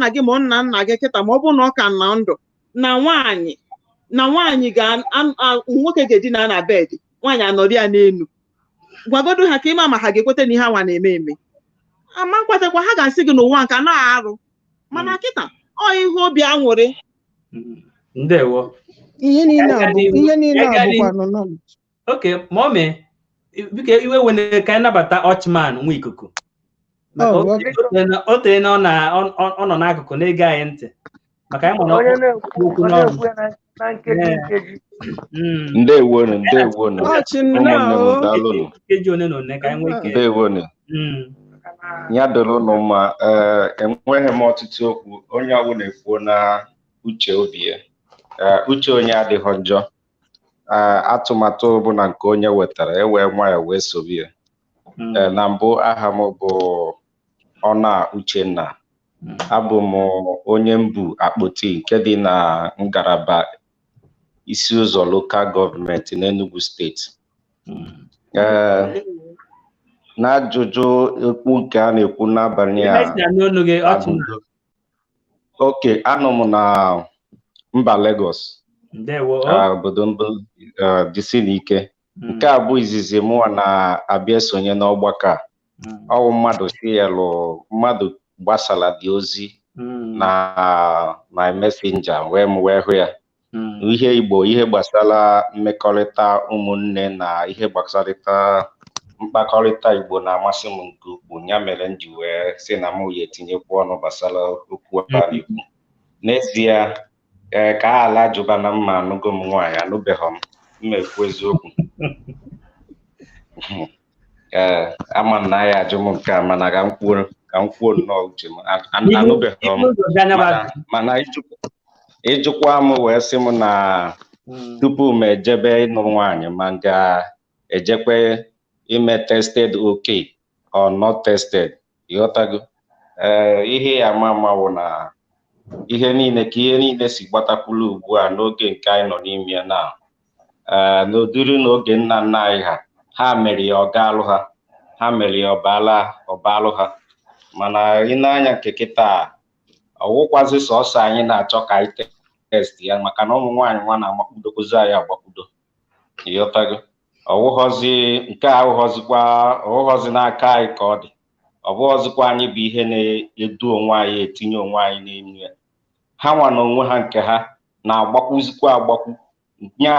[SPEAKER 2] gị ma nna gị kịta ma ọ bụ na ọ ka na ndụ na nwaanyị nwoke ga-edina na bed, nwaanyị anọrọ ya n'elu. Gwagodo ha ka ịma ma ha ga-ekweta na ihe anwa na-eme eme. Ama nkwetakwa, ha ga-asị gị n'ụwa nke na-arụ. Mana kịta ọ ihe obi aṅụrị.
[SPEAKER 1] Ndewo.
[SPEAKER 18] Ihe niile abụkwa nọ.
[SPEAKER 1] Okay, mommy, biko iwe wene ka anyị nabata Ochman nwa ikuku. Maka o tere na ọ nọ n'akụkụ na-ege anyị ntị. Maka anyị nwere okwu n'ọnụ.
[SPEAKER 8] Ndewonu, ụmụnne m daalụnụ.
[SPEAKER 1] Nkeji one na one ka anyị nwee ike.
[SPEAKER 8] Ndewonu. Ya doro unu mma. Enweghị m ọtụtụ okwu, onye ọbụla ekwuo na uche obi ya. Uche onye adịghị njọ. Atụmatụ ọbụla nke onye wetara ewee nwayọ wee sobi ya. Na mbụ aha m bụ Ọna Uchenna. Abụ m onye mbu Akpoti nke dị na ngalaba isi ụzọ lokal gọọmenti n'Enugu steeti. N'ajụjụ ekwu nke a na-ekwu n'abalị a, oke, anọ m na mba Lagos, obodo mbụ dịsị n'ike. Nke a bụ izizi mụwa na-abịa esonye n'ọgbakọ a. Ọwụ mmadụ si ya lụ mmadụ gbasara dị ozi na messenger wee hụ ya. Ihe Igbo, ihe gbasara mmekọrịta ụmụnne na ihe gbasarịta mkpakọrịta Igbo na-amasị m nke ukwuu. Ya mere m ji wee sị na m ya etinyekwu ọnụ gbasara okwu a na-ekwu. N'ezie, ka ala jụba na mma anụgo m nwaanyị, anụbeghị m, mmekwu eziokwu. Ama m na ya ajụ m nke a, mana ka m kwuo nnọọ uche m. Anụbeghị m, mana ịjụkwa m wee sị m na tupu m ejebe ịnụ nwaanyị ma m ga-ejekwe ime tested okay or not tested. Ịghọtago? Ihe ya ama wụ na ihe niile si gbatakwulu ugbu a n'oge nke anyị nọ n'ime ya na n'odiri n'oge nna nna anyị ha mere ya ọgalụ ha, ha mere ya ọbalụ ha. Mana ị na-anya nke kịta ọwụkwazi sọsọ anyị na-achọ ka anyị test ya, maka na ụmụ nwaanyị nwa na-amakpudokwuzi anyị agbakpudo. Ịghọtago? Ọwụghọzi nke a ọwụghọzi n'aka anyị ka ọ dị. Ọ bụghọzikwa anyị bụ ihe na-edu onwe anyị etinye onwe anyị n'ime ya. Ha nwa na onwe ha nke ha na-agbakwuzikwa agbakwu nye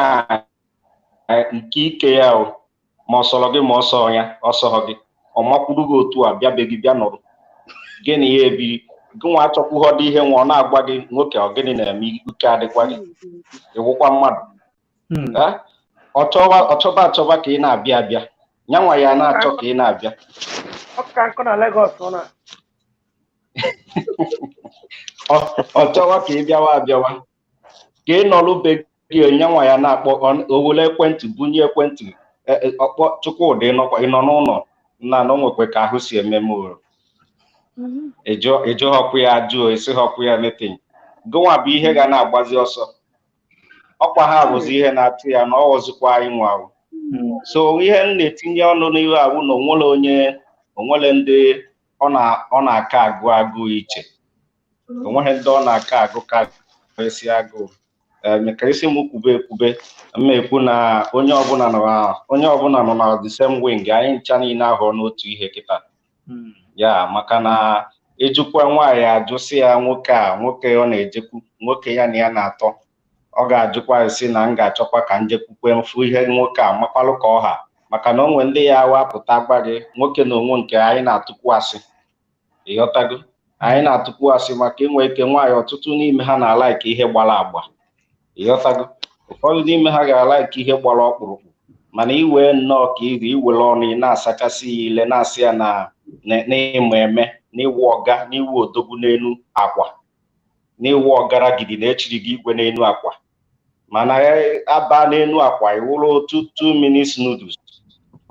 [SPEAKER 8] nke ike ya ma ọ sọrọ gị ma ọ sọrọ gị, ọ makwuru gị otu a bịabeghị bịa nọrọ gị na ya ebiri gị nwa achọkwughọdị ihe nwa ọ na-agwa gị nwoke ọ gịnị na-eme ike adịkwa gị, ịwụkwa mmadụ. Ọchọba ka ị na-abịa abịa, nyanwa ya na-achọ ka ị na-abịa. Ọ chọwa ka ị bịawa abịawa, ka ị nọrụbe gị nyanwa ya na-akpọ owele ekwentị, bunye ekwentị, ọkpọ Chukwudị ị nọ n'ụlọ nna na o nwekwe ka ahụ si eme m oro. Ịjụ họkwu ya ajụ, esi họkwu ya metin. Gụnwa bụ ihe ga na-agbazi ọsọ. Ọkwa ha bụzi ihe na-atụ ya na ọ wọzikwa anyị nwa ahụ. So ihe m na-etinye ọnụ n'ihu ahụ na onwere ndị ọ na-aka agụ iche. Onweghị ndị ọ na-aka agụ ka esi agụ. Maka isi m kwube mma ekwu na onye ọbụla nọ na the same wing, anyị ncha niile ahụ n'otu ihe kịta. Ya maka na ejukwa nwaanyị ajụsị ya nwoke ọ na-ejekwu, nwoke ya na ya na-atọ, ọ ga-ajụkwa esi na m ga-achọkwa ka njekwukwe mfu ihe nwoke a makwalụ ka ọha maka na onwe ndị ya wapụta gba gị nwoke na onwe nke anyị na-atụkwu asị ịghọtago anyị na-atụkwu asị maka inwe ike nwaanyị ọtụtụ n'ime ha na-ala ike ihe gbara agba ịghọtago ụfọdụ n'ime ha ga-ala ike ihe gbara ọkpụrụkpụ mana iwe nnọọ ka iri iwere ọnụ ị na-asachasị ya ile na-asị ya na ịma eme n'iwu ọga n'iwu odogwu n'elu akwa n'iwu ọgara gidi na echiri gị igwe n'elu akwa mana aba n'elu akwa iwụrụ 2 minutes noodles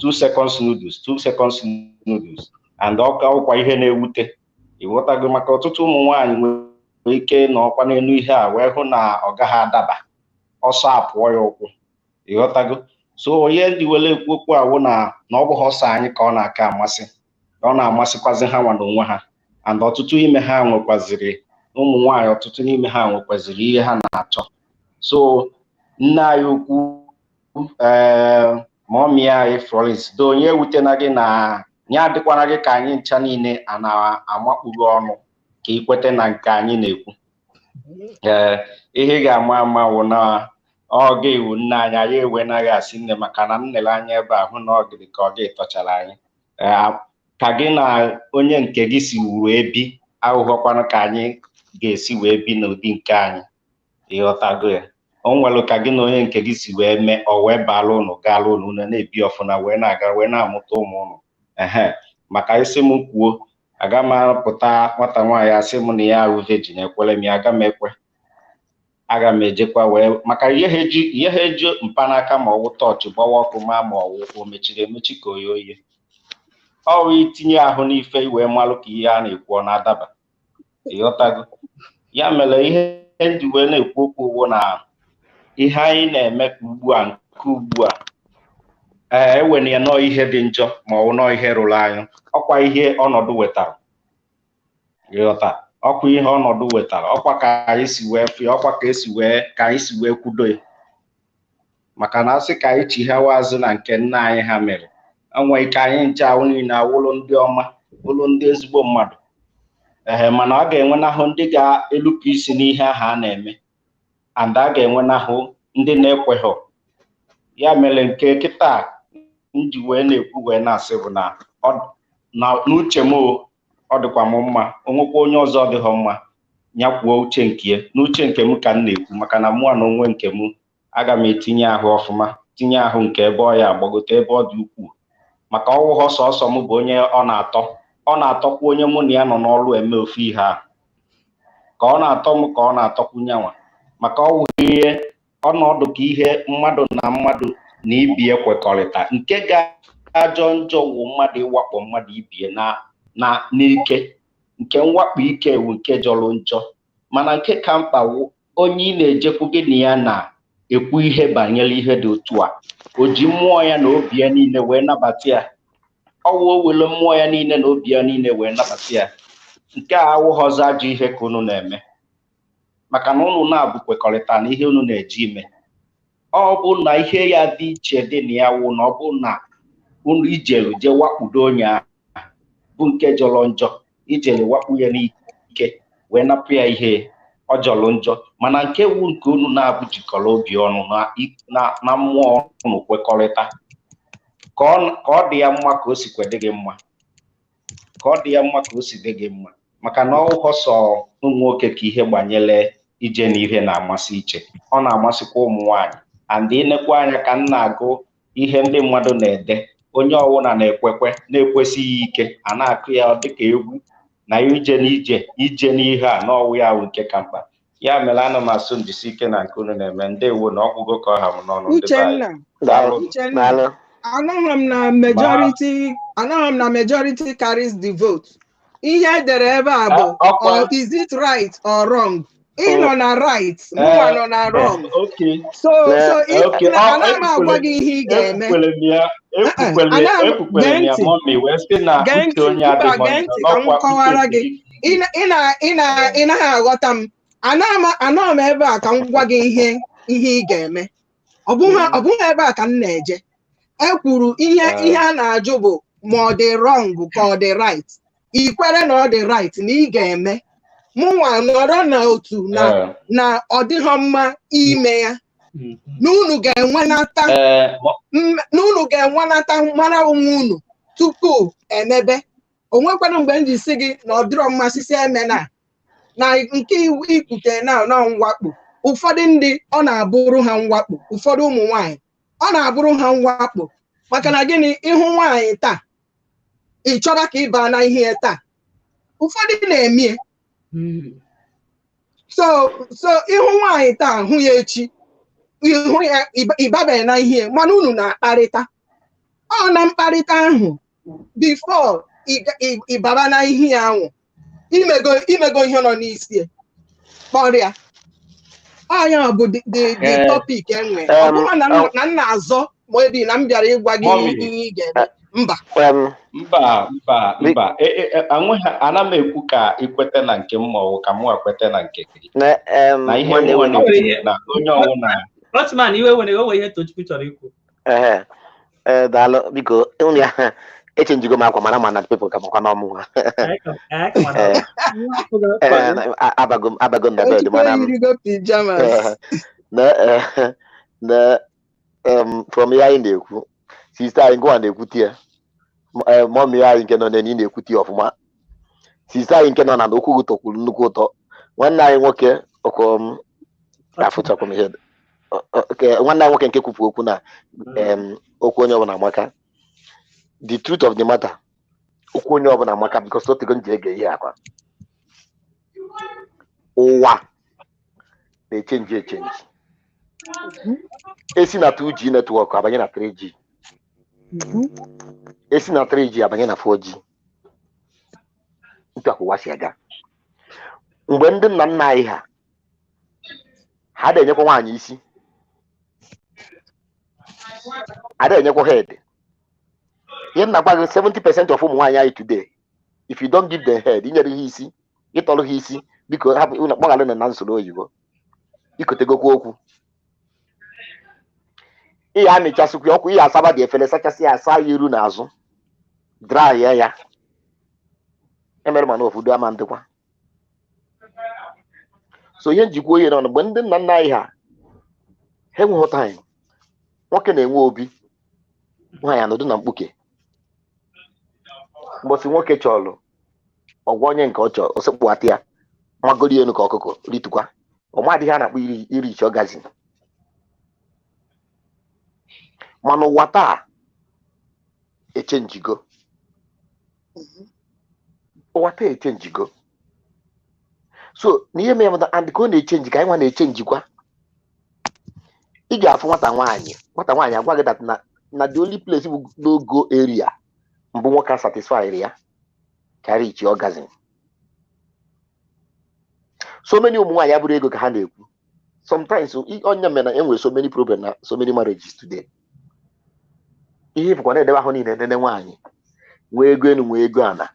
[SPEAKER 8] 2 seconds noodles 2 seconds noodles and ọka ụkwa ihe na-ewute ịghọtago maka ọtụtụ ụmụ nwaanyị nwere ike na ọkwa n'elu ihe a wee hụ na ọ gaghị adaba ọsọ apụọ ya ụkwụ ịghọtago so onye ndị were ekwu okwu awụ na ọ bụghị ọsọ anyị ka ọ na-aka amasị ka ọ na-amasịkwazi ha nwa n'onwe ha and ọtụtụ ime ha nwekwaziri ụmụ nwaanyị ọtụtụ n'ime ha nwekwaziri ihe ha na-achọ so nne anyị ukwu mọmị anyị Florence do onye ewutena gị na ya adịkwana gị ka anyị ncha niile a na-amakpuru ọnụ ka ikwete na nke anyị na-ekwu ihe ga-ama ama wụ na ọ ga-ewu nne anyị anyị ewenaghị asị nne maka na nnele anya ebe ahụ na ọ gịrị ka ọ ga-etọchara anyị ka gị na onye nke gị si wee bi ahụhọkwanụ ka anyị ga-esi wee bi n'ụdị nke anyị ịghọtago ya o nwere ka gị na onye nke gị si wee mee ọ wee baala ụnụ gaala ụnụ na-ebi ọfụna wee na-aga wee na-amụta ụmụ ụnụ maka isi m kwuo aga m apụta nwata nwaanyị asị m na ya ahụ vejin ekwere m ya aga m ekwe aga m ejekwa wee maka ihe ha eji mpanaka ma ọwụ tọọchị gbawa ọkụ ma ọwụ o mechiri emechi ka oye oye ọ itinye ahụ n'ife wee malụ ka ihe a na-ekwu ọ na-adaba ịghọtago ya mere ihe ndị wee na-ekwu okwu ugbo na ihe anyị na-eme ka ugbu a nke ugbu a ewere ya nọọ ihe dị njọ ma ọ bụ nọọ ihe rụrụ anyị ọkwa ihe ọnọdụ wetara ịghọta ọkwa ihe ọnọdụ wetara ọkwa ka anyị si wee fie ọkwa ka anyị si wee kwudo ya maka na asị ka anyị chighawa azụ na nke nna anyị ha mere enwe ike anyị nche ahụ niile awụlụ ndị ọma ụlụ ndị ezigbo mmadụ mana ọ ga-enwenahụ ndị ga-elupụ isi n'ihe ahụ a na-eme and a ga-enwenahụ ndị na-ekweghị ya mere nke kịta nji wee na-ekwu wee na-asị bụ na n'uche m ọ dịkwa m mma onwekwa onye ọzọ dịghị mma ya kwuo uche nke ya n'uche nke m ka m na-ekwu maka na mụ na onwe nke m aga m etinye ahụ ọfụma tinye ahụ nke ebe ọ ya agbagote ebe ọ dị ukwuu maka ọwụghọ sọsọ m bụ onye ọ na-atọkwa onye mụ na ya nọ n'ọrụ eme ofu ihe a ka ọ na-atọ m ka ọ na-atọkwu nyanwa maka ọwụ ihe ọnọdụ ka ihe mmadụ na mmadụ na ibie kwekọrịta nke ga-ajọ njọ wụ mmadụ ịwakpo mmadụ ibie na n'ike nke mwakpo ike wu nke jọrọ njọ mana nke ka mkpa wụ onye ị na-ejekwu gị na ya na-ekwu ihe banyere ihe dị otu a o ji mmụọ ya na obi ya niile wee nabata ya ọwụ o were mmụọ ya niile na obi ya niile wee nabata ya nke a awụghọzọ ajọ ihe ka unu na-eme maka na unu na-abụ kwekọrịta na ihe unu na-eji ime ọ bụ na ihe ya dị iche dị na ya wụ na ọ bụ na unu ijelu je wakpudo onye ahụ bụ nke jọrọ njọ ijelu wakpu ya n'ike wee napụ ya ihe ọ jọrọ njọ mana nke wu nke unu na-abụ jikọrọ obi ọnụ na mmụọ unu kwekọrịta ka ọ dị ya mma ka o si kwede gị mma ka ọ dị ya mma ka o si dị gị mma maka na ọ sọ ụmụ nwoke ka ihe gbanyere ije na ihe na-amasị iche ọ na-amasịkwa ụmụ nwaanyị and ịnekwa anya ka m na-agụ ihe ndị mmadụ na-ede onye ọwụna na-ekwekwe na-ekwesịghị ike a na-akụ ya dịka egwu na ije n'ihe a n'ọwụ ya bụ nke ka mkpa ya mere ana m asụ njisi ike na nke unu na-eme ndewo na ọgwụgwọ ka ọha m n'ọnụ ndị
[SPEAKER 18] Uchenna, anaghị m na majority carries the vote. Ihe edere ebe a bụ is it right or wrong? Ị nọ na right, mụnwa nọ na wrong. So anaghị m agwa gị ihe ị ga-eme. Gee ntị ka m kọwara gị. Ị naghị aghọta m. Anọ m ebe a ka m gwa gị ihe ị ga-eme. Ọ bụghị ebe a ka m na-eje. E kwuru ihe a na-ajụ bụ ma ọ dị wrong ka ọ dị right. I kwere na ọ dị right na ị ga-eme. Mụnwa nọrọ na otu na ọ dịghị mma ime ya. n'unu ga-enwenata mara onwe unu tupu emebe. O nwekwana mgbe m ji si gị na ọ dịrọ mmasị si eme na nke ikwute na mwakpo. Ụfọdụ ndị ọ na-abụrụ ha mwakpo, ụfọdụ ụmụ nwaanyị ọ na-abụrụ ha mwakpo maka na gịnị, ịhụ nwaanyị taa ị chọrọ ka ịba na ihe taa, ụfọdụ na-emie. So ịhụ nwaanyị taa hụ ya echi, ịhụ ya ịbabeghị na ihe, mana unu na-akparịta. Ọ na mkparịta ahụ before ịbara na ihe ahụ imego ihe nọ n'isi kpọrịa. Ọnya bụ the topic enwe. Ọ bụrụ na nna azọ ma ebi na m bịara ịgwa gị ihe ị ga-eme.
[SPEAKER 8] Mba. Ana m ekwu ka ikwete na nke m maọbụ ka m kwete na nke gị. Na ihe na onye ọwụna.
[SPEAKER 1] Otman, iwe nwere ihe Tochukwu chọrọ ikwu.
[SPEAKER 13] Daalụ, biko echenjigo m akwa mara ma na people ka makwa n'ọmụ ha. Abago na bed mana from ya anyị na-ekwu sister anyị ngwa na-ekwu tie mọmị anyị nke nọ n'enyi na-ekwu tie ọfụma. Sister anyị nke nọ na okwu ụtọ kwuru nnukwu ụtọ. Nwanne anyị nwoke afụchakwa m ihe nwanne anyị nwoke nke kwupụ okwu na okwu onye ọbụla amaka. The truth of the matter, okwu onye ọbụla amaka because otego nji ege ihe akwa. Ụwa na-echenji. Esi na 2G network abanye na 3G. Esi na 3G abanye na 4G. Nke ụwa si aga. Mgbe ndị nna nna anyị ha na-enyekwa nwaanyị isi, ha na-enyekwa head. Ihe na gwa gị 70% of ụmụ nwaanyị anyị today, if you don't give them head, inyere ha isi, ịtọrọ ha isi, biko hapụ kpọghara na nsoro oyibo ikotegokwa okwu. Ihe a mechasịkwa ọkụ, ihe asaba dị efere sachasị asa ya iru n'azụ, dry ya emere mana ofudu ama ndịkwa. So ihe njikwa onye nọ mgbe ndị nna nna anyị ha enweghị time, nwoke na-enwe obi, nwaanyị anọdụ na mkpuke. Mgbọsị nwoke chọrọ ọgwụ onye nke ọ chọrọ osekpụata ya magori elu ka ọkụkọ ritukwa. Ọmadị ha na-akpọ iri iche ọgazi. Mana ụwa taa echenjigo. So n'ihe mere and ka ọ na-echenji ka anyị nwa na-echenjikwa. Ị ga-afụ nwata nwaanyị agwa gị that na the only place bụ n'ogo area mbụ nwoke a satisfy ya karịa iche orgasm. So many ụmụ nwaanyị abụrụ ego ka ha na-ekwu. Sometimes onye mere na enwere so many problem na so many marriages today. Ihe bụkwa na-edebe ahụ niile nene nwaanyị nwee ego enu nwee ego ana.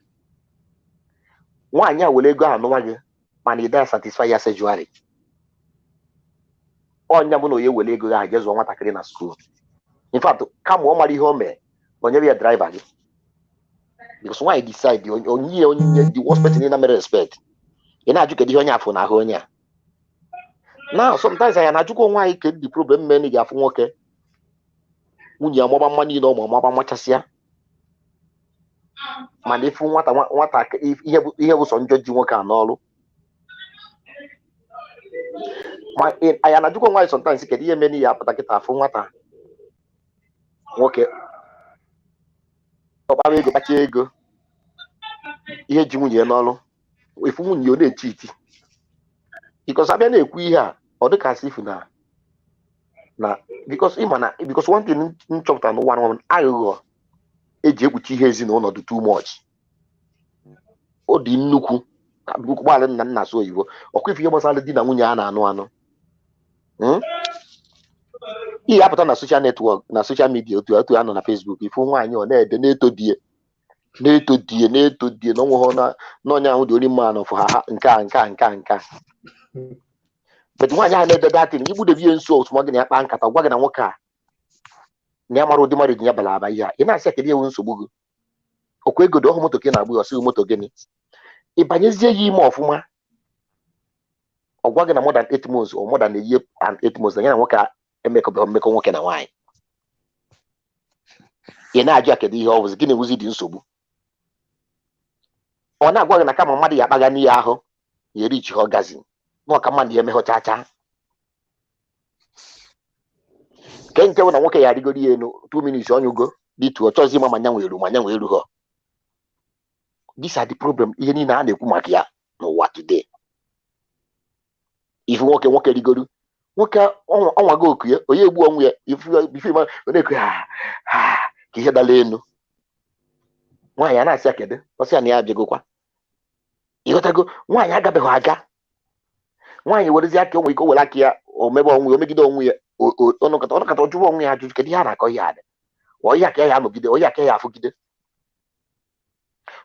[SPEAKER 13] Nwaanyị a were ego ahụ nụwa gị mana ị da satisfy ya sexually. Onye bụ na onye were ego ahụ jee zụọ nwatakịrị na school. In fact, kama ọ mara ihe o mee, onye ya driver gị. Because nwaanyị decide onye the worst person na mere respect. Ị na-ajụ kedu ihe onye afọ na ahụ onye a. Now sometimes anyị na-ajụkwa nwaanyị kedu the problem men ị ga-afụ nwoke nwunye amụba mma niile ọma amaba machasịa. Mana ịfụ nwata ihe bụ sọ njọ ji nwoke a n'ọrụ. Ma anyị na-ajụkwa nwaanyị sometimes kedu ihe men ya apụta kịta afụ nwata nwoke ọkpara ego kpacha ego ihe ji nwunye n'ọrụ, efu nwunye ọ na-echi iti. Because abịa na-ekwu ihe a ọ dịka asị ifu na because one thing nchọpụtara n'ụwa n'ụwa aghụghọ eji ekpuchi ihe ezinụlọ dị too much. Ọ dị nnukwu gbara nna nna asụ oyibo ọkwa ife ihe gbasara di na nwunye a na-anụ ihe apụta na social network na social media otu a nọ na Facebook ifu nwaanyị ọ na-ede na-eto die na onwe n'onye ahụ dị onye mma nọ fụ ha nka. But nwaanyị ahụ na-ede datin igbudebi ihe nso otu gị na ya kpaa nkata gwa gị na nwoke a na ya mara ụdị mmadụ ya bala aba ihe a. Ị na-asị kedu ewu nsogbu gị ọkwa ego dị ọhụ moto gị na-agbụ ọsị moto gịnị ị banyezie ya ime ọfụma ọ gwa gị na more than 8 months or more than a year and 8 months na ya na nwoke emekọbeghị mmekọ nwoke na nwaanyị ị na-ajụ kedu ihe ọ bụzi gịnị nwụzi dị nsogbu ọ na-agwa gị na kama mmadụ ya akpaga n'ihe ahụ ya erichi ha ọgazin na ọka mmadụ ya emeghọchacha nke bụ na nwoke ya arịgoro ya elu 2 minutes ọnyụgo dịtu ọ chọzi ịma ma nyanwe eru ha these are the problem ihe niile a na-ekwu maka ya n'ụwa today ifu nwoke rigoro nwoke ọnwago oku ya onye egbu onwe ya ife na-ekwe ka ihe dala elu nwaanyị a na-asị ya kedu ọsị ya na ya abịagokwa ịghọtago nwaanyị agabeghị aga nwaanyị werezi aka onwe ike o were aka ya omebe onwe ya omegide onwe ya ọnụkọta ọjụrụ onwe ya ajụjụ kedu ihe a na-akọ ihe adị onye aka ya anọgide onye aka ya afụgide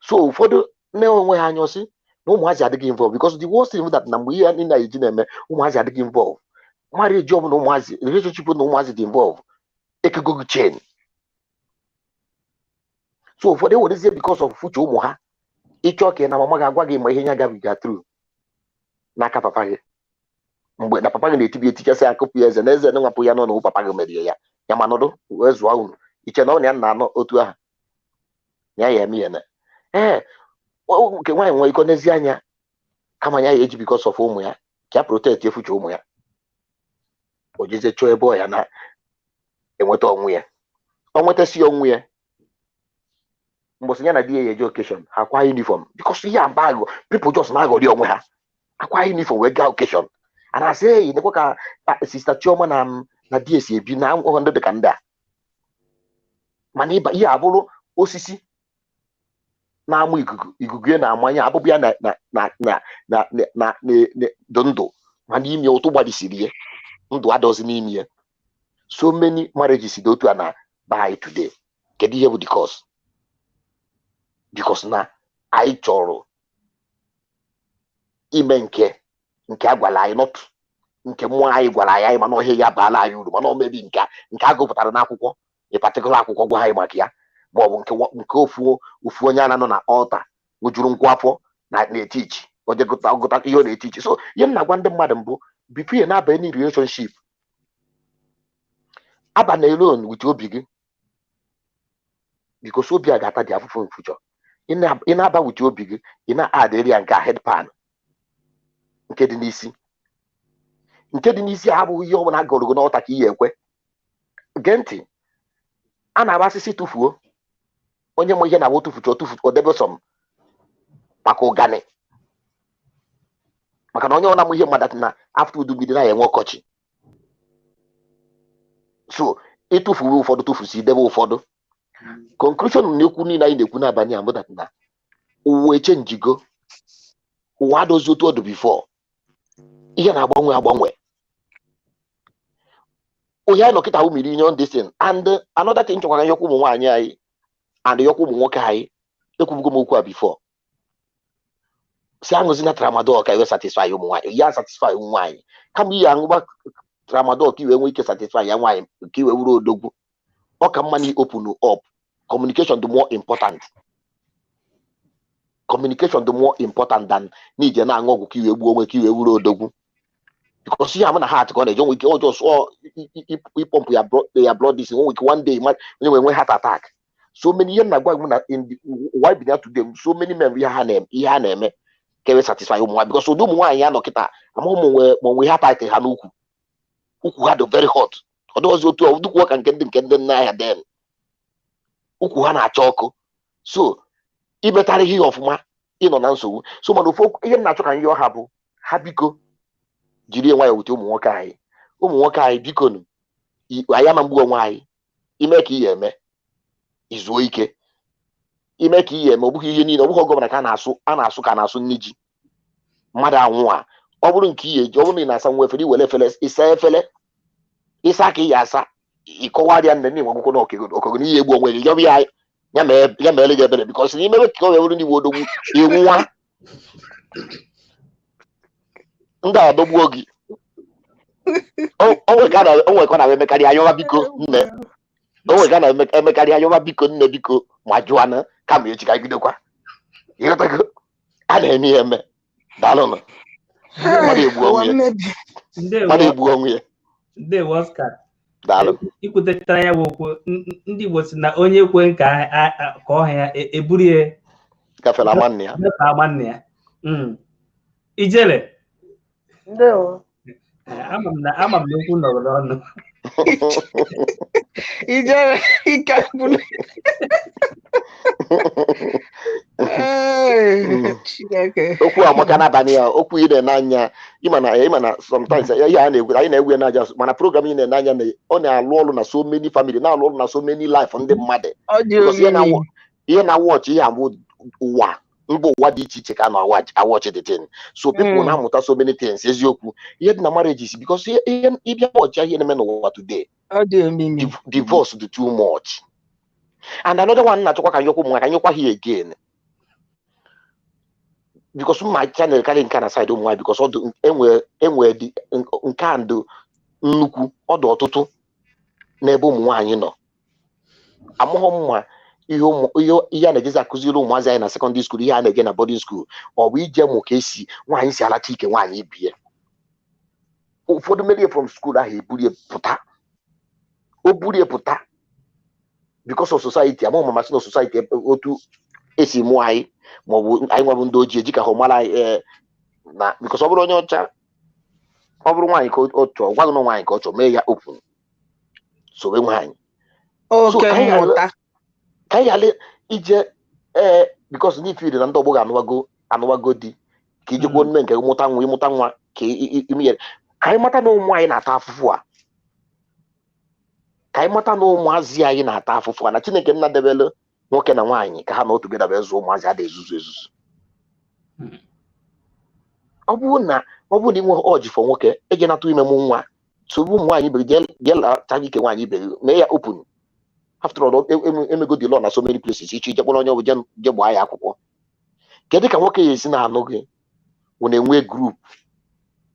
[SPEAKER 13] so ụfọdụ nne onwe ha anya ọsị na ụmụazị adịghị involve because the worst thing that na mgbe ihe ndị na-eji na-eme ụmụazị adịghị involve mmadụ eji ọbụla ụmụazị relationship na ụmụazị dị involve ekego chain so ụfọdụ ewerezie because of future ụmụ ha ịchọ ka na mama ga-agwa gị ma ihe ya gabiga tru n'aka papa gị mgbe na papa gị na-etibi etichasị akụpụ ya eze na eze na-nwapụ ya nọ na papa gị merie ya ya ma nọdụ wee zụọ unu iche na ọ na ya na-anọ otu ahụ ya eme ya na nke nwaanyị nwere iko n'ezi anya kama ya eji because of ụmụ ya ka ya protect efuche ụmụ ya o jezie chọọ ebe ọ ya na-enweta onwe ya ọ nwetasi onwe ya mbọsị ya na di ya eje occasion ha akwa uniform because ihe aba agụ people just na-aghọrị onwe ha akwa uniform wee gaa occasion a na-asị eyi nekwa ka Sister Chioma na di esi ebi na ngwọ ndị dị ka ndị a mana ịba ihe abụrụ osisi na-amụ ikuku ya na-amanye abụbụ ya na ndụ ma n'ime ụtụ gbadisiri ya ndụ adọzi n'ime ya so many marriages dị otu a na by today kedu ihe bụ because na anyị chọrọ ime nke agwala anyị not nke mmụọ anyị gwara anyị mana ọhịa ya baala anyị uru mana omebi nke a gụpụtara n'akwụkwọ ịpatikụla akwụkwọ gwa anyị maka ya maọbụ nke ofu onye a na-anọ na ọlta nwejuru nkwụ afọ na-etichi ọgụta ihe ọ na-etichi so ihe m na-agwa ndị mmadụ mbụ bifo ya na-aba any relationship aba na alone with obi gị because obi a ga-ata dị afụfụ mfuchọ ị na-aba with obi gị ị na-add area nke head pan nke dị n'isi abụghị ihe ọbụla agọrọgo n'ọta ka ihe ekwe gee ntị a na-agba asịsị tụfuo onye mụ ihe na-abụ tụfuo debe sọm maka ụgani maka na onye ọ na-amụ ihe mmadụ na afta udu mmiri na-enwe ọkọchị so ịtụfuo ụfọdụ tụfusi debe ụfọdụ conclusion na ekwu niile anyị na-ekwu n'abalị a mbụdat na ụwa echenjigo ụwa adọzi otu ọdụ bifo ihe na-agbanwe onye anyị nọkịta mmiri nye ndị sin and another thing chọkwara yọkwa ụmụ nwaanyị anyị and yọkwa ụmụ nwoke anyị ekwubugo m okwu a bifo si aṅụzi na tramadol ka iwe satisfy ụmụ nwaanyị ya satisfy ụmụ nwaanyị kama ihe aṅụgba tramadol ka iwe nwee ike satisfy ya nwaanyị ka iwe wuru odogwu ọ ka mma na open up communication the more important than n'ije na-aṅụ ọgwụ ka iwe gbuo onwe ka iwe wuru odogwu because ihe ama na heart ka ọ na-eje onwe ike ọjọọ sụọ ịpọmpụ ya blood dis onwe ike one day onye nwe heart attack so many ihe na-agwa m na why be today so many men ihe ha na-eme ka ewe satisfy ụmụ nwaanyị because ụdị ụmụ nwaanyị ya nọkịta amaghị ma onwe ha attack ha n'ukwu ha dị very hot ọ dịghịzi otu ọdụkwụ ka nke ndị nna ahịa den ukwu ha na-acha ọkụ so imetara ihe ọfụma ịnọ na nsogbu so mana ofu ihe m na-achọ ka nye ọha bụ ha biko jiri nwayọọ wute ụmụ nwoke anyị biko nụ anyị ama mgbu onwe anyị ime ka ihe eme izuo ike ime ka ihe eme ọ bụghị ihe niile ọ bụghị ọgọbara ka a na-asụ ka a na-asụ nne ji mmadụ anwụ a ọ bụrụ nke ihe eji ọ bụrụ na ị na-asa nwa efere iwere efere ịsa efere ịsa ka ị asa ịkọwarịa nne nwe akwụkwọ na okego na ihe egbu onwe gị yọbụ ya mere gị ebere bikọs n'ime ebe ka ọ wee bụrụ ndị odogwu ịnwa ndị adọgbuo gị onwe ka na-emekarị ayọwa biko nne onwe ka na-emekarị ayọwa biko nne biko ma jụọ na kama echi ka bidokwa ịghọtago a na-eme ihe eme daalụnụ mmadụ egbu onwe ya
[SPEAKER 1] Ndewo Oscar. ikwutetara ya bụ okwu ndị Igbo si na onye kwe nke ka ọha ya eburu ya
[SPEAKER 13] gafere amanne ya
[SPEAKER 1] ijele
[SPEAKER 5] ndewo
[SPEAKER 1] ama m na okwu nọrọ n'ọnụ
[SPEAKER 12] ijele ike bụrụ
[SPEAKER 13] okwu amaka n'abalị ya okwu ị na-anya ịma na sometimes ihe a na-egwu anyị na-egwu n'aja mana program ị na-anya na ọ na-alụ ọrụ na so many family na-alụ ọrụ na so many life ndị mmadụ ihe na watch ihe abụ ụwa mba ụwa dị iche iche ka na-awọchị the thing so people na-amụta so many things eziokwu ihe dị na marriages because ihe ịbịa watch ihe na-eme n'ụwa today divorce dị too much. And another one na-achọkwa ka nyekwa here again because my channel karị nke na side ụmụ nwaanyị because enwe dị nke a ndụ nnukwu ọdụ ọtụtụ n'ebe ụmụ nwaanyị nọ amụghọ mma ihe a na-ejezi akụziri ụmụazị anyị na secondary school ihe a na-eje na boarding school ọ bụ ije mụ ka esi nwaanyị si alacha ike nwaanyị ibie ụfọdụ merie from school ahụ o burie pụta because of society amụghị mamasị na society otu esi mụọ anyị maọbụ anyị nwabụ ndị ojii eji ka ha mara na because ọ bụrụ onye ọcha ọ bụrụ nwaanyị ka ọ chọọ gwa gị na nwaanyị ka ọ chọọ mee ya open sowe nwaanyị ka anyị ghara ije because n'ifiri na ndị ọgbọ ga-anụwago di ka ije gwuo mme nke ịmụta nwa ka ime ka anyị mata na ụmụ anyị na-ata afụfụ a ka anyị mata na ụmụazị anyị na-ata afụfụ a na Chineke nna debele nwoke na nwaanyị ka ha na otu gedaba ezu ụmụazị adịghị ezuzu ọ bụrụ na inwe ọjị fọ nwoke eje natụ ime mụ nwa sogbu ụmụ nwaanyị bere jee lataga ike nwaanyị bere mee ya open after all emego the law na so many places iche ije kpọrọ onye ọbụ je gbaa ya akwụkwọ kedu ka nwoke ya esi na-anụ gị wụ enwe group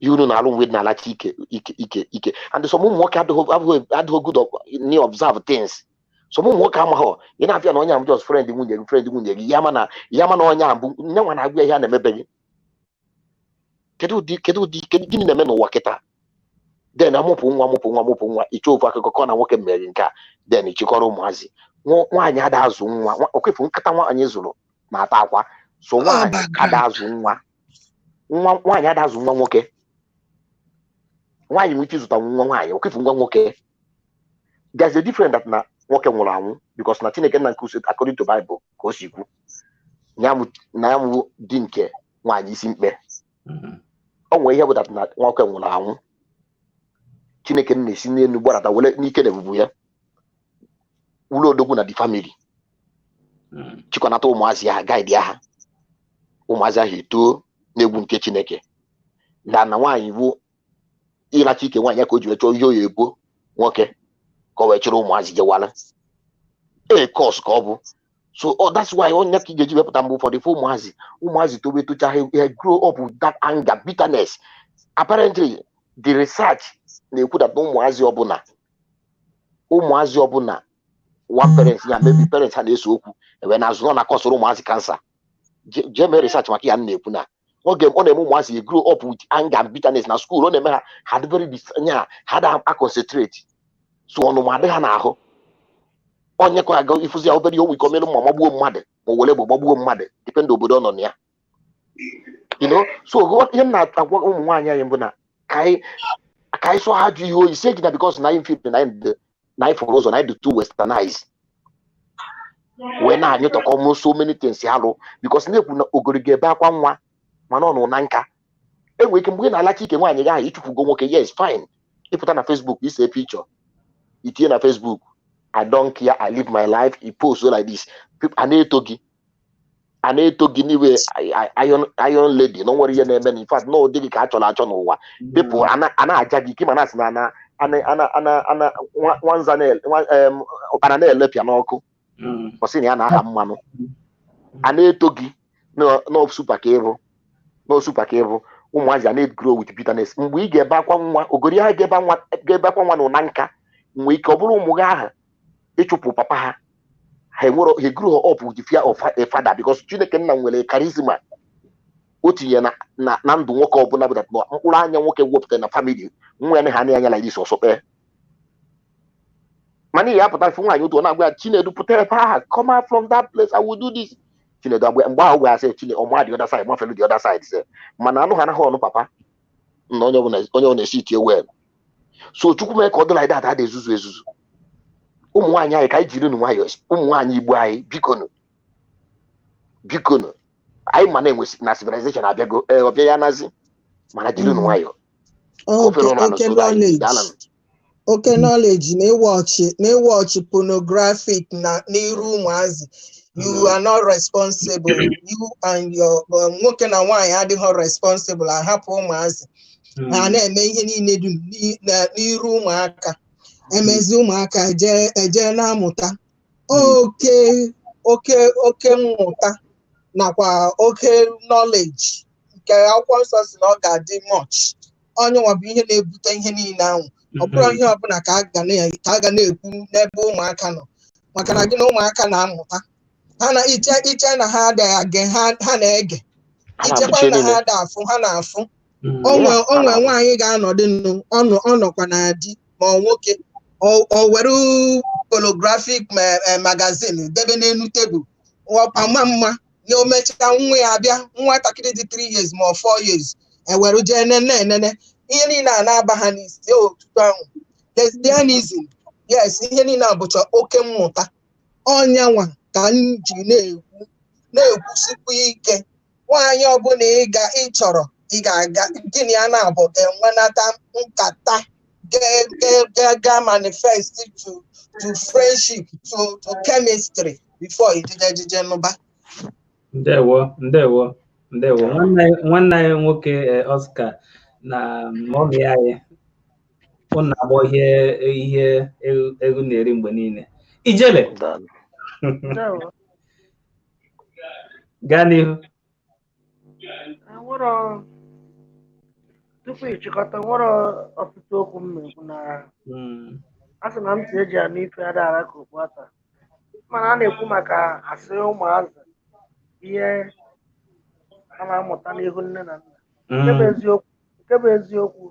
[SPEAKER 13] ihe unu na-alụ mgbe na-alacha ike and some ụmụ nwoke adịghị good ni observe things some ụmụ nwoke amaghị ị na-abịa na onye ahụ just friend nwunye gị ya ma na onye ahụ bụ nye nwa na-agwa ihe a na-emebe gị kedu gịnị na-eme n'ụwa kịta den amụpụ nwa iche ofu akụkọ ka ọ na nwoke mere nke a den ichekọrọ ụmụazị nwaanyị ada azụ nwa okwefu nkata nwaanyị zụrụ na-ata akwa so nwaanyị ada azụ nwaanyị ada azụ nwa nwoke nwaanyị nwere ike ịzụta nwa nwaanyị okwefu nwa nwoke there's a difference that na nwoke nwụrụ anwụ because na Chineke nna nke uche according to Bible ka o si kwu na ya nwụ di nke nwaanyị isi mkpe ọ nwere ihe bụ that na nwoke nwụrụ anwụ Chineke na-esi n'elu gbadata were n'ike na ebubu ya ụlọ odogwu na the family chịkọnata ụmụazị ya gaidi ha ụmụazị ahụ etoo n'egwu nke Chineke na nwaanyị bụ ịlacha ike nwaanyị ka o ji wee chọọ ihe oyi ebo nwoke ka o wee chịrị ụmụazị jewara kos ka ọ bụ so that's why onye ka ị ga-eji wepụta mgbe ụfọdụ ife ụmụazị tobe tocha ha grow up with that anger bitterness. Apparently the research na-ekwu that ụmụazị ọbụla one parent ya maybe parents ha na-eso okwu ebe na azụ nọ na kọsụrụ ụmụazị kansa jee mee research maka ya na-ekwu na ọ na-eme ụmụazị grow up with anger and bitterness na school ọ na-eme ha very ha da concentrate so ọnụma adị ha n'ahụ onye ka aga ifuzi ya obere ihe owiko mere ma magbuo mmadụ ma were bụ gbagbuo mmadụ depend obodo ọ nọ na ya so ihe m na-agwa ụmụ nwaanyị anyị bụ na ka anyị sọ ha jụ ihe oyi si ejina because na anyị mfe na anyị fọrọ ụzọ na anyị dị too westernized wee na-anyị tọkọ so many things alụ because na-ekwu na ogori ga-ebe akwa nwa mana ọ nọ na nka enwere ike mgbe ị na-alacha ike nwaanyị gị ahụ ịchụfugo nwoke yes fine ịpụta na Facebook ise picture itinye na Facebook I don't care, I live my life, you post like this. People, I need to give anyway, iron lady, no worry, in fact, no, they catch on one. People, Anna Jaggy, Kim and us, Anna, one Zanel, Panel, Pianoco, Posiniana, Hamano. I need to give no super cable, I need grow with bitterness. We get back one, Ogoria get back one on Nanka, we cover Mugaha. Ịchụpụ papa ha he grew her up with the fear of a father because Chineke nna nwere charisma o tinye na ndụ nwoke ọbụla bụ that mkpụrụ anya nwoke wepụta na family nwa ya ha anya like this ọsọkpe mana ihe apụta ifu nwaanyị otu ọ na-agwa ya Chinedu pụta ebe ahụ come out from that place I will do this Chinedu mgbe ahụ gwa ya sị Chinedu ọmụ the other side mafelu the other side sị mana anụ ha anaghị ọnụ papa na onye ọ na-esi ike well so Chukwu mee ka ọ dị like that ada ezuzu ezuzu ụmụ nwaanyị anyị ka anyị jiri nwayọọ ụmụ nwaanyị Igbo anyị bikonu anyị ma na-enwe na civilization abịago ọbịa ya nazi mana jiri nwayọọ
[SPEAKER 18] oke knowledge na-ewọchị pornographic na n'iru ụmụazị you are not responsible you and your nwoke na nwaanyị adịghị responsible ahapụ ụmụazị ha na-eme ihe niile dum n'iru ụmụaka emezi ụmụaka eje na-amụta oke mmụta nakwa oke knowledge nke akwụkwọ nsọ si na ọ ga-adị much onye nwa bụ ihe na-ebute ihe niile ahụ ọ bụrụ ihe ọbụla ka a ga na-ekwu n'ebe ụmụaka nọ maka na gị na ụmụaka na-amụta ha na iche na ha adịghị ha na-ege ichekwa na ha ada afụ ha na-afụ onwe nwaanyị ga-anọdụ ọnọkwa na di ma ọ nwoke o were pornographic magazine debe n'elu tebụl ọkpama mma na o mechaa nwa ya abịa nwatakịrị dị 3 years ma 4 years ewere jee enene ihe niile a na-aba ha n'isi otutu ahụ lesbianism yes ihe niile a bụcha oke mmụta ọnyanwa ka m ji na-ekwusikwa ike nwaanyị ọbụla ị chọrọ ị ga-aga gịnị ya na-abụ ga-enwenata nkata ga manifest to friendship to chemistry before ijije nụba.
[SPEAKER 1] Ndewo nwanne anyị nwoke Oscar na mọmị anyị ọ na-agbọ ihe ego na-eri mgbe niile ijele gaa n'ihu.
[SPEAKER 5] Tupu ịchịkọta nwere ọtụtụ okwu m na-ekwu na asị na ntị eji anụ ife adara ka okpu ata mana a na-ekwu maka asị ụmụazị ihe a na-amụta n'ihu nne na nna nke bụ eziokwu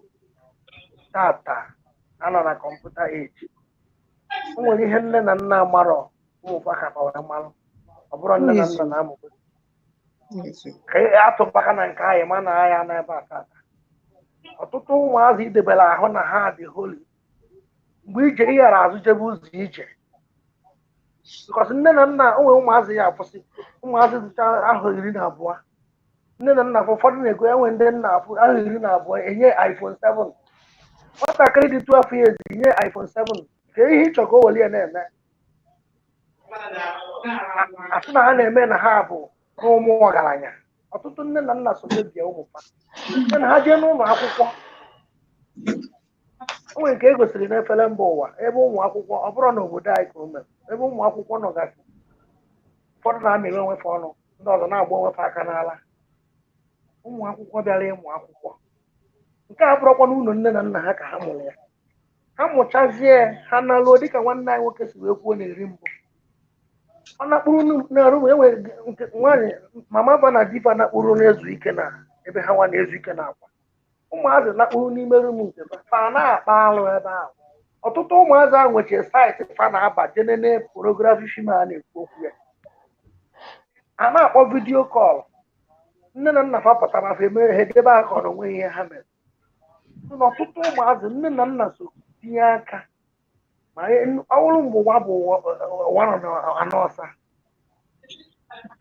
[SPEAKER 5] tata anọ na kọmputa eji o nwere ihe nne na nna marọ ụmụfa ka were marụ ọ bụrụ nne na nna na-amụgo ka atụbaka na nke anyị ma na agha n'ebe a tata ọtụtụ ụmụazị idebere ahụ na ha dị holi mgbe ije ịghara azụ jebe ụzọ ije bikọs nne na nna o nwere ụmụazị ya akwụsị ụmụazị dịcha ahụ 12 nne na nna ụfọdụ na-ego enwe ndị nna afụ ahụ 12 enye iPhone 7 nwatakịrị dị 12 years enye iPhone 7 ka ihe ịchọ ka o weli ya na-eme asị na ha na-eme na ha bụ n'ụmụ ọgaranya ọtụtụ nne na nna so mebie ụmụfa site na ha jee n'ụlọ akwụkwọ o nwere nke e gosiri n'efere mba ụwa ebe ụmụ akwụkwọ ọ bụrụ na obodo anyị ka o mere ebe ụmụ akwụkwọ nọgasị ụfọdụ na-amịrị onwefe ọnụ ndị ọzọ na-agba onwefe aka n'ala ụmụ akwụkwọ bịara ịmụ akwụkwọ nke a bụrụkwa n'ụlọ nne na nna ha ka ha mụrụ ya ha mụchazie ha naluo dịka nwanne anyị nwoke si wee kwuo na-eri mbụ ọ na-akpụrụ na-arụ enwere nke nwaanyị mama ba na diba na-akpụrụ na-ezu ike na ebe ha nwa na-ezu ike na akwa ụmụazị na-akpụrụ n'ime rum nke fa na-akpa alụ ebe ahụ ọtụtụ ụmụazị ahụ nwechara saịtị fa na-aba jenene pornography film a na-ekwu okwu ya a na-akpọ vidiyo kọl nne na nna fa pụtara fa emere ha edebe aka ọ na onwe ihe ha mere na ọtụtụ ụmụazị nne na nna so tinye aka ma ọhụrụ mgbe ụwa bụ ụwa nọ anọ ọsa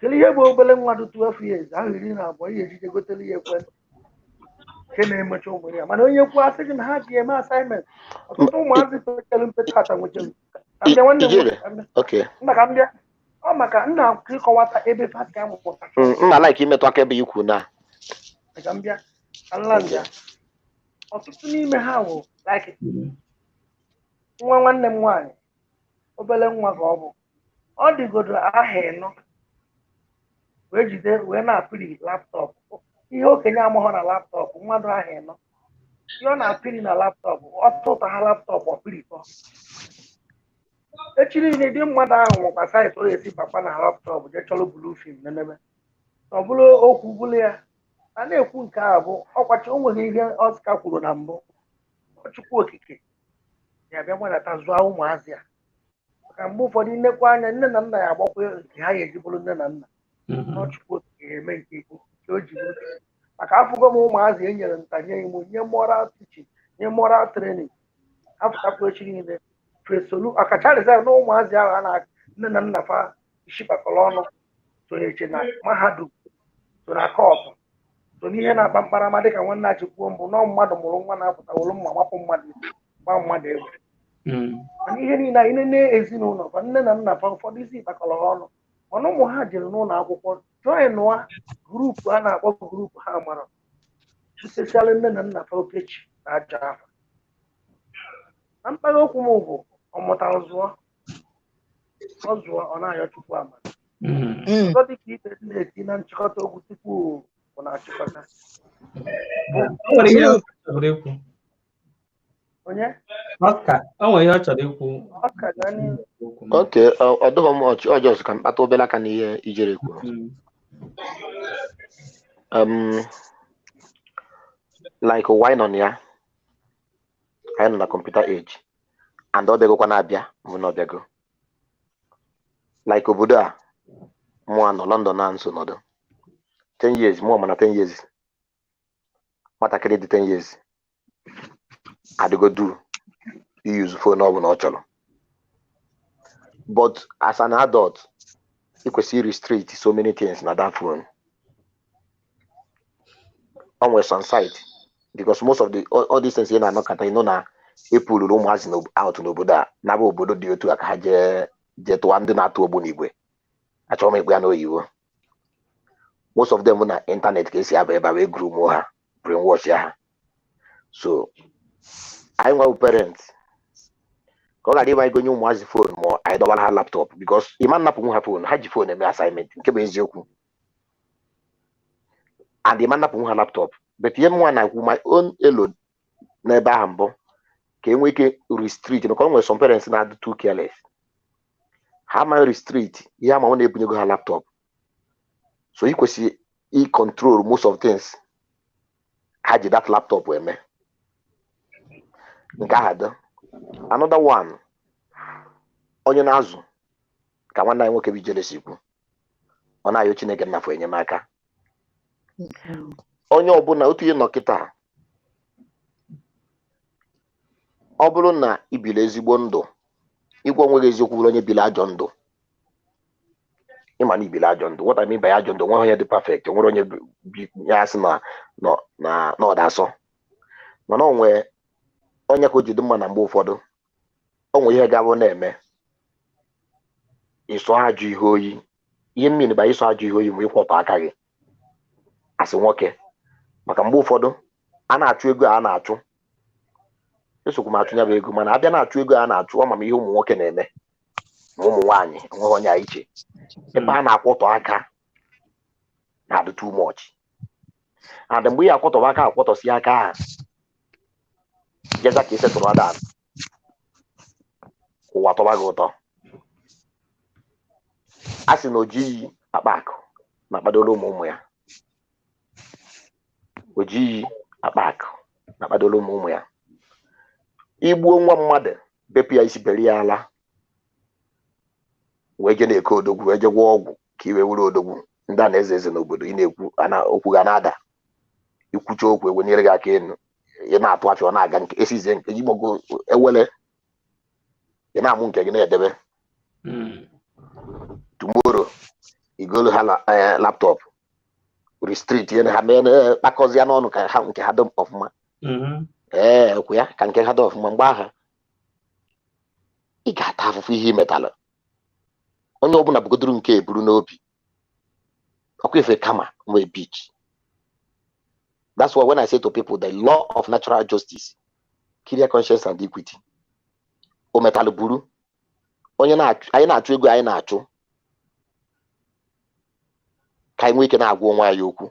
[SPEAKER 5] kedu ihe bụ obere nwa dị 12 years ahụ 12 ihe ejije gotere ihe ekwentị nke na-emecha ụmụ ya mana onye kwuo asị gị na ha ji eme asaịmentị ọtụtụ ụmụazị pekere mpetata nwechara ka mbịa nwanne nna ka mbịa ọ maka nna ịkọwata ebe fasi amụpụta
[SPEAKER 13] nna like imetụ aka ebe ikwu na
[SPEAKER 5] ka mbịa ala mbịa ọtụtụ n'ime ha bụ like nwa nwanne m nwaanyị obere nwa ka ọ bụ ọ dịgodo aha 4 wee jide wee na-apịrị laptọpụ ihe okenye amụghọ na laptọpụ mmadụ aha 4 ihe ọ na-apịrị na laptọpụ ọ tụta ha laptọpụ ọpịrịkọ echiri ile dị mmadụ ahụ nwekwa saịtị ọ esi papa na laptọpụ jee chọrọ bulu fim nenebe ọ bụrụ okwu bụrụ ya a na-ekwu nke a bụ ọkwachi o nwere ihe Oscar kwuru na mbụ Chukwu okike ya bịa gbanata zụọ ụmụazị a maka mgbe ụfọdụ nnekwa anya nne na nna ya agbakwa nke ha ga-eji bụrụ nne na nna n'ọchukwu ga-eme nke ikwu ka o ji bụrụ maka afụgo m ụmụazị e nyere ntanye iwu nye moral teaching nye moral training afụtakwa echi niile fesolu ọkacharịza na ụmụazị ahụ a na nne na nna fa ishibakọrọ ọnụ sonyeche na mahadum so na kọtụ so n'ihe na-akpa mkparama dịka nwanne achikwuo mbụ nọ mmadụ mụrụ nwa na-apụta wụrụ mma mapụ mmadụ gba mmadụ egwu mana ihe niile anyị nene ezinụlọ fa nne na nna fa ụfọdụ isi kpakọrọ ọnụ mana ụmụ ha jere n'ụlọ akwụkwọ joinụa grupu a na-akpọ grupu ha mara chụtesiala nne na nna fa okechi na aja afa na mkpagha okwu m bụ ọmụtara zụọ ọ zụọ ọ na-ayọ chukwu ama ọzọ dịka ibe na-eti na nchịkọta okwu tupu bụ na-achịkọta onye
[SPEAKER 1] o nwere ihe ọ chọrọ ikwu
[SPEAKER 13] oke ọ dịghị m ọjọọ ka mkpata obere aka n'ihe ijere kwuru like why nọ ya anyị nọ na kọmputa age and ọ bịagokwa na-abịa bụ na ọbịago like obodo a mụa nọ London na nso nọdụ 10 years mụọ mana 10 years nwatakịrị dị 10 years adịgodu use phone ọ bụla ọ chọrọ but as an adult ị kwesịrị restrict so many things na that phone on nwere some site because most of the all these things ị na-anọkọta ịnụ na epuluru ụmụazị out n'obodo a naba obodo dị otu a ka ha jee tụwa ndị na-atụ ogbu n'igwe achọrọ m ikpe ya n'oyibo most of them na internet ka esi aba ebe a wee groom ha brainwash ya ha so anyị nwa parents ka ọ ghara ịba igonye ụmụazị fon ma anyị dọbara ha laptop because ịma nnapụ ha fon ha ji fon eme assignment nke bụ eziokwu and ịma nnapụ ha laptop but ihe nwa na-ekwu my own elo n'ebe ahụ mbụ ka enwee ike restrict maka ọ nwere some parents na-adị too careless ha ma restrict ihe ama ọ na-ebunyego ha laptop so ị kwesịrị control most of things ha ji that laptop eme nke ahụ dị another one onye na-azụ ka nwanne anyị nwoke bụ Ijelesi ikwu ọ na-ayọ Chineke nnafọ enyemaka onye ọbụla otu ihe nọ kịta ọ bụrụ na ibili ezigbo ndụ ịgwa onweghị eziokwu bụrụ onye bili ajọ ndụ ịma na ibili ajọ ndụ what I mean by ajọ ndụ nweghị onye dị perfect nwere onye ya asị na ọ dasọ mana o nwee onye ka o jide mma na mgbe ụfọdụ o nwere ihe gabụ na-eme ịsọ ajụ ihe oyi ihe mmiri ba ịsọ ajụ ihe oyi ma ịkwọtọ aka gị asị nwoke maka mgbe ụfọdụ a na-achụ ego a na-achụ esokwu m achụ ya bụ ego mana abịa na-achụ ego a na-achụ ọma m ihe ụmụ nwoke na-eme ma ụmụ nwaanyị enweghị onye a iche ebe a na-akwọtọ aka na-adị too much and mgbe ya akwọtọba aka akwọtọsi aka ahụ jeza ka isetụrụ ada ụwa tọba gị ụtọ a sị na o jighị akpa akụ na akpadola ụmụ ya o jighị akpa akụ na akpadola ụmụ ya igbuo nwa mmadụ bepụ ya isi beri ya ala wee je na-eke odogwu wee je gwọ ọgwụ ka iwe were odogwu ndị a na-eze eze n'obodo ị na-ekwu okwu ga na-ada ikwucha okwu ewenyere gị aka elu ị na-atụ afịa ọ na-aga nke esizie nke igbogo ewele ị na-amụ nke gị na-edebe tomorrow igolu ha laptop restrict ihe ha mee kpakọzie n'ọnụ ka ha nke ha dị ọfụma okwu ya ka nke ha dị ọfụma mgbe aha ị ga-ata afụfụ ihe imetala onye ọbụla bugodoro nke eburu n'obi ọkwa ife kama nwee beach. That's why when I say to people the law of natural justice, clear conscience and equity, o metal buru onye anyị na-achụ ego anyị na-achụ ka anyị nwee ike na-agwa onwe anyị okwu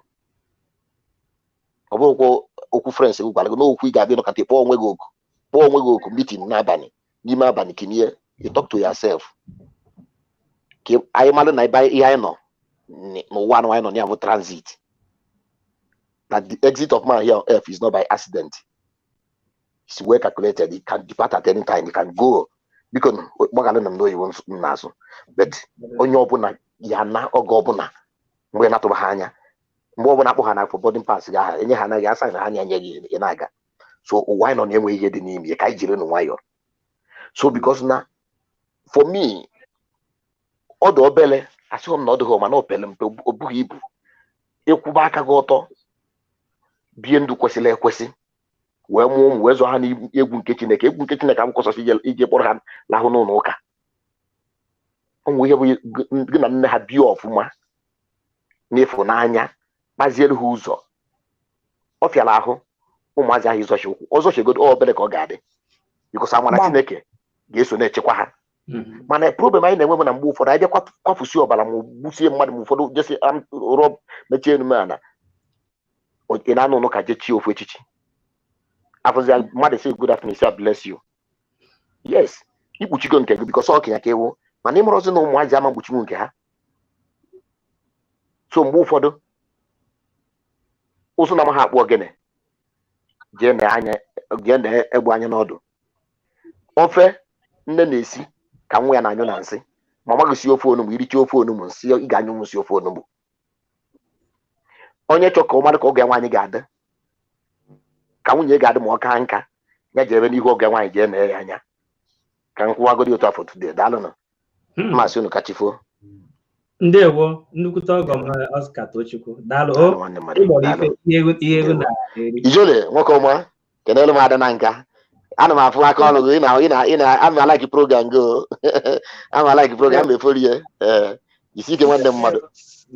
[SPEAKER 13] ọ bụrụkwa okwu friends gị gwara gị n'okwu ị ga-abịa nọkọta kpọọ onwe gị oku meeting n'abalị n'ime abalị kinie you talk to yourself ka anyị mara na ihe anyị nọ n'ụwa anyị nọ ya bụ transit. That the exit of man here on earth is not by accident. It's well calculated. It can depart at any time. It can go. biko gbagara na m n'oyibo n'azụ but onye ọbụla ya na oge ọbụla mgbe na-atụba ha anya mgbe ọbụla akpọ ha na for boarding pass ga ha enye ha anaghị asa na ha nye gị ị na-aga so ụwa anyị nọ na-enwe ihe dị n'ime ka anyị jiri nụ nwayọọ so because na for me ọ dị obele asịghị m na ọ dịghị ọma na opele mpe o bughị ibu ịkwụba aka gị ọtọ bie ndụ kwesịrị ekwesị wee mụọ ụmụ wee zụọ ha n'egwu nke Chineke akwụkwọsọsị ije kpọrọ ha lahụ n'ụlọ ụka ọnwụ ihe bụ gị na nne ha bie ọfụma n'ịfụnanya gbaziere ha ụzọ ọ fịara ahụ ụmụazị ahụ ịzọchi ụkwụ ọzọchigodo obere ka ọ ga-adị bikosa amara Chineke ga-eso na-echekwa ha mana problem anyị na-enwe bụ na mgbe ụfọdụ anyị bịa kwafusi ọbara ma gbusie mmadụ ma ụfọdụ jesi rụọ mechie enume ala ị na-anụ ụnụ ka jechie ofu echichi afụzi mmadụ say good afternoon say bless you yes ikpuchigo nke gị bikos ọkenya ka ewu mana ịmụrụzi na ụmụazị ama mkpuchiwu nke ha so mgbe ụfọdụ ụzụ na ma ha akpụ ogene jee na-egbu anya n'ọdụ ofe nne na-esi ka nwa ya na-anyụ na nsị ma ọ maghị si ofe onugbu iricha ofe onugbu nsị ị ga-anyụ nsị ofe onugbu onye chọ ka ụmadụ ka oge nwaanyị ga-adị ka nwunye ga-adị ma ọ ka nka ya jebe n'ihu oge nwaanyị jee na ya anya ka nkwụwagodi otu afọ today daalụ na mmasị unu kachifuo
[SPEAKER 1] ndewo nnukwute ọgọ m Oscar Tochukwu daalụ ihe ego na-eri
[SPEAKER 13] ijole nwoke ọma kenelu m ada na nka ana m afụ aka ọrụ gị ana alike program go ana alike program eforie isi ike nwanne mmadụ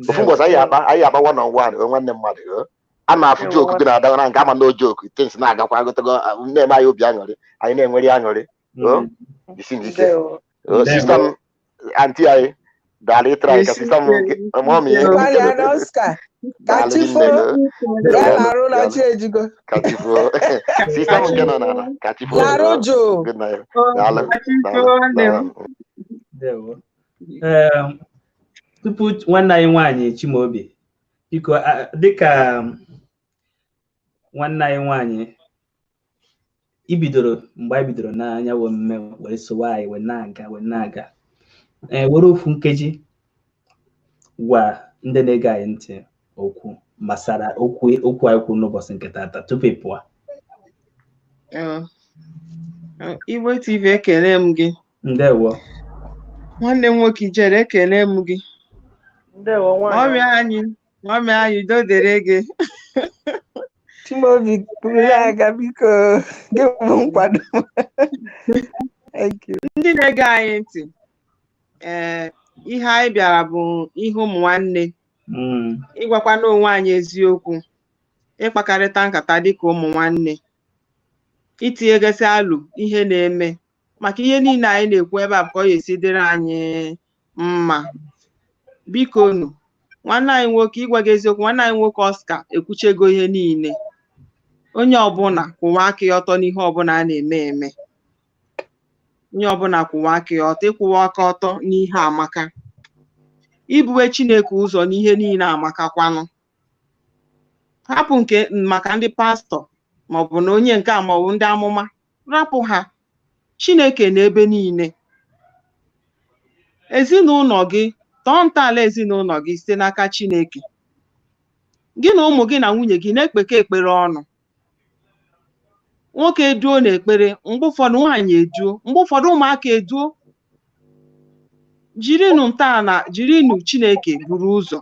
[SPEAKER 13] ofu mbọsị anyị akpa one on one nwanne mmadụ ana afụ joke gị na-ada na nke ama no joke things na-agakwa agụtago na-eme anyị obi aṅụrị anyị na-enwere aṅụrị isi ike sistem anti anyị daalụ ịtara anyị ka sistem mọmi kachifo sistem nke nọ n'ala kachifo
[SPEAKER 1] tupu nwanne anyị nwaanyị Chimaobi biko dịka nwanne anyị nwaanyị ibidoro mgbe anyị bidoro n'anya mme were sowa anyị wee na-aga were ofu nkeji gwa ndị na-ege anyị ntị okwu gbasara okwu anyị kwuru n'ụbọchị nke taata tupu ị pụọ.
[SPEAKER 2] Igbo TV ekele m gị.
[SPEAKER 1] Ndewo.
[SPEAKER 2] Nwanne m nwoke Ijere ekele m gị.
[SPEAKER 5] Ndewo nwaanyị.
[SPEAKER 2] Nwame anyị dodere gị.
[SPEAKER 18] Chimaobi kwuru aga biko gị bụ nkwado.
[SPEAKER 2] Ndị na-ege anyị ntị ihe anyị bịara bụ ihe ụmụ nwanne ịgwakwana onwe anyị eziokwu ịkpakarịta nkata dịka ụmụ nwanne itinyegasị alụ ihe na-eme maka ihe niile anyị na-ekwu ebe a ka ọ ga-esi dịrị anyị mma. Biko nụ nwanne anyị nwoke ịgwa gị eziokwu nwanne anyị nwoke Oscar ekwuchego ihe niile onye ọbụla kwụwa aka ya ọtọ n'ihe ọbụla a na-eme onye ọbụla kwụwa aka ya ọtọ ịkwụwa aka ọtọ n'ihe amaka ibuwe Chineke ụzọ n'ihe niile amakakwanụ hapụ nke maka ndị pastọ maọbụ na onye nke a maọbụ ndị amụma rapụ ha Chineke n'ebe niile. Ezinụlọ gị tọọ ntọala ezinụlọ gị site n'aka Chineke gị na ụmụ gị na nwunye gị na-ekpekọ ekpere ọnụ nwoke eduo n'ekpere mgbe ụfọdụ nwaanyị eduo mgbe ụfọdụ ụmụaka eduo jirinụ ntọala jirinụ Chineke buru ụzọ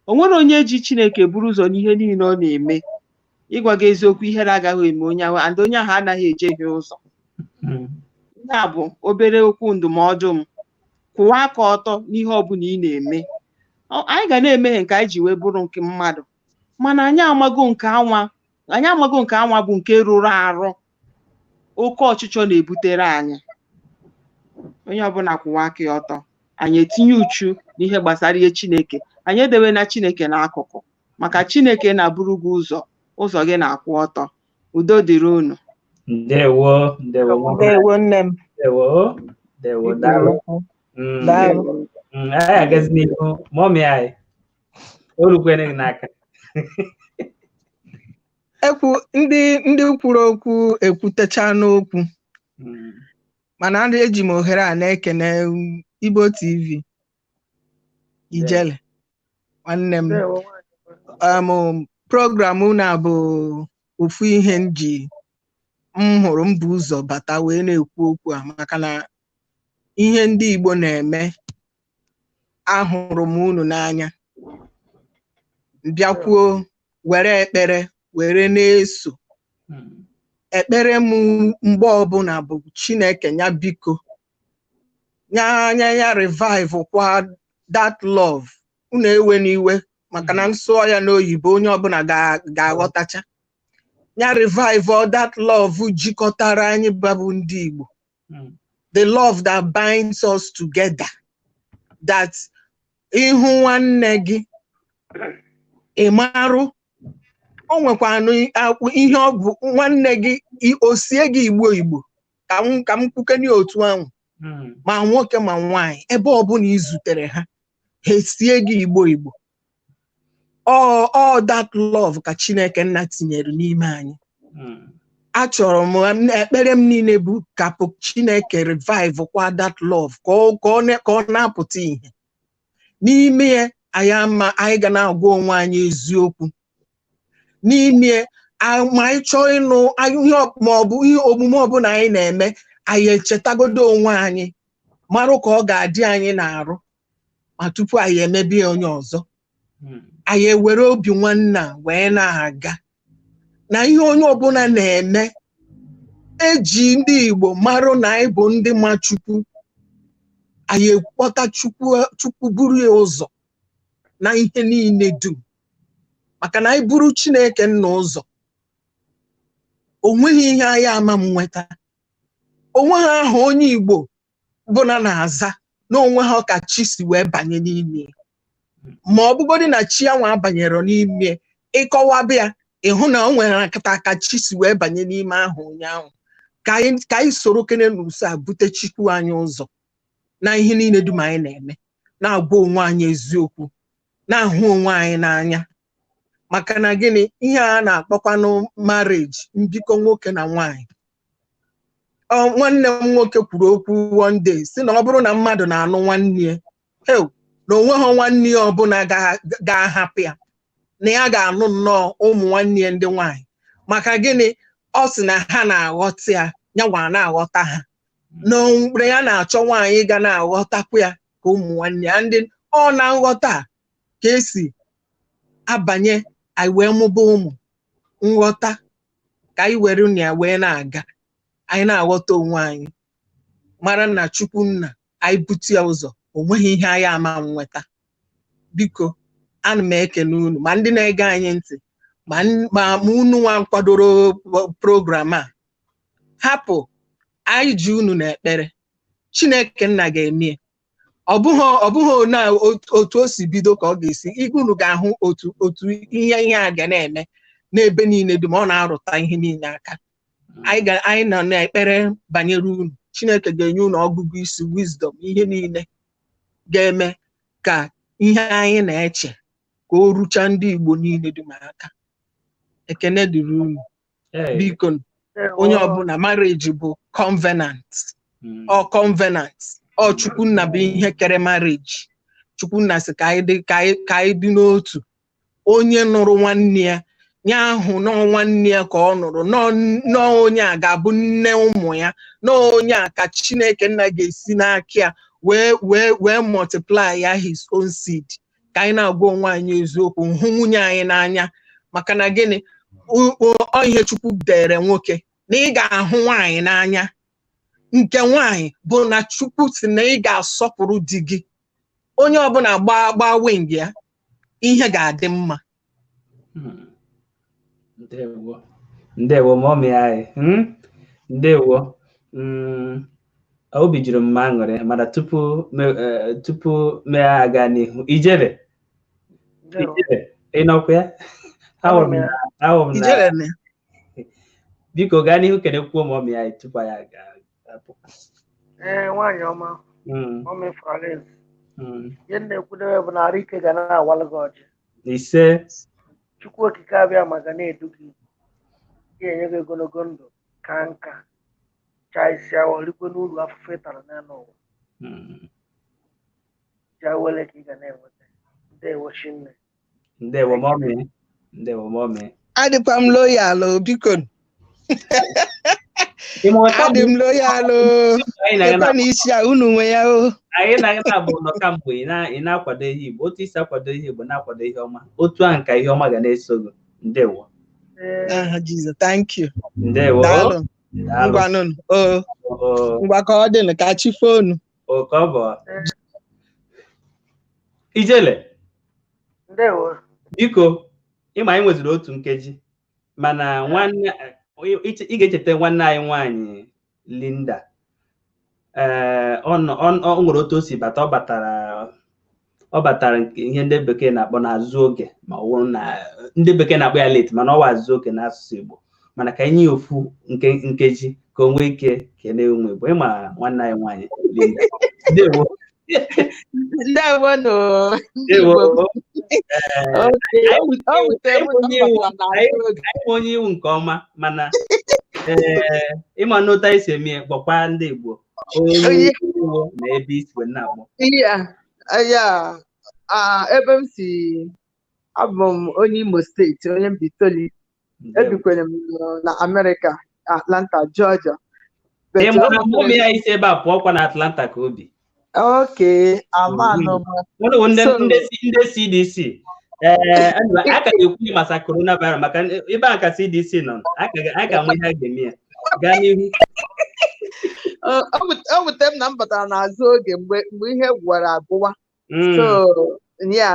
[SPEAKER 2] o nwere onye ji Chineke buru ụzọ n'ihe niile ọ na-eme ịgwa gị eziokwu ihere agaghị eme onye ahụ and onye ahụ anaghị ejehie ụzọ. Ya bụ obere okwu ndụmọdụ m kwụwa aka ọtọ n'ihe ọbụla ị na-eme. Anyị ga na-emeghe nke anyị ji wee bụrụ nke mmadụ mana anyị amago nke anwa bụ nke rụrụ arụ oke ọchịchọ na-ebutere anyị. Onye ọbụla kwụwa aka ya ọtọ anyị etinye uchu n'ihe gbasara ihe Chineke anyị edewe na Chineke n'akụkụ maka Chineke na-abụrụ gị ụzọ gị na-akwụ ọtọ. Udo dịrị unu.
[SPEAKER 1] Ndewo
[SPEAKER 18] nne m.
[SPEAKER 1] Ndewo daalụ. Anyị agazi n'ihu mọmị anyị olukwene n'aka.
[SPEAKER 18] Ndị kwuru okwu ekwutecha n'okwu mana eji m ohere a na-ekene Igbo TV Ijele nwanne m program na bụ ofu ihe m hụrụ m bụ ụzọ bata wee na-ekwu okwu a maka na ihe ndị Igbo na-eme ahụrụ m unu n'anya bịakwuo were ekpere were na-eso ekpere m mgbe ọbụla bụ Chineke ya biko ya revive kwa that love unu ewe n'iwe maka na nsụọ ya n'oyibo onye ọbụla ga-aghọtacha ya revive all that love jikọtara anyị babụ ndị Igbo the love that binds us together that ịhụ nwanne gị ịmarụ o nwekwanụ ihe ọ bụ nwanne gị osie gị Igbo ka m kwukeni otu ahụ ma nwoke ma nwaanyị ebe ọbụla izutere ha esie gị Igbo all that love ka Chineke nna tinyere n'ime anyị achọrọ m ekpere m niile bụ ka Chineke revive kwa that love ka ọ na-apụta ihe n'ime ya anyị ga na-agwa onwe anyị eziokwu n'ime ma anyị chọọ ịnụ ma ọ bụ ihe omume ọbụla anyị na-eme anyị echetagodo onwe anyị marụ ka ọ ga-adị anyị na-arụ ma tupu anyị emebi onye ọzọ anyị ewere obi nwanne wee na-aga na ihe onye ọbụla na-eme eji ndị Igbo marụ na anyị bụ ndị ma Chukwu anyị ekpọta Chukwu buru ya ụzọ na ihe niile dum maka na anyị buru Chineke nna ụzọ o nweghị ihe anyị ama m nweta onwe ha ahụ onye Igbo bụna na-aza na onwe ha ka chi si wee banye n'ime ma ọ bụgodị na chi anwa abanyere n'ime ịkọwabịa ịhụ na o nwere akata ka chi si wee banye n'ime ahụ ụnyaahụ ka anyị soro kene n'uso a bute Chukwu anyị ụzọ na ihe niile dum anyị na-eme na-agwa onwe anyị eziokwu na-ahụ onwe anyị n'anya maka na gịnị ihe a na-akpọkwanụ marriage mbikọ nwoke na nwaanyị nwanne m nwoke kwuru okwu one day si na ọ bụrụ na mmadụ na-anụ nwanne ya na onwe ha nwanne ya ọbụla ga-ahapụ ya na ya ga-anụ nnọọ ụmụ nwanne ya ndị nwaanyị maka gịnị ọ sị na ha na-aghọta ya nwa na-aghọta ha na mgbe ya na-achọ nwaanyị ga na-aghọtakwa ya ka ụmụ nwanne ya ndị ọ na nghọta ka esi abanye anyị wee mụba ụmụ nghọta ka anyị were na ya wee na-aga anyị na-aghọta onwe anyị mara na Chukwu nna anyị bute ya ụzọ o nweghị ihe anyị ama nweta biko ana m ekene unu ma ndị na-ege anyị ntị ma unu nwa kwadoro program a hapụ anyị ji unu na ekpere Chineke nna ga-eme ọ bụghị na otu o si bido ka ọ ga-esi unu ga-ahụ otu ihe a ga na-eme n'ebe niile dum ọ na-arụta ihe niile aka anyị nọ na-ekpere banyere unu Chineke ga-enye unu ọgụgụ isi wisdom ihe niile ga-eme ka ihe anyị na-eche ka o rucha ndị Igbo niile dum aka ekene dịrị unu biko onye ọbụla marriage bụ covenant ọ Chukwunna bụ ihe kere marriage Chukwunna sị ka anyị dị n'otu onye nụrụ nwanne ya nya ahụ nọọ nwanne ya ka ọ nụrụ nọọ onye a ga-abụ nne ụmụ ya nọọ onye a ka Chineke nna ga-esi n'aka ya wee multiply ya his own seed ka anyị na-agwa onwe anyị eziokwu hụ nwunye anyị n'anya maka na gịnị ọ ihe Chukwu dere nwoke na ị ga-ahụ nwaanyị n'anya nke nwaanyị bụ na Chukwu si na ị ga-asọpụrụ di gị onye ọbụla gbaa wing ya ihe ga-adị mma
[SPEAKER 1] ndewo mọmị anyị ndewo obi juru m aṅụrị mana tupu mee aga n'ihu ijere ịnọkwa ya ahụrụ m na biko gaa n'ihu kenekwuo mọmị anyị tupu anyị aga
[SPEAKER 5] nwaanyị ọma mọmị Florence ihe na-ekwudewe bụ na arụ ike ga na-awalụ gị ọjị
[SPEAKER 1] ise
[SPEAKER 5] Chukwu okike abịa maka na-edu gị ga-enye gị ogologo ndụ ka nka chaisia olikwe n'uru afụfe tara n'anụ ụwa jawele ka ị ga na-enweta ndewo shinne
[SPEAKER 1] ndewo mọmị ndewo mọmị
[SPEAKER 18] adịkwa m loyal biko adị m loyal ekwe na isi a unu nwe ya o
[SPEAKER 1] anyị na-abụ nọka mbụ ị na-akwado ihe Igbo otu isi akwado ihe Igbo na-akwado ihe ọma otu ahụ ka ihe ọma ga na-eso gị ndewo
[SPEAKER 18] Jesus thank you
[SPEAKER 1] ndewo
[SPEAKER 18] daalụ ngwanụ ngwa ka ọ dị ka chi fonu
[SPEAKER 1] ka ọ bụ Ijele
[SPEAKER 5] ndewo
[SPEAKER 1] biko ịma anyị nweziri otu nkeji mana nwanne ị ga-echeta nwanne anyị nwaanyị Linda ọ nwere otu o si bata ọ batara ihe ndị bekee na-akpọ n'azụ oge ma ọ wụrụ na ndị bekee na-akpọ ya late mana ọ wa azụ oge n'asụsụ Igbo mana ka anyị ofu nkeji ka o nwee ike kelee ụmụ Igbo ịma nwanne anyị nwaanyị Linda ndewo
[SPEAKER 2] ndewo no ndewo
[SPEAKER 1] onye iwu nke ọma mana ịma n'otu anyị si eme kpọkwa ndị Igbo onye iwu na ebe isi wee na-akpọ
[SPEAKER 2] ebe m si abụ m onye Imo steeti onye Mbitoli ebikwere m na Amerịka Atlanta Georgia
[SPEAKER 1] ụmụ ya isi ebe a pụọkwa na Atlanta ka obi ndị CDC aka ga-ekwu maka coronavirus maka ebe a ka CDC nọ a ga-ama ihe a ga-eme ya gaa n'ihu
[SPEAKER 2] o wutere m na m batara n'azụ oge mgbe ihe gwara agụwa so ya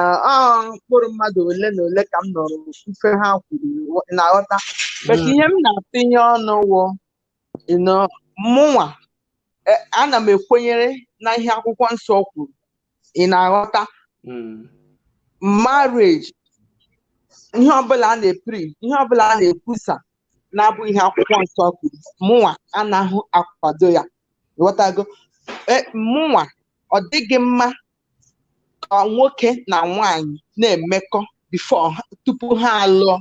[SPEAKER 2] mkpụrụ mmadụ ole na ole ka m nọrọ mfe ha kwuru na ghọta but ihe m na-atinye ọnụ wụ mụnwa ana m ekwenyere na ihe akwụkwọ nsọ kwuru ị na-aghọta marriage ihe ọbụla a na-epri ihe ọbụla a na-ekwusa na-abụ ihe akwụkwọ nsọ kwuru mụnwa anaghị akwado ya ghọtago mụnwa ọ dịghị mma ka nwoke na nwanyị na-emekọ tupu ha alụọ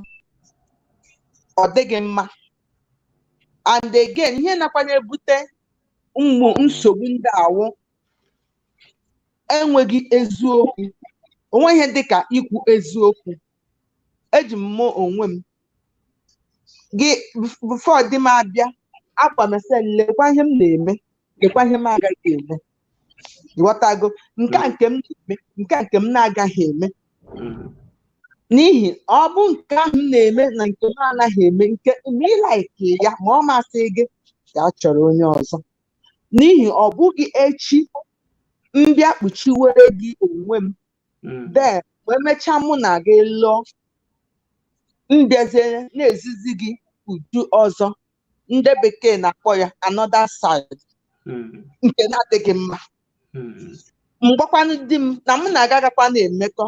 [SPEAKER 2] ọ dịghị mma and again ihe nakwa na-ebute nsogbu ndị awụ enweghị eziokwu onwe ihe dịka ikwu eziokwu eji m onwe m gị before di m abịa akwa mese lekwa ihe m na-eme lekwa ihe m agaghị eme ghọtago nke m na-eme nke m na-agaghị eme n'ihi ọ bụ nke ahụ m na-eme na nke m anaghị eme nke ịlaiki ya ma ọ masị gị ka a chọrọ onye ọzọ n'ihi ọ bụghị echi mbịa kpuchiwere gị onwe m dee wee mechaa mụ na gị lụọ mbịazie na-ezizi gị uju ọzọ ndị bekee na-akpọ ya another side nke na-adịghị mma mgbakwanụ di m na mụ na agagakwa na-emekọ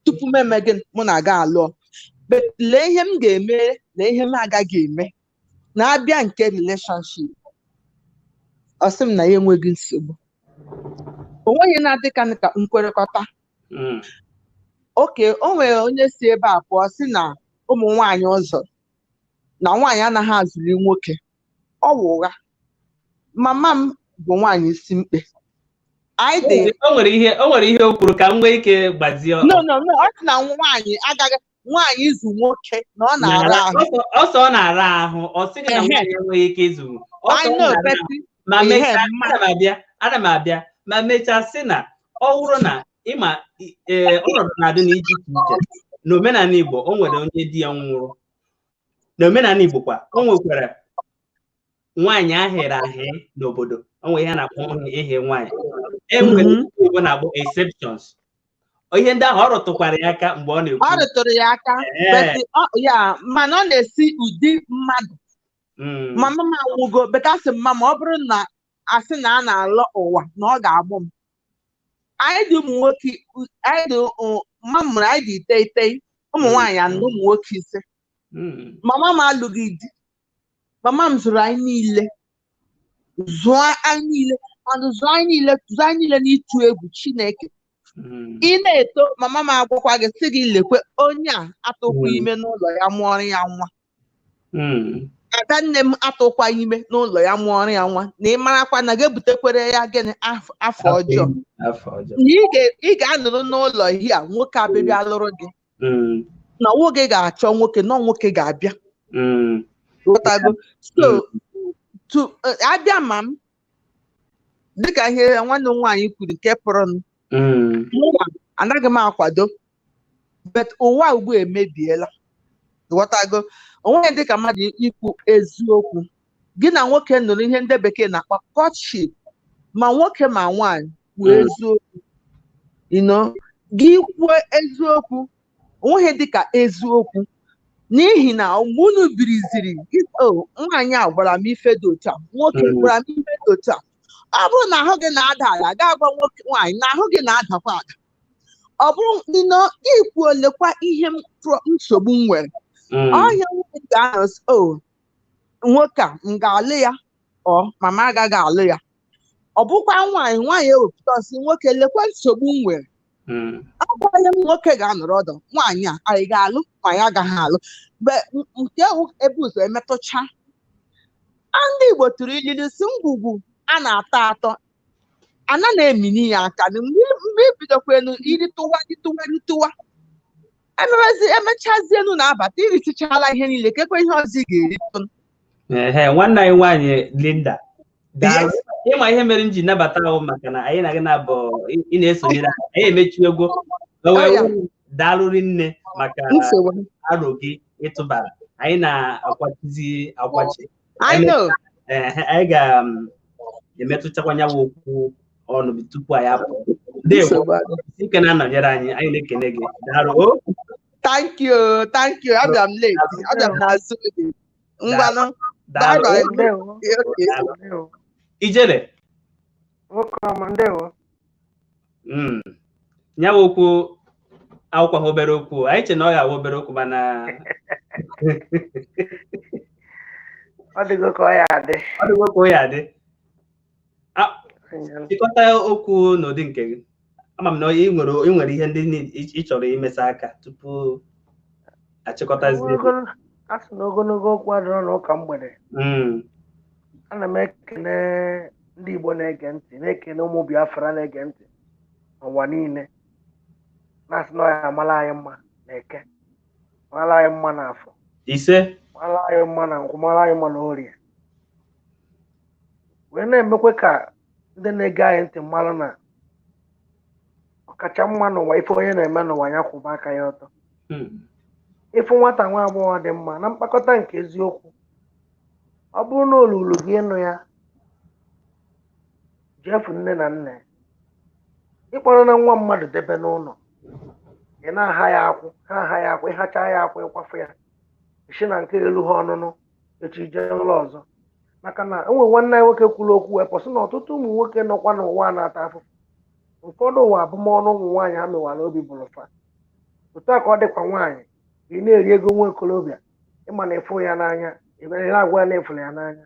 [SPEAKER 2] tupu m eme gị mụ na aga alụọ lee ihe m ga-eme na ihe m agaghị eme na-abịa nke relationship ọ sị m na ya enweghị nsogbu onweghị na-adị ka nkwerekọta oke o nwere onye si ebe a pụọ sị na ụmụ nwaanyị ụzọ na nwaanyị anaghị azụli nwoke ọ wụ ụgha mama m bụ nwaanyị isi mkpe
[SPEAKER 1] o nwere ihe o kwuru ka m nwee ike gbazie
[SPEAKER 2] ọ sị na nwaanyị izu nwoke na ọ na-ara ahụ
[SPEAKER 1] ọsọ ọ na-ara ahụ ọ sịghị na nwaanyị enweghị ike izu ana m abịa ma mechaa sị na ọ bụrụ na ịma ọnọdụ na-adị n'iche iche n'omenala Igbo o nwere onye di ya nwụrụ n'omenala Igbo kwa o nwekwara nwaanyị ahịrị ahị n'obodo o nwere ihe a na-akpọ ihe nwaanyị enwere Igbo na-akpọ exceptions ihe ndị ahụ ọ rụtụkwara ya aka mgbe ọ na-ekwu
[SPEAKER 2] ọ rụtụrụ ya aka mana ọ na-esi ụdị mmadụ mama m anwụgo bekasị mama ọ bụrụ na asị na a na-alọ ụwa na ọ ga-agbụ m anyị dị ụmụ nwoke anyị dị mma mụrụ anyị dị iteghete ụmụ nwaanyị anọ ụmụ nwoke ise mama m alụghị di mama m zụrụ anyị niile zụọ anyị niile n'ịtụ egwu Chineke ị na-eto mama m agwụkwa gị sị gị lekwe onye a atụkwa ime n'ụlọ ya mụọrọ ya nwa ada nne m atụkwa ime n'ụlọ ya mụọrọ ya nwa na ị marakwa na ga-ebutekwere ya gịnị afọ ọjọọ ị ga-anụrụ n'ụlọ hia nwoke abịbịa lụrụ gị na nwoke ga-achọ nwoke na nwoke ga-abịa ghọtago so abịa ma m dịka ihe nwanne m nwaanyị kwuru nke pụrụnụ anaghị m akwado but ụwa ugbu emebiela ghọtago onweghị dịka mmadụ ikwu eziokwu gị na nwoke nụrụ ihe ndị bekee na-akpọ courtship ma nwoke ma nwaanyị kwuo eziokwu gị kwuo eziokwu onweghị dịka eziokwu n'ihi na unu biriziri nwaanyị a gwara m ife dị otu a nwoke gwara m ife dị otu a ọ bụrụ na ahụ gị na-ada ala ga-agwa nwoke nwaanyị na ahụ gị na-adakwa ada ọ bụrụ ikwu olekwa ihe nsogbu m nwere ọhịa nwoke ga-anọ nwoke a m ga-alụ ya mama agaghị alụ ya ọ bụkwa nwaanyị ewepụtasị nwoke lekwa nsogbu m nwere agwaghị m nwoke ga-anọrọ ọdọ nwaanyị a anyị ga-alụ nwaanyị agaghị alụ nke ebe ụzọ emetụcha ndị Igbo tụrụ ilili si ngwugwu a na-atọ atọ ana na-emini ya aka mgbe ebidokwenu iri tụwa emechazienu na-abata irichala ihe niile kekwe ihe ọzọ ị ga-eri
[SPEAKER 1] nwanne anyị nwaanyị Linda ịma ihe mere m ji nabata ahụ maka na anyị na gị na-abụ ị na-esonyere anyị emechi egwu daalụrị nne maka aro gị ịtụbara anyị na-akwachizi akwachi anyị ga-emetụchakwa nyawa okwu ọnụ tupu anyị apụ ike na-anọnyere anyị na-ekene gị daalụ
[SPEAKER 2] thank you abịa m late abịa m n'azụ ngwanụ
[SPEAKER 1] ijele nyawa okwu akwụkwọ ha obere okwu anyị che na ọ ga-awụ obere okwu mana
[SPEAKER 5] ọ dịgo ka ọ ya adị
[SPEAKER 1] chịkọta okwu n'ụdị nke gị ama m na ị nwere ihe ndị ị chọrọ imesa aka tupu achịkọtazi
[SPEAKER 5] asị na ogologo okwu adịrọ n'ụka mgbede ana m ekele ndị Igbo na-ege ntị na-ekele ụmụ Biafra na-ege ntị n'ụwa niile na-asị na ọ ya amala anyị mma na Eke mara anyị mma n'Afọ
[SPEAKER 1] ise
[SPEAKER 5] mara anyị mma na Nkwụ mara anyị mma na Orie wee na-emekwe ka ndị na-ege anyị ntị mara na ọkacha mma n'ụwa ife onye na-eme n'ụwa ya kwụba aka ya ọtọ ịfụ nwata nwa agbọghọ dị mma na mkpakọta nke eziokwu ọ bụrụ na olulu gị ịnụ ya jefu nne na nna ịkpọrọ na nwa mmadụ debe n'ụlọ ị na-aha ya akwụ ha aha ya akwụ ịhacha ya akwụ ịkwafụ ya isi na nke elu ha ọnụnụ echi jee ụlọ ọzọ maka na enwe nwanne anyị nwoke kwuru okwu wepụsị na ọtụtụ ụmụ nwoke nọkwa n'ụwa na-ata afụfụ ụfọdụ ụwa abụmọnụ ụmụ nwaanyị ha mewara obi bụrụ fa otu a ka ọ dịkwa nwaanyị ị na-eri ego nwa okorobịa ịma na ịfụ ya n'anya ị na-agwa ya na ịfụrụ ya n'anya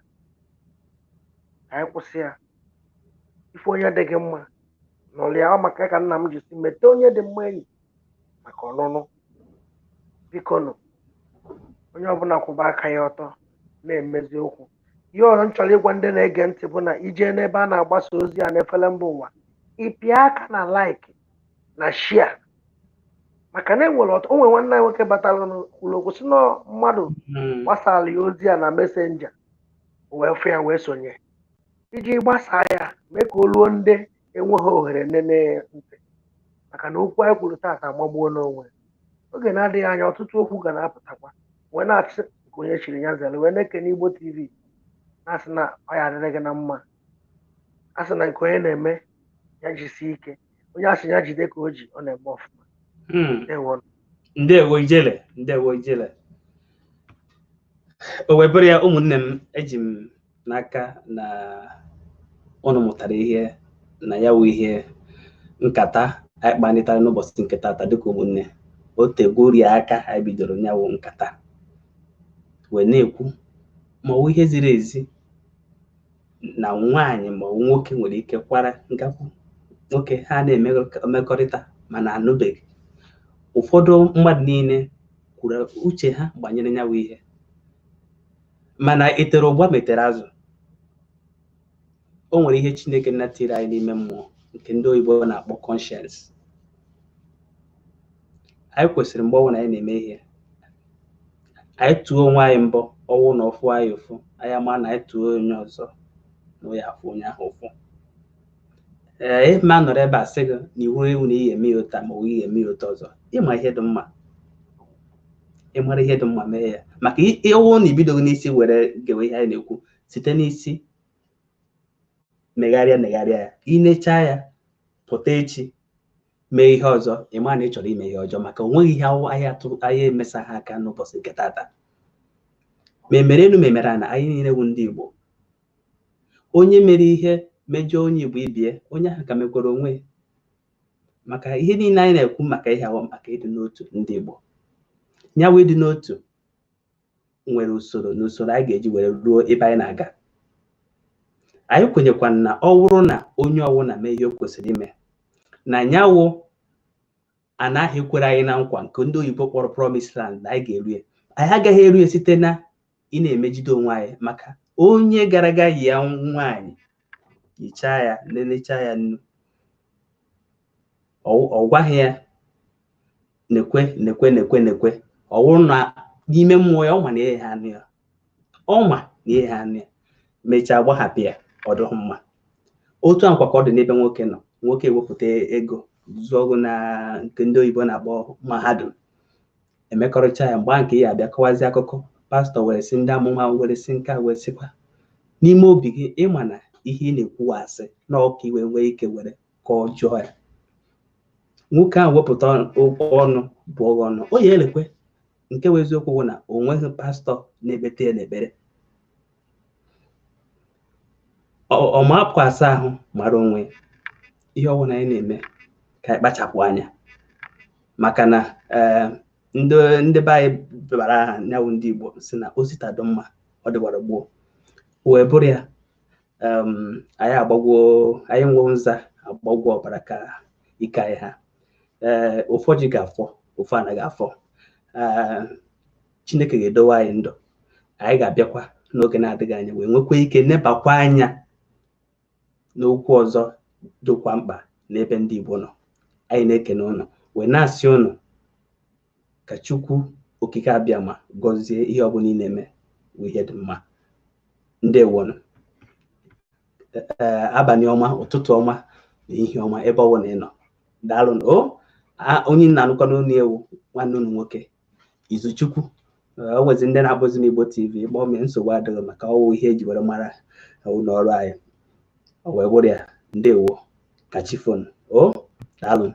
[SPEAKER 5] anyị kwụsị ya ife onye dị gị mma n'ụlọ ya ọ maka ka nna m ji si mete onye dị mma enyi maka ọnụnụ biko nụ onye ọbụla kwụba aka ya ọtọ na-emezi okwu ihe ọzọ m chọrọ ịgwa ndị na-ege ntị bụ na ije n'ebe a na-agbasa ozi a n'efere mba ụwa ịpịa aka na like na shia maka na onwe nwanne anyị nwoke batara kwuru okwu si na mmadụ gbasara ya ozi a na mesenja wee fụ ya wee sonye iji gbasaa ya mee ka o luo ndị enweghị ohere nene ntị maka na okwu anyị kwuru taata amagbuo n'onwe oge na-adịghị anya ọtụtụ okwu ga na-apụtakwa wee na-achị nke onye chiri ya zere wee na-ekene Igbo TV na-asị na ọ ya adịrị gị na mma asị na nke onye na-eme ya jisie ike onye asị ya jide ka o ji ọ na-eme ọfụma
[SPEAKER 1] ndewo ijele o webere ya ụmụnne m eji m n'aka na ụnụ mụtara ihe na ya wụ ihe nkata anyị kpanịtara n'ụbọchị nke taata dịka ụmụnne o tegori aka anyị bidoro nyawụ nkata wee na-ekwu ma ọ bụ ihe ziri ezi na nwaanyị ma nwoke nwere ike kwara ngakwu nwoke ha na-emekọrịta mana anụbeghị ụfọdụ mmadụ niile kwuru uche ha banyere nyawụ ihe mana etere ụgba metere azụ. O nwere ihe Chineke natiri anyị n'ime mmụọ nke ndị oyibo na-akpọ conscience. Anyị kwesịrị mgbe ọbụla anyị na-eme ihe anyị tụọ onwe anyị mbọ ọwụ na ọfụ anyị ụfụ anyị ama na anyị tụọ onye ọzọ na ya afụ onye ahụ ụfụ. Ma nọrọ ebe a sị gị na iwu ewu na ihe eme ya ụta ma ọ ihe eme ya ụta ọzọ, ịma ihe dị mma, ịmara ihe dị mma mee ya, maka ịwụ na ibidogo n'isi were gewe ihe anyị na-ekwu site n'isi megharịa ya, inecha ya pụta echi mee ihe ọzọ, ịma na ị chọrọ ime ihe ọjọọ, maka onweghị ihe anyị emesa ha aka n'ụbọchị nke tata. Ma emere elu ma emere ana, anyị niile bụ ndị Igbo. Onye mere ihe mejọọ onye Igbo ibie, onye ahụ ka mekwara onwe, maka ihe niile anyị na-ekwu maka ihe ahụ maka ịdị n'otu ndị Igbo. Ya wee dị n'otu nwere usoro na usoro anyị ga-eji were ruo ebe anyị na-aga. Anyị kwenyekwana na ọ bụrụ na onye ọbụla mee ihe o kwesịrị ime, na nyawo anaghị kwere anyị na nkwa nke ndị oyibo kpọrọ promised land na anyị ga-eru ya. Anyị agaghị eru ya site na ị na-emejide onwe anyị, maka onye gara aga yi ya nwaanyị yichaa ya lelechaa ya nnu, ọ gwaghị ya nekwe ọ bụrụ na n'ime mmụọ ya ọma na ihe ha anụ ya, ọma na ihe ha anụ ya, mechaa gbahapụ ya, ọ dịghị mma. Otu akwa ka ọ dị n'ebe nwoke nọ, nwoke ewepụta ego zụọ ọgụ na nke ndị oyibo na-akpọ mahadum, emekọrịcha ya, mgbe nke ya abịa kọwazi akụkọ, pastọ were sị, ndị amụma were sị, nke a were sịkwa, n'ime obi gị ịma na ihe ị na-ekwu asị na ọka iwe nwee ike were ka ọ jụọ ya. Nwoke ahụ wepụta ọnụ bụ ọnụ, o ya elekwe nke wee eziokwu bụ na o nweghị pastọ na-ekpete ya n'ekpere. Ọma apụ asa ahụ mara onwe. Ihe ọbụla anyị na-eme ka anyị kpachapụ anya, maka na ndị be anyị bara aha nyawụ ndị Igbo si na osita dị mma ọ dịwara gboo, wee bụrụ ya anyị nwee nza agbagwo ọbara ka ike anyị ha. Ụfọ ji ga-afọ, ụfọ anaghị afọ. Chineke ga-edowe anyị ndụ, anyị ga-abịakwa n'oge na-adịghị anya wee nwekwa ike nebakwa anya n'okwu ọzọ dịkwa mkpa n'ebe ndị Igbo nọ. Anyị na-ekene ụnụ wee na-asị ụnụ ka Chukwu okike abịa ma gọzie ihe ọbụla ị na-eme wee ihe dị mma. Ndewonụ. Abalị ọma, ụtụtụ ọma na ihe ọma ebe ọbụla ị nọ. Daalụ. Onye na-anụkwa n'onu ewu nwanne unu nwoke Izuchukwu. O nwezi ndị na-akpọzi m Igbo TV, kpọọ m, nsogbu adịghị, maka ọwụ ihe eji were mara ụlọ ọrụ anyị. O wee bụrụ ya, ndewo, ka chi fonu. Daalụ.